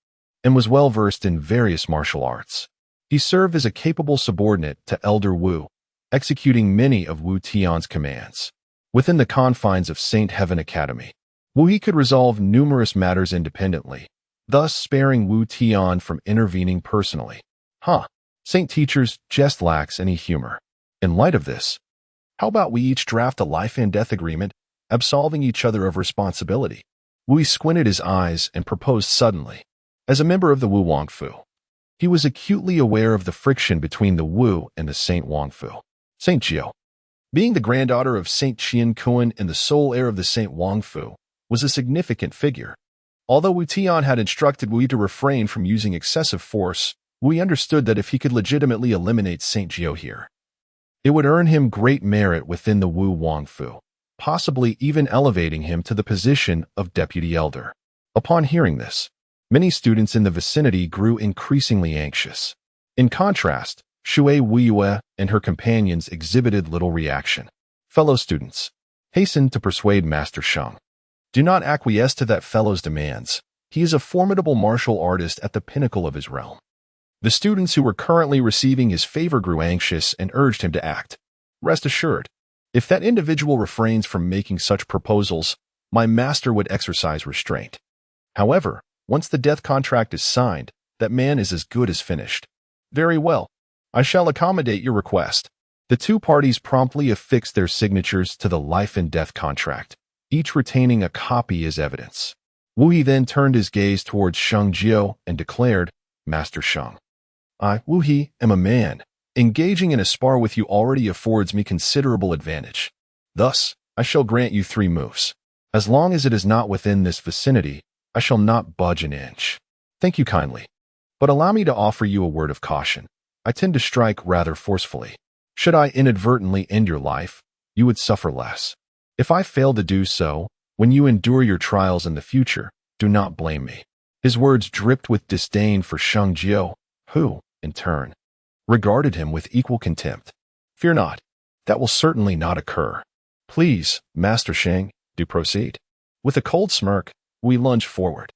and was well versed in various martial arts. He served as a capable subordinate to Elder Wu, executing many of Wu Tian's commands. Within the confines of Saint Heaven Academy, Wu he could resolve numerous matters independently, thus sparing Wu Tian from intervening personally. Saint Teacher's jest lacks any humor. In light of this, how about we each draft a life and death agreement, absolving each other of responsibility? Wu squinted his eyes and proposed suddenly. As a member of the Wu Wangfu, he was acutely aware of the friction between the Wu and the Saint Wangfu. Saint Jiuling, being the granddaughter of Saint Qian Kuan and the sole heir of the Saint Wangfu, was a significant figure. Although Wu Tian had instructed Wu to refrain from using excessive force, Wu understood that if he could legitimately eliminate Saint Jiuling here, it would earn him great merit within the Wu Wangfu, possibly even elevating him to the position of deputy elder. Upon hearing this, many students in the vicinity grew increasingly anxious. In contrast, Shui Wuyue and her companions exhibited little reaction. Fellow students, hasten to persuade Master Sheng. Do not acquiesce to that fellow's demands. He is a formidable martial artist at the pinnacle of his realm. The students who were currently receiving his favor grew anxious and urged him to act. Rest assured, if that individual refrains from making such proposals, my master would exercise restraint. However, once the death contract is signed, that man is as good as finished. Very well. I shall accommodate your request. The 2 parties promptly affixed their signatures to the life and death contract, each retaining a copy as evidence. Wu then turned his gaze towards Sheng Jiuling and declared, "Master Sheng, I, Wu am a man. Engaging in a spar with you already affords me considerable advantage. Thus, I shall grant you 3 moves. As long as it is not within this vicinity, I shall not budge an inch. Thank you kindly. But allow me to offer you a word of caution. I tend to strike rather forcefully. Should I inadvertently end your life, you would suffer less. If I fail to do so, when you endure your trials in the future, do not blame me." His words dripped with disdain for Sheng Jiuling, who, in turn, regarded him with equal contempt. "Fear not. That will certainly not occur. Please, Master Sheng, do proceed." With a cold smirk, we lunged forward.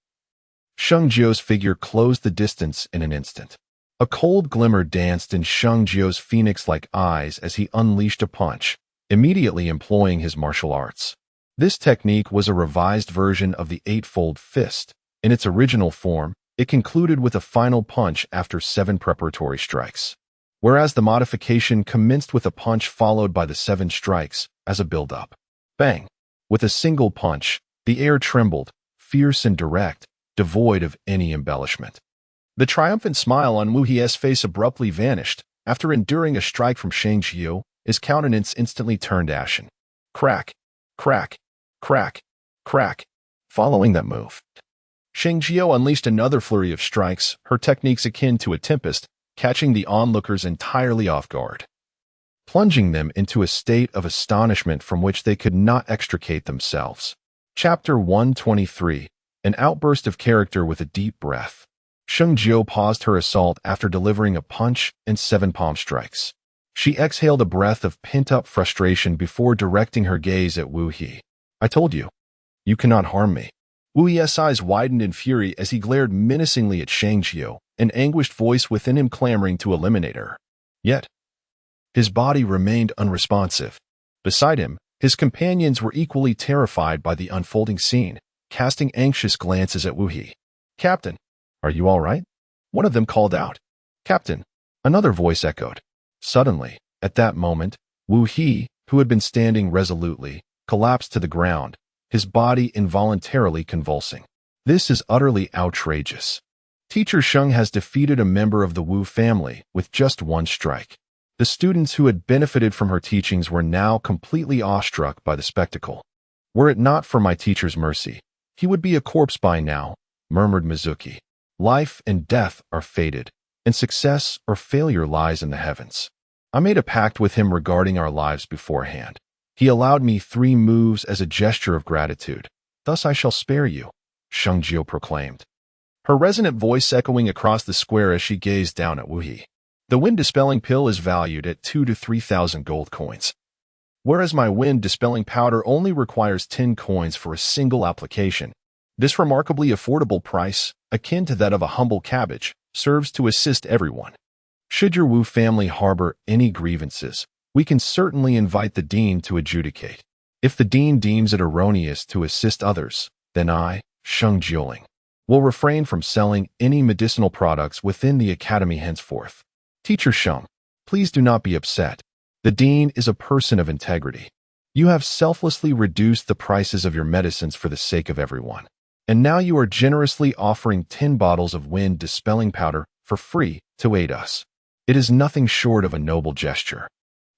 Sheng Jiuling's figure closed the distance in an instant. A cold glimmer danced in Sheng Jiuling's phoenix-like eyes as he unleashed a punch, immediately employing his martial arts. This technique was a revised version of the eightfold fist. In its original form, it concluded with a final punch after 7 preparatory strikes, whereas the modification commenced with a punch followed by the 7 strikes as a build-up. Bang! With a single punch, the air trembled, fierce and direct, devoid of any embellishment. The triumphant smile on Wu Hie's face abruptly vanished. After enduring a strike from Sheng Jiuling, his countenance instantly turned ashen. Crack, crack, crack, crack. Following that move, Sheng Jiuling unleashed another flurry of strikes, her techniques akin to a tempest, catching the onlookers entirely off guard. plunging them into a state of astonishment from which they could not extricate themselves. Chapter 123. An outburst of character with a deep breath. Sheng Jiuling paused her assault after delivering a punch and 7 palm strikes. She exhaled a breath of pent-up frustration before directing her gaze at Wu He. I told you. You cannot harm me. Wu He's eyes widened in fury as he glared menacingly at Sheng Jiuling, an anguished voice within him clamoring to eliminate her. Yet, his body remained unresponsive. Beside him, his companions were equally terrified by the unfolding scene, casting anxious glances at Wu He. Captain, are you all right? One of them called out. Captain, another voice echoed. Suddenly, at that moment, Wu He, who had been standing resolutely, collapsed to the ground, his body involuntarily convulsing. This is utterly outrageous. Teacher Sheng has defeated a member of the Wu family with just 1 strike. The students who had benefited from her teachings were now completely awestruck by the spectacle. Were it not for my teacher's mercy, he would be a corpse by now, murmured Mizuki. Life and death are fated, and success or failure lies in the heavens. I made a pact with him regarding our lives beforehand. He allowed me 3 moves as a gesture of gratitude. Thus I shall spare you, Sheng Jiuling proclaimed, her resonant voice echoing across the square as she gazed down at Wu He. The wind-dispelling pill is valued at 2,000 to 3,000 gold coins, whereas my wind-dispelling powder only requires 10 coins for a single application. This remarkably affordable price, akin to that of a humble cabbage, serves to assist everyone. Should your Wu family harbor any grievances, we can certainly invite the dean to adjudicate. If the dean deems it erroneous to assist others, then I, Sheng Jiuling, will refrain from selling any medicinal products within the academy henceforth. Teacher Sheng, please do not be upset. The dean is a person of integrity. You have selflessly reduced the prices of your medicines for the sake of everyone. And now you are generously offering 10 bottles of wind-dispelling powder for free to aid us. It is nothing short of a noble gesture.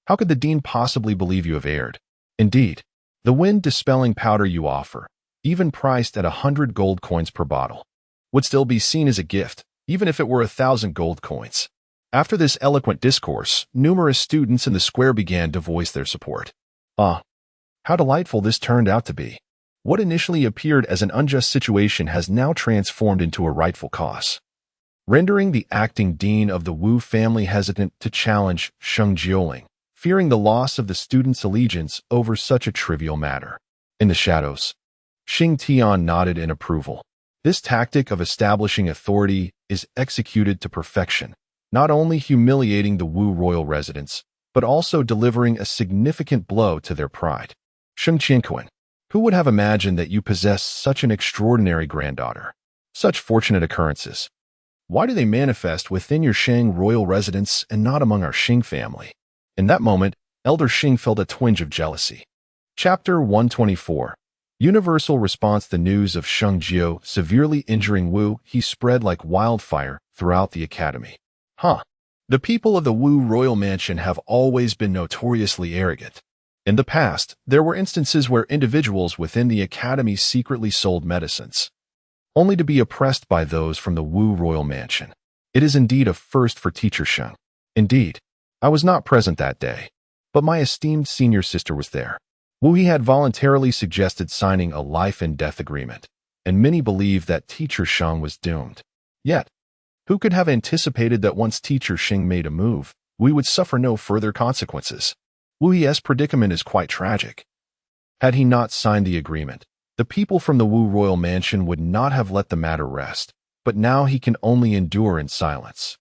How could the dean possibly believe you have erred? Indeed, the wind-dispelling powder you offer, even priced at 100 gold coins per bottle, would still be seen as a gift, even if it were 1,000 gold coins. After this eloquent discourse, numerous students in the square began to voice their support. How delightful this turned out to be. What initially appeared as an unjust situation has now transformed into a rightful cause, rendering the acting dean of the Wu family hesitant to challenge Sheng Jiuling, fearing the loss of the students' allegiance over such a trivial matter. In the shadows, Xing Tian nodded in approval. This tactic of establishing authority is executed to perfection, not only humiliating the Wu royal residents, but also delivering a significant blow to their pride. Sheng Jiuling, who would have imagined that you possess such an extraordinary granddaughter? Such fortunate occurrences. Why do they manifest within your Sheng royal residence and not among our Xing family? In that moment, Elder Xing felt a twinge of jealousy. Chapter 124. Universal response. The news of Sheng Jiuling severely injuring Wu He spread like wildfire throughout the academy. The people of the Wu royal mansion have always been notoriously arrogant. In the past, there were instances where individuals within the academy secretly sold medicines, only to be oppressed by those from the Wu royal mansion. It is indeed a first for Teacher Sheng. Indeed, I was not present that day, but my esteemed senior sister was there. Wu He had voluntarily suggested signing a life and death agreement, and many believed that Teacher Sheng was doomed. Yet, who could have anticipated that once Teacher Sheng made a move, we would suffer no further consequences? Wu He's predicament is quite tragic. Had he not signed the agreement, the people from the Wu royal mansion would not have let the matter rest, but now he can only endure in silence.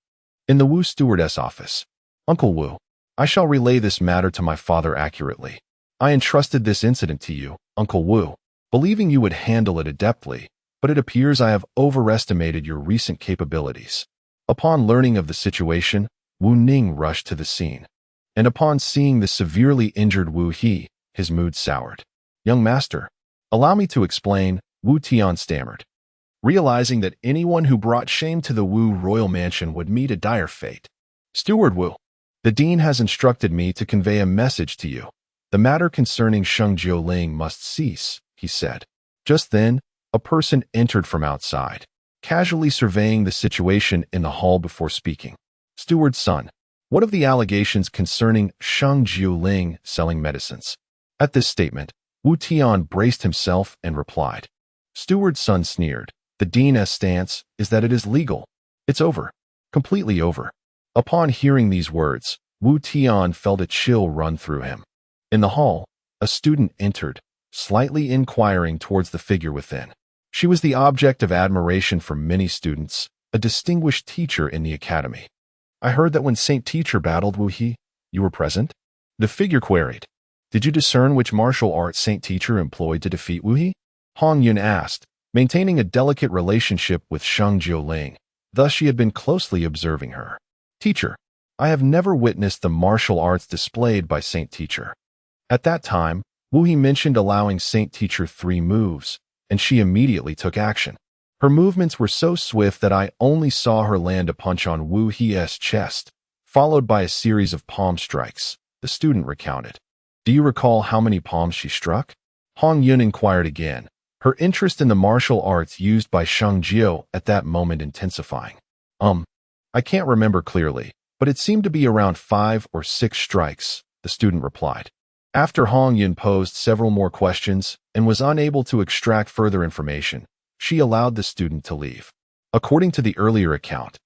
In the Wu stewardess office, Uncle Wu, I shall relay this matter to my father accurately. I entrusted this incident to you, Uncle Wu, believing you would handle it adeptly, but it appears I have overestimated your recent capabilities. Upon learning of the situation, Wu Ning rushed to the scene, and upon seeing the severely injured Wu He, his mood soured. Young master, allow me to explain, Wu Tian stammered, realizing that anyone who brought shame to the Wu royal mansion would meet a dire fate. Steward Wu, the dean has instructed me to convey a message to you. The matter concerning Sheng Jiuling must cease, he said. Just then, a person entered from outside, casually surveying the situation in the hall before speaking. Steward's son, What of the allegations concerning Sheng Jiuling selling medicines? At this statement, Wu Tian braced himself and replied. Steward's son sneered. The dean's stance is that it is legal. It's over. Completely over. Upon hearing these words, Wu Tian felt a chill run through him. In the hall, a student entered, slightly inquiring towards the figure within. She was the object of admiration for many students, a distinguished teacher in the academy. I heard that when Saint Teacher battled Wu He, you were present? The figure queried. Did you discern which martial art Saint Teacher employed to defeat Wu He? Hong Yun asked, maintaining a delicate relationship with Sheng Jiuling. Thus she had been closely observing her. Teacher, I have never witnessed the martial arts displayed by Saint Teacher. At that time, Wu He mentioned allowing Saint Teacher 3 moves, and she immediately took action. Her movements were so swift that I only saw her land a punch on Wu He's chest, followed by a series of palm strikes, the student recounted. Do you recall how many palms she struck? Hong Yun inquired again, her interest in the martial arts used by Sheng Jiu at that moment intensifying. I can't remember clearly, but it seemed to be around 5 or 6 strikes, the student replied. After Hong Yun posed several more questions and was unable to extract further information, she allowed the student to leave. According to the earlier account,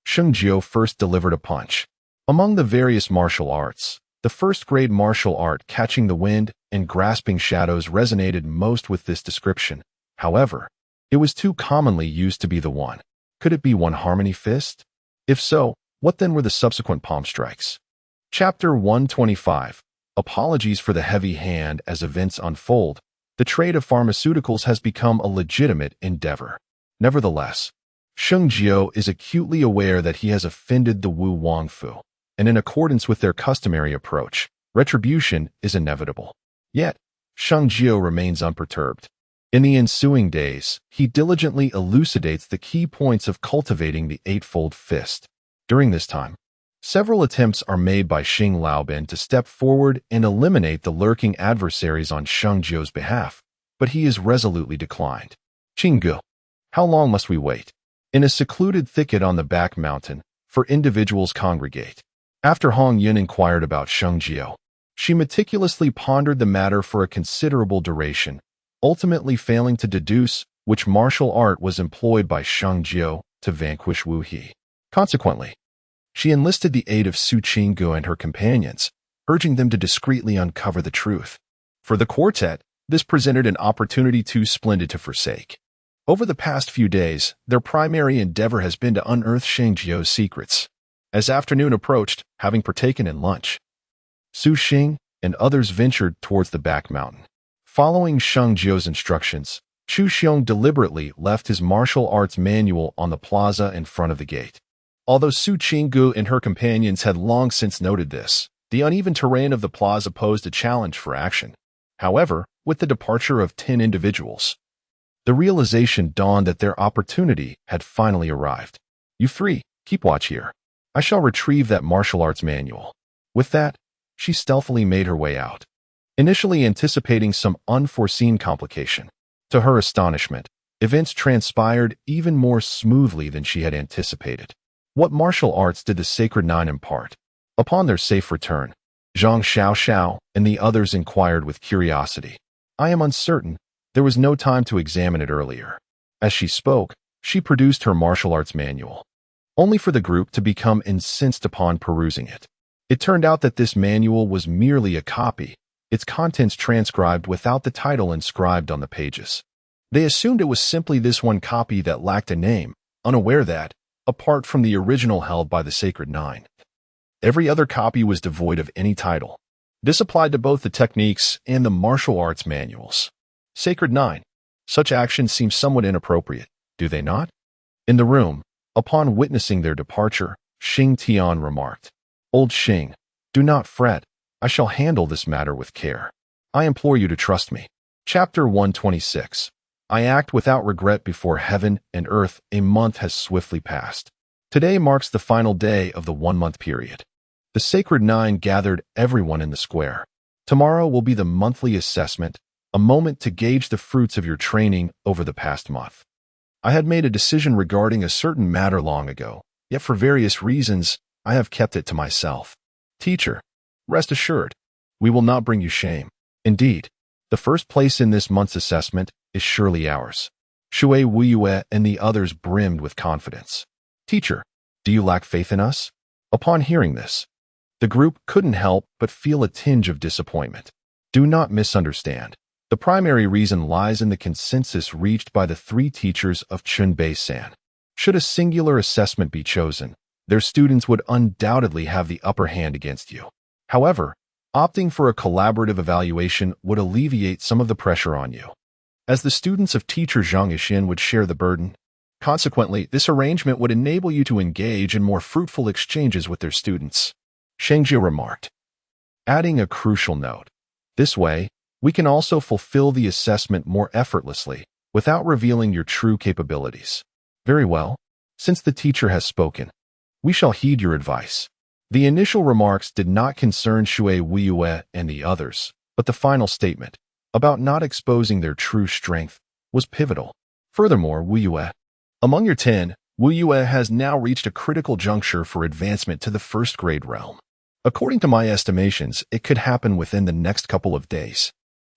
Sheng Jiu first delivered a punch. Among the various martial arts, the first-grade martial art catching the wind and grasping shadows resonated most with this description. However, it was too commonly used to be the one. Could it be one harmony fist? If so, what then were the subsequent palm strikes? Chapter 125. Apologies for the heavy hand. As events unfold, the trade of pharmaceuticals has become a legitimate endeavor. Nevertheless, Sheng Jiu is acutely aware that he has offended the Wu Wangfu, and in accordance with their customary approach, retribution is inevitable. Yet, Sheng Jiu remains unperturbed. In the ensuing days, he diligently elucidates the key points of cultivating the eightfold fist. During this time, several attempts are made by Xing Laobin to step forward and eliminate the lurking adversaries on Sheng Jiu's behalf, but he is resolutely declined. Qinggu, how long must we wait? In a secluded thicket on the back mountain, for individuals congregate. After Hong Yun inquired about Sheng Jiu, she meticulously pondered the matter for a considerable duration, ultimately failing to deduce which martial art was employed by Sheng Jiu to vanquish Wu He. Consequently, she enlisted the aid of Su Qinggu and her companions, urging them to discreetly uncover the truth. For the quartet, this presented an opportunity too splendid to forsake. Over the past few days, their primary endeavor has been to unearth Sheng Jiu's secrets. As afternoon approached, having partaken in lunch, Su Xing and others ventured towards the back mountain. Following Sheng Jiu's instructions, Chu Xiong deliberately left his martial arts manual on the plaza in front of the gate. Although Su Qinggu and her companions had long since noted this, the uneven terrain of the plaza posed a challenge for action. However, with the departure of 10 individuals, the realization dawned that their opportunity had finally arrived. You 3, keep watch here. I shall retrieve that martial arts manual. With that, she stealthily made her way out, initially anticipating some unforeseen complication. To her astonishment, events transpired even more smoothly than she had anticipated. What martial arts did the Sacred Nine impart? Upon their safe return, Zhang Xiaoxiao and the others inquired with curiosity. I am uncertain. There was no time to examine it earlier. As she spoke, she produced her martial arts manual, only for the group to become incensed upon perusing it. It turned out that this manual was merely a copy, its contents transcribed without the title inscribed on the pages. They assumed it was simply this one copy that lacked a name, unaware that, apart from the original held by the Sacred Nine, every other copy was devoid of any title. This applied to both the techniques and the martial arts manuals. Sacred Nine. Such actions seem somewhat inappropriate, do they not? In the room, upon witnessing their departure, Xing Tian remarked, Old Xing, do not fret. I shall handle this matter with care. I implore you to trust me. Chapter 126. I act without regret before heaven and earth. A month has swiftly passed. Today marks the final day of the 1-month period. The Sacred Nine gathered everyone in the square. Tomorrow will be the monthly assessment, a moment to gauge the fruits of your training over the past month. I had made a decision regarding a certain matter long ago, yet for various reasons, I have kept it to myself. Teacher, rest assured, we will not bring you shame. Indeed, the first place in this month's assessment is surely ours. Shui Wuyue and the others brimmed with confidence. Teacher, do you lack faith in us? Upon hearing this, the group couldn't help but feel a tinge of disappointment. Do not misunderstand. The primary reason lies in the consensus reached by the three teachers of Chunbei-san. Should a singular assessment be chosen, their students would undoubtedly have the upper hand against you. However, opting for a collaborative evaluation would alleviate some of the pressure on you, as the students of teacher Zhang Yixin would share the burden. Consequently, this arrangement would enable you to engage in more fruitful exchanges with their students. Sheng Jiuling remarked, adding a crucial note. This way, we can also fulfill the assessment more effortlessly, without revealing your true capabilities. Very well. Since the teacher has spoken, we shall heed your advice. The initial remarks did not concern Shui Wuyue and the others, but the final statement, about not exposing their true strength, was pivotal. Furthermore, Wuyue, among your 10, Wuyue has now reached a critical juncture for advancement to the first grade realm. According to my estimations, it could happen within the next couple of days.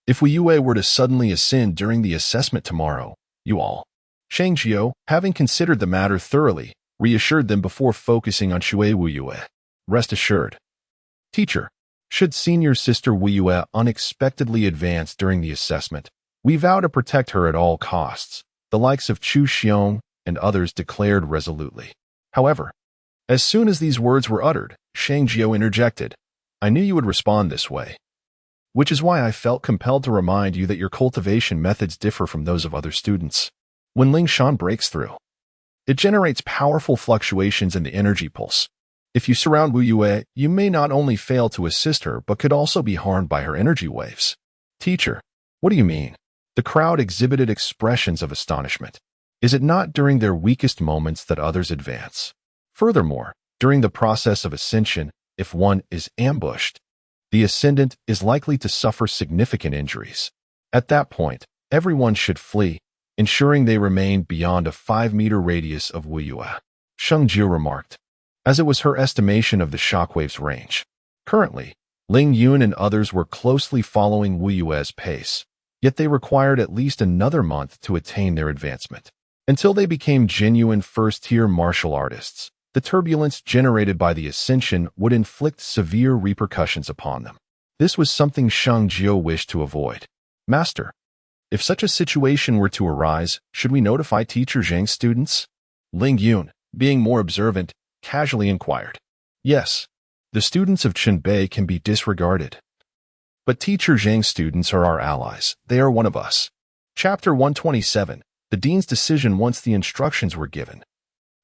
If Wuyue were to suddenly ascend during the assessment tomorrow, you all, Sheng Jiuling, having considered the matter thoroughly, reassured them before focusing on Shui Wuyue. Rest assured. Teacher, should senior sister Wuyue unexpectedly advance during the assessment, we vow to protect her at all costs, the likes of Chu Xiong and others declared resolutely. However, as soon as these words were uttered, Sheng Jiuling interjected, I knew you would respond this way. Which is why I felt compelled to remind you that your cultivation methods differ from those of other students. When Ling Shan breaks through, it generates powerful fluctuations in the energy pulse. If you surround Wuyue, you may not only fail to assist her, but could also be harmed by her energy waves. Teacher, what do you mean? The crowd exhibited expressions of astonishment. Is it not during their weakest moments that others advance? Furthermore, during the process of ascension, if one is ambushed, the ascendant is likely to suffer significant injuries. At that point, everyone should flee, ensuring they remain beyond a 5-meter radius of Wuyue. Sheng Jiuling remarked, as it was her estimation of the shockwave's range. Currently, Ling Yun and others were closely following Wuyue's pace, yet they required at least another month to attain their advancement. Until they became genuine first-tier martial artists, the turbulence generated by the ascension would inflict severe repercussions upon them. This was something Sheng Jiuling wished to avoid. Master, if such a situation were to arise, should we notify teacher Zhang's students? Ling Yun, being more observant, casually inquired. Yes, the students of Chunbei can be disregarded. But teacher Zhang's students are our allies. They are one of us. Chapter 127, the Dean's Decision once the instructions were given.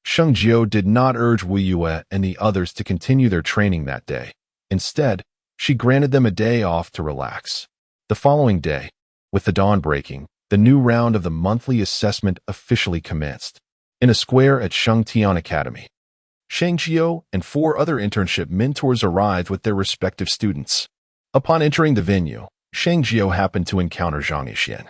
Sheng Jiuling did not urge Wuyue and the others to continue their training that day. Instead, she granted them a day off to relax. The following day, with the dawn breaking, the new round of the monthly assessment officially commenced. In a square at Shengtian Academy, Sheng Jiuling and 4 other internship mentors arrived with their respective students. Upon entering the venue, Sheng Jiuling happened to encounter Zhang Yixin,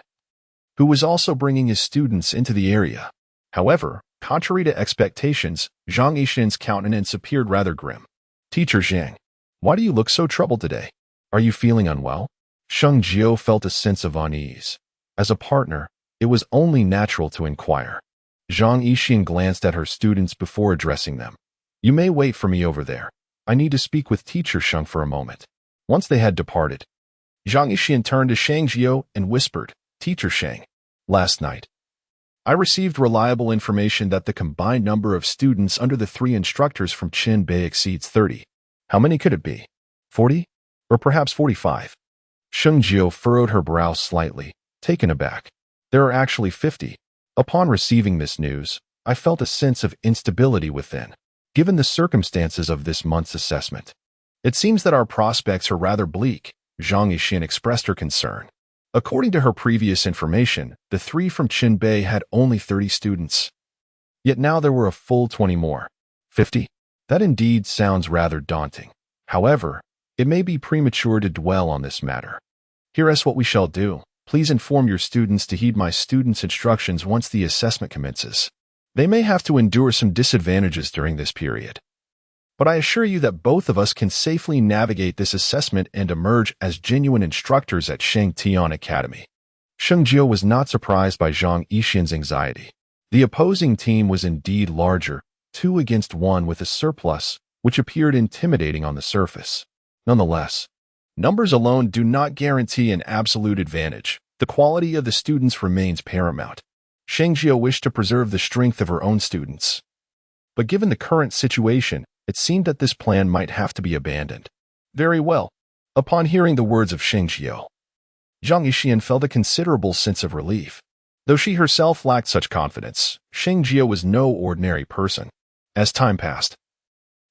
who was also bringing his students into the area. However, contrary to expectations, Zhang Yixin's countenance appeared rather grim. Teacher Zhang, why do you look so troubled today? Are you feeling unwell? Sheng Jiuling felt a sense of unease. As a partner, it was only natural to inquire. Zhang Yixin glanced at her students before addressing them. You may wait for me over there. I need to speak with teacher Sheng for a moment. Once they had departed, Zhang Yixin turned to Sheng Jiuling and whispered, Teacher Sheng, last night, I received reliable information that the combined number of students under the 3 instructors from Chunbei exceeds 30. How many could it be? 40? Or perhaps 45? Sheng Jiuling furrowed her brow slightly, taken aback. There are actually 50. Upon receiving this news, I felt a sense of instability within, given the circumstances of this month's assessment. It seems that our prospects are rather bleak, Zhang Yixin expressed her concern. According to her previous information, the 3 from Chunbei had only 30 students. Yet now there were a full 20 more. 50? That indeed sounds rather daunting. However, it may be premature to dwell on this matter. Here is what we shall do. Please inform your students to heed my students' instructions once the assessment commences. They may have to endure some disadvantages during this period. but I assure you that both of us can safely navigate this assessment and emerge as genuine instructors at Sheng Jiuling Academy. Sheng Jiuling was not surprised by Zhang Yixian's anxiety. The opposing team was indeed larger, 2 against 1 with a surplus, which appeared intimidating on the surface. Nonetheless, numbers alone do not guarantee an absolute advantage. The quality of the students remains paramount. Sheng Jiuling wished to preserve the strength of her own students. But given the current situation, it seemed that this plan might have to be abandoned. Very well. Upon hearing the words of Sheng Jiuling, Zhang Yixian felt a considerable sense of relief. Though she herself lacked such confidence, Sheng Jiuling was no ordinary person. As time passed,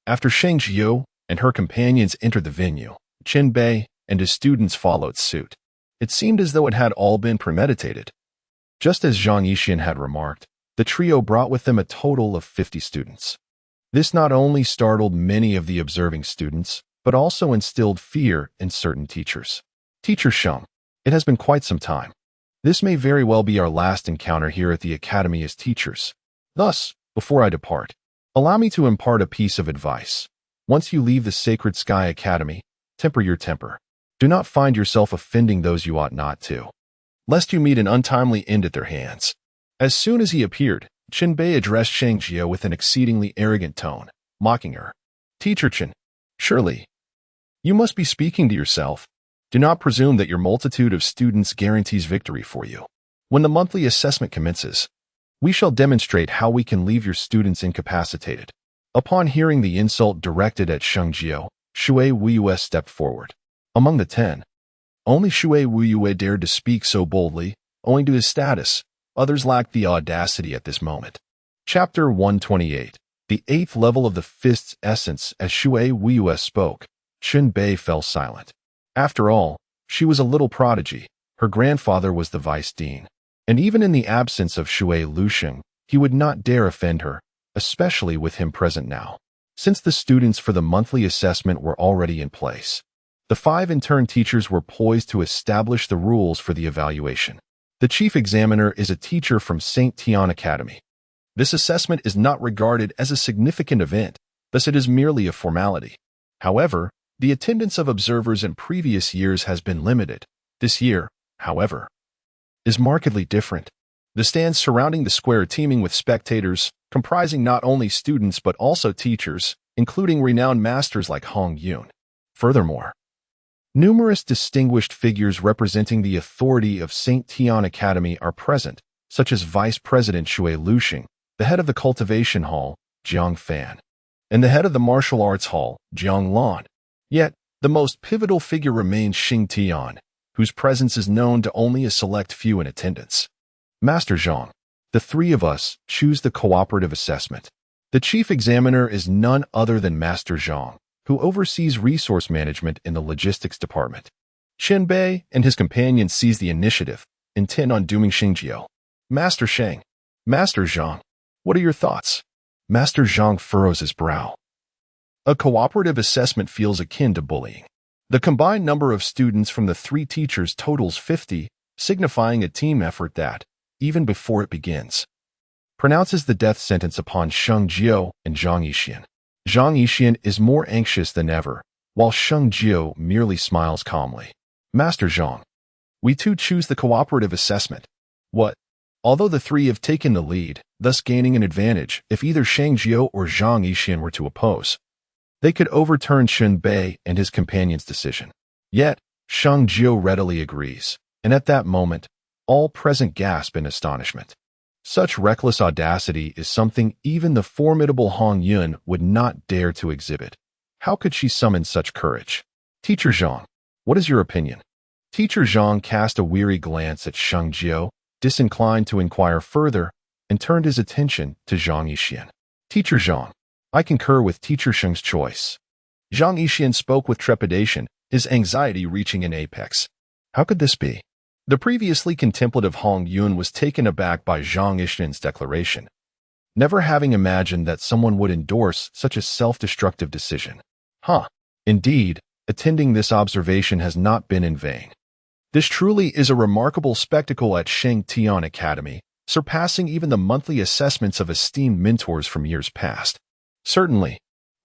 after Sheng Jiuling and her companions entered the venue, Chen Bei and his students followed suit. It seemed as though it had all been premeditated. Just as Zhang Yixian had remarked, the trio brought with them a total of 50 students. This not only startled many of the observing students, but also instilled fear in certain teachers. Teacher Sheng, it has been quite some time. This may very well be our last encounter here at the Academy as teachers. Thus, before I depart, allow me to impart a piece of advice. Once you leave the Sacred Sky Academy, temper your temper. Do not find yourself offending those you ought not to, lest you meet an untimely end at their hands. As soon as he appeared, Chen Bei addressed Sheng Jiuling with an exceedingly arrogant tone, mocking her. Teacher Chen, surely, you must be speaking to yourself. Do not presume that your multitude of students guarantees victory for you. When the monthly assessment commences, we shall demonstrate how we can leave your students incapacitated. Upon hearing the insult directed at Sheng Jiuling, Shui Wuyue stepped forward. Among the 10, only Shui Wuyue dared to speak so boldly, owing to his status. Others lacked the audacity at this moment. Chapter 128. The 8th level of the fist's essence. As Shui Wuyue spoke, Chen Bei fell silent. After all, she was a little prodigy. Her grandfather was the vice dean. And even in the absence of Shui Lusheng, he would not dare offend her, especially with him present now. Since the students for the monthly assessment were already in place, the 5 intern teachers were poised to establish the rules for the evaluation. The chief examiner is a teacher from St. Tian Academy. This assessment is not regarded as a significant event, thus it is merely a formality. However, the attendance of observers in previous years has been limited. This year, however, is markedly different. The stands surrounding the square teeming with spectators, comprising not only students but also teachers, including renowned masters like Hong Yun. Furthermore, numerous distinguished figures representing the authority of St. Tian Academy are present, such as Vice President Shui Lusheng, the head of the Cultivation Hall, Jiang Fan, and the head of the Martial Arts Hall, Jiang Lan. Yet, the most pivotal figure remains Sheng Tian, whose presence is known to only a select few in attendance. Master Zhang, the 3 of us choose the cooperative assessment. The chief examiner is none other than Master Zhang, who oversees resource management in the logistics department. Chen Bei and his companions seize the initiative, intent on dooming Sheng Jiuling. Master Sheng, Master Zhang, what are your thoughts? Master Zhang furrows his brow. A cooperative assessment feels akin to bullying. The combined number of students from the 3 teachers totals 50, signifying a team effort that, even before it begins, pronounces the death sentence upon Sheng Jiuling and Zhang Yixian. Zhang Yixian is more anxious than ever, while Sheng Jiuling merely smiles calmly. Master Zhang, we too choose the cooperative assessment. What? Although the 3 have taken the lead, thus gaining an advantage if either Sheng Jiuling or Zhang Yixian were to oppose, they could overturn Chen Bei and his companion's decision. Yet, Sheng Jiuling readily agrees, and at that moment, all present gasp in astonishment. Such reckless audacity is something even the formidable Hong Yun would not dare to exhibit. How could she summon such courage? Teacher Zhang, what is your opinion? Teacher Zhang cast a weary glance at Sheng Jiuling, disinclined to inquire further, and turned his attention to Zhang Yixian. Teacher Zhang, I concur with Teacher Sheng's choice. Zhang Yixian spoke with trepidation, his anxiety reaching an apex. How could this be? The previously contemplative Hong Yun was taken aback by Zhang Yixian's declaration, never having imagined that someone would endorse such a self-destructive decision. Indeed, attending this observation has not been in vain. This truly is a remarkable spectacle at Sheng Jiuling Academy, surpassing even the monthly assessments of esteemed mentors from years past. Certainly,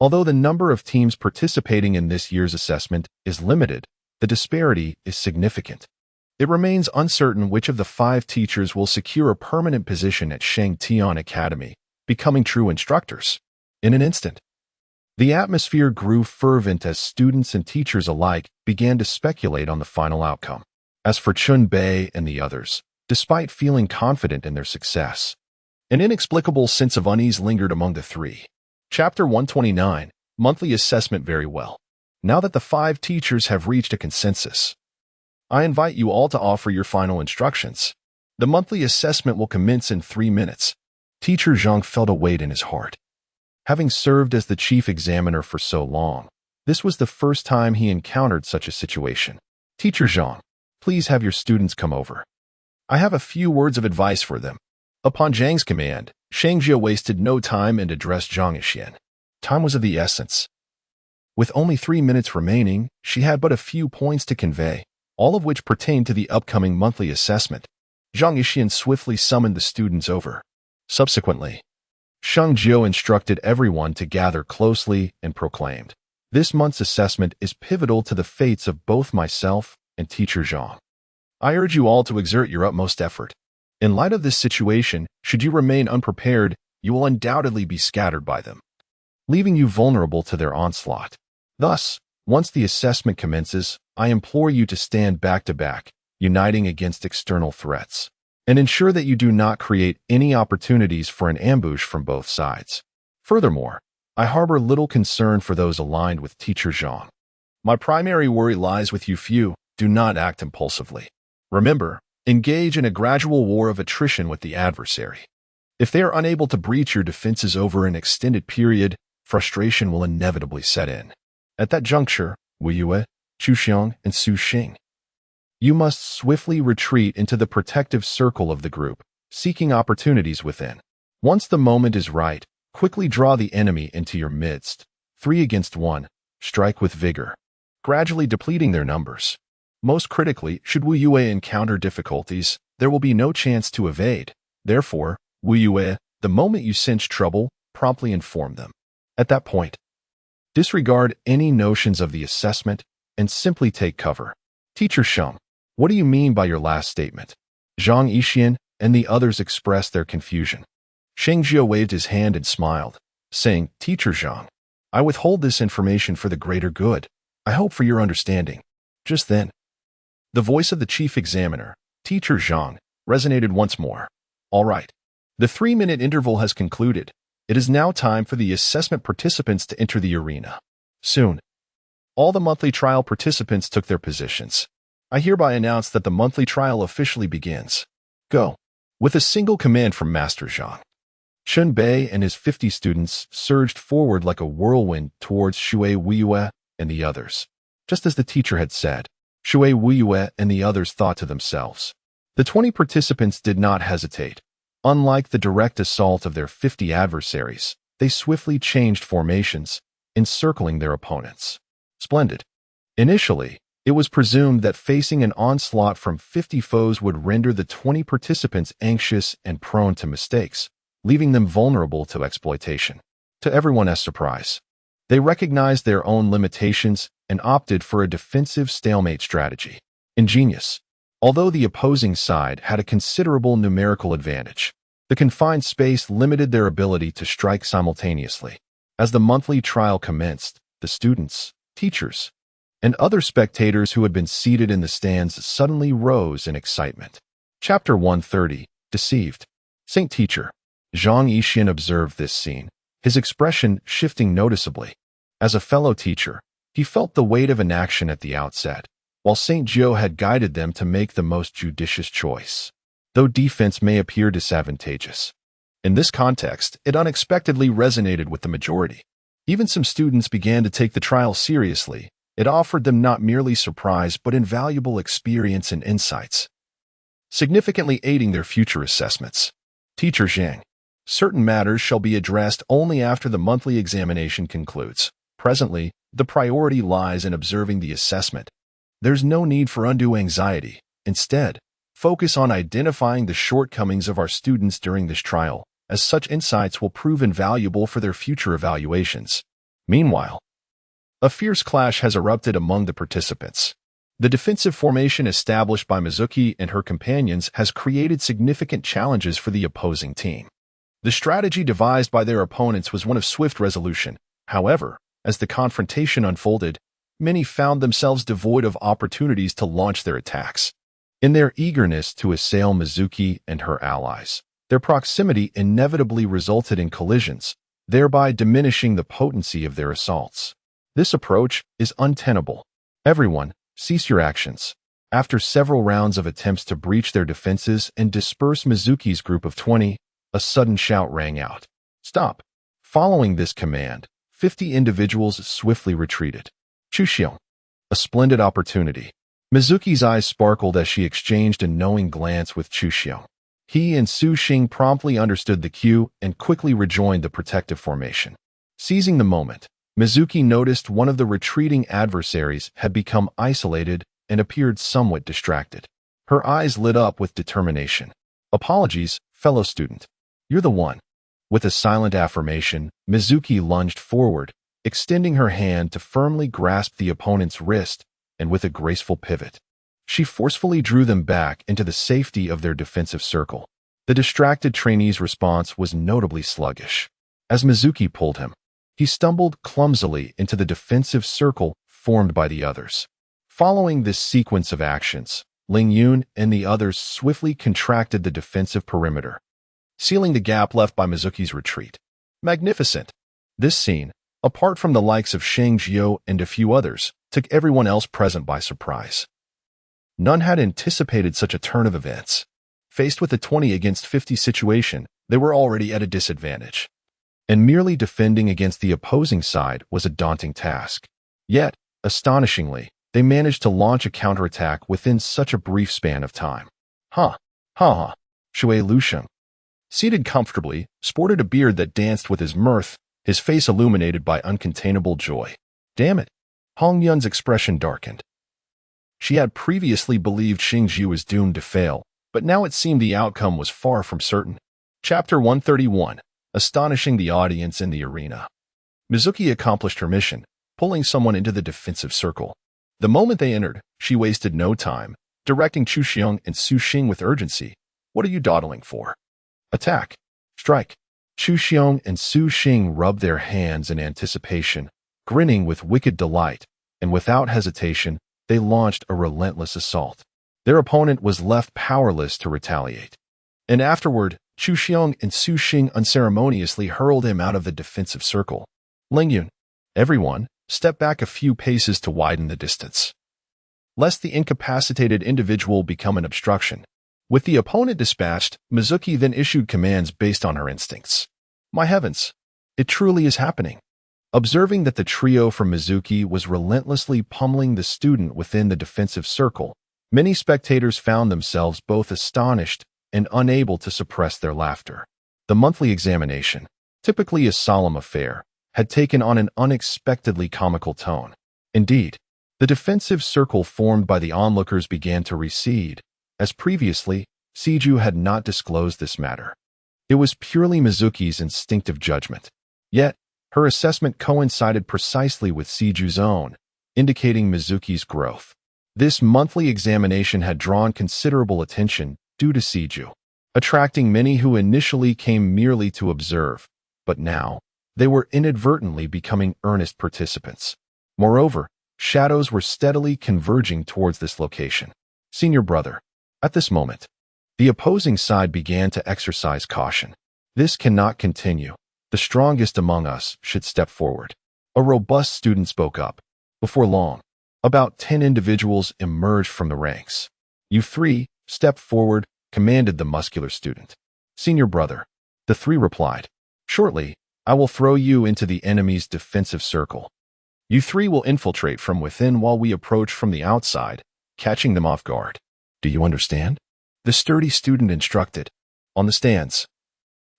Although the number of teams participating in this year's assessment is limited, the disparity is significant. It remains uncertain which of the 5 teachers will secure a permanent position at Sheng Jiuling Academy, becoming true instructors. In an instant, the atmosphere grew fervent as students and teachers alike began to speculate on the final outcome. As for Chun Bei and the others, despite feeling confident in their success, an inexplicable sense of unease lingered among the 3. Chapter 129, Monthly Assessment. Very well. Now that the 5 teachers have reached a consensus, I invite you all to offer your final instructions. The monthly assessment will commence in 3 minutes. Teacher Zhang felt a weight in his heart. Having served as the chief examiner for so long, this was the first time he encountered such a situation. Teacher Zhang, please have your students come over. I have a few words of advice for them. Upon Zhang's command, Sheng Jiuling wasted no time and addressed Zhang Yixian. Time was of the essence. With only 3 minutes remaining, she had but a few points to convey, all of which pertained to the upcoming monthly assessment. Zhang Yixian swiftly summoned the students over. Subsequently, Sheng Jiuling instructed everyone to gather closely and proclaimed, "This month's assessment is pivotal to the fates of both myself and Teacher Zhang. I urge you all to exert your utmost effort. In light of this situation, should you remain unprepared, you will undoubtedly be scattered by them, leaving you vulnerable to their onslaught. Thus, once the assessment commences, I implore you to stand back to back, uniting against external threats, and ensure that you do not create any opportunities for an ambush from both sides. Furthermore, I harbor little concern for those aligned with Teacher Zhang. My primary worry lies with you few. Do not act impulsively. Remember, engage in a gradual war of attrition with the adversary. If they are unable to breach your defenses over an extended period, frustration will inevitably set in. At that juncture, Wu Yue, Chu Xiang, and Su Xing, you must swiftly retreat into the protective circle of the group, seeking opportunities within. Once the moment is right, quickly draw the enemy into your midst. 3 against 1, strike with vigor, gradually depleting their numbers. Most critically, should Wu Yue encounter difficulties, there will be no chance to evade. Therefore, Wu Yue, the moment you sense trouble, promptly inform them. At that point, disregard any notions of the assessment and simply take cover. Teacher Sheng, what do you mean by your last statement? Zhang Yixian and the others expressed their confusion. Sheng Jiuling waved his hand and smiled, saying, Teacher Zhang, I withhold this information for the greater good. I hope for your understanding. Just then, the voice of the chief examiner, Teacher Zhang, resonated once more. All right. The 3-minute interval has concluded. It is now time for the assessment participants to enter the arena. Soon, all the monthly trial participants took their positions. I hereby announce that the monthly trial officially begins. Go. With a single command from Master Zhang, Chun Bei and his 50 students surged forward like a whirlwind towards Shui Wuyue and the others. Just as the teacher had said, Shui Wuyue and the others thought to themselves. The 20 participants did not hesitate. Unlike the direct assault of their 50 adversaries, they swiftly changed formations, encircling their opponents. Splendid. Initially, it was presumed that facing an onslaught from 50 foes would render the 20 participants anxious and prone to mistakes, leaving them vulnerable to exploitation. To everyone's surprise, they recognized their own limitations and opted for a defensive stalemate strategy. Ingenious. Although the opposing side had a considerable numerical advantage, the confined space limited their ability to strike simultaneously. As the monthly trial commenced, the students, teachers, and other spectators who had been seated in the stands suddenly rose in excitement. Chapter 130, Deceived. Saint Teacher. Zhang Yixian observed this scene, his expression shifting noticeably. As a fellow teacher, he felt the weight of inaction at the outset, while Saint Jiuling had guided them to make the most judicious choice. Though defense may appear disadvantageous, in this context, it unexpectedly resonated with the majority. Even some students began to take the trial seriously. It offered them not merely surprise but invaluable experience and insights, significantly aiding their future assessments. Teacher Zhang, certain matters shall be addressed only after the monthly examination concludes. Presently, the priority lies in observing the assessment. There's no need for undue anxiety. Instead, focus on identifying the shortcomings of our students during this trial, as such insights will prove invaluable for their future evaluations. Meanwhile, a fierce clash has erupted among the participants. The defensive formation established by Mizuki and her companions has created significant challenges for the opposing team. The strategy devised by their opponents was one of swift resolution. However, as the confrontation unfolded, many found themselves devoid of opportunities to launch their attacks. In their eagerness to assail Mizuki and her allies, their proximity inevitably resulted in collisions, thereby diminishing the potency of their assaults. This approach is untenable. Everyone, cease your actions. After several rounds of attempts to breach their defenses and disperse Mizuki's group of 20, a sudden shout rang out. Stop! Following this command, 50 individuals swiftly retreated. Chuxiong. A splendid opportunity. Mizuki's eyes sparkled as she exchanged a knowing glance with Chuxiong. He and Su Xing promptly understood the cue and quickly rejoined the protective formation. Seizing the moment, Mizuki noticed one of the retreating adversaries had become isolated and appeared somewhat distracted. Her eyes lit up with determination. Apologies, fellow student. You're the one. With a silent affirmation, Mizuki lunged forward, extending her hand to firmly grasp the opponent's wrist, and with a graceful pivot, she forcefully drew them back into the safety of their defensive circle. The distracted trainee's response was notably sluggish. As Mizuki pulled him, he stumbled clumsily into the defensive circle formed by the others. Following this sequence of actions, Ling Yun and the others swiftly contracted the defensive perimeter, sealing the gap left by Mizuki's retreat. Magnificent! This scene, apart from the likes of Sheng Jiuling and a few others, took everyone else present by surprise. None had anticipated such a turn of events. Faced with a 20 against 50 situation, they were already at a disadvantage, and merely defending against the opposing side was a daunting task. Yet, astonishingly, they managed to launch a counterattack within such a brief span of time. Shui Lusheng, seated comfortably, sported a beard that danced with his mirth, his face illuminated by uncontainable joy. Damn it! Hong Yun's expression darkened. She had previously believed Xingzhu was doomed to fail, but now it seemed the outcome was far from certain. Chapter 131. Astonishing the audience in the arena. Mizuki accomplished her mission, pulling someone into the defensive circle. The moment they entered, she wasted no time, directing Chuxiong and Su Xing with urgency. What are you dawdling for? Attack! Strike! Chuxiong and Su Xing rubbed their hands in anticipation, grinning with wicked delight, and without hesitation, they launched a relentless assault. Their opponent was left powerless to retaliate. And afterward, Chuxiong and Su Xing unceremoniously hurled him out of the defensive circle. Ling Yun, everyone, step back a few paces to widen the distance, lest the incapacitated individual become an obstruction. With the opponent dispatched, Mizuki then issued commands based on her instincts. My heavens, it truly is happening. Observing that the trio from Mizuki was relentlessly pummeling the student within the defensive circle, many spectators found themselves both astonished and unable to suppress their laughter. The monthly examination, typically a solemn affair, had taken on an unexpectedly comical tone. Indeed, the defensive circle formed by the onlookers began to recede. As previously, Siju had not disclosed this matter. It was purely Mizuki's instinctive judgment. Yet, her assessment coincided precisely with Siju's own, indicating Mizuki's growth. This monthly examination had drawn considerable attention due to Siju, attracting many who initially came merely to observe, but now, they were inadvertently becoming earnest participants. Moreover, shadows were steadily converging towards this location. Senior brother, at this moment, the opposing side began to exercise caution. This cannot continue. The strongest among us should step forward. A robust student spoke up. Before long, about 10 individuals emerged from the ranks. You three, step forward, commanded the muscular student. Senior brother, the three replied. Shortly, I will throw you into the enemy's defensive circle. You three will infiltrate from within while we approach from the outside, catching them off guard. Do you understand? The sturdy student instructed. On the stands.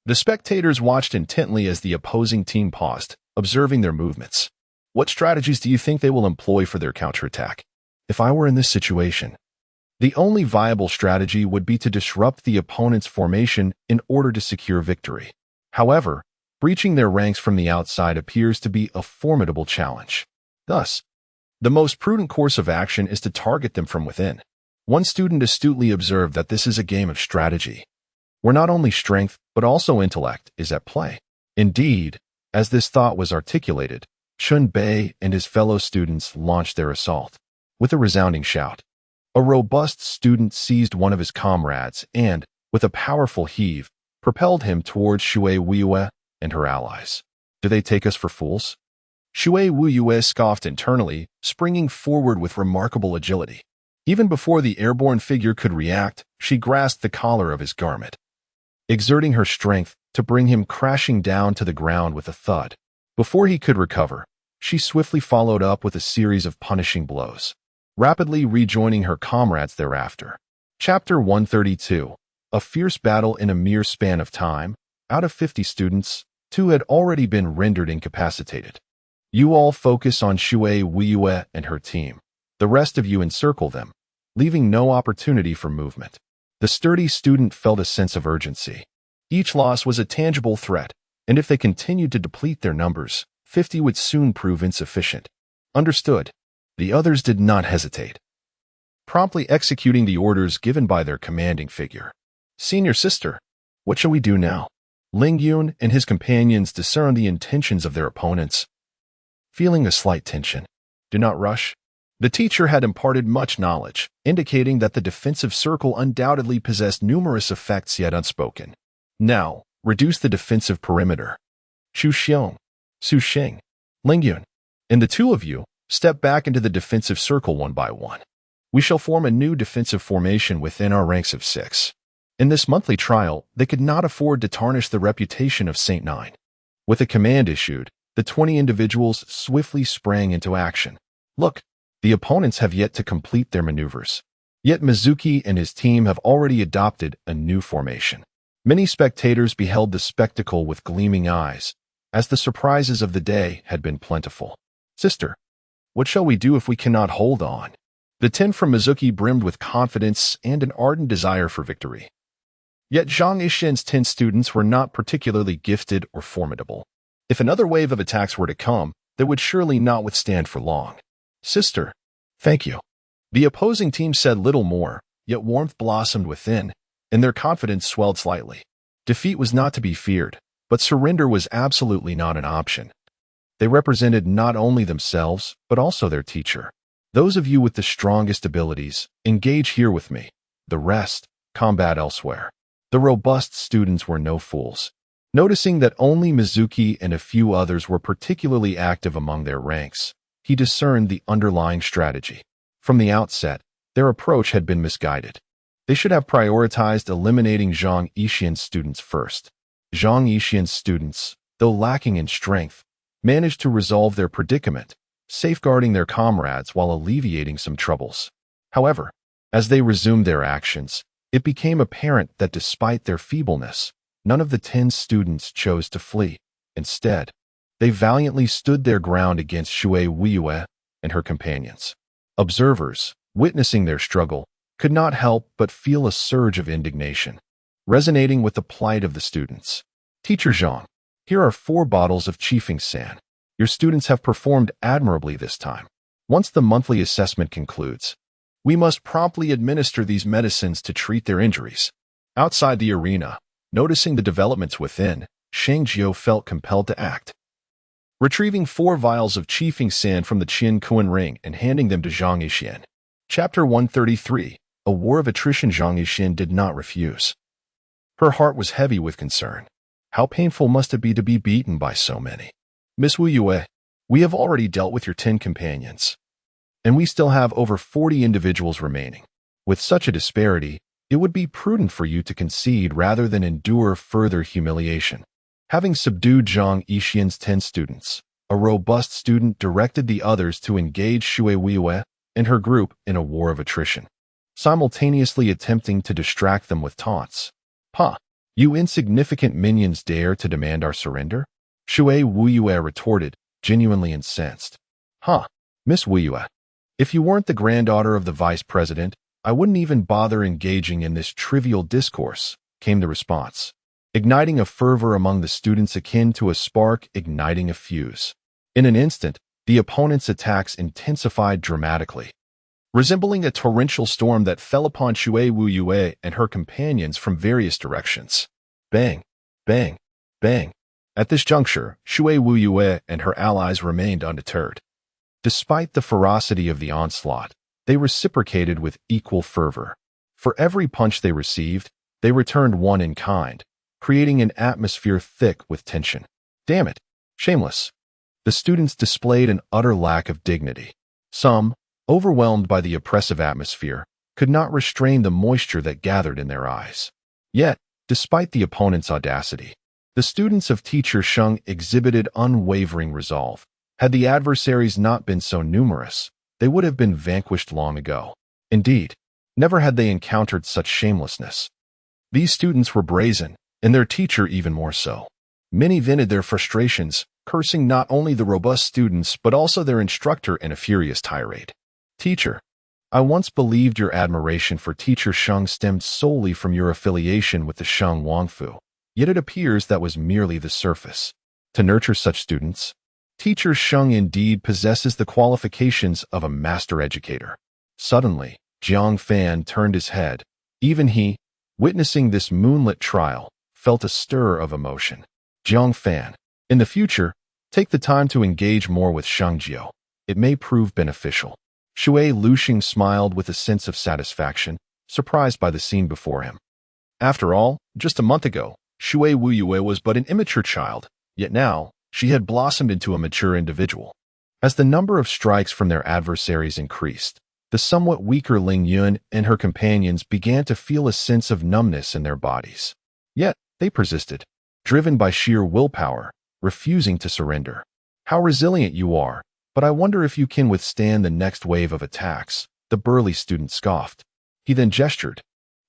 The spectators watched intently as the opposing team paused, observing their movements. What strategies do you think they will employ for their counterattack? If I were in this situation, the only viable strategy would be to disrupt the opponent's formation in order to secure victory. However, Breaching their ranks from the outside appears to be a formidable challenge. Thus, the most prudent course of action is to target them from within. One student astutely observed that this is a game of strategy, where not only strength but also intellect is at play. Indeed, as this thought was articulated, Shun Bei and his fellow students launched their assault. With a resounding shout, a robust student seized one of his comrades and, with a powerful heave, propelled him towards Shui Wuyue and her allies. Do they take us for fools? Shui Wuyue scoffed internally, springing forward with remarkable agility. Even before the airborne figure could react, she grasped the collar of his garment, exerting her strength to bring him crashing down to the ground with a thud. Before he could recover, she swiftly followed up with a series of punishing blows, rapidly rejoining her comrades thereafter. Chapter 132. A fierce battle in a mere span of time. Out of 50 students, 2 had already been rendered incapacitated. You all focus on Shui Wuyue and her team. The rest of you encircle them, leaving no opportunity for movement. The sturdy student felt a sense of urgency. Each loss was a tangible threat, and if they continued to deplete their numbers, 50 would soon prove insufficient. Understood. The others did not hesitate, promptly executing the orders given by their commanding figure. Senior sister, what shall we do now? Ling Yun and his companions discerned the intentions of their opponents, feeling a slight tension. Do not rush. The teacher had imparted much knowledge, indicating that the defensive circle undoubtedly possessed numerous effects yet unspoken. Now, reduce the defensive perimeter. Xu Xiong, Su Sheng, Ling Yun, and the 2 of you step back into the defensive circle one by one. We shall form a new defensive formation within our ranks of 6. In this monthly trial, they could not afford to tarnish the reputation of Saint Nine. With a command issued, the 20 individuals swiftly sprang into action. Look, the opponents have yet to complete their maneuvers. Yet Mizuki and his team have already adopted a new formation. Many spectators beheld the spectacle with gleaming eyes, as the surprises of the day had been plentiful. Sister, what shall we do if we cannot hold on? The 10 from Mizuki brimmed with confidence and an ardent desire for victory. Yet Zhang Yixin's 10 students were not particularly gifted or formidable. If another wave of attacks were to come, they would surely not withstand for long. Sister, thank you. The opposing team said little more, yet warmth blossomed within, and their confidence swelled slightly. Defeat was not to be feared, but surrender was absolutely not an option. They represented not only themselves, but also their teacher. Those of you with the strongest abilities, engage here with me. The rest, combat elsewhere. The robust students were no fools. Noticing that only Mizuki and a few others were particularly active among their ranks, he discerned the underlying strategy. From the outset, their approach had been misguided. They should have prioritized eliminating Zhang Yixian's students first. Zhang Yixian's students, though lacking in strength, managed to resolve their predicament, safeguarding their comrades while alleviating some troubles. However, as they resumed their actions, it became apparent that despite their feebleness, none of the 10 students chose to flee. Instead, they valiantly stood their ground against Shui Wuyue and her companions. Observers, witnessing their struggle, could not help but feel a surge of indignation, resonating with the plight of the students. Teacher Zhang, here are 4 bottles of Qifeng San. Your students have performed admirably this time. Once the monthly assessment concludes, we must promptly administer these medicines to treat their injuries. Outside the arena, noticing the developments within, Sheng Jiu felt compelled to act. Retrieving 4 vials of Qifeng San from the Qin Kuan ring and handing them to Zhang Yixian. Chapter 133. A war of attrition. Zhang Yixian did not refuse. Her heart was heavy with concern. How painful must it be to be beaten by so many? Miss Wu Yue, we have already dealt with your 10 companions, and we still have over 40 individuals remaining. With such a disparity, it would be prudent for you to concede rather than endure further humiliation. Having subdued Zhang Yixian's 10 students, a robust student directed the others to engage Shui Wuyue and her group in a war of attrition, simultaneously attempting to distract them with taunts. "Ha! You insignificant minions dare to demand our surrender?" Shui Wuyue retorted, genuinely incensed. "Huh, Miss Wuyue, if you weren't the granddaughter of the vice president, I wouldn't even bother engaging in this trivial discourse," came the response. igniting a fervor among the students akin to a spark igniting a fuse. In an instant, the opponent's attacks intensified dramatically, resembling a torrential storm that fell upon Shui Wuyue and her companions from various directions. Bang, bang, bang. At this juncture, Shui Wuyue and her allies remained undeterred. Despite the ferocity of the onslaught, they reciprocated with equal fervor. For every punch they received, they returned one in kind, creating an atmosphere thick with tension. Damn it, shameless. The students displayed an utter lack of dignity. Some, overwhelmed by the oppressive atmosphere, could not restrain the moisture that gathered in their eyes. Yet, despite the opponent's audacity, the students of teacher Sheng exhibited unwavering resolve. Had the adversaries not been so numerous, they would have been vanquished long ago. Indeed, never had they encountered such shamelessness. These students were brazen, and their teacher even more so. Many vented their frustrations, cursing not only the robust students but also their instructor in a furious tirade. Teacher, I once believed your admiration for teacher Sheng stemmed solely from your affiliation with the Sheng Wangfu, yet it appears that was merely the surface. To nurture such students, teacher Sheng indeed possesses the qualifications of a master educator. Suddenly, Jiang Fan turned his head. Even he, witnessing this moonlit trial, felt a stir of emotion. Jiang Fan, in the future, take the time to engage more with Sheng Jiu. It may prove beneficial. Shui Luxing smiled with a sense of satisfaction, surprised by the scene before him. After all, just a month ago, Shui Wuyue was but an immature child, yet now, she had blossomed into a mature individual. As the number of strikes from their adversaries increased, the somewhat weaker Ling Yun and her companions began to feel a sense of numbness in their bodies. Yet, they persisted, driven by sheer willpower, refusing to surrender. How resilient you are, but I wonder if you can withstand the next wave of attacks, the burly student scoffed. He then gestured,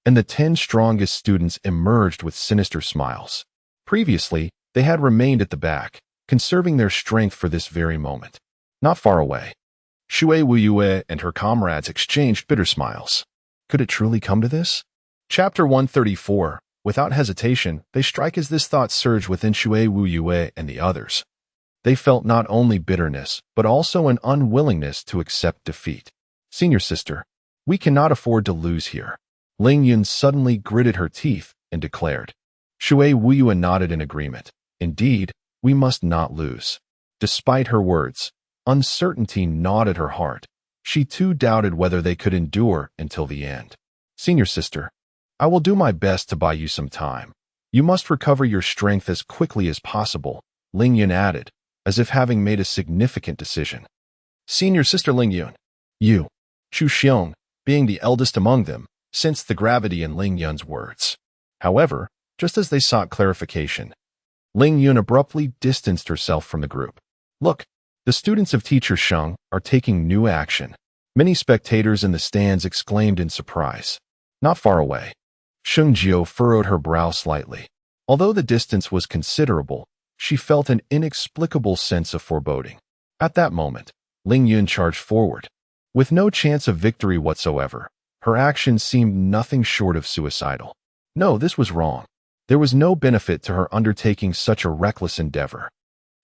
and the 10 strongest students emerged with sinister smiles. Previously, they had remained at the back, conserving their strength for this very moment. Not far away, Shui Wuyue and her comrades exchanged bitter smiles. Could it truly come to this? Chapter 134. Without hesitation, they strike as this thought surged within Shui Wuyue and the others. They felt not only bitterness, but also an unwillingness to accept defeat. Senior sister, we cannot afford to lose here. Ling Yun suddenly gritted her teeth and declared. Shui Wuyue nodded in agreement. Indeed, we must not lose. Despite her words, uncertainty gnawed at her heart. She too doubted whether they could endure until the end. Senior sister, I will do my best to buy you some time. You must recover your strength as quickly as possible, Ling Yun added, as if having made a significant decision. Senior sister Ling Yun, you, Chu Xiong, being the eldest among them, sensed the gravity in Ling Yun's words. However, just as they sought clarification, Ling Yun abruptly distanced herself from the group. Look, the students of teacher Sheng are taking new action. Many spectators in the stands exclaimed in surprise. Not far away, Sheng Jiu furrowed her brow slightly. Although the distance was considerable, she felt an inexplicable sense of foreboding. At that moment, Ling Yun charged forward. With no chance of victory whatsoever, her actions seemed nothing short of suicidal. No, this was wrong. There was no benefit to her undertaking such a reckless endeavor.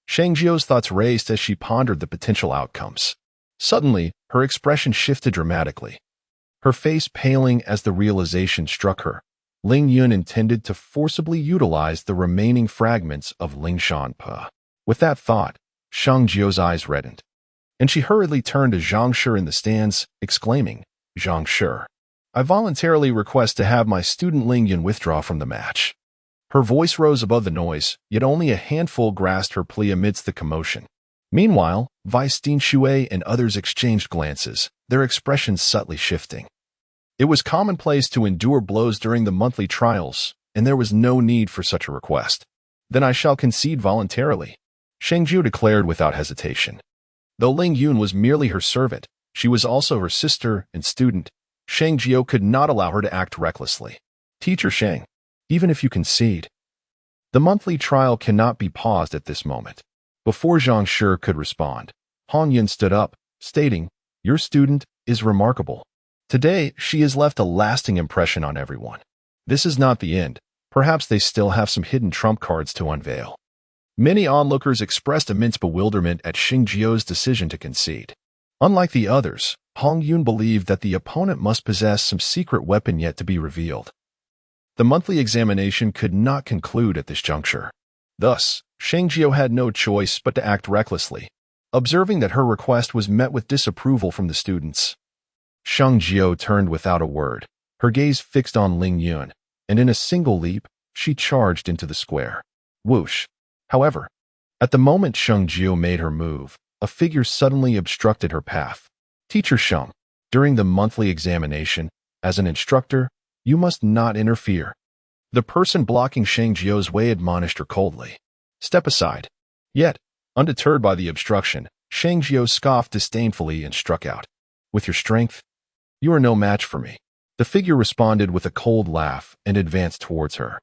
Sheng Jiu's thoughts raced as she pondered the potential outcomes. Suddenly, her expression shifted dramatically. Her face paling as the realization struck her. Ling Yun intended to forcibly utilize the remaining fragments of Lingshan Pe. With that thought, Sheng Jiu's eyes reddened, and she hurriedly turned to Zhang Shi in the stands, exclaiming, Zhang Shi, I voluntarily request to have my student Ling Yun withdraw from the match. Her voice rose above the noise, yet only a handful grasped her plea amidst the commotion. Meanwhile, Vice Dean Shui and others exchanged glances, their expressions subtly shifting. It was commonplace to endure blows during the monthly trials, and there was no need for such a request. Then I shall concede voluntarily, Sheng Jiu declared without hesitation. Though Ling Yun was merely her servant, she was also her sister and student. Sheng Jiu could not allow her to act recklessly. Teacher Sheng, even if you concede, the monthly trial cannot be paused at this moment. Before Zhang Shi could respond, Hong Yun stood up, stating, Your student is remarkable. Today, she has left a lasting impression on everyone. This is not the end. Perhaps they still have some hidden trump cards to unveil. Many onlookers expressed immense bewilderment at Sheng Jiu's decision to concede. Unlike the others, Hong Yun believed that the opponent must possess some secret weapon yet to be revealed. The monthly examination could not conclude at this juncture. Thus, Sheng Jiu had no choice but to act recklessly, observing that her request was met with disapproval from the students. Sheng Jiu turned without a word, her gaze fixed on Ling Yun, and in a single leap, she charged into the square. Whoosh! However, at the moment Sheng Jiu made her move, a figure suddenly obstructed her path. Teacher Sheng, during the monthly examination, as an instructor, you must not interfere. The person blocking Sheng Jiu's way admonished her coldly. Step aside. Yet, undeterred by the obstruction, Sheng Jiu scoffed disdainfully and struck out. With your strength, you are no match for me. The figure responded with a cold laugh and advanced towards her.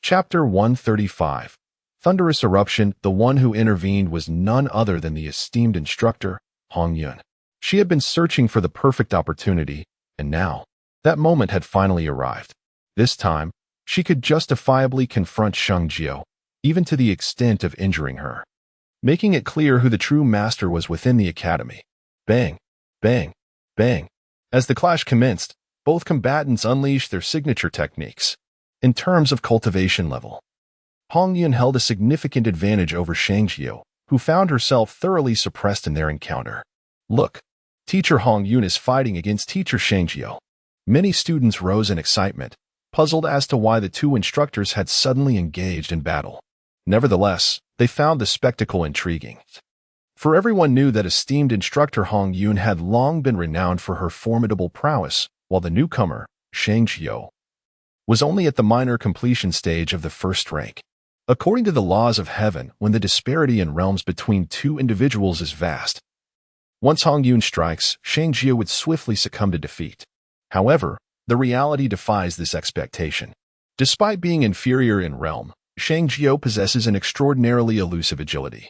Chapter 135. Thunderous Eruption. The one who intervened was none other than the esteemed instructor, Hong Yun. She had been searching for the perfect opportunity, and now, that moment had finally arrived. This time, she could justifiably confront Sheng Jiu, even to the extent of injuring her, making it clear who the true master was within the academy. Bang, bang, bang. As the clash commenced, both combatants unleashed their signature techniques. In terms of cultivation level, Hong Yun held a significant advantage over Sheng Jiu, who found herself thoroughly suppressed in their encounter. Look, Teacher Hong Yun is fighting against Teacher Sheng Jiu. Many students rose in excitement, puzzled as to why the two instructors had suddenly engaged in battle. Nevertheless, they found the spectacle intriguing. For everyone knew that esteemed instructor Hong Yun had long been renowned for her formidable prowess, while the newcomer, Sheng Jiu, was only at the minor completion stage of the first rank. According to the laws of heaven, when the disparity in realms between two individuals is vast, once Hong Yun strikes, Sheng Jiu would swiftly succumb to defeat. However, the reality defies this expectation. Despite being inferior in realm, Sheng Jiu possesses an extraordinarily elusive agility.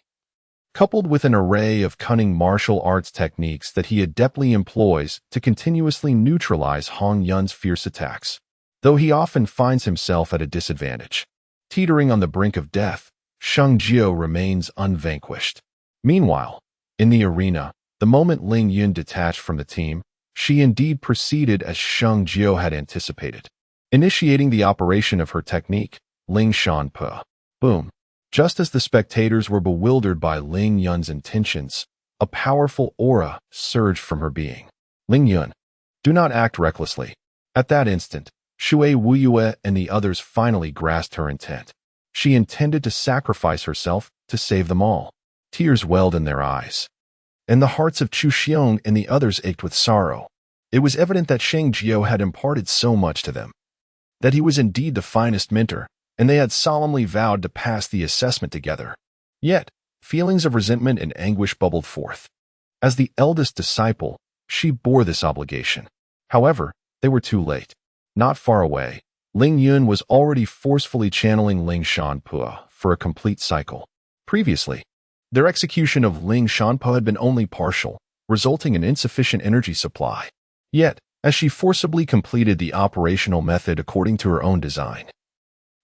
Coupled with an array of cunning martial arts techniques that he adeptly employs to continuously neutralize Hong Yun's fierce attacks. Though he often finds himself at a disadvantage, teetering on the brink of death, Sheng Jiu remains unvanquished. Meanwhile, in the arena, the moment Ling Yun detached from the team, she indeed proceeded as Sheng Jiu had anticipated, initiating the operation of her technique, Ling Shan Pu. Boom. Just as the spectators were bewildered by Ling Yun's intentions, a powerful aura surged from her being. Ling Yun, do not act recklessly. At that instant, Shui Wuyue and the others finally grasped her intent. She intended to sacrifice herself to save them all. Tears welled in their eyes, and the hearts of Chu Xiong and the others ached with sorrow. It was evident that Sheng Jiu had imparted so much to them, that he was indeed the finest mentor, and they had solemnly vowed to pass the assessment together. Yet, feelings of resentment and anguish bubbled forth. As the eldest disciple, she bore this obligation. However, they were too late. Not far away, Ling Yun was already forcefully channeling Ling Shanpu for a complete cycle. Previously, their execution of Ling Shanpu had been only partial, resulting in insufficient energy supply. Yet, as she forcibly completed the operational method according to her own design,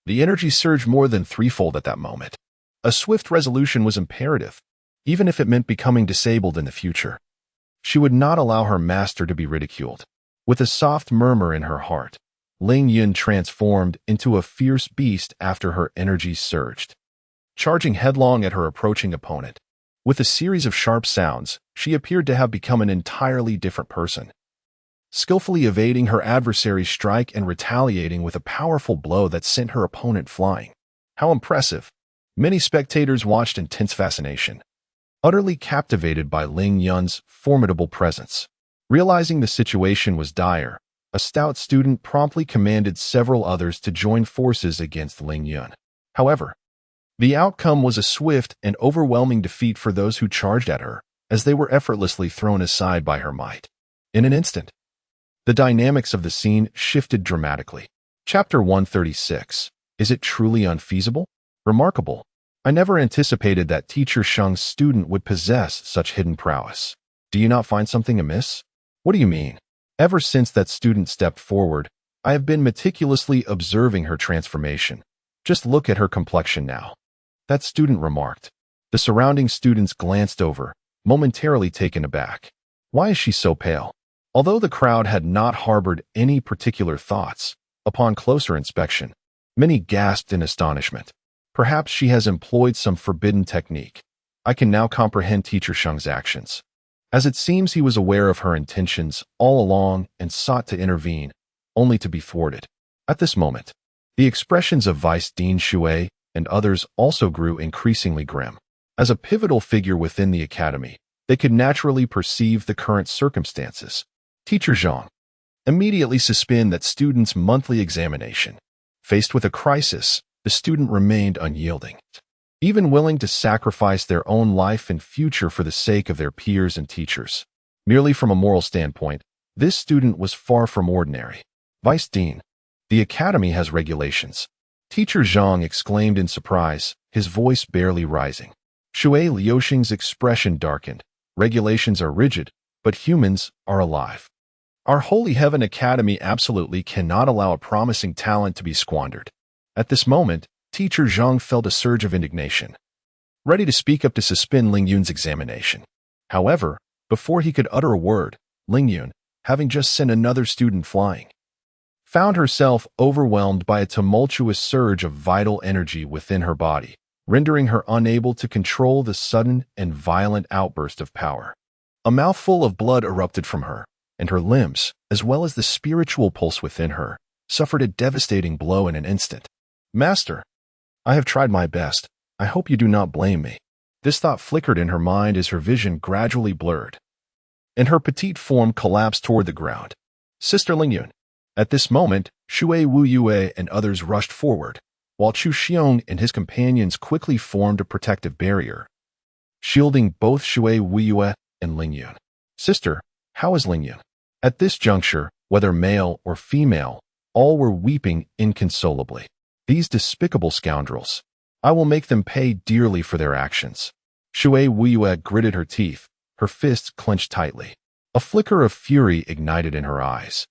the energy surged more than threefold at that moment. A swift resolution was imperative, even if it meant becoming disabled in the future. She would not allow her master to be ridiculed. With a soft murmur in her heart, Ling Yun transformed into a fierce beast after her energy surged, charging headlong at her approaching opponent. With a series of sharp sounds, she appeared to have become an entirely different person, skillfully evading her adversary's strike and retaliating with a powerful blow that sent her opponent flying. How impressive! Many spectators watched in tense fascination, utterly captivated by Ling Yun's formidable presence. Realizing the situation was dire, a stout student promptly commanded several others to join forces against Ling Yun. However, the outcome was a swift and overwhelming defeat for those who charged at her, as they were effortlessly thrown aside by her might. In an instant, the dynamics of the scene shifted dramatically. Chapter 136. Is it truly unfeasible? Remarkable. I never anticipated that Teacher Sheng's student would possess such hidden prowess. Do you not find something amiss? What do you mean? Ever since that student stepped forward, I have been meticulously observing her transformation. Just look at her complexion now. That student remarked. The surrounding students glanced over, momentarily taken aback. Why is she so pale? Although the crowd had not harbored any particular thoughts, upon closer inspection, many gasped in astonishment. Perhaps she has employed some forbidden technique. I can now comprehend Teacher Sheng's actions. As it seems he was aware of her intentions all along and sought to intervene, only to be thwarted. At this moment, the expressions of Vice Dean Shui and others also grew increasingly grim. As a pivotal figure within the academy, they could naturally perceive the current circumstances. Teacher Zhang immediately suspend that student's monthly examination. Faced with a crisis, the student remained unyielding, even willing to sacrifice their own life and future for the sake of their peers and teachers. Merely from a moral standpoint, this student was far from ordinary. Vice Dean, the academy has regulations. Teacher Zhang exclaimed in surprise, his voice barely rising. Shui Liuxing's expression darkened. Regulations are rigid, but humans are alive. Our Holy Heaven Academy absolutely cannot allow a promising talent to be squandered. At this moment, Teacher Zhang felt a surge of indignation, ready to speak up to suspend Ling Yun's examination. However, before he could utter a word, Ling Yun, having just sent another student flying, found herself overwhelmed by a tumultuous surge of vital energy within her body, rendering her unable to control the sudden and violent outburst of power. A mouthful of blood erupted from her, and her limbs, as well as the spiritual pulse within her, suffered a devastating blow in an instant. Master, I have tried my best. I hope you do not blame me. This thought flickered in her mind as her vision gradually blurred, and her petite form collapsed toward the ground. Sister Lingyun. At this moment, Shui Wu Yue and others rushed forward, while Chu Xiong and his companions quickly formed a protective barrier, shielding both Shui Wu Yue and Lingyun. Sister, how is Lingyun? At this juncture, whether male or female, all were weeping inconsolably. These despicable scoundrels. I will make them pay dearly for their actions. Shui Wu Yue gritted her teeth, her fists clenched tightly. A flicker of fury ignited in her eyes,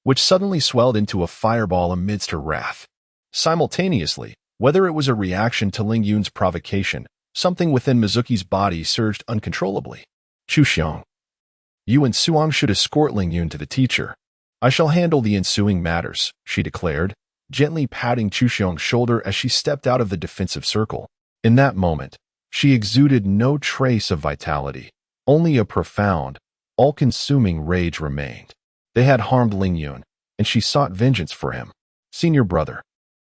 which suddenly swelled into a fireball amidst her wrath. Simultaneously, whether it was a reaction to Ling Yun's provocation, something within Mizuki's body surged uncontrollably. Chu Xiong, you and Suang should escort Ling Yun to the teacher. I shall handle the ensuing matters, she declared, gently patting Chu Xiong's shoulder as she stepped out of the defensive circle. In that moment, she exuded no trace of vitality. Only a profound, all-consuming rage remained. They had harmed Ling Yun, and she sought vengeance for him. Senior brother.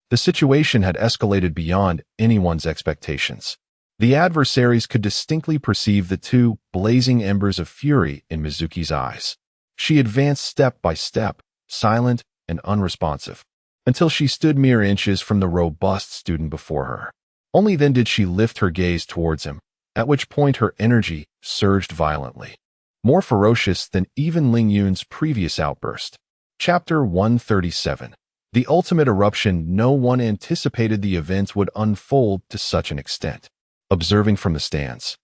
The situation had escalated beyond anyone's expectations. The adversaries could distinctly perceive the two blazing embers of fury in Mizuki's eyes. She advanced step by step, silent and unresponsive, until she stood mere inches from the robust student before her. Only then did she lift her gaze towards him, at which point her energy surged violently, more ferocious than even Ling Yun's previous outburst. Chapter 137. The ultimate eruption. No one anticipated the events would unfold to such an extent. Observing from the stands,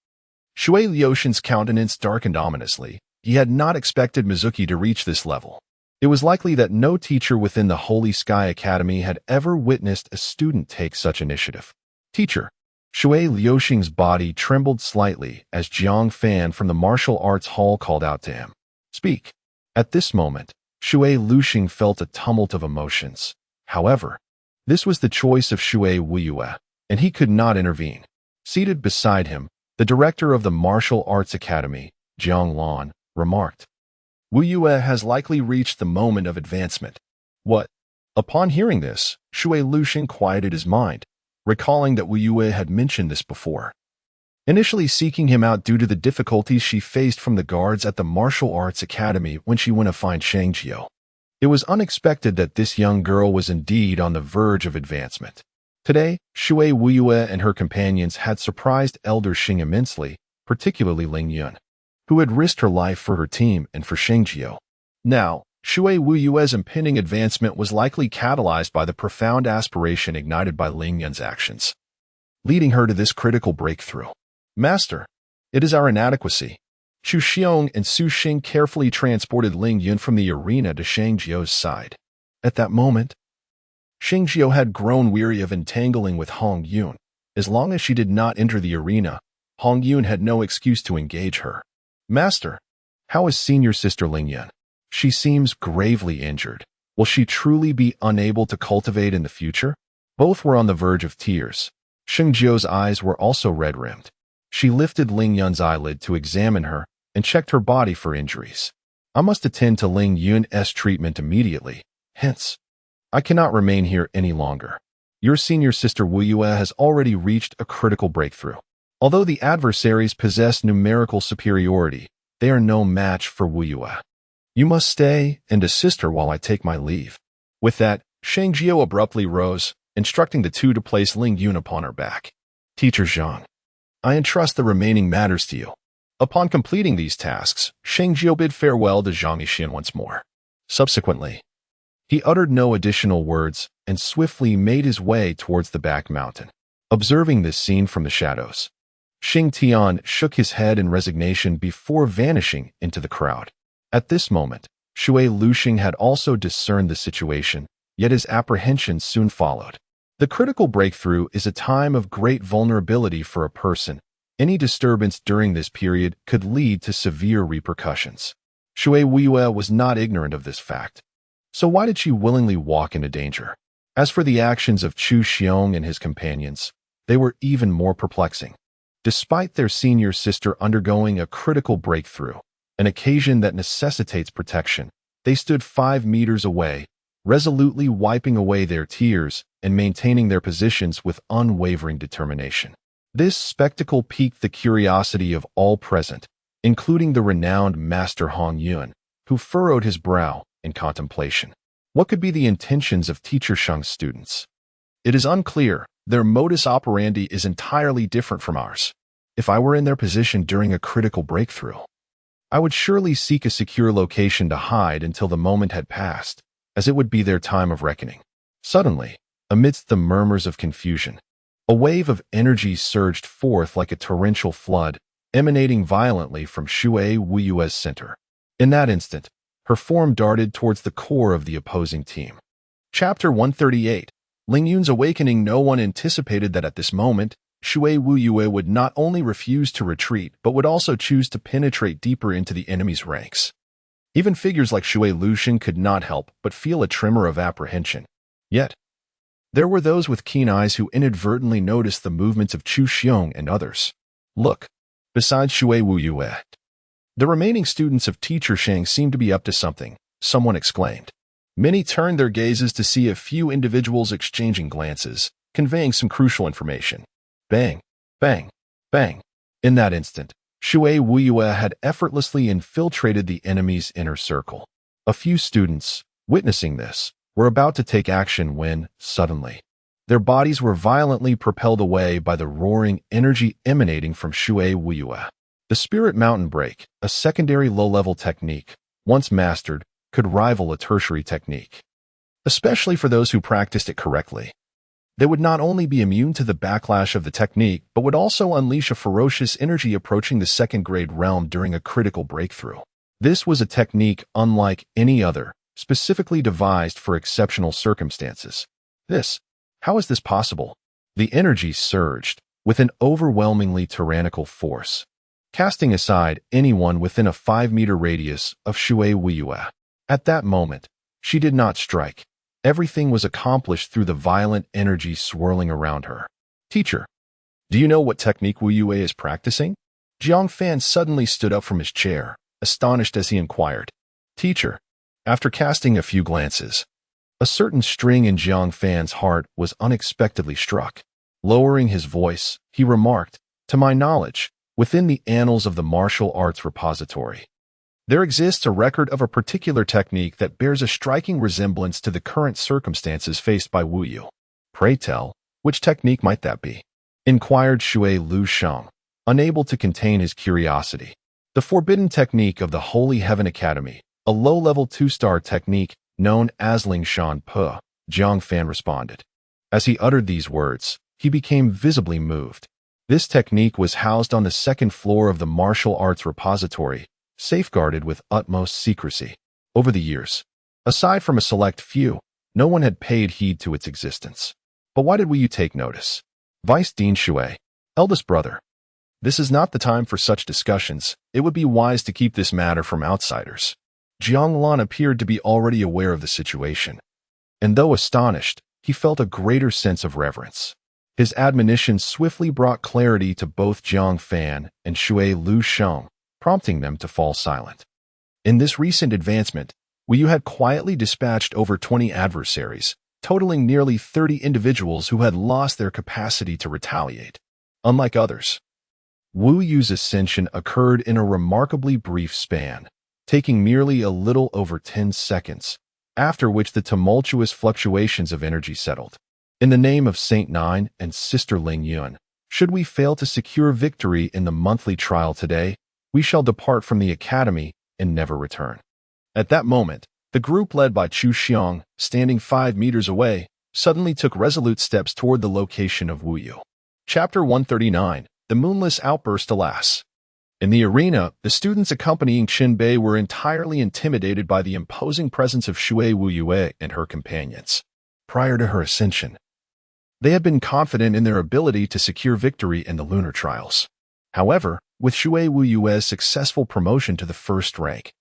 Shui Liuxing's countenance darkened ominously. He had not expected Mizuki to reach this level. It was likely that no teacher within the Holy Sky Academy had ever witnessed a student take such initiative. Teacher. Shui Liuxing's body trembled slightly as Jiang Fan from the martial arts hall called out to him. Speak. At this moment, Shui Liuxing felt a tumult of emotions. However, this was the choice of Shui Wu Yue, and he could not intervene. Seated beside him, the director of the Martial Arts Academy, Jiang Lan, remarked, Wu Yue has likely reached the moment of advancement. What? Upon hearing this, Shui Liuxing quieted his mind, recalling that Wu Yue had mentioned this before, initially seeking him out due to the difficulties she faced from the guards at the Martial Arts Academy when she went to find Sheng Jiuling. It was unexpected that this young girl was indeed on the verge of advancement. Today, Shui Wu Yue and her companions had surprised Elder Xing immensely, particularly Ling Yun, who had risked her life for her team and for Sheng Jiuling. Now, Shui Wu Yue's impending advancement was likely catalyzed by the profound aspiration ignited by Ling Yun's actions, leading her to this critical breakthrough. Master, it is our inadequacy. Chu Xiong and Su Xing carefully transported Ling Yun from the arena to Sheng Jiu's side. At that moment, Sheng Jiu had grown weary of entangling with Hong Yun. As long as she did not enter the arena, Hong Yun had no excuse to engage her. Master, how is senior sister Ling Yun? She seems gravely injured. Will she truly be unable to cultivate in the future? Both were on the verge of tears. Sheng Jiu's eyes were also red-rimmed. She lifted Ling Yun's eyelid to examine her and checked her body for injuries. I must attend to Ling Yun's treatment immediately. Hence, I cannot remain here any longer. Your senior sister Wu Yue has already reached a critical breakthrough. Although the adversaries possess numerical superiority, they are no match for Wu Yue. You must stay and assist her while I take my leave. With that, Sheng Jiu abruptly rose, instructing the two to place Ling Yun upon her back. Teacher Zhang, I entrust the remaining matters to you. Upon completing these tasks, Sheng Jiu bid farewell to Zhang Yixin once more. Subsequently, he uttered no additional words and swiftly made his way towards the back mountain. Observing this scene from the shadows, Xing Tian shook his head in resignation before vanishing into the crowd. At this moment, Shui Luxing had also discerned the situation, yet his apprehension soon followed. The critical breakthrough is a time of great vulnerability for a person. Any disturbance during this period could lead to severe repercussions. Shui Wuyue was not ignorant of this fact. So why did she willingly walk into danger? As for the actions of Chu Xiong and his companions, they were even more perplexing. Despite their senior sister undergoing a critical breakthrough, an occasion that necessitates protection, they stood 5 meters away, resolutely wiping away their tears and maintaining their positions with unwavering determination. This spectacle piqued the curiosity of all present, including the renowned Master Hong Yun, who furrowed his brow in contemplation. What could be the intentions of Teacher Sheng's students? It is unclear. Their modus operandi is entirely different from ours. If I were in their position during a critical breakthrough, I would surely seek a secure location to hide until the moment had passed, as it would be their time of reckoning. Suddenly, amidst the murmurs of confusion, a wave of energy surged forth like a torrential flood, emanating violently from Shui Wuyue's center. In that instant, her form darted towards the core of the opposing team. Chapter 138. Ling Yun's awakening. No one anticipated that at this moment, Shui Wuyue would not only refuse to retreat but would also choose to penetrate deeper into the enemy's ranks. Even figures like Shui Luxing could not help but feel a tremor of apprehension. Yet, there were those with keen eyes who inadvertently noticed the movements of Chu Xiong and others. Look, besides Shui Wuyue, the remaining students of Teacher Sheng seemed to be up to something, someone exclaimed. Many turned their gazes to see a few individuals exchanging glances, conveying some crucial information. Bang, bang, bang. In that instant, Shui Wuyue had effortlessly infiltrated the enemy's inner circle. A few students, witnessing this, were about to take action when, suddenly, their bodies were violently propelled away by the roaring energy emanating from Shui Wuyue. The Spirit Mountain Break, a secondary low-level technique, once mastered, could rival a tertiary technique. Especially for those who practiced it correctly. They would not only be immune to the backlash of the technique, but would also unleash a ferocious energy approaching the second-grade realm during a critical breakthrough. This was a technique unlike any other, specifically devised for exceptional circumstances. How is this possible? The energy surged, with an overwhelmingly tyrannical force, casting aside anyone within a 5-meter radius of Shui Wuyue. At that moment, she did not strike. Everything was accomplished through the violent energy swirling around her. Teacher, do you know what technique Wu Yue is practicing? Jiang Fan suddenly stood up from his chair, astonished as he inquired. Teacher, after casting a few glances, a certain string in Jiang Fan's heart was unexpectedly struck. Lowering his voice, he remarked, to my knowledge, within the annals of the martial arts repository, there exists a record of a particular technique that bears a striking resemblance to the current circumstances faced by Wu Yu. Pray tell, which technique might that be? Inquired Shui Luxing, unable to contain his curiosity. The forbidden technique of the Holy Heaven Academy, a low-level 2-star technique known as Ling Shan Pe, Jiang Fan responded. As he uttered these words, he became visibly moved. This technique was housed on the second floor of the martial arts repository, safeguarded with utmost secrecy. Over the years, aside from a select few, No one had paid heed to its existence. But why did Wu Yu take notice? Vice Dean Shui, eldest brother. This is not the time for such discussions. It would be wise to keep this matter from outsiders. Jiang Lan appeared to be already aware of the situation. And though astonished, he felt a greater sense of reverence. His admonition swiftly brought clarity to both Jiang Fan and Shui Lu Sheng, prompting them to fall silent. In this recent advancement, Wu Yu had quietly dispatched over 20 adversaries, totaling nearly 30 individuals who had lost their capacity to retaliate. Unlike others, Wu Yu's ascension occurred in a remarkably brief span, taking merely a little over 10 seconds, after which the tumultuous fluctuations of energy settled. In the name of Saint Nine and Sister Ling Yun, should we fail to secure victory in the monthly trial today, we shall depart from the academy and never return. At that moment, the group led by Chu Xiong, standing 5 meters away, suddenly took resolute steps toward the location of Wu Yu. Chapter 139, The Moonless Outburst. Alas. In the arena, the students accompanying Qin Bei were entirely intimidated by the imposing presence of Shui Wu Yue and her companions. Prior to her ascension, they had been confident in their ability to secure victory in the lunar trials. However, with Shui Wu Yue's successful promotion to the first rank,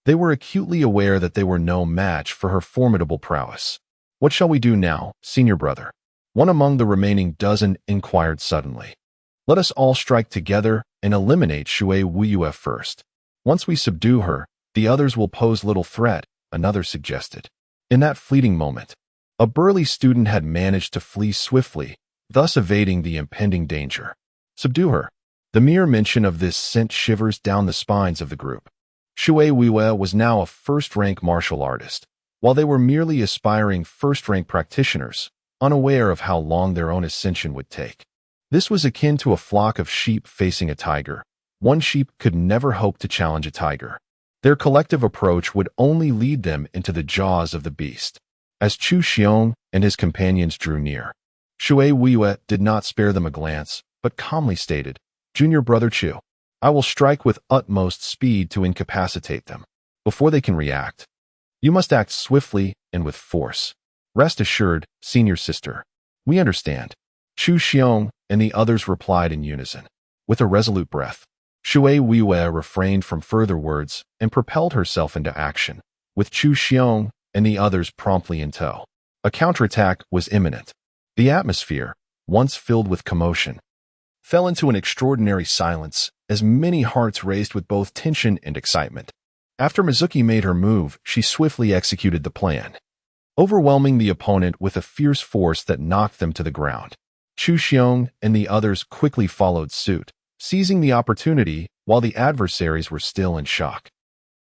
they were acutely aware that they were no match for her formidable prowess. What shall we do now, senior brother? One among the remaining dozen inquired suddenly. Let us all strike together and eliminate Shui Wu Yue first. Once we subdue her, the others will pose little threat, another suggested. In that fleeting moment, a burly student had managed to flee swiftly, thus evading the impending danger. Subdue her. The mere mention of this sent shivers down the spines of the group. Shui Wu Yue was now a first-rank martial artist, while they were merely aspiring first-rank practitioners, unaware of how long their own ascension would take. This was akin to a flock of sheep facing a tiger. One sheep could never hope to challenge a tiger. Their collective approach would only lead them into the jaws of the beast. As Chu Xiong and his companions drew near, Shui Wu Yue did not spare them a glance, but calmly stated, "Junior brother Chu, I will strike with utmost speed to incapacitate them. Before they can react, you must act swiftly and with force. Rest assured, senior sister. We understand." Chu Xiong and the others replied in unison. With a resolute breath, Shui Wu Yue refrained from further words and propelled herself into action, with Chu Xiong and the others promptly in tow. A counterattack was imminent. The atmosphere, once filled with commotion, fell into an extraordinary silence as many hearts raced with both tension and excitement. After Mizuki made her move, she swiftly executed the plan, overwhelming the opponent with a fierce force that knocked them to the ground. Chu Xiong and the others quickly followed suit, seizing the opportunity while the adversaries were still in shock,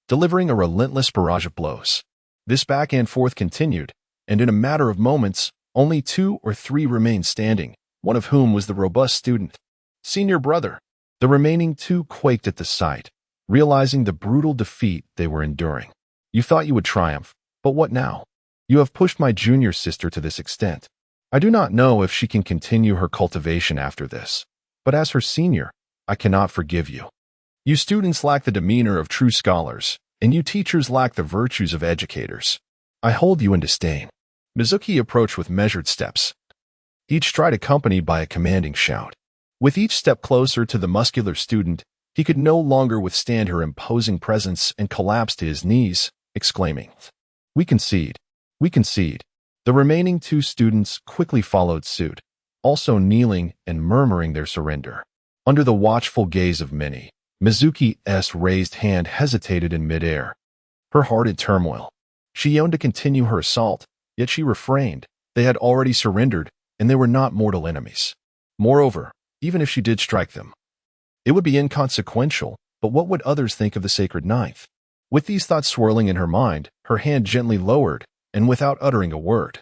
delivering a relentless barrage of blows. This back and forth continued, and in a matter of moments, only 2 or 3 remained standing, one of whom was the robust student. Senior brother. The remaining 2 quaked at the sight, realizing the brutal defeat they were enduring. You thought you would triumph, but what now? You have pushed my junior sister to this extent. I do not know if she can continue her cultivation after this, but as her senior, I cannot forgive you. You students lack the demeanor of true scholars, and you teachers lack the virtues of educators. I hold you in disdain. Mizuki approached with measured steps, each stride accompanied by a commanding shout. With each step closer to the muscular student, he could no longer withstand her imposing presence and collapsed to his knees, exclaiming, "We concede. We concede." The remaining 2 students quickly followed suit, also kneeling and murmuring their surrender. Under the watchful gaze of many, Mizuki's raised hand hesitated in midair. Her heart in turmoil. She yearned to continue her assault, yet she refrained. They had already surrendered, and they were not mortal enemies. Moreover, even if she did strike them, it would be inconsequential, but what would others think of the sacred knife? With these thoughts swirling in her mind, her hand gently lowered, and without uttering a word,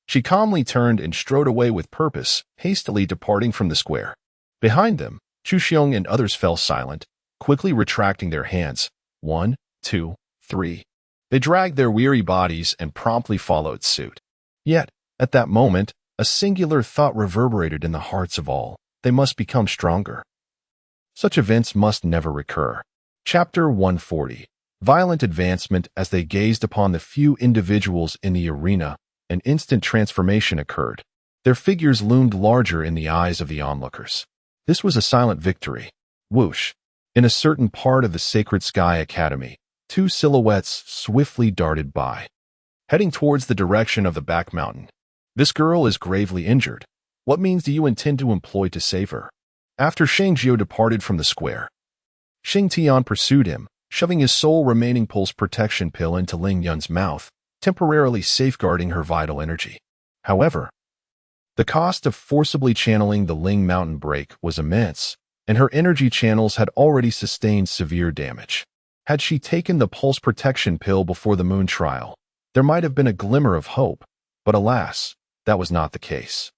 she calmly turned and strode away with purpose, hastily departing from the square. Behind them, Chu Xiong and others fell silent, quickly retracting their hands. 1, 2, 3. They dragged their weary bodies and promptly followed suit. Yet, at that moment, a singular thought reverberated in the hearts of all. They must become stronger. Such events must never recur. Chapter 140. Violent advancement as they gazed upon the few individuals in the arena, an instant transformation occurred. Their figures loomed larger in the eyes of the onlookers. This was a silent victory. Whoosh! In a certain part of the Sacred Sky Academy, two silhouettes swiftly darted by, heading towards the direction of the back mountain. This girl is gravely injured. What means do you intend to employ to save her? After Sheng Jiu departed from the square, Sheng Tian pursued him, shoving his sole remaining pulse protection pill into Ling Yun's mouth, temporarily safeguarding her vital energy. However, the cost of forcibly channeling the Ling Mountain Break was immense, and her energy channels had already sustained severe damage. Had she taken the pulse protection pill before the moon trial, there might have been a glimmer of hope, but alas, that was not the case.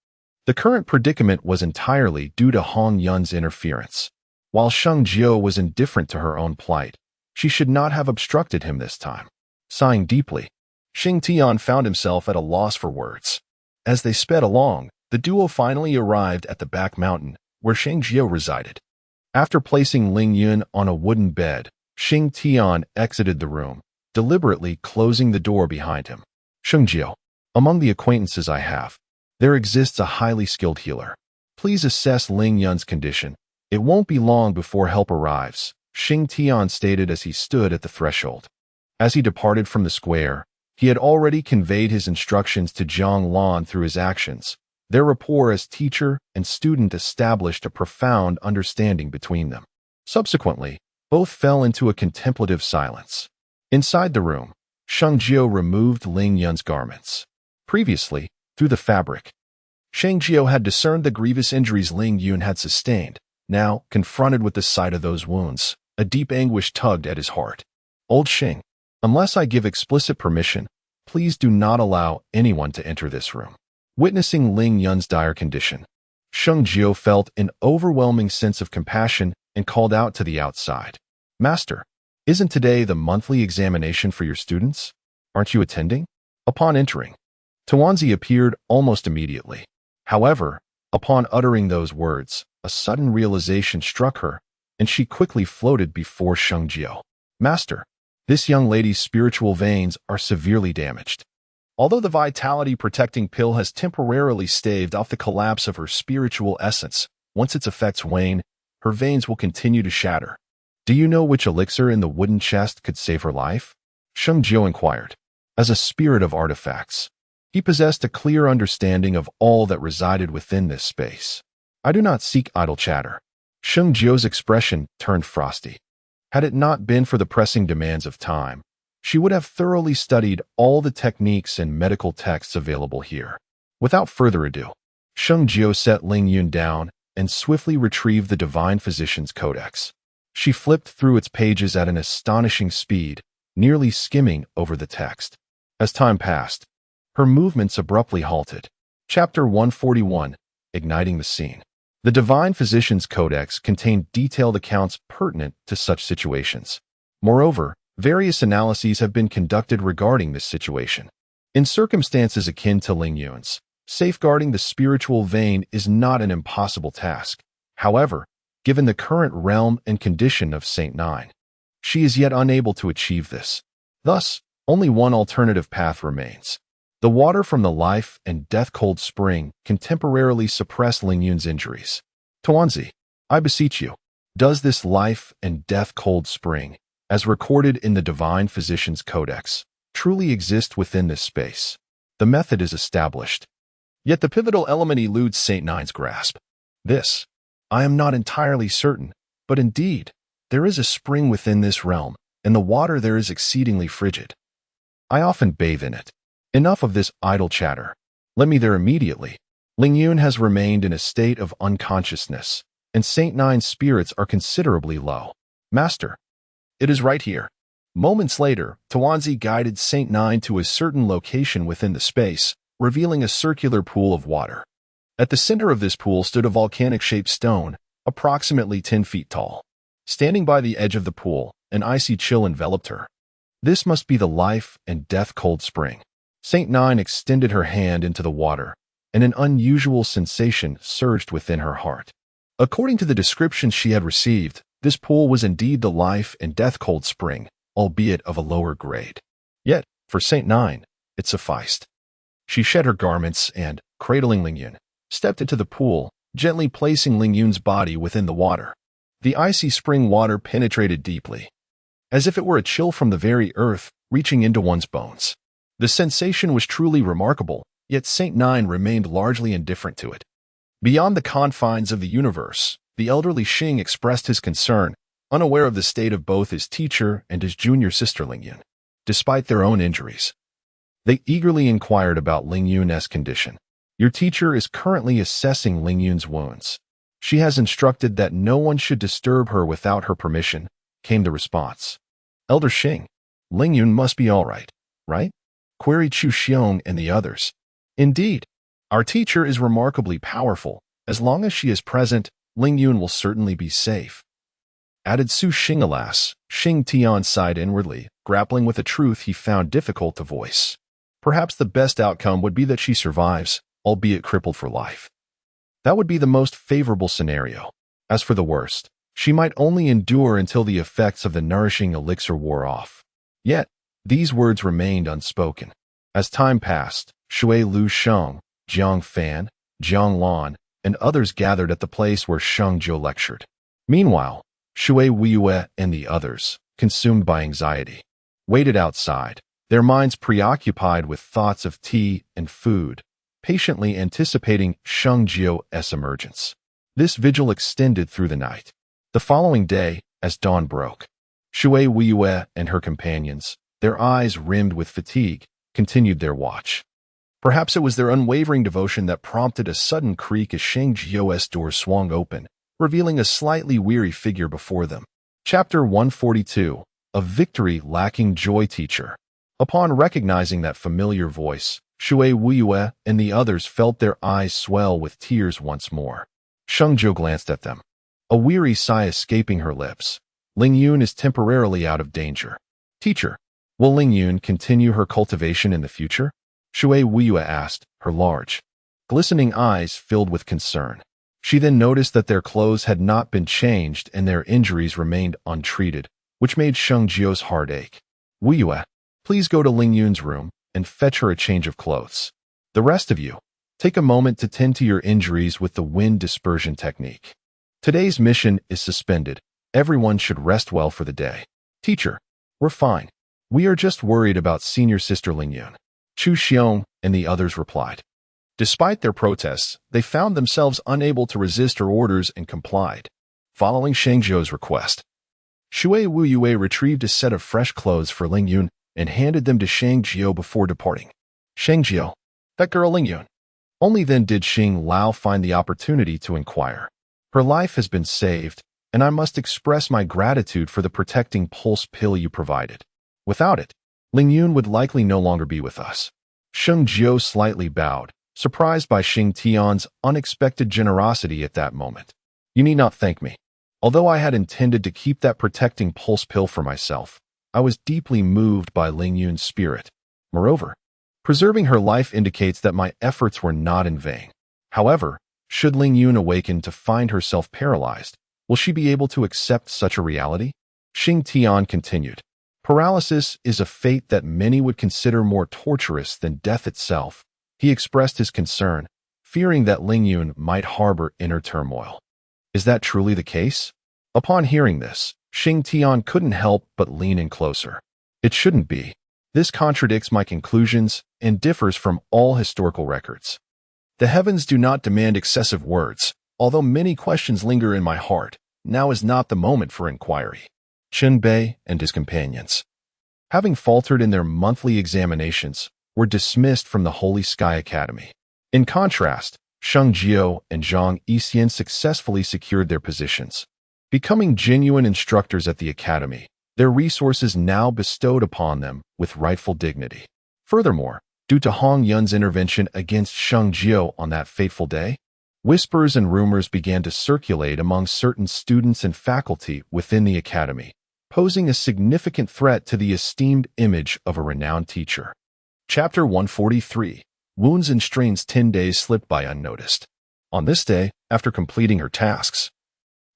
The current predicament was entirely due to Hong Yun's interference. While Sheng Jiu was indifferent to her own plight, she should not have obstructed him this time. Sighing deeply, Sheng Tian found himself at a loss for words. As they sped along, the duo finally arrived at the back mountain, where Sheng Jiu resided. After placing Ling Yun on a wooden bed, Sheng Tian exited the room, deliberately closing the door behind him. Sheng Jiu, among the acquaintances I have, there exists a highly skilled healer. Please assess Ling Yun's condition. It won't be long before help arrives, Sheng Tian stated as he stood at the threshold. As he departed from the square, he had already conveyed his instructions to Zhang Lan through his actions. Their rapport as teacher and student established a profound understanding between them. Subsequently, both fell into a contemplative silence. Inside the room, Sheng Jiu removed Ling Yun's garments. Previously, through the fabric, Sheng Jiu had discerned the grievous injuries Ling Yun had sustained. Now, confronted with the sight of those wounds, a deep anguish tugged at his heart. Old Sheng, unless I give explicit permission, please do not allow anyone to enter this room. Witnessing Ling Yun's dire condition, Sheng Jiu felt an overwhelming sense of compassion and called out to the outside. Master, isn't today the monthly examination for your students? Aren't you attending? Upon entering, Tuanzi appeared almost immediately. However, upon uttering those words, a sudden realization struck her, and she quickly floated before Sheng Jiu. Master, this young lady's spiritual veins are severely damaged. Although the vitality-protecting pill has temporarily staved off the collapse of her spiritual essence, once its effects wane, her veins will continue to shatter. Do you know which elixir in the wooden chest could save her life? Sheng Jiu inquired. As a spirit of artifacts, he possessed a clear understanding of all that resided within this space. I do not seek idle chatter. Sheng Jiu's expression turned frosty. Had it not been for the pressing demands of time, she would have thoroughly studied all the techniques and medical texts available here. Without further ado, Sheng Jiu set Ling Yun down and swiftly retrieved the Divine Physician's Codex. She flipped through its pages at an astonishing speed, nearly skimming over the text. As time passed, her movements abruptly halted. Chapter 141, Igniting the Scene. The Divine Physician's Codex contained detailed accounts pertinent to such situations. Moreover, various analyses have been conducted regarding this situation. In circumstances akin to Ling Yun's, safeguarding the spiritual vein is not an impossible task. However, given the current realm and condition of Saint Nine, she is yet unable to achieve this. Thus, only one alternative path remains. The water from the life and death cold spring can temporarily suppress Ling Yun's injuries. Tuanzi, I beseech you, does this life and death cold spring, as recorded in the Divine Physician's Codex, truly exist within this space? The method is established, yet the pivotal element eludes Saint Nine's grasp. This, I am not entirely certain, but indeed, there is a spring within this realm, and the water there is exceedingly frigid. I often bathe in it. Enough of this idle chatter. Let me there immediately. Ling Yun has remained in a state of unconsciousness, and Saint Nine's spirits are considerably low. Master, it is right here. Moments later, Tuanzi guided Saint Nine to a certain location within the space, revealing a circular pool of water. At the center of this pool stood a volcanic-shaped stone, approximately 10 feet tall. Standing by the edge of the pool, an icy chill enveloped her. This must be the life and death cold spring. Saint Nine extended her hand into the water, and an unusual sensation surged within her heart. According to the description she had received, this pool was indeed the life and death cold spring, albeit of a lower grade. Yet, for Saint Nine, it sufficed. She shed her garments and, cradling Lingyun, stepped into the pool, gently placing Lingyun's body within the water. The icy spring water penetrated deeply, as if it were a chill from the very earth, reaching into one's bones. The sensation was truly remarkable, yet Saint Nine remained largely indifferent to it. Beyond the confines of the universe, the elderly Sheng expressed his concern, unaware of the state of both his teacher and his junior sister Lingyun, despite their own injuries. They eagerly inquired about Lingyun's condition. Your teacher is currently assessing Lingyun's wounds. She has instructed that no one should disturb her without her permission, came the response. Elder Sheng, Lingyun must be all right? Queried Chu Xiong and the others. Indeed, our teacher is remarkably powerful. As long as she is present, Lingyun will certainly be safe. Added Su Xing. Alas, Sheng Tian sighed inwardly, grappling with a truth he found difficult to voice. Perhaps the best outcome would be that she survives, albeit crippled for life. That would be the most favorable scenario. As for the worst, she might only endure until the effects of the nourishing elixir wore off. Yet, these words remained unspoken. As time passed, Shui Lu Sheng, Jiang Fan, Jiang Lan, and others gathered at the place where Sheng Jiu lectured. Meanwhile, Shui Weiyue and the others, consumed by anxiety, waited outside, their minds preoccupied with thoughts of tea and food, patiently anticipating Sheng Jiu's emergence. This vigil extended through the night. The following day, as dawn broke, Shui Weiyue and her companions, their eyes rimmed with fatigue, continued their watch. Perhaps it was their unwavering devotion that prompted a sudden creak as Sheng Jiu's door swung open, revealing a slightly weary figure before them. Chapter 142, A Victory Lacking Joy Teacher. Upon recognizing that familiar voice, Shui Weiyue and the others felt their eyes swell with tears once more. Sheng Jiu glanced at them, a weary sigh escaping her lips. Lingyun is temporarily out of danger. Teacher, will Lingyun continue her cultivation in the future? Shui Weiyue asked, her large, glistening eyes filled with concern. She then noticed that their clothes had not been changed and their injuries remained untreated, which made Sheng Jiu's heart ache. Weiyue, please go to Lingyun's room and fetch her a change of clothes. The rest of you, take a moment to tend to your injuries with the wind dispersion technique. Today's mission is suspended. Everyone should rest well for the day. Teacher, we're fine. We are just worried about senior sister Lingyun. Chu Xiong and the others replied. Despite their protests, they found themselves unable to resist her orders and complied. Following Sheng Jiu's request, Shui Weiyue retrieved a set of fresh clothes for Lingyun and handed them to Sheng Jiu before departing. Sheng Jiu, that girl Lingyun. Only then did Xing Lao find the opportunity to inquire. Her life has been saved, and I must express my gratitude for the protecting pulse pill you provided. Without it, Lingyun would likely no longer be with us. Sheng Jiu slightly bowed, surprised by Xing Tian's unexpected generosity at that moment. You need not thank me. Although I had intended to keep that protecting pulse pill for myself, I was deeply moved by Lingyun's spirit. Moreover, preserving her life indicates that my efforts were not in vain. However, should Lingyun awaken to find herself paralyzed, will she be able to accept such a reality? Xing Tian continued. Paralysis is a fate that many would consider more torturous than death itself. He expressed his concern, fearing that Lingyun might harbor inner turmoil. Is that truly the case? Upon hearing this, Xing Tian couldn't help but lean in closer. It shouldn't be. This contradicts my conclusions and differs from all historical records. The heavens do not demand excessive words. Although many questions linger in my heart, now is not the moment for inquiry. Chen Bei and his companions, having faltered in their monthly examinations, were dismissed from the Holy Sky Academy. In contrast, Sheng Jiu and Zhang Yixian successfully secured their positions. Becoming genuine instructors at the academy, their resources now bestowed upon them with rightful dignity. Furthermore, due to Hong Yun's intervention against Sheng Jiu on that fateful day, whispers and rumors began to circulate among certain students and faculty within the academy, posing a significant threat to the esteemed image of a renowned teacher. Chapter 143, Wounds and Strains. 10 days slipped by unnoticed. On this day, after completing her tasks,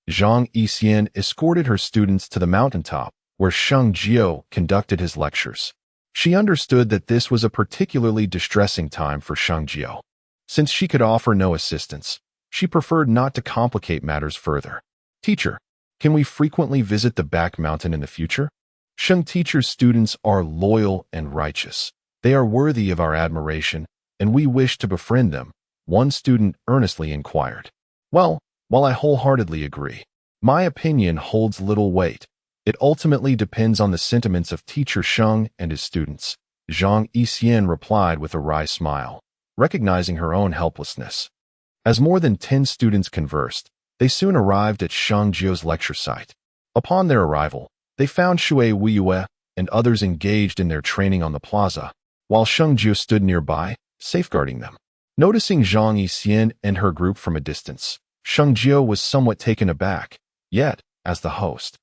Zhang Yixian escorted her students to the mountaintop, where Sheng Jiuling conducted his lectures. She understood that this was a particularly distressing time for Sheng Jiuling. Since she could offer no assistance, she preferred not to complicate matters further. Teacher, can we frequently visit the back mountain in the future? Sheng teacher's students are loyal and righteous. They are worthy of our admiration, and we wish to befriend them, one student earnestly inquired. Well, while I wholeheartedly agree, my opinion holds little weight. It ultimately depends on the sentiments of teacher Sheng and his students. Zhang Yixian replied with a wry smile, recognizing her own helplessness. As more than 10 students conversed, they soon arrived at Sheng Jiuling's lecture site. Upon their arrival, they found Shui Weiyue and others engaged in their training on the plaza, while Sheng Jiuling stood nearby, safeguarding them. Noticing Zhang Yixian and her group from a distance, Sheng Jiuling was somewhat taken aback, yet, as the host,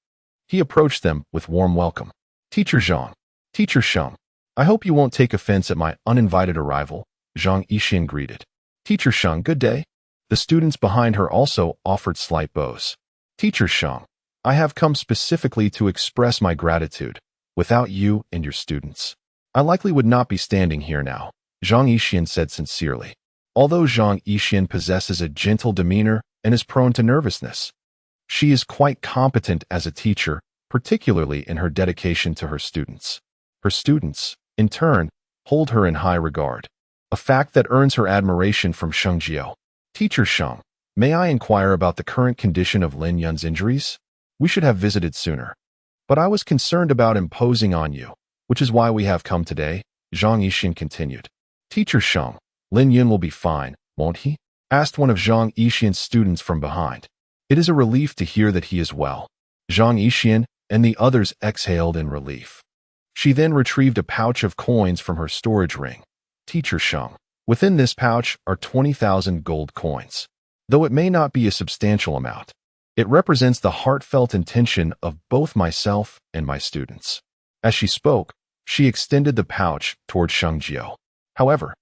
he approached them with warm welcome. Teacher Zhang, Teacher Sheng, I hope you won't take offense at my uninvited arrival, Zhang Yixian greeted. Teacher Sheng, good day. The students behind her also offered slight bows. Teacher Sheng, I have come specifically to express my gratitude. Without you and your students, I likely would not be standing here now, Zhang Yixian said sincerely. Although Zhang Yixian possesses a gentle demeanor and is prone to nervousness, she is quite competent as a teacher, particularly in her dedication to her students. Her students, in turn, hold her in high regard, a fact that earns her admiration from Sheng Jiuling. Teacher Sheng, may I inquire about the current condition of Lin Yun's injuries? We should have visited sooner. But I was concerned about imposing on you, which is why we have come today, Zhang Yixian continued. Teacher Sheng, Lin Yun will be fine, won't he? Asked one of Zhang Yixian's students from behind. It is a relief to hear that he is well. Zhang Yixian and the others exhaled in relief. She then retrieved a pouch of coins from her storage ring. Teacher Sheng, within this pouch are 20,000 gold coins. Though it may not be a substantial amount, it represents the heartfelt intention of both myself and my students. As she spoke, she extended the pouch toward Sheng Jiuling. However,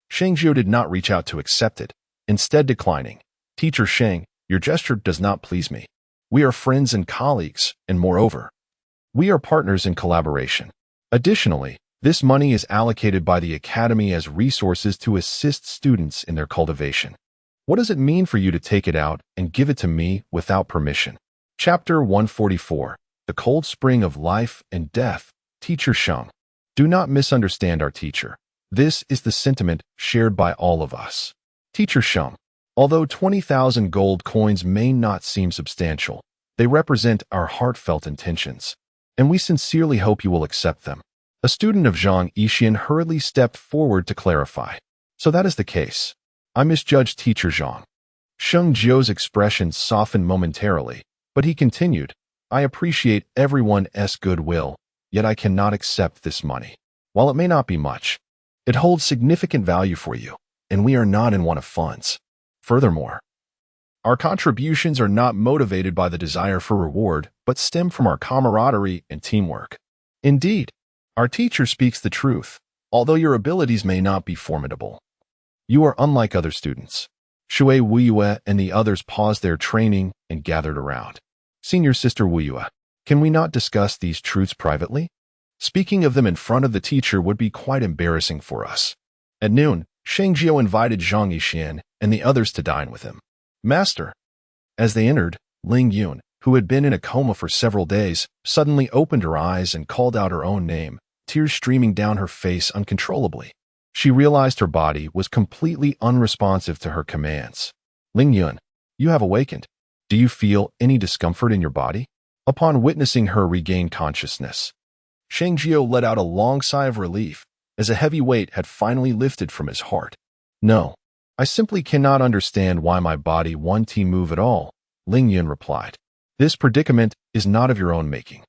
Sheng Jiuling did not reach out to accept it, instead declining. Teacher Sheng, your gesture does not please me. We are friends and colleagues, and moreover, we are partners in collaboration. Additionally, this money is allocated by the Academy as resources to assist students in their cultivation. What does it mean for you to take it out and give it to me without permission? Chapter 144, The Cold Spring of Life and Death. Teacher Sheng, do not misunderstand our teacher. This is the sentiment shared by all of us. Teacher Sheng, although 20,000 gold coins may not seem substantial, they represent our heartfelt intentions, and we sincerely hope you will accept them. A student of Zhang Yixian hurriedly stepped forward to clarify. So that is the case. I misjudged Teacher Zhang. Sheng Jiuling's expression softened momentarily, but he continued, I appreciate everyone's goodwill, yet I cannot accept this money. While it may not be much, it holds significant value for you, and we are not in want of funds. Furthermore, our contributions are not motivated by the desire for reward, but stem from our camaraderie and teamwork. Indeed, our teacher speaks the truth, although your abilities may not be formidable. You are unlike other students. Shui Weiyue and the others paused their training and gathered around. Senior Sister Weiyue, can we not discuss these truths privately? Speaking of them in front of the teacher would be quite embarrassing for us. At noon, Sheng Jiuling invited Zhang Yixian and the others to dine with him. Master. As they entered, Ling Yun, who had been in a coma for several days, suddenly opened her eyes and called out her own name, tears streaming down her face uncontrollably. She realized her body was completely unresponsive to her commands. Ling Yun, you have awakened. Do you feel any discomfort in your body? Upon witnessing her regain consciousness, Sheng Jiuling let out a long sigh of relief, as a heavy weight had finally lifted from his heart. No, I simply cannot understand why my body won't move at all, Ling Yun replied. This predicament is not of your own making.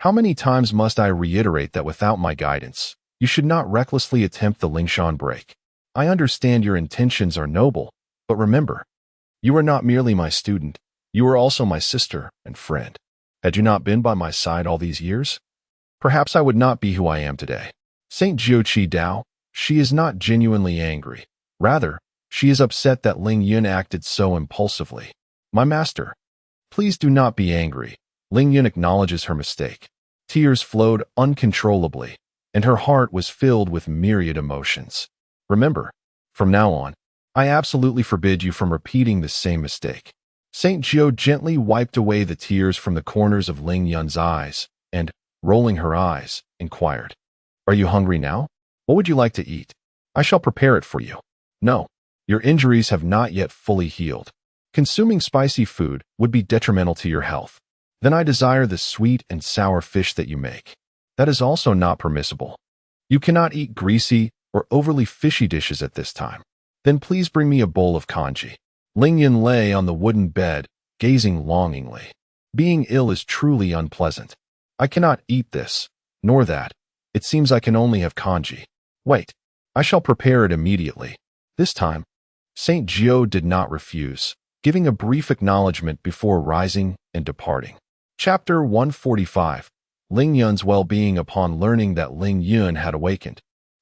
How many times must I reiterate that without my guidance, you should not recklessly attempt the Lingshan break? I understand your intentions are noble, but remember, you are not merely my student, you are also my sister and friend. Had you not been by my side all these years, perhaps I would not be who I am today. Saint Jiuqi Dao, she is not genuinely angry. Rather, she is upset that Ling Yun acted so impulsively. My master, please do not be angry. Ling Yun acknowledges her mistake. Tears flowed uncontrollably, and her heart was filled with myriad emotions. Remember, from now on, I absolutely forbid you from repeating the same mistake. Saint Jiu gently wiped away the tears from the corners of Ling Yun's eyes and, rolling her eyes, inquired, "Are you hungry now? What would you like to eat? I shall prepare it for you." "No, your injuries have not yet fully healed. Consuming spicy food would be detrimental to your health. Then I desire the sweet and sour fish that you make. That is also not permissible. You cannot eat greasy or overly fishy dishes at this time. Then please bring me a bowl of congee." Ling Yun lay on the wooden bed, gazing longingly. Being ill is truly unpleasant. I cannot eat this, nor that. It seems I can only have congee. Wait, I shall prepare it immediately. This time, Saint Jiu did not refuse, giving a brief acknowledgement before rising and departing. Chapter 145. Ling Yun's well-being upon learning that Ling Yun had awakened.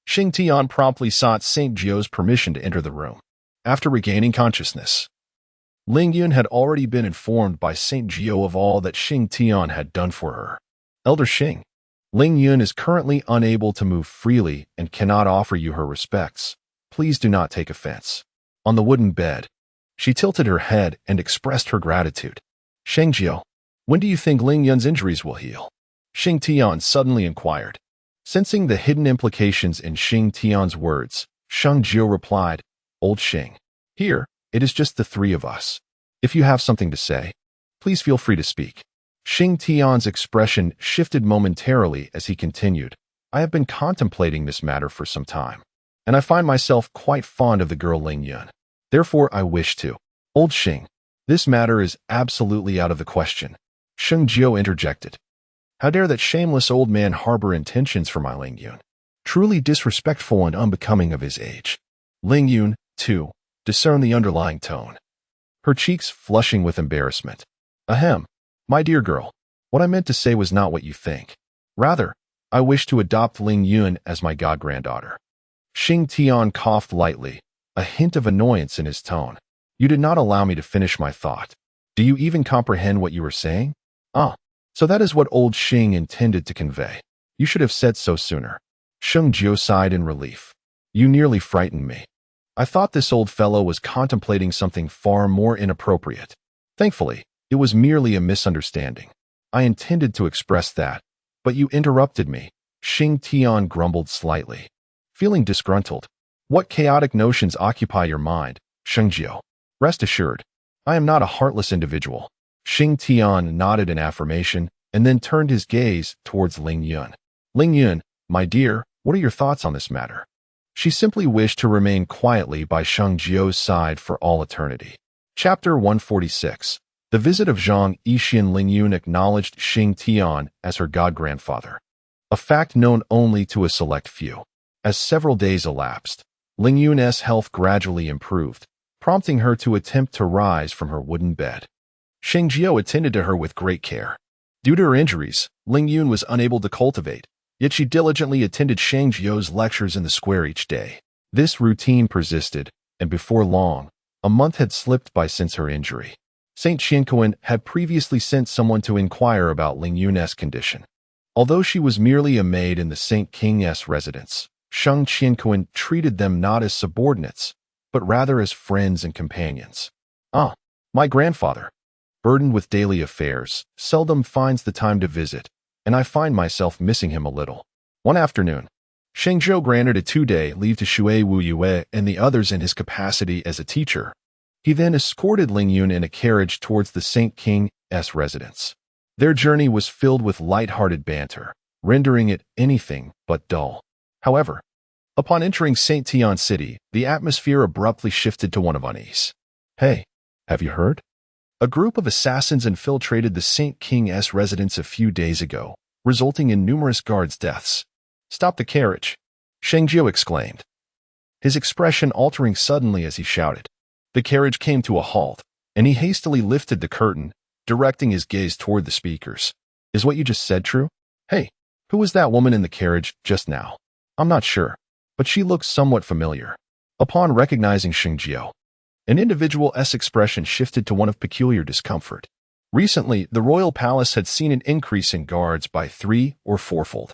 Xing Tian promptly sought Saint Jiu's permission to enter the room. After regaining consciousness, Ling Yun had already been informed by Saint Jiu of all that Xing Tian had done for her. "Elder Xing, Ling Yun is currently unable to move freely and cannot offer you her respects. Please do not take offense." On the wooden bed, she tilted her head and expressed her gratitude. "Sheng Jiu, when do you think Ling Yun's injuries will heal?" Xing Tian suddenly inquired. Sensing the hidden implications in Xing Tian's words, Sheng Jiu replied, "Old Xing, here, it is just the three of us. If you have something to say, please feel free to speak." Xing Tian's expression shifted momentarily as he continued, "I have been contemplating this matter for some time, and I find myself quite fond of the girl Ling Yun. Therefore, I wish to." "Old Xing, this matter is absolutely out of the question," Sheng Jiu interjected. "How dare that shameless old man harbor intentions for my Ling Yun? Truly disrespectful and unbecoming of his age." Ling Yun, too, discerned the underlying tone, her cheeks flushing with embarrassment. "Ahem, my dear girl, what I meant to say was not what you think. Rather, I wish to adopt Ling Yun as my god-granddaughter." Xing Tian coughed lightly, a hint of annoyance in his tone. "You did not allow me to finish my thought. Do you even comprehend what you were saying?" "Ah, so that is what old Xing intended to convey. You should have said so sooner." Sheng Jiu sighed in relief. "You nearly frightened me. I thought this old fellow was contemplating something far more inappropriate. Thankfully, it was merely a misunderstanding. I intended to express that, but you interrupted me." Xing Tian grumbled slightly, feeling disgruntled. "What chaotic notions occupy your mind, Sheng Jiu? Rest assured, I am not a heartless individual." Xing Tian nodded in affirmation and then turned his gaze towards Ling Yun. "Ling Yun, my dear, what are your thoughts on this matter?" She simply wished to remain quietly by Sheng Jiu's side for all eternity. Chapter 146. The visit of Zhang Yixian. Ling Yun acknowledged Xing Tian as her god-grandfather, a fact known only to a select few. As several days elapsed, Ling Yun's health gradually improved, prompting her to attempt to rise from her wooden bed. Sheng Jiu attended to her with great care. Due to her injuries, Ling Yun was unable to cultivate, yet she diligently attended Sheng Jiu's lectures in the square each day. This routine persisted, and before long, a month had slipped by since her injury. Saint Qianquan had previously sent someone to inquire about Ling Yun's condition. Although she was merely a maid in the Saint King's residence, Sheng Qianquan treated them not as subordinates, but rather as friends and companions. "Ah, my grandfather, burdened with daily affairs, seldom finds the time to visit, and I find myself missing him a little." One afternoon, Sheng Jiu granted a 2-day leave to Shui Wu Yue and the others in his capacity as a teacher. He then escorted Ling Yun in a carriage towards the Saint King's residence. Their journey was filled with light-hearted banter, rendering it anything but dull. However, upon entering Saint Tian City, the atmosphere abruptly shifted to one of unease. "Hey, have you heard? A group of assassins infiltrated the Saint King's residence a few days ago, resulting in numerous guards' deaths." "Stop the carriage," Sheng Jiu exclaimed, his expression altering suddenly as he shouted. The carriage came to a halt, and he hastily lifted the curtain, directing his gaze toward the speakers. "Is what you just said true? Hey, who was that woman in the carriage just now? I'm not sure, but she looks somewhat familiar." Upon recognizing Sheng Jiu, an individual's expression shifted to one of peculiar discomfort. Recently, the royal palace had seen an increase in guards by 3- or 4-fold.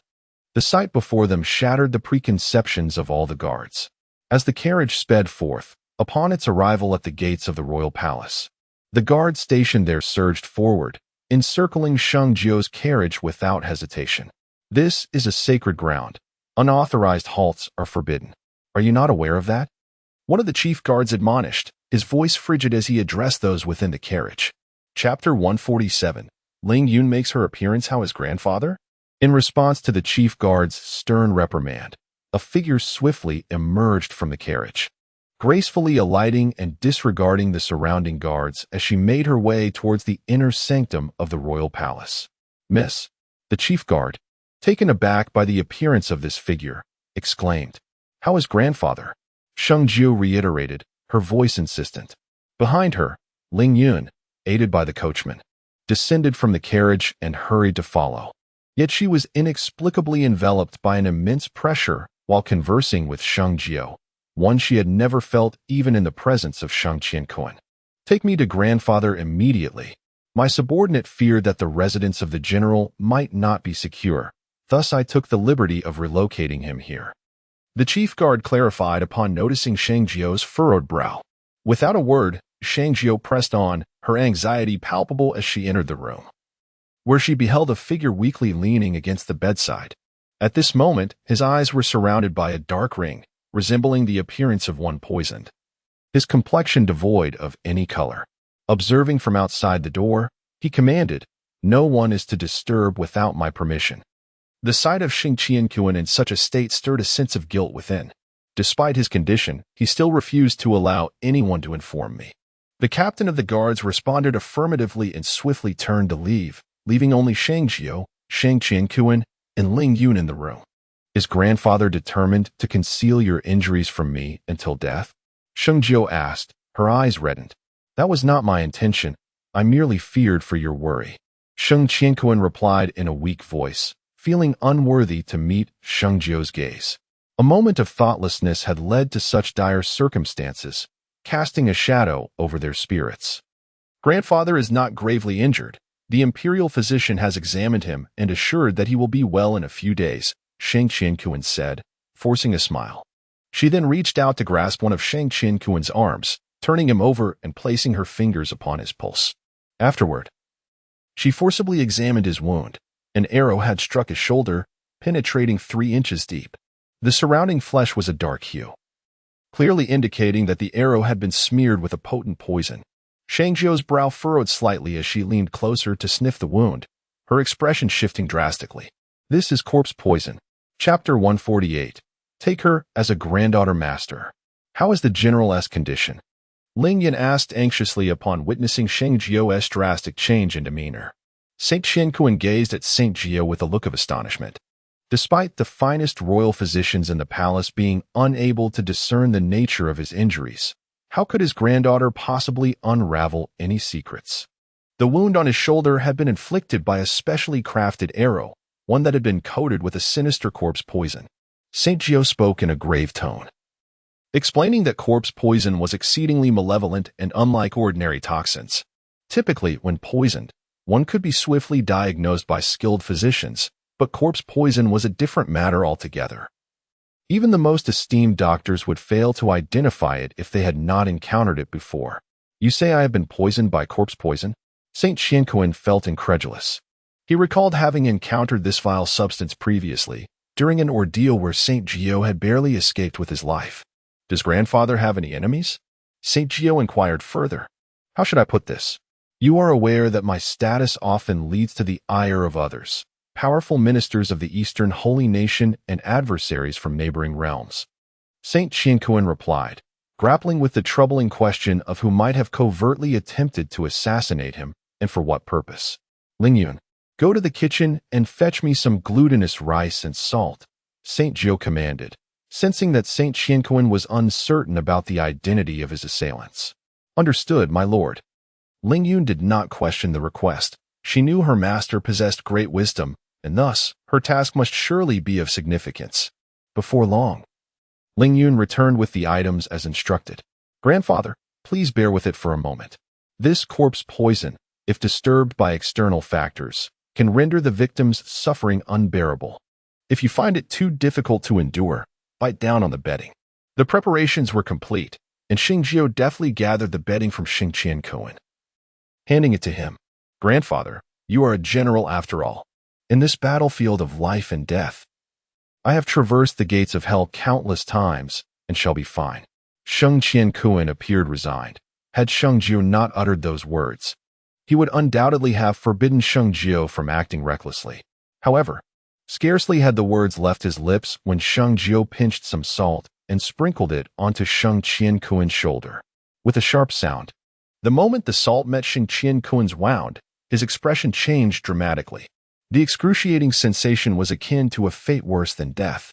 The sight before them shattered the preconceptions of all the guards. As the carriage sped forth, upon its arrival at the gates of the royal palace, the guards stationed there surged forward, encircling Sheng Jiu's carriage without hesitation. This is a sacred ground. Unauthorized halts are forbidden. Are you not aware of that? One of the chief guards admonished, his voice frigid as he addressed those within the carriage. Chapter 147. Ling Yun makes her appearance how his grandfather? In response to the chief guard's stern reprimand, a figure swiftly emerged from the carriage, gracefully alighting and disregarding the surrounding guards as she made her way towards the inner sanctum of the royal palace. Miss, the chief guard, taken aback by the appearance of this figure, exclaimed, "How is grandfather?" Sheng Jiu reiterated, her voice insistent. Behind her, Ling Yun, aided by the coachman, descended from the carriage and hurried to follow. Yet she was inexplicably enveloped by an immense pressure while conversing with Sheng Jiu, one she had never felt even in the presence of Sheng Jiuling. "Take me to grandfather immediately." My subordinate feared that the residence of the general might not be secure, thus I took the liberty of relocating him here. The chief guard clarified upon noticing Sheng Jiu's furrowed brow. Without a word, Sheng Jiu pressed on, her anxiety palpable as she entered the room, where she beheld a figure weakly leaning against the bedside. At this moment, his eyes were surrounded by a dark ring, resembling the appearance of one poisoned. His complexion devoid of any color. Observing from outside the door, he commanded, "No one is to disturb without my permission." The sight of Sheng Jiuling in such a state stirred a sense of guilt within. Despite his condition, he still refused to allow anyone to inform me. The captain of the guards responded affirmatively and swiftly turned to leave, leaving only Sheng Jiu, Sheng Jiuling, and Ling Yun in the room. "Is grandfather determined to conceal your injuries from me until death?" Sheng Jiu asked, her eyes reddened. "That was not my intention. I merely feared for your worry." Sheng Jiuling replied in a weak voice, feeling unworthy to meet Sheng Jiu's gaze. A moment of thoughtlessness had led to such dire circumstances, casting a shadow over their spirits. "Grandfather is not gravely injured. The imperial physician has examined him and assured that he will be well in a few days," Sheng Jiuling said, forcing a smile. She then reached out to grasp one of Sheng Jiuling's arms, turning him over and placing her fingers upon his pulse. Afterward, she forcibly examined his wound. An arrow had struck his shoulder, penetrating 3 inches deep. The surrounding flesh was a dark hue, clearly indicating that the arrow had been smeared with a potent poison. Sheng Jiu's brow furrowed slightly as she leaned closer to sniff the wound, her expression shifting drastically. "This is corpse poison." Chapter 148. Take her as a granddaughter master. "How is the general's condition?" Ling Yun asked anxiously upon witnessing Sheng Jiu's drastic change in demeanor. Saint Jiuling gazed at Saint Jiu with a look of astonishment. Despite the finest royal physicians in the palace being unable to discern the nature of his injuries, how could his granddaughter possibly unravel any secrets? The wound on his shoulder had been inflicted by a specially crafted arrow, one that had been coated with a sinister corpse poison. Saint Jiu spoke in a grave tone, explaining that corpse poison was exceedingly malevolent and unlike ordinary toxins. Typically, when poisoned, one could be swiftly diagnosed by skilled physicians, but corpse poison was a different matter altogether. Even the most esteemed doctors would fail to identify it if they had not encountered it before. "You say I have been poisoned by corpse poison?" Saint Jiuling felt incredulous. He recalled having encountered this vile substance previously, during an ordeal where Saint Jiu had barely escaped with his life. "Does grandfather have any enemies?" Saint Jiu inquired further. "How should I put this? You are aware that my status often leads to the ire of others, powerful ministers of the Eastern Holy Nation and adversaries from neighboring realms." Saint Jiuling replied, grappling with the troubling question of who might have covertly attempted to assassinate him and for what purpose. "Ling Yun, go to the kitchen and fetch me some glutinous rice and salt," Saint Jiu commanded, sensing that Saint Jiuling was uncertain about the identity of his assailants. "Understood, my lord." Ling Yun did not question the request. She knew her master possessed great wisdom, and thus her task must surely be of significance. Before long, Ling Yun returned with the items as instructed. "Grandfather, please bear with it for a moment. This corpse poison, if disturbed by external factors, can render the victim's suffering unbearable. If you find it too difficult to endure, bite down on the bedding. The preparations were complete, and Sheng Jiu deftly gathered the bedding from Sheng Jiuling, handing it to him. "Grandfather, you are a general after all. In this battlefield of life and death, I have traversed the gates of hell countless times and shall be fine." Sheng Jiuling appeared resigned. Had Sheng Jiu not uttered those words, he would undoubtedly have forbidden Sheng Jiu from acting recklessly. However, scarcely had the words left his lips when Sheng Jiu pinched some salt and sprinkled it onto Sheng Jiuling's shoulder. With a sharp sound, the moment the salt met Sheng Jiuling's wound, his expression changed dramatically. The excruciating sensation was akin to a fate worse than death,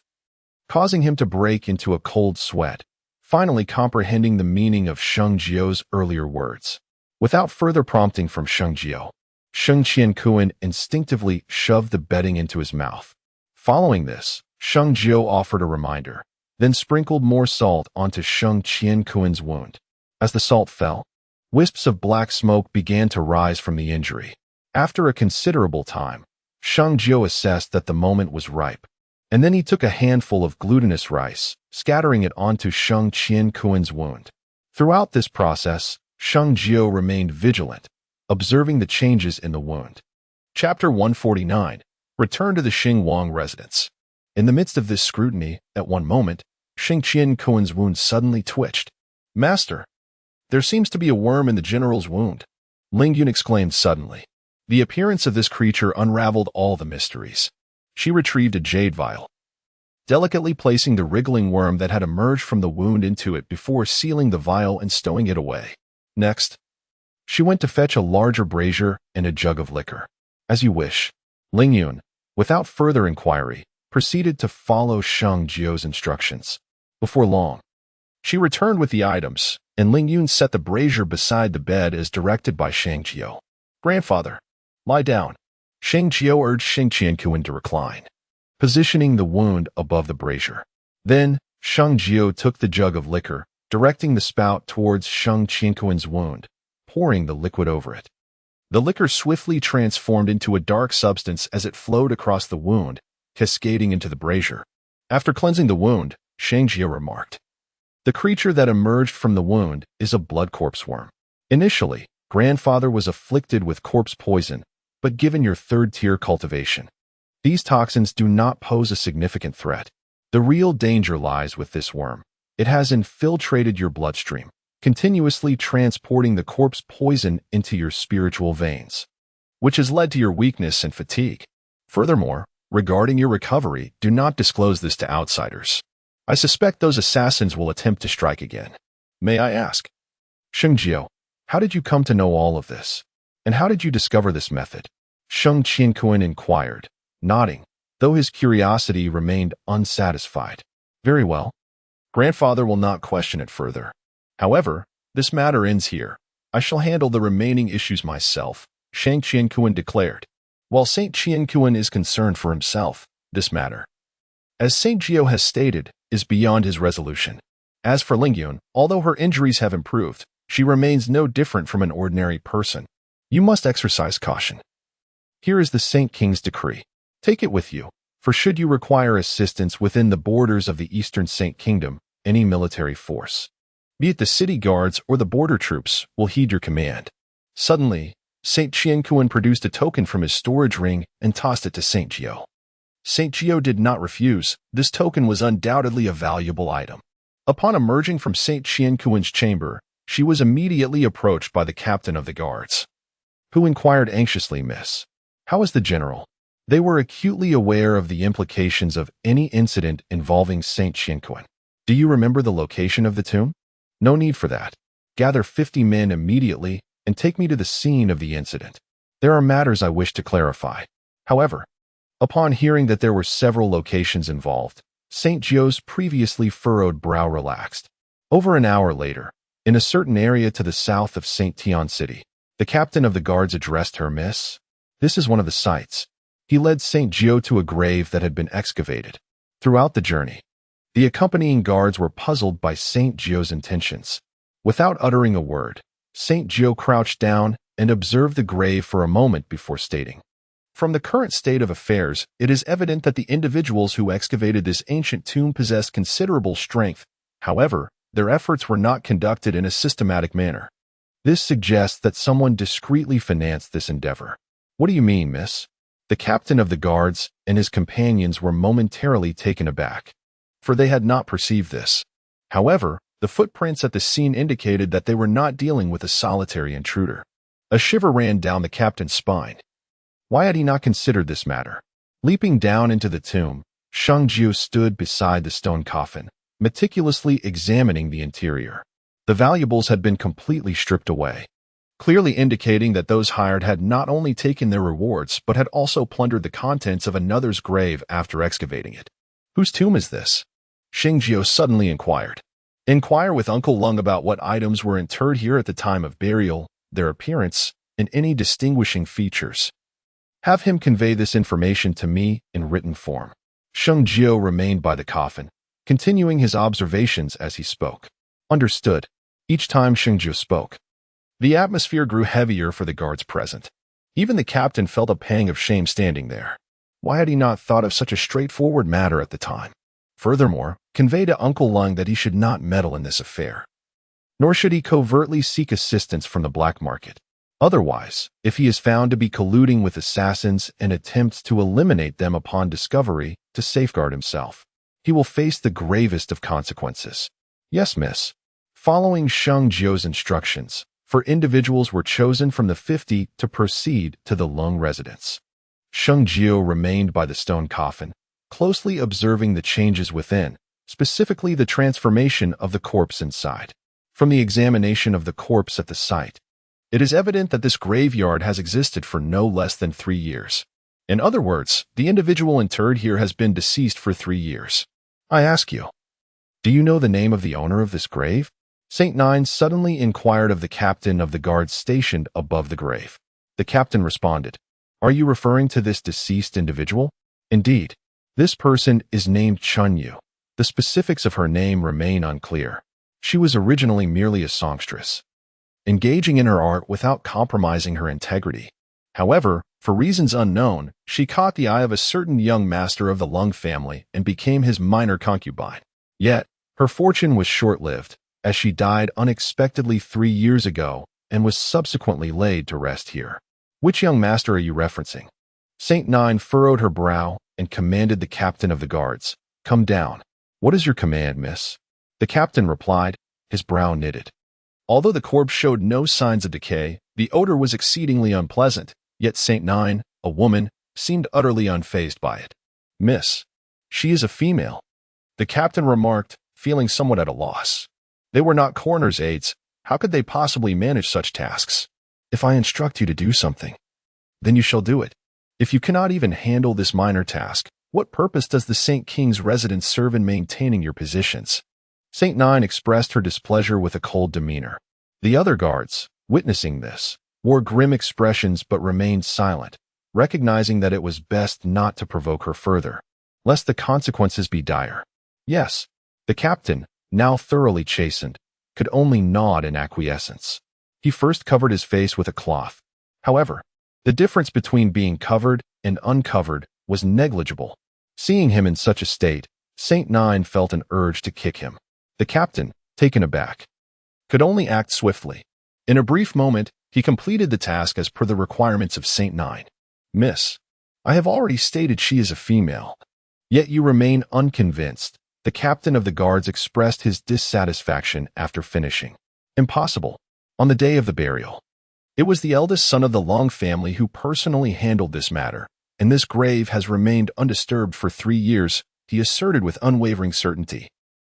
causing him to break into a cold sweat, finally comprehending the meaning of Sheng Jiu's earlier words. Without further prompting from Sheng Jiu, Sheng Jiuling instinctively shoved the bedding into his mouth. Following this, Sheng Jiu offered a reminder, then sprinkled more salt onto Sheng Jiuling's wound. As the salt fell, wisps of black smoke began to rise from the injury. After a considerable time, Sheng Jiu assessed that the moment was ripe, and then he took a handful of glutinous rice, scattering it onto Sheng Jiuling's wound. Throughout this process, Sheng Jiu remained vigilant, observing the changes in the wound. Chapter 149. Return to the Shengwang residence. In the midst of this scrutiny, at one moment, Sheng Jiuling's wound suddenly twitched. "Master, there seems to be a worm in the general's wound," Gungun exclaimed suddenly. The appearance of this creature unraveled all the mysteries. She retrieved a jade vial, delicately placing the wriggling worm that had emerged from the wound into it before sealing the vial and stowing it away. Next, she went to fetch a larger brazier and a jug of liquor. "As you wish." Gungun, without further inquiry, proceeded to follow Sheng Jiu's instructions. Before long, she returned with the items, and Gungun set the brazier beside the bed as directed by Sheng Jiu. "Grandfather, lie down." Sheng Jiu urged Sheng Jiuling to recline, positioning the wound above the brazier. Then, Sheng Jiu took the jug of liquor, directing the spout towards Sheng Jiuling's wound, pouring the liquid over it. The liquor swiftly transformed into a dark substance as it flowed across the wound, cascading into the brazier. After cleansing the wound, Sheng Jiu remarked, "The creature that emerged from the wound is a blood corpse worm. Initially, grandfather was afflicted with corpse poison, but given your third-tier cultivation, these toxins do not pose a significant threat. The real danger lies with this worm. It has infiltrated your bloodstream, continuously transporting the corpse poison into your spiritual veins, which has led to your weakness and fatigue. Furthermore, regarding your recovery, do not disclose this to outsiders. I suspect those assassins will attempt to strike again. May I ask, Sheng Jiu, how did you come to know all of this? And how did you discover this method?" Sheng Jiuling inquired, nodding, though his curiosity remained unsatisfied. "Very well. Grandfather will not question it further. However, this matter ends here. I shall handle the remaining issues myself," Sheng Jiuling declared. While Saint Jiuling is concerned for himself, this matter, as Saint Jiu has stated, is beyond his resolution. As for Gungun, although her injuries have improved, she remains no different from an ordinary person. You must exercise caution. Here is the Saint King's decree. Take it with you, for should you require assistance within the borders of the Eastern Saint Kingdom, any military force, be it the city guards or the border troops, will heed your command." Suddenly, Saint Jiuling produced a token from his storage ring and tossed it to Saint Jiu. Saint Jiu did not refuse. This token was undoubtedly a valuable item. Upon emerging from Saint Jiuling's chamber, she was immediately approached by the captain of the guards, who inquired anxiously, "Miss, how is the general?" They were acutely aware of the implications of any incident involving Saint Jiuling. "Do you remember the location of the tomb?" "No need for that. Gather 50 men immediately and take me to the scene of the incident. There are matters I wish to clarify." However, upon hearing that there were several locations involved, Saint Jiu's previously furrowed brow relaxed. Over an hour later, in a certain area to the south of Saint Tian City, the captain of the guards addressed her, "Miss, this is one of the sites." He led Saint Jiu to a grave that had been excavated. Throughout the journey, the accompanying guards were puzzled by Saint Jiu's intentions. Without uttering a word, Saint Jiu crouched down and observed the grave for a moment before stating, "From the current state of affairs, it is evident that the individuals who excavated this ancient tomb possessed considerable strength. However, their efforts were not conducted in a systematic manner. This suggests that someone discreetly financed this endeavor." "What do you mean, miss?" The captain of the guards and his companions were momentarily taken aback, for they had not perceived this. However, the footprints at the scene indicated that they were not dealing with a solitary intruder. A shiver ran down the captain's spine. Why had he not considered this matter? Leaping down into the tomb, Sheng Jiuling stood beside the stone coffin, meticulously examining the interior. The valuables had been completely stripped away, clearly indicating that those hired had not only taken their rewards but had also plundered the contents of another's grave after excavating it. "Whose tomb is this?" Sheng Jiuling suddenly inquired. "Inquire with Uncle Lung about what items were interred here at the time of burial, their appearance, and any distinguishing features. Have him convey this information to me in written form." Sheng Jiuling remained by the coffin, continuing his observations as he spoke. "Understood." Each time Sheng Jiuling spoke, the atmosphere grew heavier for the guards present. Even the captain felt a pang of shame standing there. Why had he not thought of such a straightforward matter at the time? Furthermore, convey to Uncle Lung that he should not meddle in this affair. Nor should he covertly seek assistance from the black market. Otherwise, if he is found to be colluding with assassins and attempts to eliminate them upon discovery to safeguard himself, he will face the gravest of consequences. "Yes, miss." Following Sheng Jiuling's instructions, 4 individuals were chosen from the 50 to proceed to the Lung residence. Sheng Jiuling remained by the stone coffin, closely observing the changes within, specifically the transformation of the corpse inside. From the examination of the corpse at the site, it is evident that this graveyard has existed for no less than 3 years. In other words, the individual interred here has been deceased for 3 years. "I ask you, do you know the name of the owner of this grave?" St. Nine suddenly inquired of the captain of the guards stationed above the grave. The captain responded, "Are you referring to this deceased individual?" "Indeed. This person is named Chunyu. The specifics of her name remain unclear. She was originally merely a songstress, engaging in her art without compromising her integrity. However, for reasons unknown, she caught the eye of a certain young master of the Lung family and became his minor concubine. Yet, her fortune was short-lived, as she died unexpectedly 3 years ago and was subsequently laid to rest here." "Which young master are you referencing?" St. Nine furrowed her brow and commanded the captain of the guards, "Come down." "What is your command, miss?" The captain replied, his brow knitted. Although the corpse showed no signs of decay, the odor was exceedingly unpleasant, yet St. Nine, a woman, seemed utterly unfazed by it. "Miss, she is a female," the captain remarked, feeling somewhat at a loss. They were not coroner's aides. How could they possibly manage such tasks? "If I instruct you to do something, then you shall do it. If you cannot even handle this minor task, what purpose does the St. King's residence serve in maintaining your positions?" St. Nine expressed her displeasure with a cold demeanor. The other guards, witnessing this, wore grim expressions but remained silent, recognizing that it was best not to provoke her further, lest the consequences be dire. "Yes." The captain, now thoroughly chastened, could only nod in acquiescence. He first covered his face with a cloth. However, the difference between being covered and uncovered was negligible. Seeing him in such a state, St. Nine felt an urge to kick him. The captain, taken aback, could only act swiftly. In a brief moment, he completed the task as per the requirements of St. Nine. "Miss, I have already stated she is a female. Yet you remain unconvinced." The captain of the guards expressed his dissatisfaction after finishing. "Impossible. On the day of the burial, it was the eldest son of the Long family who personally handled this matter, and this grave has remained undisturbed for 3 years," he asserted with unwavering certainty.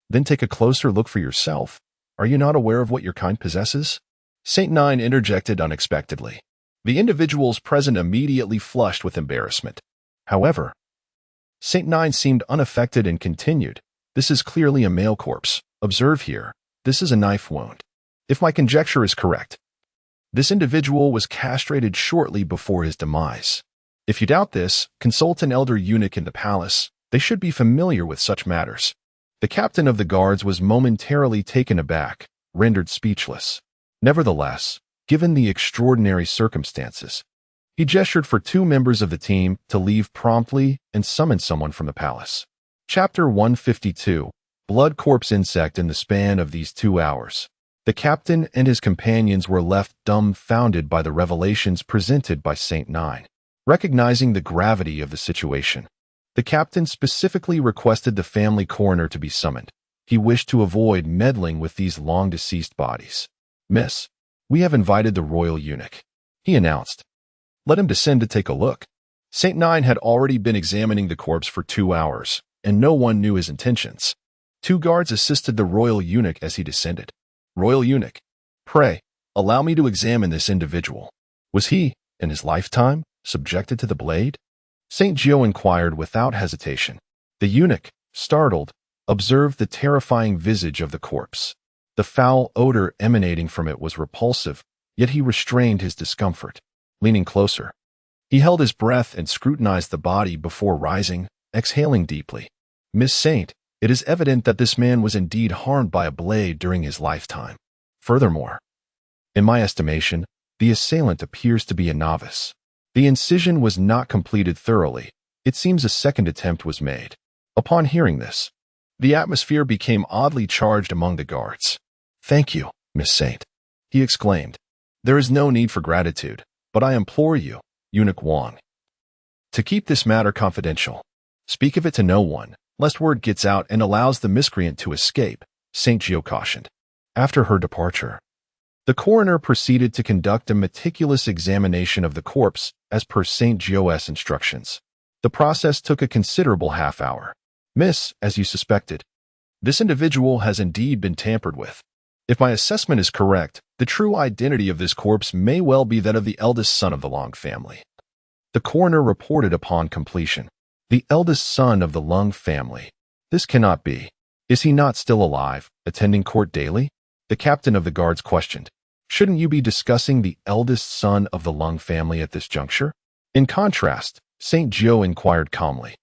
"Then take a closer look for yourself. Are you not aware of what your kind possesses?" St. Nine interjected unexpectedly. The individuals present immediately flushed with embarrassment. However, St. Nine seemed unaffected and continued, "This is clearly a male corpse. Observe here. This is a knife wound. If my conjecture is correct, this individual was castrated shortly before his demise. If you doubt this, consult an elder eunuch in the palace. They should be familiar with such matters." The captain of the guards was momentarily taken aback, rendered speechless. Nevertheless, given the extraordinary circumstances. He gestured for 2 members of the team to leave promptly and summon someone from the palace. Chapter 152. Blood Corpse Insect. In the span of these 2 hours, the captain and his companions were left dumbfounded by the revelations presented by Saint Nine. Recognizing the gravity of the situation, the captain specifically requested the family coroner to be summoned. He wished to avoid meddling with these long-deceased bodies. "Miss, we have invited the royal eunuch," he announced. "Let him descend to take a look." Saint Nine had already been examining the corpse for 2 hours, and no one knew his intentions. 2 guards assisted the royal eunuch as he descended. "Royal eunuch, pray, allow me to examine this individual. Was he, in his lifetime, subjected to the blade?" Saint Jiu inquired without hesitation. The eunuch, startled, observed the terrifying visage of the corpse. The foul odor emanating from it was repulsive, yet he restrained his discomfort. Leaning closer, he held his breath and scrutinized the body before rising, exhaling deeply. "Miss Saint, it is evident that this man was indeed harmed by a blade during his lifetime. Furthermore, in my estimation, the assailant appears to be a novice. The incision was not completed thoroughly. It seems a second attempt was made." Upon hearing this, the atmosphere became oddly charged among the guards. "Thank you, Miss Saint," he exclaimed. "There is no need for gratitude, but I implore you, Eunuch Wang, to keep this matter confidential. Speak of it to no one, lest word gets out and allows the miscreant to escape," Saint Jiu cautioned. After her departure, the coroner proceeded to conduct a meticulous examination of the corpse as per Saint Jiu's instructions. The process took a considerable half-hour. "Miss, as you suspected, this individual has indeed been tampered with. If my assessment is correct, the true identity of this corpse may well be that of the eldest son of the Long family," the coroner reported upon completion. "The eldest son of the Lung family. This cannot be. Is he not still alive, attending court daily?" the captain of the guards questioned. "Shouldn't you be discussing the eldest son of the Lung family at this juncture?" In contrast, Saint Jiu inquired calmly.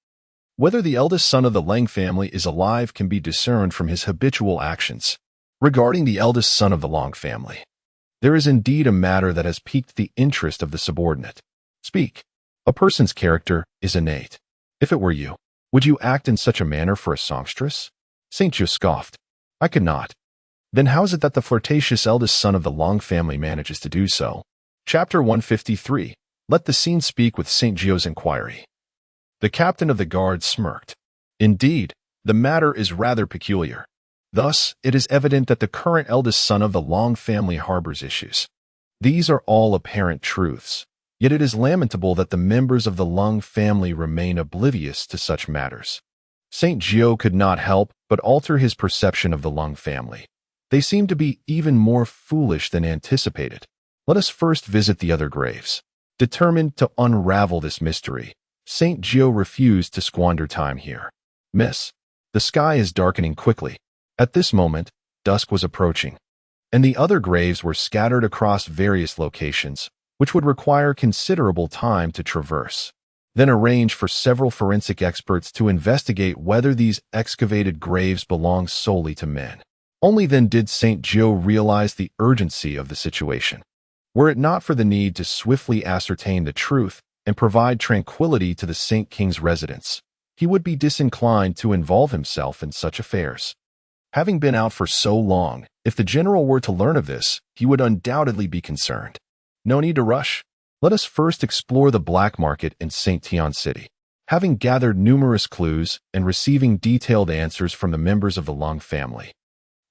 "Whether the eldest son of the Leng family is alive can be discerned from his habitual actions. Regarding the eldest son of the Long family, there is indeed a matter that has piqued the interest of the subordinate. Speak. A person's character is innate. If it were you, would you act in such a manner for a songstress?" Saint Jiu scoffed. "I could not." "Then how is it that the flirtatious eldest son of the Long family manages to do so?" Chapter 153. Let the scene speak with Saint Jiu's inquiry. The captain of the guard smirked. "Indeed, the matter is rather peculiar. Thus, it is evident that the current eldest son of the Long family harbors issues. These are all apparent truths, yet it is lamentable that the members of the Lung family remain oblivious to such matters." Saint Jiu could not help but alter his perception of the Lung family. They seem to be even more foolish than anticipated. Let us first visit the other graves. Determined to unravel this mystery, Saint Jiu refused to squander time here. "Miss, the sky is darkening quickly." At this moment, dusk was approaching, and the other graves were scattered across various locations, which would require considerable time to traverse. Then arrange for several forensic experts to investigate whether these excavated graves belong solely to men. Only then did Saint Jiu realize the urgency of the situation. Were it not for the need to swiftly ascertain the truth and provide tranquility to the Saint King's residents, he would be disinclined to involve himself in such affairs. Having been out for so long, if the general were to learn of this, he would undoubtedly be concerned. No need to rush. Let us first explore the black market in St. Tian City. Having gathered numerous clues and receiving detailed answers from the members of the Lung family,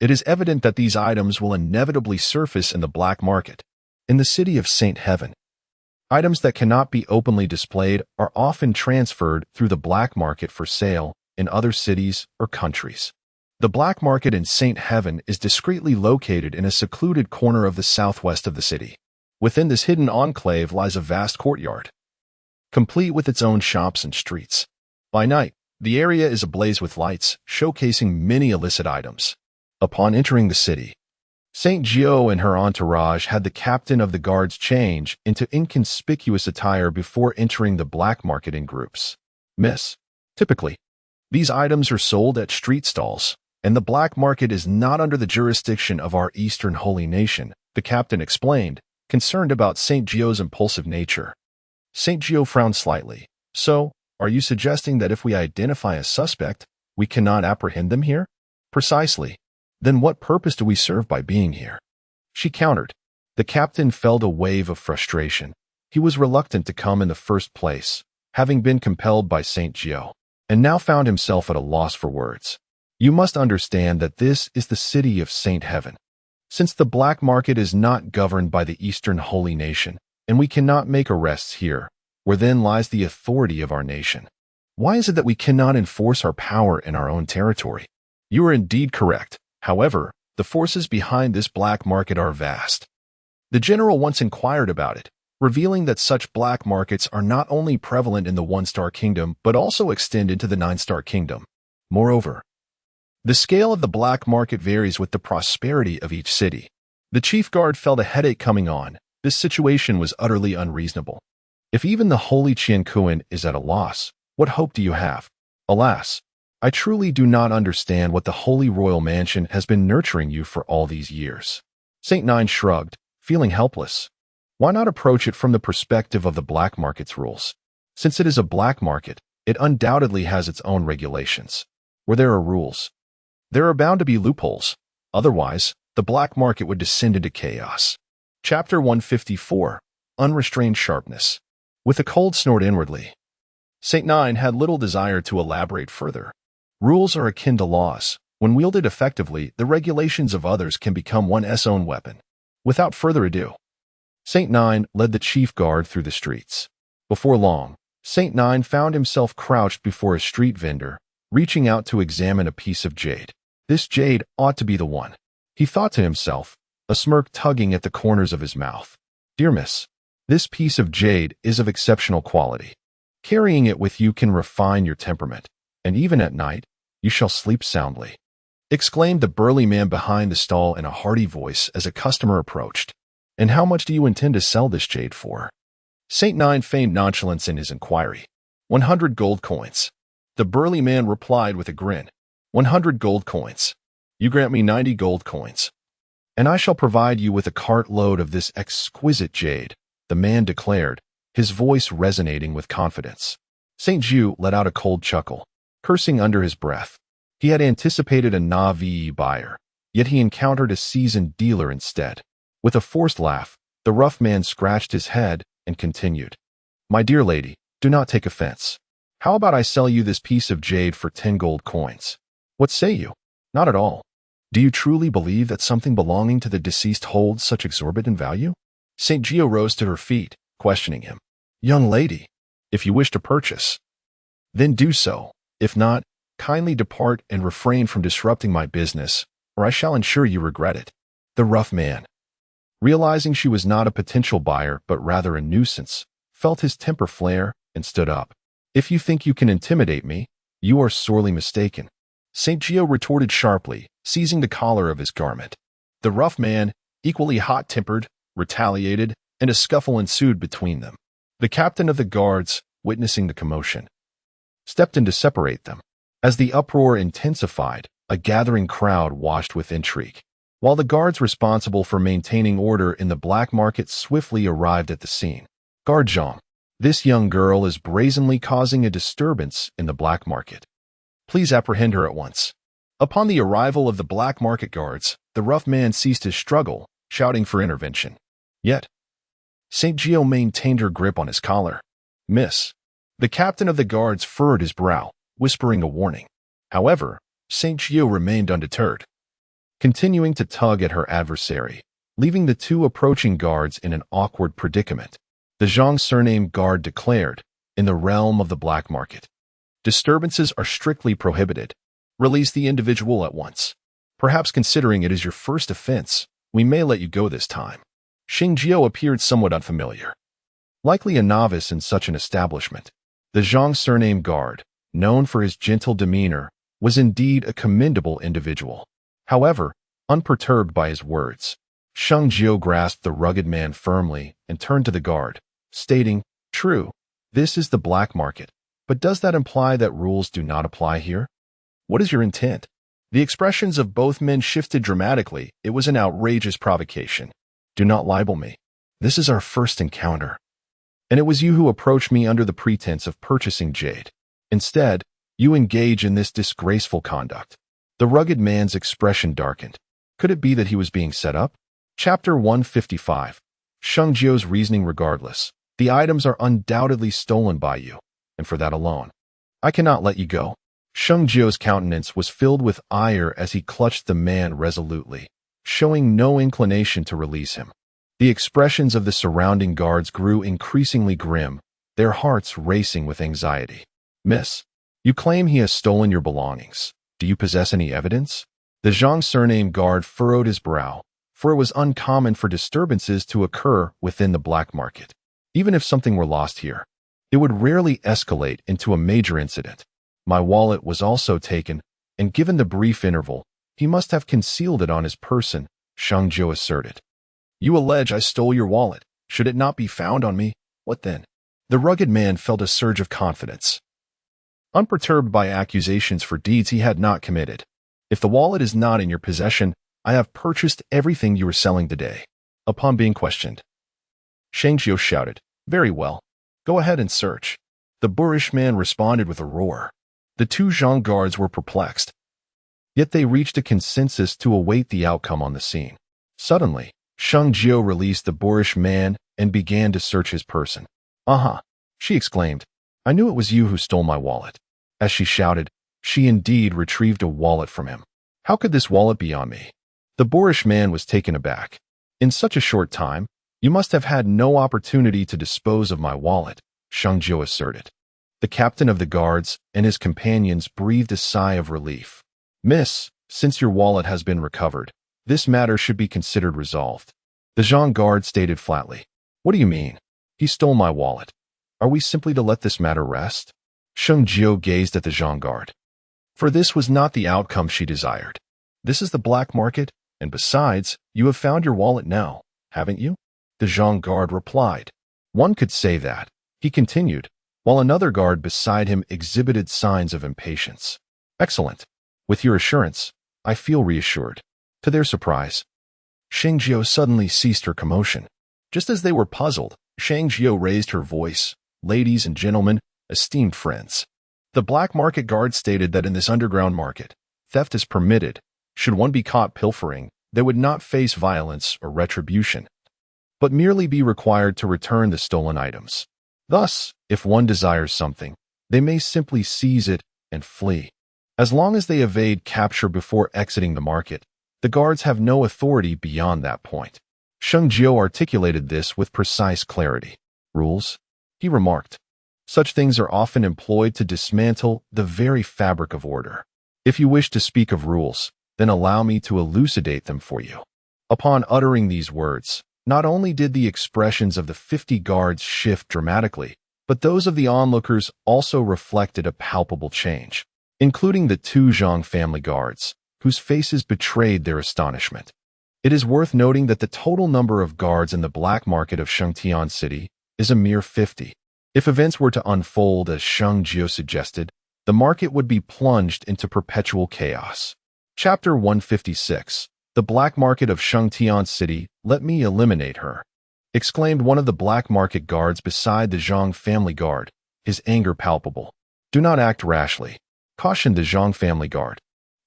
it is evident that these items will inevitably surface in the black market. In the city of St. Heaven, items that cannot be openly displayed are often transferred through the black market for sale in other cities or countries. The black market in St. Heaven is discreetly located in a secluded corner of the southwest of the city. Within this hidden enclave lies a vast courtyard, complete with its own shops and streets. By night, the area is ablaze with lights, showcasing many illicit items. Upon entering the city, Saint Jiu and her entourage had the captain of the guards change into inconspicuous attire before entering the black market in groups. "Miss, typically, these items are sold at street stalls, and the black market is not under the jurisdiction of our Eastern Holy Nation," the captain explained, concerned about St. Gio's impulsive nature. St. Gio frowned slightly. So, are you suggesting that if we identify a suspect, we cannot apprehend them here? Precisely. Then what purpose do we serve by being here? She countered. The captain felt a wave of frustration. He was reluctant to come in the first place, having been compelled by St. Gio, and now found himself at a loss for words. You must understand that this is the city of Saint Heaven. Since the black market is not governed by the Eastern Holy Nation, and we cannot make arrests here, where then lies the authority of our nation. Why is it that we cannot enforce our power in our own territory? You are indeed correct. However, the forces behind this black market are vast. The general once inquired about it, revealing that such black markets are not only prevalent in the one-star kingdom, but also extend into the nine-star kingdom. Moreover, the scale of the black market varies with the prosperity of each city. The chief guard felt a headache coming on. This situation was utterly unreasonable. If even the holy Qianquan is at a loss, what hope do you have? Alas, I truly do not understand what the holy royal mansion has been nurturing you for all these years. Saint Nine shrugged, feeling helpless. Why not approach it from the perspective of the black market's rules? Since it is a black market, it undoubtedly has its own regulations. Where there are rules, there are bound to be loopholes. Otherwise, the black market would descend into chaos. Chapter 154. Unrestrained Sharpness. With a cold snort inwardly, Saint Nine had little desire to elaborate further. Rules are akin to laws. When wielded effectively, the regulations of others can become one's own weapon. Without further ado, Saint Nine led the chief guard through the streets. Before long, Saint Nine found himself crouched before a street vendor, reaching out to examine a piece of jade. This jade ought to be the one, he thought to himself, a smirk tugging at the corners of his mouth. Dear miss, this piece of jade is of exceptional quality. Carrying it with you can refine your temperament, and even at night, you shall sleep soundly, exclaimed the burly man behind the stall in a hearty voice as a customer approached. And how much do you intend to sell this jade for? Saint Nine feigned nonchalance in his inquiry. 100 gold coins. The burly man replied with a grin. 100 gold coins. You grant me 90 gold coins, and I shall provide you with a cartload of this exquisite jade, the man declared, his voice resonating with confidence. St. Jiu let out a cold chuckle, cursing under his breath. He had anticipated a Navi buyer, yet he encountered a seasoned dealer instead. With a forced laugh, the rough man scratched his head and continued. My dear lady, do not take offense. How about I sell you this piece of jade for 10 gold coins? What say you? Not at all. Do you truly believe that something belonging to the deceased holds such exorbitant value? St. Gio rose to her feet, questioning him. Young lady, if you wish to purchase, then do so. If not, kindly depart and refrain from disrupting my business, or I shall ensure you regret it. The rough man, realizing she was not a potential buyer but rather a nuisance, felt his temper flare and stood up. If you think you can intimidate me, you are sorely mistaken. St. Gio retorted sharply, seizing the collar of his garment. The rough man, equally hot-tempered, retaliated, and a scuffle ensued between them. The captain of the guards, witnessing the commotion, stepped in to separate them. As the uproar intensified, a gathering crowd watched with intrigue, while the guards responsible for maintaining order in the black market swiftly arrived at the scene. Guard Zhang, this young girl is brazenly causing a disturbance in the black market. Please apprehend her at once. Upon the arrival of the black market guards, the rough man ceased his struggle, shouting for intervention. Yet, St. Gio maintained her grip on his collar. Miss. The captain of the guards furrowed his brow, whispering a warning. However, St. Gio remained undeterred, continuing to tug at her adversary, leaving the two approaching guards in an awkward predicament. The Zhang surname guard declared, in the realm of the black market, disturbances are strictly prohibited. Release the individual at once. Perhaps considering it is your first offense, we may let you go this time. Sheng Jiuling appeared somewhat unfamiliar. Likely a novice in such an establishment, the Zhang surname guard, known for his gentle demeanor, was indeed a commendable individual. However, unperturbed by his words, Sheng Jiuling grasped the rugged man firmly and turned to the guard, stating, True, this is the black market, but does that imply that rules do not apply here? What is your intent? The expressions of both men shifted dramatically. It was an outrageous provocation. Do not libel me. This is our first encounter. And it was you who approached me under the pretense of purchasing jade. Instead, you engage in this disgraceful conduct. The rugged man's expression darkened. Could it be that he was being set up? Chapter 155. Sheng Jiu's reasoning regardless. The items are undoubtedly stolen by you, and for that alone, I cannot let you go. Sheng Jiu's countenance was filled with ire as he clutched the man resolutely, showing no inclination to release him. The expressions of the surrounding guards grew increasingly grim, their hearts racing with anxiety. Miss, you claim he has stolen your belongings. Do you possess any evidence? The Zhang surname guard furrowed his brow, for it was uncommon for disturbances to occur within the black market. Even if something were lost here, it would rarely escalate into a major incident. My wallet was also taken, and given the brief interval, he must have concealed it on his person, Sheng Jiu asserted. You allege I stole your wallet. Should it not be found on me? What then? The rugged man felt a surge of confidence, unperturbed by accusations for deeds he had not committed. If the wallet is not in your possession, I have purchased everything you were selling today. Upon being questioned, Sheng Jiu shouted, Very well. Go ahead and search. The boorish man responded with a roar. The two Zhang guards were perplexed. Yet they reached a consensus to await the outcome on the scene. Suddenly, Sheng Jiu released the boorish man and began to search his person. Aha! She exclaimed. I knew it was you who stole my wallet. As she shouted, she indeed retrieved a wallet from him. How could this wallet be on me? The boorish man was taken aback. In such a short time, you must have had no opportunity to dispose of my wallet, Sheng Jiu asserted. The captain of the guards and his companions breathed a sigh of relief. Miss, since your wallet has been recovered, this matter should be considered resolved. The Zhang guard stated flatly. What do you mean? He stole my wallet. Are we simply to let this matter rest? Sheng Jiu gazed at the Zhang guard. For this was not the outcome she desired. This is the black market, and besides, you have found your wallet now, haven't you? The Zhang guard replied. One could say that, he continued, while another guard beside him exhibited signs of impatience. Excellent. With your assurance, I feel reassured. To their surprise, Sheng Jiu suddenly ceased her commotion. Just as they were puzzled, Sheng Jiu raised her voice. Ladies and gentlemen, esteemed friends. The black market guard stated that in this underground market, theft is permitted. Should one be caught pilfering, they would not face violence or retribution, but merely be required to return the stolen items. Thus, if one desires something, they may simply seize it and flee. As long as they evade capture before exiting the market, the guards have no authority beyond that point. Sheng Jiu articulated this with precise clarity. Rules? He remarked. Such things are often employed to dismantle the very fabric of order. If you wish to speak of rules, then allow me to elucidate them for you. Upon uttering these words, not only did the expressions of the 50 guards shift dramatically, but those of the onlookers also reflected a palpable change, including the two Zhang family guards, whose faces betrayed their astonishment. It is worth noting that the total number of guards in the black market of Shengtian City is a mere 50. If events were to unfold as Sheng Jiu suggested, the market would be plunged into perpetual chaos. Chapter 156. The black market of Shengtian City, let me eliminate her, exclaimed one of the black market guards beside the Zhang family guard, his anger palpable. Do not act rashly, cautioned the Zhang family guard.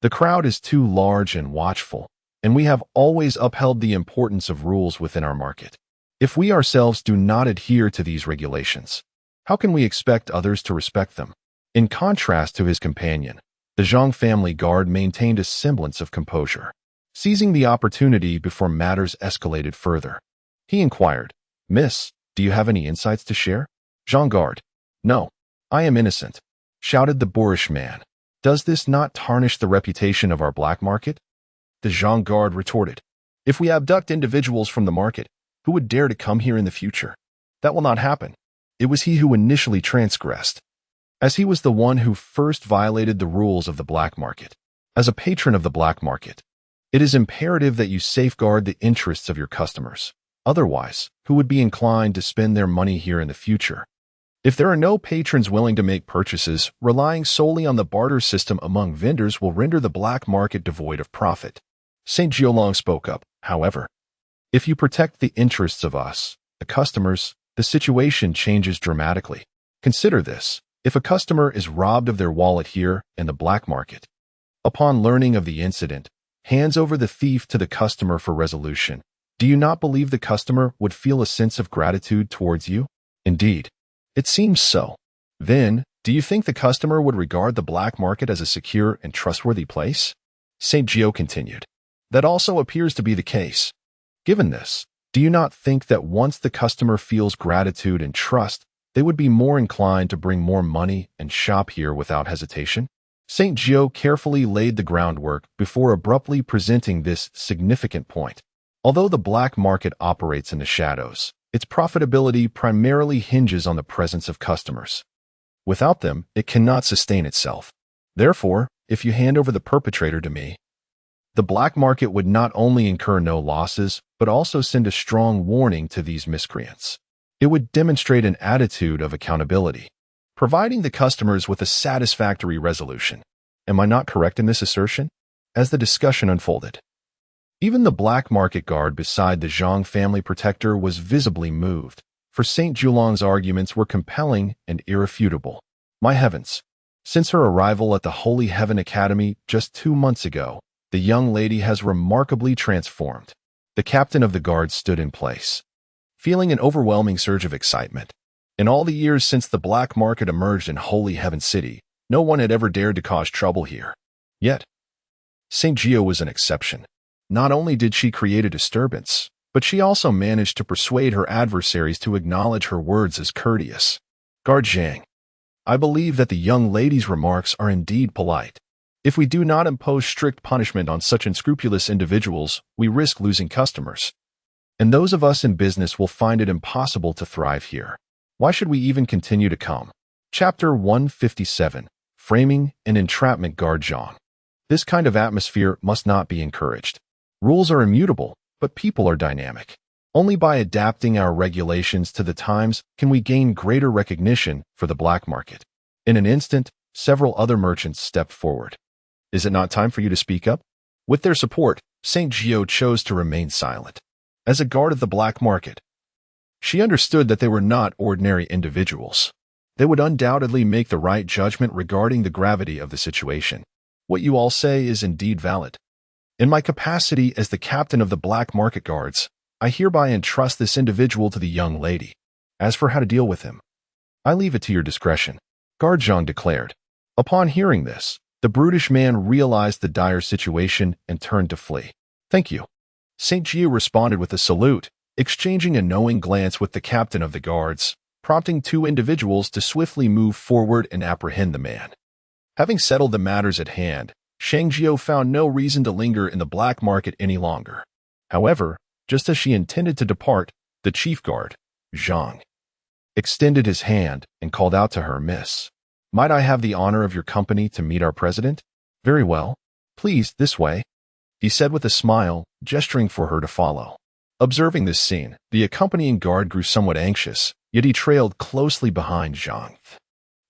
The crowd is too large and watchful, and we have always upheld the importance of rules within our market. If we ourselves do not adhere to these regulations, how can we expect others to respect them? In contrast to his companion, the Zhang family guard maintained a semblance of composure. Seizing the opportunity before matters escalated further, he inquired, Miss, do you have any insights to share? Zhang guard. No, I am innocent, shouted the boorish man. Does this not tarnish the reputation of our black market? The Zhang guard retorted. If we abduct individuals from the market, who would dare to come here in the future? That will not happen. It was he who initially transgressed, as he was the one who first violated the rules of the black market. As a patron of the black market, it is imperative that you safeguard the interests of your customers. Otherwise, who would be inclined to spend their money here in the future? If there are no patrons willing to make purchases, relying solely on the barter system among vendors will render the black market devoid of profit. Sheng Jiuling spoke up, however. If you protect the interests of us, the customers, the situation changes dramatically. Consider this. If a customer is robbed of their wallet here in the black market, upon learning of the incident, hands over the thief to the customer for resolution, do you not believe the customer would feel a sense of gratitude towards you? Indeed, it seems so. Then, do you think the customer would regard the black market as a secure and trustworthy place? St. Jiu continued. That also appears to be the case. Given this, do you not think that once the customer feels gratitude and trust, they would be more inclined to bring more money and shop here without hesitation? St. Jiu carefully laid the groundwork before abruptly presenting this significant point. Although the black market operates in the shadows, its profitability primarily hinges on the presence of customers. Without them, it cannot sustain itself. Therefore, if you hand over the perpetrator to me, the black market would not only incur no losses, but also send a strong warning to these miscreants. It would demonstrate an attitude of accountability, providing the customers with a satisfactory resolution. Am I not correct in this assertion? As the discussion unfolded, even the black market guard beside the Zhang family protector was visibly moved, for St. Jiuling's arguments were compelling and irrefutable. My heavens! Since her arrival at the Holy Heaven Academy just 2 months ago, the young lady has remarkably transformed. The captain of the guard stood in place, feeling an overwhelming surge of excitement. In all the years since the black market emerged in Holy Heaven City, no one had ever dared to cause trouble here. Yet, St. Jiu was an exception. Not only did she create a disturbance, but she also managed to persuade her adversaries to acknowledge her words as courteous. Guard Zhang, I believe that the young lady's remarks are indeed polite. If we do not impose strict punishment on such unscrupulous individuals, we risk losing customers. And those of us in business will find it impossible to thrive here. Why should we even continue to come? Chapter 157. Framing and Entrapment. Guard Zhang. This kind of atmosphere must not be encouraged. Rules are immutable, but people are dynamic. Only by adapting our regulations to the times can we gain greater recognition for the black market. In an instant, several other merchants stepped forward. Is it not time for you to speak up? With their support, St. Jiu chose to remain silent. As a guard of the black market, she understood that they were not ordinary individuals. They would undoubtedly make the right judgment regarding the gravity of the situation. What you all say is indeed valid. In my capacity as the captain of the black market guards, I hereby entrust this individual to the young lady. As for how to deal with him, I leave it to your discretion, Guard Zhang declared. Upon hearing this, the brutish man realized the dire situation and turned to flee. Thank you. St. Jiu responded with a salute, exchanging a knowing glance with the captain of the guards, prompting 2 individuals to swiftly move forward and apprehend the man. Having settled the matters at hand, Sheng Jiu found no reason to linger in the black market any longer. However, just as she intended to depart, the chief guard, Zhang, extended his hand and called out to her, Miss, might I have the honor of your company to meet our president? Very well. Please, this way, he said with a smile, gesturing for her to follow. Observing this scene, the accompanying guard grew somewhat anxious, yet he trailed closely behind Zhang,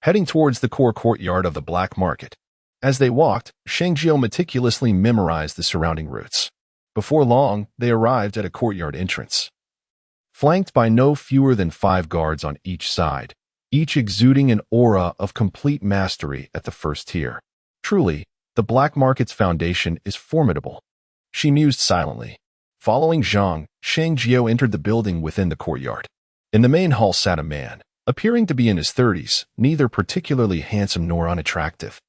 heading towards the core courtyard of the black market. As they walked, Sheng Jiu meticulously memorized the surrounding routes. Before long, they arrived at a courtyard entrance, flanked by no fewer than 5 guards on each side, each exuding an aura of complete mastery at the first tier. Truly, the black market's foundation is formidable. She mused silently. Following Zhang, Sheng Jiu entered the building within the courtyard. In the main hall sat a man, appearing to be in his 30s, neither particularly handsome nor unattractive.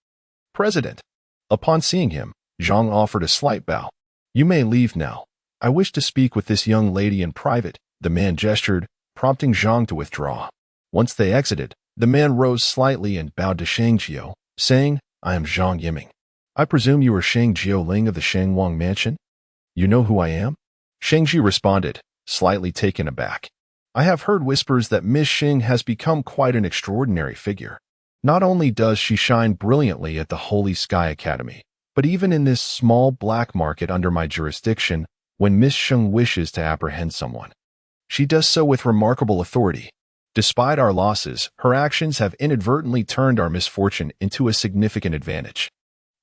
President. Upon seeing him, Zhang offered a slight bow. You may leave now. I wish to speak with this young lady in private, the man gestured, prompting Zhang to withdraw. Once they exited, the man rose slightly and bowed to Sheng Jiu, saying, I am Zhang Yiming. I presume you are Sheng Jiuling of the Shengwang Mansion? You know who I am? Sheng Jiu responded, slightly taken aback. I have heard whispers that Miss Sheng has become quite an extraordinary figure. Not only does she shine brilliantly at the Holy Sky Academy, but even in this small black market under my jurisdiction, when Miss Sheng wishes to apprehend someone, she does so with remarkable authority. Despite our losses, her actions have inadvertently turned our misfortune into a significant advantage.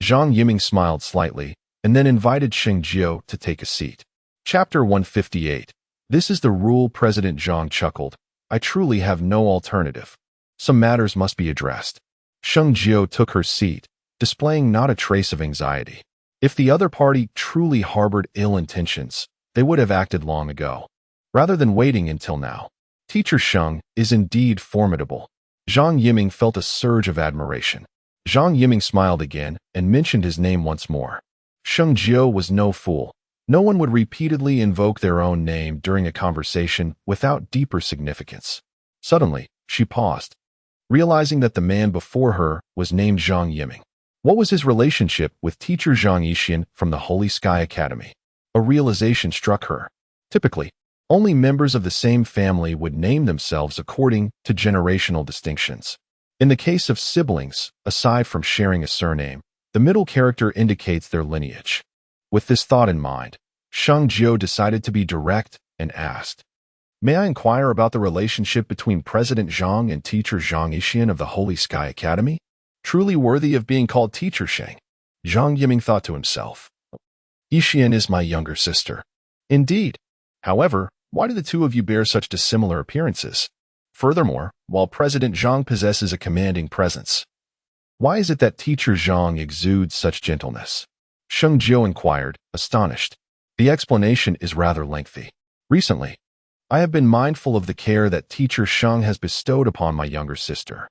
Zhang Yiming smiled slightly, and then invited Sheng Jiu to take a seat. Chapter 158. This is the rule, President Zhang chuckled. I truly have no alternative. Some matters must be addressed. Sheng Jiuling took her seat, displaying not a trace of anxiety. If the other party truly harbored ill intentions, they would have acted long ago, rather than waiting until now. Teacher Sheng is indeed formidable. Zhang Yiming felt a surge of admiration. Zhang Yiming smiled again and mentioned his name once more. Sheng Jiuling was no fool. No one would repeatedly invoke their own name during a conversation without deeper significance. Suddenly, she paused, realizing that the man before her was named Zhang Yiming. What was his relationship with teacher Zhang Yixian from the Holy Sky Academy? A realization struck her. Typically, only members of the same family would name themselves according to generational distinctions. In the case of siblings, aside from sharing a surname, the middle character indicates their lineage. With this thought in mind, Sheng Jiuling decided to be direct and asked, "May I inquire about the relationship between President Zhang and teacher Zhang Yixian of the Holy Sky Academy? Truly worthy of being called Teacher Sheng." Zhang Yiming thought to himself, "Yixian is my younger sister." Indeed. However, why do the two of you bear such dissimilar appearances? Furthermore, while President Zhang possesses a commanding presence, why is it that teacher Zhang exudes such gentleness? Sheng Jiuling inquired, astonished. The explanation is rather lengthy. Recently, I have been mindful of the care that teacher Sheng has bestowed upon my younger sister.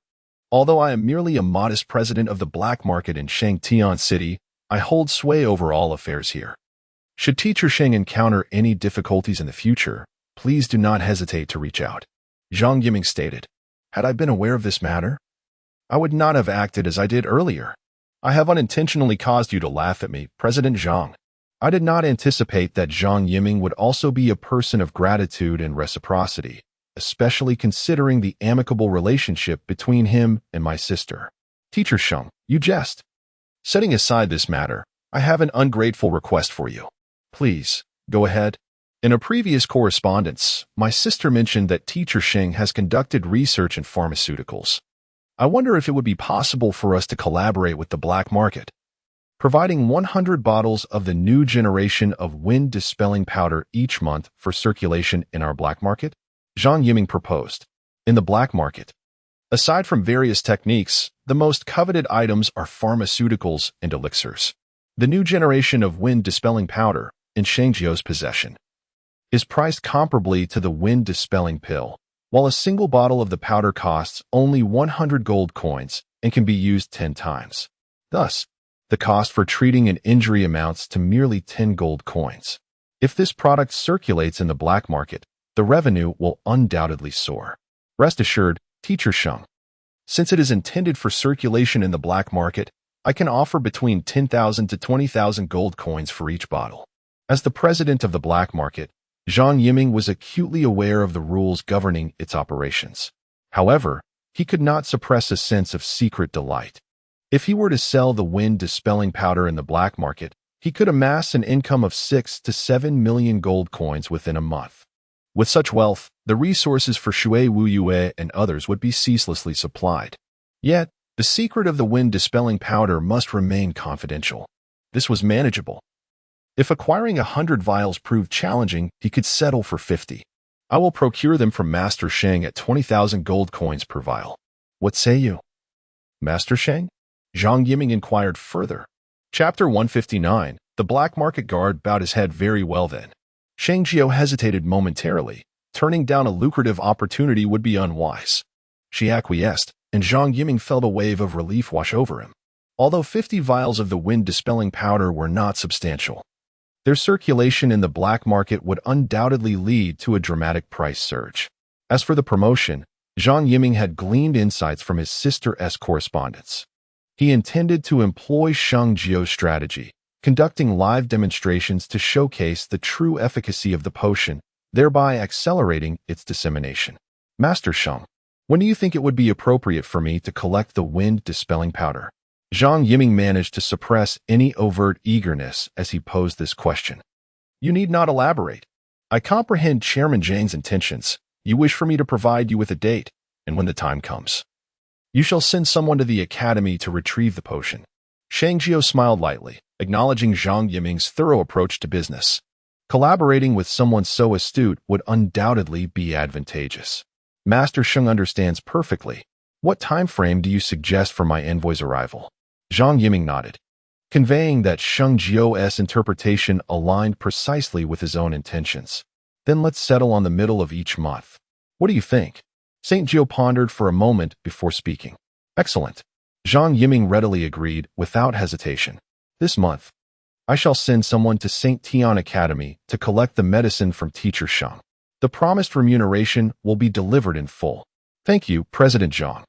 Although I am merely a modest president of the black market in Shangtian City, I hold sway over all affairs here. Should teacher Sheng encounter any difficulties in the future, please do not hesitate to reach out. Zhang Yiming stated, "Had I been aware of this matter, I would not have acted as I did earlier. I have unintentionally caused you to laugh at me, President Zhang." I did not anticipate that Zhang Yiming would also be a person of gratitude and reciprocity, especially considering the amicable relationship between him and my sister. Teacher Sheng, you jest. Setting aside this matter, I have an ungrateful request for you. Please, go ahead. In a previous correspondence, my sister mentioned that teacher Sheng has conducted research in pharmaceuticals. I wonder if it would be possible for us to collaborate with the black market, providing 100 bottles of the new generation of wind-dispelling powder each month for circulation in our black market? Zhang Yiming proposed. In the black market, aside from various techniques, the most coveted items are pharmaceuticals and elixirs. The new generation of wind-dispelling powder, in Sheng Jiuling's possession, is priced comparably to the wind-dispelling pill, while a single bottle of the powder costs only 100 gold coins and can be used 10 times. Thus, the cost for treating an injury amounts to merely 10 gold coins. If this product circulates in the black market, the revenue will undoubtedly soar. Rest assured, teacher Sheng, since it is intended for circulation in the black market, I can offer between 10,000 to 20,000 gold coins for each bottle. As the president of the black market, Zhang Yiming was acutely aware of the rules governing its operations. However, he could not suppress a sense of secret delight. If he were to sell the wind-dispelling powder in the black market, he could amass an income of 6 to 7 million gold coins within a month. With such wealth, the resources for Shui Wu Yue and others would be ceaselessly supplied. Yet, the secret of the wind-dispelling powder must remain confidential. This was manageable. If acquiring 100 vials proved challenging, he could settle for 50. I will procure them from Master Sheng at 20,000 gold coins per vial. What say you? Master Sheng? Zhang Yiming inquired further. Chapter 159. The black market guard bowed his head. Very well then. Sheng Jiuling hesitated momentarily. Turning down a lucrative opportunity would be unwise. She acquiesced, and Zhang Yiming felt a wave of relief wash over him. Although 50 vials of the wind-dispelling powder were not substantial, their circulation in the black market would undoubtedly lead to a dramatic price surge. As for the promotion, Zhang Yiming had gleaned insights from his sister's correspondence. He intended to employ Sheng Jiuling's strategy, conducting live demonstrations to showcase the true efficacy of the potion, thereby accelerating its dissemination. Master Sheng, when do you think it would be appropriate for me to collect the wind-dispelling powder? Zhang Yiming managed to suppress any overt eagerness as he posed this question. You need not elaborate. I comprehend Chairman Zhang's intentions. You wish for me to provide you with a date, and when the time comes, you shall send someone to the academy to retrieve the potion. Sheng Jiuling smiled lightly, acknowledging Zhang Yiming's thorough approach to business. Collaborating with someone so astute would undoubtedly be advantageous. Master Sheng understands perfectly. What time frame do you suggest for my envoy's arrival? Zhang Yiming nodded, conveying that Sheng Jiu's interpretation aligned precisely with his own intentions. Then let's settle on the middle of each month. What do you think? St. Jiu pondered for a moment before speaking. Excellent. Zhang Yiming readily agreed without hesitation. This month, I shall send someone to St. Tian Academy to collect the medicine from Teacher Sheng. The promised remuneration will be delivered in full. Thank you, President Zhang.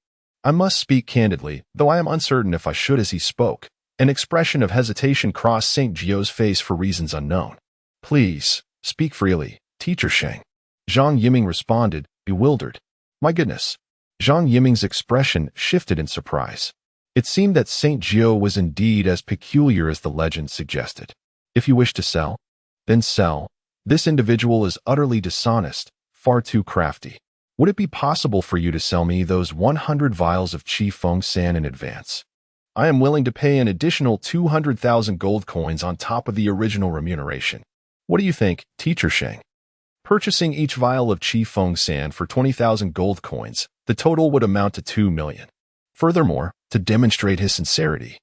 I must speak candidly, though I am uncertain if I should as he spoke. An expression of hesitation crossed St. Jiu's face for reasons unknown. Please, speak freely, Teacher Sheng. Zhang Yiming responded, bewildered. My goodness. Zhang Yiming's expression shifted in surprise. It seemed that St. Jiu was indeed as peculiar as the legend suggested. If you wish to sell, then sell. This individual is utterly dishonest, far too crafty. Would it be possible for you to sell me those 100 vials of Qi Feng San in advance? I am willing to pay an additional 200,000 gold coins on top of the original remuneration. What do you think, Teacher Sheng? Purchasing each vial of Qi Feng San for 20,000 gold coins, the total would amount to 2 million. Furthermore, to demonstrate his sincerity,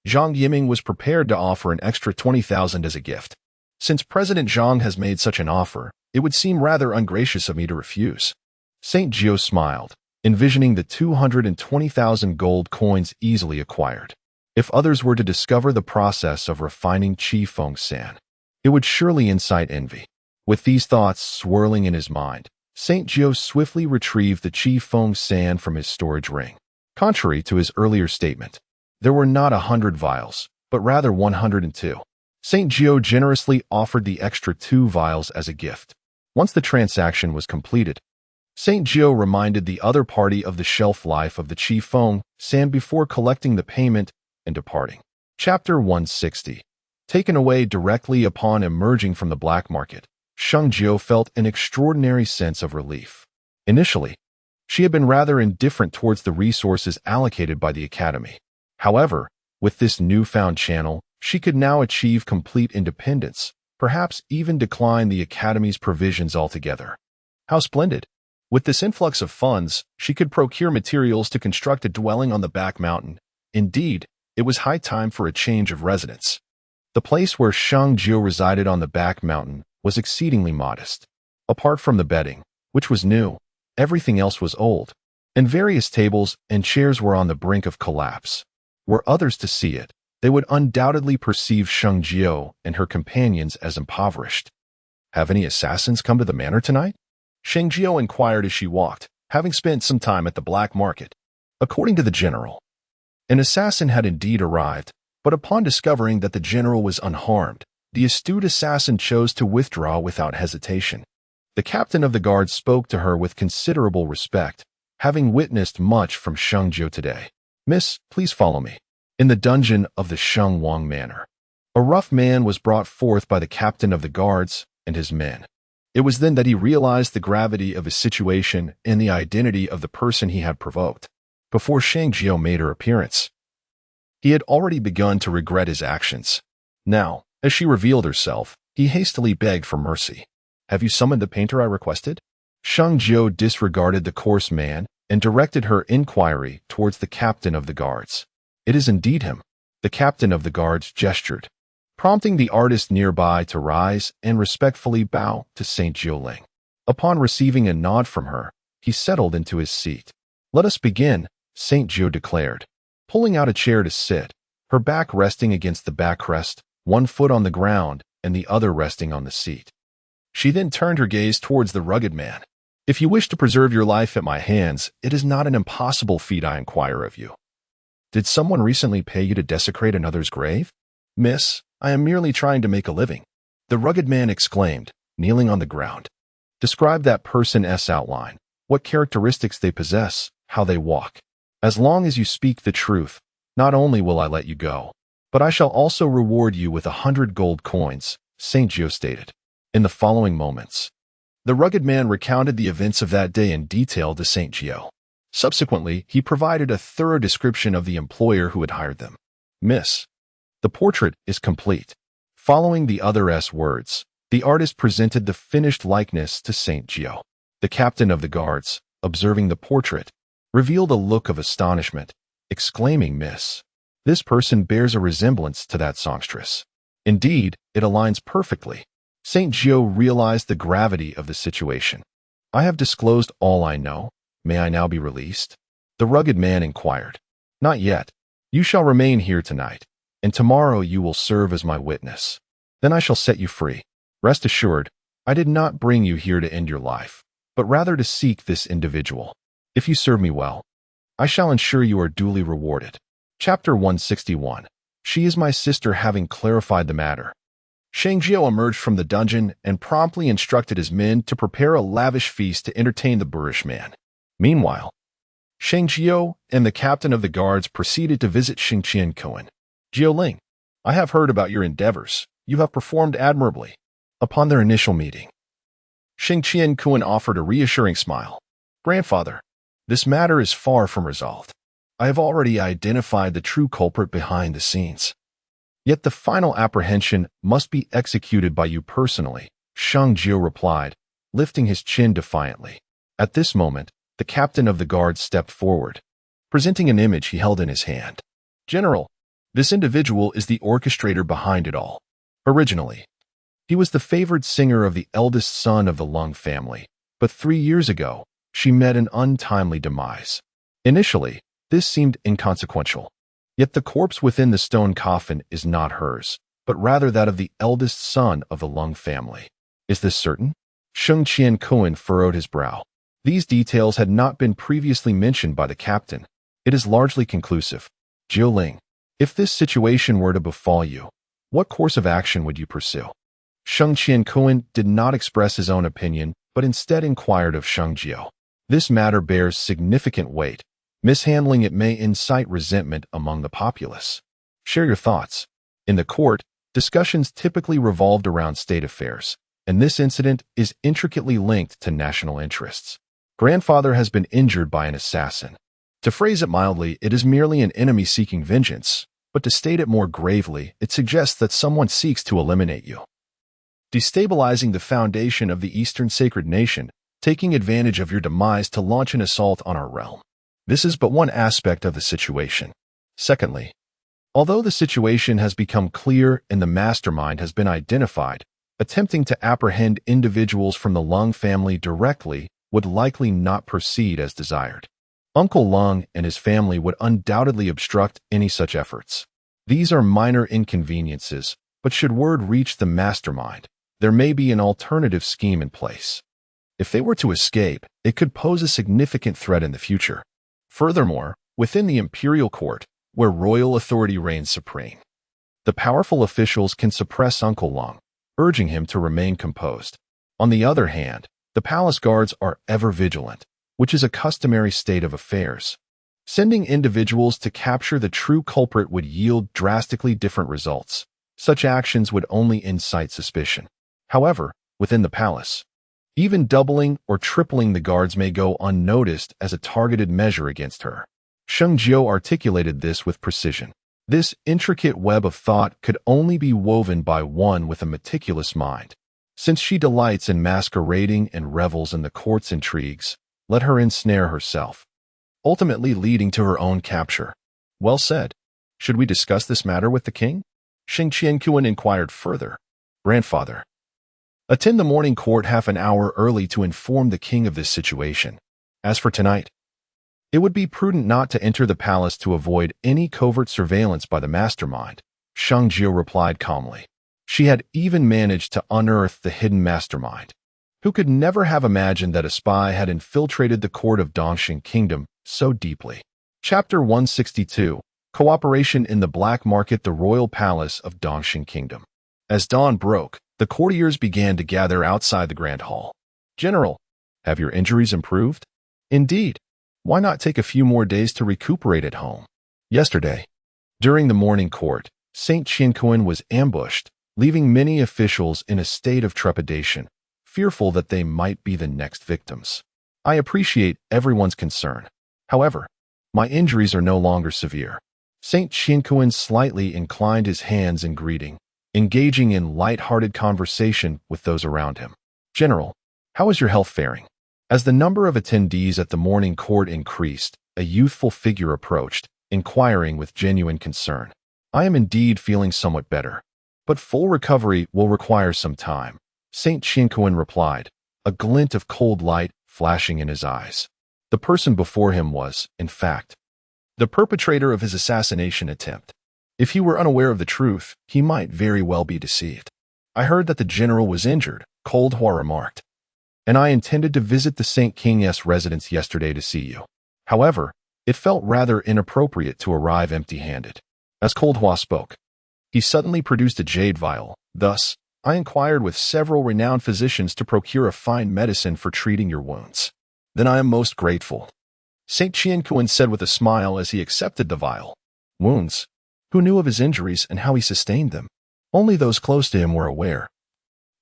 Zhang Yiming was prepared to offer an extra 20,000 as a gift. Since President Zhang has made such an offer, it would seem rather ungracious of me to refuse. St. Jiu smiled, envisioning the 220,000 gold coins easily acquired. If others were to discover the process of refining Qi Feng San, it would surely incite envy. With these thoughts swirling in his mind, St. Jiu swiftly retrieved the Qi Feng San from his storage ring. Contrary to his earlier statement, there were not 100 vials, but rather 102. St. Jiu generously offered the extra 2 vials as a gift. Once the transaction was completed, St. Jiu reminded the other party of the shelf life of the Qi Feng San before collecting the payment and departing. Chapter 160. Taken away directly upon emerging from the black market, Sheng Jiu felt an extraordinary sense of relief. Initially, she had been rather indifferent towards the resources allocated by the academy. However, with this newfound channel, she could now achieve complete independence, perhaps even decline the academy's provisions altogether. How splendid! With this influx of funds, she could procure materials to construct a dwelling on the back mountain. Indeed, it was high time for a change of residence. The place where Sheng Jiu resided on the back mountain was exceedingly modest. Apart from the bedding, which was new, everything else was old, and various tables and chairs were on the brink of collapse. Were others to see it, they would undoubtedly perceive Sheng Jiu and her companions as impoverished. Have any assassins come to the manor tonight? Sheng Jiu inquired as she walked, having spent some time at the black market. According to the general, an assassin had indeed arrived, but upon discovering that the general was unharmed, the astute assassin chose to withdraw without hesitation. The captain of the guard spoke to her with considerable respect, having witnessed much from Sheng Jiu today. Miss, please follow me. In the dungeon of the Shengwang Manor, a rough man was brought forth by the captain of the guards and his men. It was then that he realized the gravity of his situation and the identity of the person he had provoked. Before Sheng Jiu made her appearance, he had already begun to regret his actions. Now, as she revealed herself, he hastily begged for mercy. Have you summoned the painter I requested? Sheng Jiu disregarded the coarse man and directed her inquiry towards the captain of the guards. It is indeed him. The captain of the guards gestured, prompting the artist nearby to rise and respectfully bow to St. Jiuling. Upon receiving a nod from her, he settled into his seat. Let us begin, St. Jiu declared, pulling out a chair to sit, her back resting against the backrest, one foot on the ground and the other resting on the seat. She then turned her gaze towards the rugged man. If you wish to preserve your life at my hands, it is not an impossible feat I inquire of you. Did someone recently pay you to desecrate another's grave? Miss, I am merely trying to make a living. The rugged man exclaimed, kneeling on the ground. Describe that person's outline, what characteristics they possess, how they walk. As long as you speak the truth, not only will I let you go, but I shall also reward you with 100 gold coins, St. Jiu stated. In the following moments, the rugged man recounted the events of that day in detail to St. Jiu. Subsequently, he provided a thorough description of the employer who had hired them. Miss, the portrait is complete. Following the other's words, The artist presented the finished likeness to Saint Jiu. The captain of the guards, observing the portrait, revealed a look of astonishment, exclaiming, "Miss, this person bears a resemblance to that songstress. Indeed, it aligns perfectly." Saint Jiu realized the gravity of the situation. "I have disclosed all I know. May I now be released?" The rugged man inquired. "Not yet. You shall remain here tonight, and tomorrow you will serve as my witness. Then I shall set you free. Rest assured, I did not bring you here to end your life, but rather to seek this individual. If you serve me well, I shall ensure you are duly rewarded." Chapter 161. She is my sister. Having clarified the matter, Sheng Jiuling emerged from the dungeon and promptly instructed his men to prepare a lavish feast to entertain the boorish man. Meanwhile, Sheng Jiuling and the captain of the guards proceeded to visit Sheng Jiuling. "Jiuling, I have heard about your endeavors. You have performed admirably." Upon their initial meeting, Sheng Jiuling offered a reassuring smile. "Grandfather, this matter is far from resolved. I have already identified the true culprit behind the scenes. Yet the final apprehension must be executed by you personally," Sheng Jiuling replied, lifting his chin defiantly. At this moment, the captain of the guard stepped forward, presenting an image he held in his hand. "General, this individual is the orchestrator behind it all. Originally, he was the favored singer of the eldest son of the Lung family, but 3 years ago, she met an untimely demise. Initially, this seemed inconsequential. Yet the corpse within the stone coffin is not hers, but rather that of the eldest son of the Lung family. Is this certain?" Sheng Jiuling furrowed his brow. These details had not been previously mentioned by the captain. "It is largely conclusive. Jiuling, if this situation were to befall you, what course of action would you pursue?" Sheng Jiuling did not express his own opinion, but instead inquired of Sheng Jiuling. "This matter bears significant weight. Mishandling it may incite resentment among the populace. Share your thoughts." In the court, discussions typically revolved around state affairs, and this incident is intricately linked to national interests. Grandfather has been injured by an assassin. To phrase it mildly, it is merely an enemy seeking vengeance, but to state it more gravely, it suggests that someone seeks to eliminate you, destabilizing the foundation of the Eastern sacred nation, taking advantage of your demise to launch an assault on our realm. This is but one aspect of the situation. Secondly, although the situation has become clear and the mastermind has been identified, attempting to apprehend individuals from the Lung family directly would likely not proceed as desired. Uncle Lung and his family would undoubtedly obstruct any such efforts. These are minor inconveniences, but should word reach the mastermind, there may be an alternative scheme in place. If they were to escape, it could pose a significant threat in the future. Furthermore, within the imperial court, where royal authority reigns supreme, the powerful officials can suppress Uncle Lung, urging him to remain composed. On the other hand, the palace guards are ever vigilant, which is a customary state of affairs. Sending individuals to capture the true culprit would yield drastically different results. Such actions would only incite suspicion. However, within the palace, even doubling or tripling the guards may go unnoticed as a targeted measure against her. Sheng Jiuling articulated this with precision. This intricate web of thought could only be woven by one with a meticulous mind. Since she delights in masquerading and revels in the court's intrigues, let her ensnare herself, ultimately leading to her own capture. Well said. Should we discuss this matter with the king? Sheng Jiuling inquired further. Grandfather, attend the morning court half an hour early to inform the king of this situation. As for tonight, it would be prudent not to enter the palace to avoid any covert surveillance by the mastermind, Sheng Jiuling replied calmly. She had even managed to unearth the hidden mastermind, who could never have imagined that a spy had infiltrated the court of Dongsheng Kingdom so deeply. Chapter 162. Cooperation in the Black Market. The royal palace of Dongsheng Kingdom. As dawn broke, the courtiers began to gather outside the grand hall. General, have your injuries improved? Indeed. Why not take a few more days to recuperate at home? Yesterday, during the morning court, Saint Jiuling was ambushed, leaving many officials in a state of trepidation, fearful that they might be the next victims. I appreciate everyone's concern. However, my injuries are no longer severe. Saint Jiuling slightly inclined his hands in greeting, engaging in light-hearted conversation with those around him. "General, how is your health faring?" As the number of attendees at the morning court increased, a youthful figure approached, inquiring with genuine concern. "I am indeed feeling somewhat better, but full recovery will require some time," Saint Jiuling replied, a glint of cold light flashing in his eyes. The person before him was, in fact, the perpetrator of his assassination attempt. If he were unaware of the truth, he might very well be deceived. "I heard that the general was injured," Cold Hua remarked, "and I intended to visit the Saint King's residence yesterday to see you. However, it felt rather inappropriate to arrive empty-handed." As Cold Hua spoke, he suddenly produced a jade vial. "Thus, I inquired with several renowned physicians to procure a fine medicine for treating your wounds." "Then I am most grateful," Saint Jiuling said with a smile as he accepted the vial. Wounds? Who knew of his injuries and how he sustained them? Only those close to him were aware.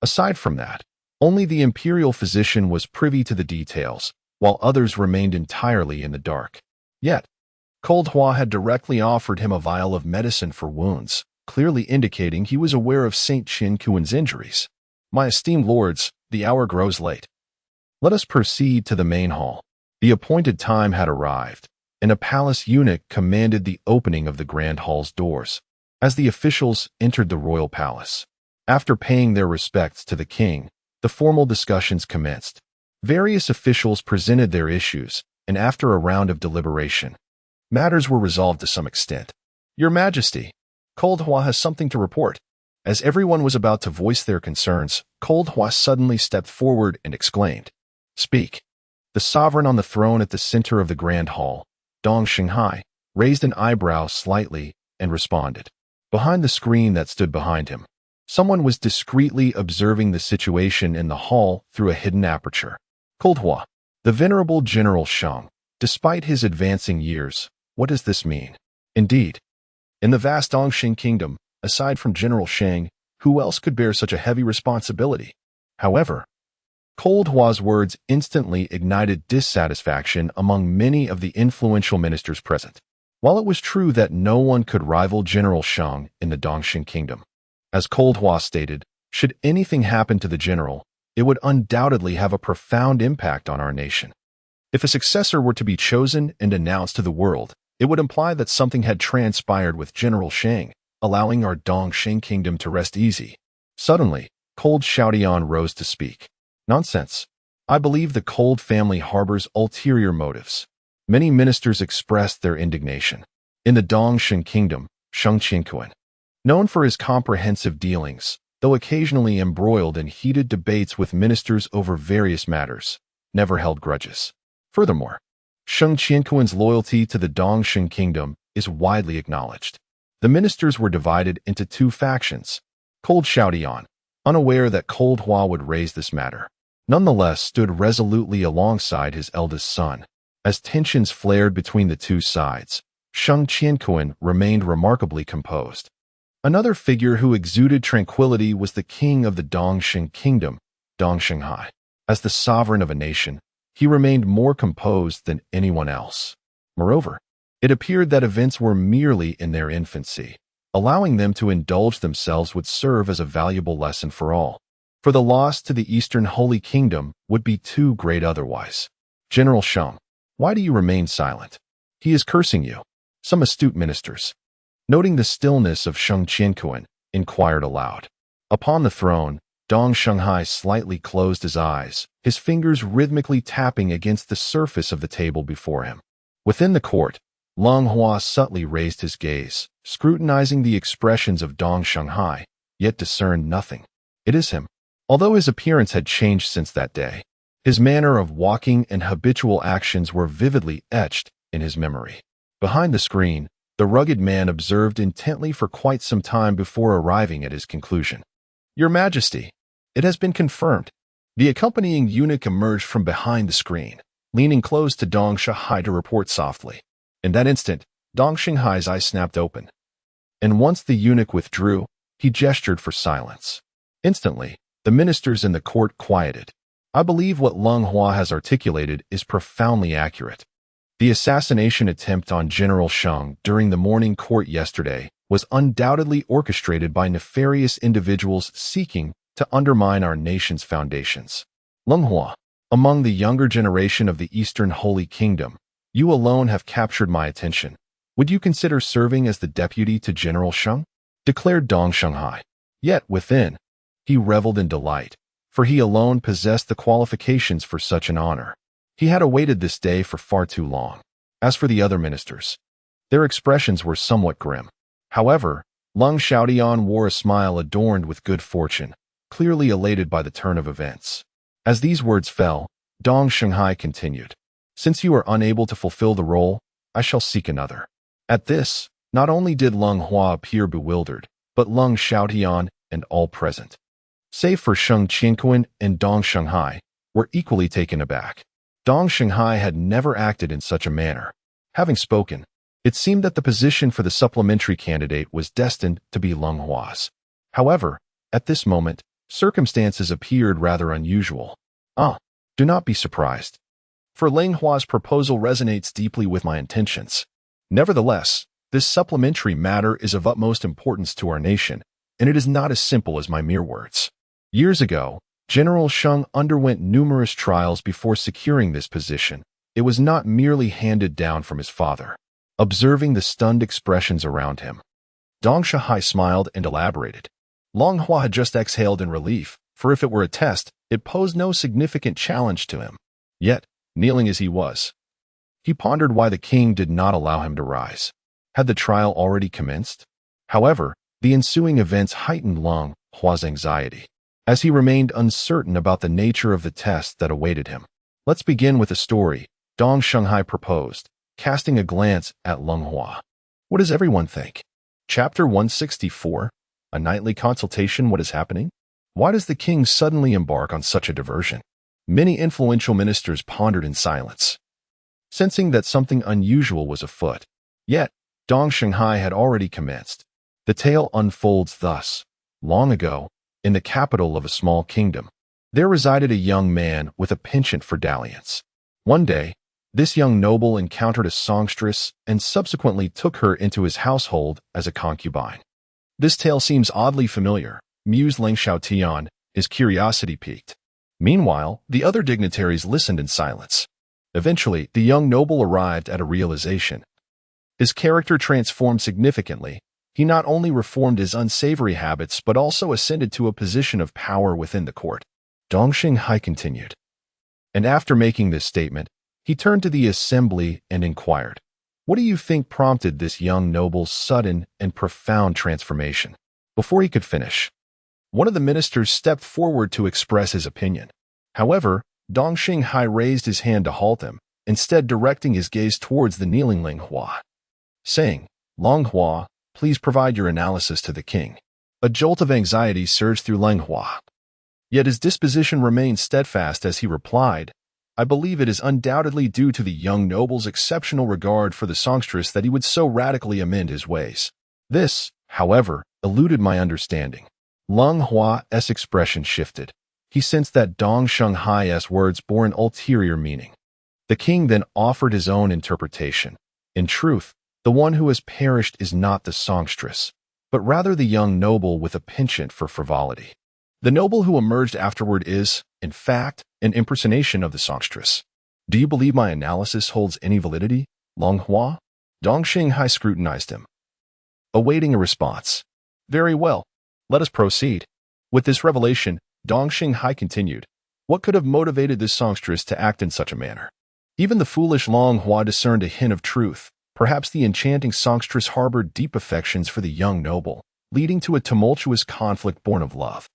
Aside from that, only the imperial physician was privy to the details, while others remained entirely in the dark. Yet, Cold Hua had directly offered him a vial of medicine for wounds, clearly indicating he was aware of Saint Jiuling's injuries. "My esteemed lords, the hour grows late. Let us proceed to the main hall." The appointed time had arrived, and a palace eunuch commanded the opening of the grand hall's doors. As the officials entered the royal palace, after paying their respects to the king, the formal discussions commenced. Various officials presented their issues, and after a round of deliberation, matters were resolved to some extent. "Your Majesty, Cold Hua has something to report." As everyone was about to voice their concerns, Cold Hua suddenly stepped forward and exclaimed, "Speak." The sovereign on the throne at the center of the grand hall, Dongsheng, raised an eyebrow slightly and responded. Behind the screen that stood behind him, someone was discreetly observing the situation in the hall through a hidden aperture. "Cold Hua, the venerable General Sheng, despite his advancing years, what does this mean?" Indeed, in the vast Dongsheng Kingdom, aside from General Sheng, who else could bear such a heavy responsibility? However, Cold Hua's words instantly ignited dissatisfaction among many of the influential ministers present. While it was true that no one could rival General Sheng in the Dongsheng Kingdom, as Cold Hua stated, should anything happen to the general, it would undoubtedly have a profound impact on our nation. If a successor were to be chosen and announced to the world, it would imply that something had transpired with General Sheng, allowing our Dongsheng Kingdom to rest easy. Suddenly, Cold Xiaodian rose to speak. "Nonsense. I believe the Cold family harbors ulterior motives." Many ministers expressed their indignation. In the Dongsheng Kingdom, Sheng Jiuling, known for his comprehensive dealings, though occasionally embroiled in heated debates with ministers over various matters, never held grudges. Furthermore, Sheng Jiuling's loyalty to the Dongsheng Kingdom is widely acknowledged. The ministers were divided into two factions. Cold Xiaodian, unaware that Cold Hua would raise this matter, nonetheless stood resolutely alongside his eldest son. As tensions flared between the two sides, Sheng Jiuling remained remarkably composed. Another figure who exuded tranquility was the king of the Dongsheng Kingdom, Dongsheng. As the sovereign of a nation, he remained more composed than anyone else. Moreover, it appeared that events were merely in their infancy. Allowing them to indulge themselves would serve as a valuable lesson for all. For the loss to the Eastern Holy Kingdom would be too great otherwise. "General Sheng, why do you remain silent? He is cursing you." Some astute ministers, noting the stillness of Sheng Jiuling, inquired aloud. Upon the throne, Dongsheng slightly closed his eyes, his fingers rhythmically tapping against the surface of the table before him. Within the court, Long Hua subtly raised his gaze, scrutinizing the expressions of Dongsheng, yet discerned nothing. It is him. Although his appearance had changed since that day, his manner of walking and habitual actions were vividly etched in his memory. Behind the screen, the rugged man observed intently for quite some time before arriving at his conclusion. "Your Majesty, it has been confirmed." The accompanying eunuch emerged from behind the screen, leaning close to Dongsheng to report softly. In that instant, Dongsheng's eyes snapped open. And once the eunuch withdrew, he gestured for silence. Instantly, the ministers in the court quieted. "I believe what Long Hua has articulated is profoundly accurate. The assassination attempt on General Sheng during the morning court yesterday was undoubtedly orchestrated by nefarious individuals seeking to undermine our nation's foundations. Lenghua, among the younger generation of the Eastern Holy Kingdom, you alone have captured my attention. Would you consider serving as the deputy to General Sheng? Declared Dongsheng. Yet within, he reveled in delight, for he alone possessed the qualifications for such an honor. He had awaited this day for far too long. As for the other ministers, their expressions were somewhat grim. However, Lung Xiaotian wore a smile adorned with good fortune, clearly elated by the turn of events. As these words fell, Dongsheng continued, "Since you are unable to fulfill the role, I shall seek another." At this, not only did Lung Hua appear bewildered, but Lung Xiaotian and all present, save for Sheng Jiuling and Dongsheng, were equally taken aback. Dongsheng had never acted in such a manner. Having spoken, it seemed that the position for the supplementary candidate was destined to be Lung Hua's. However, at this moment, circumstances appeared rather unusual. Do not be surprised, for Lung Hua's proposal resonates deeply with my intentions. Nevertheless, this supplementary matter is of utmost importance to our nation, and it is not as simple as my mere words. Years ago, General Sheng underwent numerous trials before securing this position. It was not merely handed down from his father. Observing the stunned expressions around him, Dongsheng smiled and elaborated. Lung Hua had just exhaled in relief, for if it were a test, it posed no significant challenge to him. Yet, kneeling as he was, he pondered why the king did not allow him to rise. Had the trial already commenced? However, the ensuing events heightened Lung Hua's anxiety, as he remained uncertain about the nature of the test that awaited him. Let's begin with a story, Dongsheng proposed, casting a glance at Lung Hua. What does everyone think? Chapter 164, A Nightly Consultation. What is happening? Why does the king suddenly embark on such a diversion? Many influential ministers pondered in silence, sensing that something unusual was afoot. Yet, Dongsheng had already commenced. The tale unfolds thus. Long ago, in the capital of a small kingdom, there resided a young man with a penchant for dalliance. One day, this young noble encountered a songstress and subsequently took her into his household as a concubine. This tale seems oddly familiar, mused Leng Xiaotian, his curiosity piqued. Meanwhile, the other dignitaries listened in silence. Eventually, the young noble arrived at a realization. His character transformed significantly. He not only reformed his unsavory habits but also ascended to a position of power within the court. Dongsheng continued. And after making this statement, he turned to the assembly and inquired, "What do you think prompted this young noble's sudden and profound transformation?" Before he could finish, one of the ministers stepped forward to express his opinion. However, Dongsheng raised his hand to halt him, instead directing his gaze towards the kneeling Lung Hua, saying, "Lung Hua, please provide your analysis to the king." A jolt of anxiety surged through Lung Hua. Yet his disposition remained steadfast as he replied, "I believe it is undoubtedly due to the young noble's exceptional regard for the songstress that he would so radically amend his ways. This, however, eluded my understanding." Lung Hua's expression shifted. He sensed that Dongsheng's words bore an ulterior meaning. The king then offered his own interpretation. In truth, the one who has perished is not the songstress, but rather the young noble with a penchant for frivolity. The noble who emerged afterward is, in fact, an impersonation of the songstress. Do you believe my analysis holds any validity, Lung Hua? Dongsheng scrutinized him, awaiting a response. Very well. Let us proceed. With this revelation, Dongsheng continued. What could have motivated this songstress to act in such a manner? Even the foolish Lung Hua discerned a hint of truth. Perhaps the enchanting songstress harbored deep affections for the young noble, leading to a tumultuous conflict born of love.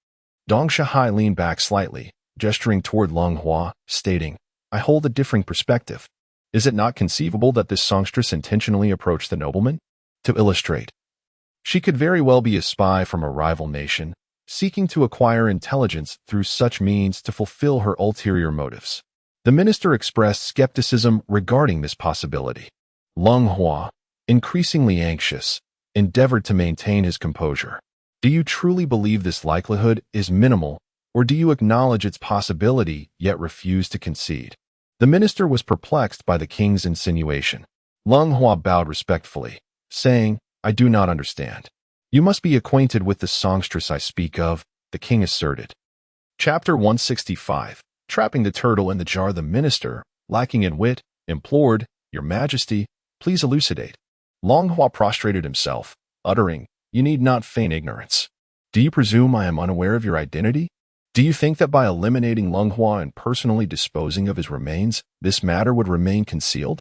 Dongsheng leaned back slightly, gesturing toward Lung Hua, stating, "I hold a differing perspective. Is it not conceivable that this songstress intentionally approached the nobleman? To illustrate, she could very well be a spy from a rival nation, seeking to acquire intelligence through such means to fulfill her ulterior motives." The minister expressed skepticism regarding this possibility. Lung Hua, increasingly anxious, endeavored to maintain his composure. Do you truly believe this likelihood is minimal, or do you acknowledge its possibility yet refuse to concede? The minister was perplexed by the king's insinuation. Lung Hua bowed respectfully, saying, I do not understand. You must be acquainted with the songstress I speak of, the king asserted. Chapter 165. Trapping the turtle in the jar. The minister, lacking in wit, implored, Your Majesty, please elucidate. Long Hua prostrated himself, uttering, You need not feign ignorance. Do you presume I am unaware of your identity? Do you think that by eliminating Long Hua and personally disposing of his remains, this matter would remain concealed?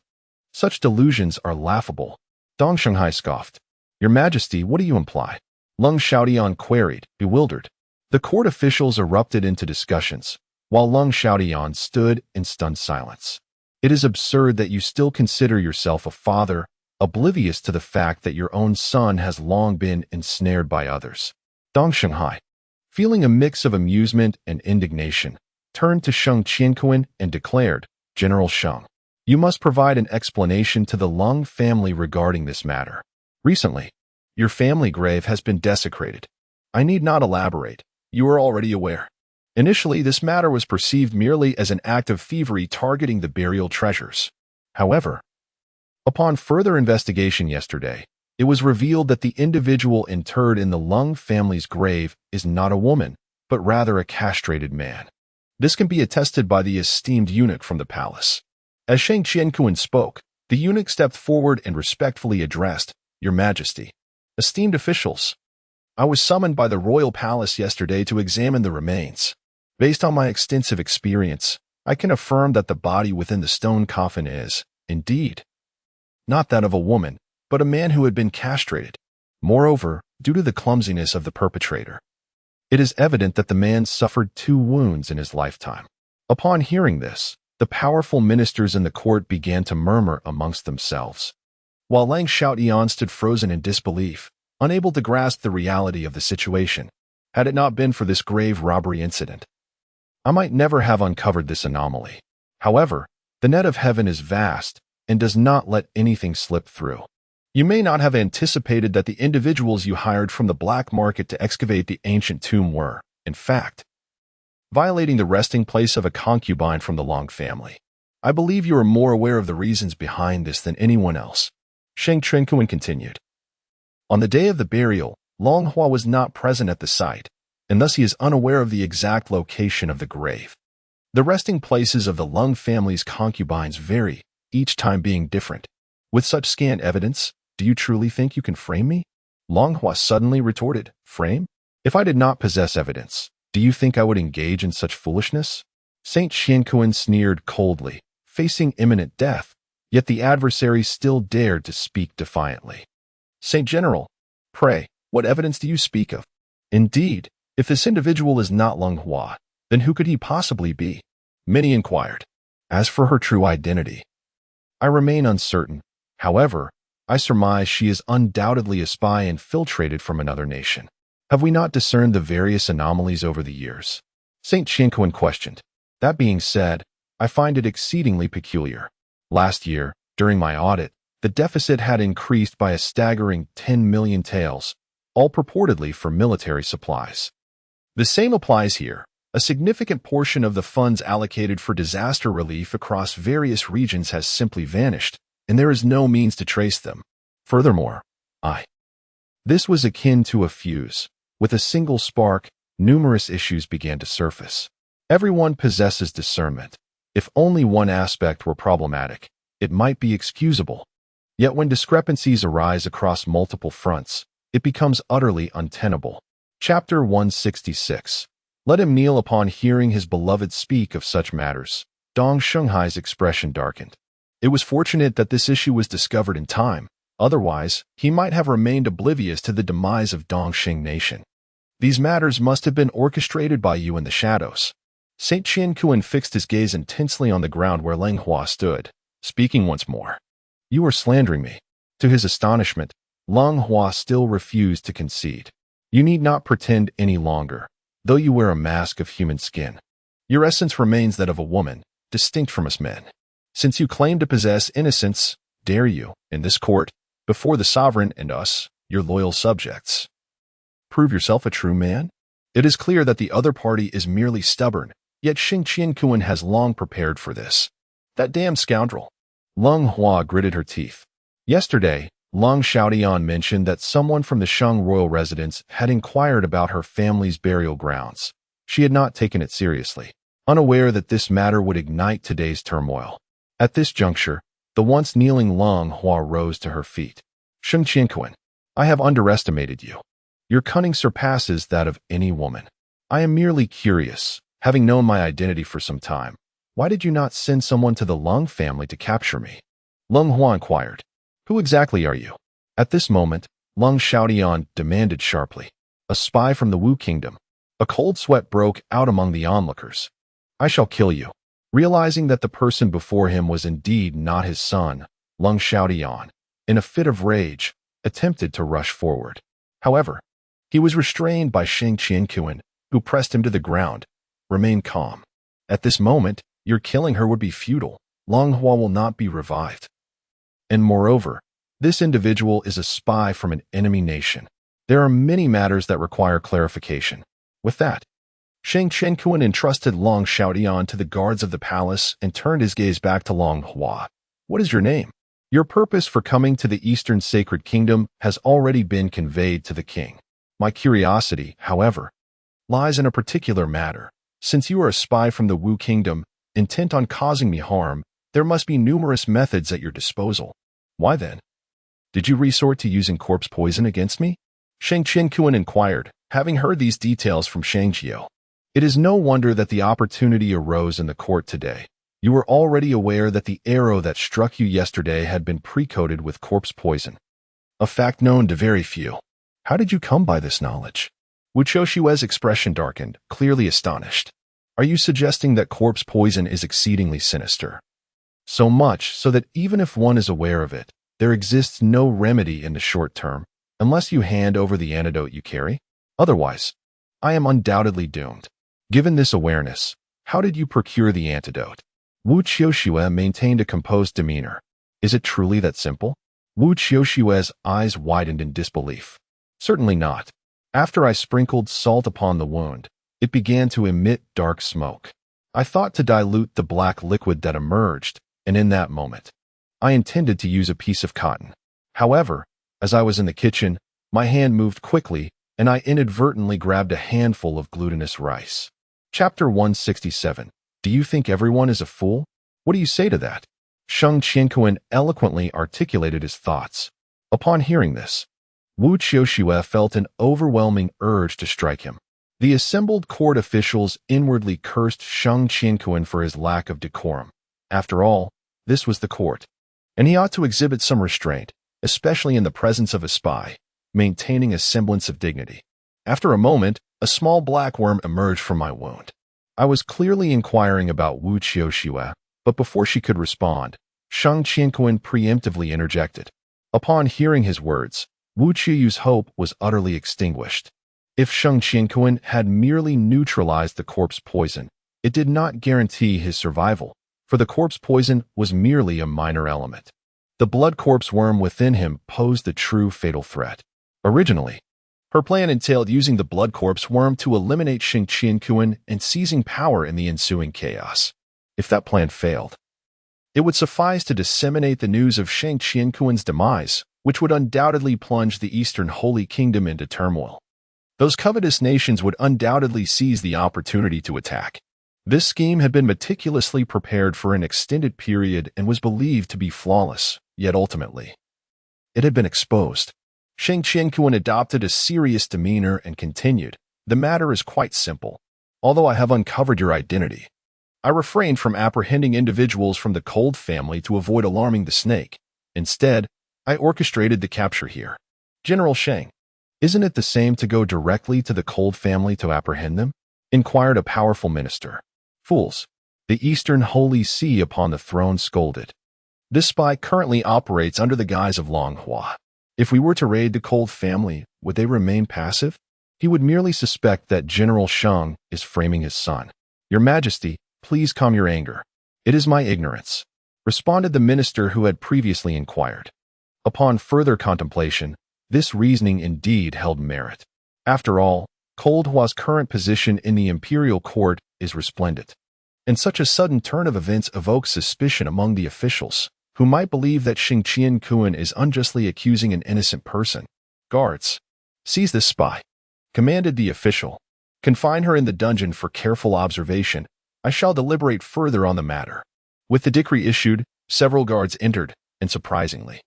Such delusions are laughable. Dongsheng scoffed. Your Majesty, what do you imply? Lung Xiaodian queried, bewildered. The court officials erupted into discussions, while Lung Xiaodian stood in stunned silence. It is absurd that you still consider yourself a father, oblivious to the fact that your own son has long been ensnared by others. Dongsheng, feeling a mix of amusement and indignation, turned to Sheng Jiuling and declared, General Sheng, you must provide an explanation to the Lung family regarding this matter. Recently, your family grave has been desecrated. I need not elaborate. You are already aware. Initially, this matter was perceived merely as an act of thievery targeting the burial treasures. However, upon further investigation yesterday, it was revealed that the individual interred in the Lung family's grave is not a woman, but rather a castrated man. This can be attested by the esteemed eunuch from the palace. As Sheng Jiuling spoke, the eunuch stepped forward and respectfully addressed, Your Majesty. Esteemed officials, I was summoned by the royal palace yesterday to examine the remains. Based on my extensive experience, I can affirm that the body within the stone coffin is, indeed, not that of a woman, but a man who had been castrated. Moreover, due to the clumsiness of the perpetrator, it is evident that the man suffered 2 wounds in his lifetime. Upon hearing this, the powerful ministers in the court began to murmur amongst themselves, while Lang Xiaodian stood frozen in disbelief, unable to grasp the reality of the situation. Had it not been for this grave robbery incident, I might never have uncovered this anomaly. However, the net of heaven is vast and does not let anything slip through. You may not have anticipated that the individuals you hired from the black market to excavate the ancient tomb were, in fact, violating the resting place of a concubine from the Long family. I believe you are more aware of the reasons behind this than anyone else. Sheng Jiuling continued. On the day of the burial, Long Hua was not present at the site, and thus he is unaware of the exact location of the grave. The resting places of the Lung family's concubines vary, each time being different. With such scant evidence, do you truly think you can frame me? Long Hua suddenly retorted, Frame? If I did not possess evidence, do you think I would engage in such foolishness? Saint Jiuling sneered coldly, facing imminent death, yet the adversary still dared to speak defiantly. Saint General, pray, what evidence do you speak of? Indeed, if this individual is not Long Hua, then who could he possibly be? Many inquired. As for her true identity, I remain uncertain. However, I surmise she is undoubtedly a spy infiltrated from another nation. Have we not discerned the various anomalies over the years? Saint Jiuling questioned. That being said, I find it exceedingly peculiar. Last year, during my audit, the deficit had increased by a staggering 10 million taels, all purportedly for military supplies. The same applies here. A significant portion of the funds allocated for disaster relief across various regions has simply vanished, and there is no means to trace them. Furthermore, this was akin to a fuse. With a single spark, numerous issues began to surface. Everyone possesses discernment. If only one aspect were problematic, it might be excusable. Yet when discrepancies arise across multiple fronts, it becomes utterly untenable. Chapter 166. Let him kneel. Upon hearing his beloved speak of such matters, Dongsheng's expression darkened. It was fortunate that this issue was discovered in time. Otherwise, he might have remained oblivious to the demise of Dongsheng Nation. These matters must have been orchestrated by you in the shadows. Saint Jiuling fixed his gaze intensely on the ground where Lang Hua stood, speaking once more. You are slandering me. To his astonishment, Lang Hua still refused to concede. You need not pretend any longer, though you wear a mask of human skin. Your essence remains that of a woman, distinct from us men. Since you claim to possess innocence, dare you, in this court, before the sovereign and us, your loyal subjects, prove yourself a true man? It is clear that the other party is merely stubborn, yet Sheng Jiuling has long prepared for this. That damn scoundrel. Lang Hua gritted her teeth. Yesterday, Long Xiaodian mentioned that someone from the Sheng royal residence had inquired about her family's burial grounds. She had not taken it seriously, unaware that this matter would ignite today's turmoil. At this juncture, the once kneeling Long Hua rose to her feet. Sheng Jiuling, I have underestimated you. Your cunning surpasses that of any woman. I am merely curious, having known my identity for some time. Why did you not send someone to the Lung family to capture me? Lung Hua inquired. Who exactly are you? At this moment, Lung Xiaodian demanded sharply. A spy from the Wu Kingdom. A cold sweat broke out among the onlookers. I shall kill you. Realizing that the person before him was indeed not his son, Lung Xiaodian, in a fit of rage, attempted to rush forward. However, he was restrained by Sheng Jiuling, who pressed him to the ground. Remain calm. At this moment, your killing her would be futile. Long Hua will not be revived. And moreover, this individual is a spy from an enemy nation. There are many matters that require clarification. With that, Sheng Jiuling entrusted Long Xiaodian to the guards of the palace and turned his gaze back to Long Hua. What is your name? Your purpose for coming to the Eastern Sacred Kingdom has already been conveyed to the king. My curiosity, however, lies in a particular matter. Since you are a spy from the Wu Kingdom, intent on causing me harm, there must be numerous methods at your disposal. Why then? Did you resort to using corpse poison against me? Sheng Jiuling inquired, having heard these details from Sheng Jiuling. It is no wonder that the opportunity arose in the court today. You were already aware that the arrow that struck you yesterday had been pre-coated with corpse poison. A fact known to very few. How did you come by this knowledge? Wu Qiushui's expression darkened, clearly astonished. Are you suggesting that corpse poison is exceedingly sinister? So much so that even if one is aware of it, there exists no remedy in the short term, unless you hand over the antidote you carry? Otherwise, I am undoubtedly doomed. Given this awareness, how did you procure the antidote? Wu Qiushui maintained a composed demeanor. Is it truly that simple? Wu Qiushui's eyes widened in disbelief. Certainly not. After I sprinkled salt upon the wound, it began to emit dark smoke. I thought to dilute the black liquid that emerged, and in that moment, I intended to use a piece of cotton. However, as I was in the kitchen, my hand moved quickly, and I inadvertently grabbed a handful of glutinous rice. Chapter 167. Do you think everyone is a fool? What do you say to that? Sheng Jiuling eloquently articulated his thoughts. Upon hearing this, Wu Qiushui felt an overwhelming urge to strike him. The assembled court officials inwardly cursed Sheng Jiuling for his lack of decorum. After all, this was the court, and he ought to exhibit some restraint, especially in the presence of a spy, maintaining a semblance of dignity. After a moment, a small black worm emerged from my wound. I was clearly inquiring about Wu Qiushui, but before she could respond, Sheng Jiuling preemptively interjected. Upon hearing his words, Wu Qiu's hope was utterly extinguished. If Sheng Jiuling had merely neutralized the corpse poison, it did not guarantee his survival, for the corpse poison was merely a minor element. The blood corpse worm within him posed the true fatal threat. Originally, her plan entailed using the blood corpse worm to eliminate Sheng Jiuling and seizing power in the ensuing chaos. If that plan failed, it would suffice to disseminate the news of Sheng Jiuling's demise, which would undoubtedly plunge the Eastern Holy Kingdom into turmoil. Those covetous nations would undoubtedly seize the opportunity to attack. This scheme had been meticulously prepared for an extended period and was believed to be flawless, yet ultimately, it had been exposed. Sheng Jiuling adopted a serious demeanor and continued, "The matter is quite simple. Although I have uncovered your identity, I refrained from apprehending individuals from the Cold family to avoid alarming the snake. Instead, I orchestrated the capture here. General Sheng, isn't it the same to go directly to the Cold family to apprehend them?" inquired a powerful minister. Fools, the Eastern Holy See upon the throne scolded. This spy currently operates under the guise of Long Hua. If we were to raid the Cold family, would they remain passive? He would merely suspect that General Sheng is framing his son. Your Majesty, please calm your anger. It is my ignorance, responded the minister who had previously inquired. Upon further contemplation, this reasoning indeed held merit. After all, Cold Hua's current position in the imperial court is resplendent, and such a sudden turn of events evokes suspicion among the officials, who might believe that Sheng Jiuling is unjustly accusing an innocent person. Guards, seize this spy, commanded the official. Confine her in the dungeon for careful observation. I shall deliberate further on the matter. With the decree issued, several guards entered, and surprisingly,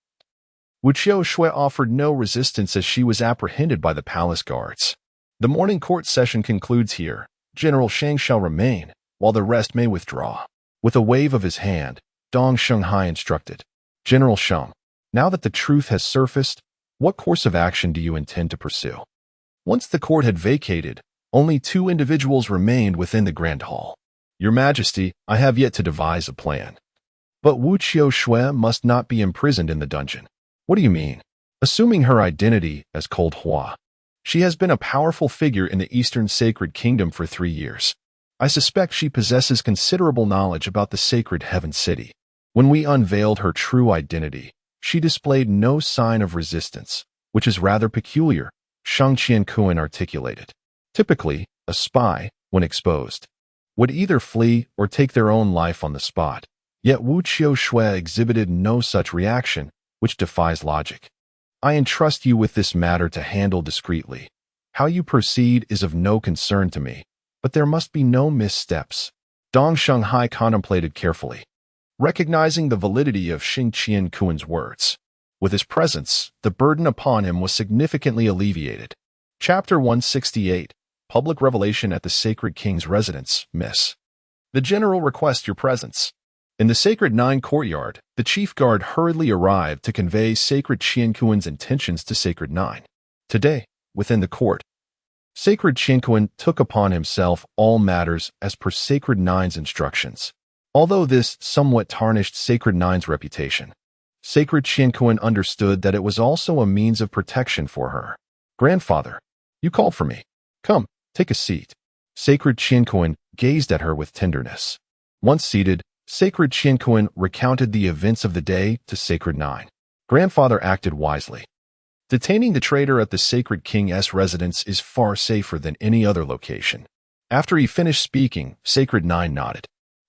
Wu Shui offered no resistance as she was apprehended by the palace guards. The morning court session concludes here. General Sheng shall remain, while the rest may withdraw. With a wave of his hand, Dongsheng instructed, General Sheng, now that the truth has surfaced, what course of action do you intend to pursue? Once the court had vacated, only 2 individuals remained within the Grand Hall. Your Majesty, I have yet to devise a plan. But Wu Shui must not be imprisoned in the dungeon. What do you mean? Assuming her identity as Cold Hua. She has been a powerful figure in the Eastern Sacred Kingdom for 3 years. I suspect she possesses considerable knowledge about the Sacred Heaven City. When we unveiled her true identity, she displayed no sign of resistance, which is rather peculiar, Sheng Jiuling articulated. Typically, a spy, when exposed, would either flee or take their own life on the spot. Yet Wu Shui exhibited no such reaction, which defies logic. I entrust you with this matter to handle discreetly. How you proceed is of no concern to me, but there must be no missteps. Dongsheng contemplated carefully, recognizing the validity of Sheng Jiuling's words. With his presence, the burden upon him was significantly alleviated. Chapter 168, Public Revelation at the Sacred King's Residence, Miss. The General requests your presence. In the Sacred Nine courtyard, the chief guard hurriedly arrived to convey Sacred Jiuling's intentions to Sacred Nine. Today, within the court, Sacred Jiuling took upon himself all matters as per Sacred Nine's instructions. Although this somewhat tarnished Sacred Nine's reputation, Sacred Jiuling understood that it was also a means of protection for her. Grandfather, you called for me. Come, take a seat. Sacred Jiuling gazed at her with tenderness. Once seated, Sacred Jiuling recounted the events of the day to Sacred Nine. Grandfather acted wisely. Detaining the traitor at the Sacred King's residence is far safer than any other location. After he finished speaking, Sacred Nine nodded.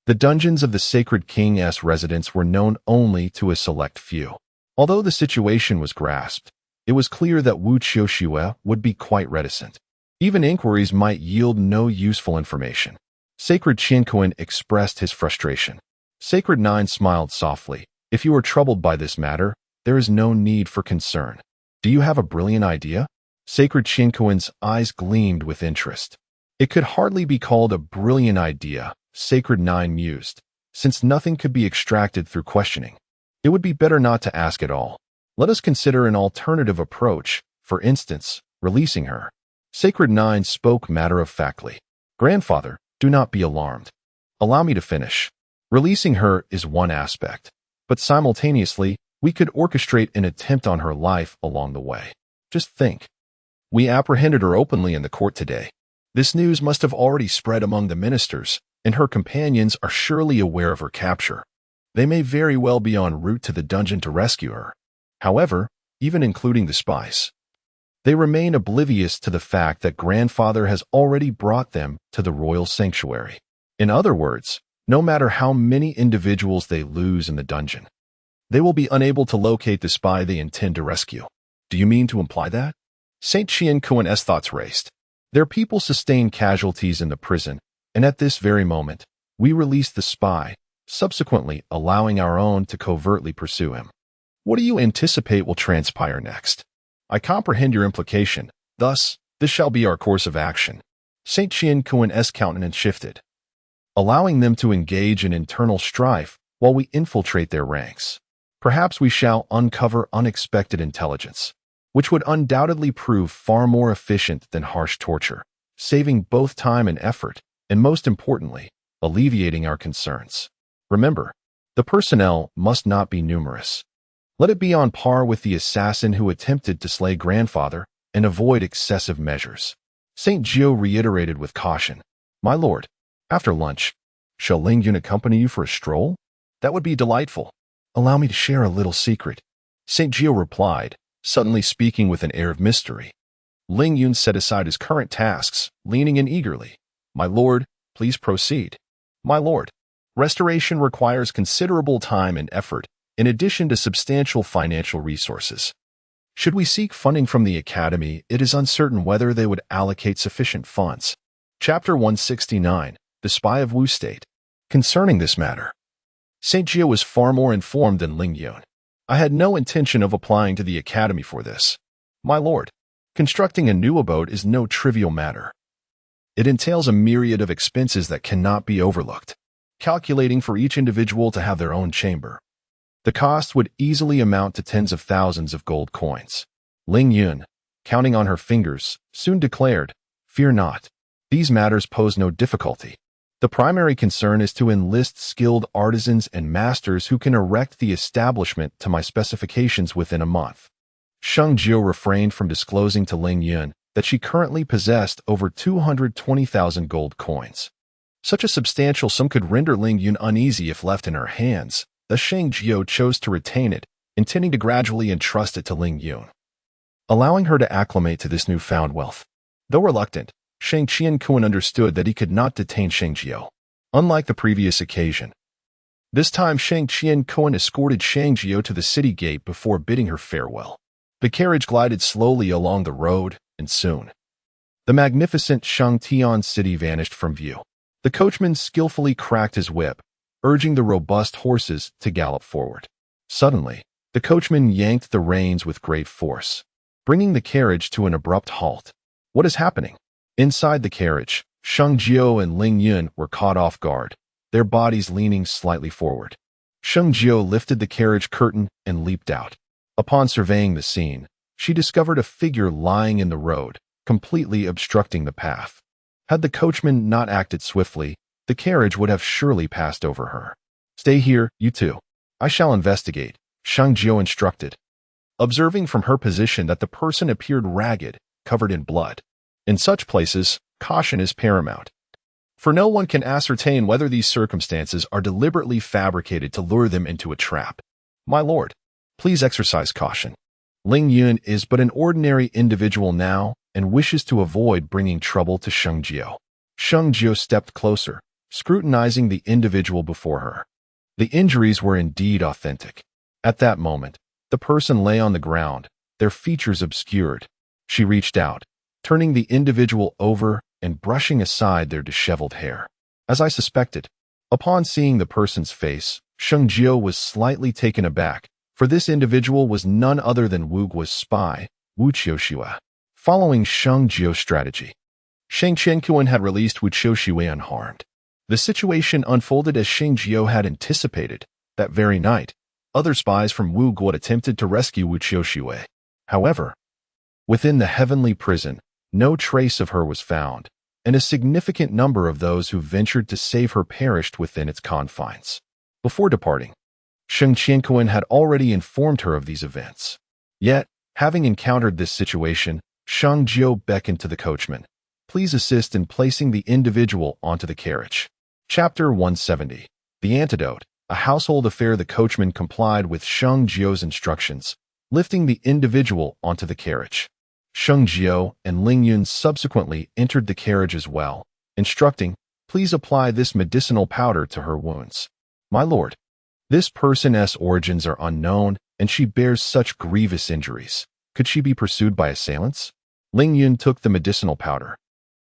The dungeons of the Sacred King's residence were known only to a select few. Although the situation was grasped, it was clear that Wu Shui would be quite reticent. Even inquiries might yield no useful information. Sacred Jiuling expressed his frustration. Sacred Nine smiled softly. If you are troubled by this matter, there is no need for concern. Do you have a brilliant idea? Sacred Jiuling's eyes gleamed with interest. It could hardly be called a brilliant idea, Sacred Nine mused, since nothing could be extracted through questioning. It would be better not to ask at all. Let us consider an alternative approach, for instance, releasing her. Sacred Nine spoke matter-of-factly. Grandfather, do not be alarmed. Allow me to finish. Releasing her is one aspect, but simultaneously, we could orchestrate an attempt on her life along the way. Just think. We apprehended her openly in the court today. This news must have already spread among the ministers, and her companions are surely aware of her capture. They may very well be en route to the dungeon to rescue her. However, even including the spies, they remain oblivious to the fact that Grandfather has already brought them to the royal sanctuary. In other words, no matter how many individuals they lose in the dungeon, they will be unable to locate the spy they intend to rescue. Do you mean to imply that? St. Jiuling's thoughts raced. Their people sustained casualties in the prison, and at this very moment, we release the spy, subsequently allowing our own to covertly pursue him. What do you anticipate will transpire next? I comprehend your implication. Thus, this shall be our course of action. St. Jiuling's countenance shifted, allowing them to engage in internal strife while we infiltrate their ranks. Perhaps we shall uncover unexpected intelligence, which would undoubtedly prove far more efficient than harsh torture, saving both time and effort, and most importantly, alleviating our concerns. Remember, the personnel must not be numerous. Let it be on par with the assassin who attempted to slay Grandfather and avoid excessive measures. St. Jiu reiterated with caution, My lord, after lunch, shall Ling Yun accompany you for a stroll? That would be delightful. Allow me to share a little secret. St. Jiu replied, suddenly speaking with an air of mystery. Ling Yun set aside his current tasks, leaning in eagerly. My lord, please proceed. My lord, restoration requires considerable time and effort, in addition to substantial financial resources. Should we seek funding from the Academy, it is uncertain whether they would allocate sufficient funds. Chapter 169, The Spy of Wu State. Concerning this matter, St. Jiu was far more informed than Ling Yun. I had no intention of applying to the Academy for this. My lord, constructing a new abode is no trivial matter. It entails a myriad of expenses that cannot be overlooked. Calculating for each individual to have their own chamber, the cost would easily amount to tens of thousands of gold coins. Ling Yun, counting on her fingers, soon declared, "Fear not. These matters pose no difficulty. The primary concern is to enlist skilled artisans and masters who can erect the establishment to my specifications within a month." Sheng Jiuling refrained from disclosing to Ling Yun that she currently possessed over 220,000 gold coins. Such a substantial sum could render Ling Yun uneasy if left in her hands. Thus Sheng Jiuling chose to retain it, intending to gradually entrust it to Ling Yun, allowing her to acclimate to this newfound wealth. Though reluctant, Sheng Jiuling understood that he could not detain Sheng Jiuling. Unlike the previous occasion, this time Sheng Jiuling escorted Sheng Jiuling to the city gate before bidding her farewell. The carriage glided slowly along the road, and soon the magnificent Shangtian city vanished from view. The coachman skillfully cracked his whip, urging the robust horses to gallop forward. Suddenly, the coachman yanked the reins with great force, bringing the carriage to an abrupt halt. What is happening? Inside the carriage, Sheng Jiuling and Ling Yun were caught off guard, their bodies leaning slightly forward. Sheng Jiuling lifted the carriage curtain and leaped out. Upon surveying the scene, she discovered a figure lying in the road, completely obstructing the path. Had the coachman not acted swiftly, the carriage would have surely passed over her. "Stay here, you two. I shall investigate," Sheng Jiuling instructed, observing from her position that the person appeared ragged, covered in blood. In such places, caution is paramount, for no one can ascertain whether these circumstances are deliberately fabricated to lure them into a trap. "My lord, please exercise caution. Ling Yun is but an ordinary individual now and wishes to avoid bringing trouble to Sheng Jiuling." Sheng Jiuling stepped closer, scrutinizing the individual before her. The injuries were indeed authentic. At that moment, the person lay on the ground, their features obscured. She reached out, turning the individual over and brushing aside their disheveled hair. As I suspected, upon seeing the person's face, Sheng Jiuling was slightly taken aback, for this individual was none other than Wu Guo's spy, Wu Qiuxue. Following Sheng Jiuling's strategy, Sheng Jiuling had released Wu Qiuxue unharmed. The situation unfolded as Sheng Jiuling had anticipated. That very night, other spies from Wu Guo attempted to rescue Wu Qiuxue. However, within the heavenly prison, no trace of her was found, and a significant number of those who ventured to save her perished within its confines. Before departing, Sheng Jiuling had already informed her of these events. Yet, having encountered this situation, Sheng Jiuling beckoned to the coachman. "Please assist in placing the individual onto the carriage." Chapter 170. The Antidote. A household affair. The coachman complied with Sheng Jiuling's instructions, lifting the individual onto the carriage. Sheng Jiuling and Ling Yun subsequently entered the carriage as well, instructing, "Please apply this medicinal powder to her wounds." "My lord, this person's origins are unknown, and she bears such grievous injuries. Could she be pursued by assailants?" Ling Yun took the medicinal powder,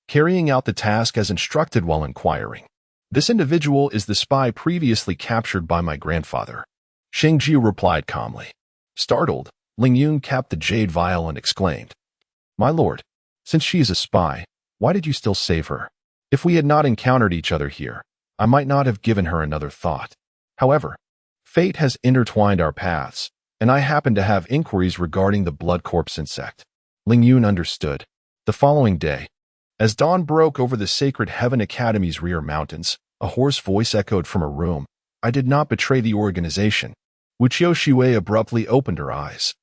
carrying out the task as instructed while inquiring. "This individual is the spy previously captured by my grandfather," Sheng Jiuling replied calmly. Startled, Ling Yun capped the jade vial and exclaimed, "My lord, since she is a spy, why did you still save her? If we had not encountered each other here, I might not have given her another thought. However, fate has intertwined our paths, and I happen to have inquiries regarding the blood corpse insect." Ling Yun understood. The following day, as dawn broke over the Sacred Heaven Academy's rear mountains, a hoarse voice echoed from a room. "I did not betray the organization." Wu Qiuxue abruptly opened her eyes,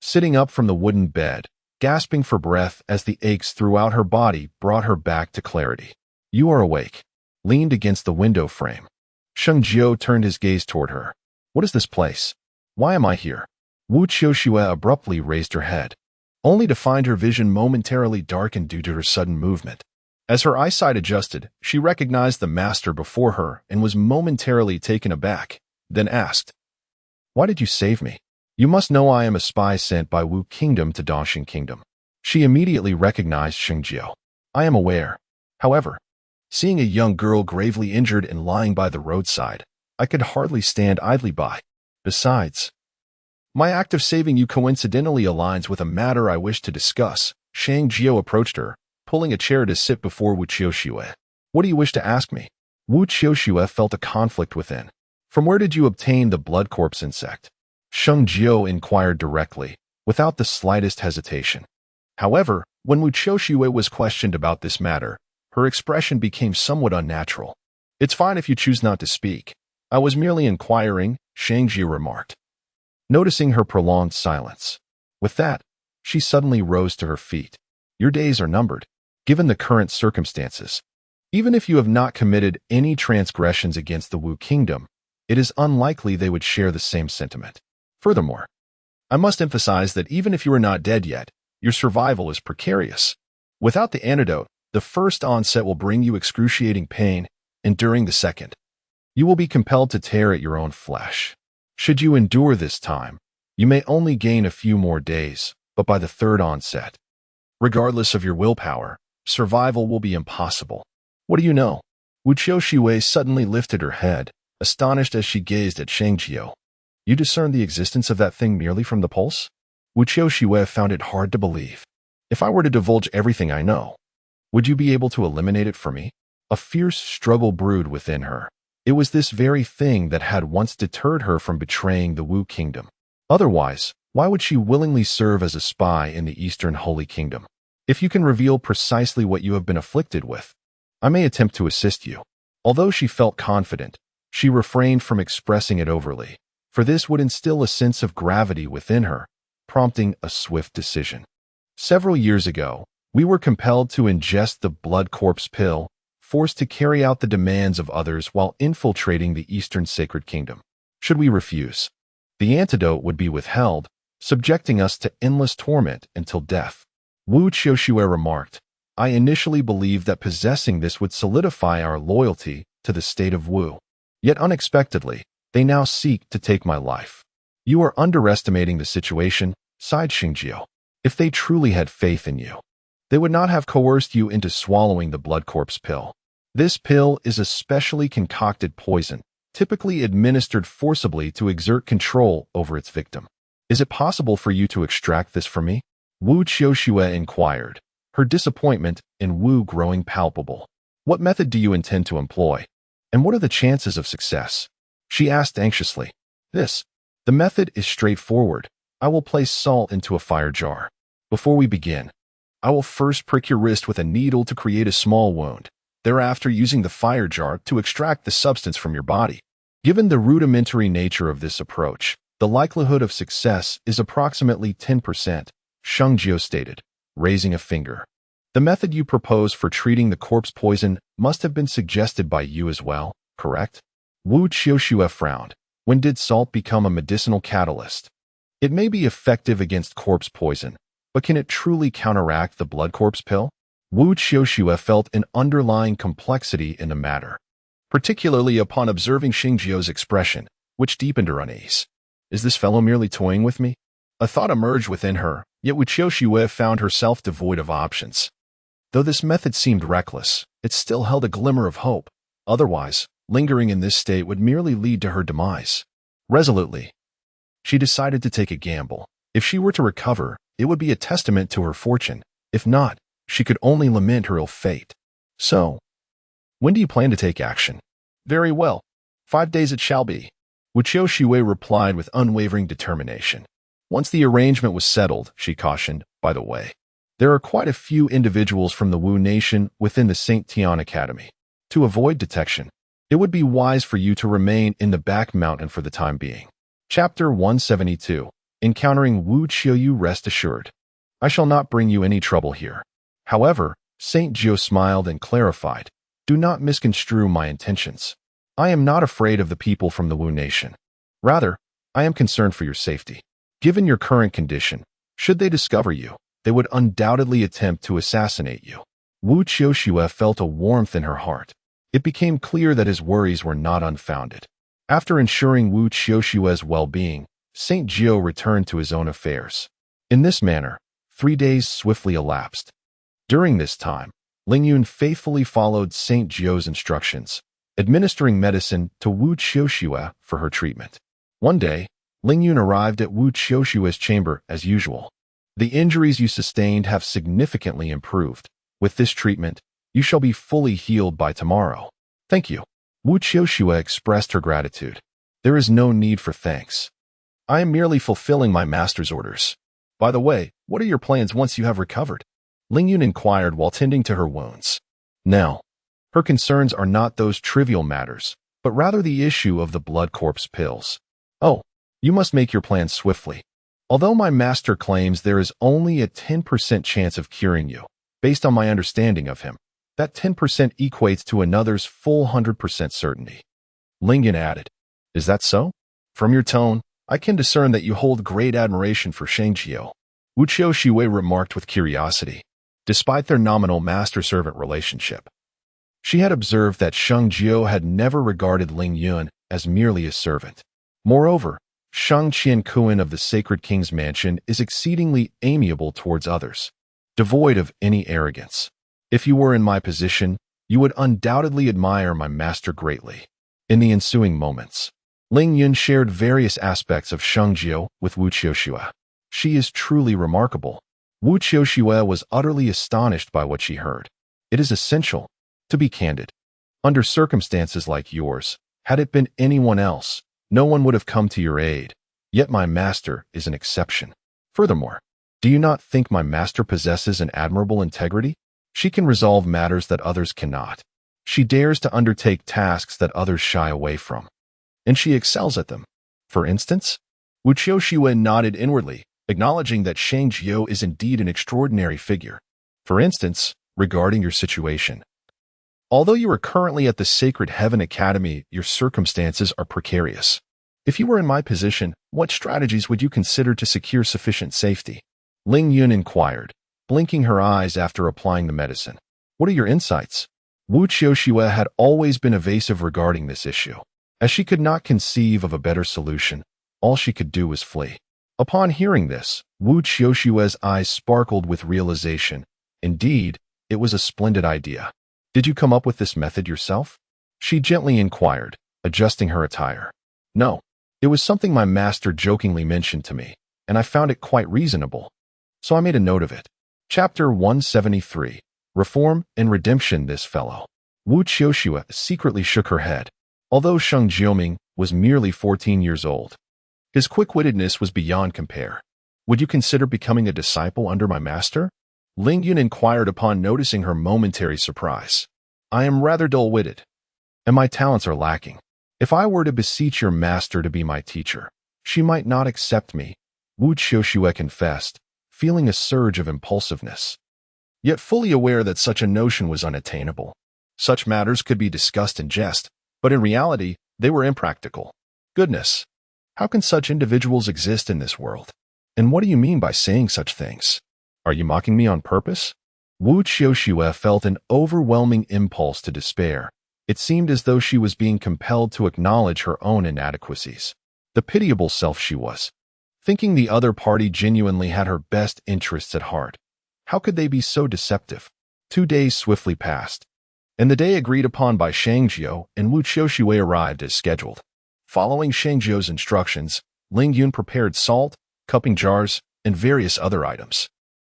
sitting up from the wooden bed, gasping for breath as the aches throughout her body brought her back to clarity. "You are awake," leaned against the window frame. Sheng Jiuling turned his gaze toward her. "What is this place? Why am I here?" Wu Qiuxue abruptly raised her head, only to find her vision momentarily darkened due to her sudden movement. As her eyesight adjusted, she recognized the master before her and was momentarily taken aback, then asked, Why did you save me? You must know I am a spy sent by Wu Kingdom to Dongsheng Kingdom. She immediately recognized Sheng Jiuling. I am aware. However, seeing a young girl gravely injured and lying by the roadside, I could hardly stand idly by. Besides, my act of saving you coincidentally aligns with a matter I wish to discuss. Sheng Jiuling approached her, pulling a chair to sit before Wu Qiuxue. What do you wish to ask me? Wu Qiuxue felt a conflict within. From where did you obtain the blood corpse insect? Sheng Jiuling inquired directly, without the slightest hesitation. However, when Wu Qiuxue was questioned about this matter, her expression became somewhat unnatural. It's fine if you choose not to speak. I was merely inquiring, Sheng Jiuling remarked, noticing her prolonged silence. With that, she suddenly rose to her feet. Your days are numbered, given the current circumstances. Even if you have not committed any transgressions against the Wu Kingdom, it is unlikely they would share the same sentiment. Furthermore, I must emphasize that even if you are not dead yet, your survival is precarious. Without the antidote, the first onset will bring you excruciating pain, and during the second, you will be compelled to tear at your own flesh. Should you endure this time, you may only gain a few more days, but by the third onset, regardless of your willpower, survival will be impossible. What do you know? Wu Qiuxue suddenly lifted her head, astonished as she gazed at Sheng Jiuling. You discern the existence of that thing merely from the pulse? Wu Qiuxue found it hard to believe. If I were to divulge everything I know, would you be able to eliminate it for me? A fierce struggle brewed within her. It was this very thing that had once deterred her from betraying the Wu Kingdom. Otherwise, why would she willingly serve as a spy in the Eastern Holy Kingdom? If you can reveal precisely what you have been afflicted with, I may attempt to assist you. Although she felt confident, she refrained from expressing it overly, for this would instill a sense of gravity within her, prompting a swift decision. Several years ago, we were compelled to ingest the blood corpse pill, forced to carry out the demands of others while infiltrating the Eastern Sacred Kingdom. Should we refuse, the antidote would be withheld, subjecting us to endless torment until death. Wu Qiuxue remarked, I initially believed that possessing this would solidify our loyalty to the state of Wu. Yet unexpectedly, they now seek to take my life. You are underestimating the situation, sighed Sheng Jiuling. If they truly had faith in you, they would not have coerced you into swallowing the blood corpse pill. This pill is a specially concocted poison, typically administered forcibly to exert control over its victim. Is it possible for you to extract this from me? Wu Qiuxue inquired, her disappointment in Wu growing palpable. What method do you intend to employ? And what are the chances of success? She asked anxiously. The method is straightforward. I will place salt into a fire jar. Before we begin, I will first prick your wrist with a needle to create a small wound, thereafter using the fire jar to extract the substance from your body. Given the rudimentary nature of this approach, the likelihood of success is approximately 10%, Sheng Jiuling stated, raising a finger. The method you propose for treating the corpse poison must have been suggested by you as well, correct? Wu Qiuxue frowned. When did salt become a medicinal catalyst? It may be effective against corpse poison, but can it truly counteract the blood corpse pill? Wu Qiuxue felt an underlying complexity in the matter, particularly upon observing Sheng Jiuling's expression, which deepened her unease. Is this fellow merely toying with me? A thought emerged within her, yet Wu Qiuxue found herself devoid of options. Though this method seemed reckless, it still held a glimmer of hope. Otherwise, lingering in this state would merely lead to her demise. Resolutely, she decided to take a gamble. If she were to recover, it would be a testament to her fortune. If not, she could only lament her ill fate. So, when do you plan to take action? Very well. 5 days it shall be. Wu Qiuxue replied with unwavering determination. Once the arrangement was settled, she cautioned, by the way, there are quite a few individuals from the Wu nation within the St. Tian Academy. To avoid detection, it would be wise for you to remain in the back mountain for the time being. Chapter 172. Encountering Wu Qiuyu. Rest assured, I shall not bring you any trouble here. However, St. Jiuling smiled and clarified, do not misconstrue my intentions. I am not afraid of the people from the Wu nation. Rather, I am concerned for your safety. Given your current condition, should they discover you, they would undoubtedly attempt to assassinate you. Wu Qiuxue felt a warmth in her heart. It became clear that his worries were not unfounded. After ensuring Wu Qiushue's well-being, Saint Jiu returned to his own affairs. In this manner, 3 days swiftly elapsed. During this time, Lingyun faithfully followed Saint Jiu's instructions, administering medicine to Wu Qiushue for her treatment. One day, Lingyun arrived at Wu Qiushue's chamber as usual. The injuries you sustained have significantly improved. With this treatment, you shall be fully healed by tomorrow. Thank you. Wu Qiushue expressed her gratitude. There is no need for thanks. I am merely fulfilling my master's orders. By the way, what are your plans once you have recovered? Lingyun inquired while tending to her wounds. Now, her concerns are not those trivial matters, but rather the issue of the blood corpse pills. Oh, you must make your plans swiftly. Although my master claims there is only a 10% chance of curing you, based on my understanding of him, that 10% equates to another's full 100% certainty. Lingyun added, Is that so? From your tone, I can discern that you hold great admiration for Sheng Jiuling. Wu Qiushue remarked with curiosity, despite their nominal master-servant relationship. She had observed that Sheng Jiuling had never regarded Lingyun as merely a servant. Moreover, Sheng Jiuling of the Sacred King's Mansion is exceedingly amiable towards others, devoid of any arrogance. If you were in my position, you would undoubtedly admire my master greatly. In the ensuing moments, Lingyun shared various aspects of Sheng Jiuling with Wu Qiushue. She is truly remarkable. Wu Qiushue was utterly astonished by what she heard. It is essential, to be candid. Under circumstances like yours, had it been anyone else, no one would have come to your aid. Yet my master is an exception. Furthermore, do you not think my master possesses an admirable integrity? She can resolve matters that others cannot. She dares to undertake tasks that others shy away from. And she excels at them. For instance, Wu Qiushue nodded inwardly, acknowledging that Sheng Jiuling is indeed an extraordinary figure. For instance, regarding your situation. Although you are currently at the Sacred Heaven Academy, your circumstances are precarious. If you were in my position, what strategies would you consider to secure sufficient safety? Lingyun inquired, blinking her eyes after applying the medicine. What are your insights? Wu Qiushue had always been evasive regarding this issue. As she could not conceive of a better solution, all she could do was flee. Upon hearing this, Wu Qiushue's eyes sparkled with realization. Indeed, it was a splendid idea. Did you come up with this method yourself? She gently inquired, adjusting her attire. No, it was something my master jokingly mentioned to me, and I found it quite reasonable. So I made a note of it. Chapter 173. Reform and Redemption. This fellow. Wu Qiushue secretly shook her head. Although Sheng Jiuling was merely 14 years old, his quick-wittedness was beyond compare. Would you consider becoming a disciple under my master? Lingyun inquired upon noticing her momentary surprise. I am rather dull-witted, and my talents are lacking. If I were to beseech your master to be my teacher, she might not accept me, Wu Qiushue confessed, feeling a surge of impulsiveness, yet fully aware that such a notion was unattainable. Such matters could be discussed in jest, but in reality, they were impractical. Goodness! How can such individuals exist in this world? And what do you mean by saying such things? Are you mocking me on purpose? Wu Qiushue felt an overwhelming impulse to despair. It seemed as though she was being compelled to acknowledge her own inadequacies. The pitiable self she was. Thinking the other party genuinely had her best interests at heart. How could they be so deceptive? 2 days swiftly passed, and the day agreed upon by Sheng Jiuling and Wu Qiushue arrived as scheduled. Following Sheng Jiu's instructions, Lingyun prepared salt, cupping jars, and various other items.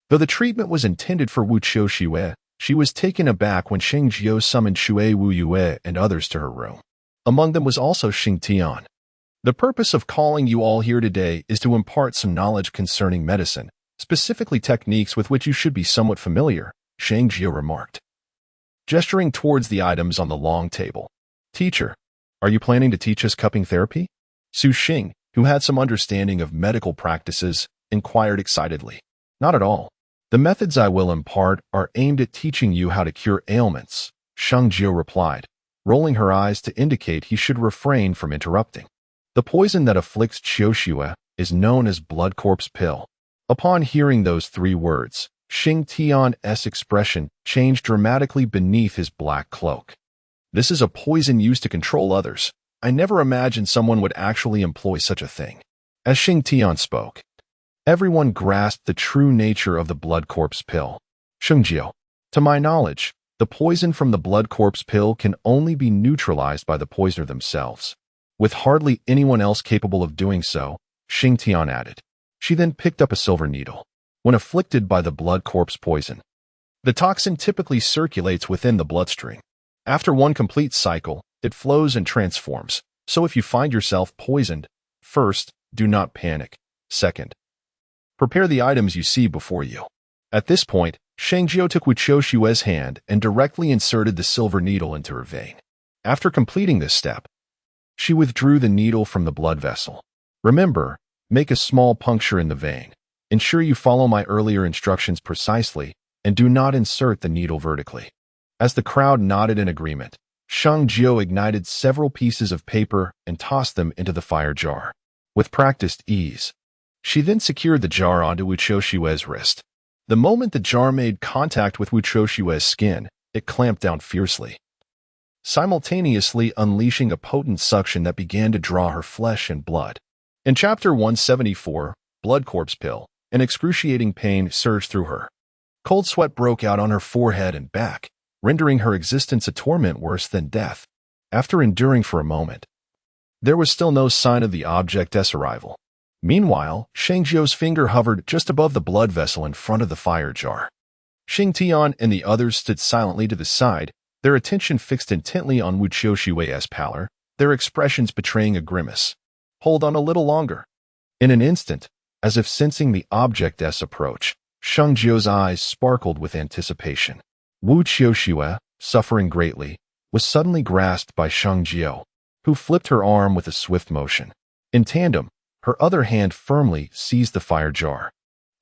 Though the treatment was intended for Wu Qiushue, she was taken aback when Sheng Jiu summoned Shui Wu Yue and others to her room. Among them was also Xing Tian. The purpose of calling you all here today is to impart some knowledge concerning medicine, specifically techniques with which you should be somewhat familiar, Sheng Jiu remarked, gesturing towards the items on the long table. Teacher, are you planning to teach us cupping therapy? Su Xing, who had some understanding of medical practices, inquired excitedly. Not at all. The methods I will impart are aimed at teaching you how to cure ailments, Sheng Jiu replied, rolling her eyes to indicate he should refrain from interrupting. The poison that afflicts Qiushue is known as blood corpse pill. Upon hearing those 3 words, Xing Tian's expression changed dramatically beneath his black cloak. This is a poison used to control others, I never imagined someone would actually employ such a thing. As Sheng Tian spoke, everyone grasped the true nature of the blood corpse pill. Sheng Jiu, to my knowledge, the poison from the blood corpse pill can only be neutralized by the poisoner themselves. With hardly anyone else capable of doing so, Sheng Tian added. She then picked up a silver needle. When afflicted by the blood corpse poison, the toxin typically circulates within the bloodstream. After one complete cycle, it flows and transforms. So if you find yourself poisoned, first, do not panic. Second, prepare the items you see before you. At this point, Sheng Jiu took Wu Qiushui's hand and directly inserted the silver needle into her vein. After completing this step, she withdrew the needle from the blood vessel. Remember, make a small puncture in the vein. Ensure you follow my earlier instructions precisely, and do not insert the needle vertically. As the crowd nodded in agreement, Sheng Jiu ignited several pieces of paper and tossed them into the fire jar. With practiced ease, she then secured the jar onto Wu Qiushui's wrist. The moment the jar made contact with Wu Qiushui's skin, it clamped down fiercely, simultaneously unleashing a potent suction that began to draw her flesh and blood. In Chapter 174, Blood Corpse Pill, an excruciating pain surged through her. Cold sweat broke out on her forehead and back, rendering her existence a torment worse than death. After enduring for a moment, there was still no sign of the object's arrival. Meanwhile, Sheng Jiu's finger hovered just above the blood vessel in front of the fire jar. Sheng Tian and the others stood silently to the side, their attention fixed intently on Wu Qiushui's pallor, their expressions betraying a grimace. Hold on a little longer. In an instant, as if sensing the object's approach, Sheng Jiu's eyes sparkled with anticipation. Wu Qiushui, suffering greatly, was suddenly grasped by Sheng Jiu, who flipped her arm with a swift motion. In tandem, her other hand firmly seized the fire jar.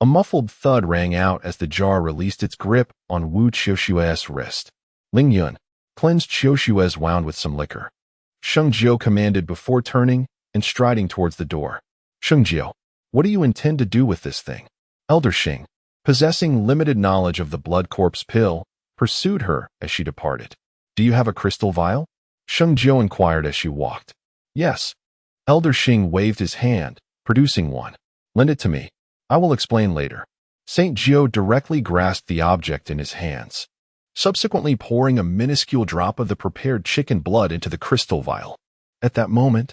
A muffled thud rang out as the jar released its grip on Wu Qiushui's wrist. Ling Yun, cleansed Qiushui's wound with some liquor. Sheng Jiu commanded before turning and striding towards the door. Sheng Jiu, what do you intend to do with this thing? Elder Sheng, possessing limited knowledge of the blood corpse pill, pursued her as she departed. Do you have a crystal vial? Sheng Jiu inquired as she walked. Yes. Elder Sheng waved his hand, producing one. Lend it to me. I will explain later. Saint Jiu directly grasped the object in his hands, subsequently pouring a minuscule drop of the prepared chicken blood into the crystal vial. At that moment,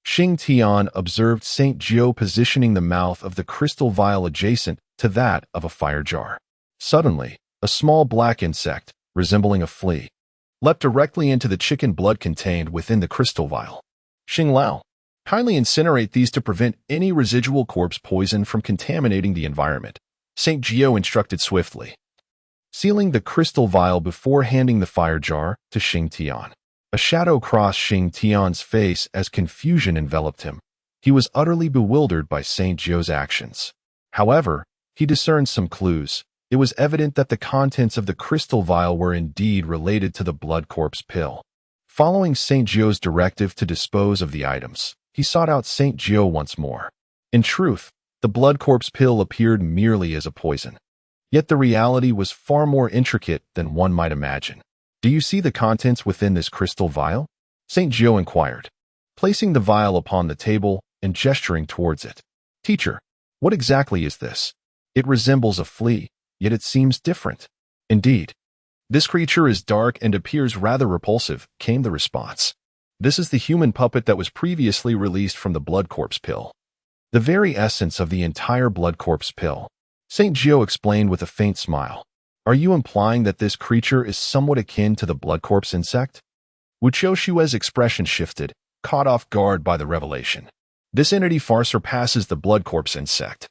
Sheng Tian observed Saint Jiu positioning the mouth of the crystal vial adjacent to that of a fire jar. Suddenly, a small black insect, resembling a flea, leapt directly into the chicken blood contained within the crystal vial. Xing Lao, kindly incinerate these to prevent any residual corpse poison from contaminating the environment, Saint Jiu instructed swiftly, sealing the crystal vial before handing the fire jar to Sheng Tian. A shadow crossed Sheng Tian's face as confusion enveloped him. He was utterly bewildered by Saint Jiu's actions. However, he discerned some clues. It was evident that the contents of the crystal vial were indeed related to the blood corpse pill. Following Saint Jiu's directive to dispose of the items, he sought out Saint Jiu once more. In truth, the blood corpse pill appeared merely as a poison. Yet the reality was far more intricate than one might imagine. Do you see the contents within this crystal vial? Saint Jiu inquired, placing the vial upon the table and gesturing towards it. Teacher, what exactly is this? It resembles a flea, yet it seems different. Indeed, this creature is dark and appears rather repulsive, came the response. This is the human puppet that was previously released from the blood corpse pill. The very essence of the entire blood corpse pill. Saint Jiu explained with a faint smile. Are you implying that this creature is somewhat akin to the blood corpse insect? Wu Qiushui's expression shifted, caught off guard by the revelation. This entity far surpasses the blood corpse insect,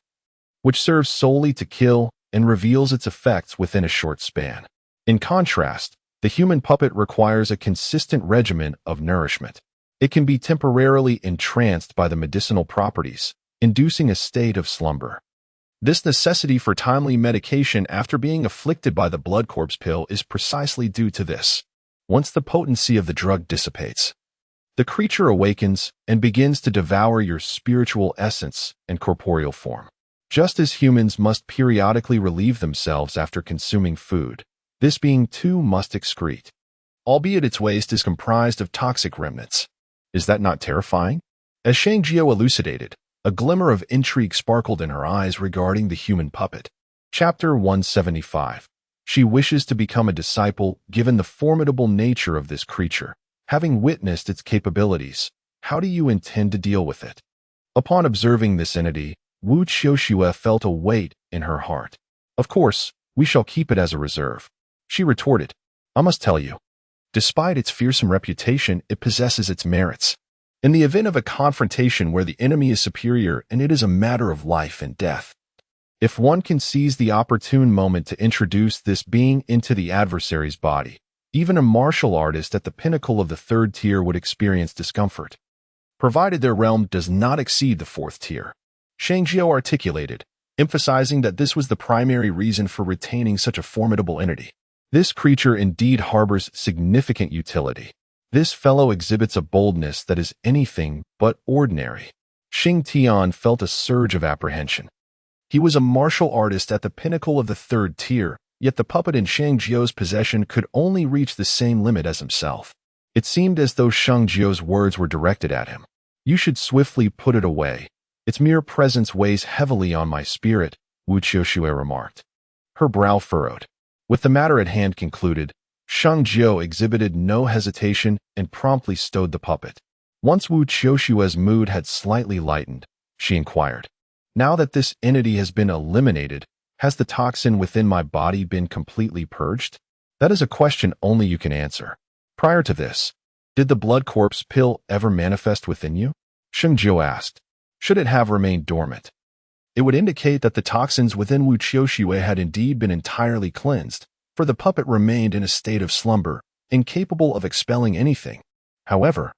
which serves solely to kill and reveals its effects within a short span. In contrast, the human puppet requires a consistent regimen of nourishment. It can be temporarily entranced by the medicinal properties, inducing a state of slumber. This necessity for timely medication after being afflicted by the blood corpse pill is precisely due to this. Once the potency of the drug dissipates, the creature awakens and begins to devour your spiritual essence and corporeal form. Just as humans must periodically relieve themselves after consuming food, this being too must excrete, albeit its waste is comprised of toxic remnants. Is that not terrifying? As Sheng Jiu elucidated, a glimmer of intrigue sparkled in her eyes regarding the human puppet. Chapter 175. She wishes to become a disciple given the formidable nature of this creature. Having witnessed its capabilities, how do you intend to deal with it? Upon observing this entity, Wu Qiuxue felt a weight in her heart. Of course, we shall keep it as a reserve. She retorted, I must tell you, despite its fearsome reputation, it possesses its merits. In the event of a confrontation where the enemy is superior and it is a matter of life and death, if one can seize the opportune moment to introduce this being into the adversary's body, even a martial artist at the pinnacle of the third tier would experience discomfort, provided their realm does not exceed the fourth tier. Sheng Jiu articulated, emphasizing that this was the primary reason for retaining such a formidable entity. This creature indeed harbors significant utility. This fellow exhibits a boldness that is anything but ordinary. Xing Tian felt a surge of apprehension. He was a martial artist at the pinnacle of the third tier, yet the puppet in Sheng Jiu's possession could only reach the same limit as himself. It seemed as though Sheng Jiu's words were directed at him. You should swiftly put it away. Its mere presence weighs heavily on my spirit, Wu Qiuxue remarked. Her brow furrowed. With the matter at hand concluded, Sheng Jiu exhibited no hesitation and promptly stowed the puppet. Once Wu Qiuxue's mood had slightly lightened, she inquired, now that this entity has been eliminated, has the toxin within my body been completely purged? That is a question only you can answer. Prior to this, did the blood corpse pill ever manifest within you? Sheng Jiu asked. Should it have remained dormant, it would indicate that the toxins within Wu Qiuxue had indeed been entirely cleansed, for the puppet remained in a state of slumber, incapable of expelling anything. However,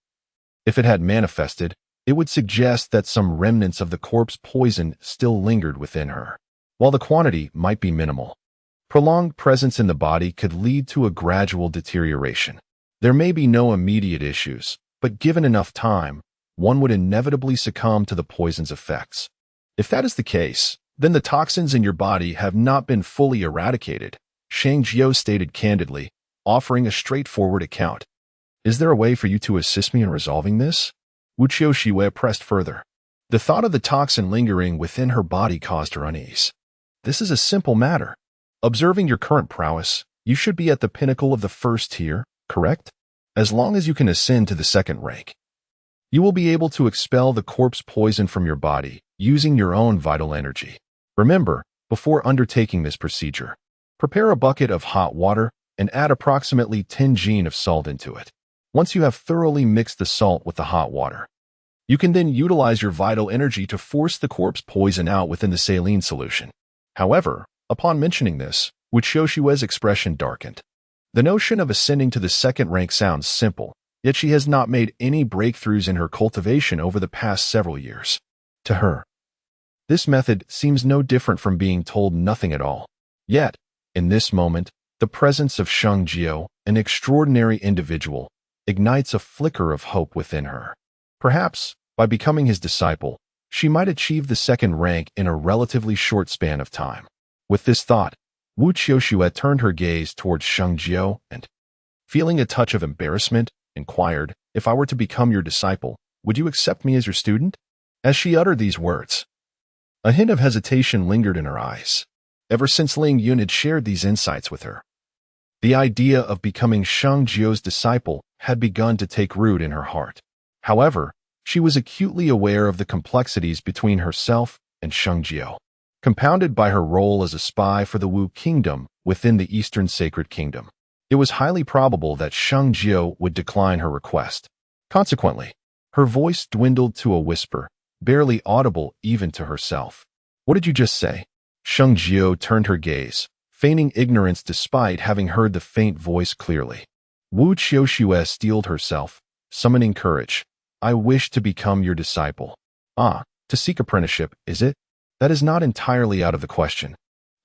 if it had manifested, it would suggest that some remnants of the corpse poison still lingered within her. While the quantity might be minimal, prolonged presence in the body could lead to a gradual deterioration. There may be no immediate issues, but given enough time, one would inevitably succumb to the poison's effects. If that is the case, then the toxins in your body have not been fully eradicated, Sheng Jiu stated candidly, offering a straightforward account. Is there a way for you to assist me in resolving this? Wu Qiuxue pressed further. The thought of the toxin lingering within her body caused her unease. This is a simple matter. Observing your current prowess, you should be at the pinnacle of the first tier, correct? As long as you can ascend to the second rank, you will be able to expel the corpse poison from your body using your own vital energy. Remember, before undertaking this procedure, prepare a bucket of hot water and add approximately 10 jin of salt into it. Once you have thoroughly mixed the salt with the hot water, you can then utilize your vital energy to force the corpse poison out within the saline solution. However, upon mentioning this, Wu Qiuxue's expression darkened. The notion of ascending to the second rank sounds simple, yet she has not made any breakthroughs in her cultivation over the past several years. To her, this method seems no different from being told nothing at all. Yet, in this moment, the presence of Sheng Jiu, an extraordinary individual, ignites a flicker of hope within her. Perhaps, by becoming his disciple, she might achieve the second rank in a relatively short span of time. With this thought, Wu Qiuxue turned her gaze towards Sheng Jiu and, feeling a touch of embarrassment, inquired, if I were to become your disciple, would you accept me as your student? As she uttered these words, a hint of hesitation lingered in her eyes. Ever since Ling Yun had shared these insights with her, the idea of becoming Sheng Jiu's disciple had begun to take root in her heart. However, she was acutely aware of the complexities between herself and Sheng Jiu, compounded by her role as a spy for the Wu Kingdom within the Eastern Sacred Kingdom. It was highly probable that Sheng Jiu would decline her request. Consequently, her voice dwindled to a whisper, barely audible even to herself. What did you just say? Sheng Jiu turned her gaze, feigning ignorance despite having heard the faint voice clearly. Wu Qiuxue steeled herself, summoning courage. I wish to become your disciple. Ah, to seek apprenticeship, is it? That is not entirely out of the question.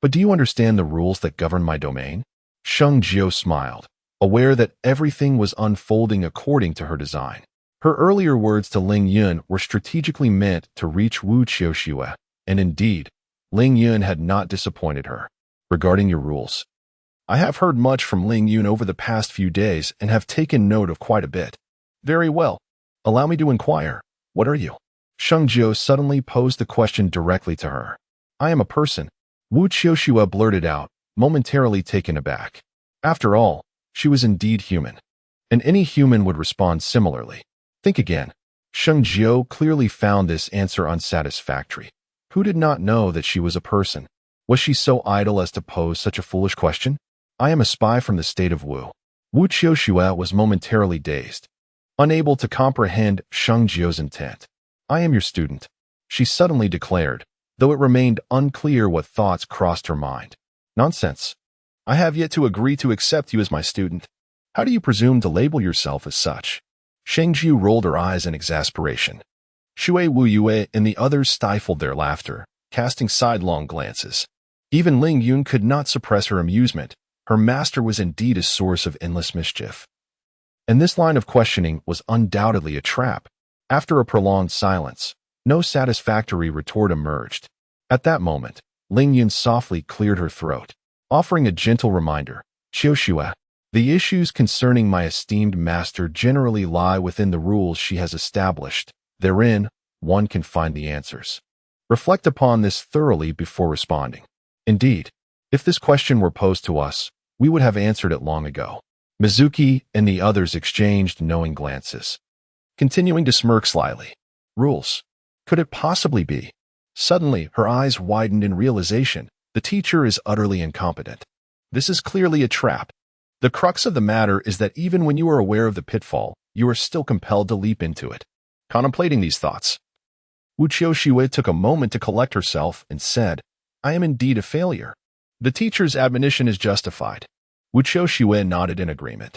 But do you understand the rules that govern my domain? Sheng Jiu smiled, aware that everything was unfolding according to her design. Her earlier words to Ling Yun were strategically meant to reach Wu Qiuxue, and indeed, Ling Yun had not disappointed her. Regarding your rules, I have heard much from Ling Yun over the past few days and have taken note of quite a bit. Very well. Allow me to inquire. What are you? Sheng Jiu suddenly posed the question directly to her. I am a person, Wu Qiushua blurted out, momentarily taken aback. After all, she was indeed human. And any human would respond similarly. Think again. Sheng Jiu clearly found this answer unsatisfactory. Who did not know that she was a person? Was she so idle as to pose such a foolish question? I am a spy from the state of Wu. Wu Qiushua was momentarily dazed, unable to comprehend Sheng Jiu's intent. I am your student, she suddenly declared, though it remained unclear what thoughts crossed her mind. Nonsense. I have yet to agree to accept you as my student. How do you presume to label yourself as such? Sheng Jiu rolled her eyes in exasperation. Shui Wu Yue and the others stifled their laughter, casting sidelong glances. Even Ling Yun could not suppress her amusement. Her master was indeed a source of endless mischief. And this line of questioning was undoubtedly a trap. After a prolonged silence, no satisfactory retort emerged. At that moment, Ling Yun softly cleared her throat, offering a gentle reminder. Qiushua, the issues concerning my esteemed master generally lie within the rules she has established. Therein, one can find the answers. Reflect upon this thoroughly before responding. Indeed, if this question were posed to us, we would have answered it long ago. Mizuki and the others exchanged knowing glances, continuing to smirk slyly. Rules. Could it possibly be? Suddenly, her eyes widened in realization. The teacher is utterly incompetent. This is clearly a trap. The crux of the matter is that even when you are aware of the pitfall, you are still compelled to leap into it. Contemplating these thoughts, Wu Qiushua took a moment to collect herself and said, I am indeed a failure. The teacher's admonition is justified. Wu Qiushua nodded in agreement.